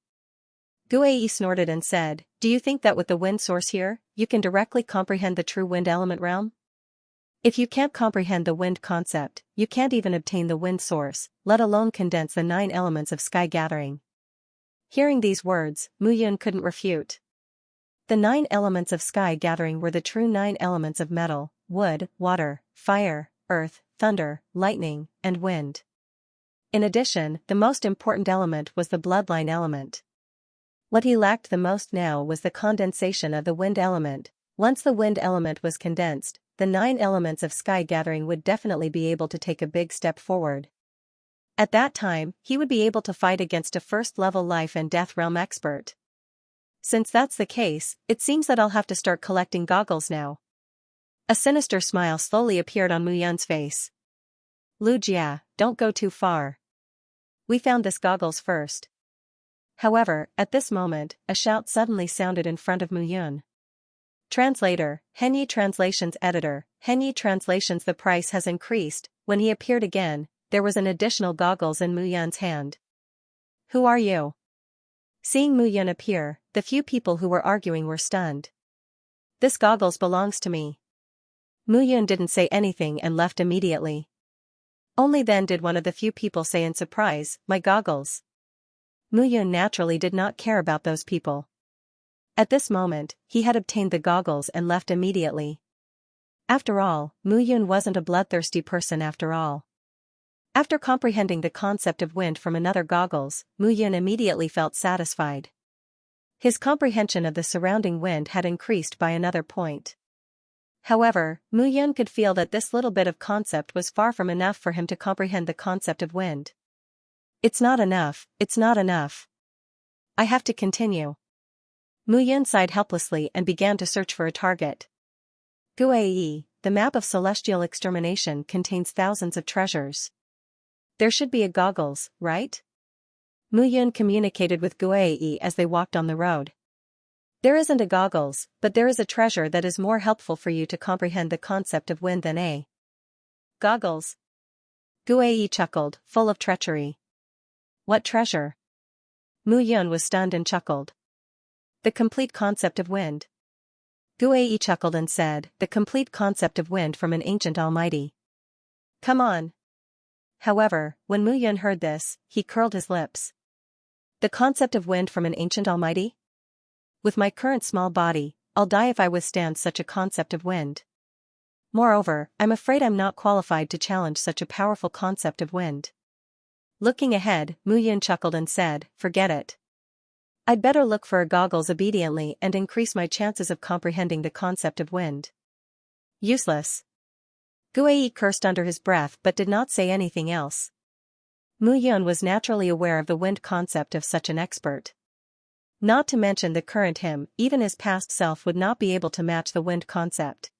Guei snorted and said, do you think that with the wind source here, you can directly comprehend the true wind element realm? If you can't comprehend the wind concept, you can't even obtain the wind source, let alone condense the 9 elements of sky gathering. Hearing these words, Mu Yun couldn't refute. The 9 elements of sky gathering were the true 9 elements of metal, wood, water, fire, earth, thunder, lightning, and wind. In addition, the most important element was the bloodline element. What he lacked the most now was the condensation of the wind element. Once the wind element was condensed, the 9 elements of sky gathering would definitely be able to take a big step forward. At that time, he would be able to fight against a first-level life and death realm expert. Since that's the case, it seems that I'll have to start collecting goggles now. A sinister smile slowly appeared on Mu Yun's face. Lu Jia, don't go too far. We found this goggles first. However, at this moment, a shout suddenly sounded in front of Mu Yun. Translator, Henyi Translations Editor, Henyi Translations. The price has increased. When he appeared again, there was an additional goggles in Mu Yun's hand. Who are you? Seeing Mu Yun appear, the few people who were arguing were stunned. This goggles belongs to me. Mu Yun didn't say anything and left immediately. Only then did one of the few people say in surprise, my goggles. Mu Yun naturally did not care about those people. At this moment, he had obtained the goggles and left immediately. After all, Mu Yun wasn't a bloodthirsty person after all. After comprehending the concept of wind from another goggles, Mu Yun immediately felt satisfied. His comprehension of the surrounding wind had increased by another point. However, Mu Yun could feel that this little bit of concept was far from enough for him to comprehend the concept of wind. It's not enough, it's not enough. I have to continue. Mu Yun sighed helplessly and began to search for a target. Guei, the map of celestial extermination contains thousands of treasures. There should be a goggles, right? Mu Yun communicated with Guei as they walked on the road. There isn't a goggles, but there is a treasure that is more helpful for you to comprehend the concept of wind than a goggles. Guei chuckled, full of treachery. What treasure? Mu Yun was stunned and chuckled. The complete concept of wind. Guei chuckled and said, the complete concept of wind from an ancient almighty. Come on. However, when Mu Yun heard this, he curled his lips. The concept of wind from an ancient almighty? With my current small body, I'll die if I withstand such a concept of wind. Moreover, I'm afraid I'm not qualified to challenge such a powerful concept of wind. Looking ahead, Mu Yun chuckled and said, forget it. I'd better look for a goggles obediently and increase my chances of comprehending the concept of wind. Useless. Guei cursed under his breath but did not say anything else. Mu Yun was naturally aware of the wind concept of such an expert. Not to mention the current him, even his past self would not be able to match the wind concept.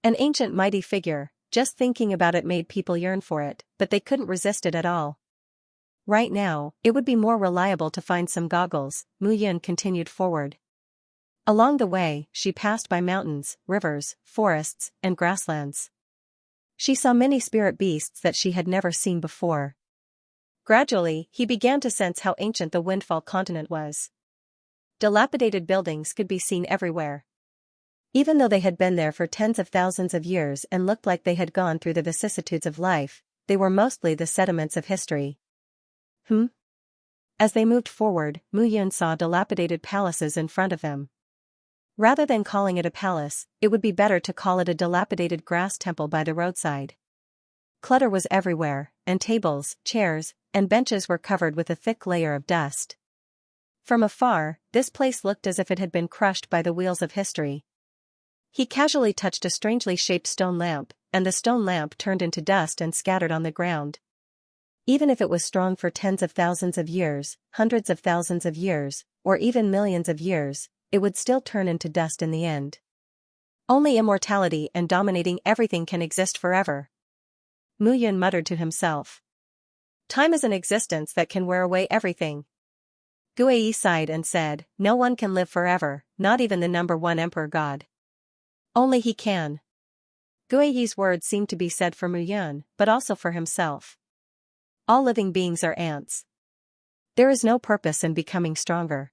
An ancient mighty figure, just thinking about it made people yearn for it, but they couldn't resist it at all. Right now, it would be more reliable to find some goggles. Mu Yun continued forward. Along the way, she passed by mountains, rivers, forests, and grasslands. She saw many spirit beasts that she had never seen before. Gradually, he began to sense how ancient the Windfall continent was. Dilapidated buildings could be seen everywhere. Even though they had been there for tens of thousands of years and looked like they had gone through the vicissitudes of life, they were mostly the sediments of history. As they moved forward, Mu Yun saw dilapidated palaces in front of him. Rather than calling it a palace, it would be better to call it a dilapidated grass temple by the roadside. Clutter was everywhere, and tables, chairs, and benches were covered with a thick layer of dust. From afar, this place looked as if it had been crushed by the wheels of history. He casually touched a strangely shaped stone lamp, and the stone lamp turned into dust and scattered on the ground. Even if it was strong for tens of thousands of years, hundreds of thousands of years, or even millions of years, it would still turn into dust in the end. Only immortality and dominating everything can exist forever. Mu Yun muttered to himself. Time is an existence that can wear away everything. Guai sighed and said, "No one can live forever, not even the number one emperor god. Only he can." Guai's words seemed to be said for Mu Yun, but also for himself. All living beings are ants. There is no purpose in becoming stronger.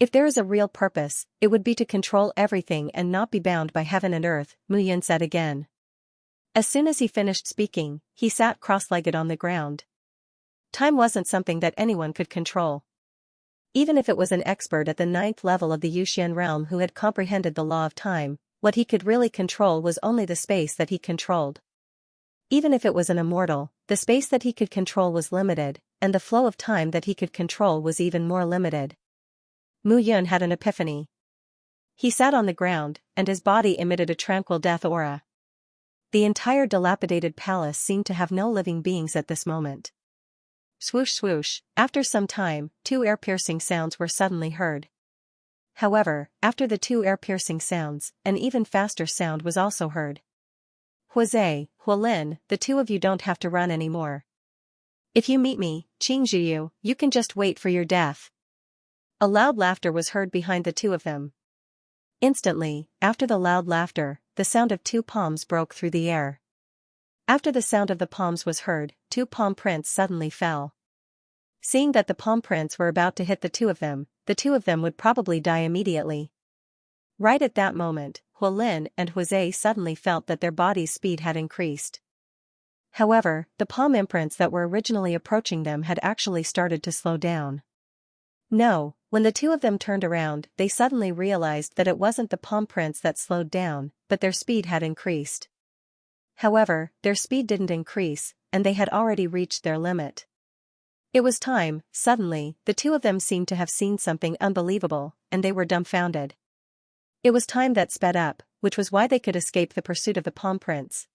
If there is a real purpose, it would be to control everything and not be bound by heaven and earth, Mu Yun said again. As soon as he finished speaking, he sat cross-legged on the ground. Time wasn't something that anyone could control. Even if it was an expert at the 9th level of the Yuxian realm who had comprehended the law of time, what he could really control was only the space that he controlled. Even if it was an immortal, the space that he could control was limited, and the flow of time that he could control was even more limited. Mu Yun had an epiphany. He sat on the ground, and his body emitted a tranquil death aura. The entire dilapidated palace seemed to have no living beings at this moment. Swoosh swoosh, after some time, 2 ear-piercing sounds were suddenly heard. However, after the 2 ear-piercing sounds, an even faster sound was also heard. Huazhe, Hualin, the 2 of you don't have to run anymore. If you meet me, Qingzhiyu, you can just wait for your death. A loud laughter was heard behind the 2 of them. Instantly, after the loud laughter, the sound of 2 palms broke through the air. After the sound of the palms was heard, 2 palm prints suddenly fell. Seeing that the palm prints were about to hit the 2 of them would probably die immediately. Right at that moment, Hualin and Huazhe suddenly felt that their body's speed had increased. However, the palm imprints that were originally approaching them had actually started to slow down. No, when the 2 of them turned around, they suddenly realized that it wasn't the palm prints that slowed down, but their speed had increased. However, their speed didn't increase, and they had already reached their limit. It was time. Suddenly, the 2 of them seemed to have seen something unbelievable, and they were dumbfounded. It was time that sped up, which was why they could escape the pursuit of the palm prints.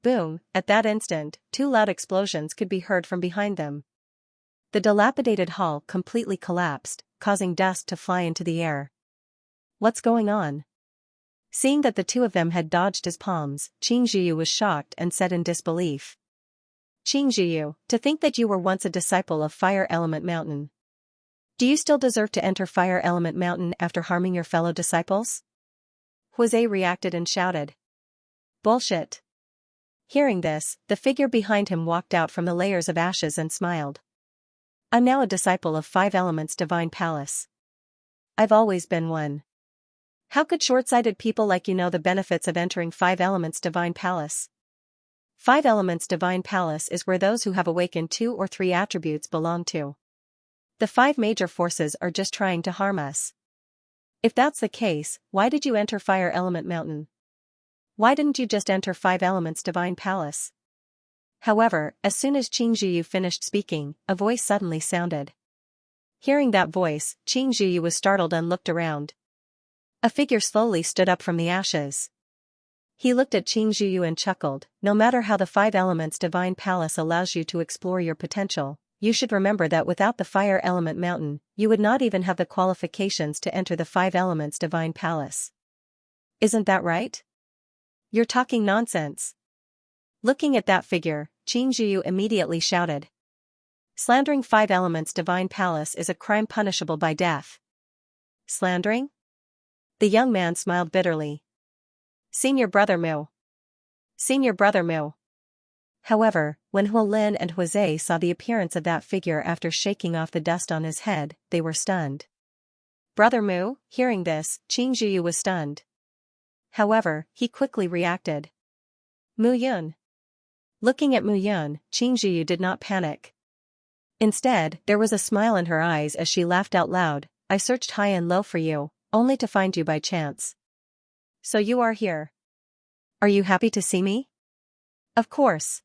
Boom, at that instant, 2 loud explosions could be heard from behind them. The dilapidated hall completely collapsed, causing dust to fly into the air. What's going on? Seeing that the 2 of them had dodged his palms, Qingzhiyu was shocked and said in disbelief. Qingzhiyu, to think that you were once a disciple of Fire Element Mountain. Do you still deserve to enter Fire Element Mountain after harming your fellow disciples? Huazhe reacted and shouted. Bullshit. Hearing this, the figure behind him walked out from the layers of ashes and smiled. I'm now a disciple of 5 Elements Divine Palace. I've always been one. How could short-sighted people like you know the benefits of entering 5 Elements Divine Palace? 5 Elements Divine Palace is where those who have awakened 2 or 3 attributes belong to. The 5 major forces are just trying to harm us. If that's the case, why did you enter Fire Element Mountain? Why didn't you just enter 5 Elements Divine Palace? However, as soon as Qingzhiyu finished speaking, a voice suddenly sounded. Hearing that voice, Qingzhiyu was startled and looked around. A figure slowly stood up from the ashes. He looked at Qingzhiyu and chuckled. No matter how the 5 Elements Divine Palace allows you to explore your potential, you should remember that without the Fire Element Mountain, you would not even have the qualifications to enter the 5 Elements Divine Palace. Isn't that right? You're talking nonsense. Looking at that figure, Qingzhiyu immediately shouted. Slandering 5 Elements Divine Palace is a crime punishable by death. Slandering? The young man smiled bitterly. Senior brother Mu. Senior brother Mu. However, when Hualin and Huazhe saw the appearance of that figure after shaking off the dust on his head, they were stunned. Brother Mu, hearing this, Qingzhiyu was stunned. However, he quickly reacted. Mu Yun. Looking at Mu Yun, Qingzhiyu did not panic. Instead, there was a smile in her eyes as she laughed out loud. I searched high and low for you, only to find you by chance. So you are here. Are you happy to see me? Of course.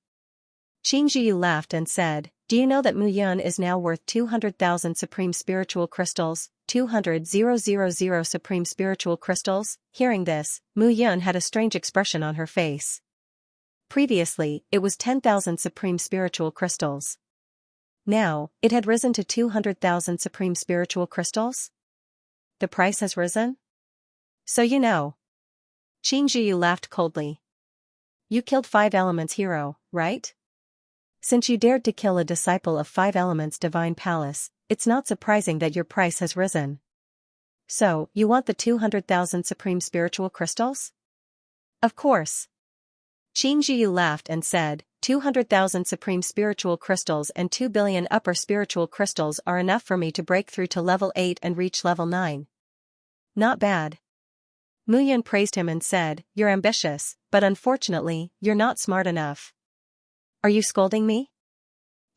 Qingzhiyu laughed and said, do you know that Mu Yun is now worth 200,000 supreme spiritual crystals, 200,000 supreme spiritual crystals? Hearing this, Mu Yun had a strange expression on her face. Previously, it was 10,000 supreme spiritual crystals. Now, it had risen to 200,000 supreme spiritual crystals? The price has risen? So you know. Qingzhiyu laughed coldly. You killed 5 Elements hero, right? Since you dared to kill a disciple of 5 Elements Divine Palace, it's not surprising that your price has risen. So, you want the 200,000 supreme spiritual crystals? Of course. Xianxia laughed and said, 200,000 supreme spiritual crystals and 2 billion upper spiritual crystals are enough for me to break through to level 8 and reach level 9. Not bad. Mu Yun praised him and said, you're ambitious, but unfortunately, you're not smart enough. Are you scolding me?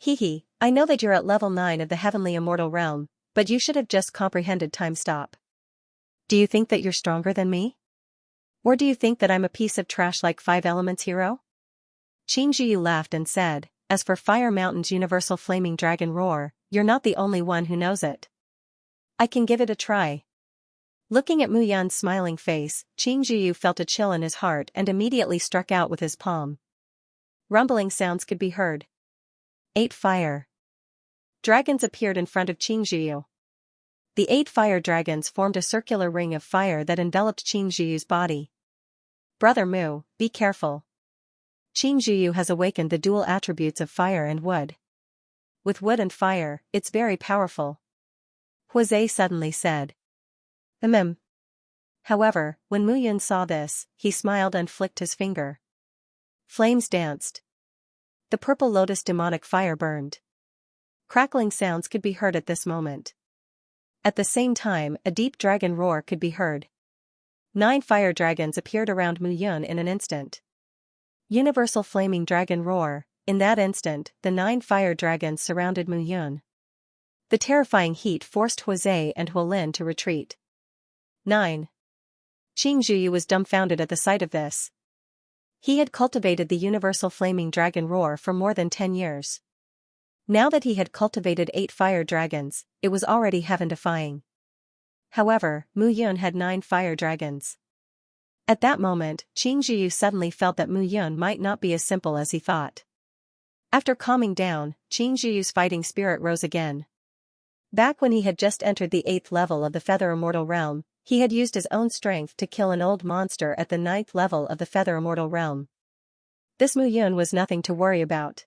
Hehe, I know that you're at level 9 of the heavenly immortal realm, but you should have just comprehended time stop. Do you think that you're stronger than me? Or do you think that I'm a piece of trash like 5 Elements hero? Xianxia laughed and said, as for Fire Mountain's universal flaming dragon roar, you're not the only one who knows it. I can give it a try. Looking at Mu Yun's smiling face, Xianxia felt a chill in his heart and immediately struck out with his palm. Rumbling sounds could be heard. 8 fire dragons appeared in front of Xianxia. The 8 fire dragons formed a circular ring of fire that enveloped Xianxia's body. Brother Mu, be careful. Xianxia has awakened the dual attributes of fire and wood. With wood and fire, it's very powerful. Huazhe suddenly said. However, when Mu Yun saw this, he smiled and flicked his finger. Flames danced. The purple lotus demonic fire burned. Crackling sounds could be heard at this moment. At the same time, a deep dragon roar could be heard. 9 fire dragons appeared around Mu Yun in an instant. Universal flaming dragon roar. In that instant, the 9 fire dragons surrounded Mu Yun. The terrifying heat forced Huazhe and Hualin to retreat. 9. Xianxia was dumbfounded at the sight of this. He had cultivated the universal flaming dragon roar for more than 10 years. Now that he had cultivated 8 fire dragons, it was already heaven-defying. However, Mu Yun had 9 fire dragons. At that moment, Xianxia suddenly felt that Mu Yun might not be as simple as he thought. After calming down, Xianxia's fighting spirit rose again. Back when he had just entered the 8th level of the Feather Immortal Realm, he had used his own strength to kill an old monster at the 9th level of the Feather Immortal Realm. This Mu Yun was nothing to worry about.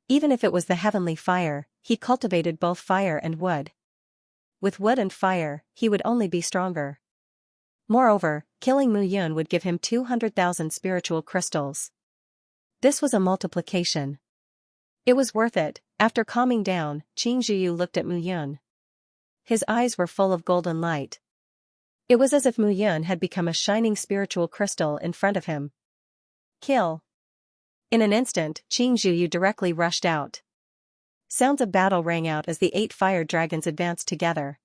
Even if it was the heavenly fire, he cultivated both fire and wood. With wood and fire, he would only be stronger. Moreover, killing Mu Yun would give him 200,000 spiritual crystals. This was a multiplication. It was worth it. After calming down, Xianxia looked at Mu Yun. His eyes were full of golden light. It was as if Mu Yun had become a shining spiritual crystal in front of him. Kill. In an instant, Xianxia directly rushed out. Sounds of battle rang out as the 8 fire dragons advanced together.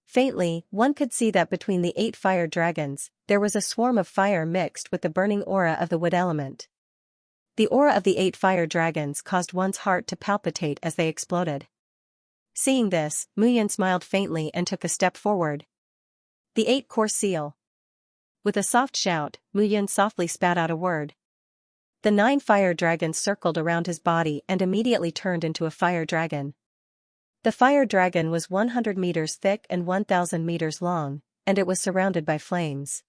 Faintly, one could see that between the 8 fire dragons, there was a swarm of fire mixed with the burning aura of the wood element. The aura of the 8 fire dragons caused one's heart to palpitate as they exploded. Seeing this, Mu Yun smiled faintly and took a step forward. The 8 core seal. With a soft shout, Mu Yun softly spat out a word. The 9 fire dragons circled around his body and immediately turned into a fire dragon. The fire dragon was 100 meters thick and 1,000 meters long, and it was surrounded by flames.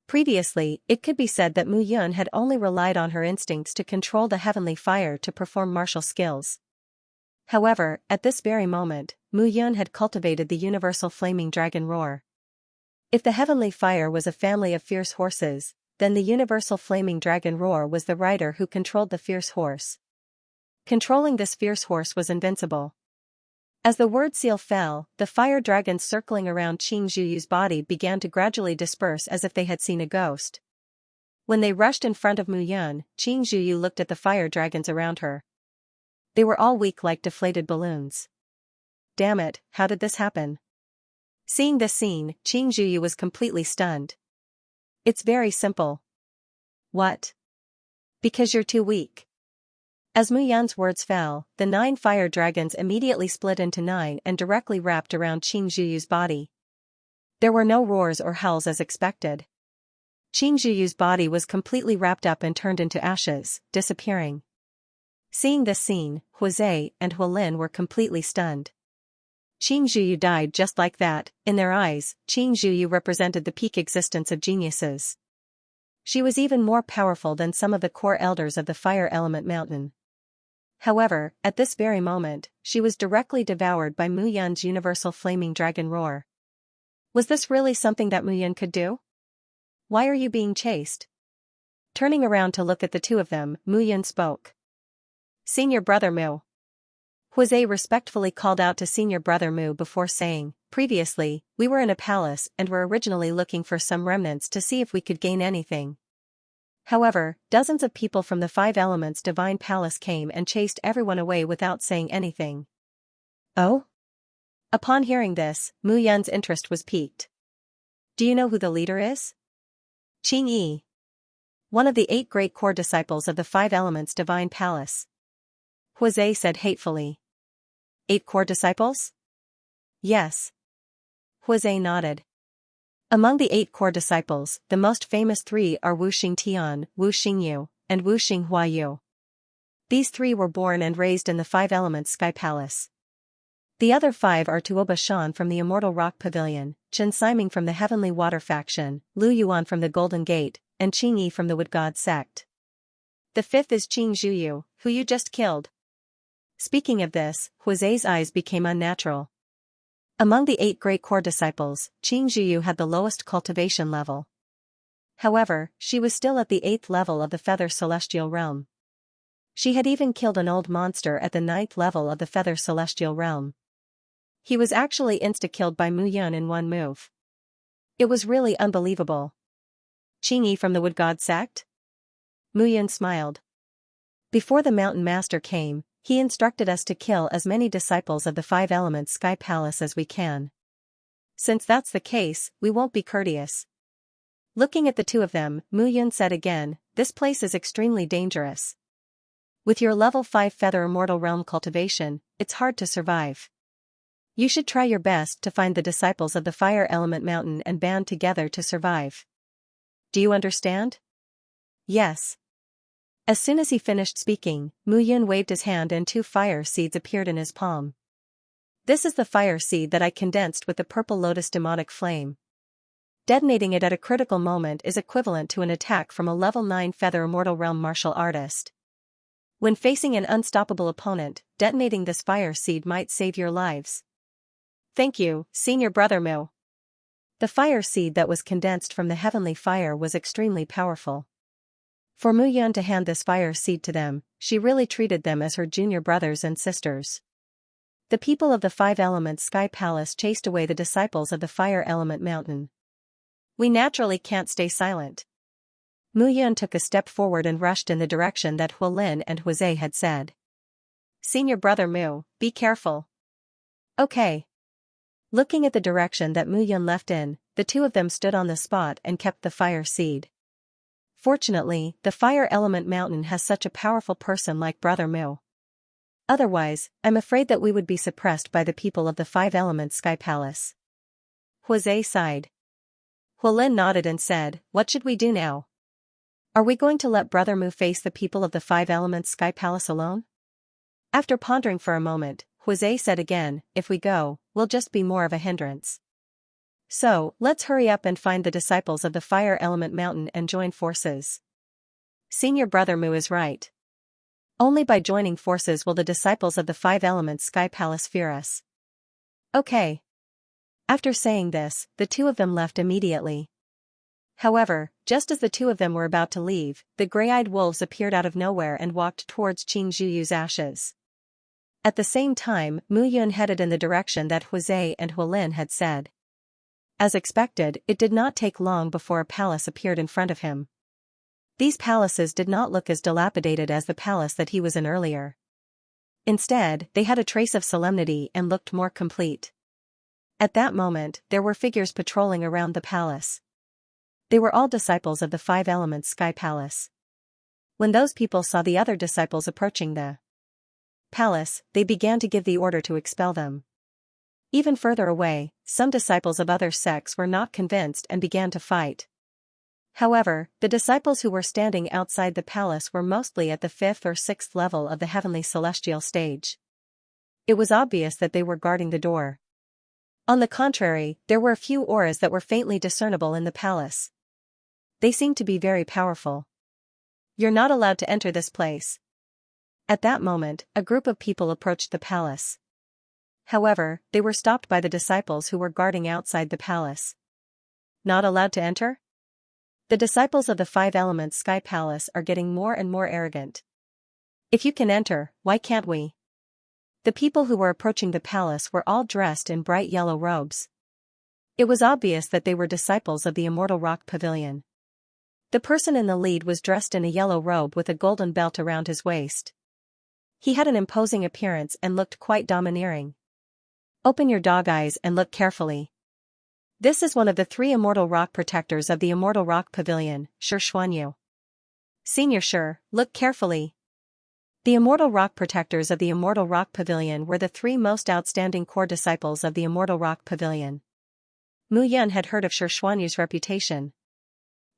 Previously, it could be said that Mu Yun had only relied on her instincts to control the heavenly fire to perform martial skills. However, at this very moment, Mu Yun had cultivated the universal flaming dragon roar. If the heavenly fire was a family of fierce horses, then the universal flaming dragon roar was the rider who controlled the fierce horse. Controlling this fierce horse was invincible. As the word seal fell, the fire dragons circling around Xianxia's body began to gradually disperse as if they had seen a ghost. When they rushed in front of Mu Yun, Xianxia looked at the fire dragons around her. They were all weak like deflated balloons. Damn it, how did this happen? Seeing this scene, Xianxia was completely stunned. It's very simple. What? Because you're too weak. As Mu Yun's words fell, the 9 fire dragons immediately split into 9 and directly wrapped around Xianxia's body. There were no roars or howls as expected. Xianxia's body was completely wrapped up and turned into ashes, disappearing. Seeing this scene, Huazhe and Hualin were completely stunned. Xianxia died just like that. In their eyes, Xianxia represented the peak existence of geniuses. She was even more powerful than some of the core elders of the Fire Element Mountain. However, at this very moment, she was directly devoured by Mu Yun's universal flaming dragon roar. Was this really something that Mu Yun could do? Why are you being chased? Turning around to look at the two of them, Mu Yun spoke. Senior brother Mu. Huizhe respectfully called out to senior brother Mu before saying, previously, we were in a palace and were originally looking for some remnants to see if we could gain anything. However, dozens of people from the Five Elements Divine Palace came and chased everyone away without saying anything. Oh? Upon hearing this, Mu Yun's interest was piqued. Do you know who the leader is? Qing Yi. One of the 8 great core disciples of the Five Elements Divine Palace. Huizhe said hatefully. 8 core disciples? Yes. Huizhe nodded. Among the 8 core disciples, the most famous 3 are Wu Xingtian, Wu Xingyu, and Wu Xinghuayu. These 3 were born and raised in the Five Elements Sky Palace. The other 5 are Tuoba Shan from the Immortal Rock Pavilion, Chen Siming from the Heavenly Water Faction, Lu Yuan from the Golden Gate, and Qing Yi from the Wood God Sect. The 5th is Qing Zhuyu, who you just killed. Speaking of this, Huizhe's eyes became unnatural. Among the 8 great core disciples, Qing Zhuyu had the lowest cultivation level. However, she was still at the 8th level of the Feather Celestial Realm. She had even killed an old monster at the 9th level of the Feather Celestial Realm. He was actually insta-killed by Mu Yun in one move. It was really unbelievable. Qing Yi from the Wood God Sect? Mu Yun smiled. Before the Mountain Master came, he instructed us to kill as many disciples of the Five Elements Sky Palace as we can. Since that's the case, we won't be courteous. Looking at the two of them, Mu Yun said again, this place is extremely dangerous. With your level 5 Feather Immortal Realm cultivation, it's hard to survive. You should try your best to find the disciples of the Fire Element Mountain and band together to survive. Do you understand? Yes. As soon as he finished speaking, Mu Yun waved his hand and 2 fire seeds appeared in his palm. This is the fire seed that I condensed with the purple lotus demonic flame. Detonating it at a critical moment is equivalent to an attack from a level 9 Feather Immortal Realm martial artist. When facing an unstoppable opponent, detonating this fire seed might save your lives. Thank you, Senior Brother Mu. The fire seed that was condensed from the heavenly fire was extremely powerful. For Mu Yun to hand this fire seed to them, she really treated them as her junior brothers and sisters. The people of the Five Elements Sky Palace chased away the disciples of the Fire Element Mountain. We naturally can't stay silent. Mu Yun took a step forward and rushed in the direction that Huolin and Huizhe had said. Senior Brother Mu, be careful. Okay. Looking at the direction that Mu Yun left in, the two of them stood on the spot and kept the fire seed. Fortunately, the Fire Element Mountain has such a powerful person like Brother Mu. Otherwise, I'm afraid that we would be suppressed by the people of the Five Elements Sky Palace. Huizhe sighed. Huolin nodded and said, what should we do now? Are we going to let Brother Mu face the people of the Five Elements Sky Palace alone? After pondering for a moment, Huizhe said again, if we go, we'll just be more of a hindrance. So, let's hurry up and find the disciples of the Fire Element Mountain and join forces. Senior Brother Mu is right. Only by joining forces will the disciples of the Five Elements Sky Palace fear us. Okay. After saying this, the two of them left immediately. However, just as the two of them were about to leave, the gray-eyed wolves appeared out of nowhere and walked towards Qing Zhuyu's ashes. At the same time, Mu Yun headed in the direction that Huizhe and Huolin had said. As expected, it did not take long before a palace appeared in front of him. These palaces did not look as dilapidated as the palace that he was in earlier. Instead, they had a trace of solemnity and looked more complete. At that moment, there were figures patrolling around the palace. They were all disciples of the Five Elements Sky Palace. When those people saw the other disciples approaching the palace, they began to give the order to expel them. Even further away, some disciples of other sects were not convinced and began to fight. However, the disciples who were standing outside the palace were mostly at the 5th or 6th level of the heavenly celestial stage. It was obvious that they were guarding the door. On the contrary, there were a few auras that were faintly discernible in the palace. They seemed to be very powerful. You're not allowed to enter this place. At that moment, a group of people approached the palace. However, they were stopped by the disciples who were guarding outside the palace. Not allowed to enter? The disciples of the Five Elements Sky Palace are getting more and more arrogant. If you can enter, why can't we? The people who were approaching the palace were all dressed in bright yellow robes. It was obvious that they were disciples of the Immortal Rock Pavilion. The person in the lead was dressed in a yellow robe with a golden belt around his waist. He had an imposing appearance and looked quite domineering. Open your dog eyes and look carefully. This is one of the 3 Immortal Rock Protectors of the Immortal Rock Pavilion, Xianxia. Senior Shi, look carefully. The Immortal Rock Protectors of the Immortal Rock Pavilion were the 3 most outstanding core disciples of the Immortal Rock Pavilion. Mu Yun had heard of Xianxia's reputation.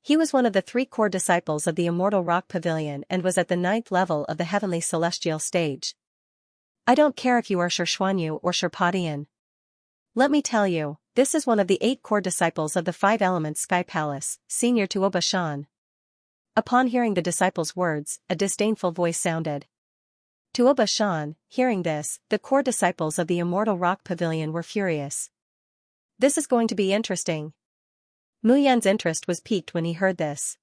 He was one of the 3 core disciples of the Immortal Rock Pavilion and was at the 9th level of the Heavenly Celestial stage. I don't care if you are Xianxia or Sherpadian. Let me tell you, this is one of the 8 core disciples of the Five Elements Sky Palace, senior to Obashan. Upon hearing the disciples' words, a disdainful voice sounded. To Obashan, hearing this, the core disciples of the Immortal Rock Pavilion were furious. This is going to be interesting. Mu Yan's interest was piqued when he heard this.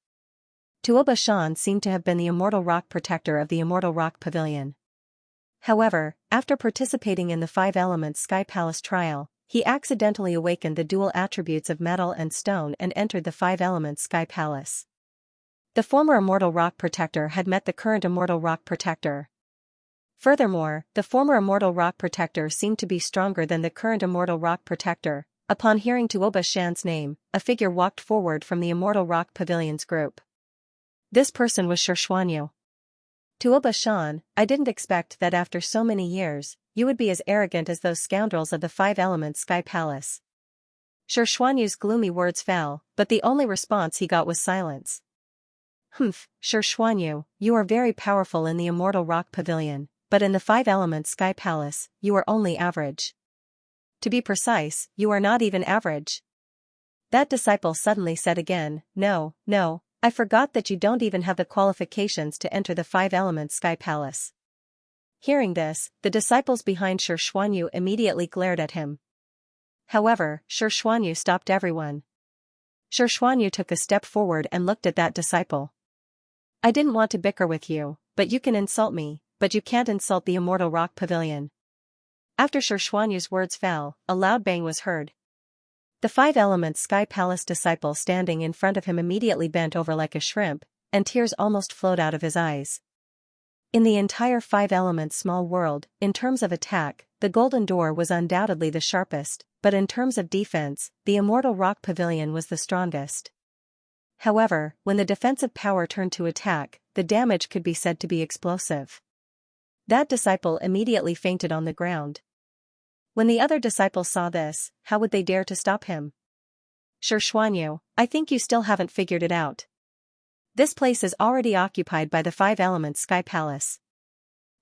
To Obashan seemed to have been the Immortal Rock Protector of the Immortal Rock Pavilion. However, after participating in the Five Elements Sky Palace trial, he accidentally awakened the dual attributes of metal and stone and entered the Five Elements Sky Palace. The former Immortal Rock Protector had met the current Immortal Rock Protector. Furthermore, the former Immortal Rock Protector seemed to be stronger than the current Immortal Rock Protector. Upon hearing to Obashan's name, a figure walked forward from the Immortal Rock Pavilion's group. This person was Xianxia. To Obashan, I didn't expect that after so many years, you would be as arrogant as those scoundrels of the Five Elements Sky Palace. Xianxia's gloomy words fell, but the only response he got was silence. Humph, Xianxia, you are very powerful in the Immortal Rock Pavilion, but in the Five Elements Sky Palace, you are only average. To be precise, you are not even average. That disciple suddenly said again, No, I forgot that you don't even have the qualifications to enter the Five Elements Sky Palace. Hearing this, the disciples behind Xianxia immediately glared at him. However, Xianxia stopped everyone. Xianxia took a step forward and looked at that disciple. I didn't want to bicker with you, but you can insult me, but you can't insult the Immortal Rock Pavilion. After Xianxia's words fell, a loud bang was heard. The Five Elements Sky Palace disciple standing in front of him immediately bent over like a shrimp, and tears almost flowed out of his eyes. In the entire Five Elements small world, in terms of attack, the Golden Door was undoubtedly the sharpest, but in terms of defense, the Immortal Rock Pavilion was the strongest. However, when the defensive power turned to attack, the damage could be said to be explosive. That disciple immediately fainted on the ground. When the other disciples saw this, how would they dare to stop him? Xianxia, I think you still haven't figured it out. This place is already occupied by the Five Elements Sky Palace.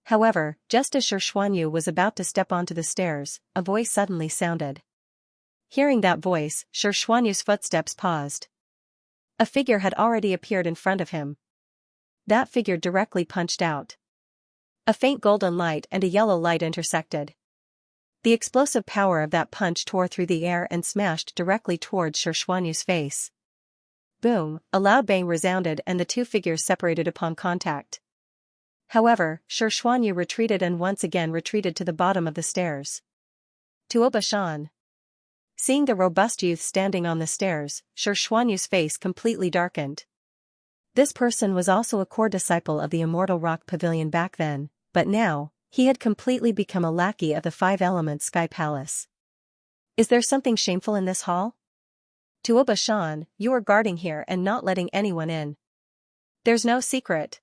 However, just as Xianxia was about to step onto the stairs, a voice suddenly sounded. Hearing that voice, Xianxia's footsteps paused. A figure had already appeared in front of him. That figure directly punched out. A faint golden light and a yellow light intersected. The explosive power of that punch tore through the air and smashed directly towards Xianxia's face. Boom, a loud bang resounded and the two figures separated upon contact. However, Xianxia retreated and once again retreated to the bottom of the stairs. To Obashan. Seeing the robust youth standing on the stairs, Xianxia's face completely darkened. This person was also a core disciple of the Immortal Rock Pavilion back then, but now, he had completely become a lackey of the Five Elements Sky Palace. Is there something shameful in this hall? To Obashan, you are guarding here and not letting anyone in. There's no secret.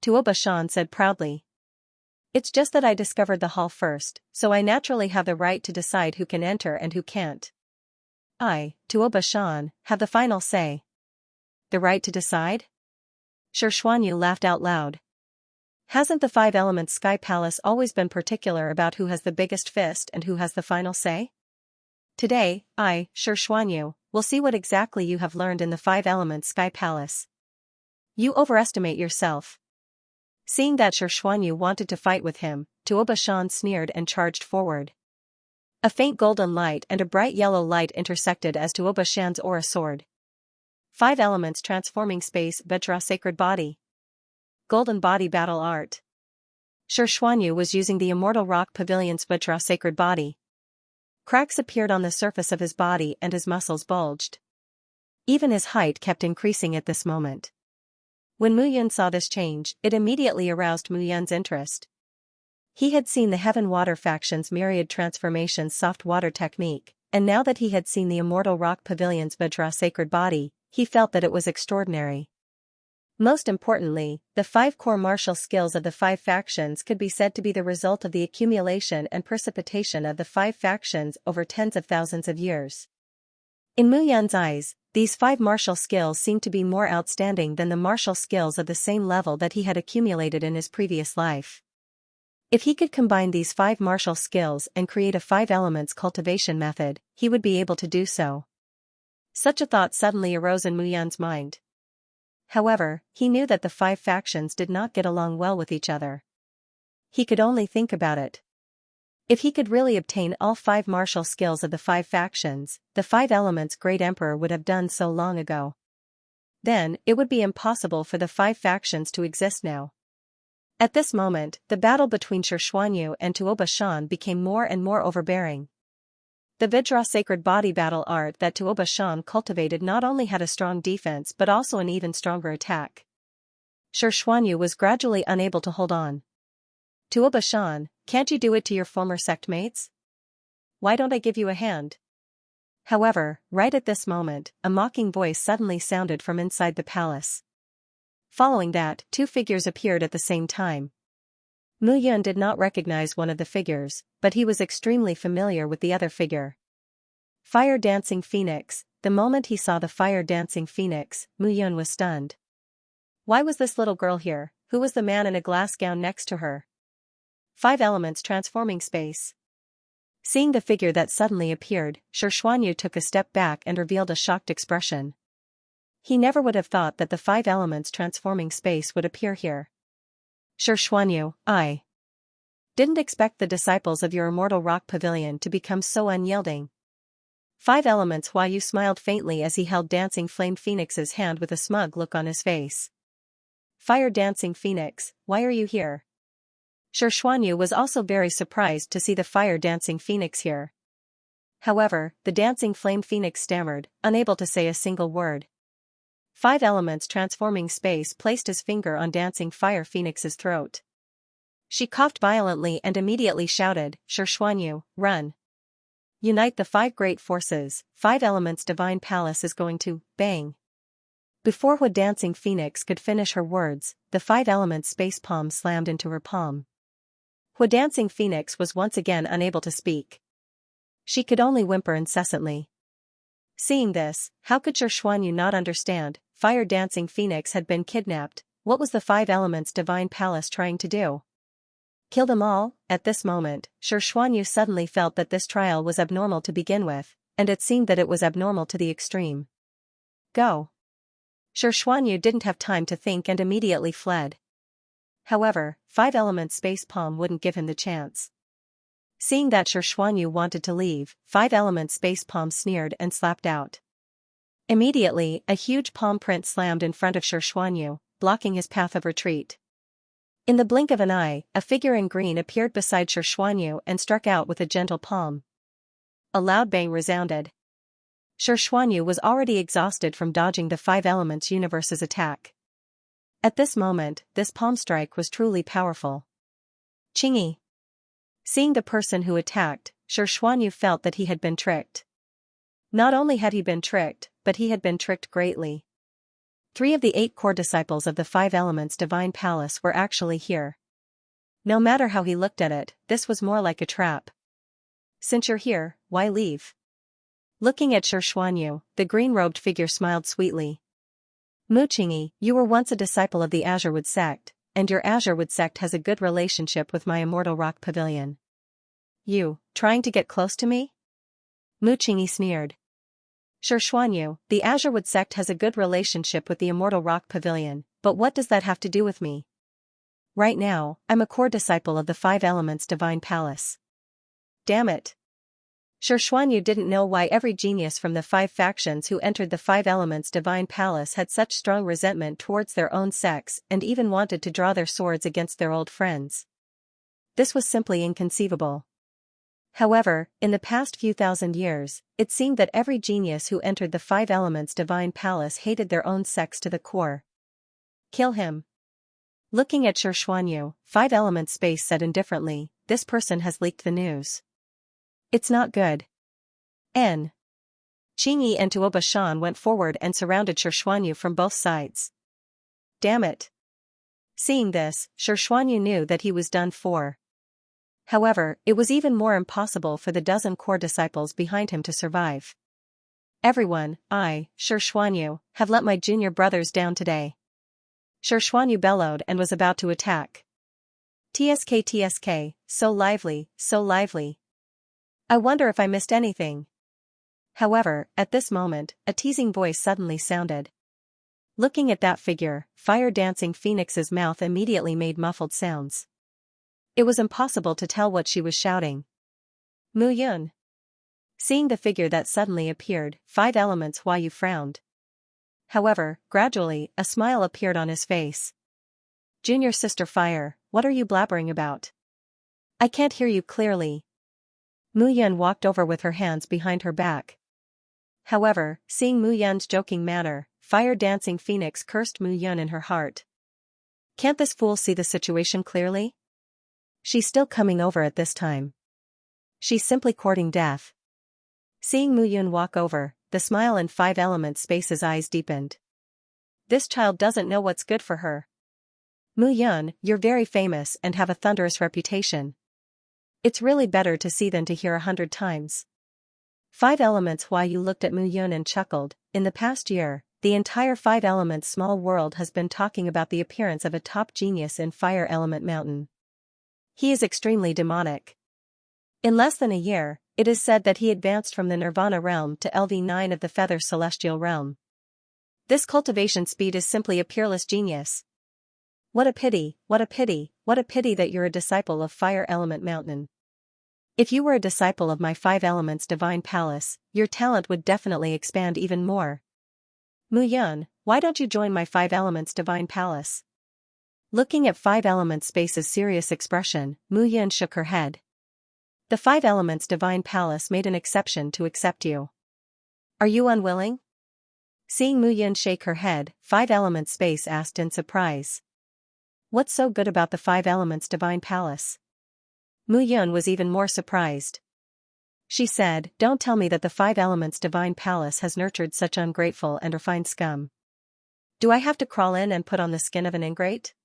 To Obashan said proudly. It's just that I discovered the hall first, so I naturally have the right to decide who can enter and who can't. I, to Obashan, have the final say. The right to decide? Xianxia laughed out loud. Hasn't the Five Elements Sky Palace always been particular about who has the biggest fist and who has the final say? Today, I, Xianxia, will see what exactly you have learned in the Five Elements Sky Palace. You overestimate yourself. Seeing that Xuanyu wanted to fight with him, Tuoba Shan sneered and charged forward. A faint golden light and a bright yellow light intersected as Tuoba Shan's aura soared. 5 elements transforming space. Vajra sacred body. Golden body battle art. Xuanyu was using the immortal rock pavilion's Vajra sacred body. Cracks appeared on the surface of his body and his muscles bulged. Even his height kept increasing at this moment. When Mu Yun saw this change, it immediately aroused Mu Yun's interest. He had seen the Heaven Water faction's myriad transformations soft water technique, and now that he had seen the immortal rock pavilion's Vajra sacred body, he felt that it was extraordinary. Most importantly, the 5 core martial skills of the 5 factions could be said to be the result of the accumulation and precipitation of the 5 factions over tens of thousands of years. In Mu Yun's eyes, these 5 martial skills seemed to be more outstanding than the martial skills of the same level that he had accumulated in his previous life. If he could combine these 5 martial skills and create a 5 elements cultivation method, he would be able to do so. Such a thought suddenly arose in Mu Yun's mind. However, he knew that the 5 factions did not get along well with each other. He could only think about it. If he could really obtain all 5 martial skills of the 5 factions, the 5 elements Great Emperor would have done so long ago. Then, it would be impossible for the 5 factions to exist now. At this moment, the battle between Xuanyu and Tuoba Shan became more and more overbearing. The Vajra sacred body battle art that Tuoba Shan cultivated not only had a strong defense but also an even stronger attack. Xuanyu was gradually unable to hold on. Tuoba Shan, can't you do it to your former sect mates? Why don't I give you a hand? However, right at this moment, a mocking voice suddenly sounded from inside the palace. Following that, 2 figures appeared at the same time. Mu Yun did not recognize one of the figures, but he was extremely familiar with the other figure. Fire Dancing Phoenix. The moment he saw the Fire Dancing Phoenix, Mu Yun was stunned. Why was this little girl here? Who was the man in a glass gown next to her? 5 elements transforming space. Seeing the figure that suddenly appeared, Xuanyu took a step back and revealed a shocked expression. He never would have thought that the 5 elements transforming space would appear here. Xuanyu, I didn't expect the disciples of your immortal rock pavilion to become so unyielding. 5 elements. Yu smiled faintly as he held Dancing Flame Phoenix's hand with a smug look on his face. Fire Dancing Phoenix, why are you here? Xuanyu was also very surprised to see the Fire Dancing Phoenix here. However, the Dancing Flame Phoenix stammered, unable to say a single word. 5 elements transforming space placed his finger on Dancing Fire Phoenix's throat. She coughed violently and immediately shouted, Xuanyu, run. Unite the 5 great forces, 5 elements divine palace is going to, bang. Before Dancing Phoenix could finish her words, the 5 elements space palm slammed into her palm. Dancing Phoenix was once again unable to speak. She could only whimper incessantly. Seeing this, how could Xuanyu not understand? Fire Dancing Phoenix had been kidnapped. What was the 5 elements divine palace trying to do? Kill them all? At this moment, Xuanyu suddenly felt that this trial was abnormal to begin with, and it seemed that it was abnormal to the extreme. Go. Xuanyu didn't have time to think and immediately fled. However, 5 elements space palm wouldn't give him the chance. Seeing that Xuanyu wanted to leave, 5 elements space palm sneered and slapped out. Immediately, a huge palm print slammed in front of Xuanyu, blocking his path of retreat. In the blink of an eye, a figure in green appeared beside Xuanyu and struck out with a gentle palm. A loud bang resounded. Xuanyu was already exhausted from dodging the 5 elements universe's attack. At this moment, this palm strike was truly powerful. Chingy. Seeing the person who attacked, Xuanyu felt that he had been tricked. Not only had he been tricked, but he had been tricked greatly. 3 of the 8 core disciples of the 5 elements divine palace were actually here. No matter how he looked at it, this was more like a trap. Since you're here, why leave? Looking at Xuanyu, the green-robed figure smiled sweetly. Mu Chingy, you were once a disciple of the Azurewood sect, and your Azurewood sect has a good relationship with my immortal rock pavilion. You, trying to get close to me? Mu Chingy sneered. Xuanyu, the Azurewood sect has a good relationship with the immortal rock pavilion, but what does that have to do with me? Right now, I'm a core disciple of the Five Elements Divine Palace. Damn it. Xianxia didn't know why every genius from the five factions who entered the Five Elements Divine Palace had such strong resentment towards their own sex and even wanted to draw their swords against their old friends. This was simply inconceivable. However, in the past few thousand years, it seemed that every genius who entered the Five Elements Divine Palace hated their own sex to the core. Kill him. Looking at Xianxia, Five Elements Space said indifferently, this person has leaked the news. It's not good. N. Qingyi and Tuoba Shan went forward and surrounded Xianxia from both sides. Damn it. Seeing this, Xianxia knew that he was done for. However, it was even more impossible for the dozen core disciples behind him to survive. Everyone, Xianxia, have let my junior brothers down today. Xianxia bellowed and was about to attack. TSK, so lively, so lively. I wonder if I missed anything. However, at this moment, a teasing voice suddenly sounded. Looking at that figure, fire-dancing Phoenix's mouth immediately made muffled sounds. It was impossible to tell what she was shouting. Mu Yun. Seeing the figure that suddenly appeared, Five Elements Yu frowned. However, gradually, a smile appeared on his face. Junior Sister Fire, what are you blabbering about? I can't hear you clearly. Mu Yun walked over with her hands behind her back. However, seeing Mu Yun's joking manner, fire-dancing Phoenix cursed Mu Yun in her heart. Can't this fool see the situation clearly? She's still coming over at this time. She's simply courting death. Seeing Mu Yun walk over, the smile in Five Elements Space's eyes deepened. This child doesn't know what's good for her. Mu Yun, you're very famous and have a thunderous reputation. It's really better to see than to hear 100 times. Five Elements Yu looked at Mu Yun and chuckled. In the past year, the entire Five Elements small world has been talking about the appearance of a top genius in Fire Element Mountain. He is extremely demonic. In less than a year, it is said that he advanced from the Nirvana realm to LV9 of the Feather Celestial realm. This cultivation speed is simply a peerless genius. What a pity, what a pity, what a pity that you're a disciple of Fire Element Mountain. If you were a disciple of my Five Elements Divine Palace, your talent would definitely expand even more. Mu Yun, why don't you join my Five Elements Divine Palace? Looking at Five Elements Space's serious expression, Mu Yun shook her head. The Five Elements Divine Palace made an exception to accept you. Are you unwilling? Seeing Mu Yun shake her head, Five Elements Space asked in surprise. What's so good about the Five Elements Divine Palace? Mu Yun was even more surprised. She said, don't tell me that the Five Elements Divine Palace has nurtured such ungrateful and refined scum. Do I have to crawl in and put on the skin of an ingrate?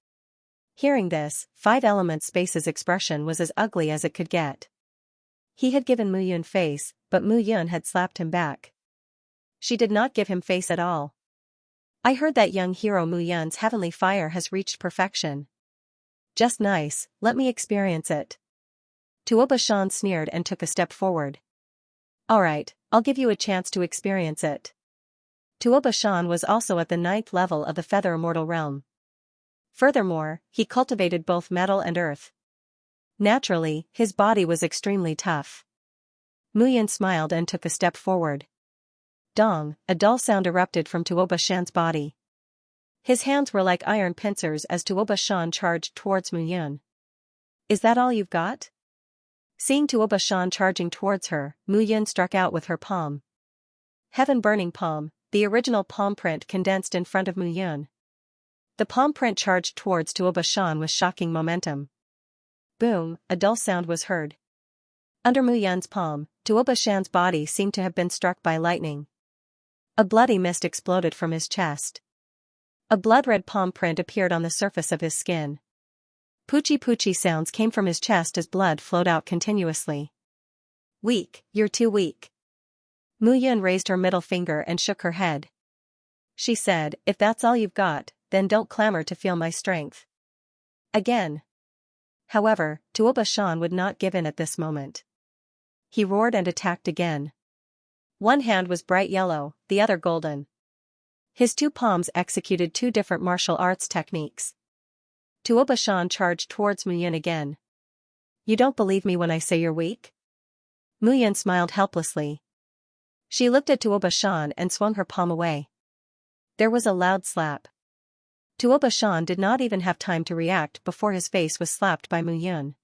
Hearing this, Five Elements Space's expression was as ugly as it could get. He had given Mu Yun face, but Mu Yun had slapped him back. She did not give him face at all. I heard that young hero Mu Yun's heavenly fire has reached perfection. Just nice, let me experience it. Tuoba Shan sneered and took a step forward. Alright, I'll give you a chance to experience it. Tuoba Shan was also at the 9th level of the Feather Immortal realm. Furthermore, he cultivated both metal and earth. Naturally, his body was extremely tough. Mu Yun smiled and took a step forward. Dong, a dull sound erupted from Tuoba Shan's body. His hands were like iron pincers as Tuoba Shan charged towards Mu Yun. Is that all you've got? Seeing Tuoba Shan charging towards her, Mu Yun struck out with her palm. Heaven-burning palm, the original palm print condensed in front of Mu Yun. The palm print charged towards Tuoba Shan with shocking momentum. Boom, a dull sound was heard. Under Mu Yun's palm, Tuoba Shan's body seemed to have been struck by lightning. A bloody mist exploded from his chest. A blood-red palm print appeared on the surface of his skin. Poochie sounds came from his chest as blood flowed out continuously. Weak, you're too weak. Mu Yun raised her middle finger and shook her head. She said, if that's all you've got, then don't clamor to feel my strength. Again. However, Tuoba Shan would not give in at this moment. He roared and attacked again. One hand was bright yellow, the other golden. His two palms executed two different martial arts techniques. Tuoba Shan charged towards Muyin again. You don't believe me when I say you're weak? Muyin smiled helplessly. She looked at Tuoba Shan and swung her palm away. There was a loud slap. Tuoba Shan did not even have time to react before his face was slapped by Muyin.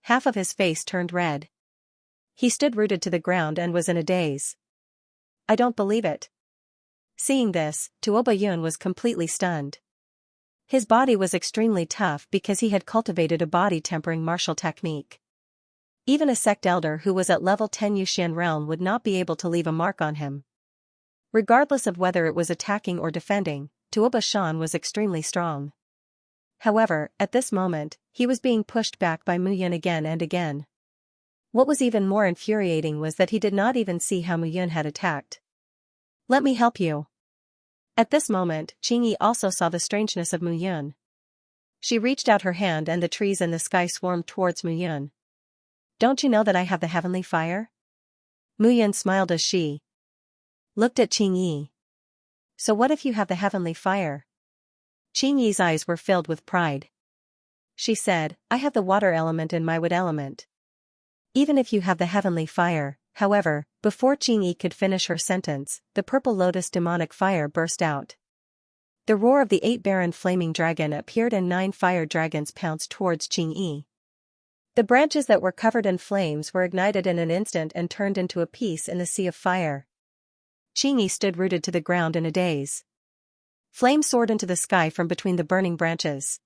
Half of his face turned red. He stood rooted to the ground and was in a daze. I don't believe it. Seeing this, Tuoba Yun was completely stunned. His body was extremely tough because he had cultivated a body-tempering martial technique. Even a sect elder who was at level 10 Yuxian realm would not be able to leave a mark on him. Regardless of whether it was attacking or defending, Tuoba Shan was extremely strong. However, at this moment, he was being pushed back by Muyin again and again. What was even more infuriating was that he did not even see how Muyin had attacked. Let me help you. At this moment, Qingyi also saw the strangeness of Muyin. She reached out her hand and the trees in the sky swarmed towards Muyin. Don't you know that I have the heavenly fire? Muyin smiled as she looked at Qingyi. So what if you have the heavenly fire? Qingyi's eyes were filled with pride. She said, I have the water element and my wood element. Even if you have the heavenly fire, however, before Qingyi could finish her sentence, the purple lotus demonic fire burst out. The roar of the 8-barren flaming dragon appeared and 9 fire dragons pounced towards Qingyi. The branches that were covered in flames were ignited in an instant and turned into a piece in the sea of fire. Qingyi stood rooted to the ground in a daze. Flames soared into the sky from between the burning branches.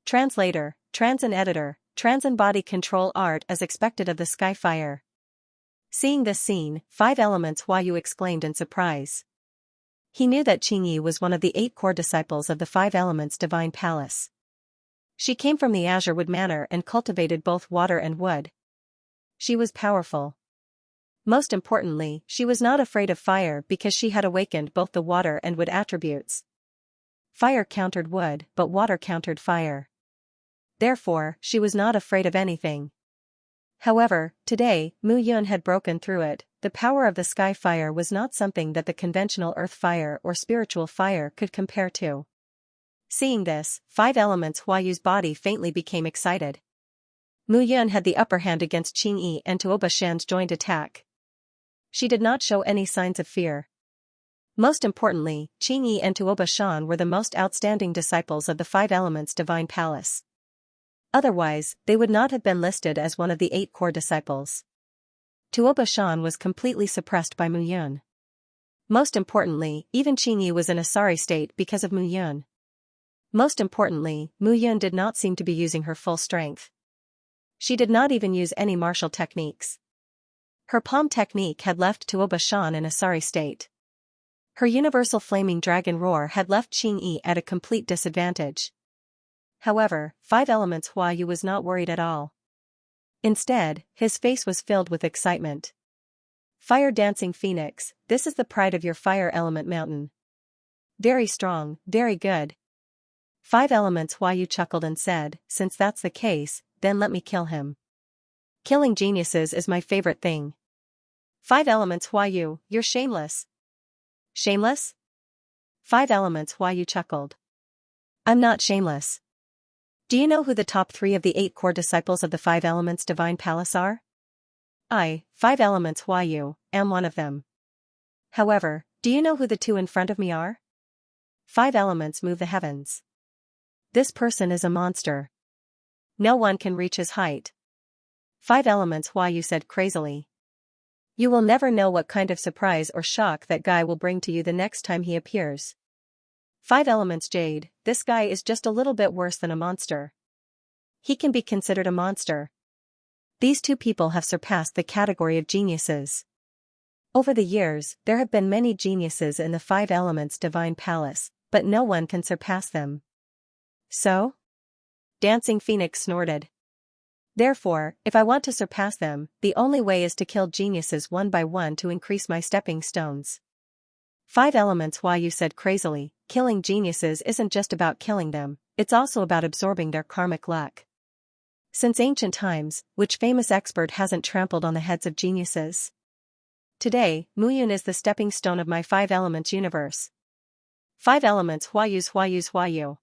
Translator, Trans and Editor, Trans and Body Control Art as expected of the sky fire. Seeing this scene, 5 Elements Huayu exclaimed in surprise. He knew that Qingyi was one of the 8 core disciples of the 5 Elements Divine Palace. She came from the Azure Wood Manor and cultivated both water and wood. She was powerful. Most importantly, she was not afraid of fire because she had awakened both the water and wood attributes. Fire countered wood, but water countered fire. Therefore, she was not afraid of anything. However, today, Muyin had broken through it. The power of the sky fire was not something that the conventional earth fire or spiritual fire could compare to. Seeing this, 5 Elements Huayu's body faintly became excited. Muyin had the upper hand against Qingyi and Tuoba Shan's joint attack. She did not show any signs of fear. Most importantly, Qingyi and Tuoba Shan were the most outstanding disciples of the 5 Elements Divine Palace. Otherwise, they would not have been listed as one of the 8 core disciples. Tuoba Shan was completely suppressed by Muyin. Most importantly, even Qingyi was in a sorry state because of Muyin. Most importantly, Muyin did not seem to be using her full strength. She did not even use any martial techniques. Her palm technique had left Tuoba Shan in a sorry state. Her universal flaming dragon roar had left Qingyi at a complete disadvantage. However, 5 Elements Huayu was not worried at all. Instead, his face was filled with excitement. Fire Dancing Phoenix, this is the pride of your fire element mountain. Very strong, very good. 5 Elements Huayu chuckled and said, since that's the case, then let me kill him. Killing geniuses is my favorite thing. 5 Elements Huayu, you're shameless. Shameless? 5 Elements Huayu chuckled. I'm not shameless. Do you know who the top 3 of the 8 core disciples of the 5 Elements Divine Palace are? I, 5 Elements Huayu, am one of them. However, do you know who the 2 in front of me are? 5 Elements move the heavens. This person is a monster. No one can reach his height. 5 Elements Huayu said crazily. You will never know what kind of surprise or shock that guy will bring to you the next time he appears. 5 Elements Jade, this guy is just a little bit worse than a monster. He can be considered a monster. These 2 people have surpassed the category of geniuses. Over the years, there have been many geniuses in the 5 Elements Divine Palace, but no one can surpass them. So? Dancing Phoenix snorted. Therefore, if I want to surpass them, the only way is to kill geniuses one by one to increase my stepping stones. 5 Elements Huayu said crazily, killing geniuses isn't just about killing them, it's also about absorbing their karmic luck. Since ancient times, which famous expert hasn't trampled on the heads of geniuses? Today, Muyin is the stepping stone of my 5 Elements universe. 5 Elements Huayu.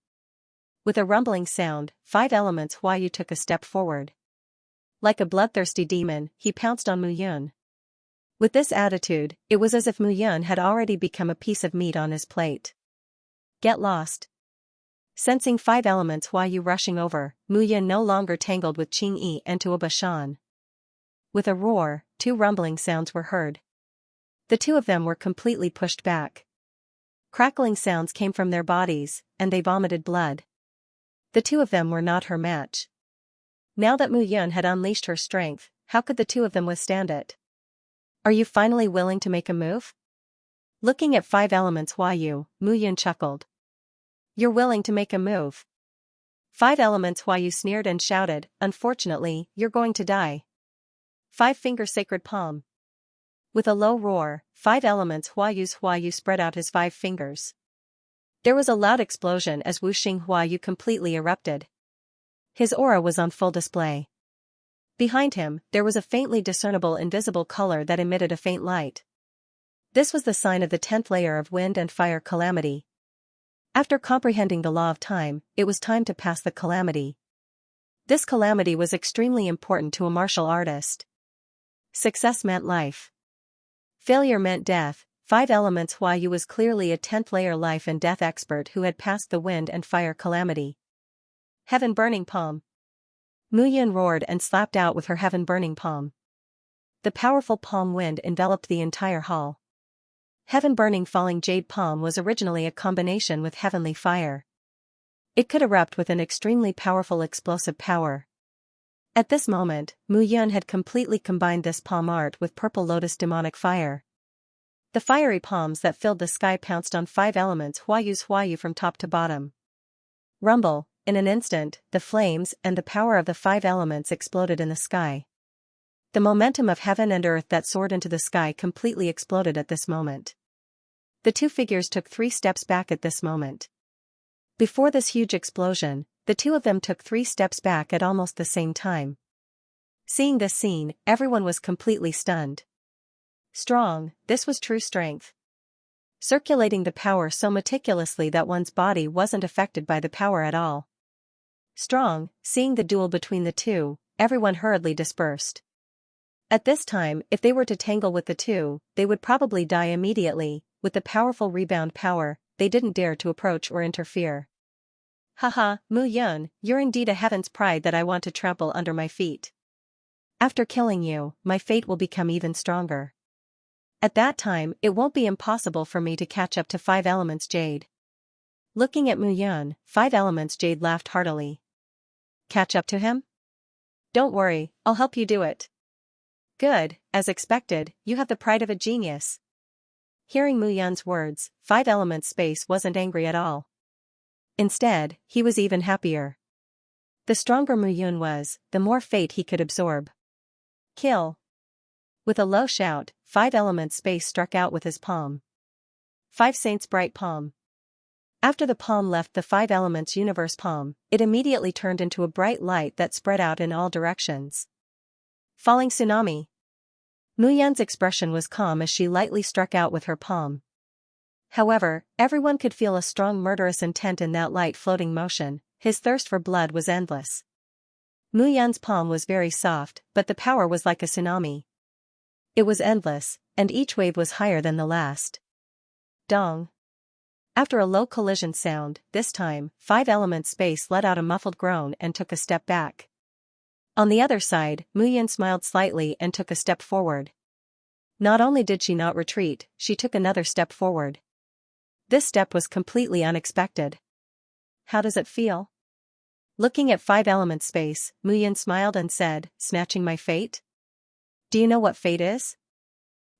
With a rumbling sound, 5 elements Huayu took a step forward. Like a bloodthirsty demon, he pounced on Mu Yun. With this attitude, it was as if Mu Yun had already become a piece of meat on his plate. Get lost. Sensing 5 elements Huayu rushing over, Mu Yun no longer tangled with Qing Yi and Tuoba Shan. With a roar, 2 rumbling sounds were heard. The 2 of them were completely pushed back. Crackling sounds came from their bodies, and they vomited blood. The 2 of them were not her match. Now that Mu Yun had unleashed her strength, how could the 2 of them withstand it? Are you finally willing to make a move? Looking at 5 elements Huayu, Mu Yun chuckled. You're willing to make a move? 5 elements Huayu sneered and shouted, unfortunately, you're going to die. 5-finger sacred palm. With a low roar, 5 elements Huayu spread out his 5 fingers. There was a loud explosion as Wuxing Huayu completely erupted. His aura was on full display. Behind him, there was a faintly discernible invisible color that emitted a faint light. This was the sign of the 10th layer of wind and fire calamity. After comprehending the law of time, it was time to pass the calamity. This calamity was extremely important to a martial artist. Success meant life. Failure meant death. 5 elements Huayu was clearly a 10th layer life and death expert who had passed the wind and fire calamity. Heaven burning palm. Mu Yun roared and slapped out with her heaven burning palm. The powerful palm wind enveloped the entire hall. Heaven burning falling jade palm was originally a combination with heavenly fire. It could erupt with an extremely powerful explosive power. At this moment, Mu Yun had completely combined this palm art with purple lotus demonic fire. The fiery palms that filled the sky pounced on 5 elements Huayu from top to bottom. Rumble, in an instant, the flames and the power of the 5 elements exploded in the sky. The momentum of heaven and earth that soared into the sky completely exploded at this moment. The 2 figures took 3 steps back at this moment. Before this huge explosion, the 2 of them took 3 steps back at almost the same time. Seeing this scene, everyone was completely stunned. Strong, this was true strength. Circulating the power so meticulously that one's body wasn't affected by the power at all. Strong, seeing the duel between the 2, everyone hurriedly dispersed. At this time, if they were to tangle with the 2, they would probably die immediately. With the powerful rebound power, they didn't dare to approach or interfere. Haha, Mu Yun, you're indeed a heaven's pride that I want to trample under my feet. After killing you, my fate will become even stronger. At that time, it won't be impossible for me to catch up to 5 elements jade. Looking at Mu Yun, 5 elements jade laughed heartily. Catch up to him? Don't worry, I'll help you do it. Good, as expected, you have the pride of a genius. Hearing Mu Yun's words, 5 elements space wasn't angry at all. Instead, he was even happier. The stronger Mu Yun was, the more fate he could absorb. Kill. With a low shout, 5 elements space struck out with his palm. 5 Saints bright palm. After the palm left the 5 elements universe palm, it immediately turned into a bright light that spread out in all directions. Falling tsunami. Mu Yun's expression was calm as she lightly struck out with her palm. However, everyone could feel a strong murderous intent in that light floating motion. His thirst for blood was endless. Mu Yun's palm was very soft, but the power was like a tsunami. It was endless, and each wave was higher than the last. Dong. After a low collision sound, this time, 5 elements space let out a muffled groan and took a step back. On the other side, Mu Yun smiled slightly and took a step forward. Not only did she not retreat, she took another step forward. This step was completely unexpected. How does it feel? Looking at 5 elements space, Mu Yun smiled and said, snatching my fate? Do you know what fate is?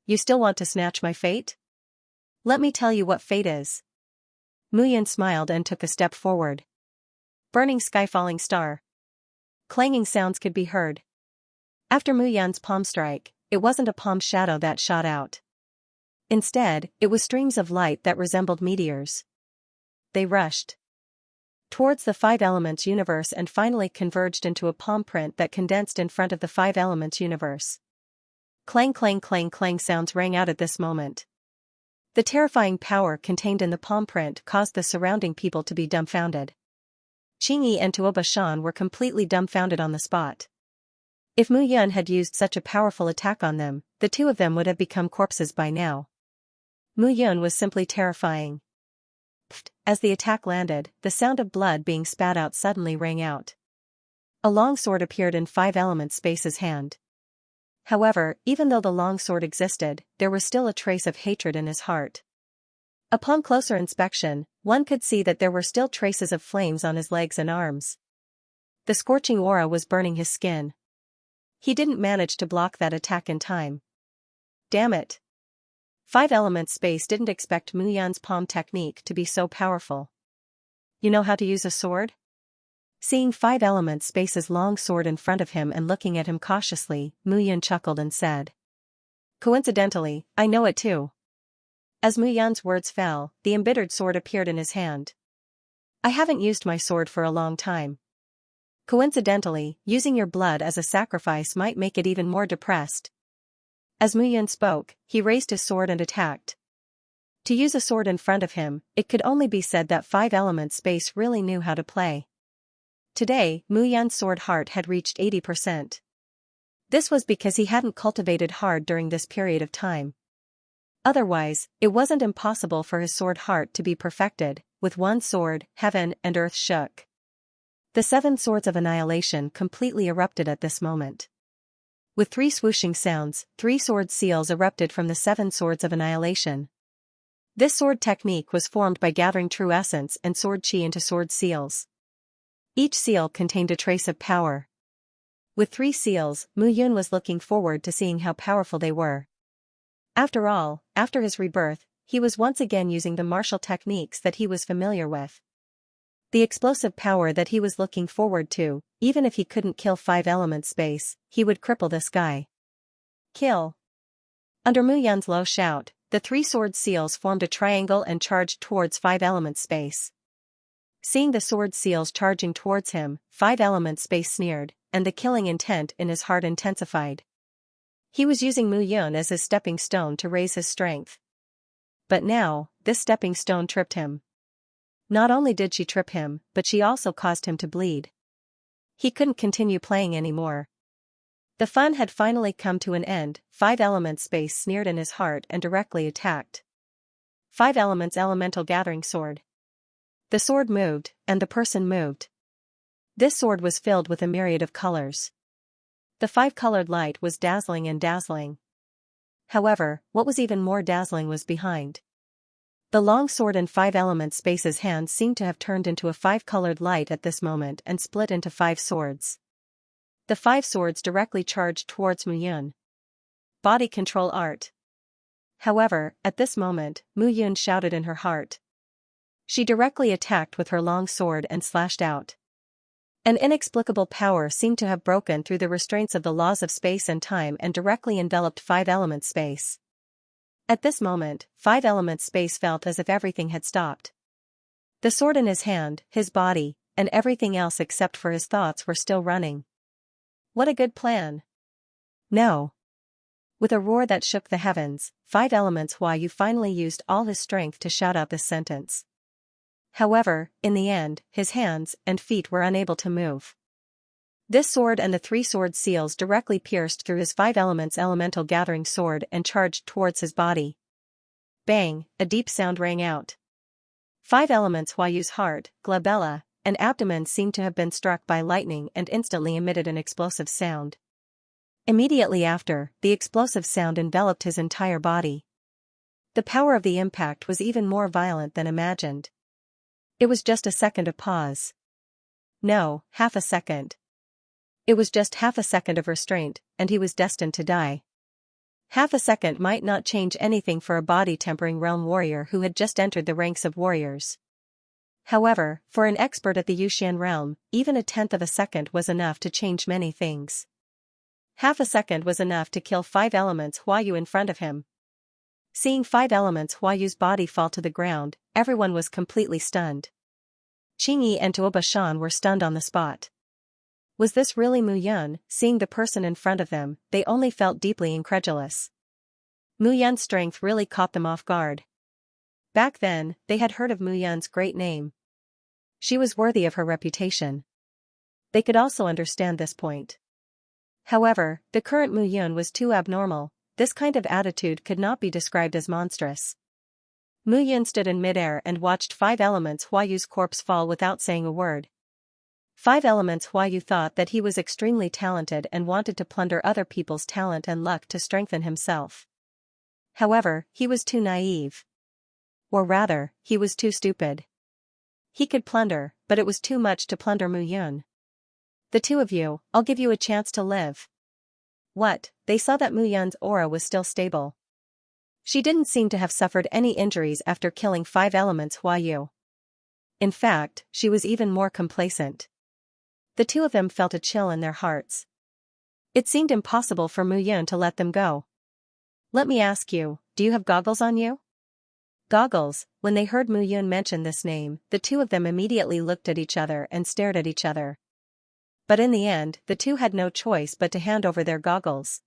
You still want to snatch my fate? Let me tell you what fate is. Mu Yun smiled and took a step forward. Burning sky falling star. Clanging sounds could be heard. After Mu Yun's palm strike, it wasn't a palm shadow that shot out. Instead, it was streams of light that resembled meteors. They rushed towards the 5 elements universe and finally converged into a palm print that condensed in front of the 5 elements universe. Clang clang clang clang sounds rang out at this moment. The terrifying power contained in the palm print caused the surrounding people to be dumbfounded. Qingyi and Tuoba Shan were completely dumbfounded on the spot. If Mu Yun had used such a powerful attack on them, the two of them would have become corpses by now. Mu Yun was simply terrifying. As the attack landed, the sound of blood being spat out suddenly rang out. A long sword appeared in Five Elements Space's hand. However, even though the long sword existed, there was still a trace of hatred in his heart. Upon closer inspection, one could see that there were still traces of flames on his legs and arms. The scorching aura was burning his skin. He didn't manage to block that attack in time. Damn it. Five Elements Space didn't expect Mu Yun's palm technique to be so powerful. You know how to use a sword? Seeing Five Elements Space's long sword in front of him and looking at him cautiously, Mu Yun chuckled and said. Coincidentally, I know it too. As Mu Yun's words fell, the embittered sword appeared in his hand. I haven't used my sword for a long time. Coincidentally, using your blood as a sacrifice might make it even more depressed. As Mu Yun spoke, he raised his sword and attacked. To use a sword in front of him, it could only be said that Five Elements Space really knew how to play. Today, Mu Yun's sword heart had reached 80%. This was because he hadn't cultivated hard during this period of time. Otherwise, it wasn't impossible for his sword heart to be perfected. With one sword, heaven and earth shook. The seven swords of annihilation completely erupted at this moment. With three swooshing sounds, three sword seals erupted from the seven swords of annihilation. This sword technique was formed by gathering true essence and sword chi into sword seals. Each seal contained a trace of power. With three seals, Mu Yun was looking forward to seeing how powerful they were. After all, after his rebirth, he was once again using the martial techniques that he was familiar with. The explosive power that he was looking forward to, even if he couldn't kill Five Elements Space, he would cripple this guy. Kill. Under Mu Yun's low shout, the three sword seals formed a triangle and charged towards Five Elements Space. Seeing the sword seals charging towards him, Five Elements Space sneered, and the killing intent in his heart intensified. He was using Mu Yun as his stepping stone to raise his strength. But now, this stepping stone tripped him. Not only did she trip him, but she also caused him to bleed. He couldn't continue playing anymore. The fun had finally come to an end. Five Elements Space sneered in his heart and directly attacked. Five Elements Elemental Gathering Sword. The sword moved, and the person moved. This sword was filled with a myriad of colors. The five-colored light was dazzling and dazzling. However, what was even more dazzling was behind. The long sword in Five Elements Space's hands seemed to have turned into a five-colored light at this moment and split into five swords. The five swords directly charged towards Mu Yun. Body control art. However, at this moment, Mu Yun shouted in her heart. She directly attacked with her long sword and slashed out. An inexplicable power seemed to have broken through the restraints of the laws of space and time and directly enveloped Five Elements Space. At this moment, Five Elements Space felt as if everything had stopped. The sword in his hand, his body, and everything else except for his thoughts were still running. What a good plan. No. With a roar that shook the heavens, Five Elements Yu finally used all his strength to shout out this sentence. However, in the end, his hands and feet were unable to move. This sword and the three sword seals directly pierced through his Five Elements Elemental Gathering Sword and charged towards his body. Bang, a deep sound rang out. Five Elements Yu's heart, glabella, and abdomen seemed to have been struck by lightning and instantly emitted an explosive sound. Immediately after, the explosive sound enveloped his entire body. The power of the impact was even more violent than imagined. It was just a second of pause. No, half a second. It was just half a second of restraint, and he was destined to die. Half a second might not change anything for a body-tempering realm warrior who had just entered the ranks of warriors. However, for an expert at the Yuxian realm, even a tenth of a second was enough to change many things. Half a second was enough to kill Five Elements Yu in front of him. Seeing Five Elements Yu's body fall to the ground, everyone was completely stunned. Qingyi and Tuoba Shan were stunned on the spot. Was this really Mu Yun? Seeing the person in front of them, they only felt deeply incredulous. Mu Yun's strength really caught them off guard. Back then, they had heard of Mu Yun's great name. She was worthy of her reputation. They could also understand this point. However, the current Mu Yun was too abnormal. This kind of attitude could not be described as monstrous. Mu Yun stood in midair and watched Five Elements Huayu's corpse fall without saying a word. Five Elements Huayu thought that he was extremely talented and wanted to plunder other people's talent and luck to strengthen himself. However, he was too naive. Or rather, he was too stupid. He could plunder, but it was too much to plunder Mu Yun. The two of you, I'll give you a chance to live. What? They saw that Mu Yun's aura was still stable. She didn't seem to have suffered any injuries after killing Five Elements Huayu. In fact, she was even more complacent. The two of them felt a chill in their hearts. It seemed impossible for Mu Yun to let them go. Let me ask you, do you have goggles on you? Goggles. When they heard Mu Yun mention this name, the two of them immediately looked at each other and stared at each other. But in the end, the two had no choice but to hand over their goggles.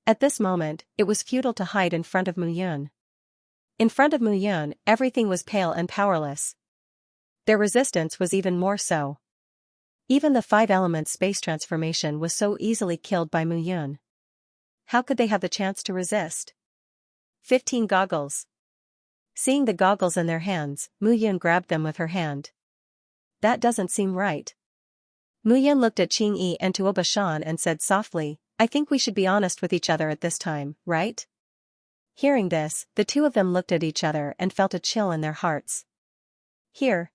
At this moment, it was futile to hide in front of Mu Yun. In front of Mu Yun, everything was pale and powerless. Their resistance was even more so. Even the Five Elements space transformation was so easily killed by Mu Yun. How could they have the chance to resist? 15 goggles. Seeing the goggles in their hands, Mu Yun grabbed them with her hand. That doesn't seem right. Mu Yun looked at Qingyi and Tuoba Shan and said softly, I think we should be honest with each other at this time, right? Hearing this, the two of them looked at each other and felt a chill in their hearts. Here.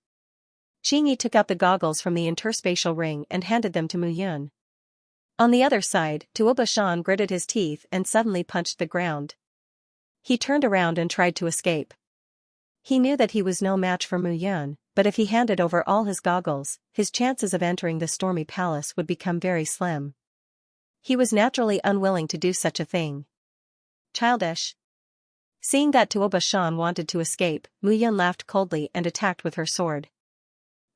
Qingyi took out the goggles from the interspatial ring and handed them to Mu Yun. On the other side, Tuoba Shan gritted his teeth and suddenly punched the ground. He turned around and tried to escape. He knew that he was no match for Mu Yun, but if he handed over all his goggles, his chances of entering the stormy palace would become very slim. He was naturally unwilling to do such a thing. Childish. Seeing that Tuoba Shan wanted to escape, Mu Yun laughed coldly and attacked with her sword.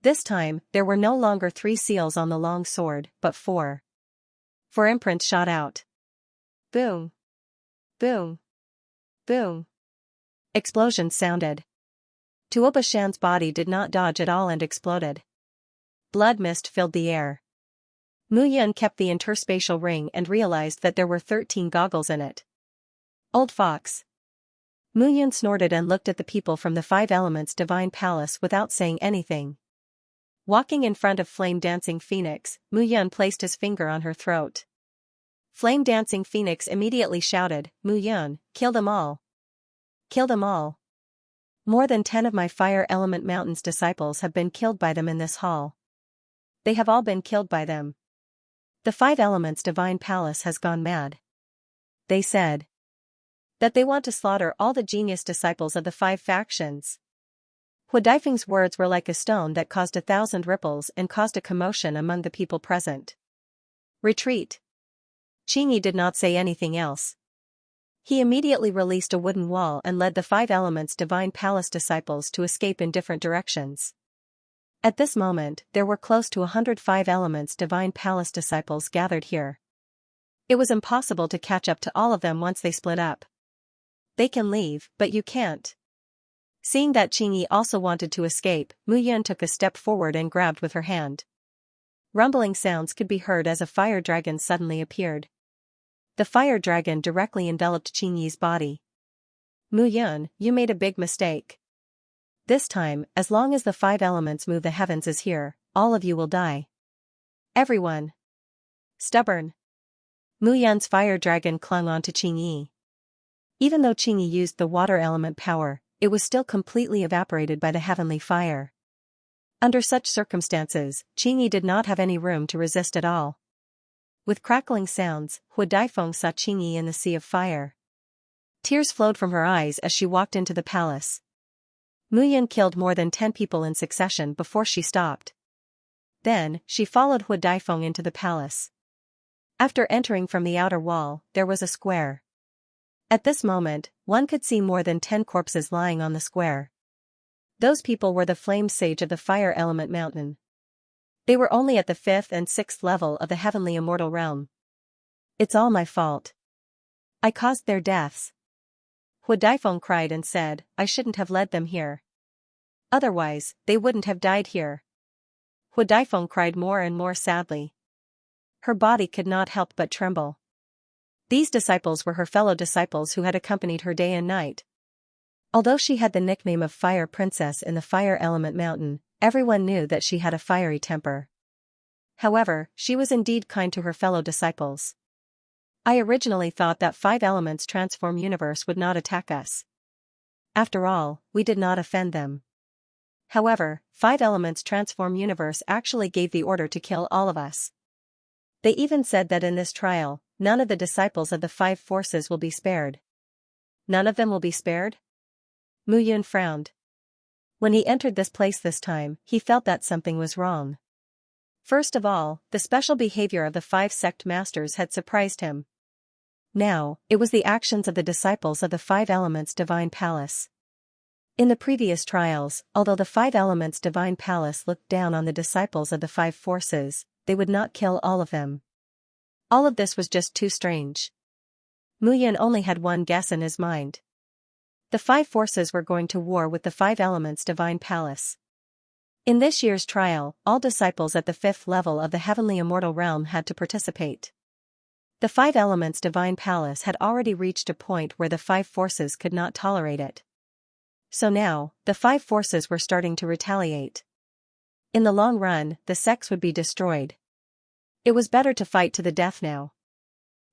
This time, there were no longer 3 seals on the long sword, but 4. 4 imprints shot out. Boom. Boom. Boom. Explosions sounded. Tuoba Shan's body did not dodge at all and exploded. Blood mist filled the air. Mu Yun kept the interspatial ring and realized that there were 13 goggles in it. Old fox. Mu Yun snorted and looked at the people from the Five Elements Divine Palace without saying anything. Walking in front of Flame Dancing Phoenix, Mu Yun placed his finger on her throat. Flame Dancing Phoenix immediately shouted, Mu Yun, kill them all. Kill them all. More than 10 of my Fire Element Mountain's disciples have been killed by them in this hall. They have all been killed by them. The Five Elements Divine Palace has gone mad. They said that they want to slaughter all the genius disciples of the 5 factions. Hu Daifeng's words were like a stone that caused 1,000 ripples and caused a commotion among the people present. Retreat. Qingyi did not say anything else. He immediately released a wooden wall and led the Five Elements Divine Palace disciples to escape in different directions. At this moment, there were close to 105 Elements Divine Palace disciples gathered here. It was impossible to catch up to all of them once they split up. They can leave, but you can't. Seeing that Qingyi also wanted to escape, Mu Yun took a step forward and grabbed with her hand. Rumbling sounds could be heard as a fire dragon suddenly appeared. The fire dragon directly enveloped Qingyi's body. Mu Yun, you made a big mistake. This time, as long as the 5 elements move the heavens is here, all of you will die. Everyone. Stubborn. Mu Yun's fire dragon clung on to Qingyi. Even though Qingyi used the water element power, it was still completely evaporated by the heavenly fire. Under such circumstances, Qingyi did not have any room to resist at all. With crackling sounds, Hu Daifeng saw Qingyi in the sea of fire. Tears flowed from her eyes as she walked into the palace. Mu Yun killed more than 10 people in succession before she stopped. Then, she followed Hu Daifeng into the palace. After entering from the outer wall, there was a square. At this moment, one could see more than 10 corpses lying on the square. Those people were the flame sage of the Fire Element Mountain. They were only at the 5th and 6th level of the Heavenly Immortal Realm. It's all my fault. I caused their deaths. Hu Daifeng cried and said, I shouldn't have led them here. Otherwise, they wouldn't have died here. Hu Daifeng cried more and more sadly. Her body could not help but tremble. These disciples were her fellow disciples who had accompanied her day and night. Although she had the nickname of Fire Princess in the Fire Element Mountain, everyone knew that she had a fiery temper. However, she was indeed kind to her fellow disciples. I originally thought that 5 elements transform universe would not attack us. After all, we did not offend them. However, 5 elements transform universe actually gave the order to kill all of us. They even said that in this trial, none of the disciples of the 5 forces will be spared. None of them will be spared? Mu Yun frowned. When he entered this place this time, he felt that something was wrong. First of all, the special behavior of the 5 sect masters had surprised him. Now, it was the actions of the disciples of the 5 elements divine palace. In the previous trials, although the 5 elements divine palace looked down on the disciples of the 5 forces, they would not kill all of them. All of this was just too strange. Mu Yun only had one guess in his mind. The 5 forces were going to war with the 5 elements divine palace. In this year's trial, all disciples at the 5th level of the heavenly immortal realm had to participate. The 5 elements divine palace had already reached a point where the 5 forces could not tolerate it. So now, the 5 forces were starting to retaliate. In the long run, the sects would be destroyed. It was better to fight to the death now.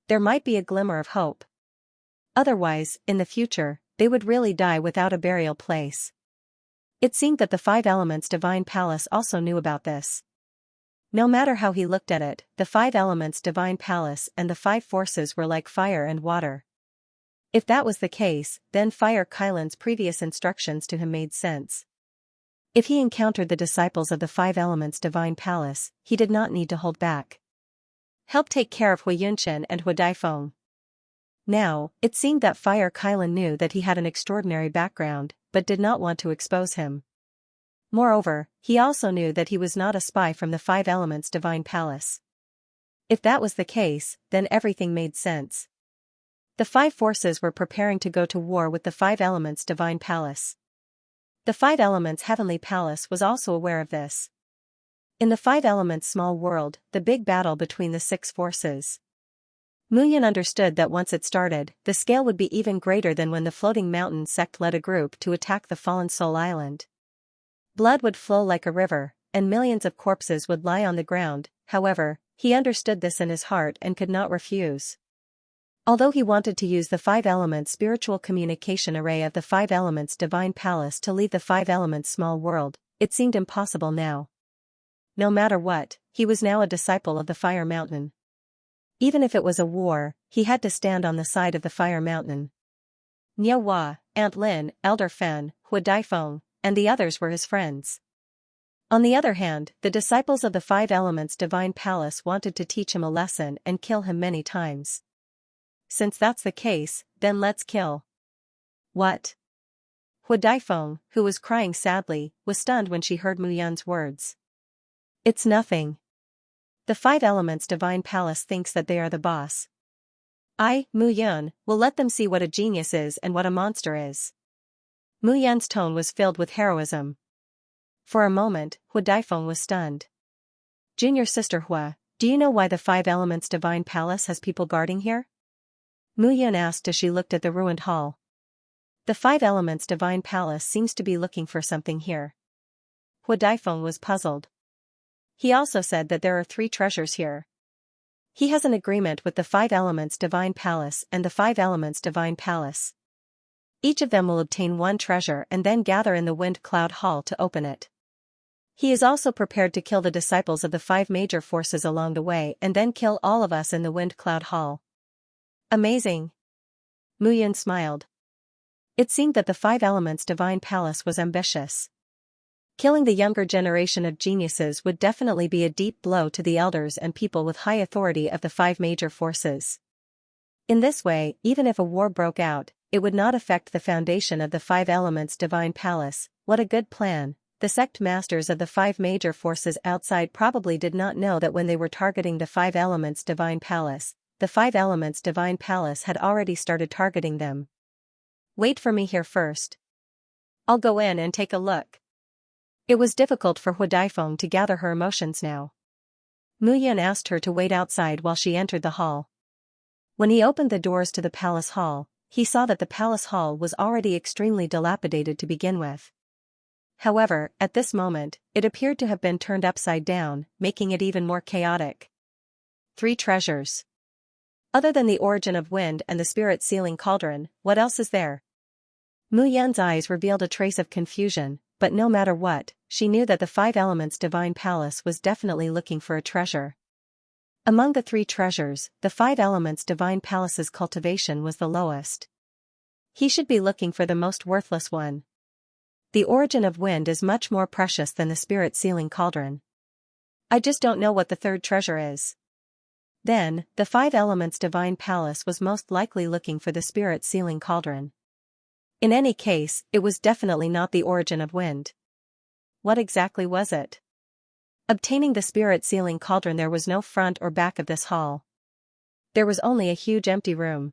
There might be a glimmer of hope. Otherwise, in the future, they would really die without a burial place. It seemed that the 5 elements divine palace also knew about this. No matter how he looked at it, the 5 elements divine palace and the 5 forces were like fire and water. If that was the case, then Fire Kylan's previous instructions to him made sense. If he encountered the disciples of the 5 elements divine palace, he did not need to hold back. Help take care of Hui Yunchen and Hu Daifeng. Now, it seemed that Fire Kylan knew that he had an extraordinary background, but did not want to expose him. Moreover, he also knew that he was not a spy from the 5 elements divine palace. If that was the case, then everything made sense. The 5 forces were preparing to go to war with the 5 elements divine palace. The 5 elements heavenly palace was also aware of this. In the 5 elements small world, the big battle between the 6 forces. Mu Yun understood that once it started, the scale would be even greater than when the floating mountain sect led a group to attack the fallen soul island. Blood would flow like a river, and millions of corpses would lie on the ground. However, he understood this in his heart and could not refuse. Although he wanted to use the 5 elements spiritual communication array of the 5 elements divine palace to leave the 5 elements small world, it seemed impossible now. No matter what, he was now a disciple of the Fire Mountain. Even if it was a war, he had to stand on the side of the Fire Mountain. Niu Hua, Aunt Lin, Elder Fen, Hu Daifeng, and the others were his friends. On the other hand, the disciples of the 5 elements divine palace wanted to teach him a lesson and kill him many times. Since that's the case, then let's kill. What? Hu Daifeng, who was crying sadly, was stunned when she heard Mu Yun's words. It's nothing. The 5 elements divine palace thinks that they are the boss. I, Mu Yun, will let them see what a genius is and what a monster is. Mu Yun's tone was filled with heroism. For a moment, Hu Daifeng was stunned. Junior sister Hua, do you know why the 5 elements divine palace has people guarding here? Mu Yun asked as she looked at the ruined hall. The 5 elements divine palace seems to be looking for something here. Hu Daifeng was puzzled. He also said that there are 3 treasures here. He has an agreement with the 5 elements divine palace and the 5 elements divine palace. Each of them will obtain 1 treasure and then gather in the Wind Cloud Hall to open it. He is also prepared to kill the disciples of the 5 major forces along the way and then kill all of us in the Wind Cloud Hall. Amazing. Mu Yun smiled. It seemed that the 5 elements divine palace was ambitious. Killing the younger generation of geniuses would definitely be a deep blow to the elders and people with high authority of the 5 major forces. In this way, even if a war broke out, it would not affect the foundation of the 5 elements divine palace. What a good plan. The sect masters of the 5 major forces outside probably did not know that when they were targeting the 5 elements divine palace, the 5 elements divine palace had already started targeting them. Wait for me here first. I'll go in and take a look. It was difficult for Hu Daifeng to gather her emotions now. Mu Yun asked her to wait outside while she entered the hall. When he opened the doors to the palace hall, he saw that the palace hall was already extremely dilapidated to begin with. However, at this moment, it appeared to have been turned upside down, making it even more chaotic. 3 treasures. Other than the origin of wind and the spirit sealing cauldron, what else is there? Mu Yun's eyes revealed a trace of confusion, but no matter what, she knew that the 5 Elements Divine Palace was definitely looking for a treasure. Among the 3 treasures, the 5 Elements Divine Palace's cultivation was the lowest. He should be looking for the most worthless one. The origin of wind is much more precious than the spirit sealing cauldron. I just don't know what the 3rd treasure is. Then, the 5 Elements Divine Palace was most likely looking for the spirit sealing cauldron. In any case, it was definitely not the origin of wind. What exactly was it? Obtaining the spirit sealing cauldron, there was no front or back of this hall. There was only a huge empty room.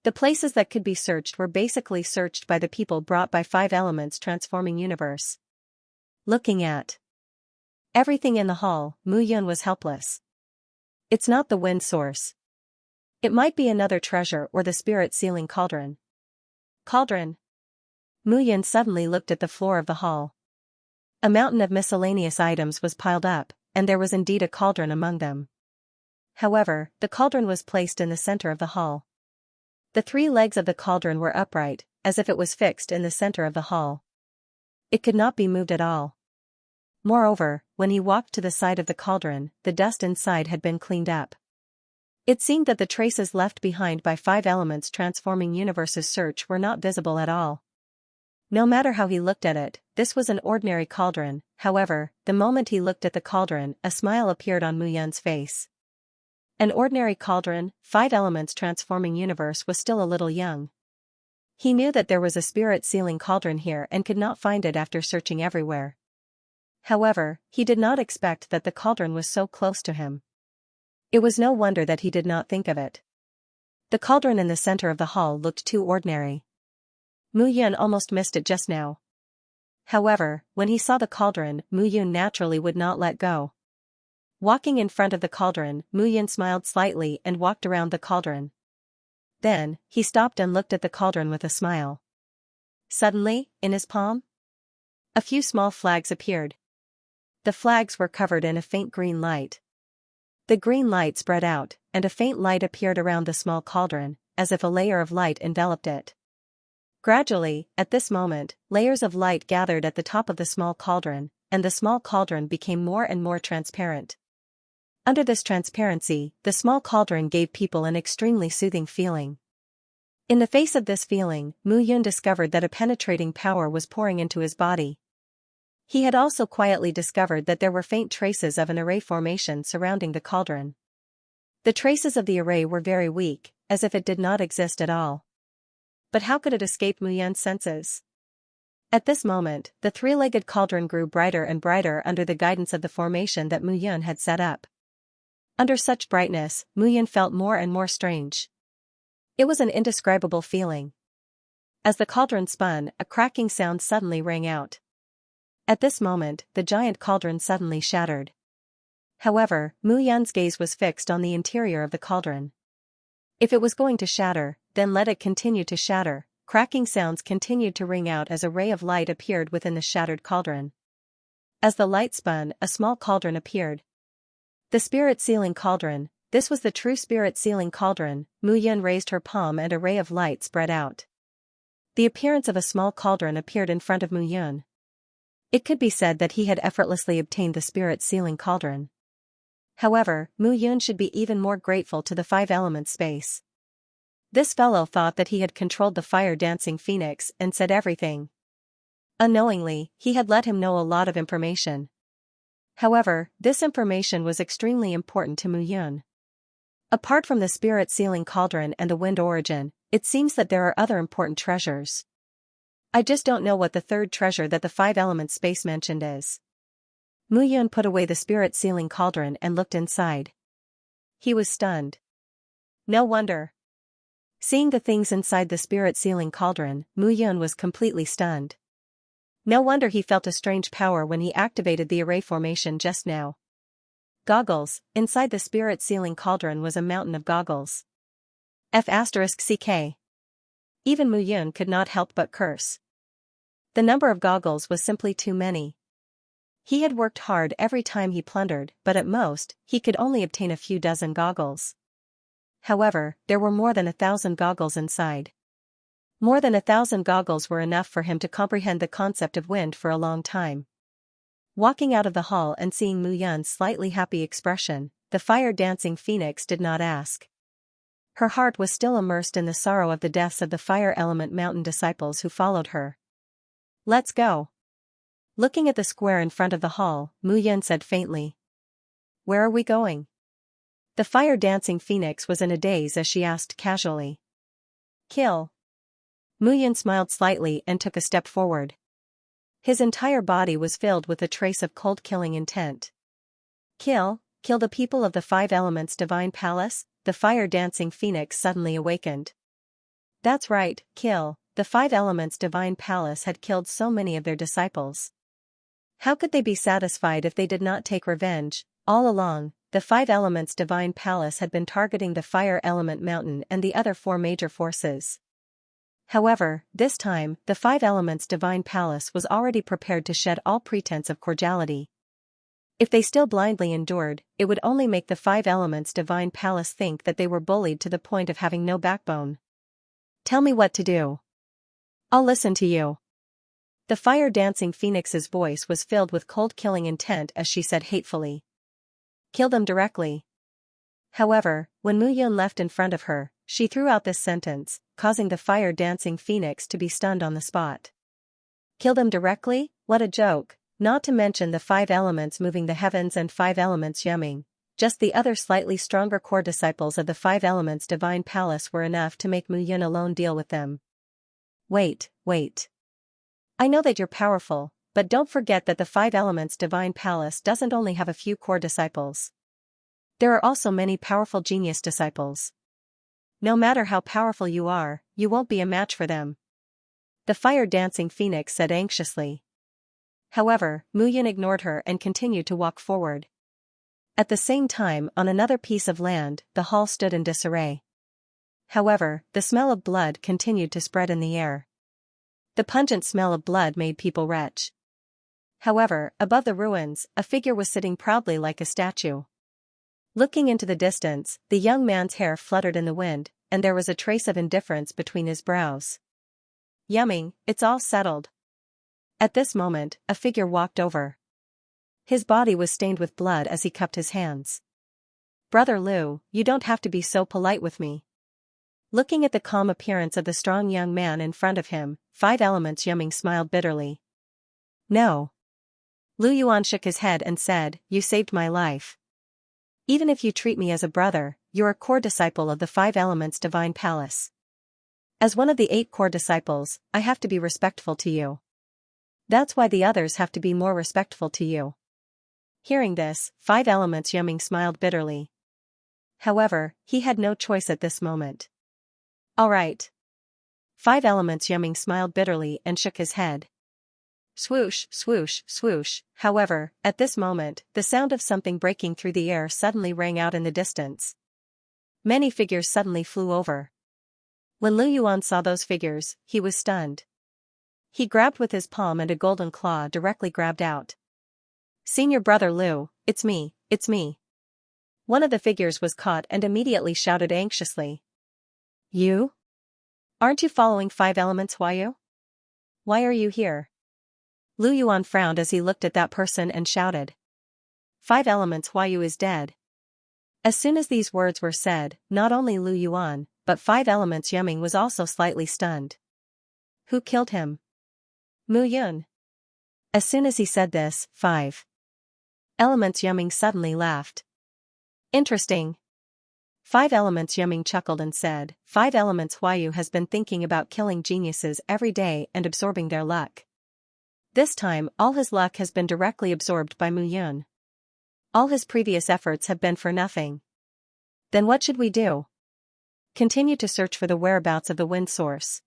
The places that could be searched were basically searched by the people brought by 5 Elements Transforming Universe. Looking at everything in the hall, Mu Yun was helpless. It's not the wind source. It might be another treasure or the spirit sealing cauldron. Cauldron. Mu Yun suddenly looked at the floor of the hall. A mountain of miscellaneous items was piled up, and there was indeed a cauldron among them. However, the cauldron was placed in the center of the hall. The 3 legs of the cauldron were upright, as if it was fixed in the center of the hall. It could not be moved at all. Moreover, when he walked to the side of the cauldron, the dust inside had been cleaned up. It seemed that the traces left behind by 5 Elements Transforming Universe's search were not visible at all. No matter how he looked at it, this was an ordinary cauldron. However, the moment he looked at the cauldron, a smile appeared on Mu Yun's face. An ordinary cauldron, 5 Elements Transforming Universe was still a little young. He knew that there was a spirit sealing cauldron here and could not find it after searching everywhere. However, he did not expect that the cauldron was so close to him. It was no wonder that he did not think of it. The cauldron in the center of the hall looked too ordinary. Mu Yun almost missed it just now. However, when he saw the cauldron, Mu Yun naturally would not let go. Walking in front of the cauldron, Mu Yun smiled slightly and walked around the cauldron. Then, he stopped and looked at the cauldron with a smile. Suddenly, in his palm, a few small flags appeared. The flags were covered in a faint green light. The green light spread out, and a faint light appeared around the small cauldron, as if a layer of light enveloped it. Gradually, at this moment, layers of light gathered at the top of the small cauldron, and the small cauldron became more and more transparent. Under this transparency, the small cauldron gave people an extremely soothing feeling. In the face of this feeling, Mu Yun discovered that a penetrating power was pouring into his body. He had also quietly discovered that there were faint traces of an array formation surrounding the cauldron. The traces of the array were very weak, as if it did not exist at all. But how could it escape Mu Yun's senses? At this moment, the 3-legged cauldron grew brighter and brighter under the guidance of the formation that Mu Yun had set up. Under such brightness, Mu Yun felt more and more strange. It was an indescribable feeling. As the cauldron spun, a cracking sound suddenly rang out. At this moment, the giant cauldron suddenly shattered. However, Mu Yun's gaze was fixed on the interior of the cauldron. If it was going to shatter, then let it continue to shatter. Cracking sounds continued to ring out as a ray of light appeared within the shattered cauldron. As the light spun, a small cauldron appeared. The spirit sealing cauldron. This was the true spirit sealing cauldron. Mu Yun raised her palm and a ray of light spread out. The appearance of a small cauldron appeared in front of Mu Yun. It could be said that he had effortlessly obtained the spirit sealing cauldron. However, Mu Yun should be even more grateful to the 5 Elements space. This fellow thought that he had controlled the fire-dancing phoenix and said everything. Unknowingly, he had let him know a lot of information. However, this information was extremely important to Mu Yun. Apart from the spirit sealing cauldron and the wind origin, it seems that there are other important treasures. I just don't know what the 3rd treasure that the 5 Elements space mentioned is. Mu Yun put away the spirit sealing cauldron and looked inside. He was stunned. No wonder. Seeing the things inside the spirit sealing cauldron, Mu Yun was completely stunned. No wonder he felt a strange power when he activated the array formation just now. Goggles. Inside the spirit sealing cauldron was a mountain of goggles. F***ck. Even Mu Yun could not help but curse. The number of goggles was simply too many. He had worked hard every time he plundered, but at most, he could only obtain a few dozen goggles. However, there were more than 1,000 goggles inside. More than 1,000 goggles were enough for him to comprehend the concept of wind for a long time. Walking out of the hall and seeing Mu Yun's slightly happy expression, the fire-dancing phoenix did not ask. Her heart was still immersed in the sorrow of the deaths of the fire element mountain disciples who followed her. Let's go. Looking at the square in front of the hall, Mu Yun said faintly. Where are we going? The fire-dancing phoenix was in a daze as she asked casually. Kill. Mu Yun smiled slightly and took a step forward. His entire body was filled with a trace of cold-killing intent. Kill the people of the Five Elements Divine Palace? The fire-dancing phoenix suddenly awakened. That's right, kill. The Five Elements Divine Palace had killed so many of their disciples. How could they be satisfied if they did not take revenge? All along, the Five Elements Divine Palace had been targeting the Fire Element Mountain and the other four major forces. However, this time, the Five Elements Divine Palace was already prepared to shed all pretense of cordiality. If they still blindly endured, it would only make the Five Elements Divine Palace think that they were bullied to the point of having no backbone. Tell me what to do. I'll listen to you. The fire-dancing phoenix's voice was filled with cold-killing intent as she said hatefully. Kill them directly. However, when Mu Yun left in front of her, she threw out this sentence, causing the fire-dancing phoenix to be stunned on the spot. Kill them directly? What a joke, not to mention the five elements moving the heavens and five elements yumming. Just the other slightly stronger core disciples of the Five Elements Divine Palace were enough to make Mu Yun alone deal with them. Wait. I know that you're powerful, but don't forget that the Five Elements Divine Palace doesn't only have a few core disciples. There are also many powerful genius disciples. No matter how powerful you are, you won't be a match for them. The fire-dancing phoenix said anxiously. However, Mu Yun ignored her and continued to walk forward. At the same time, on another piece of land, the hall stood in disarray. However, the smell of blood continued to spread in the air. The pungent smell of blood made people retch. However, above the ruins, a figure was sitting proudly like a statue. Looking into the distance, the young man's hair fluttered in the wind, and there was a trace of indifference between his brows. Yumming, it's all settled. At this moment, a figure walked over. His body was stained with blood as he cupped his hands. Brother Liu, you don't have to be so polite with me. Looking at the calm appearance of the strong young man in front of him, Five Elements Yumming smiled bitterly. No. Lu Yuan shook his head and said, you saved my life. Even if you treat me as a brother, you're a core disciple of the Five Elements Divine Palace. As one of the 8 core disciples, I have to be respectful to you. That's why the others have to be more respectful to you. Hearing this, Five Elements Yumming smiled bitterly. However, he had no choice at this moment. All right. Five Elements Yumming smiled bitterly and shook his head. Swoosh, swoosh, swoosh. However, at this moment, the sound of something breaking through the air suddenly rang out in the distance. Many figures suddenly flew over. When Lu Yuan saw those figures, he was stunned. He grabbed with his palm and a golden claw directly grabbed out. Senior brother Liu, it's me. One of the figures was caught and immediately shouted anxiously. You? Aren't you following Five Elements Huayu? Why are you here? Lu Yuan frowned as he looked at that person and shouted. Five Elements Huayu is dead. As soon as these words were said, not only Lu Yuan, but Five Elements Yumming was also slightly stunned. Who killed him? Mu Yun. As soon as he said this, Five Elements Yumming suddenly laughed. Interesting. Five Elements Yumming chuckled and said, Five Elements Huayu has been thinking about killing geniuses every day and absorbing their luck. This time, all his luck has been directly absorbed by Mu Yun. All his previous efforts have been for nothing. Then what should we do? Continue to search for the whereabouts of the wind source.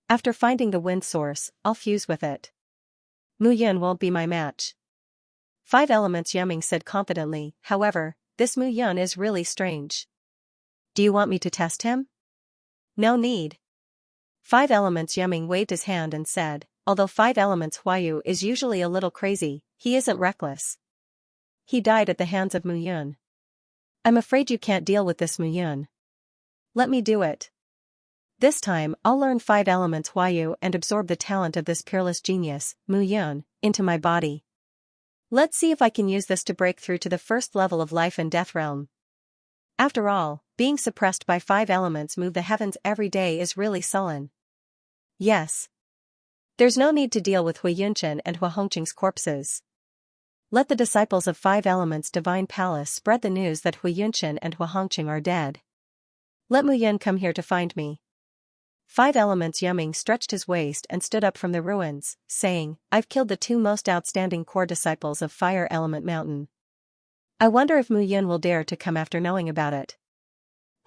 After finding the wind source, I'll fuse with it. Mu Yun won't be my match. Five Elements Yumming said confidently. However, this Mu Yun is really strange. Do you want me to test him? No need. Five Elements Yumming waved his hand and said, although Five Elements Huayu is usually a little crazy, he isn't reckless. He died at the hands of Mu Yun. I'm afraid you can't deal with this Mu Yun. Let me do it. This time, I'll learn Five Elements Huayu and absorb the talent of this peerless genius, Mu Yun, into my body. Let's see if I can use this to break through to the first level of life and death realm. After all, being suppressed by five elements move the heavens every day is really sullen. Yes. There's no need to deal with Hui Yunchen and Hua Hongqing's corpses. Let the disciples of Five Elements Divine Palace spread the news that Hui Yunchen and Hua Hongqing are dead. Let Mu Yun come here to find me. Five Elements Yumming stretched his waist and stood up from the ruins, saying, I've killed the two most outstanding core disciples of Fire Element Mountain. I wonder if Mu Yun will dare to come after knowing about it.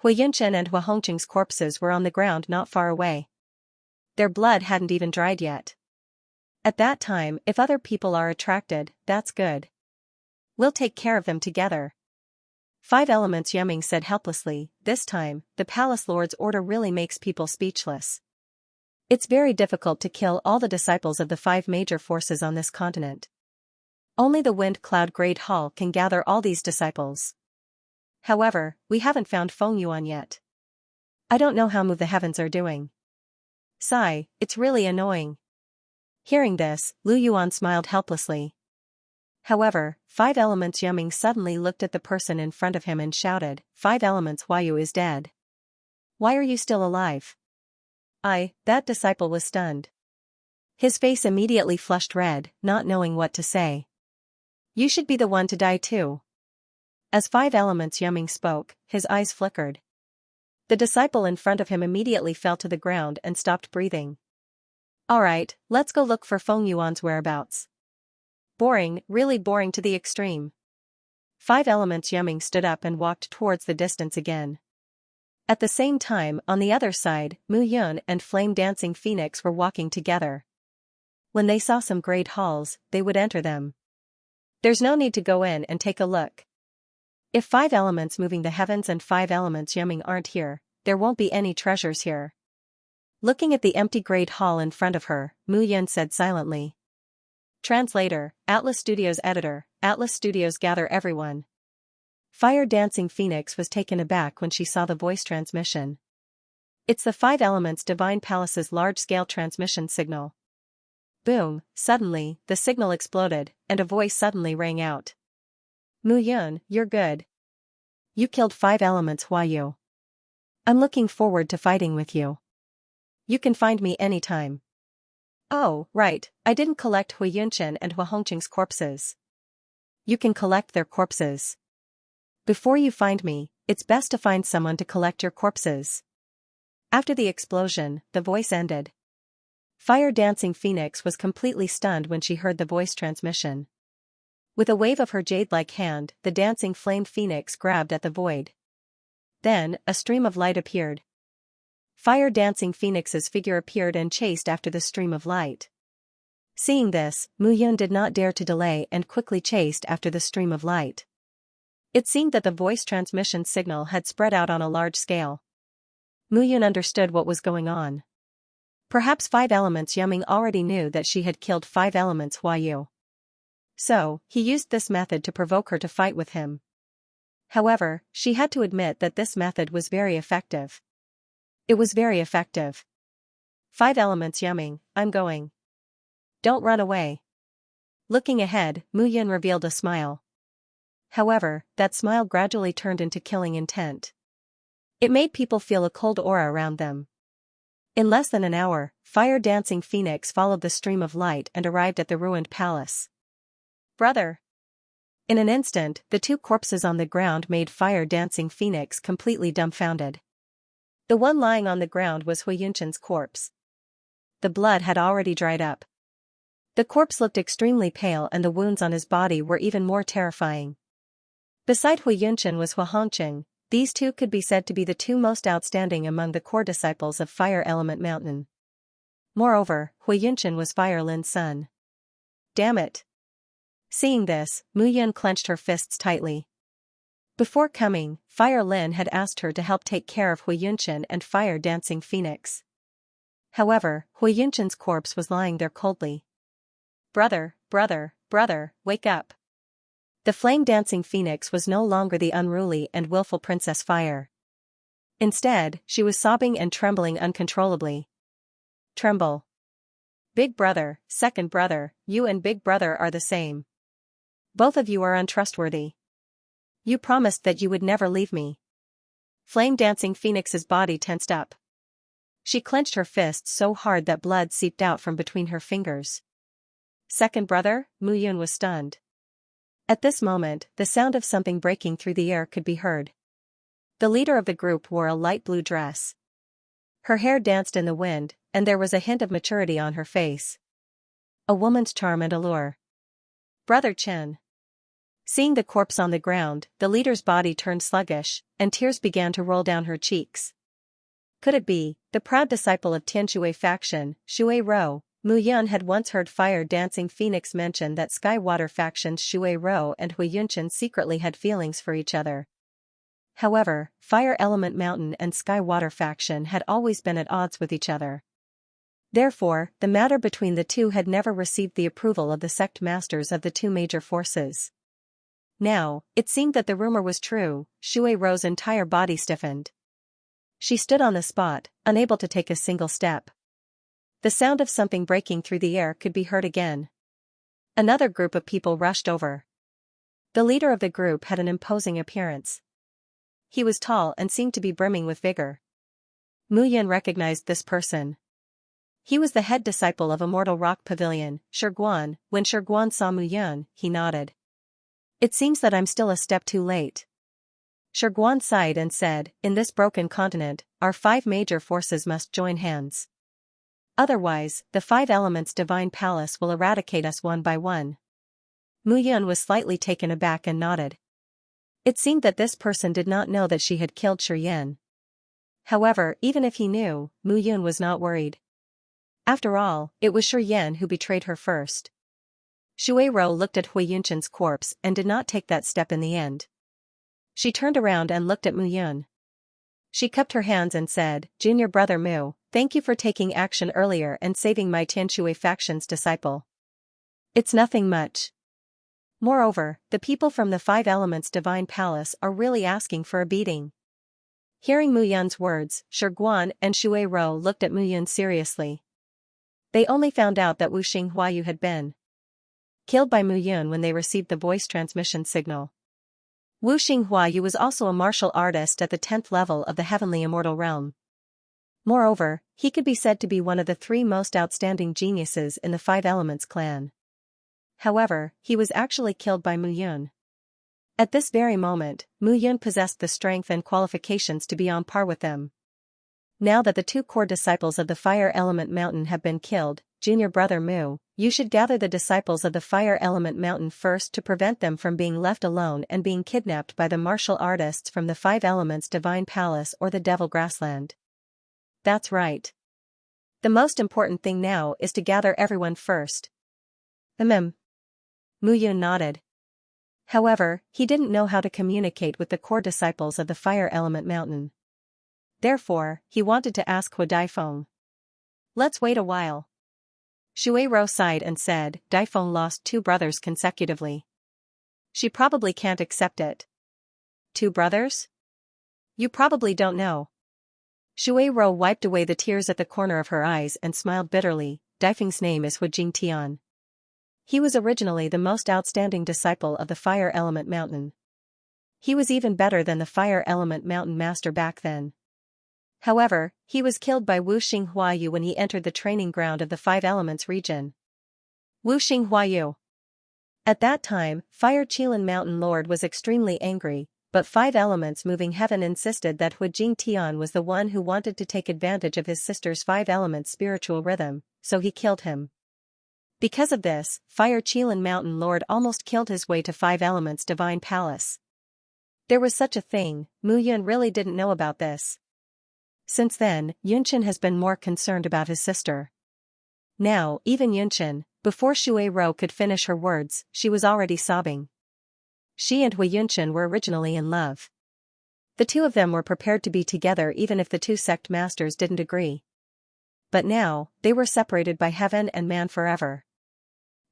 Hui Yunchen and Hua Hongqing's corpses were on the ground not far away. Their blood hadn't even dried yet. At that time, if other people are attracted, that's good. We'll take care of them together. Five Elements Yumming said helplessly. This time, the palace lord's order really makes people speechless. It's very difficult to kill all the disciples of the five major forces on this continent. Only the Wind Cloud Great Hall can gather all these disciples. However, we haven't found Feng Yuan yet. I don't know how Move the Heavens are doing. Sigh, it's really annoying. Hearing this, Lu Yuan smiled helplessly. However, Five Elements Yumming suddenly looked at the person in front of him and shouted, Five Elements Huayu is dead. Why are you still alive? That disciple was stunned. His face immediately flushed red, not knowing what to say. You should be the one to die too. As Five Elements Yumming spoke, his eyes flickered. The disciple in front of him immediately fell to the ground and stopped breathing. Alright, let's go look for Feng Yuan's whereabouts. Boring, really boring to the extreme. Five Elements Yumming stood up and walked towards the distance again. At the same time, on the other side, Mu Yun and Flame Dancing Phoenix were walking together. When they saw some great halls, they would enter them. There's no need to go in and take a look. If Five Elements Moving the Heavens and Five Elements Yumming aren't here, there won't be any treasures here. Looking at the empty great hall in front of her, Mu Yun said silently. Translator, Atlas Studios Editor, Atlas Studios gather everyone. Fire Dancing Phoenix was taken aback when she saw the voice transmission. It's the Five Elements Divine Palace's large-scale transmission signal. Boom, suddenly, the signal exploded, and a voice suddenly rang out. Mu Yun, you're good. You killed Five Elements Huayu. I'm looking forward to fighting with you. You can find me anytime. Oh, right, I didn't collect Hui Yunchen and Hua Hongqing's corpses. You can collect their corpses. Before you find me, it's best to find someone to collect your corpses. After the explosion, the voice ended. Fire Dancing Phoenix was completely stunned when she heard the voice transmission. With a wave of her jade-like hand, the dancing flame phoenix grabbed at the void. Then, a stream of light appeared. Fire Dancing Phoenix's figure appeared and chased after the stream of light. Seeing this, Mu Yun did not dare to delay and quickly chased after the stream of light. It seemed that the voice transmission signal had spread out on a large scale. Mu Yun understood what was going on. Perhaps Five Elements Yumming already knew that she had killed Five Elements Huayu. So, he used this method to provoke her to fight with him. However, she had to admit that this method was very effective. It was very effective. Five Elements Yumming, I'm going. Don't run away. Looking ahead, Mu Yun revealed a smile. However, that smile gradually turned into killing intent. It made people feel a cold aura around them. In less than an hour, Fire Dancing Phoenix followed the stream of light and arrived at the ruined palace. Brother! In an instant, the two corpses on the ground made Fire Dancing Phoenix completely dumbfounded. The one lying on the ground was Hui Yunchen's corpse. The blood had already dried up. The corpse looked extremely pale and the wounds on his body were even more terrifying. Beside Hui Yunchen was Hua Hongqing. These two could be said to be the two most outstanding among the core disciples of Fire Element Mountain. Moreover, Hui Yunchen was Fire Lin's son. damn it. Seeing this, Mu Yun clenched her fists tightly. Before coming, Fire Lin had asked her to help take care of Hui Yunshan and Fire Dancing Phoenix. However, Hui Yunshan's corpse was lying there coldly. Brother, wake up. The flame-dancing phoenix was no longer the unruly and willful Princess Fire. Instead, she was sobbing and trembling uncontrollably. Tremble. Big brother, second brother, you and big brother are the same. Both of you are untrustworthy. You promised that you would never leave me. Flame-dancing Phoenix's body tensed up. She clenched her fists so hard that blood seeped out from between her fingers. Second brother? Mu Yun was stunned. At this moment, the sound of something breaking through the air could be heard. The leader of the group wore a light blue dress. Her hair danced in the wind, and there was a hint of maturity on her face. A woman's charm and allure. Brother Chen. Seeing the corpse on the ground, the leader's body turned sluggish, and tears began to roll down her cheeks. Could it be, the proud disciple of Tian Shui faction, Shui Rou? Mu Yun had once heard Fire Dancing Phoenix mention that Sky Water factions Shui Rou and Hui Yunshan secretly had feelings for each other. However, Fire Element Mountain and Sky Water faction had always been at odds with each other. Therefore, the matter between the two had never received the approval of the sect masters of the two major forces. Now, it seemed that the rumor was true. Shui Rou's entire body stiffened. She stood on the spot, unable to take a single step. The sound of something breaking through the air could be heard again. Another group of people rushed over. The leader of the group had an imposing appearance. He was tall and seemed to be brimming with vigor. Mu Yun recognized this person. He was the head disciple of Immortal Rock Pavilion, Shiguan. When Shiguan saw Mu Yun, he nodded. It seems that I'm still a step too late. Shiguan sighed and said, in this broken continent, our 5 major forces must join hands. Otherwise, the 5 elements divine palace will eradicate us one by one. Mu Yun was slightly taken aback and nodded. It seemed that this person did not know that she had killed Shi Yan. However, even if he knew, Mu Yun was not worried. After all, it was Shi Yan who betrayed her first. Shui Rou looked at Hui Yunshan's corpse and did not take that step in the end. She turned around and looked at Mu Yun. She cupped her hands and said, Junior brother Mu, thank you for taking action earlier and saving my Tian Shui faction's disciple. It's nothing much. Moreover, the people from the 5 Elements Divine Palace are really asking for a beating. Hearing Mu Yun's words, Shiguan and Shui Rou looked at Mu Yun seriously. They only found out that Wu Xinghuayu had been killed by Mu Yun when they received the voice transmission signal. Wu Xinghuayu was also a martial artist at the 10th level of the Heavenly Immortal Realm. Moreover, he could be said to be one of the 3 most outstanding geniuses in the 5 Elements clan. However, he was actually killed by Mu Yun. At this very moment, Mu Yun possessed the strength and qualifications to be on par with them. Now that the 2 core disciples of the Fire Element Mountain have been killed, Junior brother Mu, you should gather the disciples of the Fire Element Mountain first to prevent them from being left alone and being kidnapped by the martial artists from the 5 Elements Divine Palace or the Devil Grassland. That's right. The most important thing now is to gather everyone first. Mu Yun nodded. However, he didn't know how to communicate with the core disciples of the Fire Element Mountain. Therefore, he wanted to ask Hu Daifeng. Let's wait a while. Shui Rou sighed and said, Daifeng lost 2 brothers consecutively. She probably can't accept it. 2 brothers? You probably don't know. Shui Rou wiped away the tears at the corner of her eyes and smiled bitterly. Daifeng's name is Hu Jingtian. He was originally the most outstanding disciple of the Fire Element Mountain. He was even better than the Fire Element Mountain master back then. However, he was killed by Wu Xinghuayu when he entered the training ground of the 5 Elements region. Wu Xinghuayu. At that time, Fire Qilin Mountain Lord was extremely angry, but 5 Elements Moving Heaven insisted that Hu Jingtian was the one who wanted to take advantage of his sister's 5 Elements spiritual rhythm, so he killed him. Because of this, Fire Qilin Mountain Lord almost killed his way to 5 Elements Divine Palace. There was such a thing, Mu Yun really didn't know about this. Since then, Yunshan has been more concerned about his sister. Now, even Yunshan, Before Shui Rou could finish her words, she was already sobbing. She and Hui Yunchen were originally in love. The two of them were prepared to be together even if the two sect masters didn't agree. But now, they were separated by heaven and man forever.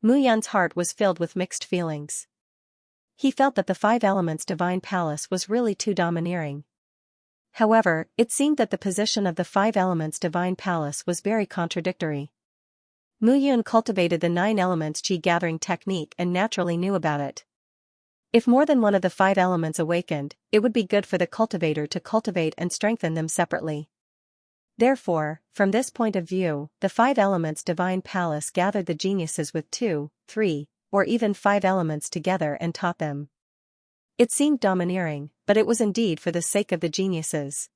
Mu Yun's heart was filled with mixed feelings. He felt that the Five Elements Divine Palace was really too domineering. However, it seemed that the position of the Five Elements Divine Palace was very contradictory. Mu Yun cultivated the Nine Elements Qi gathering technique and naturally knew about it. If more than one of the five elements awakened, it would be good for the cultivator to cultivate and strengthen them separately. Therefore, from this point of view, the Five Elements Divine Palace gathered the geniuses with 2, 3, or even 5 elements together and taught them. It seemed domineering, but it was indeed for the sake of the geniuses.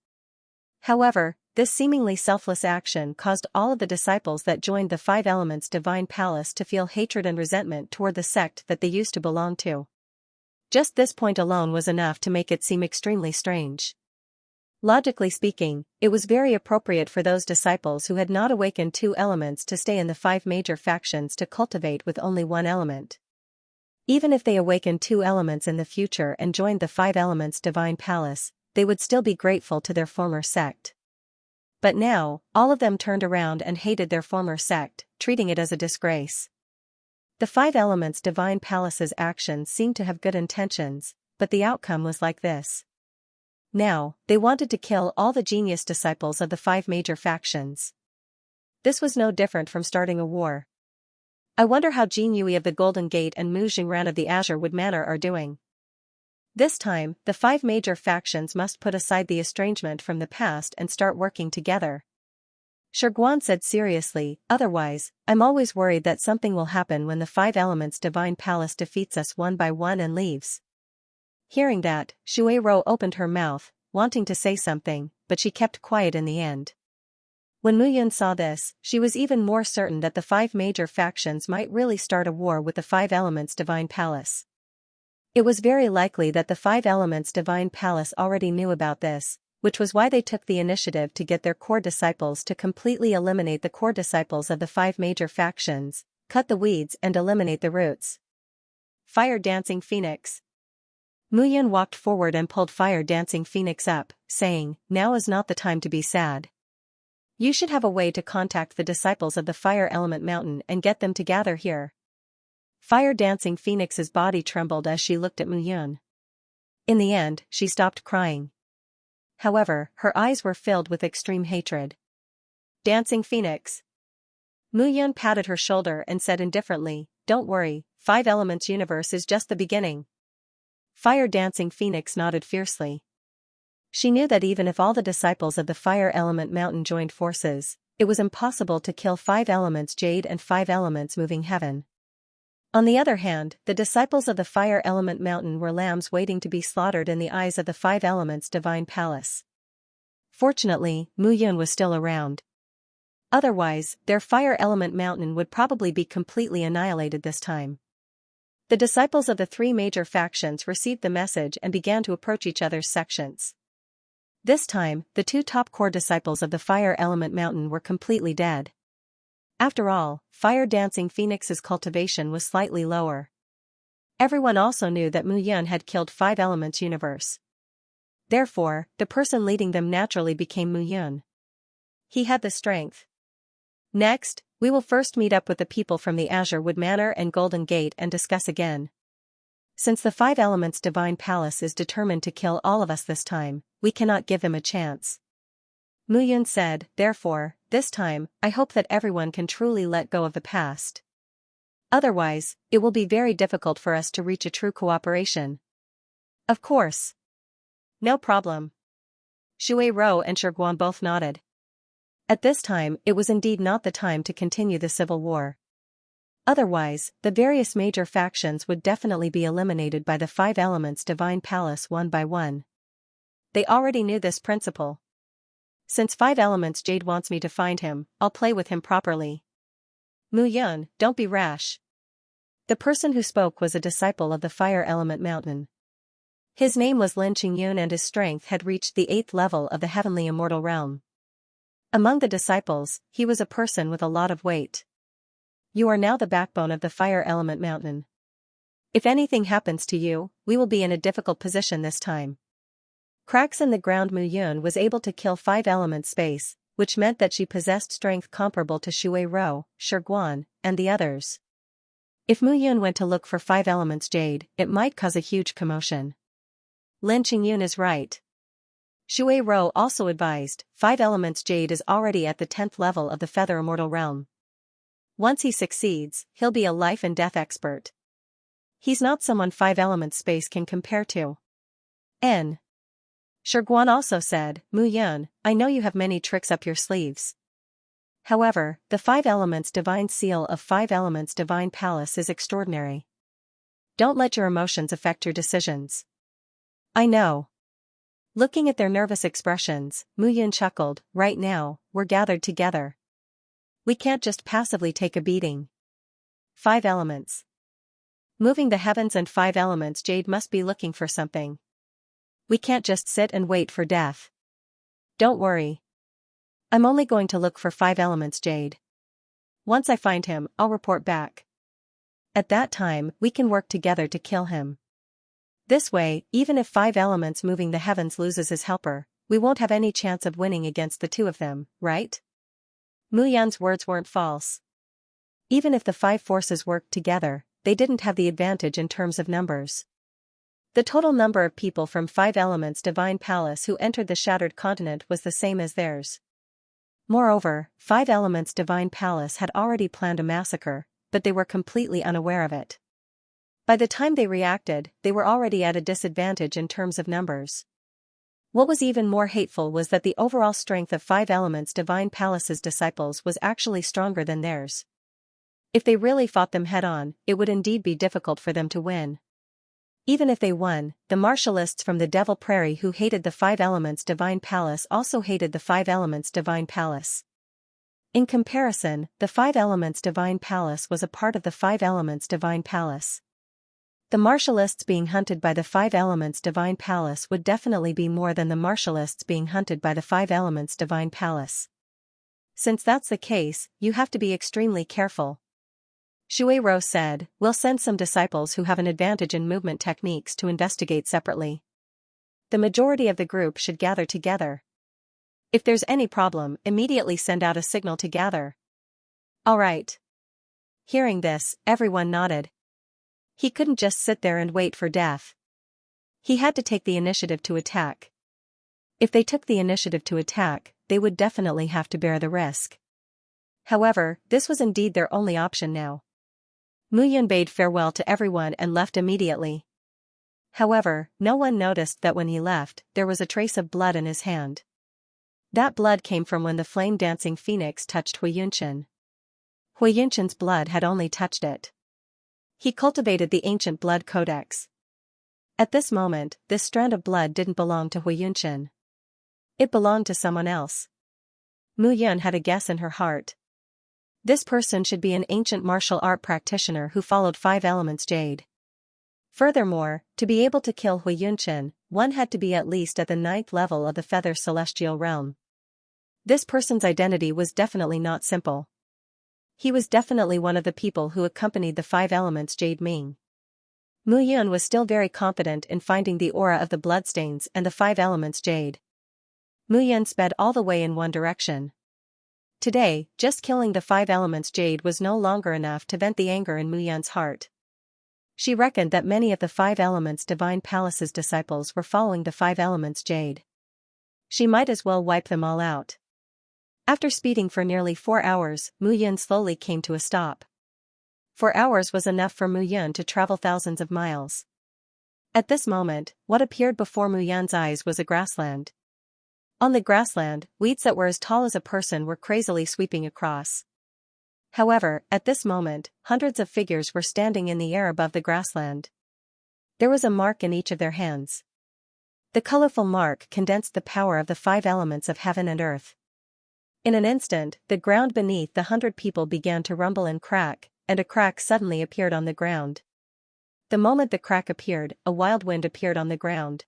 However, this seemingly selfless action caused all of the disciples that joined the Five Elements Divine Palace to feel hatred and resentment toward the sect that they used to belong to. Just this point alone was enough to make it seem extremely strange. Logically speaking, it was very appropriate for those disciples who had not awakened 2 elements to stay in the 5 major factions to cultivate with only 1 element. Even if they awakened 2 elements in the future and joined the Five Elements Divine Palace, they would still be grateful to their former sect. But now, all of them turned around and hated their former sect, treating it as a disgrace. The Five Elements Divine Palace's actions seemed to have good intentions, but the outcome was like this. Now, they wanted to kill all the genius disciples of the 5 major factions. This was no different from starting a war. I wonder how Jin Yui of the Golden Gate and Mu Jingran of the Azure Wood Manor are doing. This time, the 5 major factions must put aside the estrangement from the past and start working together. Shiguan said seriously, otherwise, I'm always worried that something will happen when the Five Elements Divine Palace defeats us one by one and leaves. Hearing that, Shui Rou opened her mouth, wanting to say something, but she kept quiet in the end. When Mu Yun saw this, she was even more certain that the 5 major factions might really start a war with the Five Elements Divine Palace. It was very likely that the Five Elements Divine Palace already knew about this, which was why they took the initiative to get their core disciples to completely eliminate the core disciples of the 5 major factions, cut the weeds and eliminate the roots. Fire Dancing Phoenix. Mu Yun walked forward and pulled Fire Dancing Phoenix up, saying, now is not the time to be sad. You should have a way to contact the disciples of the Fire Element Mountain and get them to gather here. Fire Dancing Phoenix's body trembled as she looked at Mu Yun. In the end, she stopped crying. However, her eyes were filled with extreme hatred. Dancing Phoenix. Mu Yun patted her shoulder and said indifferently, don't worry, Five Elements Universe is just the beginning. Fire Dancing Phoenix nodded fiercely. She knew that even if all the disciples of the Fire Element Mountain joined forces, it was impossible to kill 5 Elements Jade and 5 Elements Moving Heaven. On the other hand, the disciples of the Fire Element Mountain were lambs waiting to be slaughtered in the eyes of the Five Elements Divine Palace. Fortunately, Mu Yun was still around. Otherwise, their Fire Element Mountain would probably be completely annihilated this time. The disciples of the 3 major factions received the message and began to approach each other's sections. This time, the 2 top core disciples of the Fire Element Mountain were completely dead. After all, Fire Dancing Phoenix's cultivation was slightly lower. Everyone also knew that Mu Yun had killed 5 Elements Universe. Therefore, the person leading them naturally became Mu Yun. He had the strength. Next, we will first meet up with the people from the Azure Wood Manor and Golden Gate and discuss again. Since the Five Elements Divine Palace is determined to kill all of us this time, we cannot give them a chance. Mu Yun said, therefore, this time, I hope that everyone can truly let go of the past. Otherwise, it will be very difficult for us to reach a true cooperation. Of course. No problem. Shui Rou and Shiguan both nodded. At this time, it was indeed not the time to continue the civil war. Otherwise, the various major factions would definitely be eliminated by the Five Elements Divine Palace one by one. They already knew this principle. Since 5 Elements Jade wants me to find him, I'll play with him properly. Mu Yun, don't be rash. The person who spoke was a disciple of the Fire Element Mountain. His name was Lin Qingyun and his strength had reached the 8th level of the Heavenly Immortal Realm. Among the disciples, he was a person with a lot of weight. You are now the backbone of the fire element mountain. If anything happens to you, we will be in a difficult position this time. Cracks in the ground. Mu Yun was able to kill 5 elements space, which meant that she possessed strength comparable to Shui Rou, Shiguan, and the others. If Mu Yun went to look for 5 elements jade, it might cause a huge commotion. Lin Qingyun is right. Shui Rou also advised, 5 elements jade is already at the 10th level of the Feather Immortal realm. Once he succeeds, he'll be a life and death expert. He's not someone 5 elements space can compare to. N. Shiguan also said, Mu Yun, I know you have many tricks up your sleeves. However, the 5 elements divine seal of 5 elements divine palace is extraordinary. Don't let your emotions affect your decisions. I know. Looking at their nervous expressions, Mu Yun chuckled, right now, we're gathered together. We can't just passively take a beating. 5 elements. Moving the heavens and 5 elements jade must be looking for something. We can't just sit and wait for death. Don't worry. I'm only going to look for 5 elements jade. Once I find him, I'll report back. At that time, we can work together to kill him. This way, even if 5 elements moving the heavens loses his helper, we won't have any chance of winning against the 2 of them, right? Mu Yun's words weren't false. Even if the 5 forces worked together, they didn't have the advantage in terms of numbers. The total number of people from 5 elements divine palace who entered the shattered continent was the same as theirs. Moreover, 5 elements divine palace had already planned a massacre, but they were completely unaware of it. By the time they reacted, they were already at a disadvantage in terms of numbers. What was even more hateful was that the overall strength of 5 elements divine palace's disciples was actually stronger than theirs. If they really fought them head-on, it would indeed be difficult for them to win. Even if they won, the martialists from the Devil Prairie who hated the 5 elements divine palace also hated the 5 elements divine palace. In comparison, the 5 elements divine palace was a part of the 5 elements divine palace. The martialists being hunted by the 5 elements divine palace would definitely be more than the martialists being hunted by the 5 elements divine palace. Since that's the case, you have to be extremely careful. Shui Rou said, we'll send some disciples who have an advantage in movement techniques to investigate separately. The majority of the group should gather together. If there's any problem, immediately send out a signal to gather. All right. Hearing this, everyone nodded. He couldn't just sit there and wait for death. He had to take the initiative to attack. If they took the initiative to attack, they would definitely have to bear the risk. However, this was indeed their only option now. Mu Yun bade farewell to everyone and left immediately. However, no one noticed that when he left, there was a trace of blood in his hand. That blood came from when the flame-dancing phoenix touched Hui Yunshan. Hui Yunshan's blood had only touched it. He cultivated the ancient blood codex. At this moment, this strand of blood didn't belong to Hui Yunshan. It belonged to someone else. Mu Yun had a guess in her heart. This person should be an ancient martial art practitioner who followed 5 elements jade. Furthermore, to be able to kill Hui Yunshan, one had to be at least at the 9th level of the Feather Celestial realm. This person's identity was definitely not simple. He was definitely one of the people who accompanied the 5 elements jade Ming. Mu Yun was still very confident in finding the aura of the bloodstains and the 5 elements jade. Mu Yun sped all the way in one direction. Today, just killing the 5 elements jade was no longer enough to vent the anger in Mu Yun's heart. She reckoned that many of the 5 elements divine palace's disciples were following the 5 elements jade. She might as well wipe them all out. After speeding for nearly 4 hours, Mu Yun slowly came to a stop. 4 hours was enough for Mu Yun to travel thousands of miles. At this moment, what appeared before Mu Yun's eyes was a grassland. On the grassland, weeds that were as tall as a person were crazily sweeping across. However, at this moment, hundreds of figures were standing in the air above the grassland. There was a mark in each of their hands. The colorful mark condensed the power of the 5 elements of heaven and earth. In an instant, the ground beneath the 100 people began to rumble and crack, and a crack suddenly appeared on the ground. The moment the crack appeared, a wild wind appeared on the ground.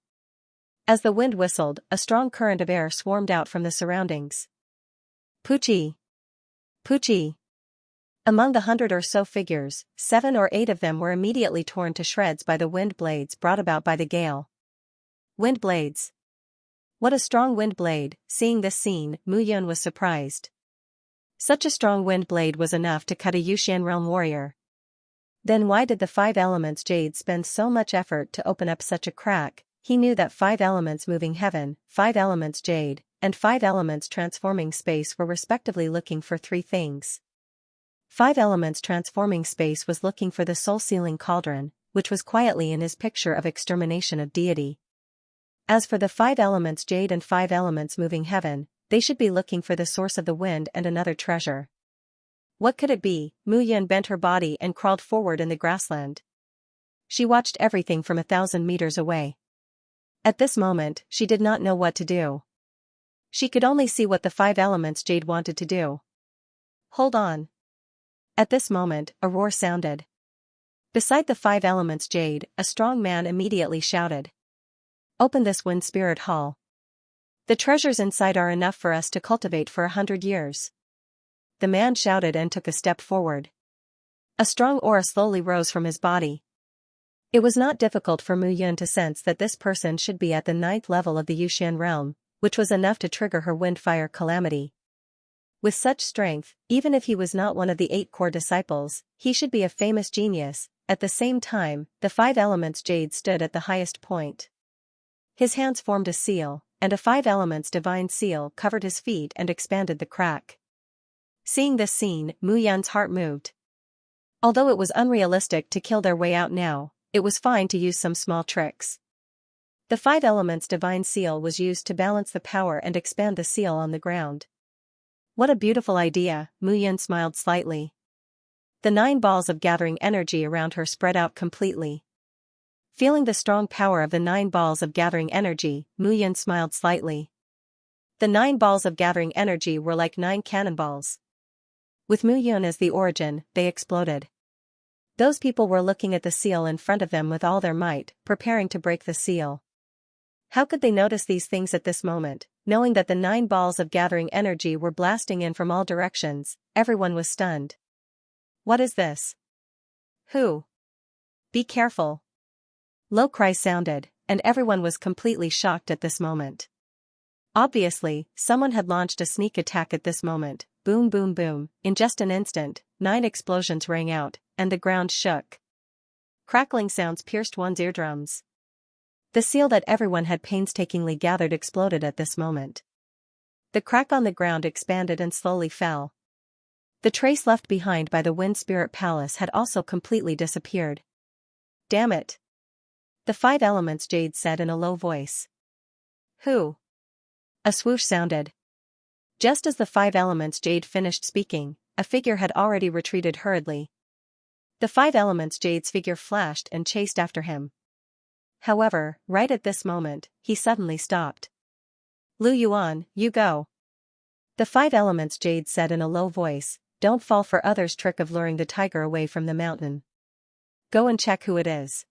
As the wind whistled, a strong current of air swarmed out from the surroundings. Poochie! Poochie! Among the 100 or so figures, 7 or 8 of them were immediately torn to shreds by the wind blades brought about by the gale. Wind blades. What a strong wind blade! Seeing this scene, Mu Yun was surprised. Such a strong wind blade was enough to cut a Yuxian realm warrior. Then why did the 5 elements jade spend so much effort to open up such a crack? He knew that 5 elements moving heaven, 5 elements jade, and 5 elements transforming space were respectively looking for 3 things. 5 elements transforming space was looking for the soul-sealing cauldron, which was quietly in his picture of extermination of deity. As for the 5 elements jade and 5 elements moving heaven, they should be looking for the source of the wind and another treasure. What could it be? Mu Yun bent her body and crawled forward in the grassland. She watched everything from 1,000 meters away. At this moment, she did not know what to do. She could only see what the 5 elements jade wanted to do. Hold on. At this moment, a roar sounded. Beside the 5 elements jade, a strong man immediately shouted. Open this wind spirit hall. The treasures inside are enough for us to cultivate for 100 years. The man shouted and took a step forward. A strong aura slowly rose from his body. It was not difficult for Mu Yun to sense that this person should be at the 9th level of the Yuxian realm, which was enough to trigger her wind-fire calamity. With such strength, even if he was not one of the 8 core disciples, he should be a famous genius. At the same time, the 5 elements jade stood at the highest point. His hands formed a seal, and a 5 elements divine seal covered his feet and expanded the crack. Seeing this scene, Mu Yun's heart moved. Although it was unrealistic to kill their way out now, it was fine to use some small tricks. The 5 elements divine seal was used to balance the power and expand the seal on the ground. What a beautiful idea, Mu Yun smiled slightly. The 9 balls of gathering energy around her spread out completely. Feeling the strong power of the 9 balls of gathering energy, Mu Yun smiled slightly. The 9 balls of gathering energy were like 9 cannonballs. With Mu Yun as the origin, they exploded. Those people were looking at the seal in front of them with all their might, preparing to break the seal. How could they notice these things at this moment, knowing that the 9 balls of gathering energy were blasting in from all directions? Everyone was stunned. What is this? Who? Be careful. Low cries sounded, and everyone was completely shocked at this moment. Obviously, someone had launched a sneak attack at this moment. Boom boom boom, in just an instant, 9 explosions rang out, and the ground shook. Crackling sounds pierced one's eardrums. The seal that everyone had painstakingly gathered exploded at this moment. The crack on the ground expanded and slowly fell. The trace left behind by the Wind Spirit Palace had also completely disappeared. Damn it! The 5 elements jade said in a low voice. Who? A swoosh sounded. Just as the 5 elements jade finished speaking, a figure had already retreated hurriedly. The 5 elements jade's figure flashed and chased after him. However, right at this moment, he suddenly stopped. Lu Yuan, you go. The 5 elements jade said in a low voice, don't fall for others' trick of luring the tiger away from the mountain. Go and check who it is.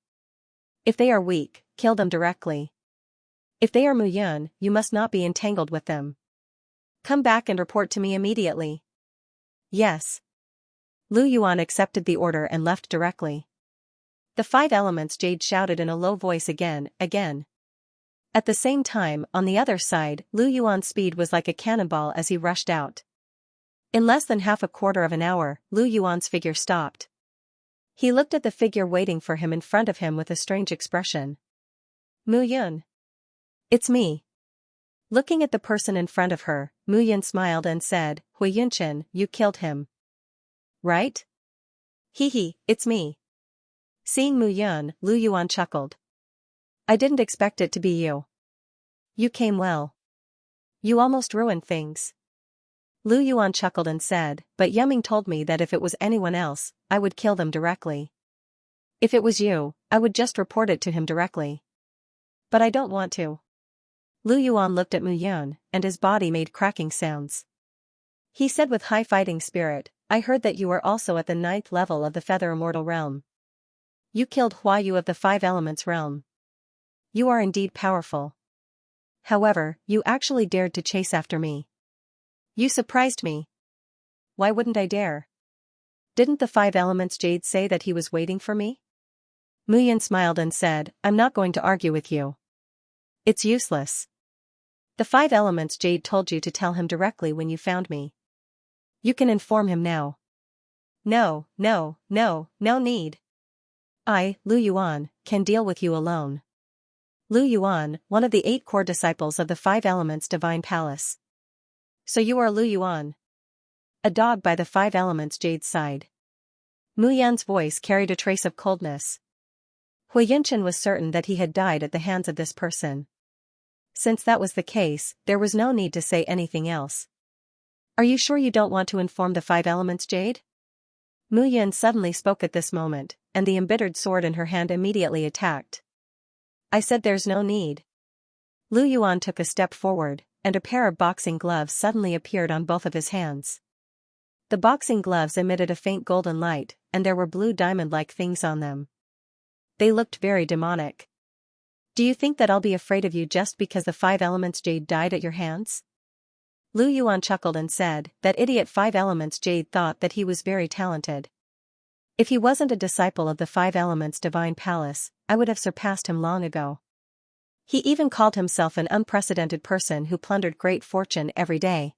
If they are weak, kill them directly. If they are Mu Yun, you must not be entangled with them. Come back and report to me immediately. Yes. Lu Yuan accepted the order and left directly. The 5 elements jade shouted in a low voice again. At the same time, on the other side, Lu Yuan's speed was like a cannonball as he rushed out. In less than half a quarter of an hour, Lu Yuan's figure stopped. He looked at the figure waiting for him in front of him with a strange expression. Mu Yun. It's me. Looking at the person in front of her, Mu Yun smiled and said, Hui Yunchen, you killed him. Right? Hee, it's me. Seeing Mu Yun, Lu Yuan chuckled. I didn't expect it to be you. You came well. You almost ruined things. Lu Yuan chuckled and said, but Yuming told me that if it was anyone else, I would kill them directly. If it was you, I would just report it to him directly. But I don't want to. Lu Yuan looked at Mu Yun, and his body made cracking sounds. He said with high fighting spirit, I heard that you are also at the 9th level of the Feather Immortal realm. You killed Hua Yu of the 5 Elements realm. You are indeed powerful. However, you actually dared to chase after me. You surprised me. Why wouldn't I dare? Didn't the five elements jade say that he was waiting for me? Mu Yan smiled and said, I'm not going to argue with you. It's useless. The five elements jade told you to tell him directly when you found me. You can inform him now. No need. I, Lu Yuan, can deal with you alone. Lu Yuan, one of the 8 core disciples of the Five Elements Divine Palace. So you are Lu Yuan. A dog by the Five Elements Jade's side. Mu Yan's voice carried a trace of coldness. Hui Yunchen was certain that he had died at the hands of this person. Since that was the case, there was no need to say anything else. Are you sure you don't want to inform the Five Elements Jade? Mu Yan suddenly spoke at this moment, and the embittered sword in her hand immediately attacked. I said there's no need. Lu Yuan took a step forward, and a pair of boxing gloves suddenly appeared on both of his hands. The boxing gloves emitted a faint golden light, and there were blue diamond-like things on them. They looked very demonic. Do you think that I'll be afraid of you just because the Five Elements Jade died at your hands? Lu Yuan chuckled and said, that idiot Five Elements Jade thought that he was very talented. If he wasn't a disciple of the Five Elements Divine Palace, I would have surpassed him long ago. He even called himself an unprecedented person who plundered great fortune every day.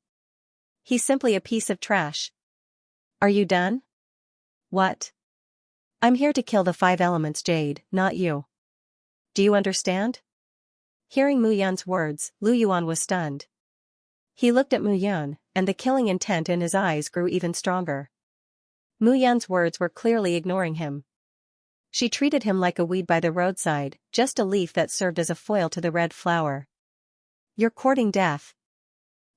He's simply a piece of trash. Are you done? What? I'm here to kill the Five Elements Jade, not you. Do you understand? Hearing Mu Yan's words, Lu Yuan was stunned. He looked at Mu Yan, and the killing intent in his eyes grew even stronger. Mu Yan's words were clearly ignoring him. She treated him like a weed by the roadside, just a leaf that served as a foil to the red flower. You're courting death.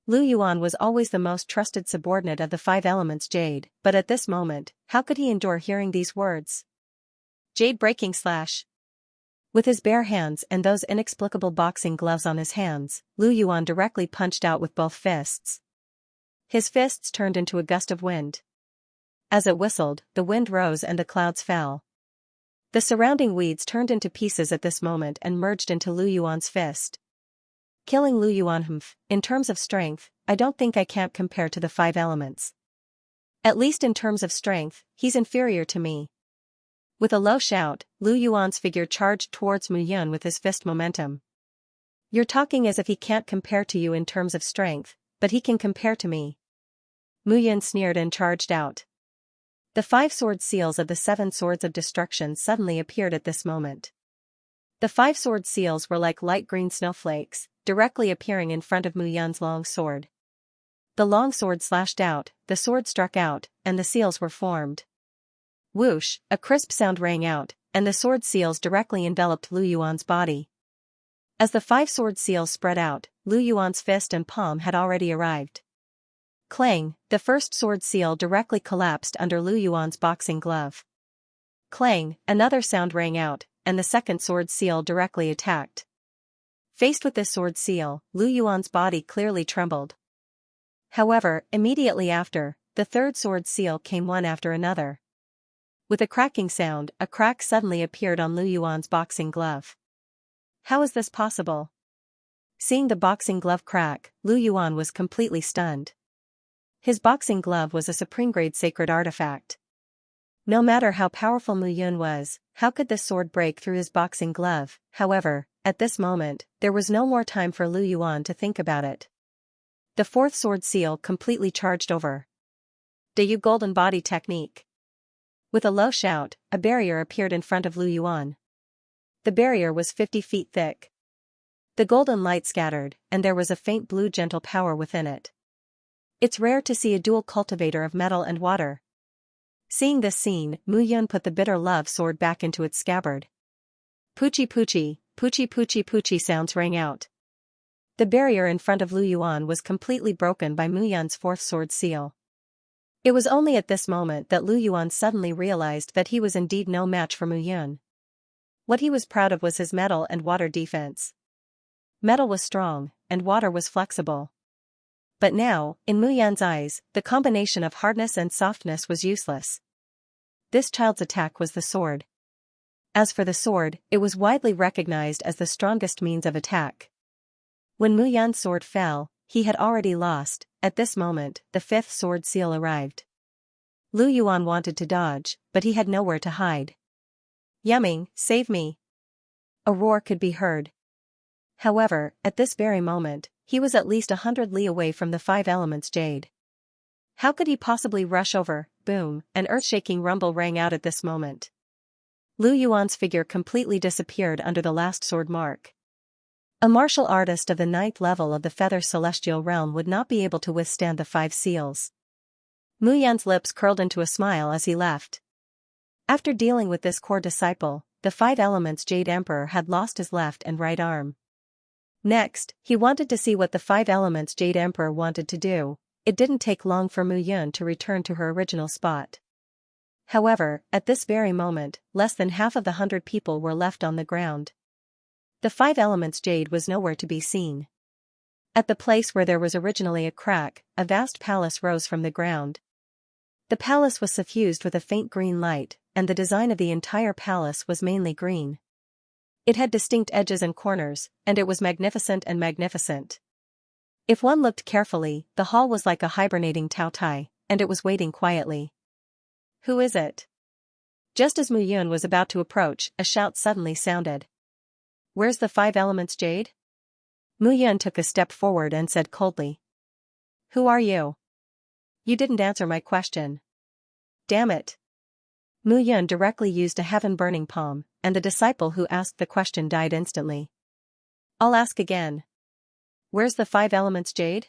Lu Yuan was always the most trusted subordinate of the Five Elements Jade, but at this moment, how could he endure hearing these words? Jade breaking slash. With his bare hands and those inexplicable boxing gloves on his hands, Lu Yuan directly punched out with both fists. His fists turned into a gust of wind. As it whistled, the wind rose and the clouds fell. The surrounding weeds turned into pieces at this moment and merged into Lu Yuan's fist. Killing Lu Yuan, in terms of strength, I don't think I can't compare to the Five Elements. At least in terms of strength, he's inferior to me. With a low shout, Lu Yuan's figure charged towards Mu Yan with his fist momentum. You're talking as if he can't compare to you in terms of strength, but he can compare to me. Mu Yan sneered and charged out. The 5 sword seals of the 7 swords of destruction suddenly appeared at this moment. The 5 sword seals were like light green snowflakes, directly appearing in front of Mu Yan's long sword. The long sword slashed out, the sword struck out, and the seals were formed. Whoosh, a crisp sound rang out, and the sword seals directly enveloped Lu Yuan's body. As the 5 sword seals spread out, Lu Yuan's fist and palm had already arrived. Clang, the first sword seal directly collapsed under Lu Yuan's boxing glove. Clang, another sound rang out, and the second sword seal directly attacked. Faced with this sword seal, Lu Yuan's body clearly trembled. However, immediately after, the third sword seal came one after another. With a cracking sound, a crack suddenly appeared on Lu Yuan's boxing glove. How is this possible? Seeing the boxing glove crack, Lu Yuan was completely stunned. His boxing glove was a supreme-grade sacred artifact. No matter how powerful Mu Yan was, how could this sword break through his boxing glove? However, at this moment, there was no more time for Lu Yuan to think about it. The fourth sword seal completely charged over. Dayu Golden Body Technique. With a low shout, a barrier appeared in front of Lu Yuan. The barrier was 50 feet thick. The golden light scattered, and there was a faint blue gentle power within it. It's rare to see a dual cultivator of metal and water. Seeing this scene, Mu Yan put the bitter love sword back into its scabbard. Poochie poochie, poochie poochie poochie sounds rang out. The barrier in front of Lu Yuan was completely broken by Mu Yan's fourth sword seal. It was only at this moment that Lu Yuan suddenly realized that he was indeed no match for Mu Yan. What he was proud of was his metal and water defense. Metal was strong, and water was flexible. But now, in Mu Yan's eyes, the combination of hardness and softness was useless. This child's attack was the sword. As for the sword, it was widely recognized as the strongest means of attack. When Mu Yan's sword fell, he had already lost. At this moment, the fifth sword seal arrived. Lu Yuan wanted to dodge, but he had nowhere to hide. "Yuming, save me!" A roar could be heard. However, at this very moment, he was at least 100 li away from the Five Elements Jade. How could he possibly rush over? Boom, an earth-shaking rumble rang out at this moment. Lu Yuan's figure completely disappeared under the last sword mark. A martial artist of the 9th level of the Feather Celestial Realm would not be able to withstand the 5 seals. Mu Yan's lips curled into a smile as he left. After dealing with this core disciple, the 5 Elements Jade Emperor had lost his left and right arm. Next, he wanted to see what the 5 Elements Jade Emperor wanted to do. It didn't take long for Mu Yun to return to her original spot. However, at this very moment, less than half of the 100 people were left on the ground. The 5 Elements Jade was nowhere to be seen. At the place where there was originally a crack, a vast palace rose from the ground. The palace was suffused with a faint green light, and the design of the entire palace was mainly green. It had distinct edges and corners, and it was magnificent and magnificent. If one looked carefully, the hall was like a hibernating Taotai, and it was waiting quietly. "Who is it?" Just as Mu Yun was about to approach, a shout suddenly sounded. "Where's the 5 Elements Jade?" Mu Yun took a step forward and said coldly. "Who are you? You didn't answer my question." "Damn it." Mu Yun directly used a heaven-burning palm, and the disciple who asked the question died instantly. "I'll ask again. Where's the 5 Elements Jade?"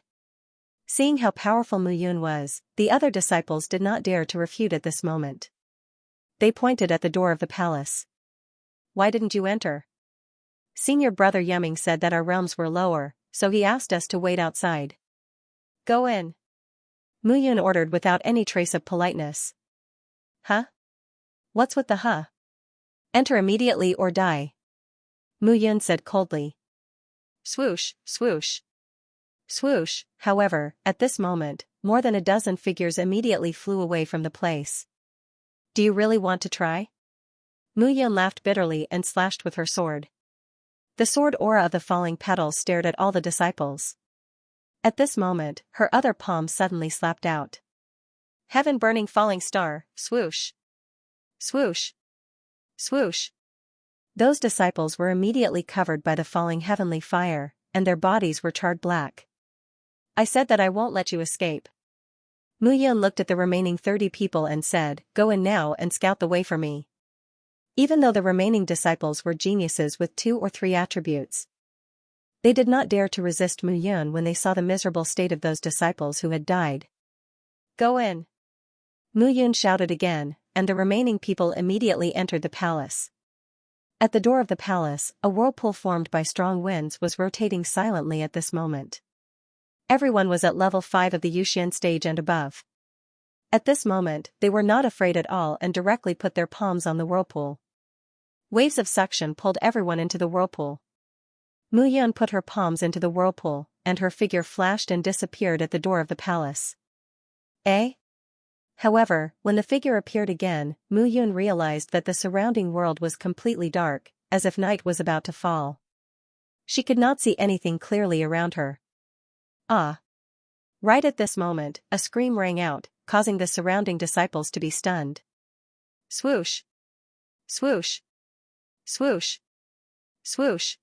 Seeing how powerful Mu Yun was, the other disciples did not dare to refute at this moment. They pointed at the door of the palace. "Why didn't you enter?" "Senior brother Yuming said that our realms were lower, so he asked us to wait outside." "Go in," Mu Yun ordered without any trace of politeness. "Huh? What's with the huh?" "Enter immediately or die," Mu Yun said coldly. Swoosh, swoosh. Swoosh, however, at this moment, more than a dozen figures immediately flew away from the place. "Do you really want to try?" Mu Yun laughed bitterly and slashed with her sword. The sword aura of the falling petals stared at all the disciples. At this moment, her other palm suddenly slapped out. Heaven-burning falling star, swoosh. Swoosh. Swoosh. Those disciples were immediately covered by the falling heavenly fire, and their bodies were charred black. "I said that I won't let you escape." Mu Yun looked at the remaining 30 people and said, "Go in now and scout the way for me." Even though the remaining disciples were geniuses with 2 or 3 attributes, they did not dare to resist Mu Yun when they saw the miserable state of those disciples who had died. "Go in." Mu Yun shouted again, and the remaining people immediately entered the palace. At the door of the palace, a whirlpool formed by strong winds was rotating silently at this moment. Everyone was at level 5 of the Yuxian stage and above. At this moment, they were not afraid at all and directly put their palms on the whirlpool. Waves of suction pulled everyone into the whirlpool. Mu Yun put her palms into the whirlpool, and her figure flashed and disappeared at the door of the palace. Eh? However, when the figure appeared again, Mu Yun realized that the surrounding world was completely dark, as if night was about to fall. She could not see anything clearly around her. Ah! Right at this moment, a scream rang out, causing the surrounding disciples to be stunned. Swoosh! Swoosh! Swoosh! Swoosh!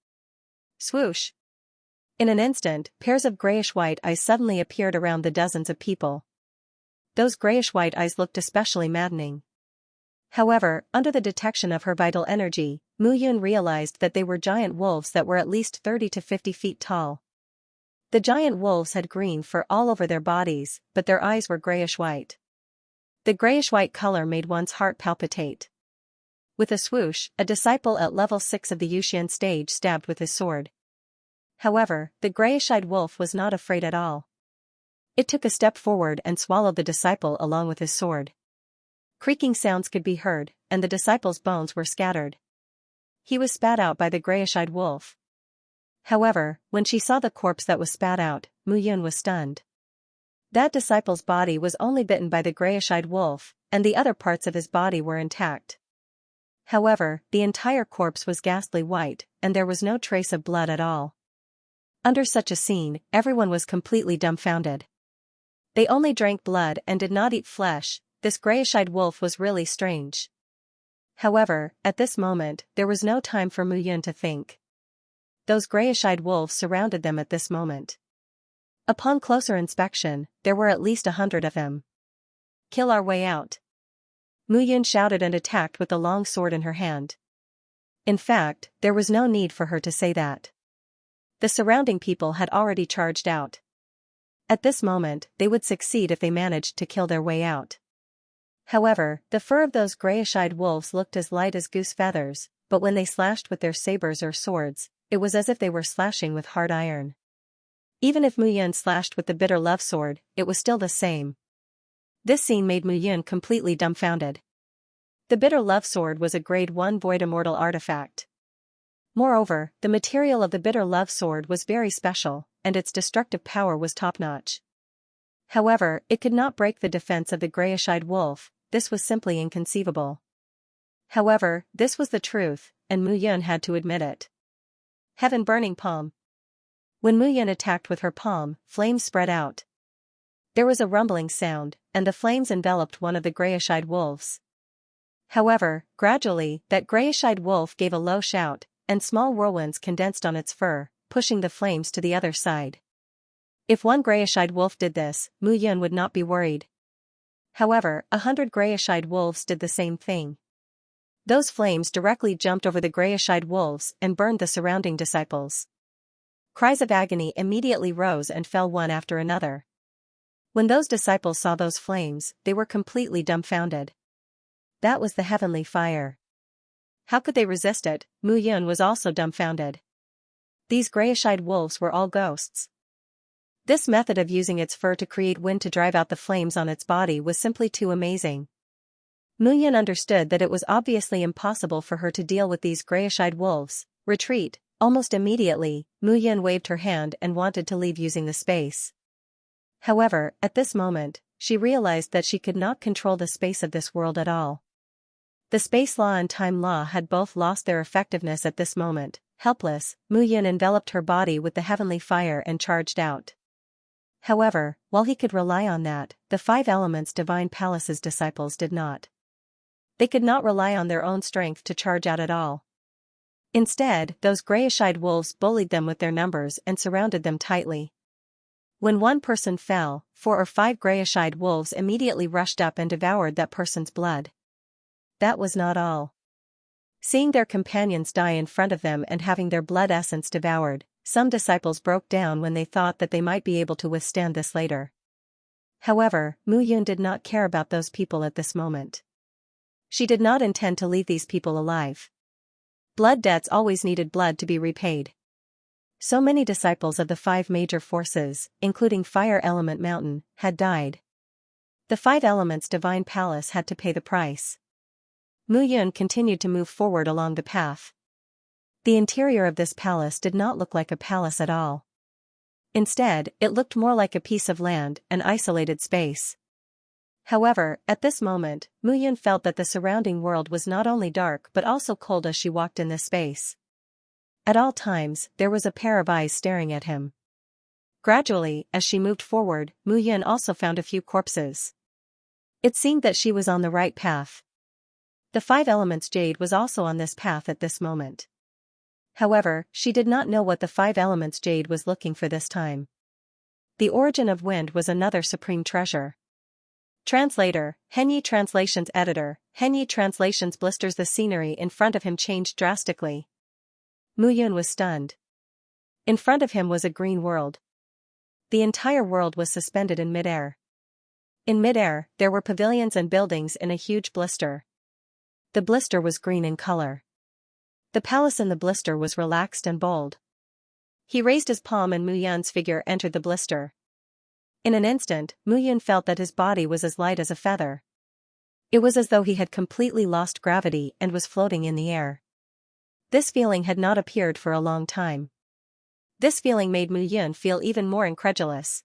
Swoosh! In an instant, pairs of grayish-white eyes suddenly appeared around the dozens of people. Those grayish-white eyes looked especially maddening. However, under the detection of her vital energy, Mu Yun realized that they were giant wolves that were at least 30 to 50 feet tall. The giant wolves had green fur all over their bodies, but their eyes were grayish-white. The grayish-white color made one's heart palpitate. With a swoosh, a disciple at level 6 of the Yuxian stage stabbed with his sword. However, the grayish-eyed wolf was not afraid at all. It took a step forward and swallowed the disciple along with his sword. Creaking sounds could be heard, and the disciple's bones were scattered. He was spat out by the grayish-eyed wolf. However, when she saw the corpse that was spat out, Mu Yun was stunned. That disciple's body was only bitten by the grayish-eyed wolf, and the other parts of his body were intact. However, the entire corpse was ghastly white, and there was no trace of blood at all. Under such a scene, everyone was completely dumbfounded. They only drank blood and did not eat flesh, this grayish-eyed wolf was really strange. However, at this moment, there was no time for Mu Yun to think. Those grayish-eyed wolves surrounded them at this moment. Upon closer inspection, there were at least 100 of them. Kill our way out. Mu Yun shouted and attacked with the long sword in her hand. In fact, there was no need for her to say that. The surrounding people had already charged out. At this moment, they would succeed if they managed to kill their way out. However, the fur of those grayish-eyed wolves looked as light as goose feathers, but when they slashed with their sabers or swords, it was as if they were slashing with hard iron. Even if Mu Yun slashed with the bitter love sword, it was still the same. This scene made Mu Yun completely dumbfounded. The bitter love sword was a grade 1 void immortal artifact. Moreover, the material of the bitter love sword was very special, and its destructive power was top-notch. However, it could not break the defense of the grayish-eyed wolf. This was simply inconceivable. However, this was the truth, and Mu Yun had to admit it. Heaven burning palm. When Mu Yun attacked with her palm, flames spread out. There was a rumbling sound, and the flames enveloped one of the grayish-eyed wolves. However, gradually, that grayish-eyed wolf gave a low shout, and small whirlwinds condensed on its fur, pushing the flames to the other side. If one grayish-eyed wolf did this, Mu Yun would not be worried. However, 100 grayish-eyed wolves did the same thing. Those flames directly jumped over the grayish-eyed wolves and burned the surrounding disciples. Cries of agony immediately rose and fell one after another. When those disciples saw those flames, they were completely dumbfounded. That was the heavenly fire. How could they resist it? Mu Yun was also dumbfounded. These grayish-eyed wolves were all ghosts. This method of using its fur to create wind to drive out the flames on its body was simply too amazing. Mu Yun understood that it was obviously impossible for her to deal with these grayish-eyed wolves. Retreat. Almost immediately, Mu Yun waved her hand and wanted to leave using the space. However, at this moment, she realized that she could not control the space of this world at all. The space law and time law had both lost their effectiveness at this moment. Helpless, Mu Yun enveloped her body with the heavenly fire and charged out. However, while he could rely on that, the 5 elements Divine Palace's disciples did not. They could not rely on their own strength to charge out at all. Instead, those grayish-eyed wolves bullied them with their numbers and surrounded them tightly. When one person fell, 4 or 5 grayish-eyed wolves immediately rushed up and devoured that person's blood. That was not all. Seeing their companions die in front of them and having their blood essence devoured, some disciples broke down when they thought that they might be able to withstand this later. However, Mu Yun did not care about those people at this moment. She did not intend to leave these people alive. Blood debts always needed blood to be repaid. So many disciples of the 5 major forces, including Fire Element Mountain, had died. The 5 elements Divine Palace had to pay the price. Mu Yun continued to move forward along the path. The interior of this palace did not look like a palace at all. Instead, it looked more like a piece of land, an isolated space. However, at this moment, Mu Yun felt that the surrounding world was not only dark but also cold as she walked in this space. At all times, there was a pair of eyes staring at him. Gradually, as she moved forward, Mu Yun also found a few corpses. It seemed that she was on the right path. The 5 elements jade was also on this path at this moment. However, she did not know what the 5 elements jade was looking for this time. The origin of wind was another supreme treasure. Translator, Henyi Translations Editor, Henyi Translations blisters. The scenery in front of him changed drastically. Mu Yun was stunned. In front of him was a green world. The entire world was suspended in midair. In midair, there were pavilions and buildings in a huge blister. The blister was green in color. The palace in the blister was relaxed and bold. He raised his palm and Mu Yun's figure entered the blister. In an instant, Mu Yun felt that his body was as light as a feather. It was as though he had completely lost gravity and was floating in the air. This feeling had not appeared for a long time. This feeling made Mu Yun feel even more incredulous.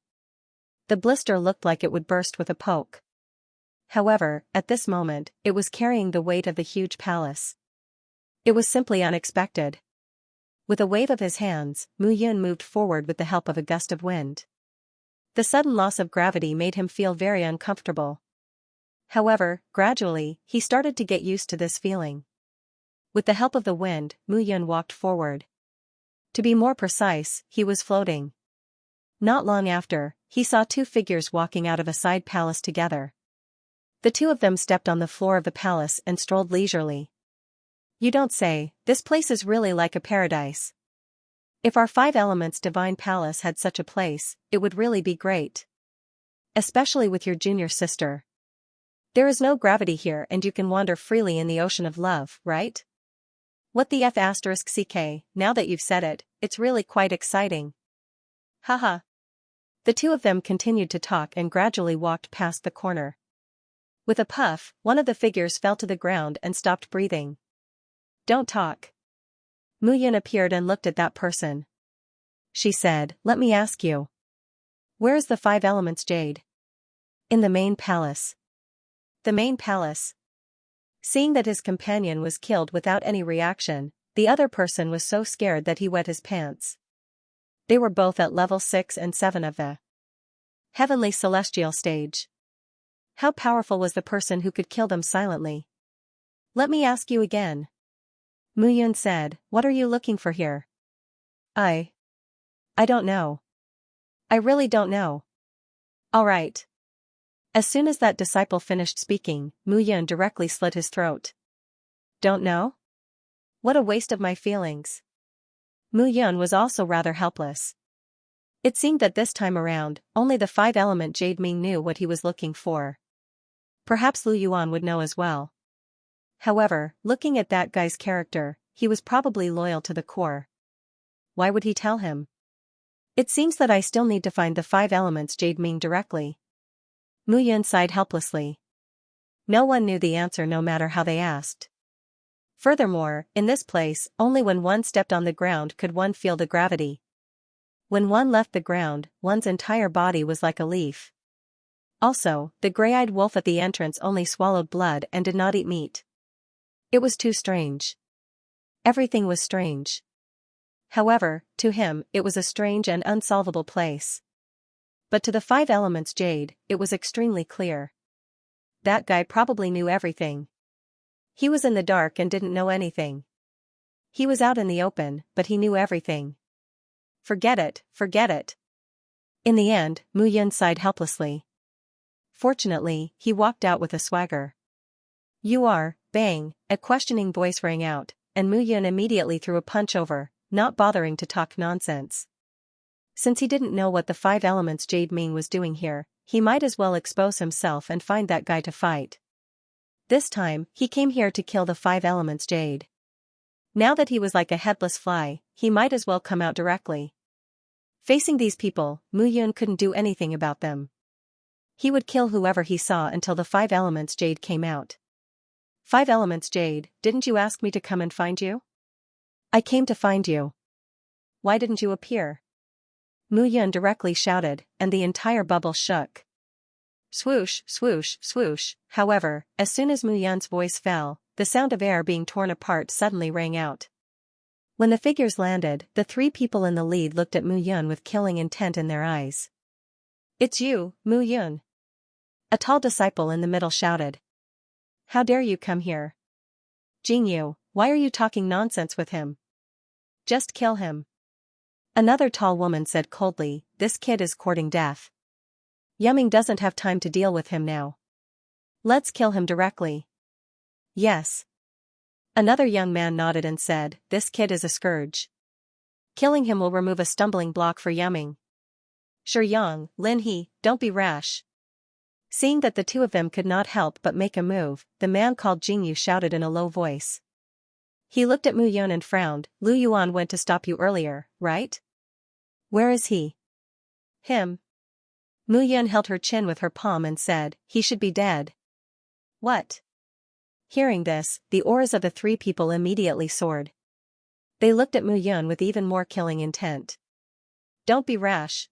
The blister looked like it would burst with a poke. However, at this moment, it was carrying the weight of the huge palace. It was simply unexpected. With a wave of his hands, Mu Yun moved forward with the help of a gust of wind. The sudden loss of gravity made him feel very uncomfortable. However, gradually, he started to get used to this feeling. With the help of the wind, Mu Yun walked forward. To be more precise, he was floating. Not long after, he saw two figures walking out of a side palace together. The two of them stepped on the floor of the palace and strolled leisurely. You don't say, this place is really like a paradise. If our five elements divine palace had such a place, it would really be great. Especially with your junior sister. There is no gravity here and you can wander freely in the ocean of love, right? What the F***ck, now that you've said it, it's really quite exciting. Haha. The two of them continued to talk and gradually walked past the corner. With a puff, one of the figures fell to the ground and stopped breathing. Don't talk. Mu Yun appeared and looked at that person. She said, let me ask you. Where is the five elements jade? In the main palace. The main palace. Seeing that his companion was killed without any reaction, the other person was so scared that he wet his pants. They were both at level 6 and 7 of the heavenly celestial stage. How powerful was the person who could kill them silently? Let me ask you again. Mu Yun said, what are you looking for here? I don't know. I really don't know. Alright. As soon as that disciple finished speaking, Mu Yun directly slit his throat. Don't know? What a waste of my feelings. Mu Yun was also rather helpless. It seemed that this time around, only the five-element Jade Ming knew what he was looking for. Perhaps Lu Yuan would know as well. However, looking at that guy's character, he was probably loyal to the core. Why would he tell him? It seems that I still need to find the five elements Jade Ming directly. Mu Yun sighed helplessly. No one knew the answer no matter how they asked. Furthermore, in this place, only when one stepped on the ground could one feel the gravity. When one left the ground, one's entire body was like a leaf. Also, the gray-eyed wolf at the entrance only swallowed blood and did not eat meat. It was too strange. Everything was strange. However, to him, it was a strange and unsolvable place. But to the five elements Jade, it was extremely clear. That guy probably knew everything. He was in the dark and didn't know anything. He was out in the open, but he knew everything. Forget it, forget it. In the end, Mu Yun sighed helplessly. Fortunately, he walked out with a swagger. You are, bang, a questioning voice rang out, and Mu Yun immediately threw a punch over, not bothering to talk nonsense. Since he didn't know what the five elements Jade Ming was doing here, he might as well expose himself and find that guy to fight. This time, he came here to kill the five elements Jade. Now that he was like a headless fly, he might as well come out directly. Facing these people, Mu Yun couldn't do anything about them. He would kill whoever he saw until the five elements Jade came out. Five elements Jade, didn't you ask me to come and find you? I came to find you. Why didn't you appear? Mu Yun directly shouted, and the entire bubble shook. Swoosh, swoosh, swoosh. However, as soon as Mu Yun's voice fell, the sound of air being torn apart suddenly rang out. When the figures landed, the three people in the lead looked at Mu Yun with killing intent in their eyes. It's you, Mu Yun. A tall disciple in the middle shouted. How dare you come here? Jingyu, why are you talking nonsense with him? Just kill him. Another tall woman said coldly, this kid is courting death. Yuming doesn't have time to deal with him now. Let's kill him directly. Yes. Another young man nodded and said, this kid is a scourge. Killing him will remove a stumbling block for Yuming. Sure Yang, Lin He, don't be rash. Seeing that the two of them could not help but make a move, the man called Jingyu shouted in a low voice. He looked at Mu Yun and frowned. Lu Yuan went to stop you earlier, right? Where is he? Him. Mu Yun held her chin with her palm and said, he should be dead. What? Hearing this, the auras of the three people immediately soared. They looked at Mu Yun with even more killing intent. Don't be rash.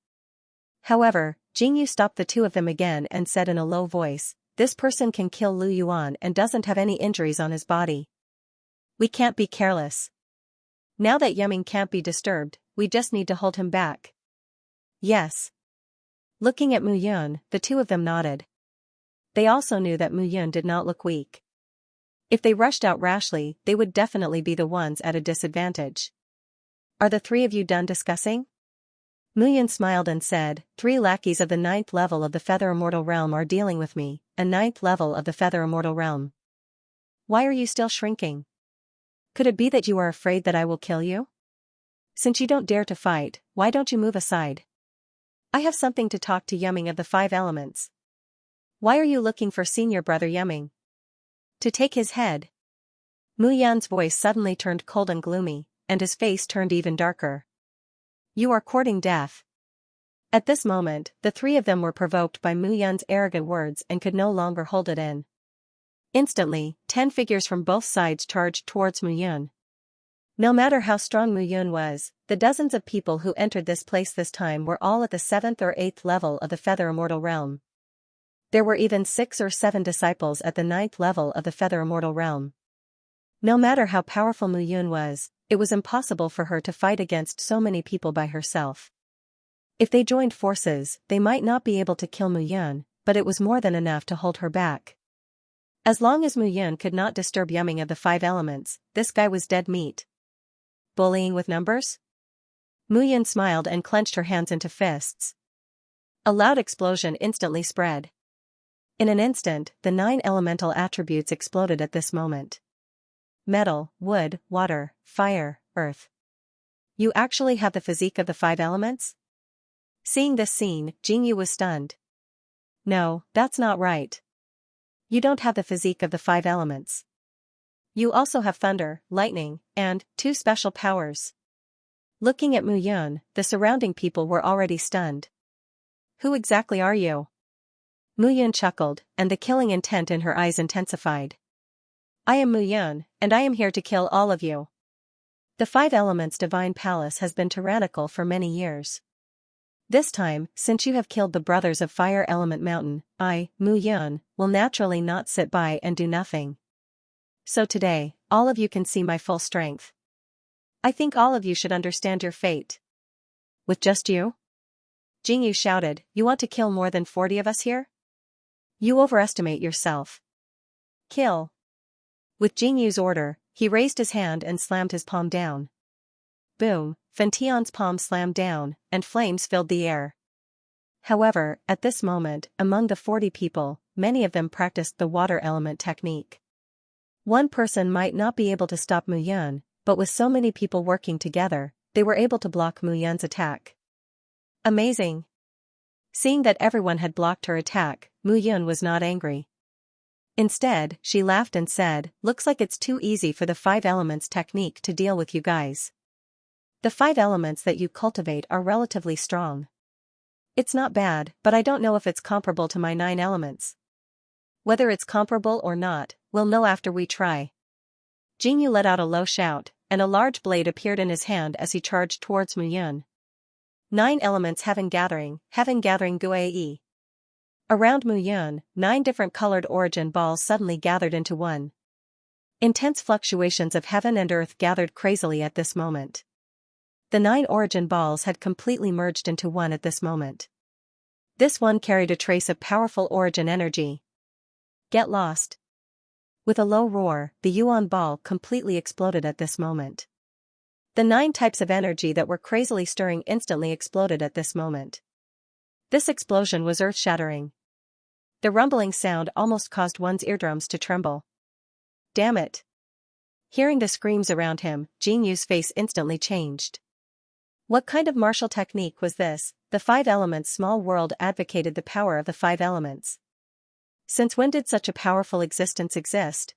However, Jingyu stopped the two of them again and said in a low voice, this person can kill Lu Yuan and doesn't have any injuries on his body. We can't be careless. Now that Yuming can't be disturbed, we just need to hold him back. Yes. Looking at Mu Yun, the two of them nodded. They also knew that Mu Yun did not look weak. If they rushed out rashly, they would definitely be the ones at a disadvantage. Are the three of you done discussing? Mu Yun smiled and said, 3 lackeys of the 9th level of the Feather Immortal Realm are dealing with me, a 9th level of the Feather Immortal Realm. Why are you still shrinking? Could it be that you are afraid that I will kill you? Since you don't dare to fight, why don't you move aside? I have something to talk to Yumming of the 5 elements. Why are you looking for senior brother Yumming? To take his head? Mu Yan's voice suddenly turned cold and gloomy, and his face turned even darker. You are courting death. At this moment, the 3 of them were provoked by Mu Yan's arrogant words and could no longer hold it in. Instantly, 10 figures from both sides charged towards Mu Yun. No matter how strong Mu Yun was, the dozens of people who entered this place this time were all at the 7th or 8th level of the Feather Immortal Realm. There were even 6 or 7 disciples at the 9th level of the Feather Immortal Realm. No matter how powerful Mu Yun was, it was impossible for her to fight against so many people by herself. If they joined forces, they might not be able to kill Mu Yun, but it was more than enough to hold her back. As long as Mu Yun could not disturb Yumming of the 5 elements, this guy was dead meat. Bullying with numbers? Mu Yun smiled and clenched her hands into fists. A loud explosion instantly spread. In an instant, the 9 elemental attributes exploded at this moment. Metal, wood, water, fire, earth. You actually have the physique of the 5 elements? Seeing this scene, Jingyu was stunned. No, that's not right. You don't have the physique of the 5 elements. You also have thunder, lightning, and 2 special powers. Looking at Mu Yun, the surrounding people were already stunned. Who exactly are you? Mu Yun chuckled, and the killing intent in her eyes intensified. I am Mu Yun, and I am here to kill all of you. The 5 Elements Divine Palace has been tyrannical for many years. This time, since you have killed the brothers of Fire Element Mountain, I, Mu Yun, will naturally not sit by and do nothing. So today, all of you can see my full strength. I think all of you should understand your fate. With just you? Jingyu shouted, you want to kill more than 40 of us here? You overestimate yourself. Kill. With Jingyu's order, he raised his hand and slammed his palm down. Boom, Fention's palm slammed down, and flames filled the air. However, at this moment, among the 40 people, many of them practiced the water element technique. One person might not be able to stop Mu Yun, but with so many people working together, they were able to block Mu Yun's attack. Amazing! Seeing that everyone had blocked her attack, Mu Yun was not angry. Instead, she laughed and said, looks like it's too easy for the 5 elements technique to deal with you guys. The 5 elements that you cultivate are relatively strong. It's not bad, but I don't know if it's comparable to my 9 elements. Whether it's comparable or not, we'll know after we try. Jingyu let out a low shout, and a large blade appeared in his hand as he charged towards Mu Yun. 9 elements Heaven Gathering Guai. Around Mu Yun, 9 different colored origin balls suddenly gathered into one. Intense fluctuations of heaven and earth gathered crazily at this moment. The 9 origin balls had completely merged into one at this moment. This one carried a trace of powerful origin energy. Get lost. With a low roar, the Yuan ball completely exploded at this moment. The 9 types of energy that were crazily stirring instantly exploded at this moment. This explosion was earth-shattering. The rumbling sound almost caused one's eardrums to tremble. Damn it! Hearing the screams around him, Jingyu's face instantly changed. What kind of martial technique was this? The 5 Elements Small World advocated the power of the 5 elements. Since when did such a powerful existence exist?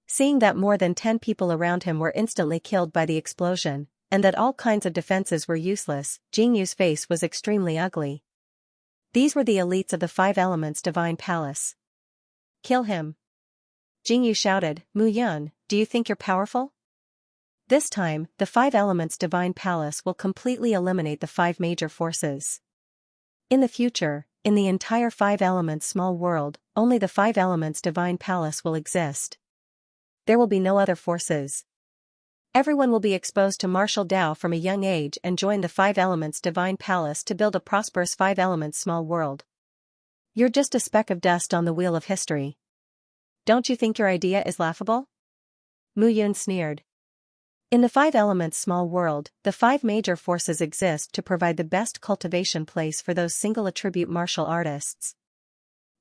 Seeing that more than 10 people around him were instantly killed by the explosion, and that all kinds of defenses were useless, Jingyu's face was extremely ugly. These were the elites of the 5 Elements Divine Palace. Kill him. Jingyu shouted, Mu Yun, do you think you're powerful? This time, the 5 Elements Divine Palace will completely eliminate the 5 major forces. In the future, in the entire 5 Elements Small World, only the 5 Elements Divine Palace will exist. There will be no other forces. Everyone will be exposed to martial Tao from a young age and join the 5 Elements Divine Palace to build a prosperous 5 Elements Small World. You're just a speck of dust on the wheel of history. Don't you think your idea is laughable? Mu Yun sneered. In the five elements small world, the five major forces exist to provide the best cultivation place for those single attribute martial artists.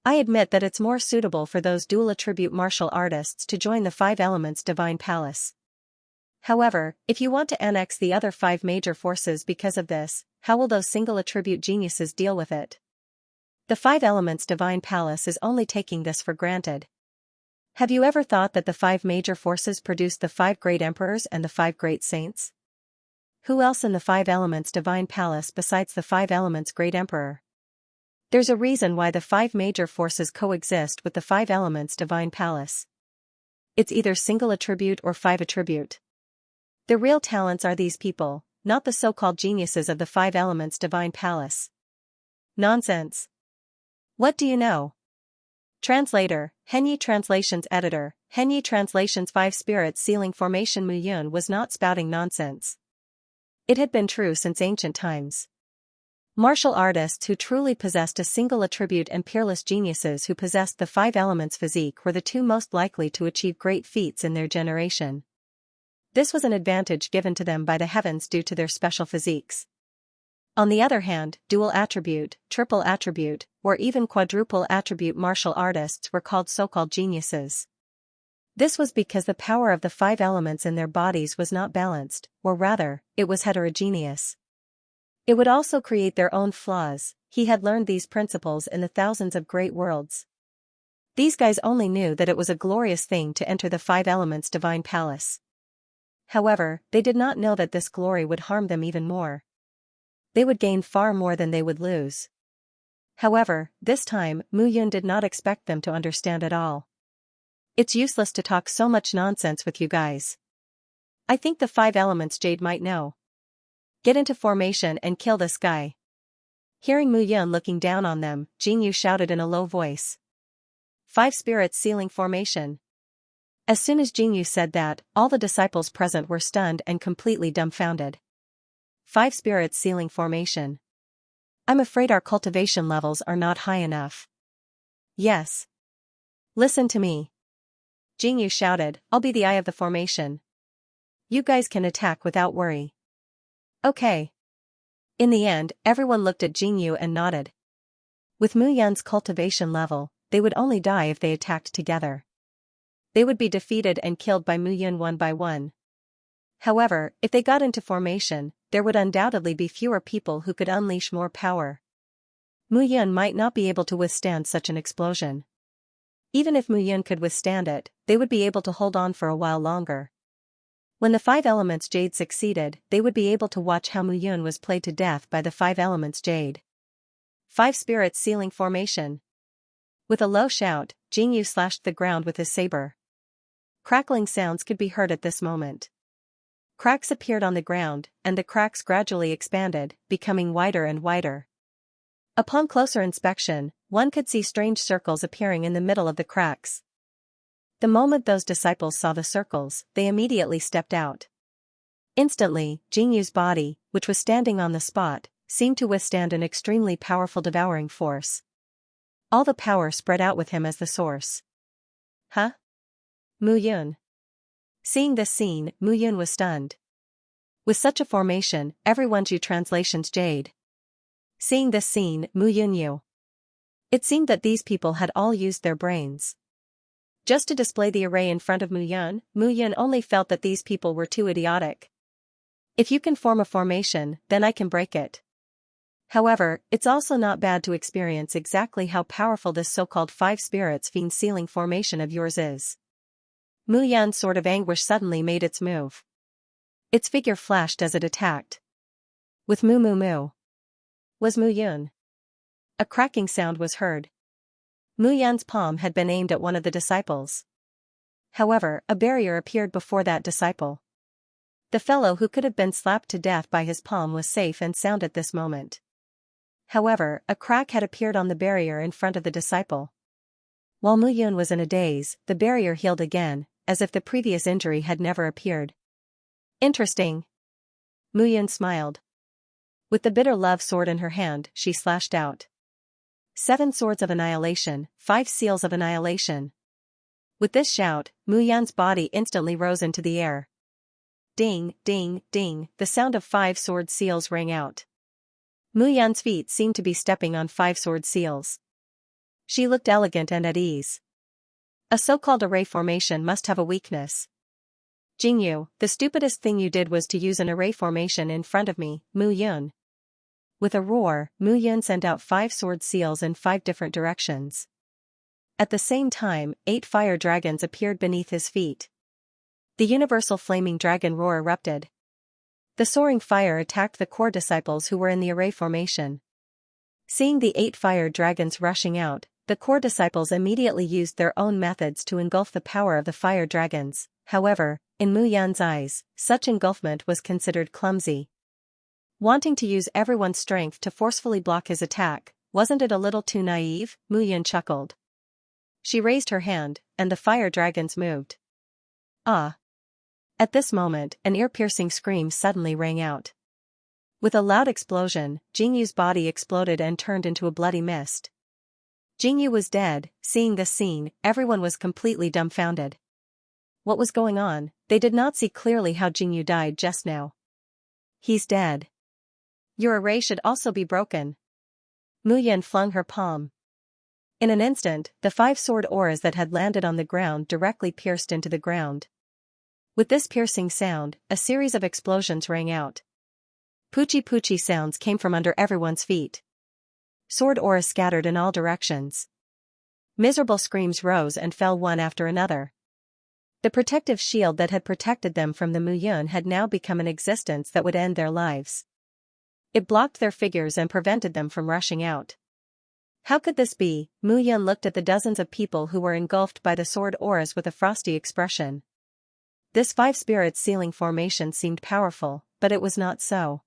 I admit that it's more suitable for those dual attribute martial artists to join the five elements divine palace. However, if you want to annex the other five major forces because of this, how will those single attribute geniuses deal with it? The five elements divine palace is only taking this for granted. Have you ever thought that the five major forces produced the five great emperors and the five great saints? Who else in the five elements divine palace besides the five elements great emperor? There's a reason why the five major forces coexist with the five elements divine palace. It's either single attribute or five attribute. The real talents are these people, not the so-called geniuses of the five elements divine palace. Nonsense. What do you know? Translator, Henyi Translations Editor, Henyi Translations 5 Spirits Sealing Formation. Mu Yun was not spouting nonsense. It had been true since ancient times. Martial artists who truly possessed a single attribute and peerless geniuses who possessed the five elements physique were the two most likely to achieve great feats in their generation. This was an advantage given to them by the heavens due to their special physiques. On the other hand, dual attribute, triple attribute, or even quadruple attribute martial artists were called so-called geniuses. This was because the power of the five elements in their bodies was not balanced, or rather, it was heterogeneous. It would also create their own flaws. He had learned these principles in the thousands of great worlds. These guys only knew that it was a glorious thing to enter the five elements divine palace. However, they did not know that this glory would harm them even more. They would gain far more than they would lose. However, this time, Mu Yun did not expect them to understand at all. It's useless to talk so much nonsense with you guys. I think the five elements Jade might know. Get into formation and kill this guy. Hearing Mu Yun looking down on them, Jing Yu shouted in a low voice. Five spirits sealing formation. As soon as Jing Yu said that, all the disciples present were stunned and completely dumbfounded. Five spirits sealing formation. I'm afraid our cultivation levels are not high enough. Yes. Listen to me. Jing Yu shouted, I'll be the eye of the formation. You guys can attack without worry. Okay. In the end, everyone looked at Jing Yu and nodded. With Mu Yun's cultivation level, they would only die if they attacked together. They would be defeated and killed by Mu Yun one by one. However, if they got into formation, there would undoubtedly be fewer people who could unleash more power. Mu Yun might not be able to withstand such an explosion. Even if Mu Yun could withstand it, they would be able to hold on for a while longer. When the five elements Jade succeeded, they would be able to watch how Mu Yun was played to death by the five elements Jade. Five spirits sealing formation. With a low shout, Jing Yu slashed the ground with his saber. Crackling sounds could be heard at this moment. Cracks appeared on the ground, and the cracks gradually expanded, becoming wider and wider. Upon closer inspection, one could see strange circles appearing in the middle of the cracks. The moment those disciples saw the circles, they immediately stepped out. Instantly, Jing Yu's body, which was standing on the spot, seemed to withstand an extremely powerful devouring force. All the power spread out with him as the source. Huh? Mu Yun. Seeing this scene, Mu Yun was stunned. With such a formation, everyone's Yu translations Jade. Seeing this scene, Mu Yun knew. It seemed that these people had all used their brains. Just to display the array in front of Mu Yun only felt that these people were too idiotic. If you can form a formation, then I can break it. However, it's also not bad to experience exactly how powerful this so-called five spirits fiend sealing formation of yours is. Mu Yun's sword of anguish suddenly made its move. Its figure flashed as it attacked. With Mu was Mu Yun. A cracking sound was heard. Mu Yun's palm had been aimed at one of the disciples. However, a barrier appeared before that disciple. The fellow who could have been slapped to death by his palm was safe and sound at this moment. However, a crack had appeared on the barrier in front of the disciple. While Mu Yun was in a daze, the barrier healed again, as if the previous injury had never appeared. Interesting. Mu Yun smiled. With the bitter love sword in her hand, she slashed out. 7 swords of annihilation, 5 seals of annihilation. With this shout, Mu Yan's body instantly rose into the air. Ding, ding, ding, the sound of 5 sword seals rang out. Mu Yan's feet seemed to be stepping on 5 sword seals. She looked elegant and at ease. A so-called array formation must have a weakness. Jingyu, the stupidest thing you did was to use an array formation in front of me, Mu Yun. With a roar, Mu Yun sent out 5 sword seals in 5 different directions. At the same time, 8 fire dragons appeared beneath his feet. The universal flaming dragon roar erupted. The soaring fire attacked the core disciples who were in the array formation. Seeing the 8 fire dragons rushing out, the core disciples immediately used their own methods to engulf the power of the fire dragons. However, in Mu Yan's eyes, such engulfment was considered clumsy. Wanting to use everyone's strength to forcefully block his attack, wasn't it a little too naive? Mu Yan chuckled. She raised her hand, and the fire dragons moved. Ah! At this moment, an ear-piercing scream suddenly rang out. With a loud explosion, Jingyu's body exploded and turned into a bloody mist. Jingyu was dead. Seeing this scene, everyone was completely dumbfounded. What was going on? They did not see clearly how Jingyu died just now. He's dead. Your array should also be broken. Mu Yan flung her palm. In an instant, the 5 sword auras that had landed on the ground directly pierced into the ground. With this piercing sound, a series of explosions rang out. Poochie sounds came from under everyone's feet. Sword auras scattered in all directions. Miserable screams rose and fell one after another. The protective shield that had protected them from the Mu Yun had now become an existence that would end their lives. It blocked their figures and prevented them from rushing out. How could this be? Mu Yun looked at the dozens of people who were engulfed by the sword auras with a frosty expression. This 5 spirits sealing formation seemed powerful, but it was not so.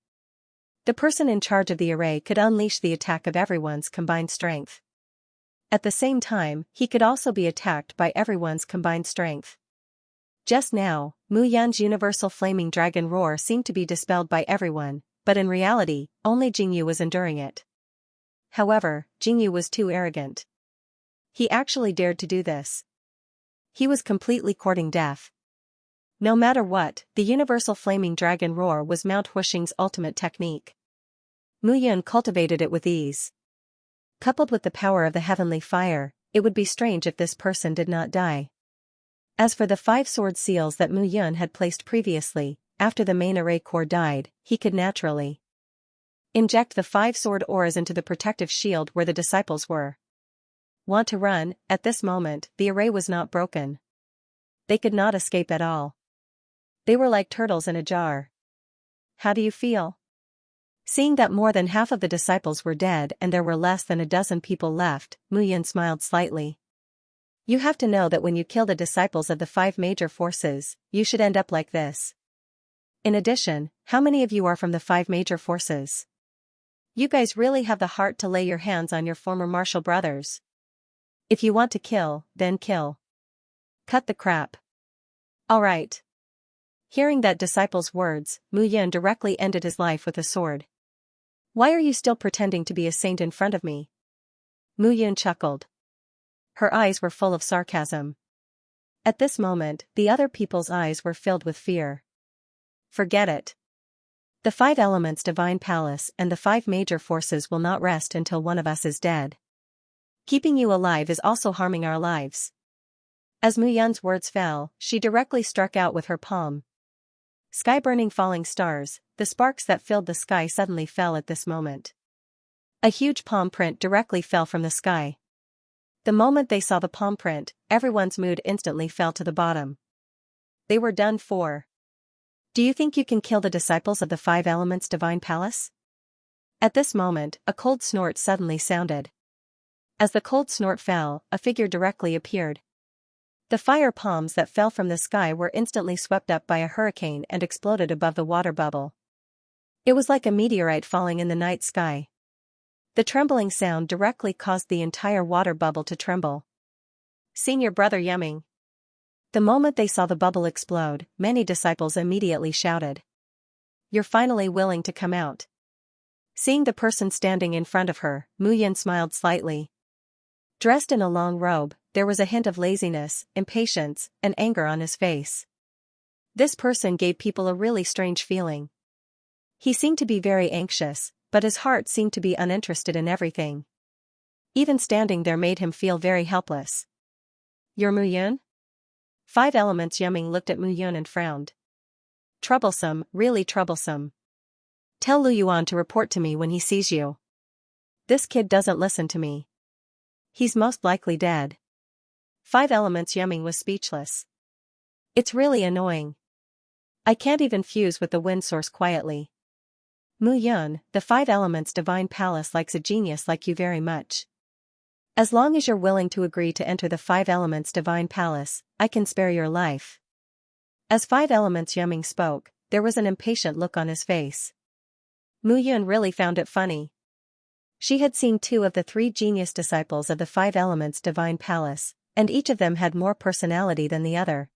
The person in charge of the array could unleash the attack of everyone's combined strength. At the same time, he could also be attacked by everyone's combined strength. Just now, Mu Yan's universal flaming dragon roar seemed to be dispelled by everyone, but in reality, only Jingyu was enduring it. However, Jingyu was too arrogant. He actually dared to do this. He was completely courting death. No matter what, the universal flaming dragon roar was Mount Huixing's ultimate technique. Mu Yun cultivated it with ease. Coupled with the power of the heavenly fire, it would be strange if this person did not die. As for the 5 sword seals that Mu Yun had placed previously, after the main array core died, he could naturally inject the 5 sword auras into the protective shield where the disciples were. Want to run? At this moment, the array was not broken. They could not escape at all. They were like turtles in a jar. How do you feel? Seeing that more than half of the disciples were dead and there were less than a dozen people left, Mu Yun smiled slightly. You have to know that when you kill the disciples of the 5 major forces, you should end up like this. In addition, how many of you are from the 5 major forces? You guys really have the heart to lay your hands on your former martial brothers. If you want to kill, then kill. Cut the crap. Alright. Hearing that disciple's words, Mu Yun directly ended his life with a sword. Why are you still pretending to be a saint in front of me? Mu Yun chuckled. Her eyes were full of sarcasm. At this moment, the other people's eyes were filled with fear. Forget it. The 5 elements divine palace and the 5 major forces will not rest until one of us is dead. Keeping you alive is also harming our lives. As Mu Yun's words fell, she directly struck out with her palm. Sky-burning falling stars, the sparks that filled the sky suddenly fell at this moment. A huge palm print directly fell from the sky. The moment they saw the palm print, everyone's mood instantly fell to the bottom. They were done for. Do you think you can kill the disciples of the 5 elements divine palace? At this moment, a cold snort suddenly sounded. As the cold snort fell, a figure directly appeared. The fire palms that fell from the sky were instantly swept up by a hurricane and exploded above the water bubble. It was like a meteorite falling in the night sky. The trembling sound directly caused the entire water bubble to tremble. Senior brother Yumming. The moment they saw the bubble explode, many disciples immediately shouted. You're finally willing to come out. Seeing the person standing in front of her, Mu Yun smiled slightly. Dressed in a long robe, there was a hint of laziness, impatience, and anger on his face. This person gave people a really strange feeling. He seemed to be very anxious, but his heart seemed to be uninterested in everything. Even standing there made him feel very helpless. "You're Mu Yun?" Five Elements Yumming looked at Mu Yun and frowned. "Troublesome, really troublesome. Tell Lu Yuan to report to me when he sees you. This kid doesn't listen to me. He's most likely dead." Five Elements Yumming was speechless. "It's really annoying. I can't even fuse with the wind source quietly. Mu Yun, the Five Elements Divine Palace likes a genius like you very much. As long as you're willing to agree to enter the Five Elements Divine Palace, I can spare your life." As Five Elements Yumming spoke, there was an impatient look on his face. Mu Yun really found it funny. She had seen 2 of the 3 genius disciples of the Five Elements Divine Palace, and each of them had more personality than the other.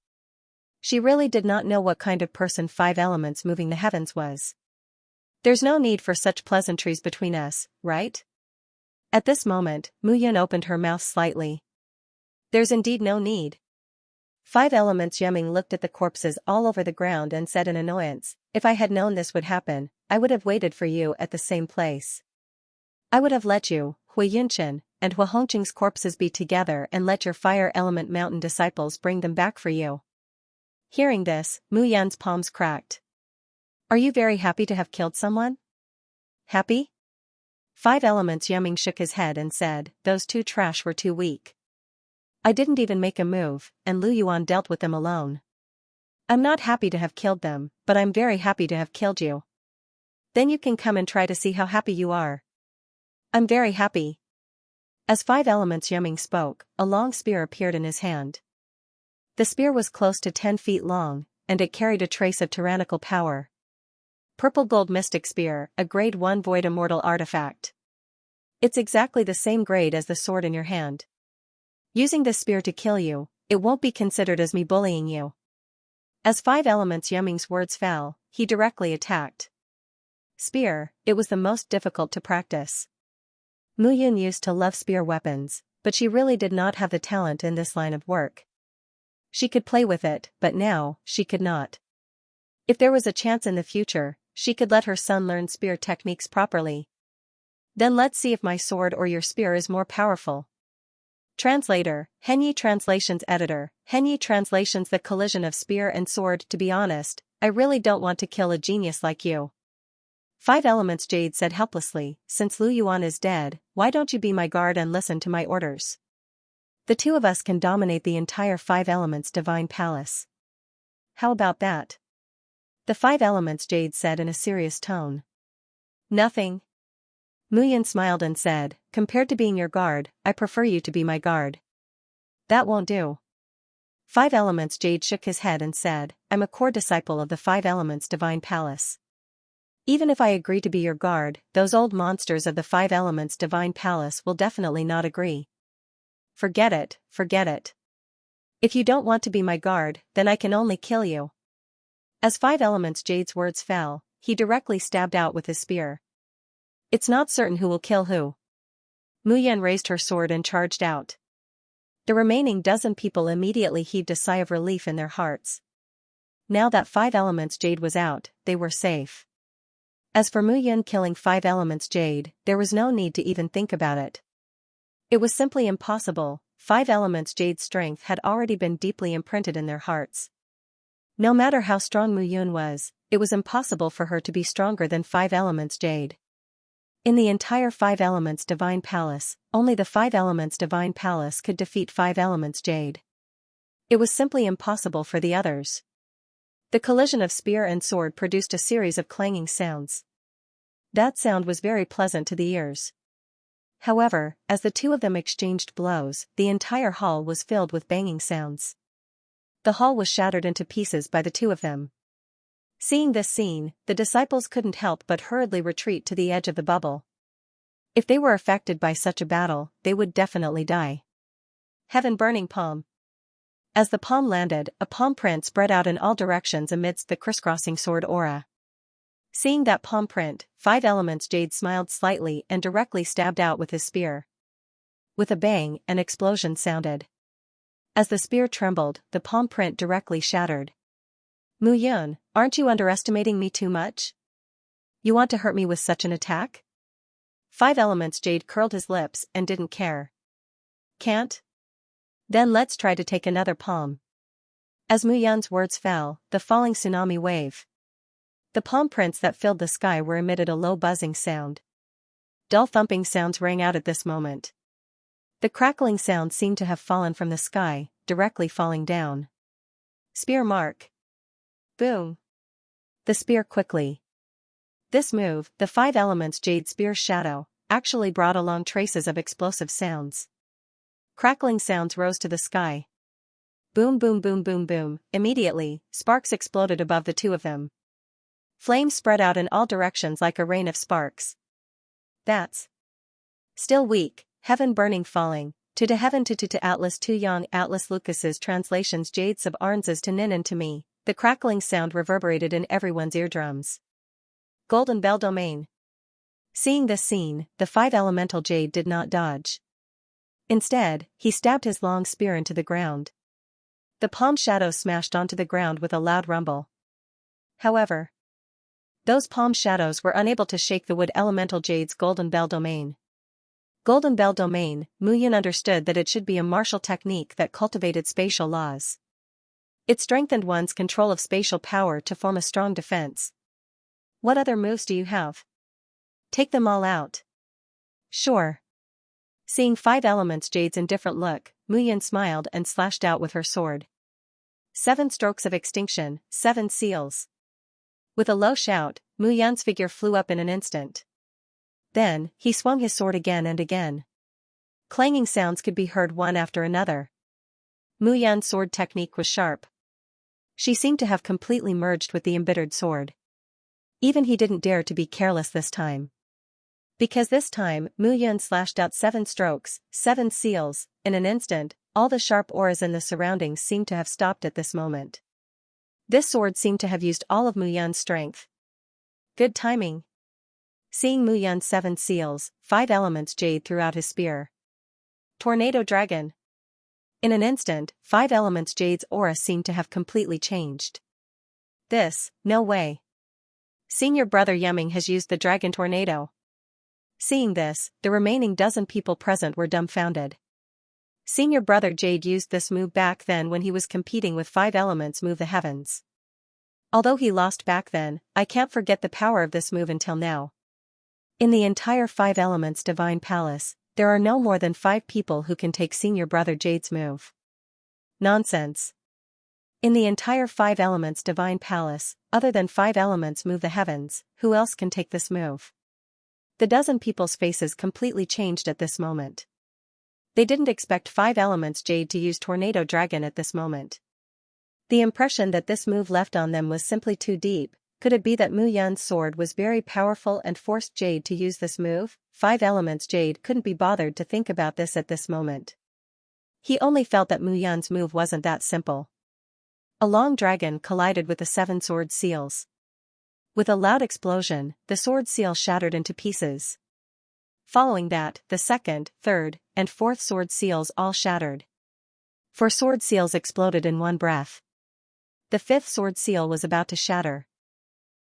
She really did not know what kind of person Five Elements moving the heavens was. "There's no need for such pleasantries between us, right?" At this moment, Mu Yun opened her mouth slightly. "There's indeed no need." Five Elements Yumming looked at the corpses all over the ground and said in annoyance, "If I had known this would happen, I would have waited for you at the same place. I would have let you, Hui Yunchen, and Hua Hongqing's corpses be together and let your Fire Element Mountain disciples bring them back for you." Hearing this, Mu Yun's palms cracked. "Are you very happy to have killed someone?" "Happy?" Five Elements Yumming shook his head and said, "Those 2 trash were too weak. I didn't even make a move, and Lu Yuan dealt with them alone. I'm not happy to have killed them, but I'm very happy to have killed you. Then you can come and try to see how happy you are." "I'm very happy." As Five Elements Yumming spoke, a long spear appeared in his hand. The spear was close to 10 feet long, and it carried a trace of tyrannical power. Purple Gold Mystic Spear, a Grade 1 Void Immortal artifact. It's exactly the same grade as the sword in your hand. Using this spear to kill you, it won't be considered as me bullying you. As Five Elements Yumming's words fell, he directly attacked. Spear, it was the most difficult to practice. Mu Yun used to love spear weapons, but she really did not have the talent in this line of work. She could play with it, but now, she could not. If there was a chance in the future, she could let her son learn spear techniques properly. Then let's see if my sword or your spear is more powerful. Translator, Henyi Translations Editor, Henyi Translations. The collision of spear and sword. To be honest, I really don't want to kill a genius like you. Five Elements Jade said helplessly, since Lu Yuan is dead, why don't you be my guard and listen to my orders? The 2 of us can dominate the entire Five Elements Divine Palace. How about that? The Five Elements Jade said in a serious tone. Nothing. Mu Yun smiled and said, compared to being your guard, I prefer you to be my guard. That won't do. Five Elements Jade shook his head and said, I'm a core disciple of the Five Elements Divine Palace. Even if I agree to be your guard, those old monsters of the Five Elements Divine Palace will definitely not agree. Forget it, forget it. If you don't want to be my guard, then I can only kill you. As Five Elements Jade's words fell, he directly stabbed out with his spear. It's not certain who will kill who. Mu Yan raised her sword and charged out. The remaining dozen people immediately heaved a sigh of relief in their hearts. Now that Five Elements Jade was out, they were safe. As for Mu Yan killing Five Elements Jade, there was no need to even think about it. It was simply impossible. Five Elements Jade's strength had already been deeply imprinted in their hearts. No matter how strong Mu Yun was, it was impossible for her to be stronger than Five Elements Jade. In the entire Five Elements Divine Palace, only the Five Elements Divine Palace could defeat Five Elements Jade. It was simply impossible for the others. The collision of spear and sword produced a series of clanging sounds. That sound was very pleasant to the ears. However, as the 2 of them exchanged blows, the entire hall was filled with banging sounds. The hall was shattered into pieces by the 2 of them. Seeing this scene, the disciples couldn't help but hurriedly retreat to the edge of the bubble. If they were affected by such a battle, they would definitely die. Heaven Burning Palm. As the palm landed, a palm print spread out in all directions amidst the crisscrossing sword aura. Seeing that palm print, 5 Elements Jade smiled slightly and directly stabbed out with his spear. With a bang, an explosion sounded. As the spear trembled, the palm print directly shattered. Mu Yun, aren't you underestimating me too much? You want to hurt me with such an attack? 5 Elements Jade curled his lips and didn't care. Can't? Then let's try to take another palm. As Mu Yun's words fell, the falling tsunami wave. The palm prints that filled the sky were emitted a low buzzing sound. Dull thumping sounds rang out at this moment. The crackling sound seemed to have fallen from the sky, directly falling down. Spear mark. Boom. The spear quickly. This move, the 5 Elements Jade Spear's shadow, actually brought along traces of explosive sounds. Crackling sounds rose to the sky. Boom boom boom boom boom, immediately, sparks exploded above the two of them. Flames spread out in all directions like a rain of sparks. That's still weak, heaven burning falling, to heaven to Atlas to Yang Atlas Lucas's translations Jade sub Arns's to Nin and to me, the crackling sound reverberated in everyone's eardrums. Golden Bell Domain. Seeing this scene, the 5 Elemental Jade did not dodge. Instead, he stabbed his long spear into the ground. The palm shadows smashed onto the ground with a loud rumble. However, those palm shadows were unable to shake the Wood Elemental Jade's Golden Bell Domain. Golden Bell Domain, Mu Yun understood that it should be a martial technique that cultivated spatial laws. It strengthened one's control of spatial power to form a strong defense. What other moves do you have? Take them all out. Sure. Seeing 5 Elements Jade's indifferent look, Mu Yun smiled and slashed out with her sword. 7 strokes of extinction, 7 seals. With a low shout, Mu Yun's figure flew up in an instant. Then, he swung his sword again and again. Clanging sounds could be heard one after another. Mu Yun's sword technique was sharp. She seemed to have completely merged with the embittered sword. Even he didn't dare to be careless this time. Because this time, Mu Yun slashed out 7 strokes, 7 seals, in an instant, all the sharp auras in the surroundings seemed to have stopped at this moment. This sword seemed to have used all of Mu Yun's strength. Good timing. Seeing Mu Yun's 7 seals, 5 Elements Jade threw out his spear. Tornado Dragon. In an instant, 5 Elements Jade's aura seemed to have completely changed. No way. Senior Brother Yumming has used the Dragon Tornado. Seeing this, the remaining dozen people present were dumbfounded. Senior Brother Jade used this move back then when he was competing with 5 Elements Move the Heavens. Although he lost back then, I can't forget the power of this move until now. In the entire 5 Elements Divine Palace, there are no more than 5 people who can take Senior Brother Jade's move. Nonsense. In the entire 5 Elements Divine Palace, other than 5 Elements Move the Heavens, who else can take this move? The dozen people's faces completely changed at this moment. They didn't expect 5 Elements Jade to use Tornado Dragon at this moment. The impression that this move left on them was simply too deep. Could it be that Mu Yun's sword was very powerful and forced Jade to use this move? 5 Elements Jade couldn't be bothered to think about this at this moment. He only felt that Mu Yun's move wasn't that simple. A long dragon collided with the 7 sword seals. With a loud explosion, the sword seal shattered into pieces. Following that, the 2nd, 3rd, and 4th sword seals all shattered. 4 sword seals exploded in one breath. The 5th sword seal was about to shatter.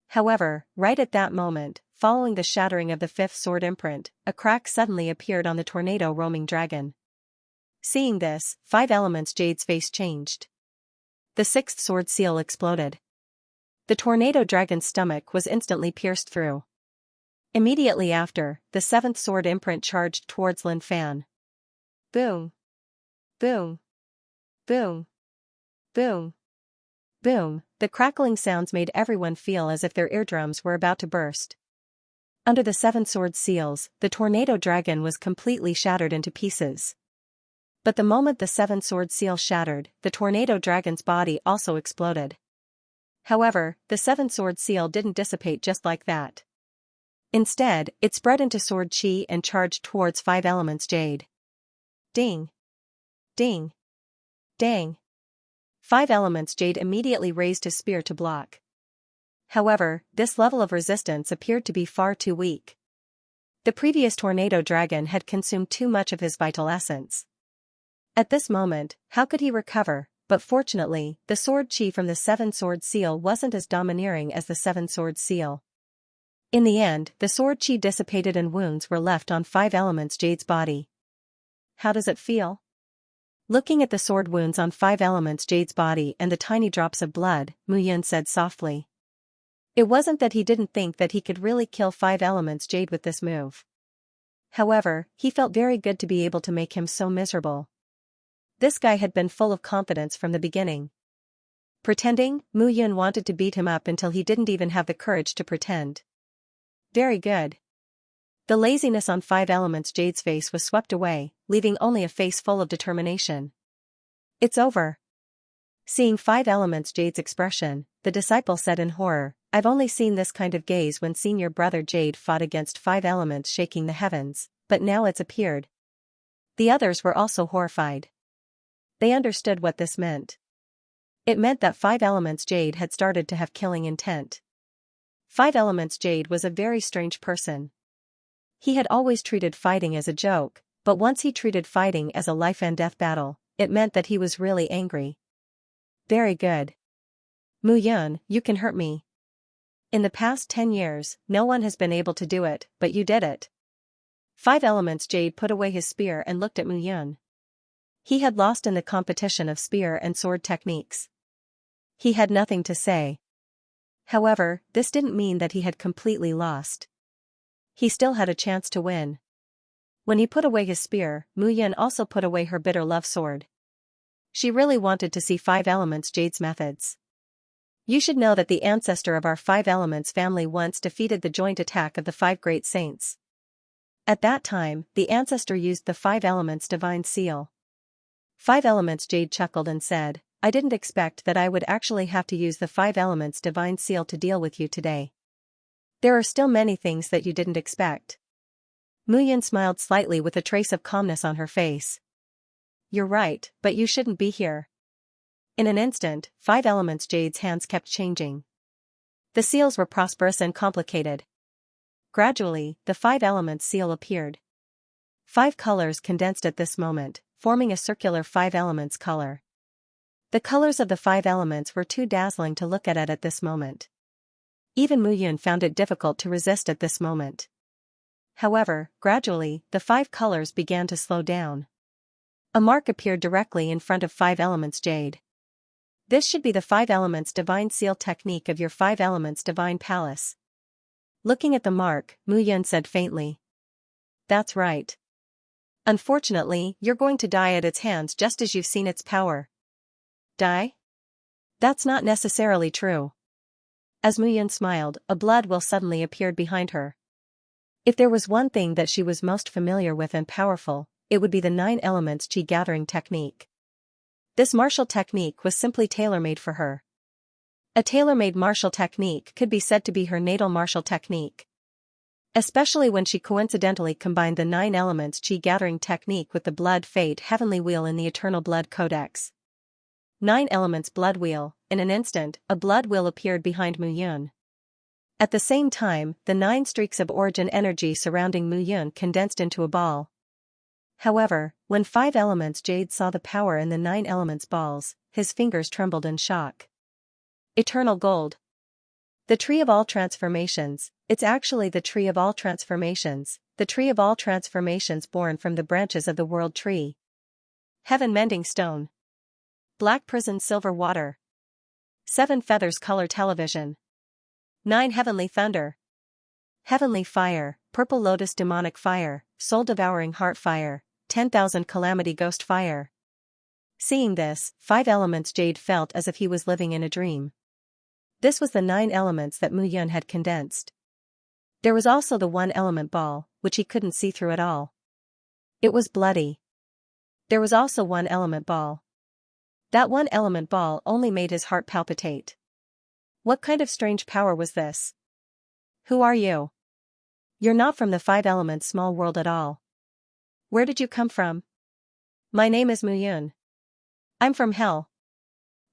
However, right at that moment, following the shattering of the 5th sword imprint, a crack suddenly appeared on the tornado roaming dragon. Seeing this, 5 Elements Jade's face changed. The 6th sword seal exploded. The tornado dragon's stomach was instantly pierced through. Immediately after, the 7th sword imprint charged towards Lin Fan. Boom. Boom. Boom. Boom. Boom. The crackling sounds made everyone feel as if their eardrums were about to burst. Under the 7 sword seals, the tornado dragon was completely shattered into pieces. But the moment the 7 sword seal shattered, the tornado dragon's body also exploded. However, the 7 sword seal didn't dissipate just like that. Instead, it spread into sword chi and charged towards 5 Elements Jade. Ding. Ding. Dang. 5 Elements Jade immediately raised his spear to block. However, this level of resistance appeared to be far too weak. The previous tornado dragon had consumed too much of his vital essence. At this moment, how could he recover? But fortunately, the sword chi from the seven-sword seal wasn't as domineering as the seven-sword seal. In the end, the sword chi dissipated and wounds were left on 5 Elements Jade's body. How does it feel? Looking at the sword wounds on 5 Elements Jade's body and the tiny drops of blood, Mu Yun said softly. It wasn't that he didn't think that he could really kill 5 Elements Jade with this move. However, he felt very good to be able to make him so miserable. This guy had been full of confidence from the beginning. Pretending, Mu Yun wanted to beat him up until he didn't even have the courage to pretend. Very good. The laziness on 5 Elements Jade's face was swept away, leaving only a face full of determination. It's over. Seeing 5 Elements Jade's expression, the disciple said in horror, I've only seen this kind of gaze when senior brother Jade fought against 5 elements shaking the heavens, but now it's appeared. The others were also horrified. They understood what this meant. It meant that 5 Elements Jade had started to have killing intent. 5 Elements Jade was a very strange person. He had always treated fighting as a joke, but once he treated fighting as a life and death battle, it meant that he was really angry. Very good. Mu Yun, you can hurt me. In the past 10 years, no one has been able to do it, but you did it. 5 Elements Jade put away his spear and looked at Mu Yun. He had lost in the competition of spear and sword techniques. He had nothing to say. However, this didn't mean that he had completely lost. He still had a chance to win. When he put away his spear, Mu Yun also put away her bitter love sword. She really wanted to see 5 Elements Jade's methods. You should know that the ancestor of our 5 Elements family once defeated the joint attack of the 5 great saints. At that time, the ancestor used the 5 Elements divine seal. 5 Elements Jade chuckled and said, I didn't expect that I would actually have to use the 5 Elements divine seal to deal with you today. There are still many things that you didn't expect. Mu Yun smiled slightly with a trace of calmness on her face. You're right, but you shouldn't be here. In an instant, 5 Elements Jade's hands kept changing. The seals were prosperous and complicated. Gradually, the 5 Elements seal appeared. 5 colors condensed at this moment, forming a circular 5 Elements color. The colors of the 5 Elements were too dazzling to look at this moment. Even Mu Yun found it difficult to resist at this moment. However, gradually, the 5 colors began to slow down. A mark appeared directly in front of 5 Elements Jade. This should be the 5 Elements divine seal technique of your 5 Elements divine palace. Looking at the mark, Mu Yun said faintly. That's right. Unfortunately, you're going to die at its hands just as you've seen its power. Die? That's not necessarily true. As Mu Yun smiled, a blood will suddenly appeared behind her. If there was one thing that she was most familiar with and powerful, it would be the 9 Elements Chi gathering technique. This martial technique was simply tailor-made for her. A tailor-made martial technique could be said to be her natal martial technique. Especially when she coincidentally combined the 9 Elements Chi gathering technique with the Blood Fate Heavenly Wheel in the Eternal Blood Codex. 9 Elements Blood Wheel. In an instant, a blood wheel appeared behind Mu Yun. At the same time, the 9 streaks of origin energy surrounding Mu Yun condensed into a ball. However, when 5 Elements Jade saw the power in the 9 Elements balls, his fingers trembled in shock. Eternal Gold. The Tree of All Transformations. It's actually the Tree of All Transformations, the Tree of All Transformations born from the branches of the World Tree. Heaven Mending Stone. Black Prison Silver Water. 7 Feathers Color Television. 9 Heavenly Thunder. Heavenly Fire, Purple Lotus Demonic Fire, Soul Devouring Heart Fire, 10,000 Calamity Ghost Fire. Seeing this, 5 Elements Jade felt as if he was living in a dream. This was the 9 elements that Mu Yun had condensed. There was also the 1 element ball, which he couldn't see through at all. It was bloody. There was also 1 element ball. That 1 element ball only made his heart palpitate. What kind of strange power was this? Who are you? You're not from the 5 elements small world at all. Where did you come from? My name is Mu Yun. I'm from hell.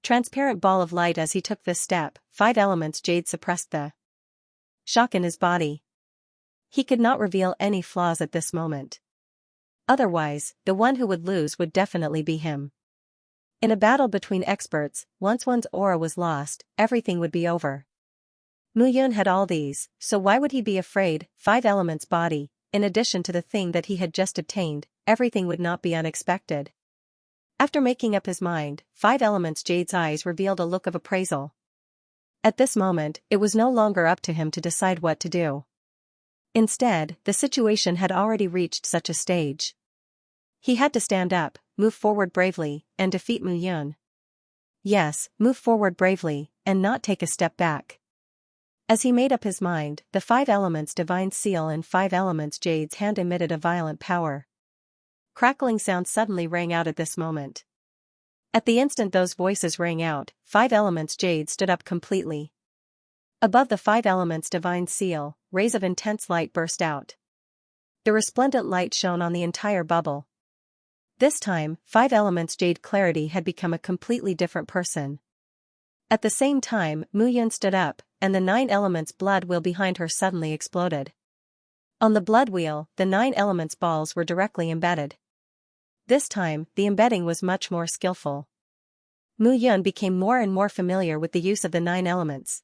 Transparent ball of light. As he took this step, 5 elements jade suppressed the shock in his body. He could not reveal any flaws at this moment. Otherwise, the one who would lose would definitely be him. In a battle between experts, once one's aura was lost, everything would be over. Mu Yun had all these, so why would he be afraid? 5 elements body, in addition to the thing that he had just obtained, everything would not be unexpected. After making up his mind, 5 elements jade's eyes revealed a look of appraisal. At this moment, it was no longer up to him to decide what to do. Instead, the situation had already reached such a stage. He had to stand up, move forward bravely, and defeat Mu Yun. Yes, move forward bravely, and not take a step back. As he made up his mind, the 5 elements divine seal and 5 elements jade's hand emitted a violent power. Crackling sound suddenly rang out at this moment. At the instant those voices rang out, 5 elements jade stood up completely. Above the 5 elements divine seal, rays of intense light burst out. The resplendent light shone on the entire bubble. This time, 5 elements jade clarity had become a completely different person. At the same time, Mu Yun stood up, and the 9 elements blood wheel behind her suddenly exploded. On the blood wheel, the 9 elements balls were directly embedded. This time, the embedding was much more skillful. Mu Yun became more and more familiar with the use of the 9 elements.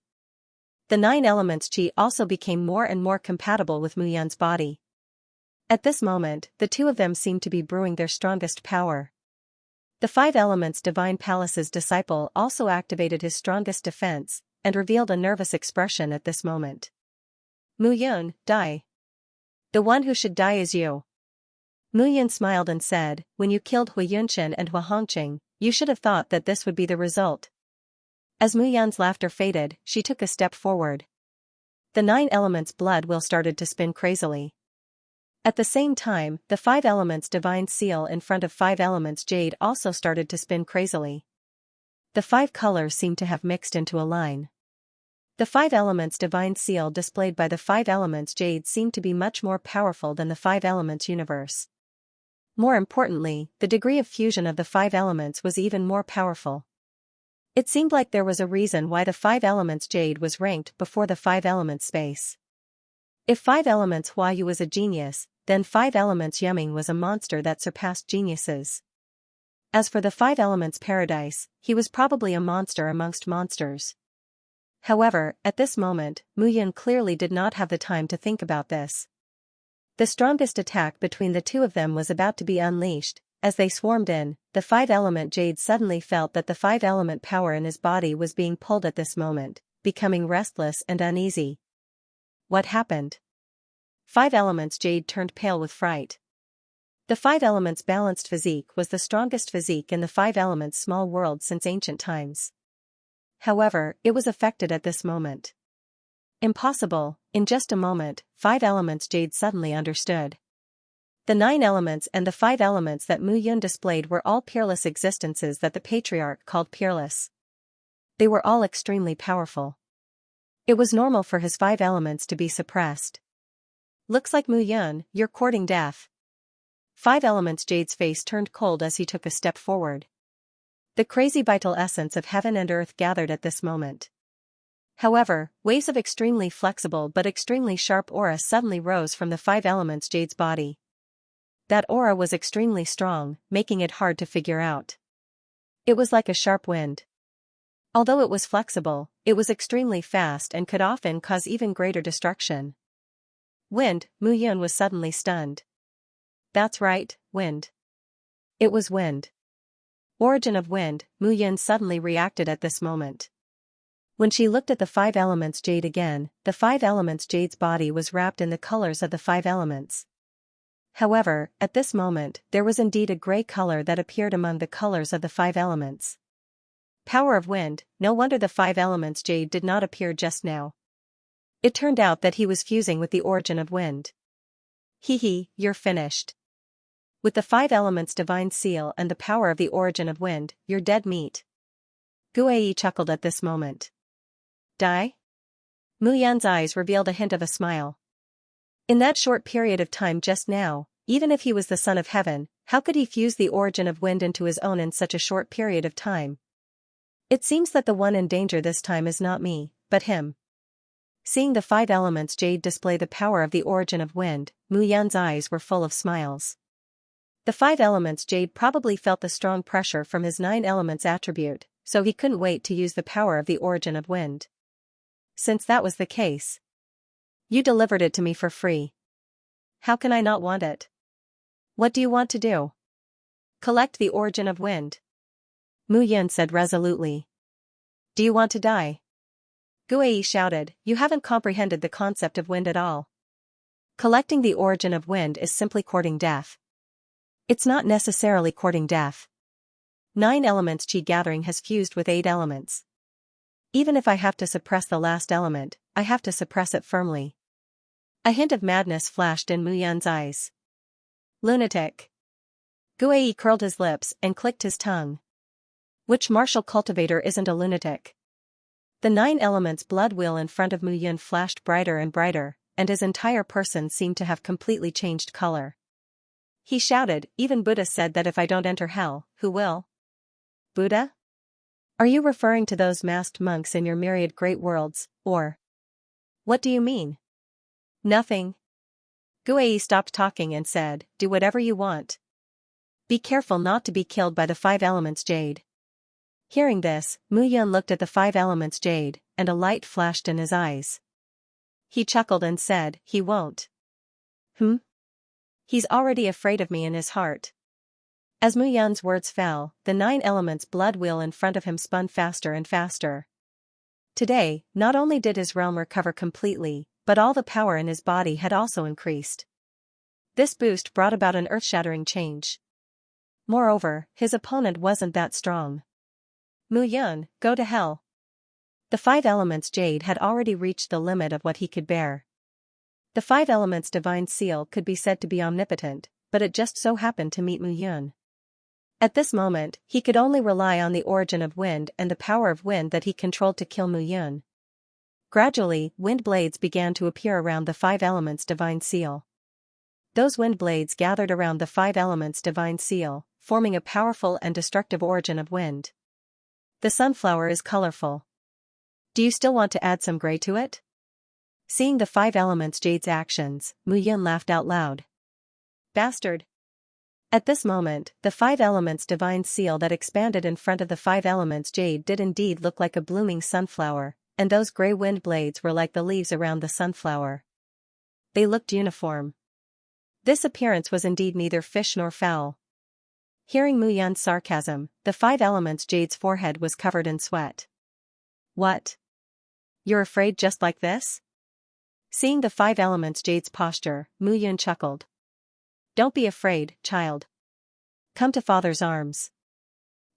The 9 elements chi also became more and more compatible with Mu Yun's body. At this moment, the two of them seemed to be brewing their strongest power. The 5 elements divine palace's disciple also activated his strongest defense, and revealed a nervous expression at this moment. Mu Yun, die. The one who should die is you. Mu Yun smiled and said, when you killed Hui Yunchen and Hua Hongqing, you should have thought that this would be the result. As Mu Yun's laughter faded, she took a step forward. The 9 elements blood wheel started to spin crazily. At the same time, the 5 elements divine seal in front of 5 elements jade also started to spin crazily. The 5 colors seemed to have mixed into a line. The 5 elements divine seal displayed by the 5 elements jade seemed to be much more powerful than the 5 elements universe. More importantly, the degree of fusion of the 5 elements was even more powerful. It seemed like there was a reason why the 5 elements jade was ranked before the 5 elements space. If 5 elements Huayu was a genius, then 5 elements Yuming was a monster that surpassed geniuses. As for the 5 elements paradise, he was probably a monster amongst monsters. However, at this moment, Mu Yun clearly did not have the time to think about this. The strongest attack between the two of them was about to be unleashed. As they swarmed in, the 5 element jade suddenly felt that the 5 element power in his body was being pulled at this moment, becoming restless and uneasy. What happened? 5 elements jade turned pale with fright. The 5 elements balanced physique was the strongest physique in the 5 elements small world since ancient times. However, it was affected at this moment. Impossible. In just a moment, 5 elements jade suddenly understood. The 9 elements and the 5 elements that Mu Yun displayed were all peerless existences that the patriarch called peerless. They were all extremely powerful. It was normal for his 5 elements to be suppressed. Looks like Mu Yun, you're courting death. 5 elements jade's face turned cold as he took a step forward. The crazy vital essence of heaven and earth gathered at this moment. However, waves of extremely flexible but extremely sharp aura suddenly rose from the 5 elements jade's body. That aura was extremely strong, making it hard to figure out. It was like a sharp wind. Although it was flexible, it was extremely fast and could often cause even greater destruction. Wind. Mu Yun was suddenly stunned. That's right, wind. It was wind. Origin of wind. Mu Yun suddenly reacted at this moment. When she looked at the 5 elements jade again, the 5 elements jade's body was wrapped in the colors of the 5 elements. However, at this moment, there was indeed a gray color that appeared among the colors of the 5 elements. Power of wind. No wonder the 5 elements jade did not appear just now. It turned out that he was fusing with the origin of wind. Hee, you're finished. With the 5 elements divine seal and the power of the origin of wind, you're dead meat. Guai chuckled at this moment. Die? Mu Yun's eyes revealed a hint of a smile. In that short period of time just now, even if he was the son of heaven, how could he fuse the origin of wind into his own in such a short period of time? It seems that the one in danger this time is not me, but him. Seeing the five elements jade display the power of the origin of wind, Mu Yun's eyes were full of smiles. The five elements jade probably felt the strong pressure from his nine elements attribute, so he couldn't wait to use the power of the origin of wind. Since that was the case, you delivered it to me for free. How can I not want it? What do you want to do? Collect the origin of wind. Mu Yun said resolutely. Do you want to die? Guei shouted, you haven't comprehended the concept of wind at all. Collecting the origin of wind is simply courting death. It's not necessarily courting death. 9 elements chi gathering has fused with 8 elements. Even if I have to suppress the last element, I have to suppress it firmly. A hint of madness flashed in Mu Yun's eyes. Lunatic. Guei curled his lips and clicked his tongue. Which martial cultivator isn't a lunatic? The 9 elements blood wheel in front of Mu Yun flashed brighter and brighter, and his entire person seemed to have completely changed color. He shouted, even Buddha said that if I don't enter hell, who will? Buddha? Are you referring to those masked monks in your myriad great worlds, or? What do you mean? Nothing. Guei stopped talking and said, do whatever you want. Be careful not to be killed by the 5 elements jade. Hearing this, Mu Yun looked at the 5 elements jade, and a light flashed in his eyes. He chuckled and said, he won't. He's already afraid of me in his heart. As Mu Yun's words fell, the 9 elements blood wheel in front of him spun faster and faster. Today, not only did his realm recover completely, but all the power in his body had also increased. This boost brought about an earth-shattering change. Moreover, his opponent wasn't that strong. Mu Yun, go to hell. The 5 elements jade had already reached the limit of what he could bear. The 5 elements divine seal could be said to be omnipotent, but it just so happened to meet Mu Yun. At this moment, he could only rely on the origin of wind and the power of wind that he controlled to kill Mu Yun. Gradually, wind blades began to appear around the 5 elements divine seal. Those wind blades gathered around the 5 elements divine seal, forming a powerful and destructive origin of wind. The sunflower is colorful. Do you still want to add some gray to it? Seeing the 5 elements jade's actions, Mu Yun laughed out loud. Bastard. At this moment, the 5 elements divine seal that expanded in front of the 5 elements jade did indeed look like a blooming sunflower, and those gray wind blades were like the leaves around the sunflower. They looked uniform. This appearance was indeed neither fish nor fowl. Hearing Mu Yun's sarcasm, the 5 elements jade's forehead was covered in sweat. What? You're afraid just like this? Seeing the 5 elements jade's posture, Mu Yun chuckled. Don't be afraid, child. Come to father's arms.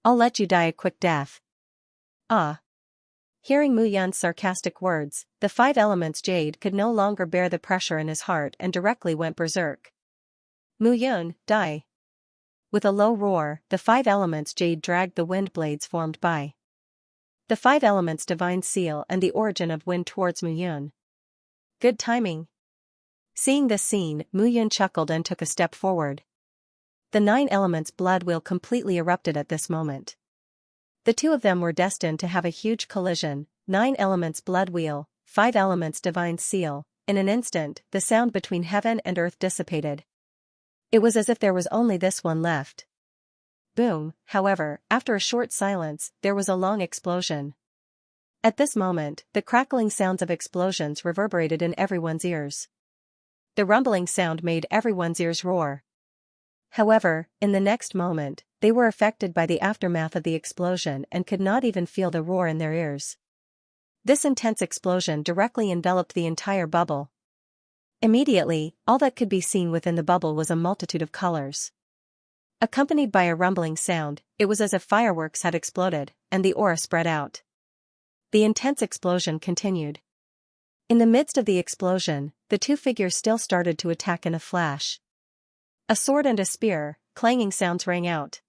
I'll let you die a quick death. Ah. Hearing Mu Yun's sarcastic words, the 5 elements jade could no longer bear the pressure in his heart and directly went berserk. Mu Yun, die. With a low roar, the 5 elements jade dragged the wind blades formed by the 5 elements divine seal and the origin of wind towards Mu Yun. Good timing. Seeing this scene, Mu Yun chuckled and took a step forward. The 9 elements blood wheel completely erupted at this moment. The two of them were destined to have a huge collision. 9 elements blood wheel, 5 elements divine seal. In an instant, the sound between heaven and earth dissipated. It was as if there was only this one left. Boom, however, after a short silence, there was a long explosion. At this moment, the crackling sounds of explosions reverberated in everyone's ears. The rumbling sound made everyone's ears roar. However, in the next moment, they were affected by the aftermath of the explosion and could not even feel the roar in their ears. This intense explosion directly enveloped the entire bubble. Immediately, all that could be seen within the bubble was a multitude of colors. Accompanied by a rumbling sound, it was as if fireworks had exploded, and the aura spread out. The intense explosion continued. In the midst of the explosion, the two figures still started to attack in a flash. A sword and a spear, clanging sounds rang out.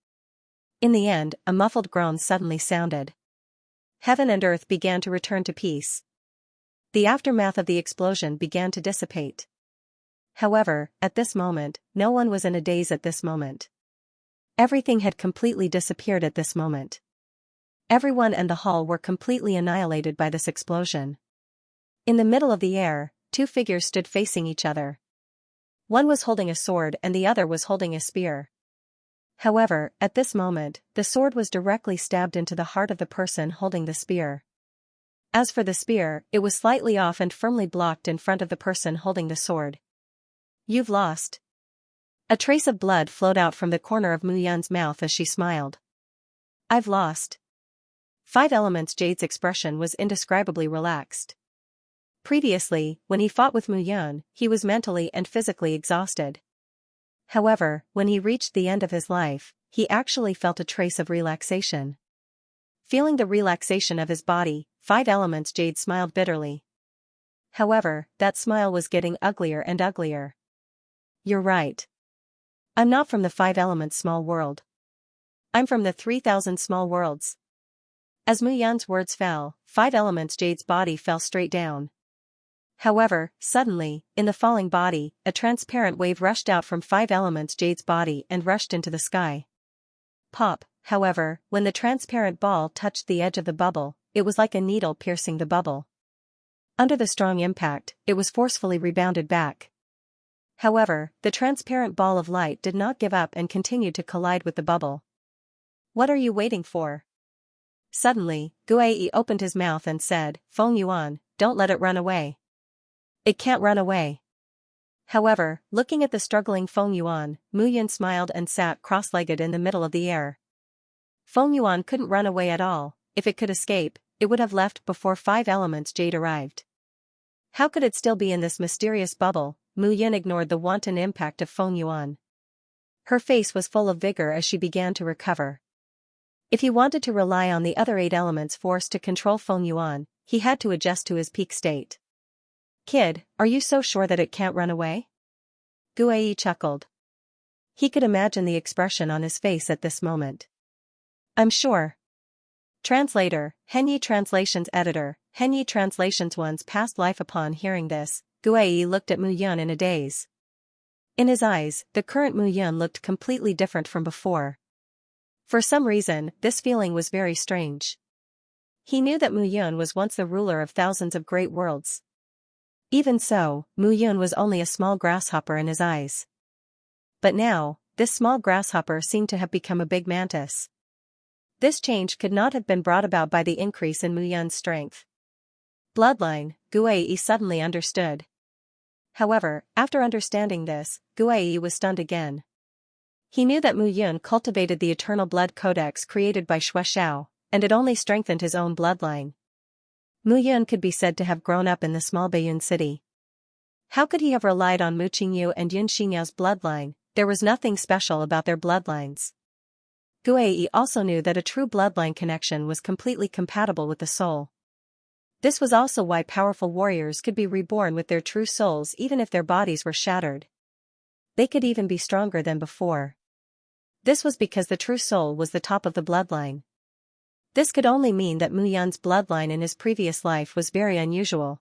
In the end, a muffled groan suddenly sounded. Heaven and earth began to return to peace. The aftermath of the explosion began to dissipate. However, at this moment, no one was in a daze at this moment. Everything had completely disappeared at this moment. Everyone and the hall were completely annihilated by this explosion. In the middle of the air, two figures stood facing each other. One was holding a sword and the other was holding a spear. However, at this moment, the sword was directly stabbed into the heart of the person holding the spear. As for the spear, it was slightly off and firmly blocked in front of the person holding the sword. "You've lost." A trace of blood flowed out from the corner of Mu Yun's mouth as she smiled. "I've lost." Five Elements Jade's expression was indescribably relaxed. Previously, when he fought with Mu Yun, he was mentally and physically exhausted. However, when he reached the end of his life, he actually felt a trace of relaxation. Feeling the relaxation of his body, Five Elements Jade smiled bitterly. However, that smile was getting uglier and uglier. "You're right. I'm not from the 5 Elements small world. I'm from the 3,000 small worlds." As Mu Yun's words fell, 5 Elements Jade's body fell straight down. However, suddenly, in the falling body, a transparent wave rushed out from 5 Elements Jade's body and rushed into the sky. Pop, however, when the transparent ball touched the edge of the bubble, it was like a needle piercing the bubble. Under the strong impact, it was forcefully rebounded back. However, the transparent ball of light did not give up and continued to collide with the bubble. "What are you waiting for?" Suddenly, Guai opened his mouth and said, "Feng Yuan, don't let it run away." "It can't run away." However, looking at the struggling Feng Yuan, Mu Yun smiled and sat cross-legged in the middle of the air. Feng Yuan couldn't run away at all. If it could escape, it would have left before 5 Elements Jade arrived. How could it still be in this mysterious bubble? Mu Yun ignored the wanton impact of Feng Yuan. Her face was full of vigor as she began to recover. If he wanted to rely on the other 8 elements' force to control Feng Yuan, he had to adjust to his peak state. "Kid, are you so sure that it can't run away?" Guai chuckled. He could imagine the expression on his face at this moment. "I'm sure." Translator, Henyi Translations Editor, Henyi Translations. One's past life. Upon hearing this, Guai looked at Mu Yun in a daze. In his eyes, the current Mu Yun looked completely different from before. For some reason, this feeling was very strange. He knew that Mu Yun was once the ruler of thousands of great worlds. Even so, Mu Yun was only a small grasshopper in his eyes. But now, this small grasshopper seemed to have become a big mantis. This change could not have been brought about by the increase in Mu Yun's strength. Bloodline, Guai suddenly understood. However, after understanding this, Guai was stunned again. He knew that Mu Yun cultivated the eternal blood codex created by Xuexiao, and it only strengthened his own bloodline. Mu Yun could be said to have grown up in the small Baiyun city. How could he have relied on Mu Qingyu and Yun Xingyao's bloodline? There was nothing special about their bloodlines. Guai also knew that a true bloodline connection was completely compatible with the soul. This was also why powerful warriors could be reborn with their true souls even if their bodies were shattered. They could even be stronger than before. This was because the true soul was the top of the bloodline. This could only mean that Mu Yun's bloodline in his previous life was very unusual.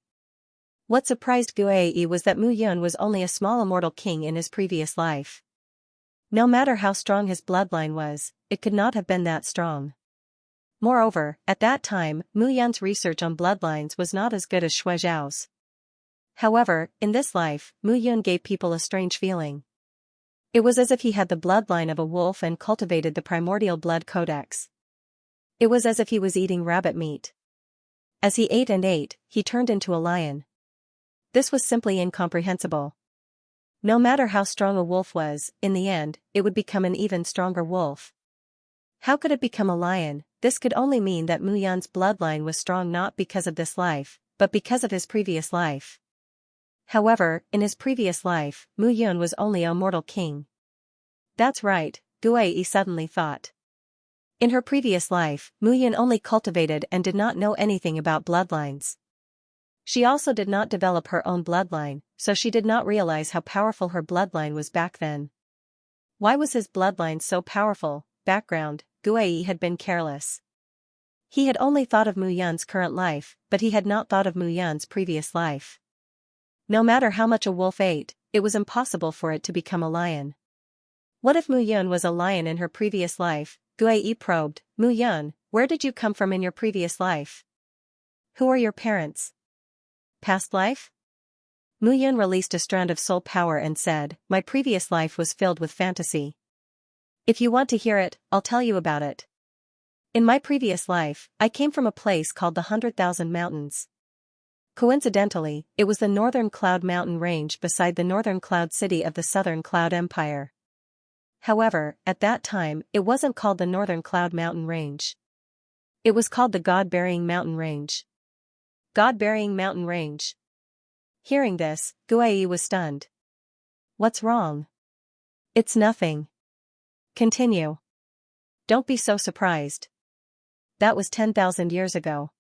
What surprised Guai was that Mu Yun was only a small immortal king in his previous life. No matter how strong his bloodline was, it could not have been that strong. Moreover, at that time, Mu Yun's research on bloodlines was not as good as Xuexiao's. However, in this life, Mu Yun gave people a strange feeling. It was as if he had the bloodline of a wolf and cultivated the primordial blood codex. It was as if he was eating rabbit meat. As he ate and ate, he turned into a lion. This was simply incomprehensible. No matter how strong a wolf was, in the end, it would become an even stronger wolf. How could it become a lion? This could only mean that Mu Yun's bloodline was strong not because of this life, but because of his previous life. However, in his previous life, Mu Yun was only a mortal king. That's right, Guai suddenly thought. In her previous life, Mu Yun only cultivated and did not know anything about bloodlines. She also did not develop her own bloodline, so she did not realize how powerful her bloodline was back then. Why was his bloodline so powerful? Background, Guai had been careless. He had only thought of Mu Yun's current life, but he had not thought of Mu Yun's previous life. No matter how much a wolf ate, it was impossible for it to become a lion. What if Mu Yun was a lion in her previous life? Guai probed. Mu Yun, Where did you come from in your previous life? Who are your parents? Past life? Mu Yun released a strand of soul power and said, my previous life was filled with fantasy. If you want to hear it, I'll tell you about it. In my previous life, I came from a place called the 100,000 Mountains. Coincidentally, it was the Northern Cloud Mountain Range beside the Northern Cloud City of the Southern Cloud Empire. However, at that time, it wasn't called the Northern Cloud Mountain Range. It was called the God-Burying Mountain Range. God-Burying Mountain Range. Hearing this, Guai was stunned. What's wrong? It's nothing. Continue. Don't be so surprised. That was 10,000 years ago.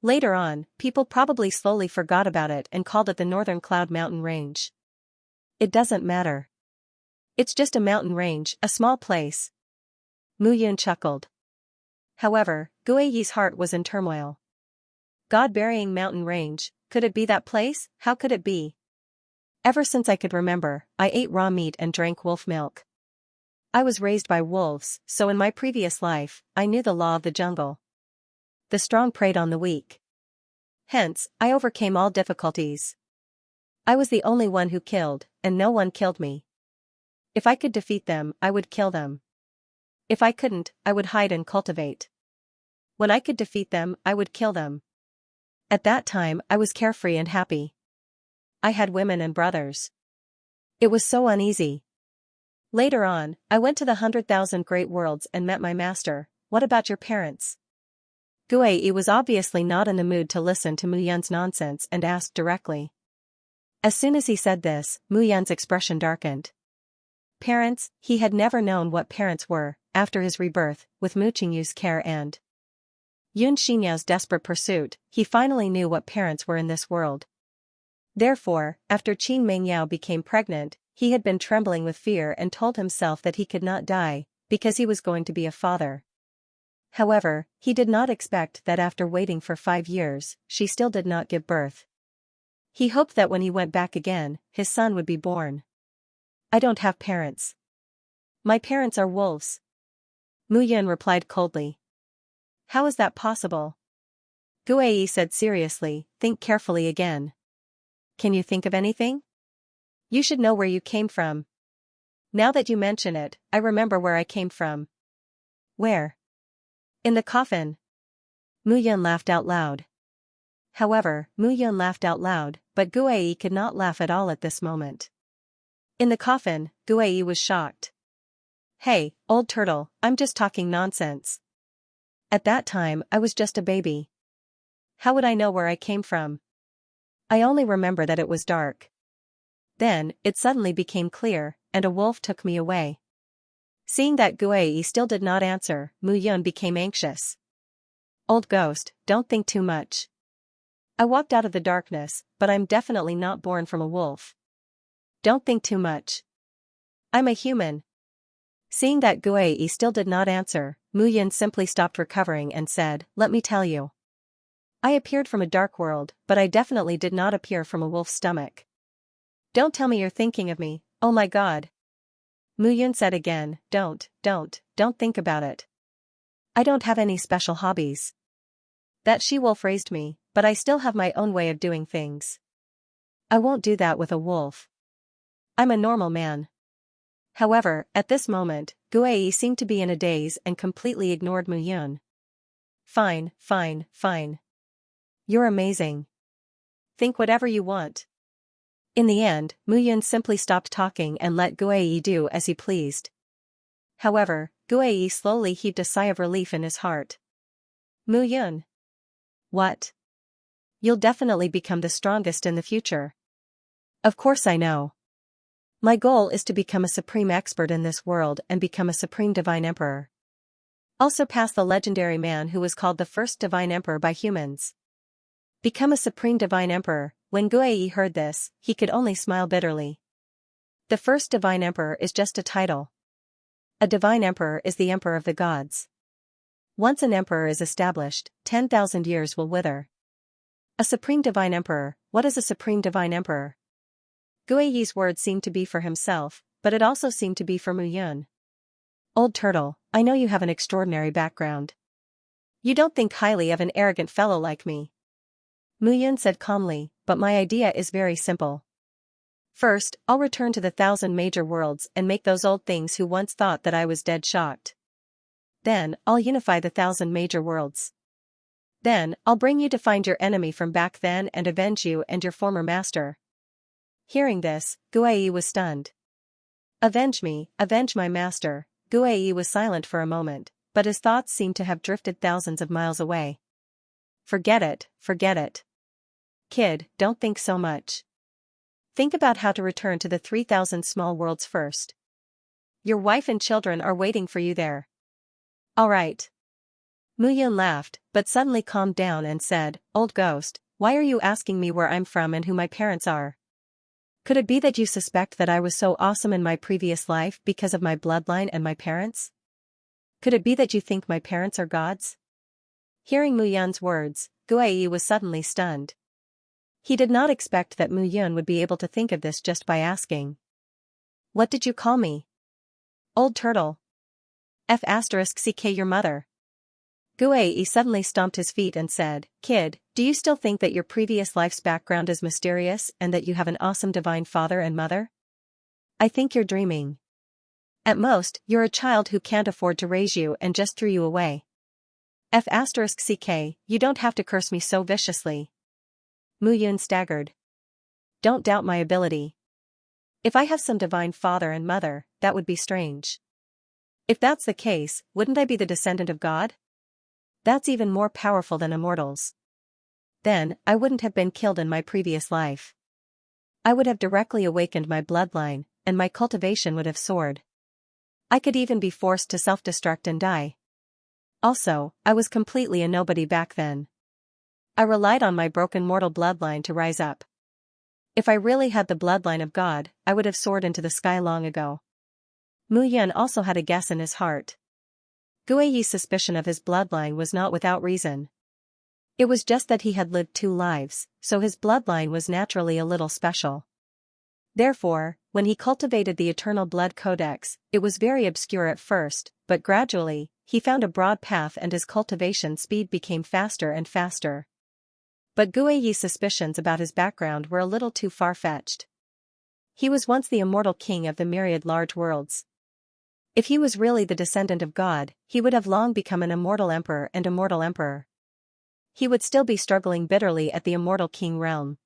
Later on, people probably slowly forgot about it and called it the Northern Cloud Mountain Range. It doesn't matter. It's just a mountain range, a small place. Mu Yun chuckled. However, Gui's heart was in turmoil. God-Burying Mountain Range, could it be that place? How could it be? Ever since I could remember, I ate raw meat and drank wolf milk. I was raised by wolves, so in my previous life, I knew the law of the jungle. The strong preyed on the weak. Hence, I overcame all difficulties. I was the only one who killed, and no one killed me. If I could defeat them, I would kill them. If I couldn't, I would hide and cultivate. When I could defeat them, I would kill them. At that time, I was carefree and happy. I had women and brothers. It was so uneasy. Later on, I went to the 100,000 Great Worlds and met my master. What about your parents? Guai was obviously not in the mood to listen to Mu Yun's nonsense and asked directly. As soon as he said this, Mu Yun's expression darkened. Parents, he had never known what parents were, after his rebirth, with Mu Qingyu's care and Yun Xianxia's desperate pursuit, he finally knew what parents were in this world. Therefore, after Qin Mengyao became pregnant, he had been trembling with fear and told himself that he could not die, because he was going to be a father. However, he did not expect that after waiting for 5 years, she still did not give birth. He hoped that when he went back again, his son would be born. I don't have parents. My parents are wolves. Mu Yun replied coldly. How is that possible? Guai said seriously, think carefully again. Can you think of anything? You should know where you came from. Now that you mention it, I remember where I came from. Where? In the coffin. Mu Yun laughed out loud. However, Mu Yun laughed out loud, but Guai could not laugh at all at this moment. In the coffin, Guai was shocked. Hey, old turtle, I'm just talking nonsense. At that time, I was just a baby. How would I know where I came from? I only remember that it was dark. Then, it suddenly became clear, and a wolf took me away. Seeing that Guai still did not answer, Mu Yun became anxious. Old ghost, don't think too much. I walked out of the darkness, but I'm definitely not born from a wolf. Don't think too much. I'm a human. Seeing that Guai still did not answer, Mu Yun simply stopped recovering and said, let me tell you. I appeared from a dark world, but I definitely did not appear from a wolf's stomach. Don't tell me you're thinking of me, oh my god. Mu Yun said again, don't think about it. I don't have any special hobbies. That she-wolf raised me, but I still have my own way of doing things. I won't do that with a wolf. I'm a normal man. However, at this moment, Guai seemed to be in a daze and completely ignored Mu Yun. Fine. You're amazing. Think whatever you want. In the end, Mu Yun simply stopped talking and let Guai do as he pleased. However, Guai slowly heaved a sigh of relief in his heart. Mu Yun. What? You'll definitely become the strongest in the future. Of course I know. My goal is to become a supreme expert in this world and become a supreme divine emperor. I'll surpass the legendary man who was called the first divine emperor by humans. Become a supreme divine emperor. When Guai heard this, he could only smile bitterly. The first divine emperor is just a title. A divine emperor is the emperor of the gods. Once an emperor is established, 10,000 years will wither. A supreme divine emperor. What is a supreme divine emperor? Guai's words seemed to be for himself, but it also seemed to be for Mu Yun. Old turtle, I know you have an extraordinary background. You don't think highly of an arrogant fellow like me. Mu Yun said calmly, but my idea is very simple. First, I'll return to the 1,000 major worlds and make those old things who once thought that I was dead shocked. Then, I'll unify the 1,000 major worlds. Then, I'll bring you to find your enemy from back then and avenge you and your former master. Hearing this, Guai was stunned. Avenge me, avenge my master. Guai was silent for a moment, but his thoughts seemed to have drifted thousands of miles away. Forget it, forget it. Kid, don't think so much. Think about how to return to the 3,000 small worlds first. Your wife and children are waiting for you there. All right. Mu Yun laughed, but suddenly calmed down and said, Old ghost, why are you asking me where I'm from and who my parents are? Could it be that you suspect that I was so awesome in my previous life because of my bloodline and my parents? Could it be that you think my parents are gods? Hearing Mu Yun's words, Guai was suddenly stunned. He did not expect that Mu Yun would be able to think of this just by asking. What did you call me? Old turtle. F***ck your mother. Guai suddenly stomped his feet and said, Kid, do you still think that your previous life's background is mysterious and that you have an awesome divine father and mother? I think you're dreaming. At most, you're a child who can't afford to raise you and just threw you away. F***ck, you don't have to curse me so viciously. Mu Yun staggered. Don't doubt my ability. If I have some divine father and mother, that would be strange. If that's the case, wouldn't I be the descendant of God? That's even more powerful than immortals. Then, I wouldn't have been killed in my previous life. I would have directly awakened my bloodline, and my cultivation would have soared. I could even be forced to self-destruct and die. Also, I was completely a nobody back then. I relied on my broken mortal bloodline to rise up. If I really had the bloodline of God, I would have soared into the sky long ago. Mu Yun also had a guess in his heart. Guai's suspicion of his bloodline was not without reason. It was just that he had lived 2 lives, so his bloodline was naturally a little special. Therefore, when he cultivated the Eternal Blood Codex, it was very obscure at first, but gradually, he found a broad path and his cultivation speed became faster and faster. But Guai's suspicions about his background were a little too far-fetched. He was once the immortal king of the myriad large worlds. If he was really the descendant of God, he would have long become an immortal emperor and immortal emperor. He would still be struggling bitterly at the immortal king realm.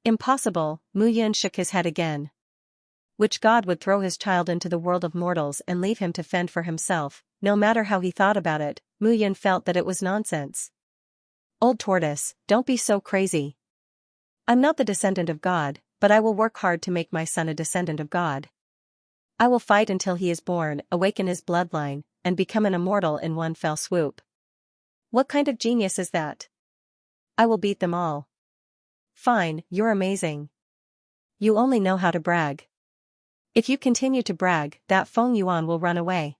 Impossible, Mu Yun shook his head again. Which God would throw his child into the world of mortals and leave him to fend for himself? No matter how he thought about it, Mu Yun felt that it was nonsense. Old tortoise, don't be so crazy. I'm not the descendant of God, but I will work hard to make my son a descendant of God. I will fight until he is born, awaken his bloodline, and become an immortal in one fell swoop. What kind of genius is that? I will beat them all. Fine, you're amazing. You only know how to brag. If you continue to brag, that Feng Yuan will run away.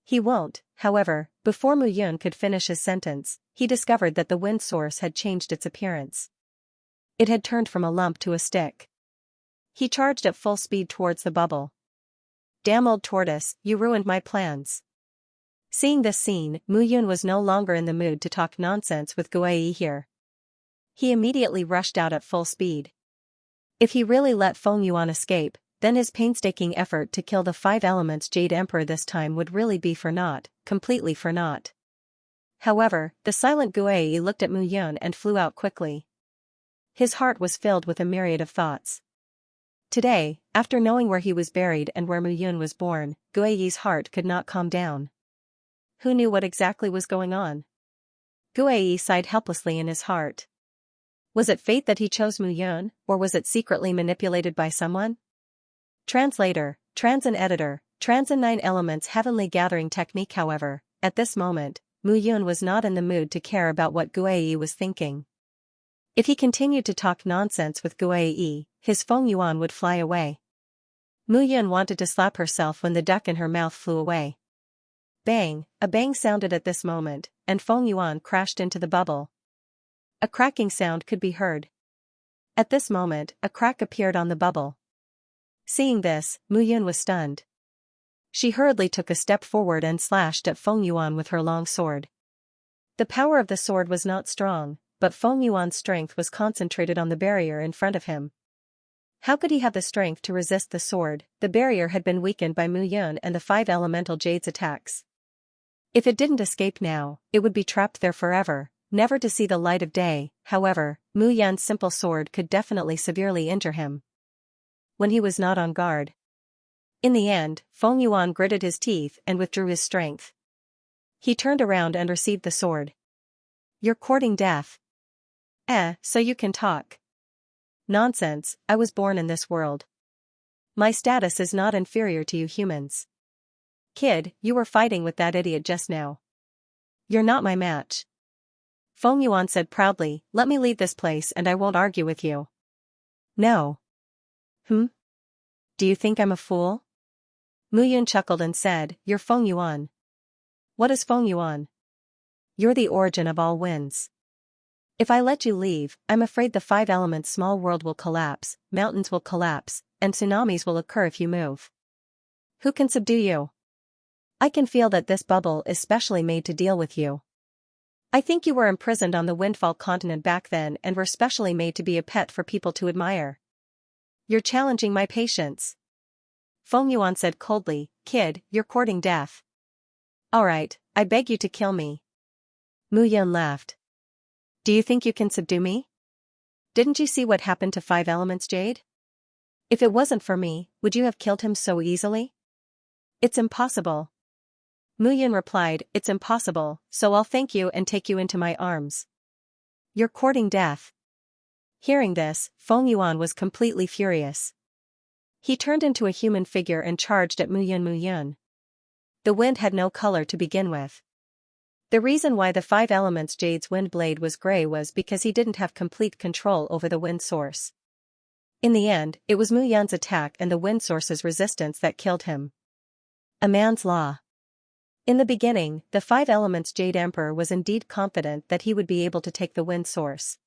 He won't, however. Before Mu Yun could finish his sentence, he discovered that the wind source had changed its appearance. It had turned from a lump to a stick. He charged at full speed towards the bubble. Damn old tortoise, you ruined my plans. Seeing this scene, Mu Yun was no longer in the mood to talk nonsense with Guai here. He immediately rushed out at full speed. If he really let Feng Yuan escape, then his painstaking effort to kill the 5 elements Jade Emperor this time would really be for naught, completely for naught. However, the silent Guai looked at Mu Yun and flew out quickly. His heart was filled with a myriad of thoughts. Today, after knowing where he was buried and where Mu Yun was born, Guai's heart could not calm down. Who knew what exactly was going on? Guai sighed helplessly in his heart. Was it fate that he chose Mu Yun, or was it secretly manipulated by someone? Translator, Transin Editor, Transin 9 Elements Heavenly Gathering Technique. However, at this moment, Mu Yun was not in the mood to care about what Guai was thinking. If he continued to talk nonsense with Guai, his Feng Yuan would fly away. Mu Yun wanted to slap herself when the duck in her mouth flew away. Bang, a bang sounded at this moment, and Feng Yuan crashed into the bubble. A cracking sound could be heard. At this moment, a crack appeared on the bubble. Seeing this, Mu Yun was stunned. She hurriedly took a step forward and slashed at Feng Yuan with her long sword. The power of the sword was not strong, but Feng Yuan's strength was concentrated on the barrier in front of him. How could he have the strength to resist the sword? The barrier had been weakened by Mu Yun and the 5 elemental jade's attacks. If it didn't escape now, it would be trapped there forever, never to see the light of day. However, Mu Yun's simple sword could definitely severely injure him when he was not on guard. In the end, Feng Yuan gritted his teeth and withdrew his strength. He turned around and received the sword. "You're courting death. So you can talk." "Nonsense, I was born in this world. My status is not inferior to you humans." "Kid, you were fighting with that idiot just now. You're not my match." Feng Yuan said proudly, "Let me leave this place and I won't argue with you." "No." Do you think I'm a fool?" Mu Yun chuckled and said, "You're Feng Yuan." "What is Feng Yuan?" "You're the origin of all winds. If I let you leave, I'm afraid the 5 elements small world will collapse, mountains will collapse, and tsunamis will occur if you move. Who can subdue you? I can feel that this bubble is specially made to deal with you. I think you were imprisoned on the Windfall continent back then and were specially made to be a pet for people to admire. You're challenging my patience." Feng Yuan said coldly, "Kid, you're courting death. Alright, I beg you to kill me." Mu Yun laughed. "Do you think you can subdue me? Didn't you see what happened to 5 elements jade? If it wasn't for me, would you have killed him so easily?" "It's impossible." Mu Yun replied, "It's impossible, so I'll thank you and take you into my arms." "You're courting death." Hearing this, Feng Yuan was completely furious. He turned into a human figure and charged at Mu Yun. Mu Yun. The wind had no color to begin with. The reason why the 5 elements jade's wind blade was gray was because he didn't have complete control over the wind source. In the end, it was Mu Yun's attack and the wind source's resistance that killed him. A man's law. In the beginning, the 5 elements jade emperor was indeed confident that he would be able to take the wind source.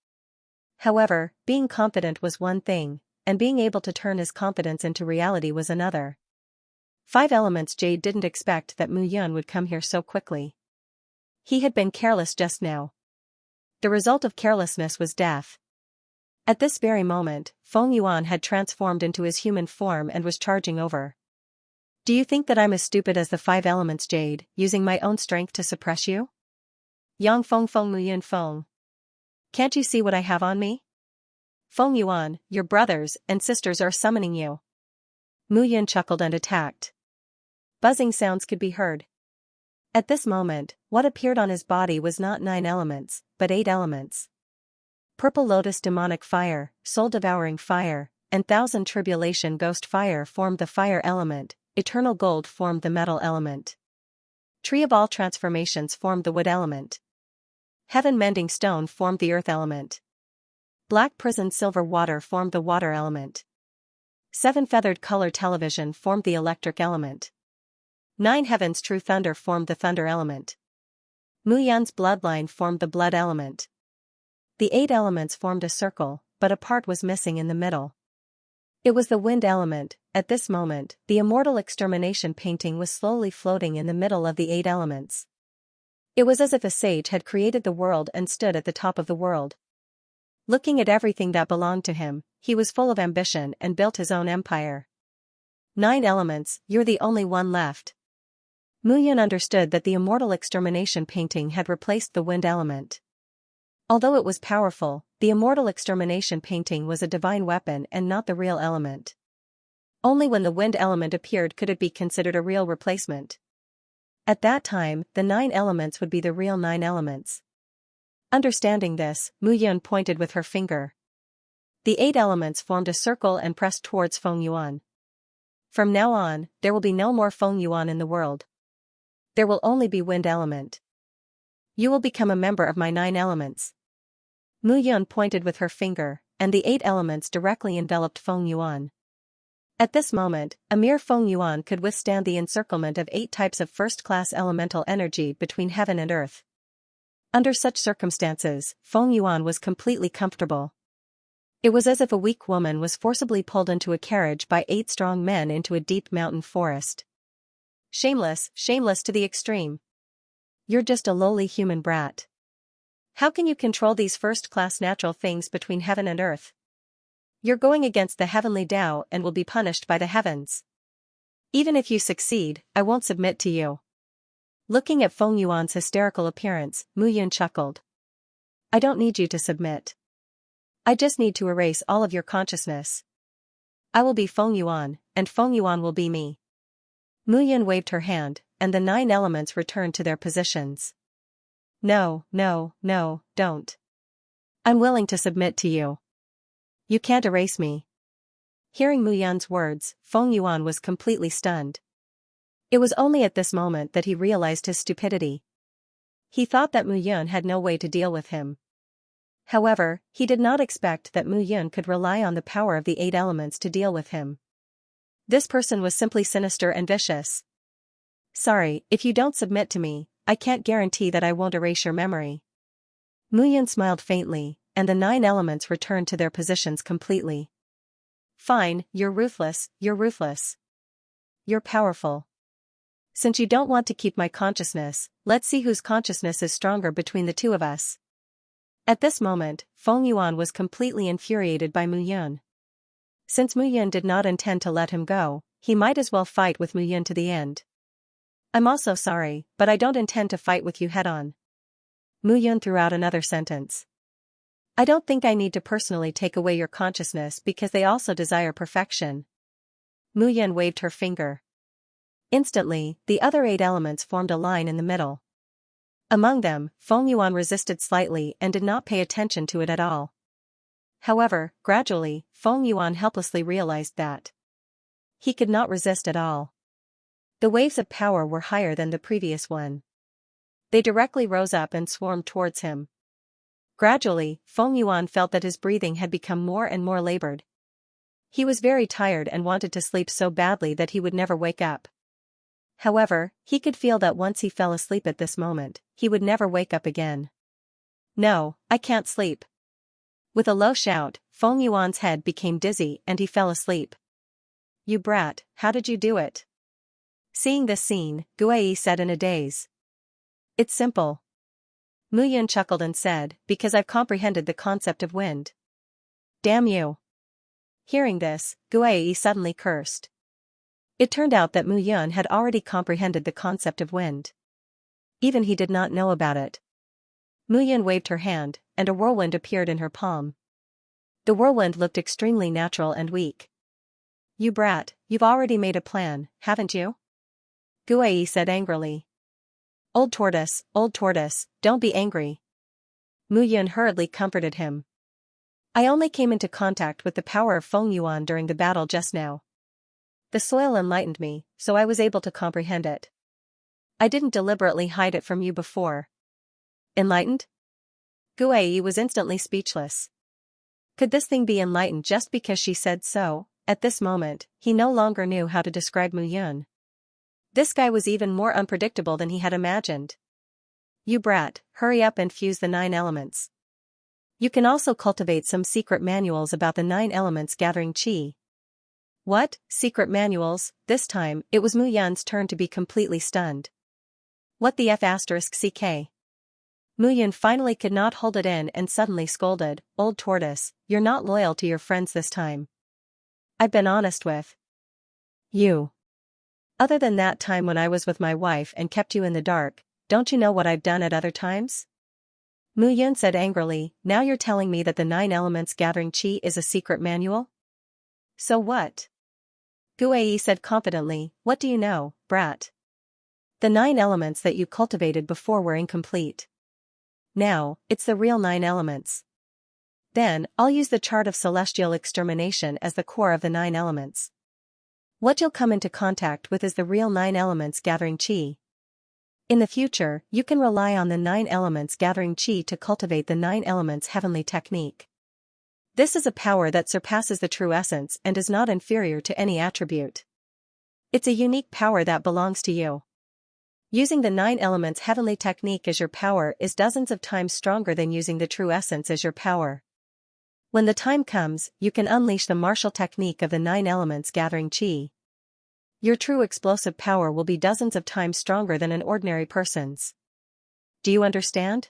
However, being confident was one thing, and being able to turn his confidence into reality was another. 5 elements jade didn't expect that Mu Yun would come here so quickly. He had been careless just now. The result of carelessness was death. At this very moment, Feng Yuan had transformed into his human form and was charging over. "Do you think that I'm as stupid as the 5 elements jade, using my own strength to suppress you? Yang Feng Feng Mu Yun Feng. Can't you see what I have on me? Feng Yuan, your brothers and sisters are summoning you." Mu Yun chuckled and attacked. Buzzing sounds could be heard. At this moment, what appeared on his body was not 9 elements, but 8 elements. Purple Lotus demonic fire, soul-devouring fire, and Thousand Tribulation ghost fire formed the fire element, eternal gold formed the metal element. Tree of all transformations formed the wood element. Heaven mending stone formed the earth element. Black prison silver water formed the water element. 7 feathered color television formed the electric element. 9 heavens true thunder formed the thunder element. Mu Yun's bloodline formed the blood element. The 8 elements formed a circle, but a part was missing in the middle. It was the wind element. At this moment, the immortal extermination painting was slowly floating in the middle of the 8 elements. It was as if a sage had created the world and stood at the top of the world. Looking at everything that belonged to him, he was full of ambition and built his own empire. 9 elements, you're the only one left. Mu Yun understood that the immortal extermination painting had replaced the wind element. Although it was powerful, the immortal extermination painting was a divine weapon and not the real element. Only when the wind element appeared could it be considered a real replacement. At that time, the 9 elements would be the real 9 elements. Understanding this, Mu Yun pointed with her finger. The 8 elements formed a circle and pressed towards Feng Yuan. From now on, there will be no more Feng Yuan in the world. There will only be wind element. You will become a member of my 9 elements. Mu Yun pointed with her finger, and the 8 elements directly enveloped Feng Yuan. At this moment, a mere Feng Yuan could withstand the encirclement of 8 types of first-class elemental energy between heaven and earth. Under such circumstances, Feng Yuan was completely comfortable. It was as if a weak woman was forcibly pulled into a carriage by 8 strong men into a deep mountain forest. Shameless, shameless to the extreme. You're just a lowly human brat. How can you control these first-class natural things between heaven and earth? You're going against the heavenly Tao and will be punished by the heavens. Even if you succeed, I won't submit to you. Looking at Feng Yuan's hysterical appearance, Mu Yun chuckled. I don't need you to submit. I just need to erase all of your consciousness. I will be Feng Yuan, and Feng Yuan will be me. Mu Yun waved her hand, and the 9 elements returned to their positions. No, no, no, don't. I'm willing to submit to you. You can't erase me. Hearing Mu Yun's words, Feng Yuan was completely stunned. It was only at this moment that he realized his stupidity. He thought that Mu Yun had no way to deal with him. However, he did not expect that Mu Yun could rely on the power of the 8 elements to deal with him. This person was simply sinister and vicious. Sorry, if you don't submit to me, I can't guarantee that I won't erase your memory. Mu Yun smiled faintly, and the 9 elements returned to their positions completely. Fine, you're ruthless, you're ruthless. You're powerful. Since you don't want to keep my consciousness, let's see whose consciousness is stronger between the two of us. At this moment, Feng Yuan was completely infuriated by Mu Yun. Since Mu Yun did not intend to let him go, he might as well fight with Mu Yun to the end. I'm also sorry, but I don't intend to fight with you head-on. Mu Yun threw out another sentence. I don't think I need to personally take away your consciousness because they also desire perfection. Mu Yun waved her finger. Instantly, the other 8 elements formed a line in the middle. Among them, Feng Yuan resisted slightly and did not pay attention to it at all. However, gradually, Feng Yuan helplessly realized that he could not resist at all. The waves of power were higher than the previous one. They directly rose up and swarmed towards him. Gradually, Feng Yuan felt that his breathing had become more and more labored. He was very tired and wanted to sleep so badly that he would never wake up. However, he could feel that once he fell asleep at this moment, he would never wake up again. No, I can't sleep. With a low shout, Feng Yuan's head became dizzy and he fell asleep. You brat, how did you do it? Seeing this scene, Guai said in a daze. It's simple. Mu Yun chuckled and said, because I've comprehended the concept of wind. Damn you. Hearing this, Guai suddenly cursed. It turned out that Mu Yun had already comprehended the concept of wind. Even he did not know about it. Mu Yun waved her hand, and a whirlwind appeared in her palm. The whirlwind looked extremely natural and weak. You brat, you've already made a plan, haven't you? Guai said angrily. Old tortoise, don't be angry. Mu Yun hurriedly comforted him. I only came into contact with the power of Feng Yuan during the battle just now. The soil enlightened me, so I was able to comprehend it. I didn't deliberately hide it from you before. Enlightened? Guai was instantly speechless. Could this thing be enlightened just because she said so? At this moment, he no longer knew how to describe Mu Yun. This guy was even more unpredictable than he had imagined. You brat, hurry up and fuse the 9 elements. You can also cultivate some secret manuals about the 9 elements gathering qi. What, secret manuals? This time, it was Mu Yun's turn to be completely stunned. What the F***ck? Mu Yun finally could not hold it in and suddenly scolded, Old tortoise, you're not loyal to your friends this time. I've been honest with you. Other than that time when I was with my wife and kept you in the dark, don't you know what I've done at other times? Mu Yun said angrily, now you're telling me that the 9 elements gathering qi is a secret manual? So what? Guai said confidently, what do you know, brat? The 9 elements that you cultivated before were incomplete. Now, it's the real 9 elements. Then, I'll use the chart of celestial extermination as the core of the 9 elements. What you'll come into contact with is the real 9 elements gathering qi. In the future, you can rely on the 9 elements gathering qi to cultivate the 9 elements heavenly technique. This is a power that surpasses the true essence and is not inferior to any attribute. It's a unique power that belongs to you. Using the 9 elements heavenly technique as your power is dozens of times stronger than using the true essence as your power. When the time comes, you can unleash the martial technique of the 9 elements gathering qi. Your true explosive power will be dozens of times stronger than an ordinary person's. Do you understand?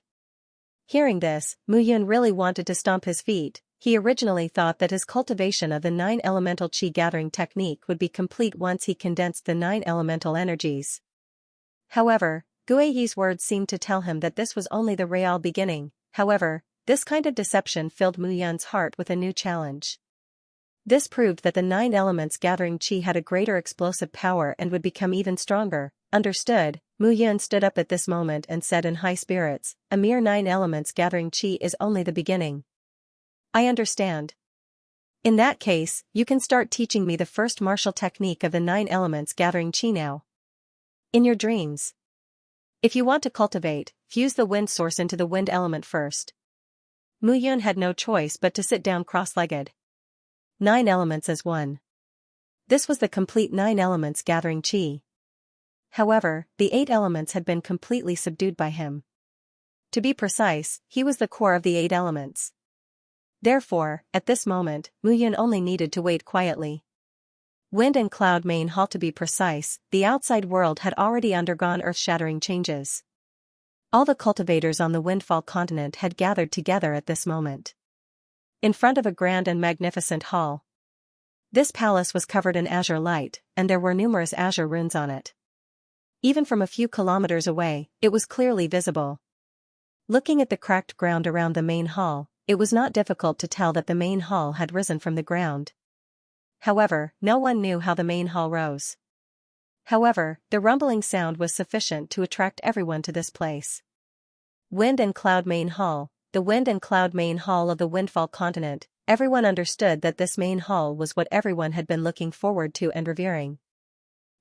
Hearing this, Mu Yun really wanted to stomp his feet. He originally thought that his cultivation of the 9 elemental qi gathering technique would be complete once he condensed the 9 elemental energies. However, Guiyi's words seemed to tell him that this was only the real beginning. However, this kind of deception filled Mu Yun's heart with a new challenge. This proved that the 9 elements gathering qi had a greater explosive power and would become even stronger. Understood, Mu Yun stood up at this moment and said in high spirits, a mere 9 elements gathering qi is only the beginning. I understand. In that case, you can start teaching me the first martial technique of the 9 elements gathering qi now. In your dreams. If you want to cultivate, fuse the wind source into the wind element first. Mu Yun had no choice but to sit down cross-legged. 9 elements as one. This was the complete 9 elements gathering qi. However, the 8 elements had been completely subdued by him. To be precise, he was the core of the 8 elements. Therefore, at this moment, Mu Yun only needed to wait quietly. Wind and Cloud Main Hall, to be precise, the outside world had already undergone earth-shattering changes. All the cultivators on the Windfall continent had gathered together at this moment. In front of a grand and magnificent hall. This palace was covered in azure light, and there were numerous azure runes on it. Even from a few kilometers away, it was clearly visible. Looking at the cracked ground around the main hall, it was not difficult to tell that the main hall had risen from the ground. However, no one knew how the main hall rose. However, the rumbling sound was sufficient to attract everyone to this place. Wind and Cloud Main Hall, the Wind and Cloud Main Hall of the Windfall continent. Everyone understood that this main hall was what everyone had been looking forward to and revering.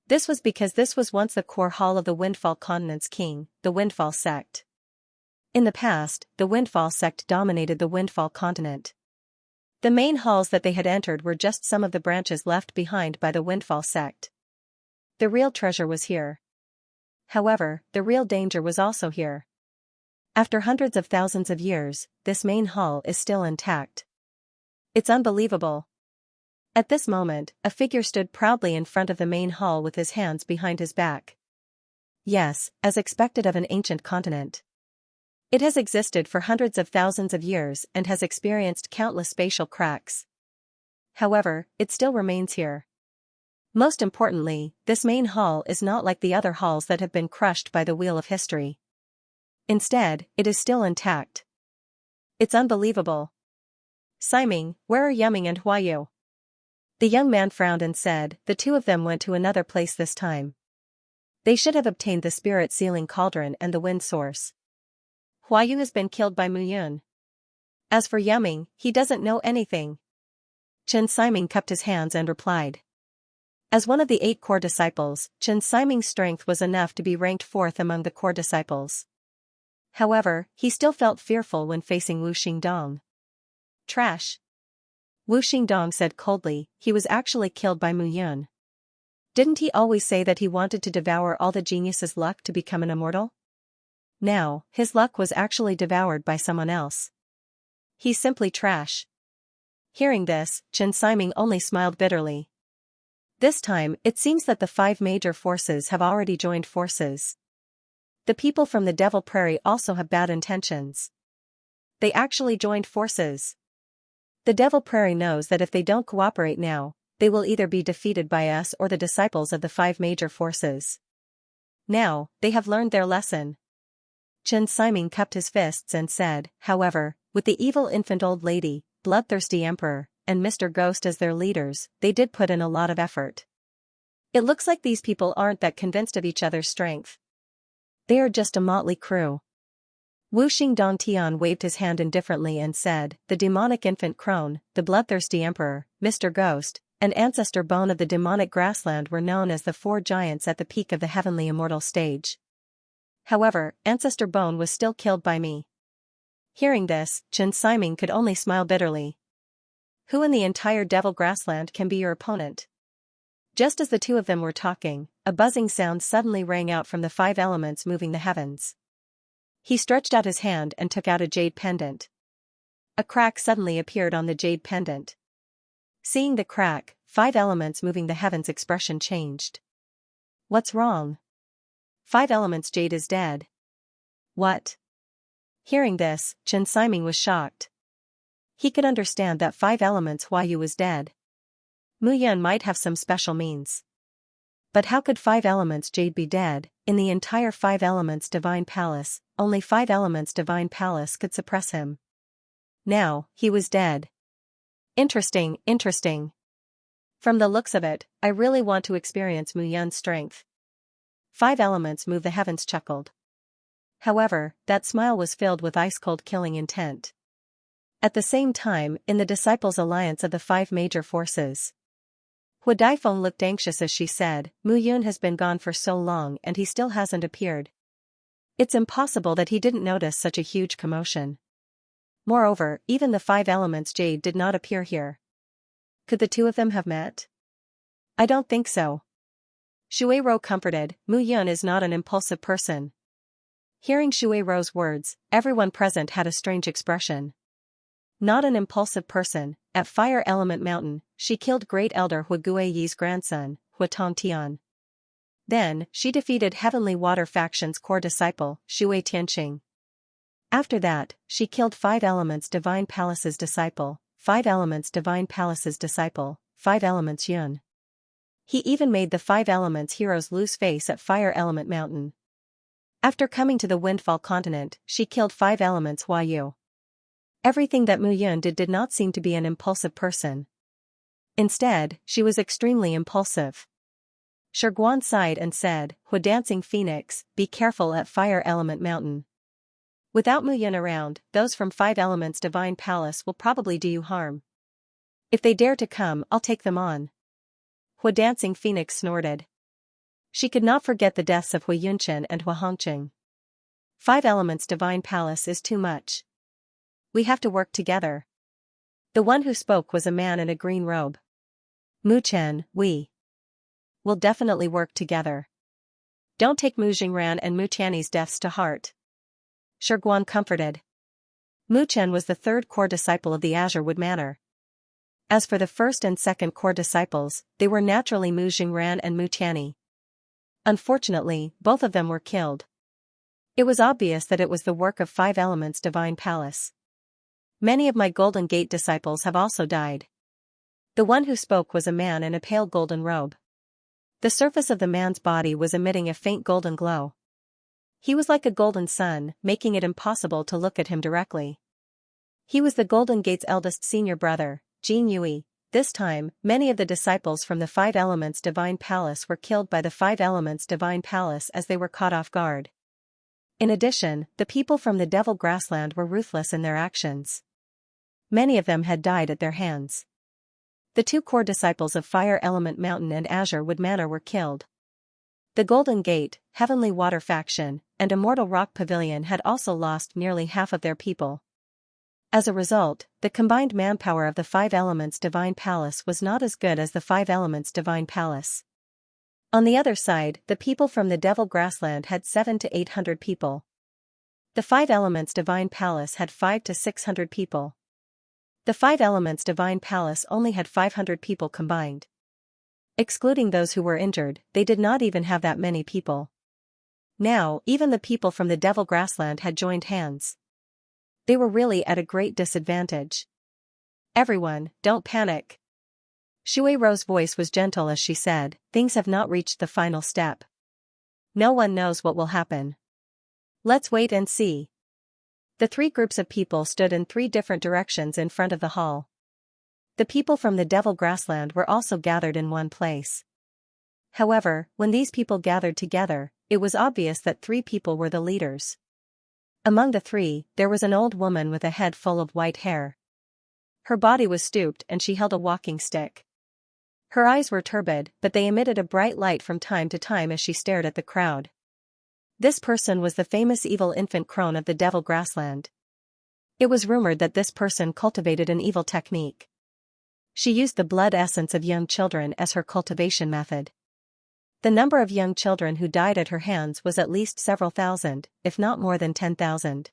This was because this was once the core hall of the Windfall continent's king, the Windfall sect. In the past, the Windfall sect dominated the Windfall continent. The main halls that they had entered were just some of the branches left behind by the Windfall sect. The real treasure was here. However, the real danger was also here. After hundreds of thousands of years, this main hall is still intact. It's unbelievable. At this moment, a figure stood proudly in front of the main hall with his hands behind his back. Yes, as expected of an ancient continent. It has existed for hundreds of thousands of years and has experienced countless spatial cracks. However, it still remains here. Most importantly, this main hall is not like the other halls that have been crushed by the wheel of history. Instead, it is still intact. It's unbelievable. Siming, where are Yuming and Huayu? The young man frowned and said, the two of them went to another place this time. They should have obtained the spirit sealing cauldron and the wind source. Huayu has been killed by Mu Yun. As for Yuming, he doesn't know anything. Chen Siming cupped his hands and replied. As one of the 8 core disciples, Chen Siming's strength was enough to be ranked 4th among the core disciples. However, he still felt fearful when facing Wu Xingdong. Trash. Wu Xingdong said coldly, he was actually killed by Mu Yun. Didn't he always say that he wanted to devour all the geniuses' luck to become an immortal? Now, his luck was actually devoured by someone else. He's simply trash. Hearing this, Chen Siming only smiled bitterly. This time, it seems that the 5 major forces have already joined forces. The people from the Devil Prairie also have bad intentions. They actually joined forces. The Devil Prairie knows that if they don't cooperate now, they will either be defeated by us or the disciples of the 5 major forces. Now, they have learned their lesson. Chen Siming cupped his fists and said, however, with the evil infant old lady, bloodthirsty emperor, and Mr. Ghost as their leaders, they did put in a lot of effort. It looks like these people aren't that convinced of each other's strength. They are just a motley crew. Wu Xingdong Tian waved his hand indifferently and said, the demonic infant crone, the bloodthirsty emperor, Mr. Ghost, and ancestor bone of the demonic grassland were known as the 4 giants at the peak of the heavenly immortal stage. However, ancestor bone was still killed by me. Hearing this, Chen Siming could only smile bitterly. Who in the entire devil grassland can be your opponent? Just as the two of them were talking, a buzzing sound suddenly rang out from the 5 elements moving the heavens. He stretched out his hand and took out a jade pendant. A crack suddenly appeared on the jade pendant. Seeing the crack, 5 elements moving the heavens' expression changed. What's wrong? 5 elements jade is dead. What? Hearing this, Chen Siming was shocked. He could understand that 5 elements Huayu was dead. Mu Yun might have some special means. But how could 5 elements Jade be dead? In the entire 5 elements divine palace, only 5 elements divine palace could suppress him. Now, he was dead. Interesting, interesting. From the looks of it, I really want to experience Mu Yun's strength. 5 elements move the heavens chuckled. However, that smile was filled with ice-cold killing intent. At the same time, in the disciples' alliance of the 5 major forces, Hua Daifeng looked anxious as she said, Mu Yun has been gone for so long and he still hasn't appeared. It's impossible that he didn't notice such a huge commotion. Moreover, even the 5 elements Jade did not appear here. Could the two of them have met? I don't think so. Shui Rou comforted, Mu Yun is not an impulsive person. Hearing Shui Rou's words, everyone present had a strange expression. Not an impulsive person. At Fire Element Mountain, she killed Great Elder Hua Guiyi's grandson, Hua Tongtian. Then, she defeated Heavenly Water Faction's core disciple, Shui Tianqing. After that, she killed 5 Elements Divine Palace's disciple, 5 Elements Divine Palace's disciple, 5 Elements Yun. He even made the 5 Elements heroes lose face at Fire Element Mountain. After coming to the Windfall Continent, she killed 5 Elements Huayu. Everything that Mu Yun did not seem to be an impulsive person. Instead, she was extremely impulsive. Shiguan sighed and said, Hua Dancing Phoenix, be careful at Fire Element Mountain. Without Mu Yun around, those from 5 Elements Divine Palace will probably do you harm. If they dare to come, I'll take them on. Hua Dancing Phoenix snorted. She could not forget the deaths of Hua Yunchen and Hua Hongqing. 5 Elements Divine Palace is too much. We have to work together. The one who spoke was a man in a green robe. Mu Chen, we will definitely work together. Don't take Mu Jingran and Mu Tianyi's deaths to heart. Shiguan comforted. Mu Chen was the 3rd core disciple of the Azure Wood Manor. As for the 1st and 2nd core disciples, they were naturally Mu Jingran and Mu Tianyi. Unfortunately, both of them were killed. It was obvious that it was the work of 5 Elements Divine Palace. Many of my Golden Gate disciples have also died. The one who spoke was a man in a pale golden robe. The surface of the man's body was emitting a faint golden glow. He was like a golden sun, making it impossible to look at him directly. He was the Golden Gate's eldest senior brother, Jin Yui. This time, many of the disciples from the 5 Elements Divine Palace were killed by the 5 Elements Divine Palace as they were caught off guard. In addition, the people from the Devil Grassland were ruthless in their actions. Many of them had died at their hands. The 2 core disciples of Fire Element Mountain and Azure Wood Manor were killed. The Golden Gate, Heavenly Water Faction, and Immortal Rock Pavilion had also lost nearly half of their people. As a result, the combined manpower of the 5 Elements Divine Palace was not as good as the 5 Elements Divine Palace. On the other side, the people from the Devil Grassland had 700 to 800 people. The 5 Elements Divine Palace had 500 to 600 people. The 5 Elements Divine Palace only had 500 people combined. Excluding those who were injured, they did not even have that many people. Now, even the people from the Devil Grassland had joined hands. They were really at a great disadvantage. Everyone, don't panic. Shui Rou's voice was gentle as she said, things have not reached the final step. No one knows what will happen. Let's wait and see. The 3 groups of people stood in 3 different directions in front of the hall. The people from the Devil Grassland were also gathered in one place. However, when these people gathered together, it was obvious that 3 people were the leaders. Among the 3, there was an old woman with a head full of white hair. Her body was stooped and she held a walking stick. Her eyes were turbid, but they emitted a bright light from time to time as she stared at the crowd. This person was the famous evil infant crone of the Devil Grassland. It was rumored that this person cultivated an evil technique. She used the blood essence of young children as her cultivation method. The number of young children who died at her hands was at least several thousand, if not more than 10,000.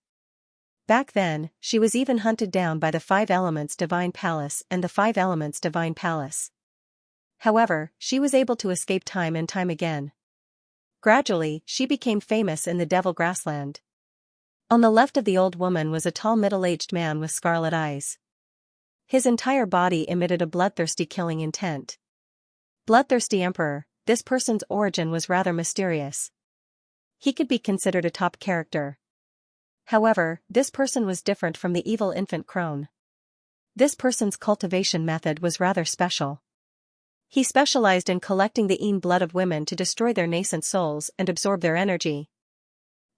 Back then, she was even hunted down by the 5 Elements Divine Palace and the 5 Elements Divine Palace. However, she was able to escape time and time again. Gradually, she became famous in the Devil Grassland. On the left of the old woman was a tall middle-aged man with scarlet eyes. His entire body emitted a bloodthirsty killing intent. Bloodthirsty Emperor, this person's origin was rather mysterious. He could be considered a top character. However, this person was different from the evil infant crone. This person's cultivation method was rather special. He specialized in collecting the blood of women to destroy their nascent souls and absorb their energy.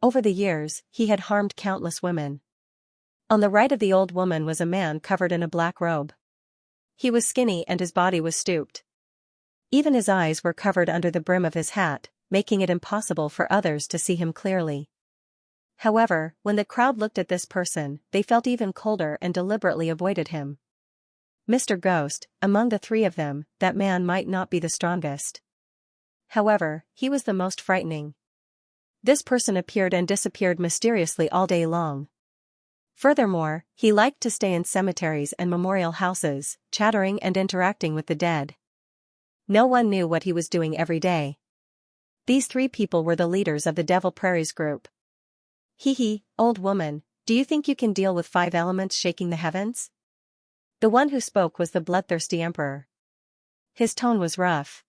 Over the years, he had harmed countless women. On the right of the old woman was a man covered in a black robe. He was skinny and his body was stooped. Even his eyes were covered under the brim of his hat, making it impossible for others to see him clearly. However, when the crowd looked at this person, they felt even colder and deliberately avoided him. Mr. Ghost, among the three of them, that man might not be the strongest. However, he was the most frightening. This person appeared and disappeared mysteriously all day long. Furthermore, he liked to stay in cemeteries and memorial houses, chattering and interacting with the dead. No one knew what he was doing every day. These three people were the leaders of the Devil Prairies group. Hee, old woman, do you think you can deal with 5 elements shaking the heavens? The one who spoke was the bloodthirsty emperor. His tone was rough.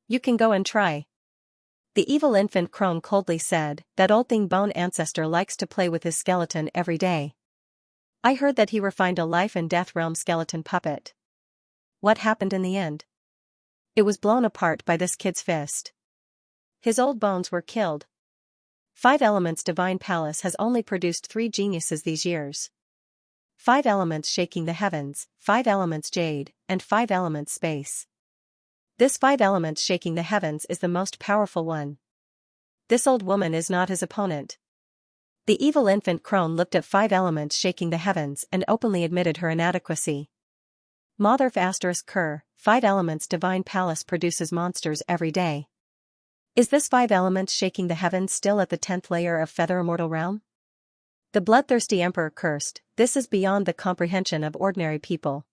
You can go and try. The evil infant crone coldly said, that old thing bone ancestor likes to play with his skeleton every day. I heard that he refined a life and death realm skeleton puppet. What happened in the end? It was blown apart by this kid's fist. His old bones were killed. 5 Elements Divine Palace has only produced 3 geniuses these years. 5 elements shaking the heavens, 5 elements jade, and 5 elements space. This 5 elements shaking the heavens is the most powerful one. This old woman is not his opponent. The evil infant crone looked at 5 elements shaking the heavens and openly admitted her inadequacy. Motherf asterisk Kerr, 5 Elements Divine Palace produces monsters every day. Is this 5 elements shaking the heavens still at the 10th layer of Feather Immortal Realm? The bloodthirsty emperor cursed, this is beyond the comprehension of ordinary people.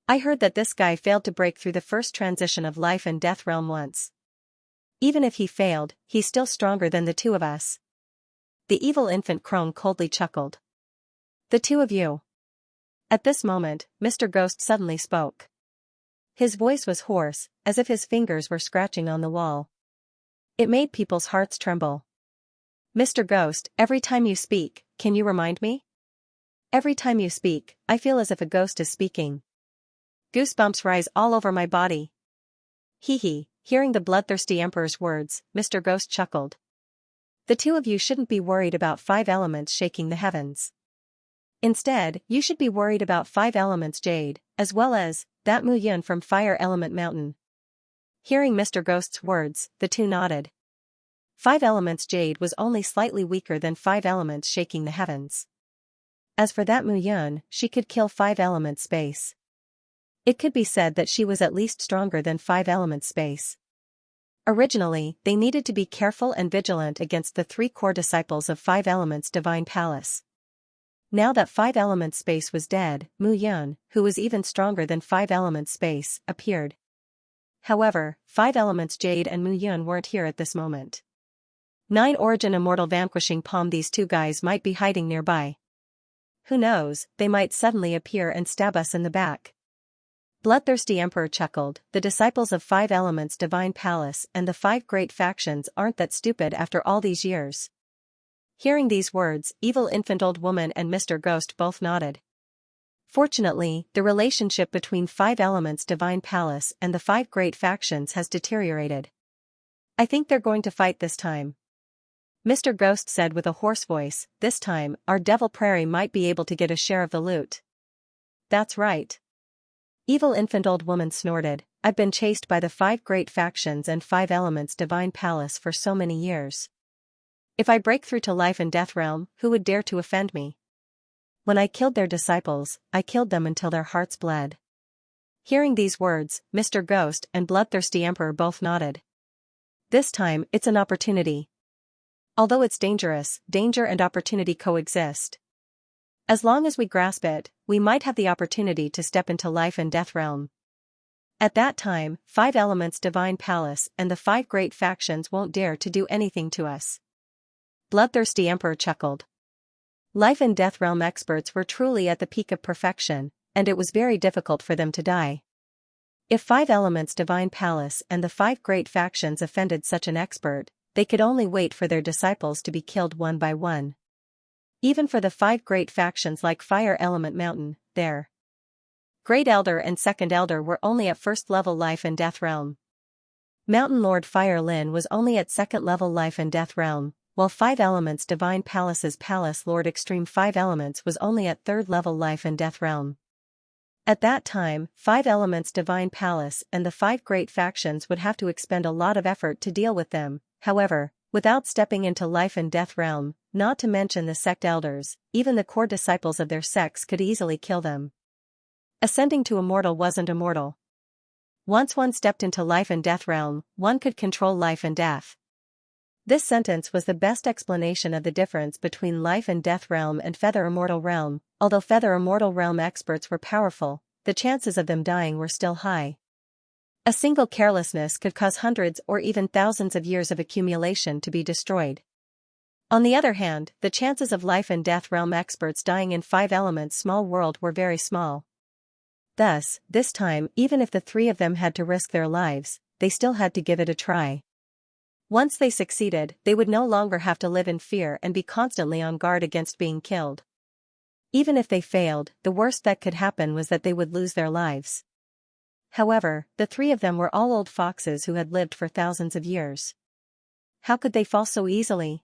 I heard that this guy failed to break through the first transition of life and death realm once. Even if he failed, he's still stronger than the 2 of us. The evil infant crone coldly chuckled. The 2 of you. At this moment, Mr. Ghost suddenly spoke. His voice was hoarse, as if his fingers were scratching on the wall. It made people's hearts tremble. Mr. Ghost, every time you speak, can you remind me? Every time you speak, I feel as if a ghost is speaking. Goosebumps rise all over my body. Hee, hearing the bloodthirsty emperor's words, Mr. Ghost chuckled. The 2 of you shouldn't be worried about 5 elements shaking the heavens. Instead, you should be worried about 5 elements jade, as well as, that Mu Yun from Fire Element Mountain. Hearing Mr. Ghost's words, the 2 nodded. 5 elements jade was only slightly weaker than 5 elements shaking the heavens. As for that Mu Yun, she could kill 5 elements space. It could be said that she was at least stronger than 5 elements space. Originally, they needed to be careful and vigilant against the 3 core disciples of 5 elements Divine Palace. Now that 5 elements space was dead, Mu Yun, who was even stronger than 5 elements space, appeared. However, 5 elements jade and Mu Yun weren't here at this moment. 9 Origin Immortal vanquishing Palm, these 2 guys might be hiding nearby. Who knows, they might suddenly appear and stab us in the back. Bloodthirsty Emperor chuckled, the disciples of 5 Elements Divine Palace and the 5 great factions aren't that stupid after all these years. Hearing these words, evil infant old woman and Mr. Ghost both nodded. Fortunately, the relationship between 5 Elements Divine Palace and the 5 great factions has deteriorated. I think they're going to fight this time. Mr. Ghost said with a hoarse voice, this time, our Devil Prairie might be able to get a share of the loot. That's right. Evil infant old woman snorted, I've been chased by the 5 great factions and 5 Elements Divine Palace for so many years. If I break through to life and death realm, who would dare to offend me? When I killed their disciples, I killed them until their hearts bled. Hearing these words, Mr. Ghost and Bloodthirsty Emperor both nodded. This time, it's an opportunity. Although it's dangerous, danger and opportunity coexist. As long as we grasp it, we might have the opportunity to step into life and death realm. At that time, 5 Elements Divine Palace and the 5 great factions won't dare to do anything to us. Bloodthirsty Emperor chuckled. Life and death realm experts were truly at the peak of perfection, and it was very difficult for them to die. If 5 Elements Divine Palace and the 5 great factions offended such an expert, they could only wait for their disciples to be killed one by one. Even for the 5 great factions like Fire Element Mountain, their Great Elder and Second Elder were only at first level life and death realm. Mountain Lord Fire Lin was only at second level life and death realm, while 5 Elements Divine Palace's Palace Lord Extreme 5 Elements was only at third level life and death realm. At that time, 5 Elements Divine Palace and the 5 great factions would have to expend a lot of effort to deal with them, however, without stepping into life and death realm, not to mention the sect elders, even the core disciples of their sects could easily kill them. Ascending to immortal wasn't immortal. Once one stepped into life and death realm, one could control life and death. This sentence was the best explanation of the difference between life and death realm and feather immortal realm. Although feather immortal realm experts were powerful, the chances of them dying were still high. A single carelessness could cause hundreds or even thousands of years of accumulation to be destroyed. On the other hand, the chances of life and death realm experts dying in 5 Elements small world were very small. Thus, this time even if the 3 of them had to risk their lives, they still had to give it a try. Once they succeeded, they would no longer have to live in fear and be constantly on guard against being killed. Even if they failed, the worst that could happen was that they would lose their lives. However, the 3 of them were all old foxes who had lived for thousands of years. How could they fall so easily?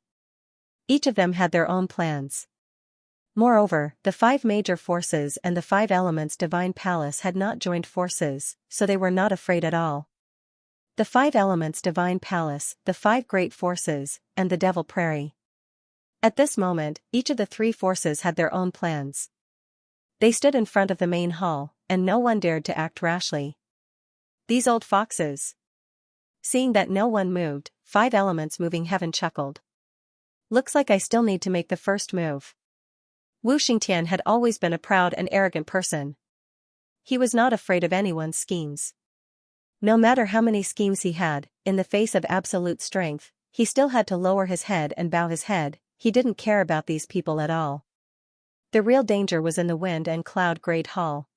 Each of them had their own plans. Moreover, the 5 major forces and the 5 Elements Divine Palace had not joined forces, so they were not afraid at all. The 5 Elements Divine Palace, the 5 great forces, and the Devil Prairie. At this moment, each of the 3 forces had their own plans. They stood in front of the main hall, and no one dared to act rashly. These old foxes. Seeing that no one moved, 5 Elements Moving Heaven chuckled. Looks like I still need to make the first move. Wu Xingtian had always been a proud and arrogant person. He was not afraid of anyone's schemes. No matter how many schemes he had, in the face of absolute strength, he still had to lower his head and bow his head. He didn't care about these people at all. The real danger was in the Wind and Cloud Great Hall.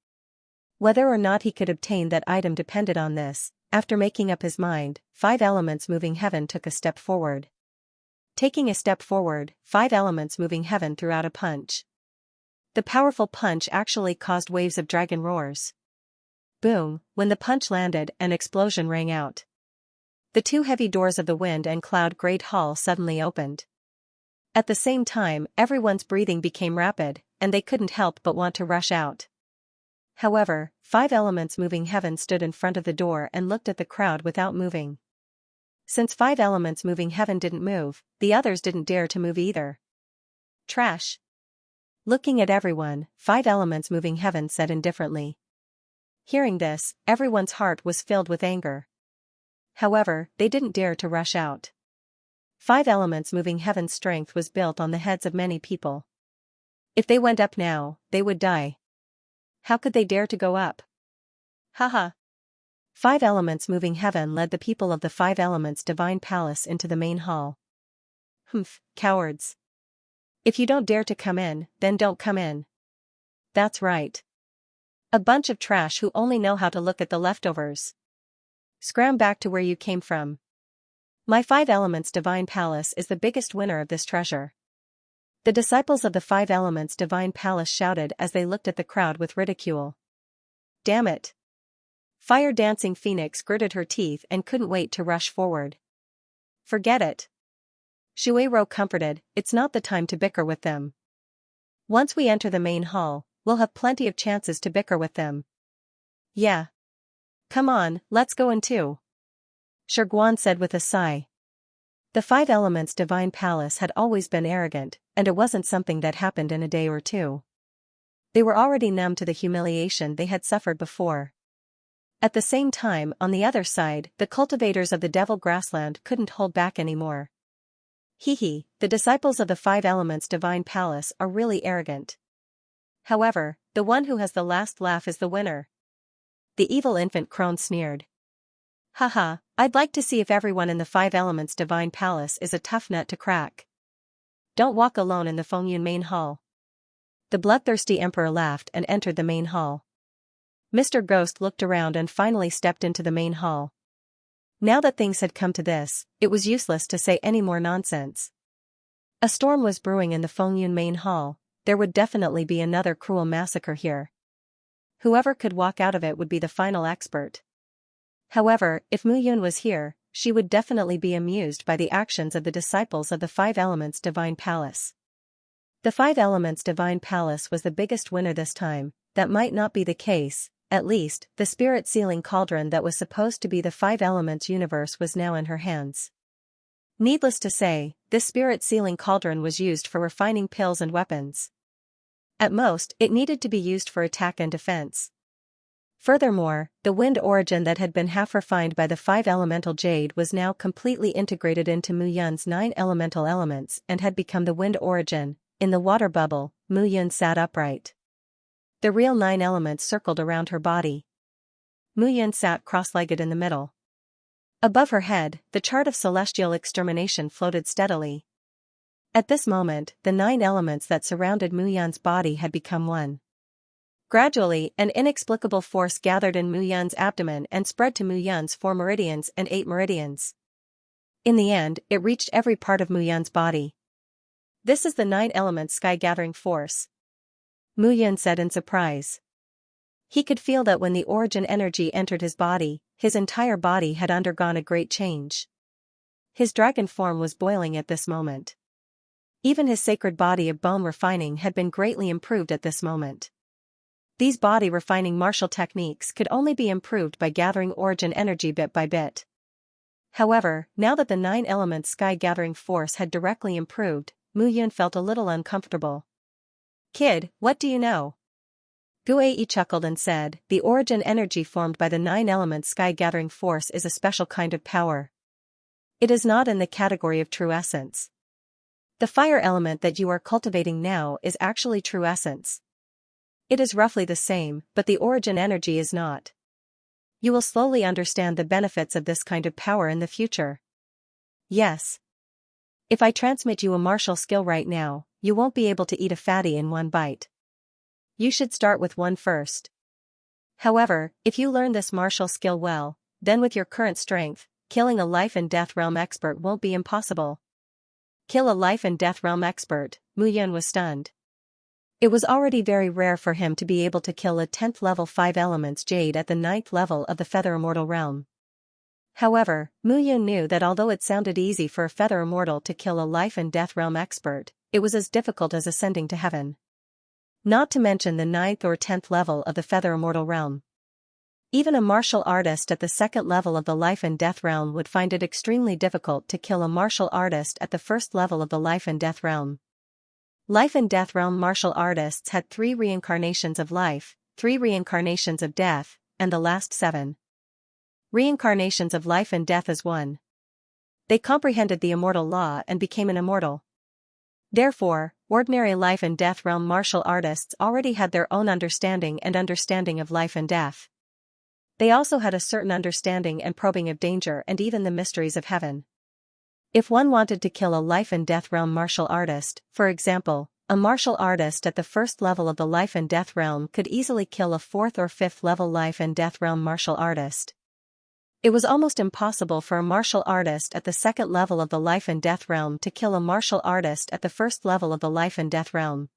Whether or not he could obtain that item depended on this. After making up his mind, 5 Elements Moving Heaven took a step forward. Taking a step forward, 5 Elements Moving Heaven threw out a punch. The powerful punch actually caused waves of dragon roars. Boom! When the punch landed, an explosion rang out. The 2 heavy doors of the Wind and Cloud Great Hall suddenly opened. At the same time, everyone's breathing became rapid, and they couldn't help but want to rush out. However, 5 Elements Moving Heaven stood in front of the door and looked at the crowd without moving. Since 5 Elements Moving Heaven didn't move, the others didn't dare to move either. Trash. Looking at everyone, 5 Elements Moving Heaven said indifferently. Hearing this, everyone's heart was filled with anger. However, they didn't dare to rush out. 5 Elements Moving Heaven's strength was built on the heads of many people. If they went up now, they would die. How could they dare to go up? Haha. 5 Elements Moving Heaven led the people of the 5 Elements Divine Palace into the main hall. Humph, cowards. If you don't dare to come in, then don't come in. That's right. A bunch of trash who only know how to look at the leftovers. Scram back to where you came from. My 5 Elements Divine Palace is the biggest winner of this treasure. The disciples of the 5 Elements Divine Palace shouted as they looked at the crowd with ridicule. Damn it. Fire Dancing Phoenix gritted her teeth and couldn't wait to rush forward. Forget it. Shueiro comforted, it's not the time to bicker with them. Once we enter the main hall, we'll have plenty of chances to bicker with them. Yeah. Come on, let's go in too. Shiguan said with a sigh. The 5 Elements Divine Palace had always been arrogant, and it wasn't something that happened in a day or two. They were already numb to the humiliation they had suffered before. At the same time, on the other side, the cultivators of the Devil Grassland couldn't hold back anymore. Hee, the disciples of the 5 Elements Divine Palace are really arrogant. However, the one who has the last laugh is the winner. The evil infant crone sneered. Haha, I'd like to see if everyone in the 5 Elements Divine Palace is a tough nut to crack. Don't walk alone in the Fengyun main hall. The bloodthirsty emperor laughed and entered the main hall. Mr. Ghost looked around and finally stepped into the main hall. Now that things had come to this, it was useless to say any more nonsense. A storm was brewing in the Fengyun main hall. There would definitely be another cruel massacre here. Whoever could walk out of it would be the final expert. However, if Mu Yun was here, she would definitely be amused by the actions of the disciples of the Five Elements Divine Palace. The Five Elements Divine Palace was the biggest winner this time. That might not be the case. At least, the spirit sealing cauldron that was supposed to be the Five Elements universe was now in her hands. Needless to say, this spirit sealing cauldron was used for refining pills and weapons. At most, it needed to be used for attack and defense. Furthermore, the wind origin that had been half refined by the 5 elemental jade was now completely integrated into Mu Yun's 9 elemental elements and had become the wind origin. In the water bubble, Mu Yun sat upright. The real 9 elements circled around her body. Mu Yun sat cross-legged in the middle. Above her head, the chart of celestial extermination floated steadily. At this moment, the 9 elements that surrounded Mu Yun's body had become one. Gradually, an inexplicable force gathered in Mu Yun's abdomen and spread to Mu Yun's 4 meridians and 8 meridians. In the end, it reached every part of Mu Yun's body. This is the 9 elements sky-gathering force, Mu Yun said in surprise. He could feel that when the origin energy entered his body, his entire body had undergone a great change. His dragon form was boiling at this moment. Even his sacred body of bone refining had been greatly improved at this moment. These body refining martial techniques could only be improved by gathering origin energy bit by bit. However, now that the 9 elements sky-gathering force had directly improved, Mu Yun felt a little uncomfortable. "Kid, what do you know?" Guei chuckled and said, "The origin energy formed by the 9 elements sky-gathering force is a special kind of power. It is not in the category of true essence. The fire element that you are cultivating now is actually true essence. It is roughly the same, but the origin energy is not. You will slowly understand the benefits of this kind of power in the future." "Yes. If I transmit you a martial skill right now, you won't be able to eat a fatty in one bite. You should start with one first. However, if you learn this martial skill well, then with your current strength, killing a life and death realm expert won't be impossible." Kill a life and death realm expert, Mu Yun was stunned. It was already very rare for him to be able to kill a 10th level 5 elements jade at the 9th level of the Feather Immortal realm. However, Mu Yun knew that although it sounded easy for a Feather Immortal to kill a life and death realm expert, it was as difficult as ascending to heaven. Not to mention the 9th or 10th level of the Feather Immortal realm. Even a martial artist at the 2nd level of the life and death realm would find it extremely difficult to kill a martial artist at the 1st level of the life and death realm. Life and death realm martial artists had 3 reincarnations of life, 3 reincarnations of death, and the last 7 reincarnations of life and death as one. They comprehended the immortal law and became an immortal. Therefore, ordinary life and death realm martial artists already had their own understanding of life and death. They also had a certain understanding and probing of danger and even the mysteries of heaven. If one wanted to kill a life and death realm martial artist, for example, a martial artist at the 1st level of the life and death realm could easily kill a 4th or 5th level life and death realm martial artist. It was almost impossible for a martial artist at the 2nd level of the life and death realm to kill a martial artist at the 1st level of the life and death realm.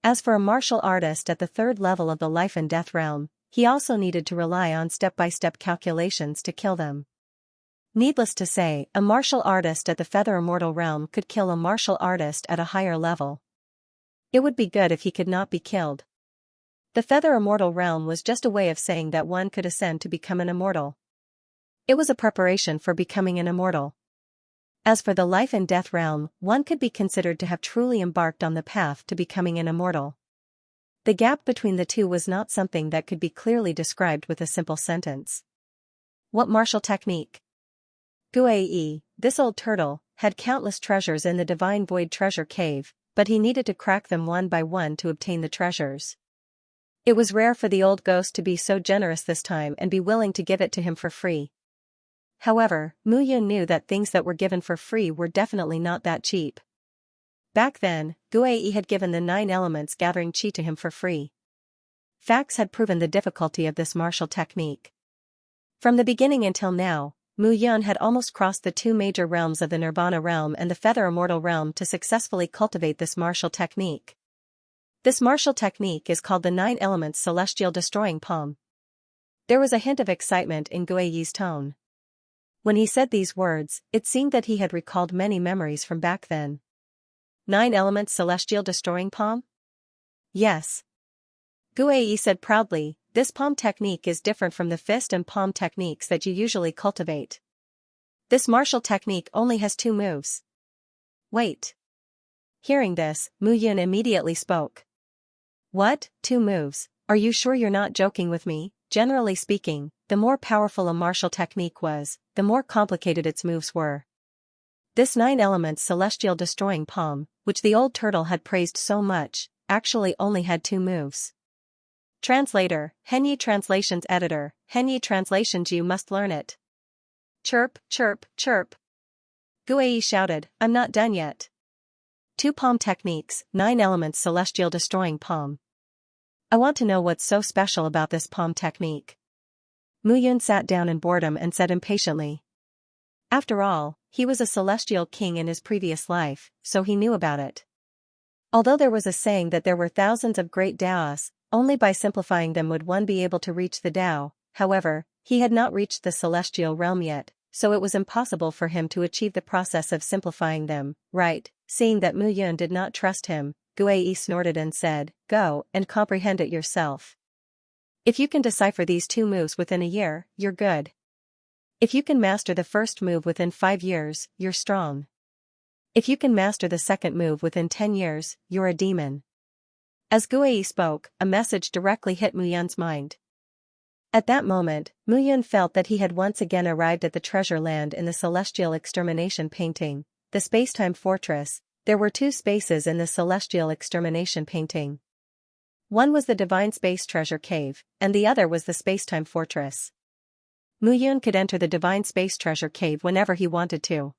As for a martial artist at the 3rd level of the life and death realm, he also needed to rely on step-by-step calculations to kill them. Needless to say, a martial artist at the Feather Immortal realm could kill a martial artist at a higher level. It would be good if he could not be killed. The Feather Immortal realm was just a way of saying that one could ascend to become an immortal. It was a preparation for becoming an immortal. As for the life and death realm, one could be considered to have truly embarked on the path to becoming an immortal. The gap between the two was not something that could be clearly described with a simple sentence. What martial technique? Guei, this old turtle, had countless treasures in the Divine Void treasure cave, but he needed to crack them one by one to obtain the treasures. It was rare for the old ghost to be so generous this time and be willing to give it to him for free. However, Mu Yun knew that things that were given for free were definitely not that cheap. Back then, Guai had given the 9 elements gathering chi to him for free. Facts had proven the difficulty of this martial technique. From the beginning until now, Mu Yun had almost crossed the 2 major realms of the Nirvana realm and the Feather Immortal realm to successfully cultivate this martial technique. This martial technique is called the 9 elements celestial destroying palm. There was a hint of excitement in Guai's tone. When he said these words, it seemed that he had recalled many memories from back then. 9 elements celestial destroying palm? Yes. Guai said proudly, this palm technique is different from the fist and palm techniques that you usually cultivate. This martial technique only has 2 moves. Wait. Hearing this, Mu Yun immediately spoke. What, 2 moves? Are you sure you're not joking with me? Generally speaking, the more powerful a martial technique was, the more complicated its moves were. This 9 elements celestial destroying palm, which the old turtle had praised so much, actually only had 2 moves. Translator, Henyi Translations Editor, Henyi Translations you must learn it. Chirp, chirp, chirp. Guai shouted, I'm not done yet. 2 palm techniques, 9 elements celestial destroying palm. I want to know what's so special about this palm technique. Mu Yun sat down in boredom and said impatiently. After all, he was a celestial king in his previous life, so he knew about it. Although there was a saying that there were thousands of great Taoists, only by simplifying them would one be able to reach the Tao, however, he had not reached the celestial realm yet, so it was impossible for him to achieve the process of simplifying them, right? Seeing that Mu Yun did not trust him, Guai snorted and said, go and comprehend it yourself. If you can decipher these 2 moves within a year, you're good. If you can master the first move within 5 years, you're strong. If you can master the second move within 10 years, you're a demon. As Guai spoke, a message directly hit Mu Yun's mind. At that moment, Mu Yun felt that he had once again arrived at the treasure land in the celestial extermination painting, the space-time fortress. There were 2 spaces in the celestial extermination painting. One was the divine space treasure cave, and the other was the space-time fortress. Mu Yun could enter the divine space treasure cave whenever he wanted to.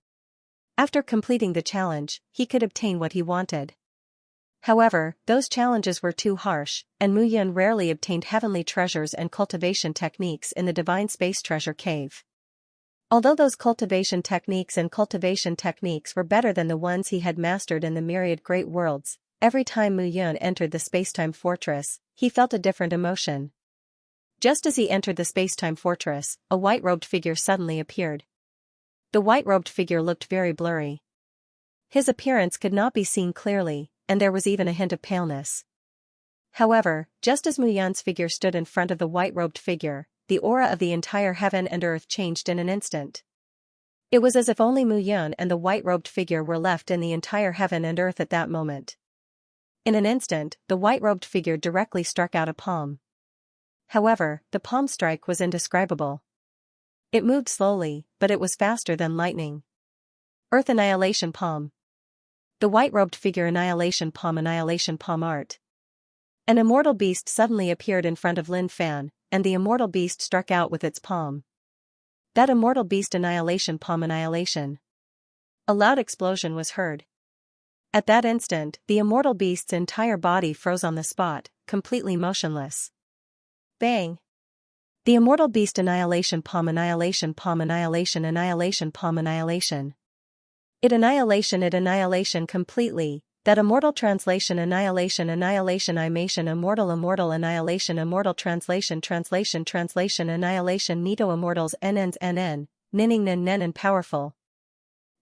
After completing the challenge, he could obtain what he wanted. However, those challenges were too harsh, and Mu Yun rarely obtained heavenly treasures and cultivation techniques in the divine space treasure cave. Although those cultivation techniques were better than the ones he had mastered in the myriad great worlds, every time Mu Yun entered the space-time fortress, he felt a different emotion. Just as he entered the space-time fortress, a white-robed figure suddenly appeared. The white-robed figure looked very blurry. His appearance could not be seen clearly, and there was even a hint of paleness. However, just as Mu Yun's figure stood in front of the white-robed figure, the aura of the entire heaven and earth changed in an instant. It was as if only Mu Yun and the white-robed figure were left in the entire heaven and earth at that moment. In an instant, the white-robed figure directly struck out a palm. However, the palm strike was indescribable. It moved slowly, but it was faster than lightning. Earth Annihilation Palm. The white-robed figure Annihilation Palm art. An immortal beast suddenly appeared in front of Lin Fan, and the immortal beast struck out with its palm. That immortal beast Annihilation Palm. A loud explosion was heard. At that instant, the immortal beast's entire body froze on the spot, completely motionless. Bang! The immortal beast Annihilation Palm. It annihilation completely. That immortal translation annihilation imation immortal immortal translation annihilation nito immortals nn ninning nen and powerful.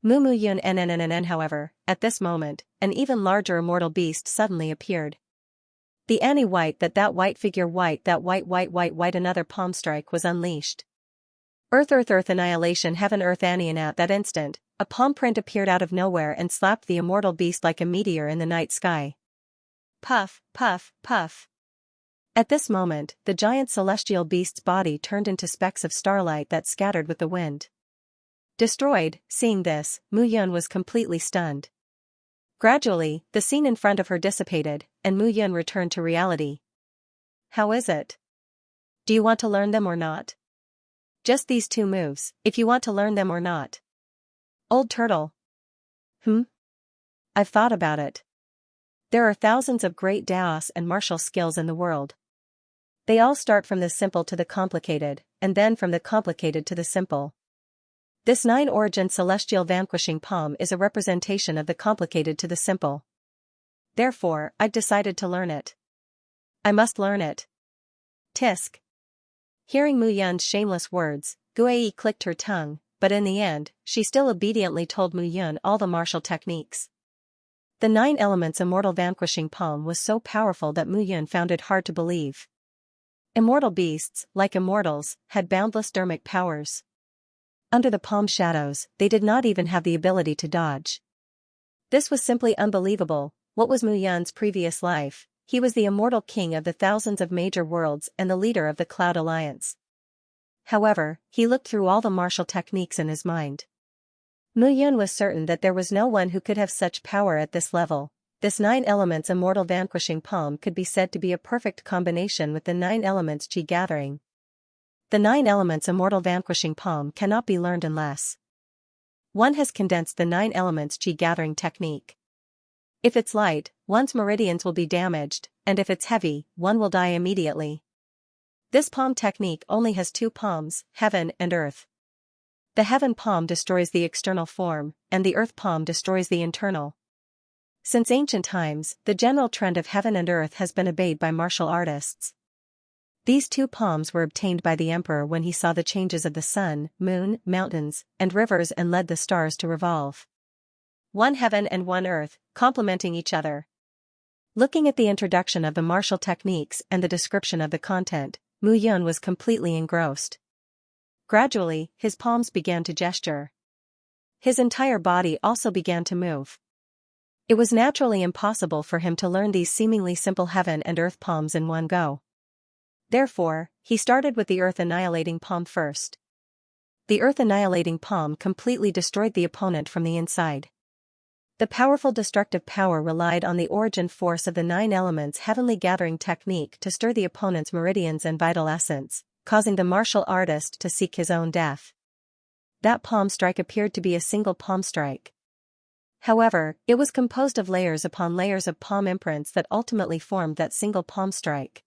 Mu Yun nn however, at this moment, an even larger immortal beast suddenly appeared. The anti-white that white figure white another palm strike was unleashed. Earth annihilation heaven earth Annie and at that instant, a palm print appeared out of nowhere and slapped the immortal beast like a meteor in the night sky. Puff, puff, puff. At this moment, the giant celestial beast's body turned into specks of starlight that scattered with the wind. Destroyed, seeing this, Mu Yun was completely stunned. Gradually, the scene in front of her dissipated, and Mu Yun returned to reality. How is it? Do you want to learn them or not? Just these 2 moves, if you want to learn them or not. Old turtle. I've thought about it. There are thousands of great Daos and martial skills in the world. They all start from the simple to the complicated, and then from the complicated to the simple. This 9-origin celestial vanquishing palm is a representation of the complicated to the simple. Therefore, I've decided to learn it. I must learn it. Tisk. Hearing Mu Yun's shameless words, Guai clicked her tongue, but in the end, she still obediently told Mu Yun all the martial techniques. The 9 elements immortal vanquishing palm was so powerful that Mu Yun found it hard to believe. Immortal beasts, like immortals, had boundless dermic powers. Under the palm shadows, they did not even have the ability to dodge. This was simply unbelievable. What was Mu Yun's previous life? He was the immortal king of the thousands of major worlds and the leader of the Cloud Alliance. However, he looked through all the martial techniques in his mind. Mu Yun was certain that there was no one who could have such power at this level. This 9 elements immortal vanquishing palm could be said to be a perfect combination with the 9 elements Qi gathering. The 9 elements immortal vanquishing palm cannot be learned unless one has condensed the 9 elements Qi gathering technique. If it's light, one's meridians will be damaged, and if it's heavy, one will die immediately. This palm technique only has 2 palms, heaven and earth. The heaven palm destroys the external form, and the earth palm destroys the internal. Since ancient times, the general trend of heaven and earth has been obeyed by martial artists. These 2 palms were obtained by the emperor when he saw the changes of the sun, moon, mountains, and rivers and led the stars to revolve. 1 heaven and 1 earth, complementing each other. Looking at the introduction of the martial techniques and the description of the content, Mu Yun was completely engrossed. Gradually, his palms began to gesture. His entire body also began to move. It was naturally impossible for him to learn these seemingly simple heaven and earth palms in one go. Therefore, he started with the earth annihilating palm first. The earth annihilating palm completely destroyed the opponent from the inside. The powerful destructive power relied on the origin force of the 9 elements heavenly gathering technique to stir the opponent's meridians and vital essence, causing the martial artist to seek his own death. That palm strike appeared to be a single palm strike. However, it was composed of layers upon layers of palm imprints that ultimately formed that single palm strike.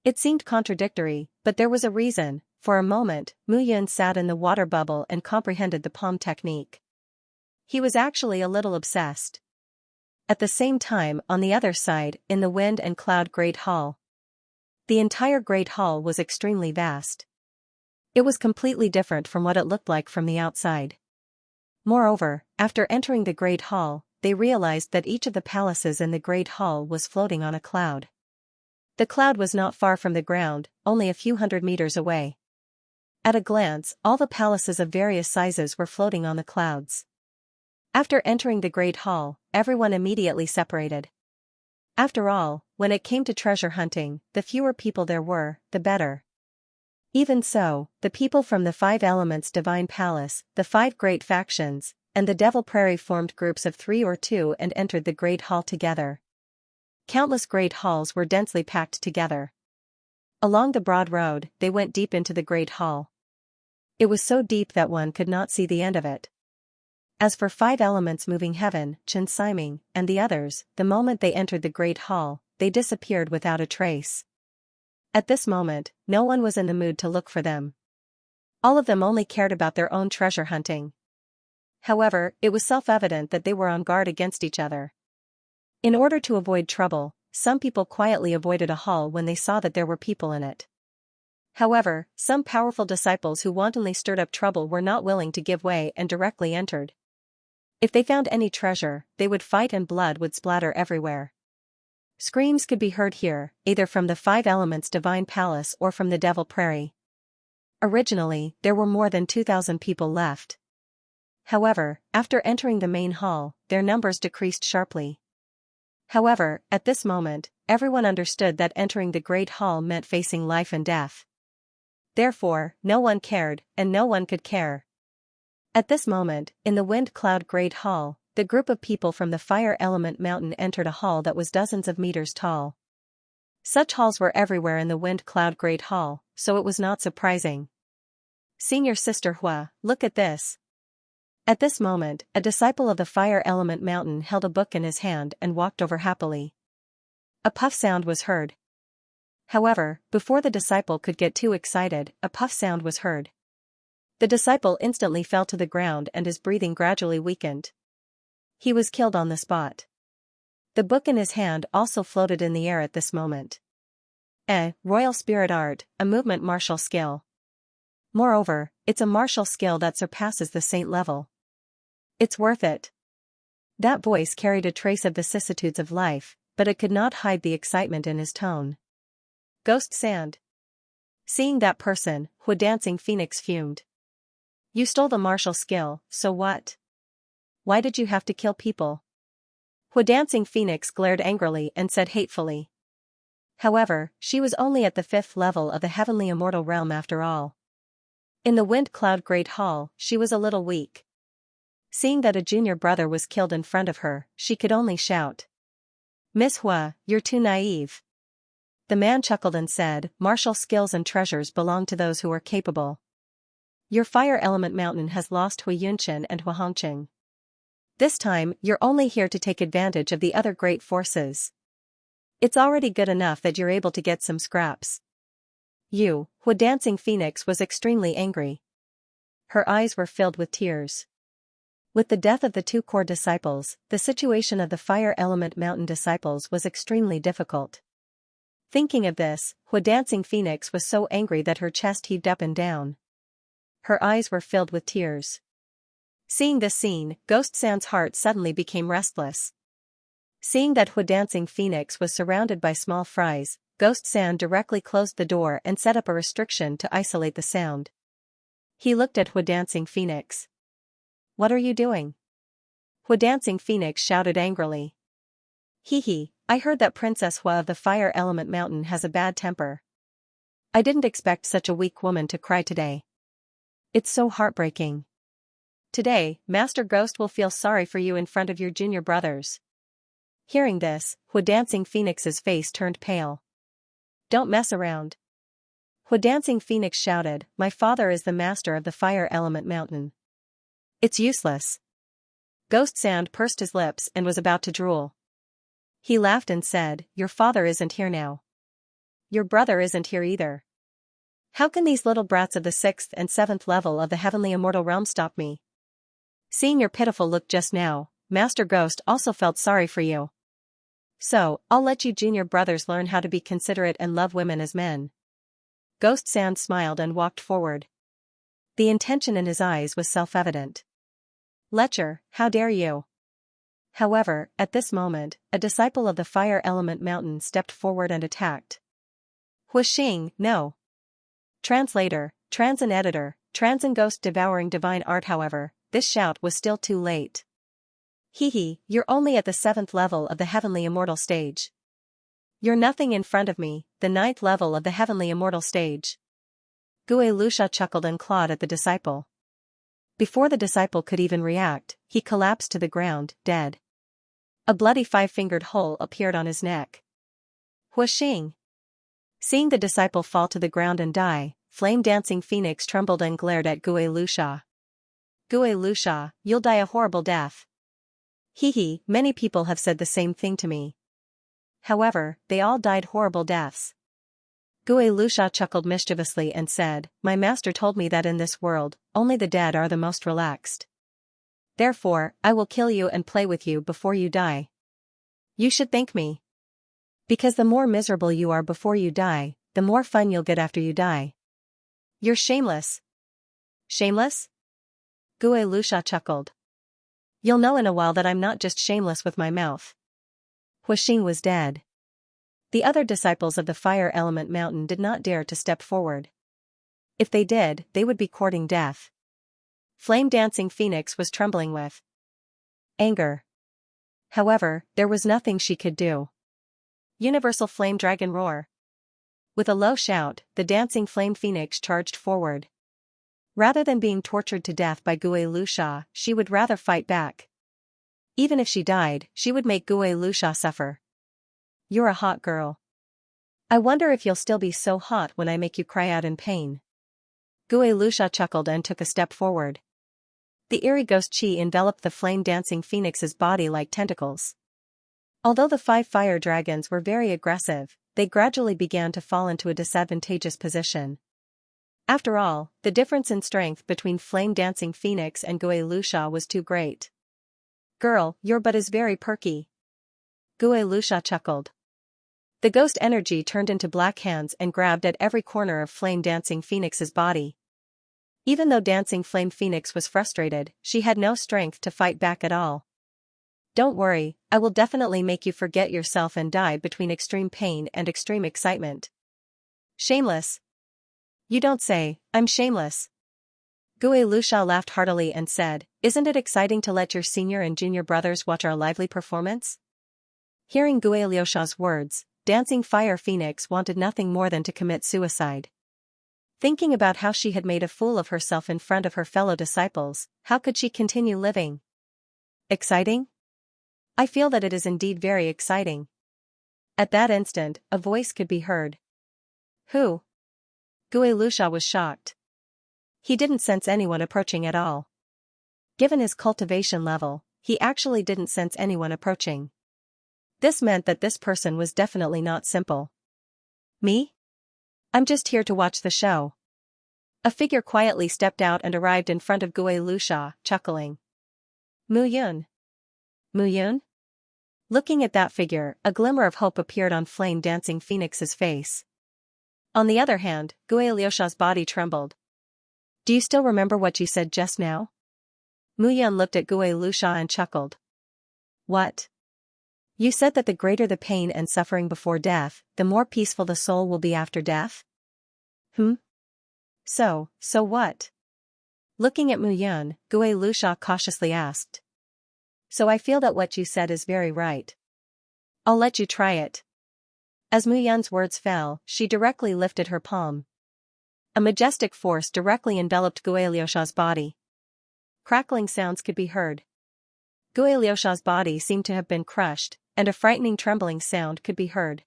It seemed contradictory, but there was a reason. For a moment, Mu Yun sat in the water bubble and comprehended the palm technique. He was actually a little obsessed. At the same time, on the other side, in the Wind and Cloud Great Hall. The entire Great Hall was extremely vast. It was completely different from what it looked like from the outside. Moreover, after entering the Great Hall, they realized that each of the palaces in the Great Hall was floating on a cloud. The cloud was not far from the ground, only a few hundred meters away. At a glance, all the palaces of various sizes were floating on the clouds. After entering the Great Hall, everyone immediately separated. After all, when it came to treasure hunting, the fewer people there were, the better. Even so, the people from the 5 Elements Divine Palace, the 5 great factions, and the Devil Prairie formed groups of 3 or 2 and entered the Great Hall together. Countless great halls were densely packed together. Along the broad road, they went deep into the Great Hall. It was so deep that one could not see the end of it. As for 5 elements moving heaven, Xianxia, and the others, the moment they entered the Great Hall, they disappeared without a trace. At this moment, no one was in the mood to look for them. All of them only cared about their own treasure hunting. However, it was self-evident that they were on guard against each other. In order to avoid trouble, some people quietly avoided a hall when they saw that there were people in it. However, some powerful disciples who wantonly stirred up trouble were not willing to give way and directly entered. If they found any treasure, they would fight and blood would splatter everywhere. Screams could be heard here, either from the 5 Elements Divine Palace or from the Devil Prairie. Originally, there were more than 2,000 people left. However, after entering the main hall, their numbers decreased sharply. However, at this moment, everyone understood that entering the Great Hall meant facing life and death. Therefore, no one cared, and no one could care. At this moment, in the Wind Cloud Great Hall, the group of people from the Fire Element Mountain entered a hall that was dozens of meters tall. Such halls were everywhere in the Wind Cloud Great Hall, so it was not surprising. "Senior Sister Hua, look at this." At this moment, a disciple of the fire element mountain held a book in his hand and walked over happily. A puff sound was heard. However, before the disciple could get too excited, a puff sound was heard. The disciple instantly fell to the ground and his breathing gradually weakened. He was killed on the spot. The book in his hand also floated in the air at this moment. Royal spirit art, a movement martial skill. Moreover, it's a martial skill that surpasses the saint level. It's worth it. That voice carried a trace of vicissitudes of life, but it could not hide the excitement in his tone. Ghost Sand. Seeing that person, Hu Dancing Phoenix fumed. You stole the martial skill, so what? Why did you have to kill people? Hu Dancing Phoenix glared angrily and said hatefully. However, she was only at the 5th level of the heavenly immortal realm after all. In the Wind Cloud Great Hall, she was a little weak. Seeing that a junior brother was killed in front of her, she could only shout. Miss Hua, you're too naive. The man chuckled and said, martial skills and treasures belong to those who are capable. Your fire element mountain has lost Hui Yunqian and Hu Hongqing. This time, you're only here to take advantage of the other great forces. It's already good enough that you're able to get some scraps. Hu Dancing Phoenix was extremely angry. Her eyes were filled with tears. With the death of the 2 core disciples, the situation of the fire element mountain disciples was extremely difficult. Thinking of this, Hu Dancing Phoenix was so angry that her chest heaved up and down. Her eyes were filled with tears. Seeing this scene, Ghost Sand's heart suddenly became restless. Seeing that Hu Dancing Phoenix was surrounded by small fries, Ghost Sand directly closed the door and set up a restriction to isolate the sound. He looked at Hu Dancing Phoenix. What are you doing? Hu Dancing Phoenix shouted angrily. Hee, I heard that Princess Hua of the Fire Element Mountain has a bad temper. I didn't expect such a weak woman to cry today. It's so heartbreaking. Today, Master Ghost will feel sorry for you in front of your junior brothers. Hearing this, Hu Dancing Phoenix's face turned pale. Don't mess around. Hu Dancing Phoenix shouted, my father is the master of the Fire Element Mountain. It's useless. Ghost Sand pursed his lips and was about to drool. He laughed and said, your father isn't here now. Your brother isn't here either. How can these little brats of the 6th and 7th level of the heavenly immortal realm stop me? Seeing your pitiful look just now, Master Ghost also felt sorry for you. So, I'll let you junior brothers learn how to be considerate and love women as men. Ghost Sand smiled and walked forward. The intention in his eyes was self-evident. Lecher, how dare you? However, at this moment, a disciple of the Fire Element Mountain stepped forward and attacked. Huixing, no. Translator, Trans and Editor, Trans and Ghost Devouring Divine Art. However, this shout was still too late. You're only at the 7th level of the Heavenly Immortal stage. You're nothing in front of me, the 9th level of the Heavenly Immortal stage. Gue Luxia chuckled and clawed at the disciple. Before the disciple could even react, he collapsed to the ground, dead. A bloody 5-fingered hole appeared on his neck. Huixing. Seeing the disciple fall to the ground and die, Flame Dancing Phoenix trembled and glared at Gue Luxia. Gue Luxia, you'll die a horrible death. Many people have said the same thing to me. However, they all died horrible deaths. Gue Luxia chuckled mischievously and said, my master told me that in this world, only the dead are the most relaxed. Therefore, I will kill you and play with you before you die. You should thank me. Because the more miserable you are before you die, the more fun you'll get after you die. You're shameless. Shameless? Gue Luxia chuckled. You'll know in a while that I'm not just shameless with my mouth. Huixing was dead. The other disciples of the Fire Element Mountain did not dare to step forward. If they did, they would be courting death. Flame Dancing Phoenix was trembling with anger. However, there was nothing she could do. Universal Flame Dragon Roar. With a low shout, the Dancing Flame Phoenix charged forward. Rather than being tortured to death by Gue Luxia, she would rather fight back. Even if she died, she would make Gue Luxia suffer. You're a hot girl. I wonder if you'll still be so hot when I make you cry out in pain. Gue Luxia chuckled and took a step forward. The eerie ghost chi enveloped the flame-dancing phoenix's body like tentacles. Although the 5 fire dragons were very aggressive, they gradually began to fall into a disadvantageous position. After all, the difference in strength between flame-dancing phoenix and Gui Lusha was too great. "Girl, your butt is very perky." Gui Lusha chuckled. The ghost energy turned into black hands and grabbed at every corner of flame-dancing phoenix's body. Even though Dancing Flame Phoenix was frustrated, she had no strength to fight back at all. "Don't worry, I will definitely make you forget yourself and die between extreme pain and extreme excitement." "Shameless." "You don't say, I'm shameless." Gui Lusha laughed heartily and said, "Isn't it exciting to let your senior and junior brothers watch our lively performance?" Hearing Gui Lusha's words, Dancing Fire Phoenix wanted nothing more than to commit suicide. Thinking about how she had made a fool of herself in front of her fellow disciples, how could she continue living? "Exciting? I feel that it is indeed very exciting." At that instant, a voice could be heard. "Who?" Gui Lusha was shocked. He didn't sense anyone approaching at all. Given his cultivation level, he actually didn't sense anyone approaching. This meant that this person was definitely not simple. "Me? I'm just here to watch the show." A figure quietly stepped out and arrived in front of Gui Lusha, chuckling. "Mu Yun." "Mu Yun?" Looking at that figure, a glimmer of hope appeared on flame-dancing Phoenix's face. On the other hand, Gui Lusha's body trembled. "Do you still remember what you said just now?" Mu Yun looked at Gui Lusha and chuckled. "What? You said that the greater the pain and suffering before death, the more peaceful the soul will be after death?" So what?" Looking at Mu Yun, Gui Lusha cautiously asked. "So I feel that what you said is very right. I'll let you try it." As Mu Yun's words fell, she directly lifted her palm. A majestic force directly enveloped Gui Lusha's body. Crackling sounds could be heard. Gui Lusha's body seemed to have been crushed, and a frightening trembling sound could be heard.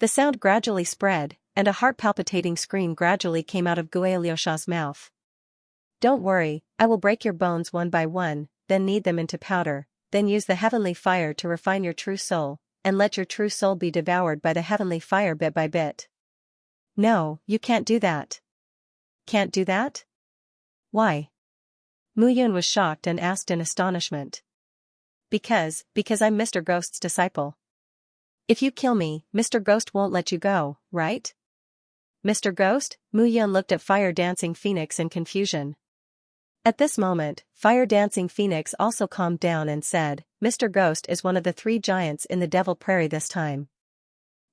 The sound gradually spread, and a heart-palpitating scream gradually came out of Gui Lusha's mouth. "Don't worry, I will break your bones one by one, then knead them into powder, then use the heavenly fire to refine your true soul, and let your true soul be devoured by the heavenly fire bit by bit." "No, you can't do that." "Can't do that? Why?" Mu Yun was shocked and asked in astonishment. Because I'm Mr. Ghost's disciple. If you kill me, Mr. Ghost won't let you go, right?" "Mr. Ghost?" Mu Yun looked at Fire Dancing Phoenix in confusion. At this moment, Fire Dancing Phoenix also calmed down and said, "Mr. Ghost is one of the 3 giants in the Devil Prairie this time.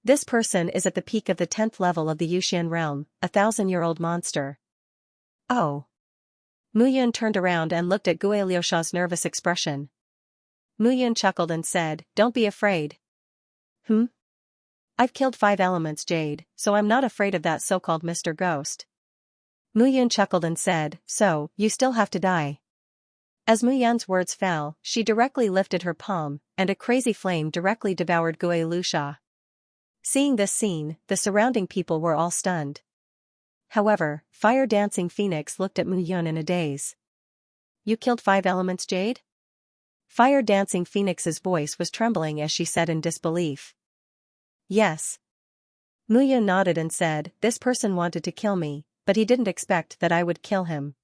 This person is at the peak of the 10th level of the Yuxian realm, a 1,000-year-old monster." "Oh." Mu Yun turned around and looked at Gui Lusha's nervous expression. Mu Yun chuckled and said, "Don't be afraid." "I've killed 5 elements Jade, so I'm not afraid of that so-called Mr. Ghost." Mu Yun chuckled and said, "So, you still have to die." As Mu Yun's words fell, she directly lifted her palm, and a crazy flame directly devoured Gui Lusha. Seeing this scene, the surrounding people were all stunned. However, Fire Dancing Phoenix looked at Mu Yun in a daze. "You killed 5 elements Jade?" Fire Dancing Phoenix's voice was trembling as she said in disbelief. "Yes." Mu Yun nodded and said, "This person wanted to kill me, but he didn't expect that I would kill him.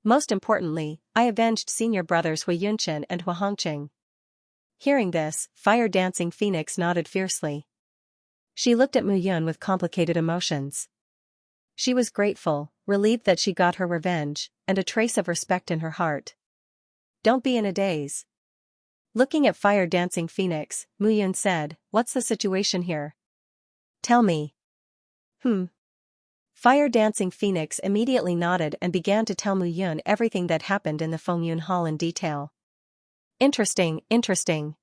Most importantly, I avenged senior brothers Hui Yunchen and Hui Hongqing." Hearing this, Fire Dancing Phoenix nodded fiercely. She looked at Mu Yun with complicated emotions. She was grateful, relieved that she got her revenge, and a trace of respect in her heart. "Don't be in a daze." Looking at Fire Dancing Phoenix, Mu Yun said, "What's the situation here? Tell me." Fire Dancing Phoenix immediately nodded and began to tell Mu Yun everything that happened in the Fengyun Hall in detail. Interesting.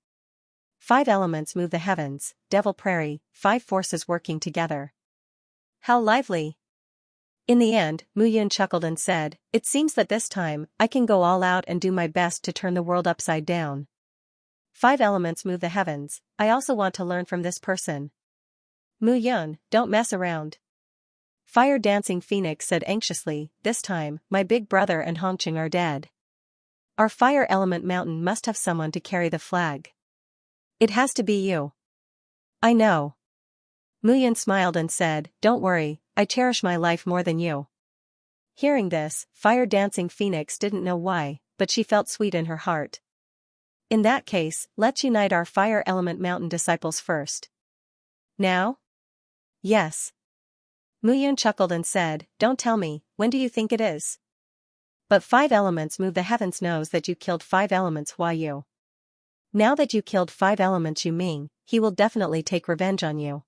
5 elements move the heavens, Devil Prairie, 5 forces working together. How lively. In the end, Mu Yun chuckled and said, "It seems that this time, I can go all out and do my best to turn the world upside down. 5 elements move the heavens, I also want to learn from this person. Mu Yun, don't mess around." Fire Dancing Phoenix said anxiously, "This time, my big brother and Hongqing are dead." Our fire element mountain must have someone to carry the flag. It has to be you. I know. Muyan smiled and said, don't worry, I cherish my life more than you. Hearing this, Fire Dancing Phoenix didn't know why, but she felt sweet in her heart. In that case, let's unite our fire element mountain disciples first. Now? Yes. Muyan chuckled and said, don't tell me, when do you think it is? But 5 elements move the heavens knows that you killed 5 elements why you. Now that you killed 5 elements Yu Ming, he will definitely take revenge on you.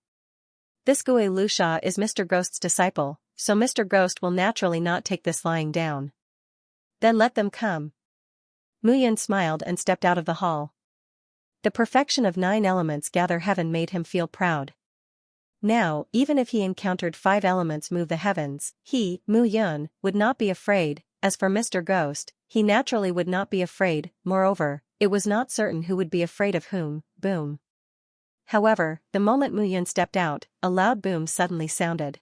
This Gui Lusha is Mr. Ghost's disciple, so Mr. Ghost will naturally not take this lying down. Then let them come. Muyan smiled and stepped out of the hall. The perfection of 9 elements gather heaven made him feel proud. Now, even if he encountered 5 elements move the heavens, he, Mu Yun, would not be afraid. As for Mr. Ghost, he naturally would not be afraid. Moreover, it was not certain who would be afraid of whom. Boom. However, the moment Mu Yun stepped out, a loud boom suddenly sounded.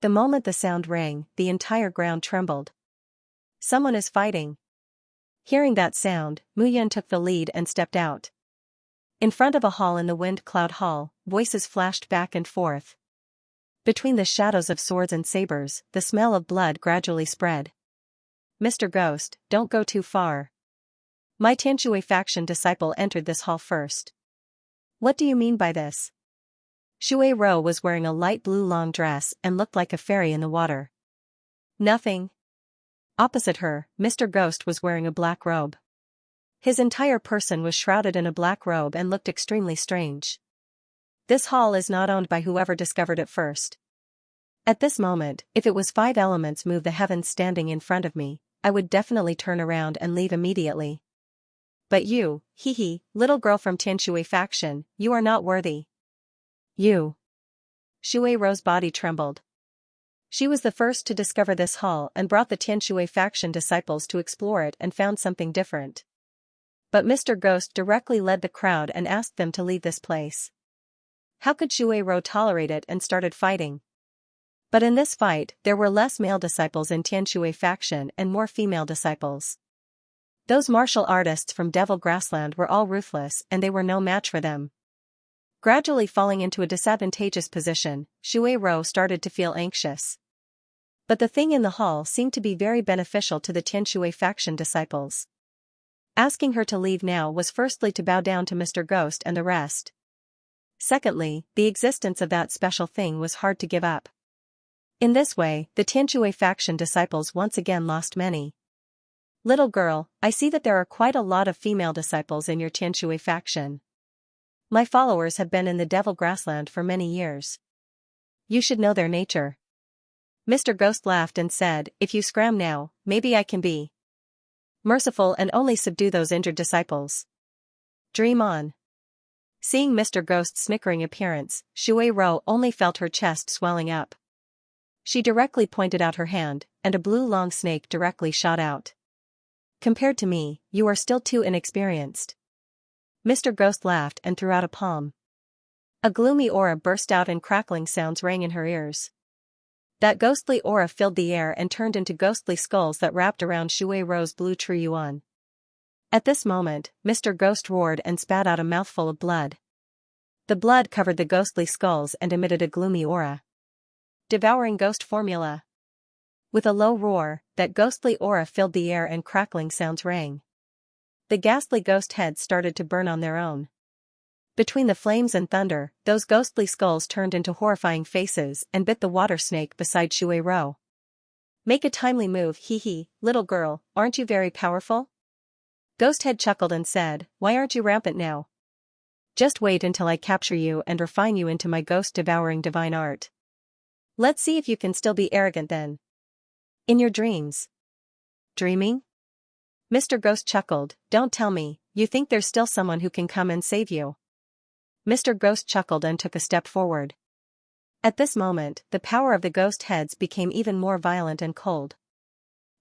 The moment the sound rang, the entire ground trembled. Someone is fighting. Hearing that sound, Mu Yun took the lead and stepped out. In front of a hall in the Wind Cloud Hall, voices flashed back and forth. Between the shadows of swords and sabers, the smell of blood gradually spread. Mr. Ghost, don't go too far. My Tianshui faction disciple entered this hall first. What do you mean by this? Shui Rou was wearing a light blue long dress and looked like a fairy in the water. Nothing. Opposite her, Mr. Ghost was wearing a black robe. His entire person was shrouded in a black robe and looked extremely strange. This hall is not owned by whoever discovered it first. At this moment, if it was 5 elements move the heavens standing in front of me, I would definitely turn around and leave immediately. But you, little girl from Tianshui faction, you are not worthy. You. Shui Rou's body trembled. She was the first to discover this hall and brought the Tianshui faction disciples to explore it and found something different. But Mr. Ghost directly led the crowd and asked them to leave this place. How could Shui Rou tolerate it and started fighting? But in this fight, there were less male disciples in Tianshui faction and more female disciples. Those martial artists from Devil Grassland were all ruthless and they were no match for them. Gradually falling into a disadvantageous position, Shui Rou started to feel anxious. But the thing in the hall seemed to be very beneficial to the Tianshui faction disciples. Asking her to leave now was firstly to bow down to Mr. Ghost and the rest. Secondly, the existence of that special thing was hard to give up. In this way, the Tianshui faction disciples once again lost many. Little girl, I see that there are quite a lot of female disciples in your Tianshui faction. My followers have been in the Devil Grassland for many years. You should know their nature. Mr. Ghost laughed and said, if you scram now, maybe I can be merciful and only subdue those injured disciples. Dream on. Seeing Mr. Ghost's snickering appearance, Shui Rou only felt her chest swelling up. She directly pointed out her hand, and a blue long snake directly shot out. Compared to me, you are still too inexperienced. Mr. Ghost laughed and threw out a palm. A gloomy aura burst out and crackling sounds rang in her ears. That ghostly aura filled the air and turned into ghostly skulls that wrapped around Shui Rou's blue tree yuan. At this moment, Mr. Ghost roared and spat out a mouthful of blood. The blood covered the ghostly skulls and emitted a gloomy aura. Devouring Ghost Formula. With a low roar, that ghostly aura filled the air and crackling sounds rang. The ghastly ghost heads started to burn on their own. Between the flames and thunder, those ghostly skulls turned into horrifying faces and bit the water snake beside Shui Rou. Make a timely move, little girl, aren't you very powerful? Ghosthead chuckled and said, why aren't you rampant now? Just wait until I capture you and refine you into my ghost-devouring divine art. Let's see if you can still be arrogant then. In your dreams. Dreaming? Mr. Ghost chuckled, don't tell me, you think there's still someone who can come and save you. Mr. Ghost chuckled and took a step forward. At this moment, the power of the ghost heads became even more violent and cold.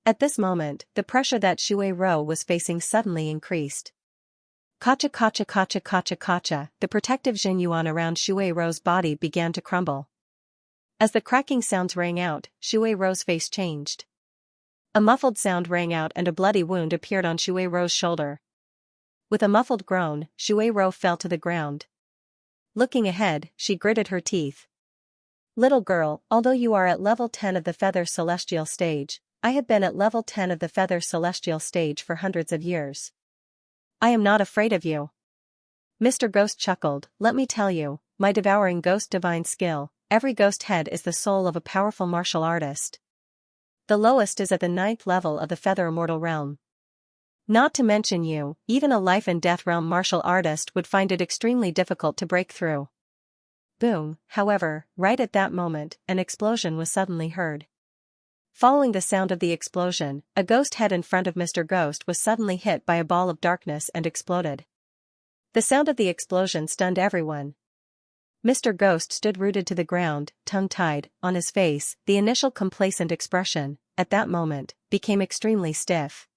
At this moment, the pressure that Shui Rou was facing suddenly increased. Kacha kacha kacha kacha kacha, the protective Jin Yuan around Shui Rou's body began to crumble. As the cracking sounds rang out, Shui Rou's face changed. A muffled sound rang out and a bloody wound appeared on Shui Rou's shoulder. With a muffled groan, Shui Rou fell to the ground. Looking ahead, she gritted her teeth. Little girl, although you are at level 10 of the Feather Celestial stage, I have been at level 10 of the Feather Celestial stage for hundreds of years. I am not afraid of you. Mr. Ghost chuckled, let me tell you, my devouring ghost divine skill, every ghost head is the soul of a powerful martial artist. The lowest is at the 9th level of the Feather Immortal realm. Not to mention you, even a life and death realm martial artist would find it extremely difficult to break through. Boom, however, right at that moment, an explosion was suddenly heard. Following the sound of the explosion, a ghost head in front of Mr. Ghost was suddenly hit by a ball of darkness and exploded. The sound of the explosion stunned everyone. Mr. Ghost stood rooted to the ground, tongue-tied, on his face, the initial complacent expression, at that moment, became extremely stiff.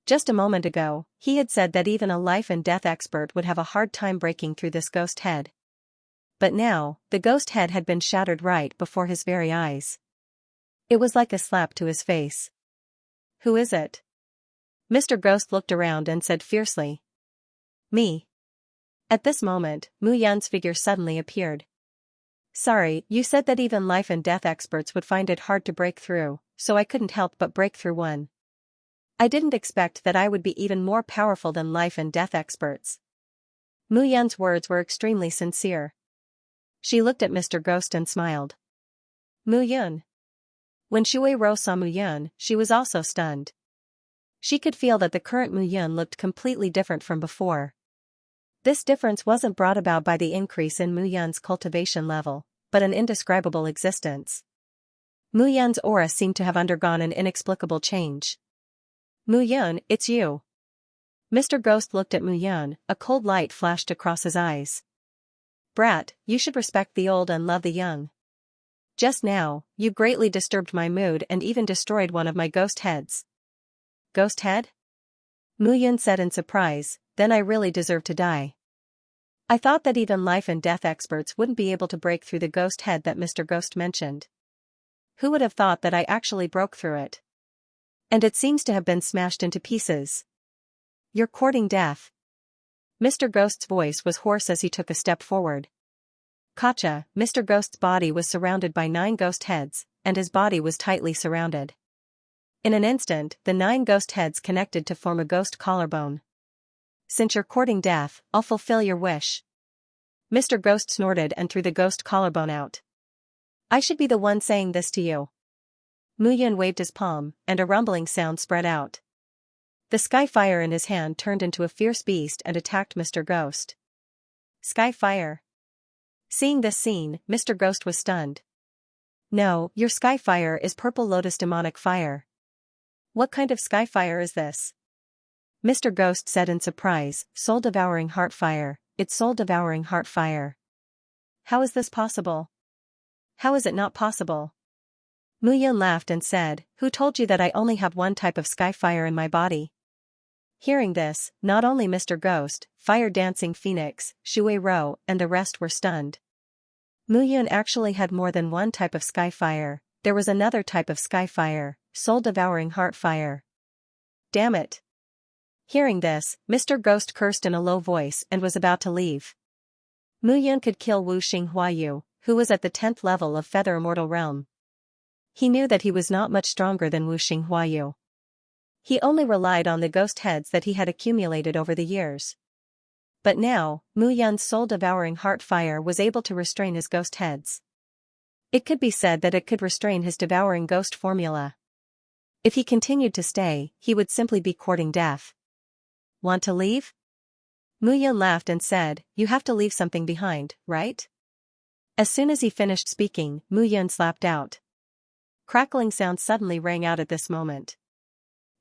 Just a moment ago, he had said that even a life and death expert would have a hard time breaking through this ghost head. But now, the ghost head had been shattered right before his very eyes. It was like a slap to his face. Who is it? Mr. Ghost looked around and said fiercely. Me. At this moment, Mu Yan's figure suddenly appeared. Sorry, you said that even life and death experts would find it hard to break through, so I couldn't help but break through one. I didn't expect that I would be even more powerful than life and death experts. Mu Yan's words were extremely sincere. She looked at Mr. Ghost and smiled. Mu Yan. When Shui Rou saw Mu Yan, she was also stunned. She could feel that the current Mu Yan looked completely different from before. This difference wasn't brought about by the increase in Mu Yan's cultivation level, but an indescribable existence. Mu Yan's aura seemed to have undergone an inexplicable change. Mu Yan, it's you. Mr. Ghost looked at Mu Yan, a cold light flashed across his eyes. Brat, you should respect the old and love the young. Just now, you greatly disturbed my mood and even destroyed one of my ghost heads. Ghost head? Mu Yan said in surprise, then I really deserve to die. I thought that even life and death experts wouldn't be able to break through the ghost head that Mr. Ghost mentioned. Who would have thought that I actually broke through it? And it seems to have been smashed into pieces. You're courting death. Mr. Ghost's voice was hoarse as he took a step forward. Gotcha, Mr. Ghost's body was surrounded by 9 ghost heads, and his body was tightly surrounded. In an instant, the 9 ghost heads connected to form a ghost collarbone. Since you're courting death, I'll fulfill your wish. Mr. Ghost snorted and threw the ghost collarbone out. I should be the one saying this to you. Mu Yan waved his palm, and a rumbling sound spread out. The sky fire in his hand turned into a fierce beast and attacked Mr. Ghost. Sky fire. Seeing this scene, Mr. Ghost was stunned. No, your sky fire is purple lotus demonic fire. What kind of sky fire is this? Mr. Ghost said in surprise, soul-devouring heart fire, it's soul-devouring heart fire. How is this possible? How is it not possible? Mu Yan laughed and said, who told you that I only have one type of sky fire in my body? Hearing this, not only Mr. Ghost, Fire Dancing Phoenix, Shui Rou, and the rest were stunned. Mu Yan actually had more than one type of sky fire. There was another type of sky fire, soul-devouring heart fire. Damn it. Hearing this, Mr. Ghost cursed in a low voice and was about to leave. Mu Yan could kill Wu Xinghua, who was at the 10th level of Feather Immortal Realm. He knew that he was not much stronger than Wu Xinghua. He only relied on the ghost heads that he had accumulated over the years. But now, Mu Yan's soul-devouring heart fire was able to restrain his ghost heads. It could be said that it could restrain his devouring ghost formula. If he continued to stay, he would simply be courting death. Want to leave? Mu Yan laughed and said, you have to leave something behind, right? As soon as he finished speaking, Mu Yan slapped out. Crackling sound suddenly rang out at this moment.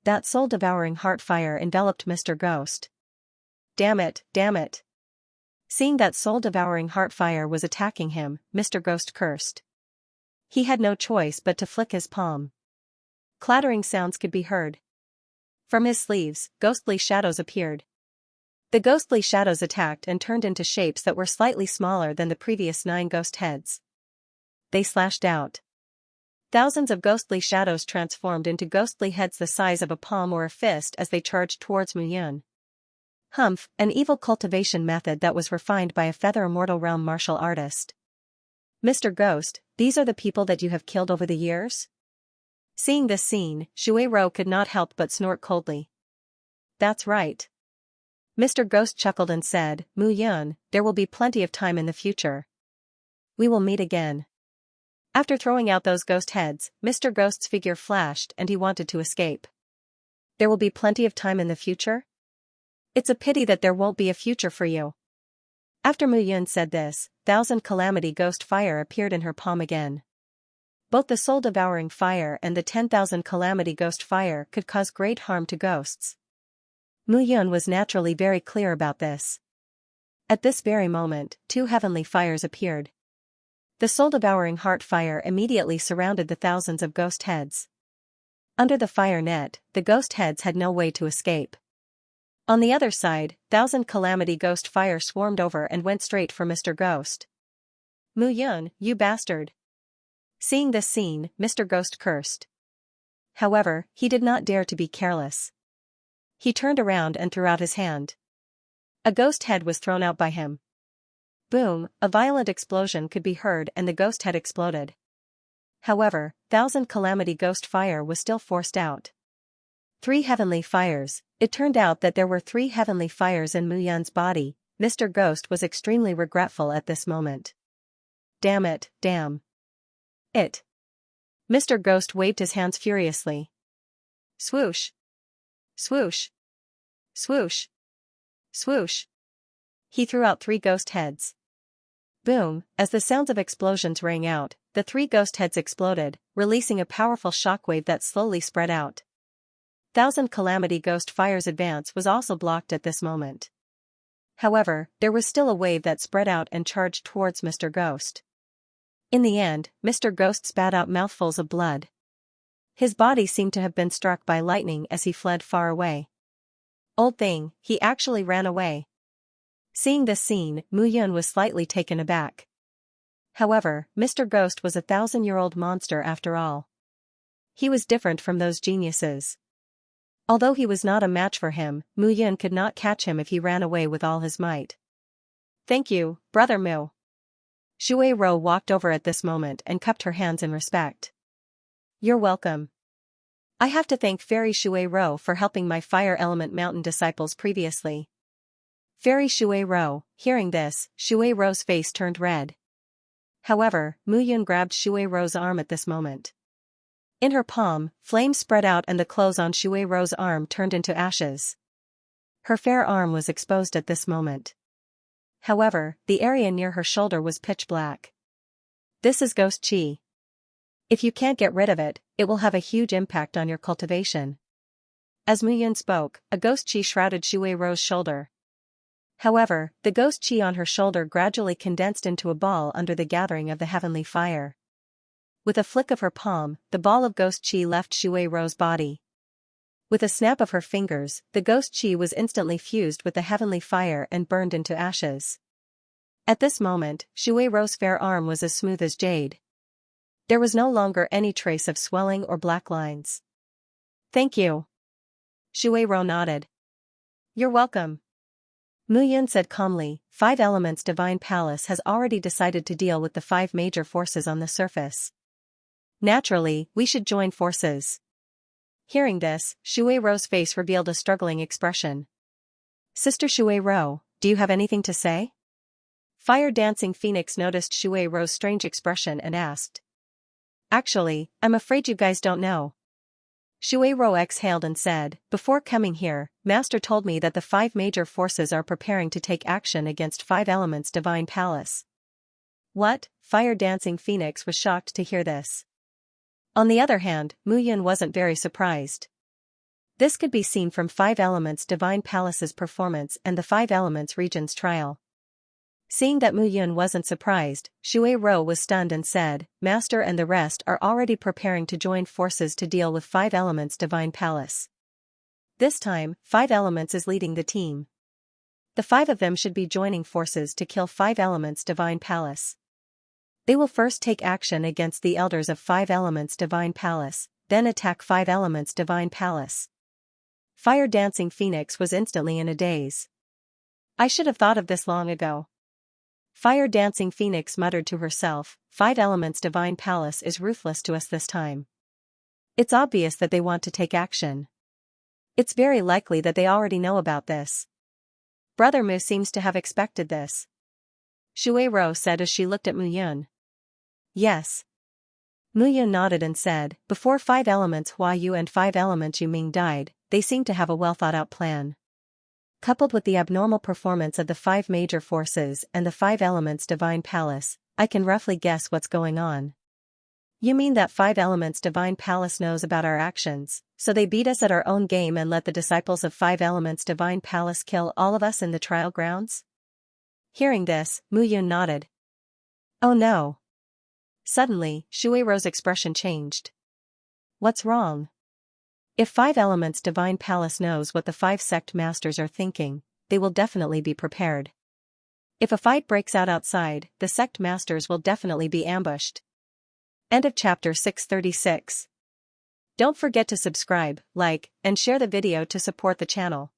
That soul-devouring heart fire enveloped Mr. Ghost. Damn it, damn it. Seeing that soul-devouring heart fire was attacking him, Mr. Ghost cursed. He had no choice but to flick his palm. Clattering sounds could be heard. From his sleeves, ghostly shadows appeared. The ghostly shadows attacked and turned into shapes that were slightly smaller than the previous 9 ghost heads. They slashed out. Thousands of ghostly shadows transformed into ghostly heads the size of a palm or a fist as they charged towards Mu Yun. Humph, an evil cultivation method that was refined by a feather immortal realm martial artist. Mr. Ghost, these are the people that you have killed over the years? Seeing this scene, Shui Rou could not help but snort coldly. That's right. Mr. Ghost chuckled and said, Mu Yun, there will be plenty of time in the future. We will meet again. After throwing out those ghost heads, Mr. Ghost's figure flashed and he wanted to escape. There will be plenty of time in the future? It's a pity that there won't be a future for you. After Mu Yun said this, 1,000 calamity ghost fire appeared in her palm again. Both the soul-devouring fire and the 10,000 calamity ghost fire could cause great harm to ghosts. Mu Yun was naturally very clear about this. At this very moment, 2 heavenly fires appeared. The soul-devouring heart fire immediately surrounded the thousands of ghost heads. Under the fire net, the ghost heads had no way to escape. On the other side, 1,000 calamity ghost fire swarmed over and went straight for Mr. Ghost. Mu Yun, you bastard. Seeing this scene, Mr. Ghost cursed. However, he did not dare to be careless. He turned around and threw out his hand. A ghost head was thrown out by him. Boom, a violent explosion could be heard and the ghost head exploded. However, 1,000 calamity ghost fire was still forced out. 3 heavenly fires. It turned out that there were 3 heavenly fires in Mu Yun's body. Mr. Ghost was extremely regretful at this moment. Damn it, damn it. Mr. Ghost waved his hands furiously. Swoosh. Swoosh. Swoosh. Swoosh. He threw out 3 ghost heads. Boom, as the sounds of explosions rang out, the 3 ghost heads exploded, releasing a powerful shockwave that slowly spread out. 1,000 calamity ghost fire's advance was also blocked at this moment. However, there was still a wave that spread out and charged towards Mr. Ghost. In the end, Mr. Ghost spat out mouthfuls of blood. His body seemed to have been struck by lightning as he fled far away. Old thing, he actually ran away. Seeing this scene, Mu Yun was slightly taken aback. However, Mr. Ghost was a 1,000-year-old monster after all. He was different from those geniuses. Although he was not a match for him, Mu Yun could not catch him if he ran away with all his might. Thank you, Brother Mu. Shui Rou walked over at this moment and cupped her hands in respect. You're welcome. I have to thank Fairy Shui Rou for helping my Fire Element Mountain disciples previously. Fairy Shui Rou, hearing this, Shui Rou's face turned red. However, Mu Yun grabbed Shui Rou's arm at this moment. In her palm, flames spread out and the clothes on Shui Rou's arm turned into ashes. Her fair arm was exposed at this moment. However, the area near her shoulder was pitch black. This is ghost chi. If you can't get rid of it, it will have a huge impact on your cultivation. As Mu Yun spoke, a ghost chi shrouded Shui Rou's shoulder. However, the ghost chi on her shoulder gradually condensed into a ball under the gathering of the heavenly fire. With a flick of her palm, the ball of ghost chi left Shui Rou's body. With a snap of her fingers, the ghost chi was instantly fused with the heavenly fire and burned into ashes. At this moment, Shui Rou's fair arm was as smooth as jade. There was no longer any trace of swelling or black lines. Thank you. Shui Rou nodded. You're welcome. Mu Yun said calmly, 5 Elements Divine Palace has already decided to deal with the 5 major forces on the surface. Naturally, we should join forces. Hearing this, Shui Rou's face revealed a struggling expression. Sister Shui Rou, do you have anything to say? Fire Dancing Phoenix noticed Shui Rou's strange expression and asked. Actually, I'm afraid you guys don't know. Shui Rou exhaled and said, before coming here, Master told me that the 5 major forces are preparing to take action against 5 Elements Divine Palace. What? Fire Dancing Phoenix was shocked to hear this. On the other hand, Mu Yun wasn't very surprised. This could be seen from 5 Elements Divine Palace's performance and the 5 Elements region's trial. Seeing that Mu Yun wasn't surprised, Shui Rou was stunned and said, Master and the rest are already preparing to join forces to deal with 5 Elements Divine Palace. This time, 5 Elements is leading the team. The 5 of them should be joining forces to kill 5 Elements Divine Palace. They will first take action against the elders of 5 Elements Divine Palace, then attack 5 Elements Divine Palace. Fire Dancing Phoenix was instantly in a daze. I should have thought of this long ago. Fire Dancing Phoenix muttered to herself, 5 Elements Divine Palace is ruthless to us this time. It's obvious that they want to take action. It's very likely that they already know about this. Brother Mu seems to have expected this. Shui Rou said as she looked at Mu Yun. Yes. Mu Yun nodded and said, before 5 Elements Hua Yu and 5 Elements Yu Ming died, they seemed to have a well-thought-out plan. Coupled with the abnormal performance of the 5 major forces and the 5 Elements Divine Palace, I can roughly guess what's going on. You mean that 5 Elements Divine Palace knows about our actions, so they beat us at our own game and let the disciples of 5 Elements Divine Palace kill all of us in the trial grounds? Hearing this, Mu Yun nodded. Oh no. Suddenly, Shui Rou's expression changed. What's wrong? If 5 Elements Divine Palace knows what the 5 sect masters are thinking, they will definitely be prepared. If a fight breaks out outside, the sect masters will definitely be ambushed. End of chapter 636. Don't forget to subscribe, like, and share the video to support the channel.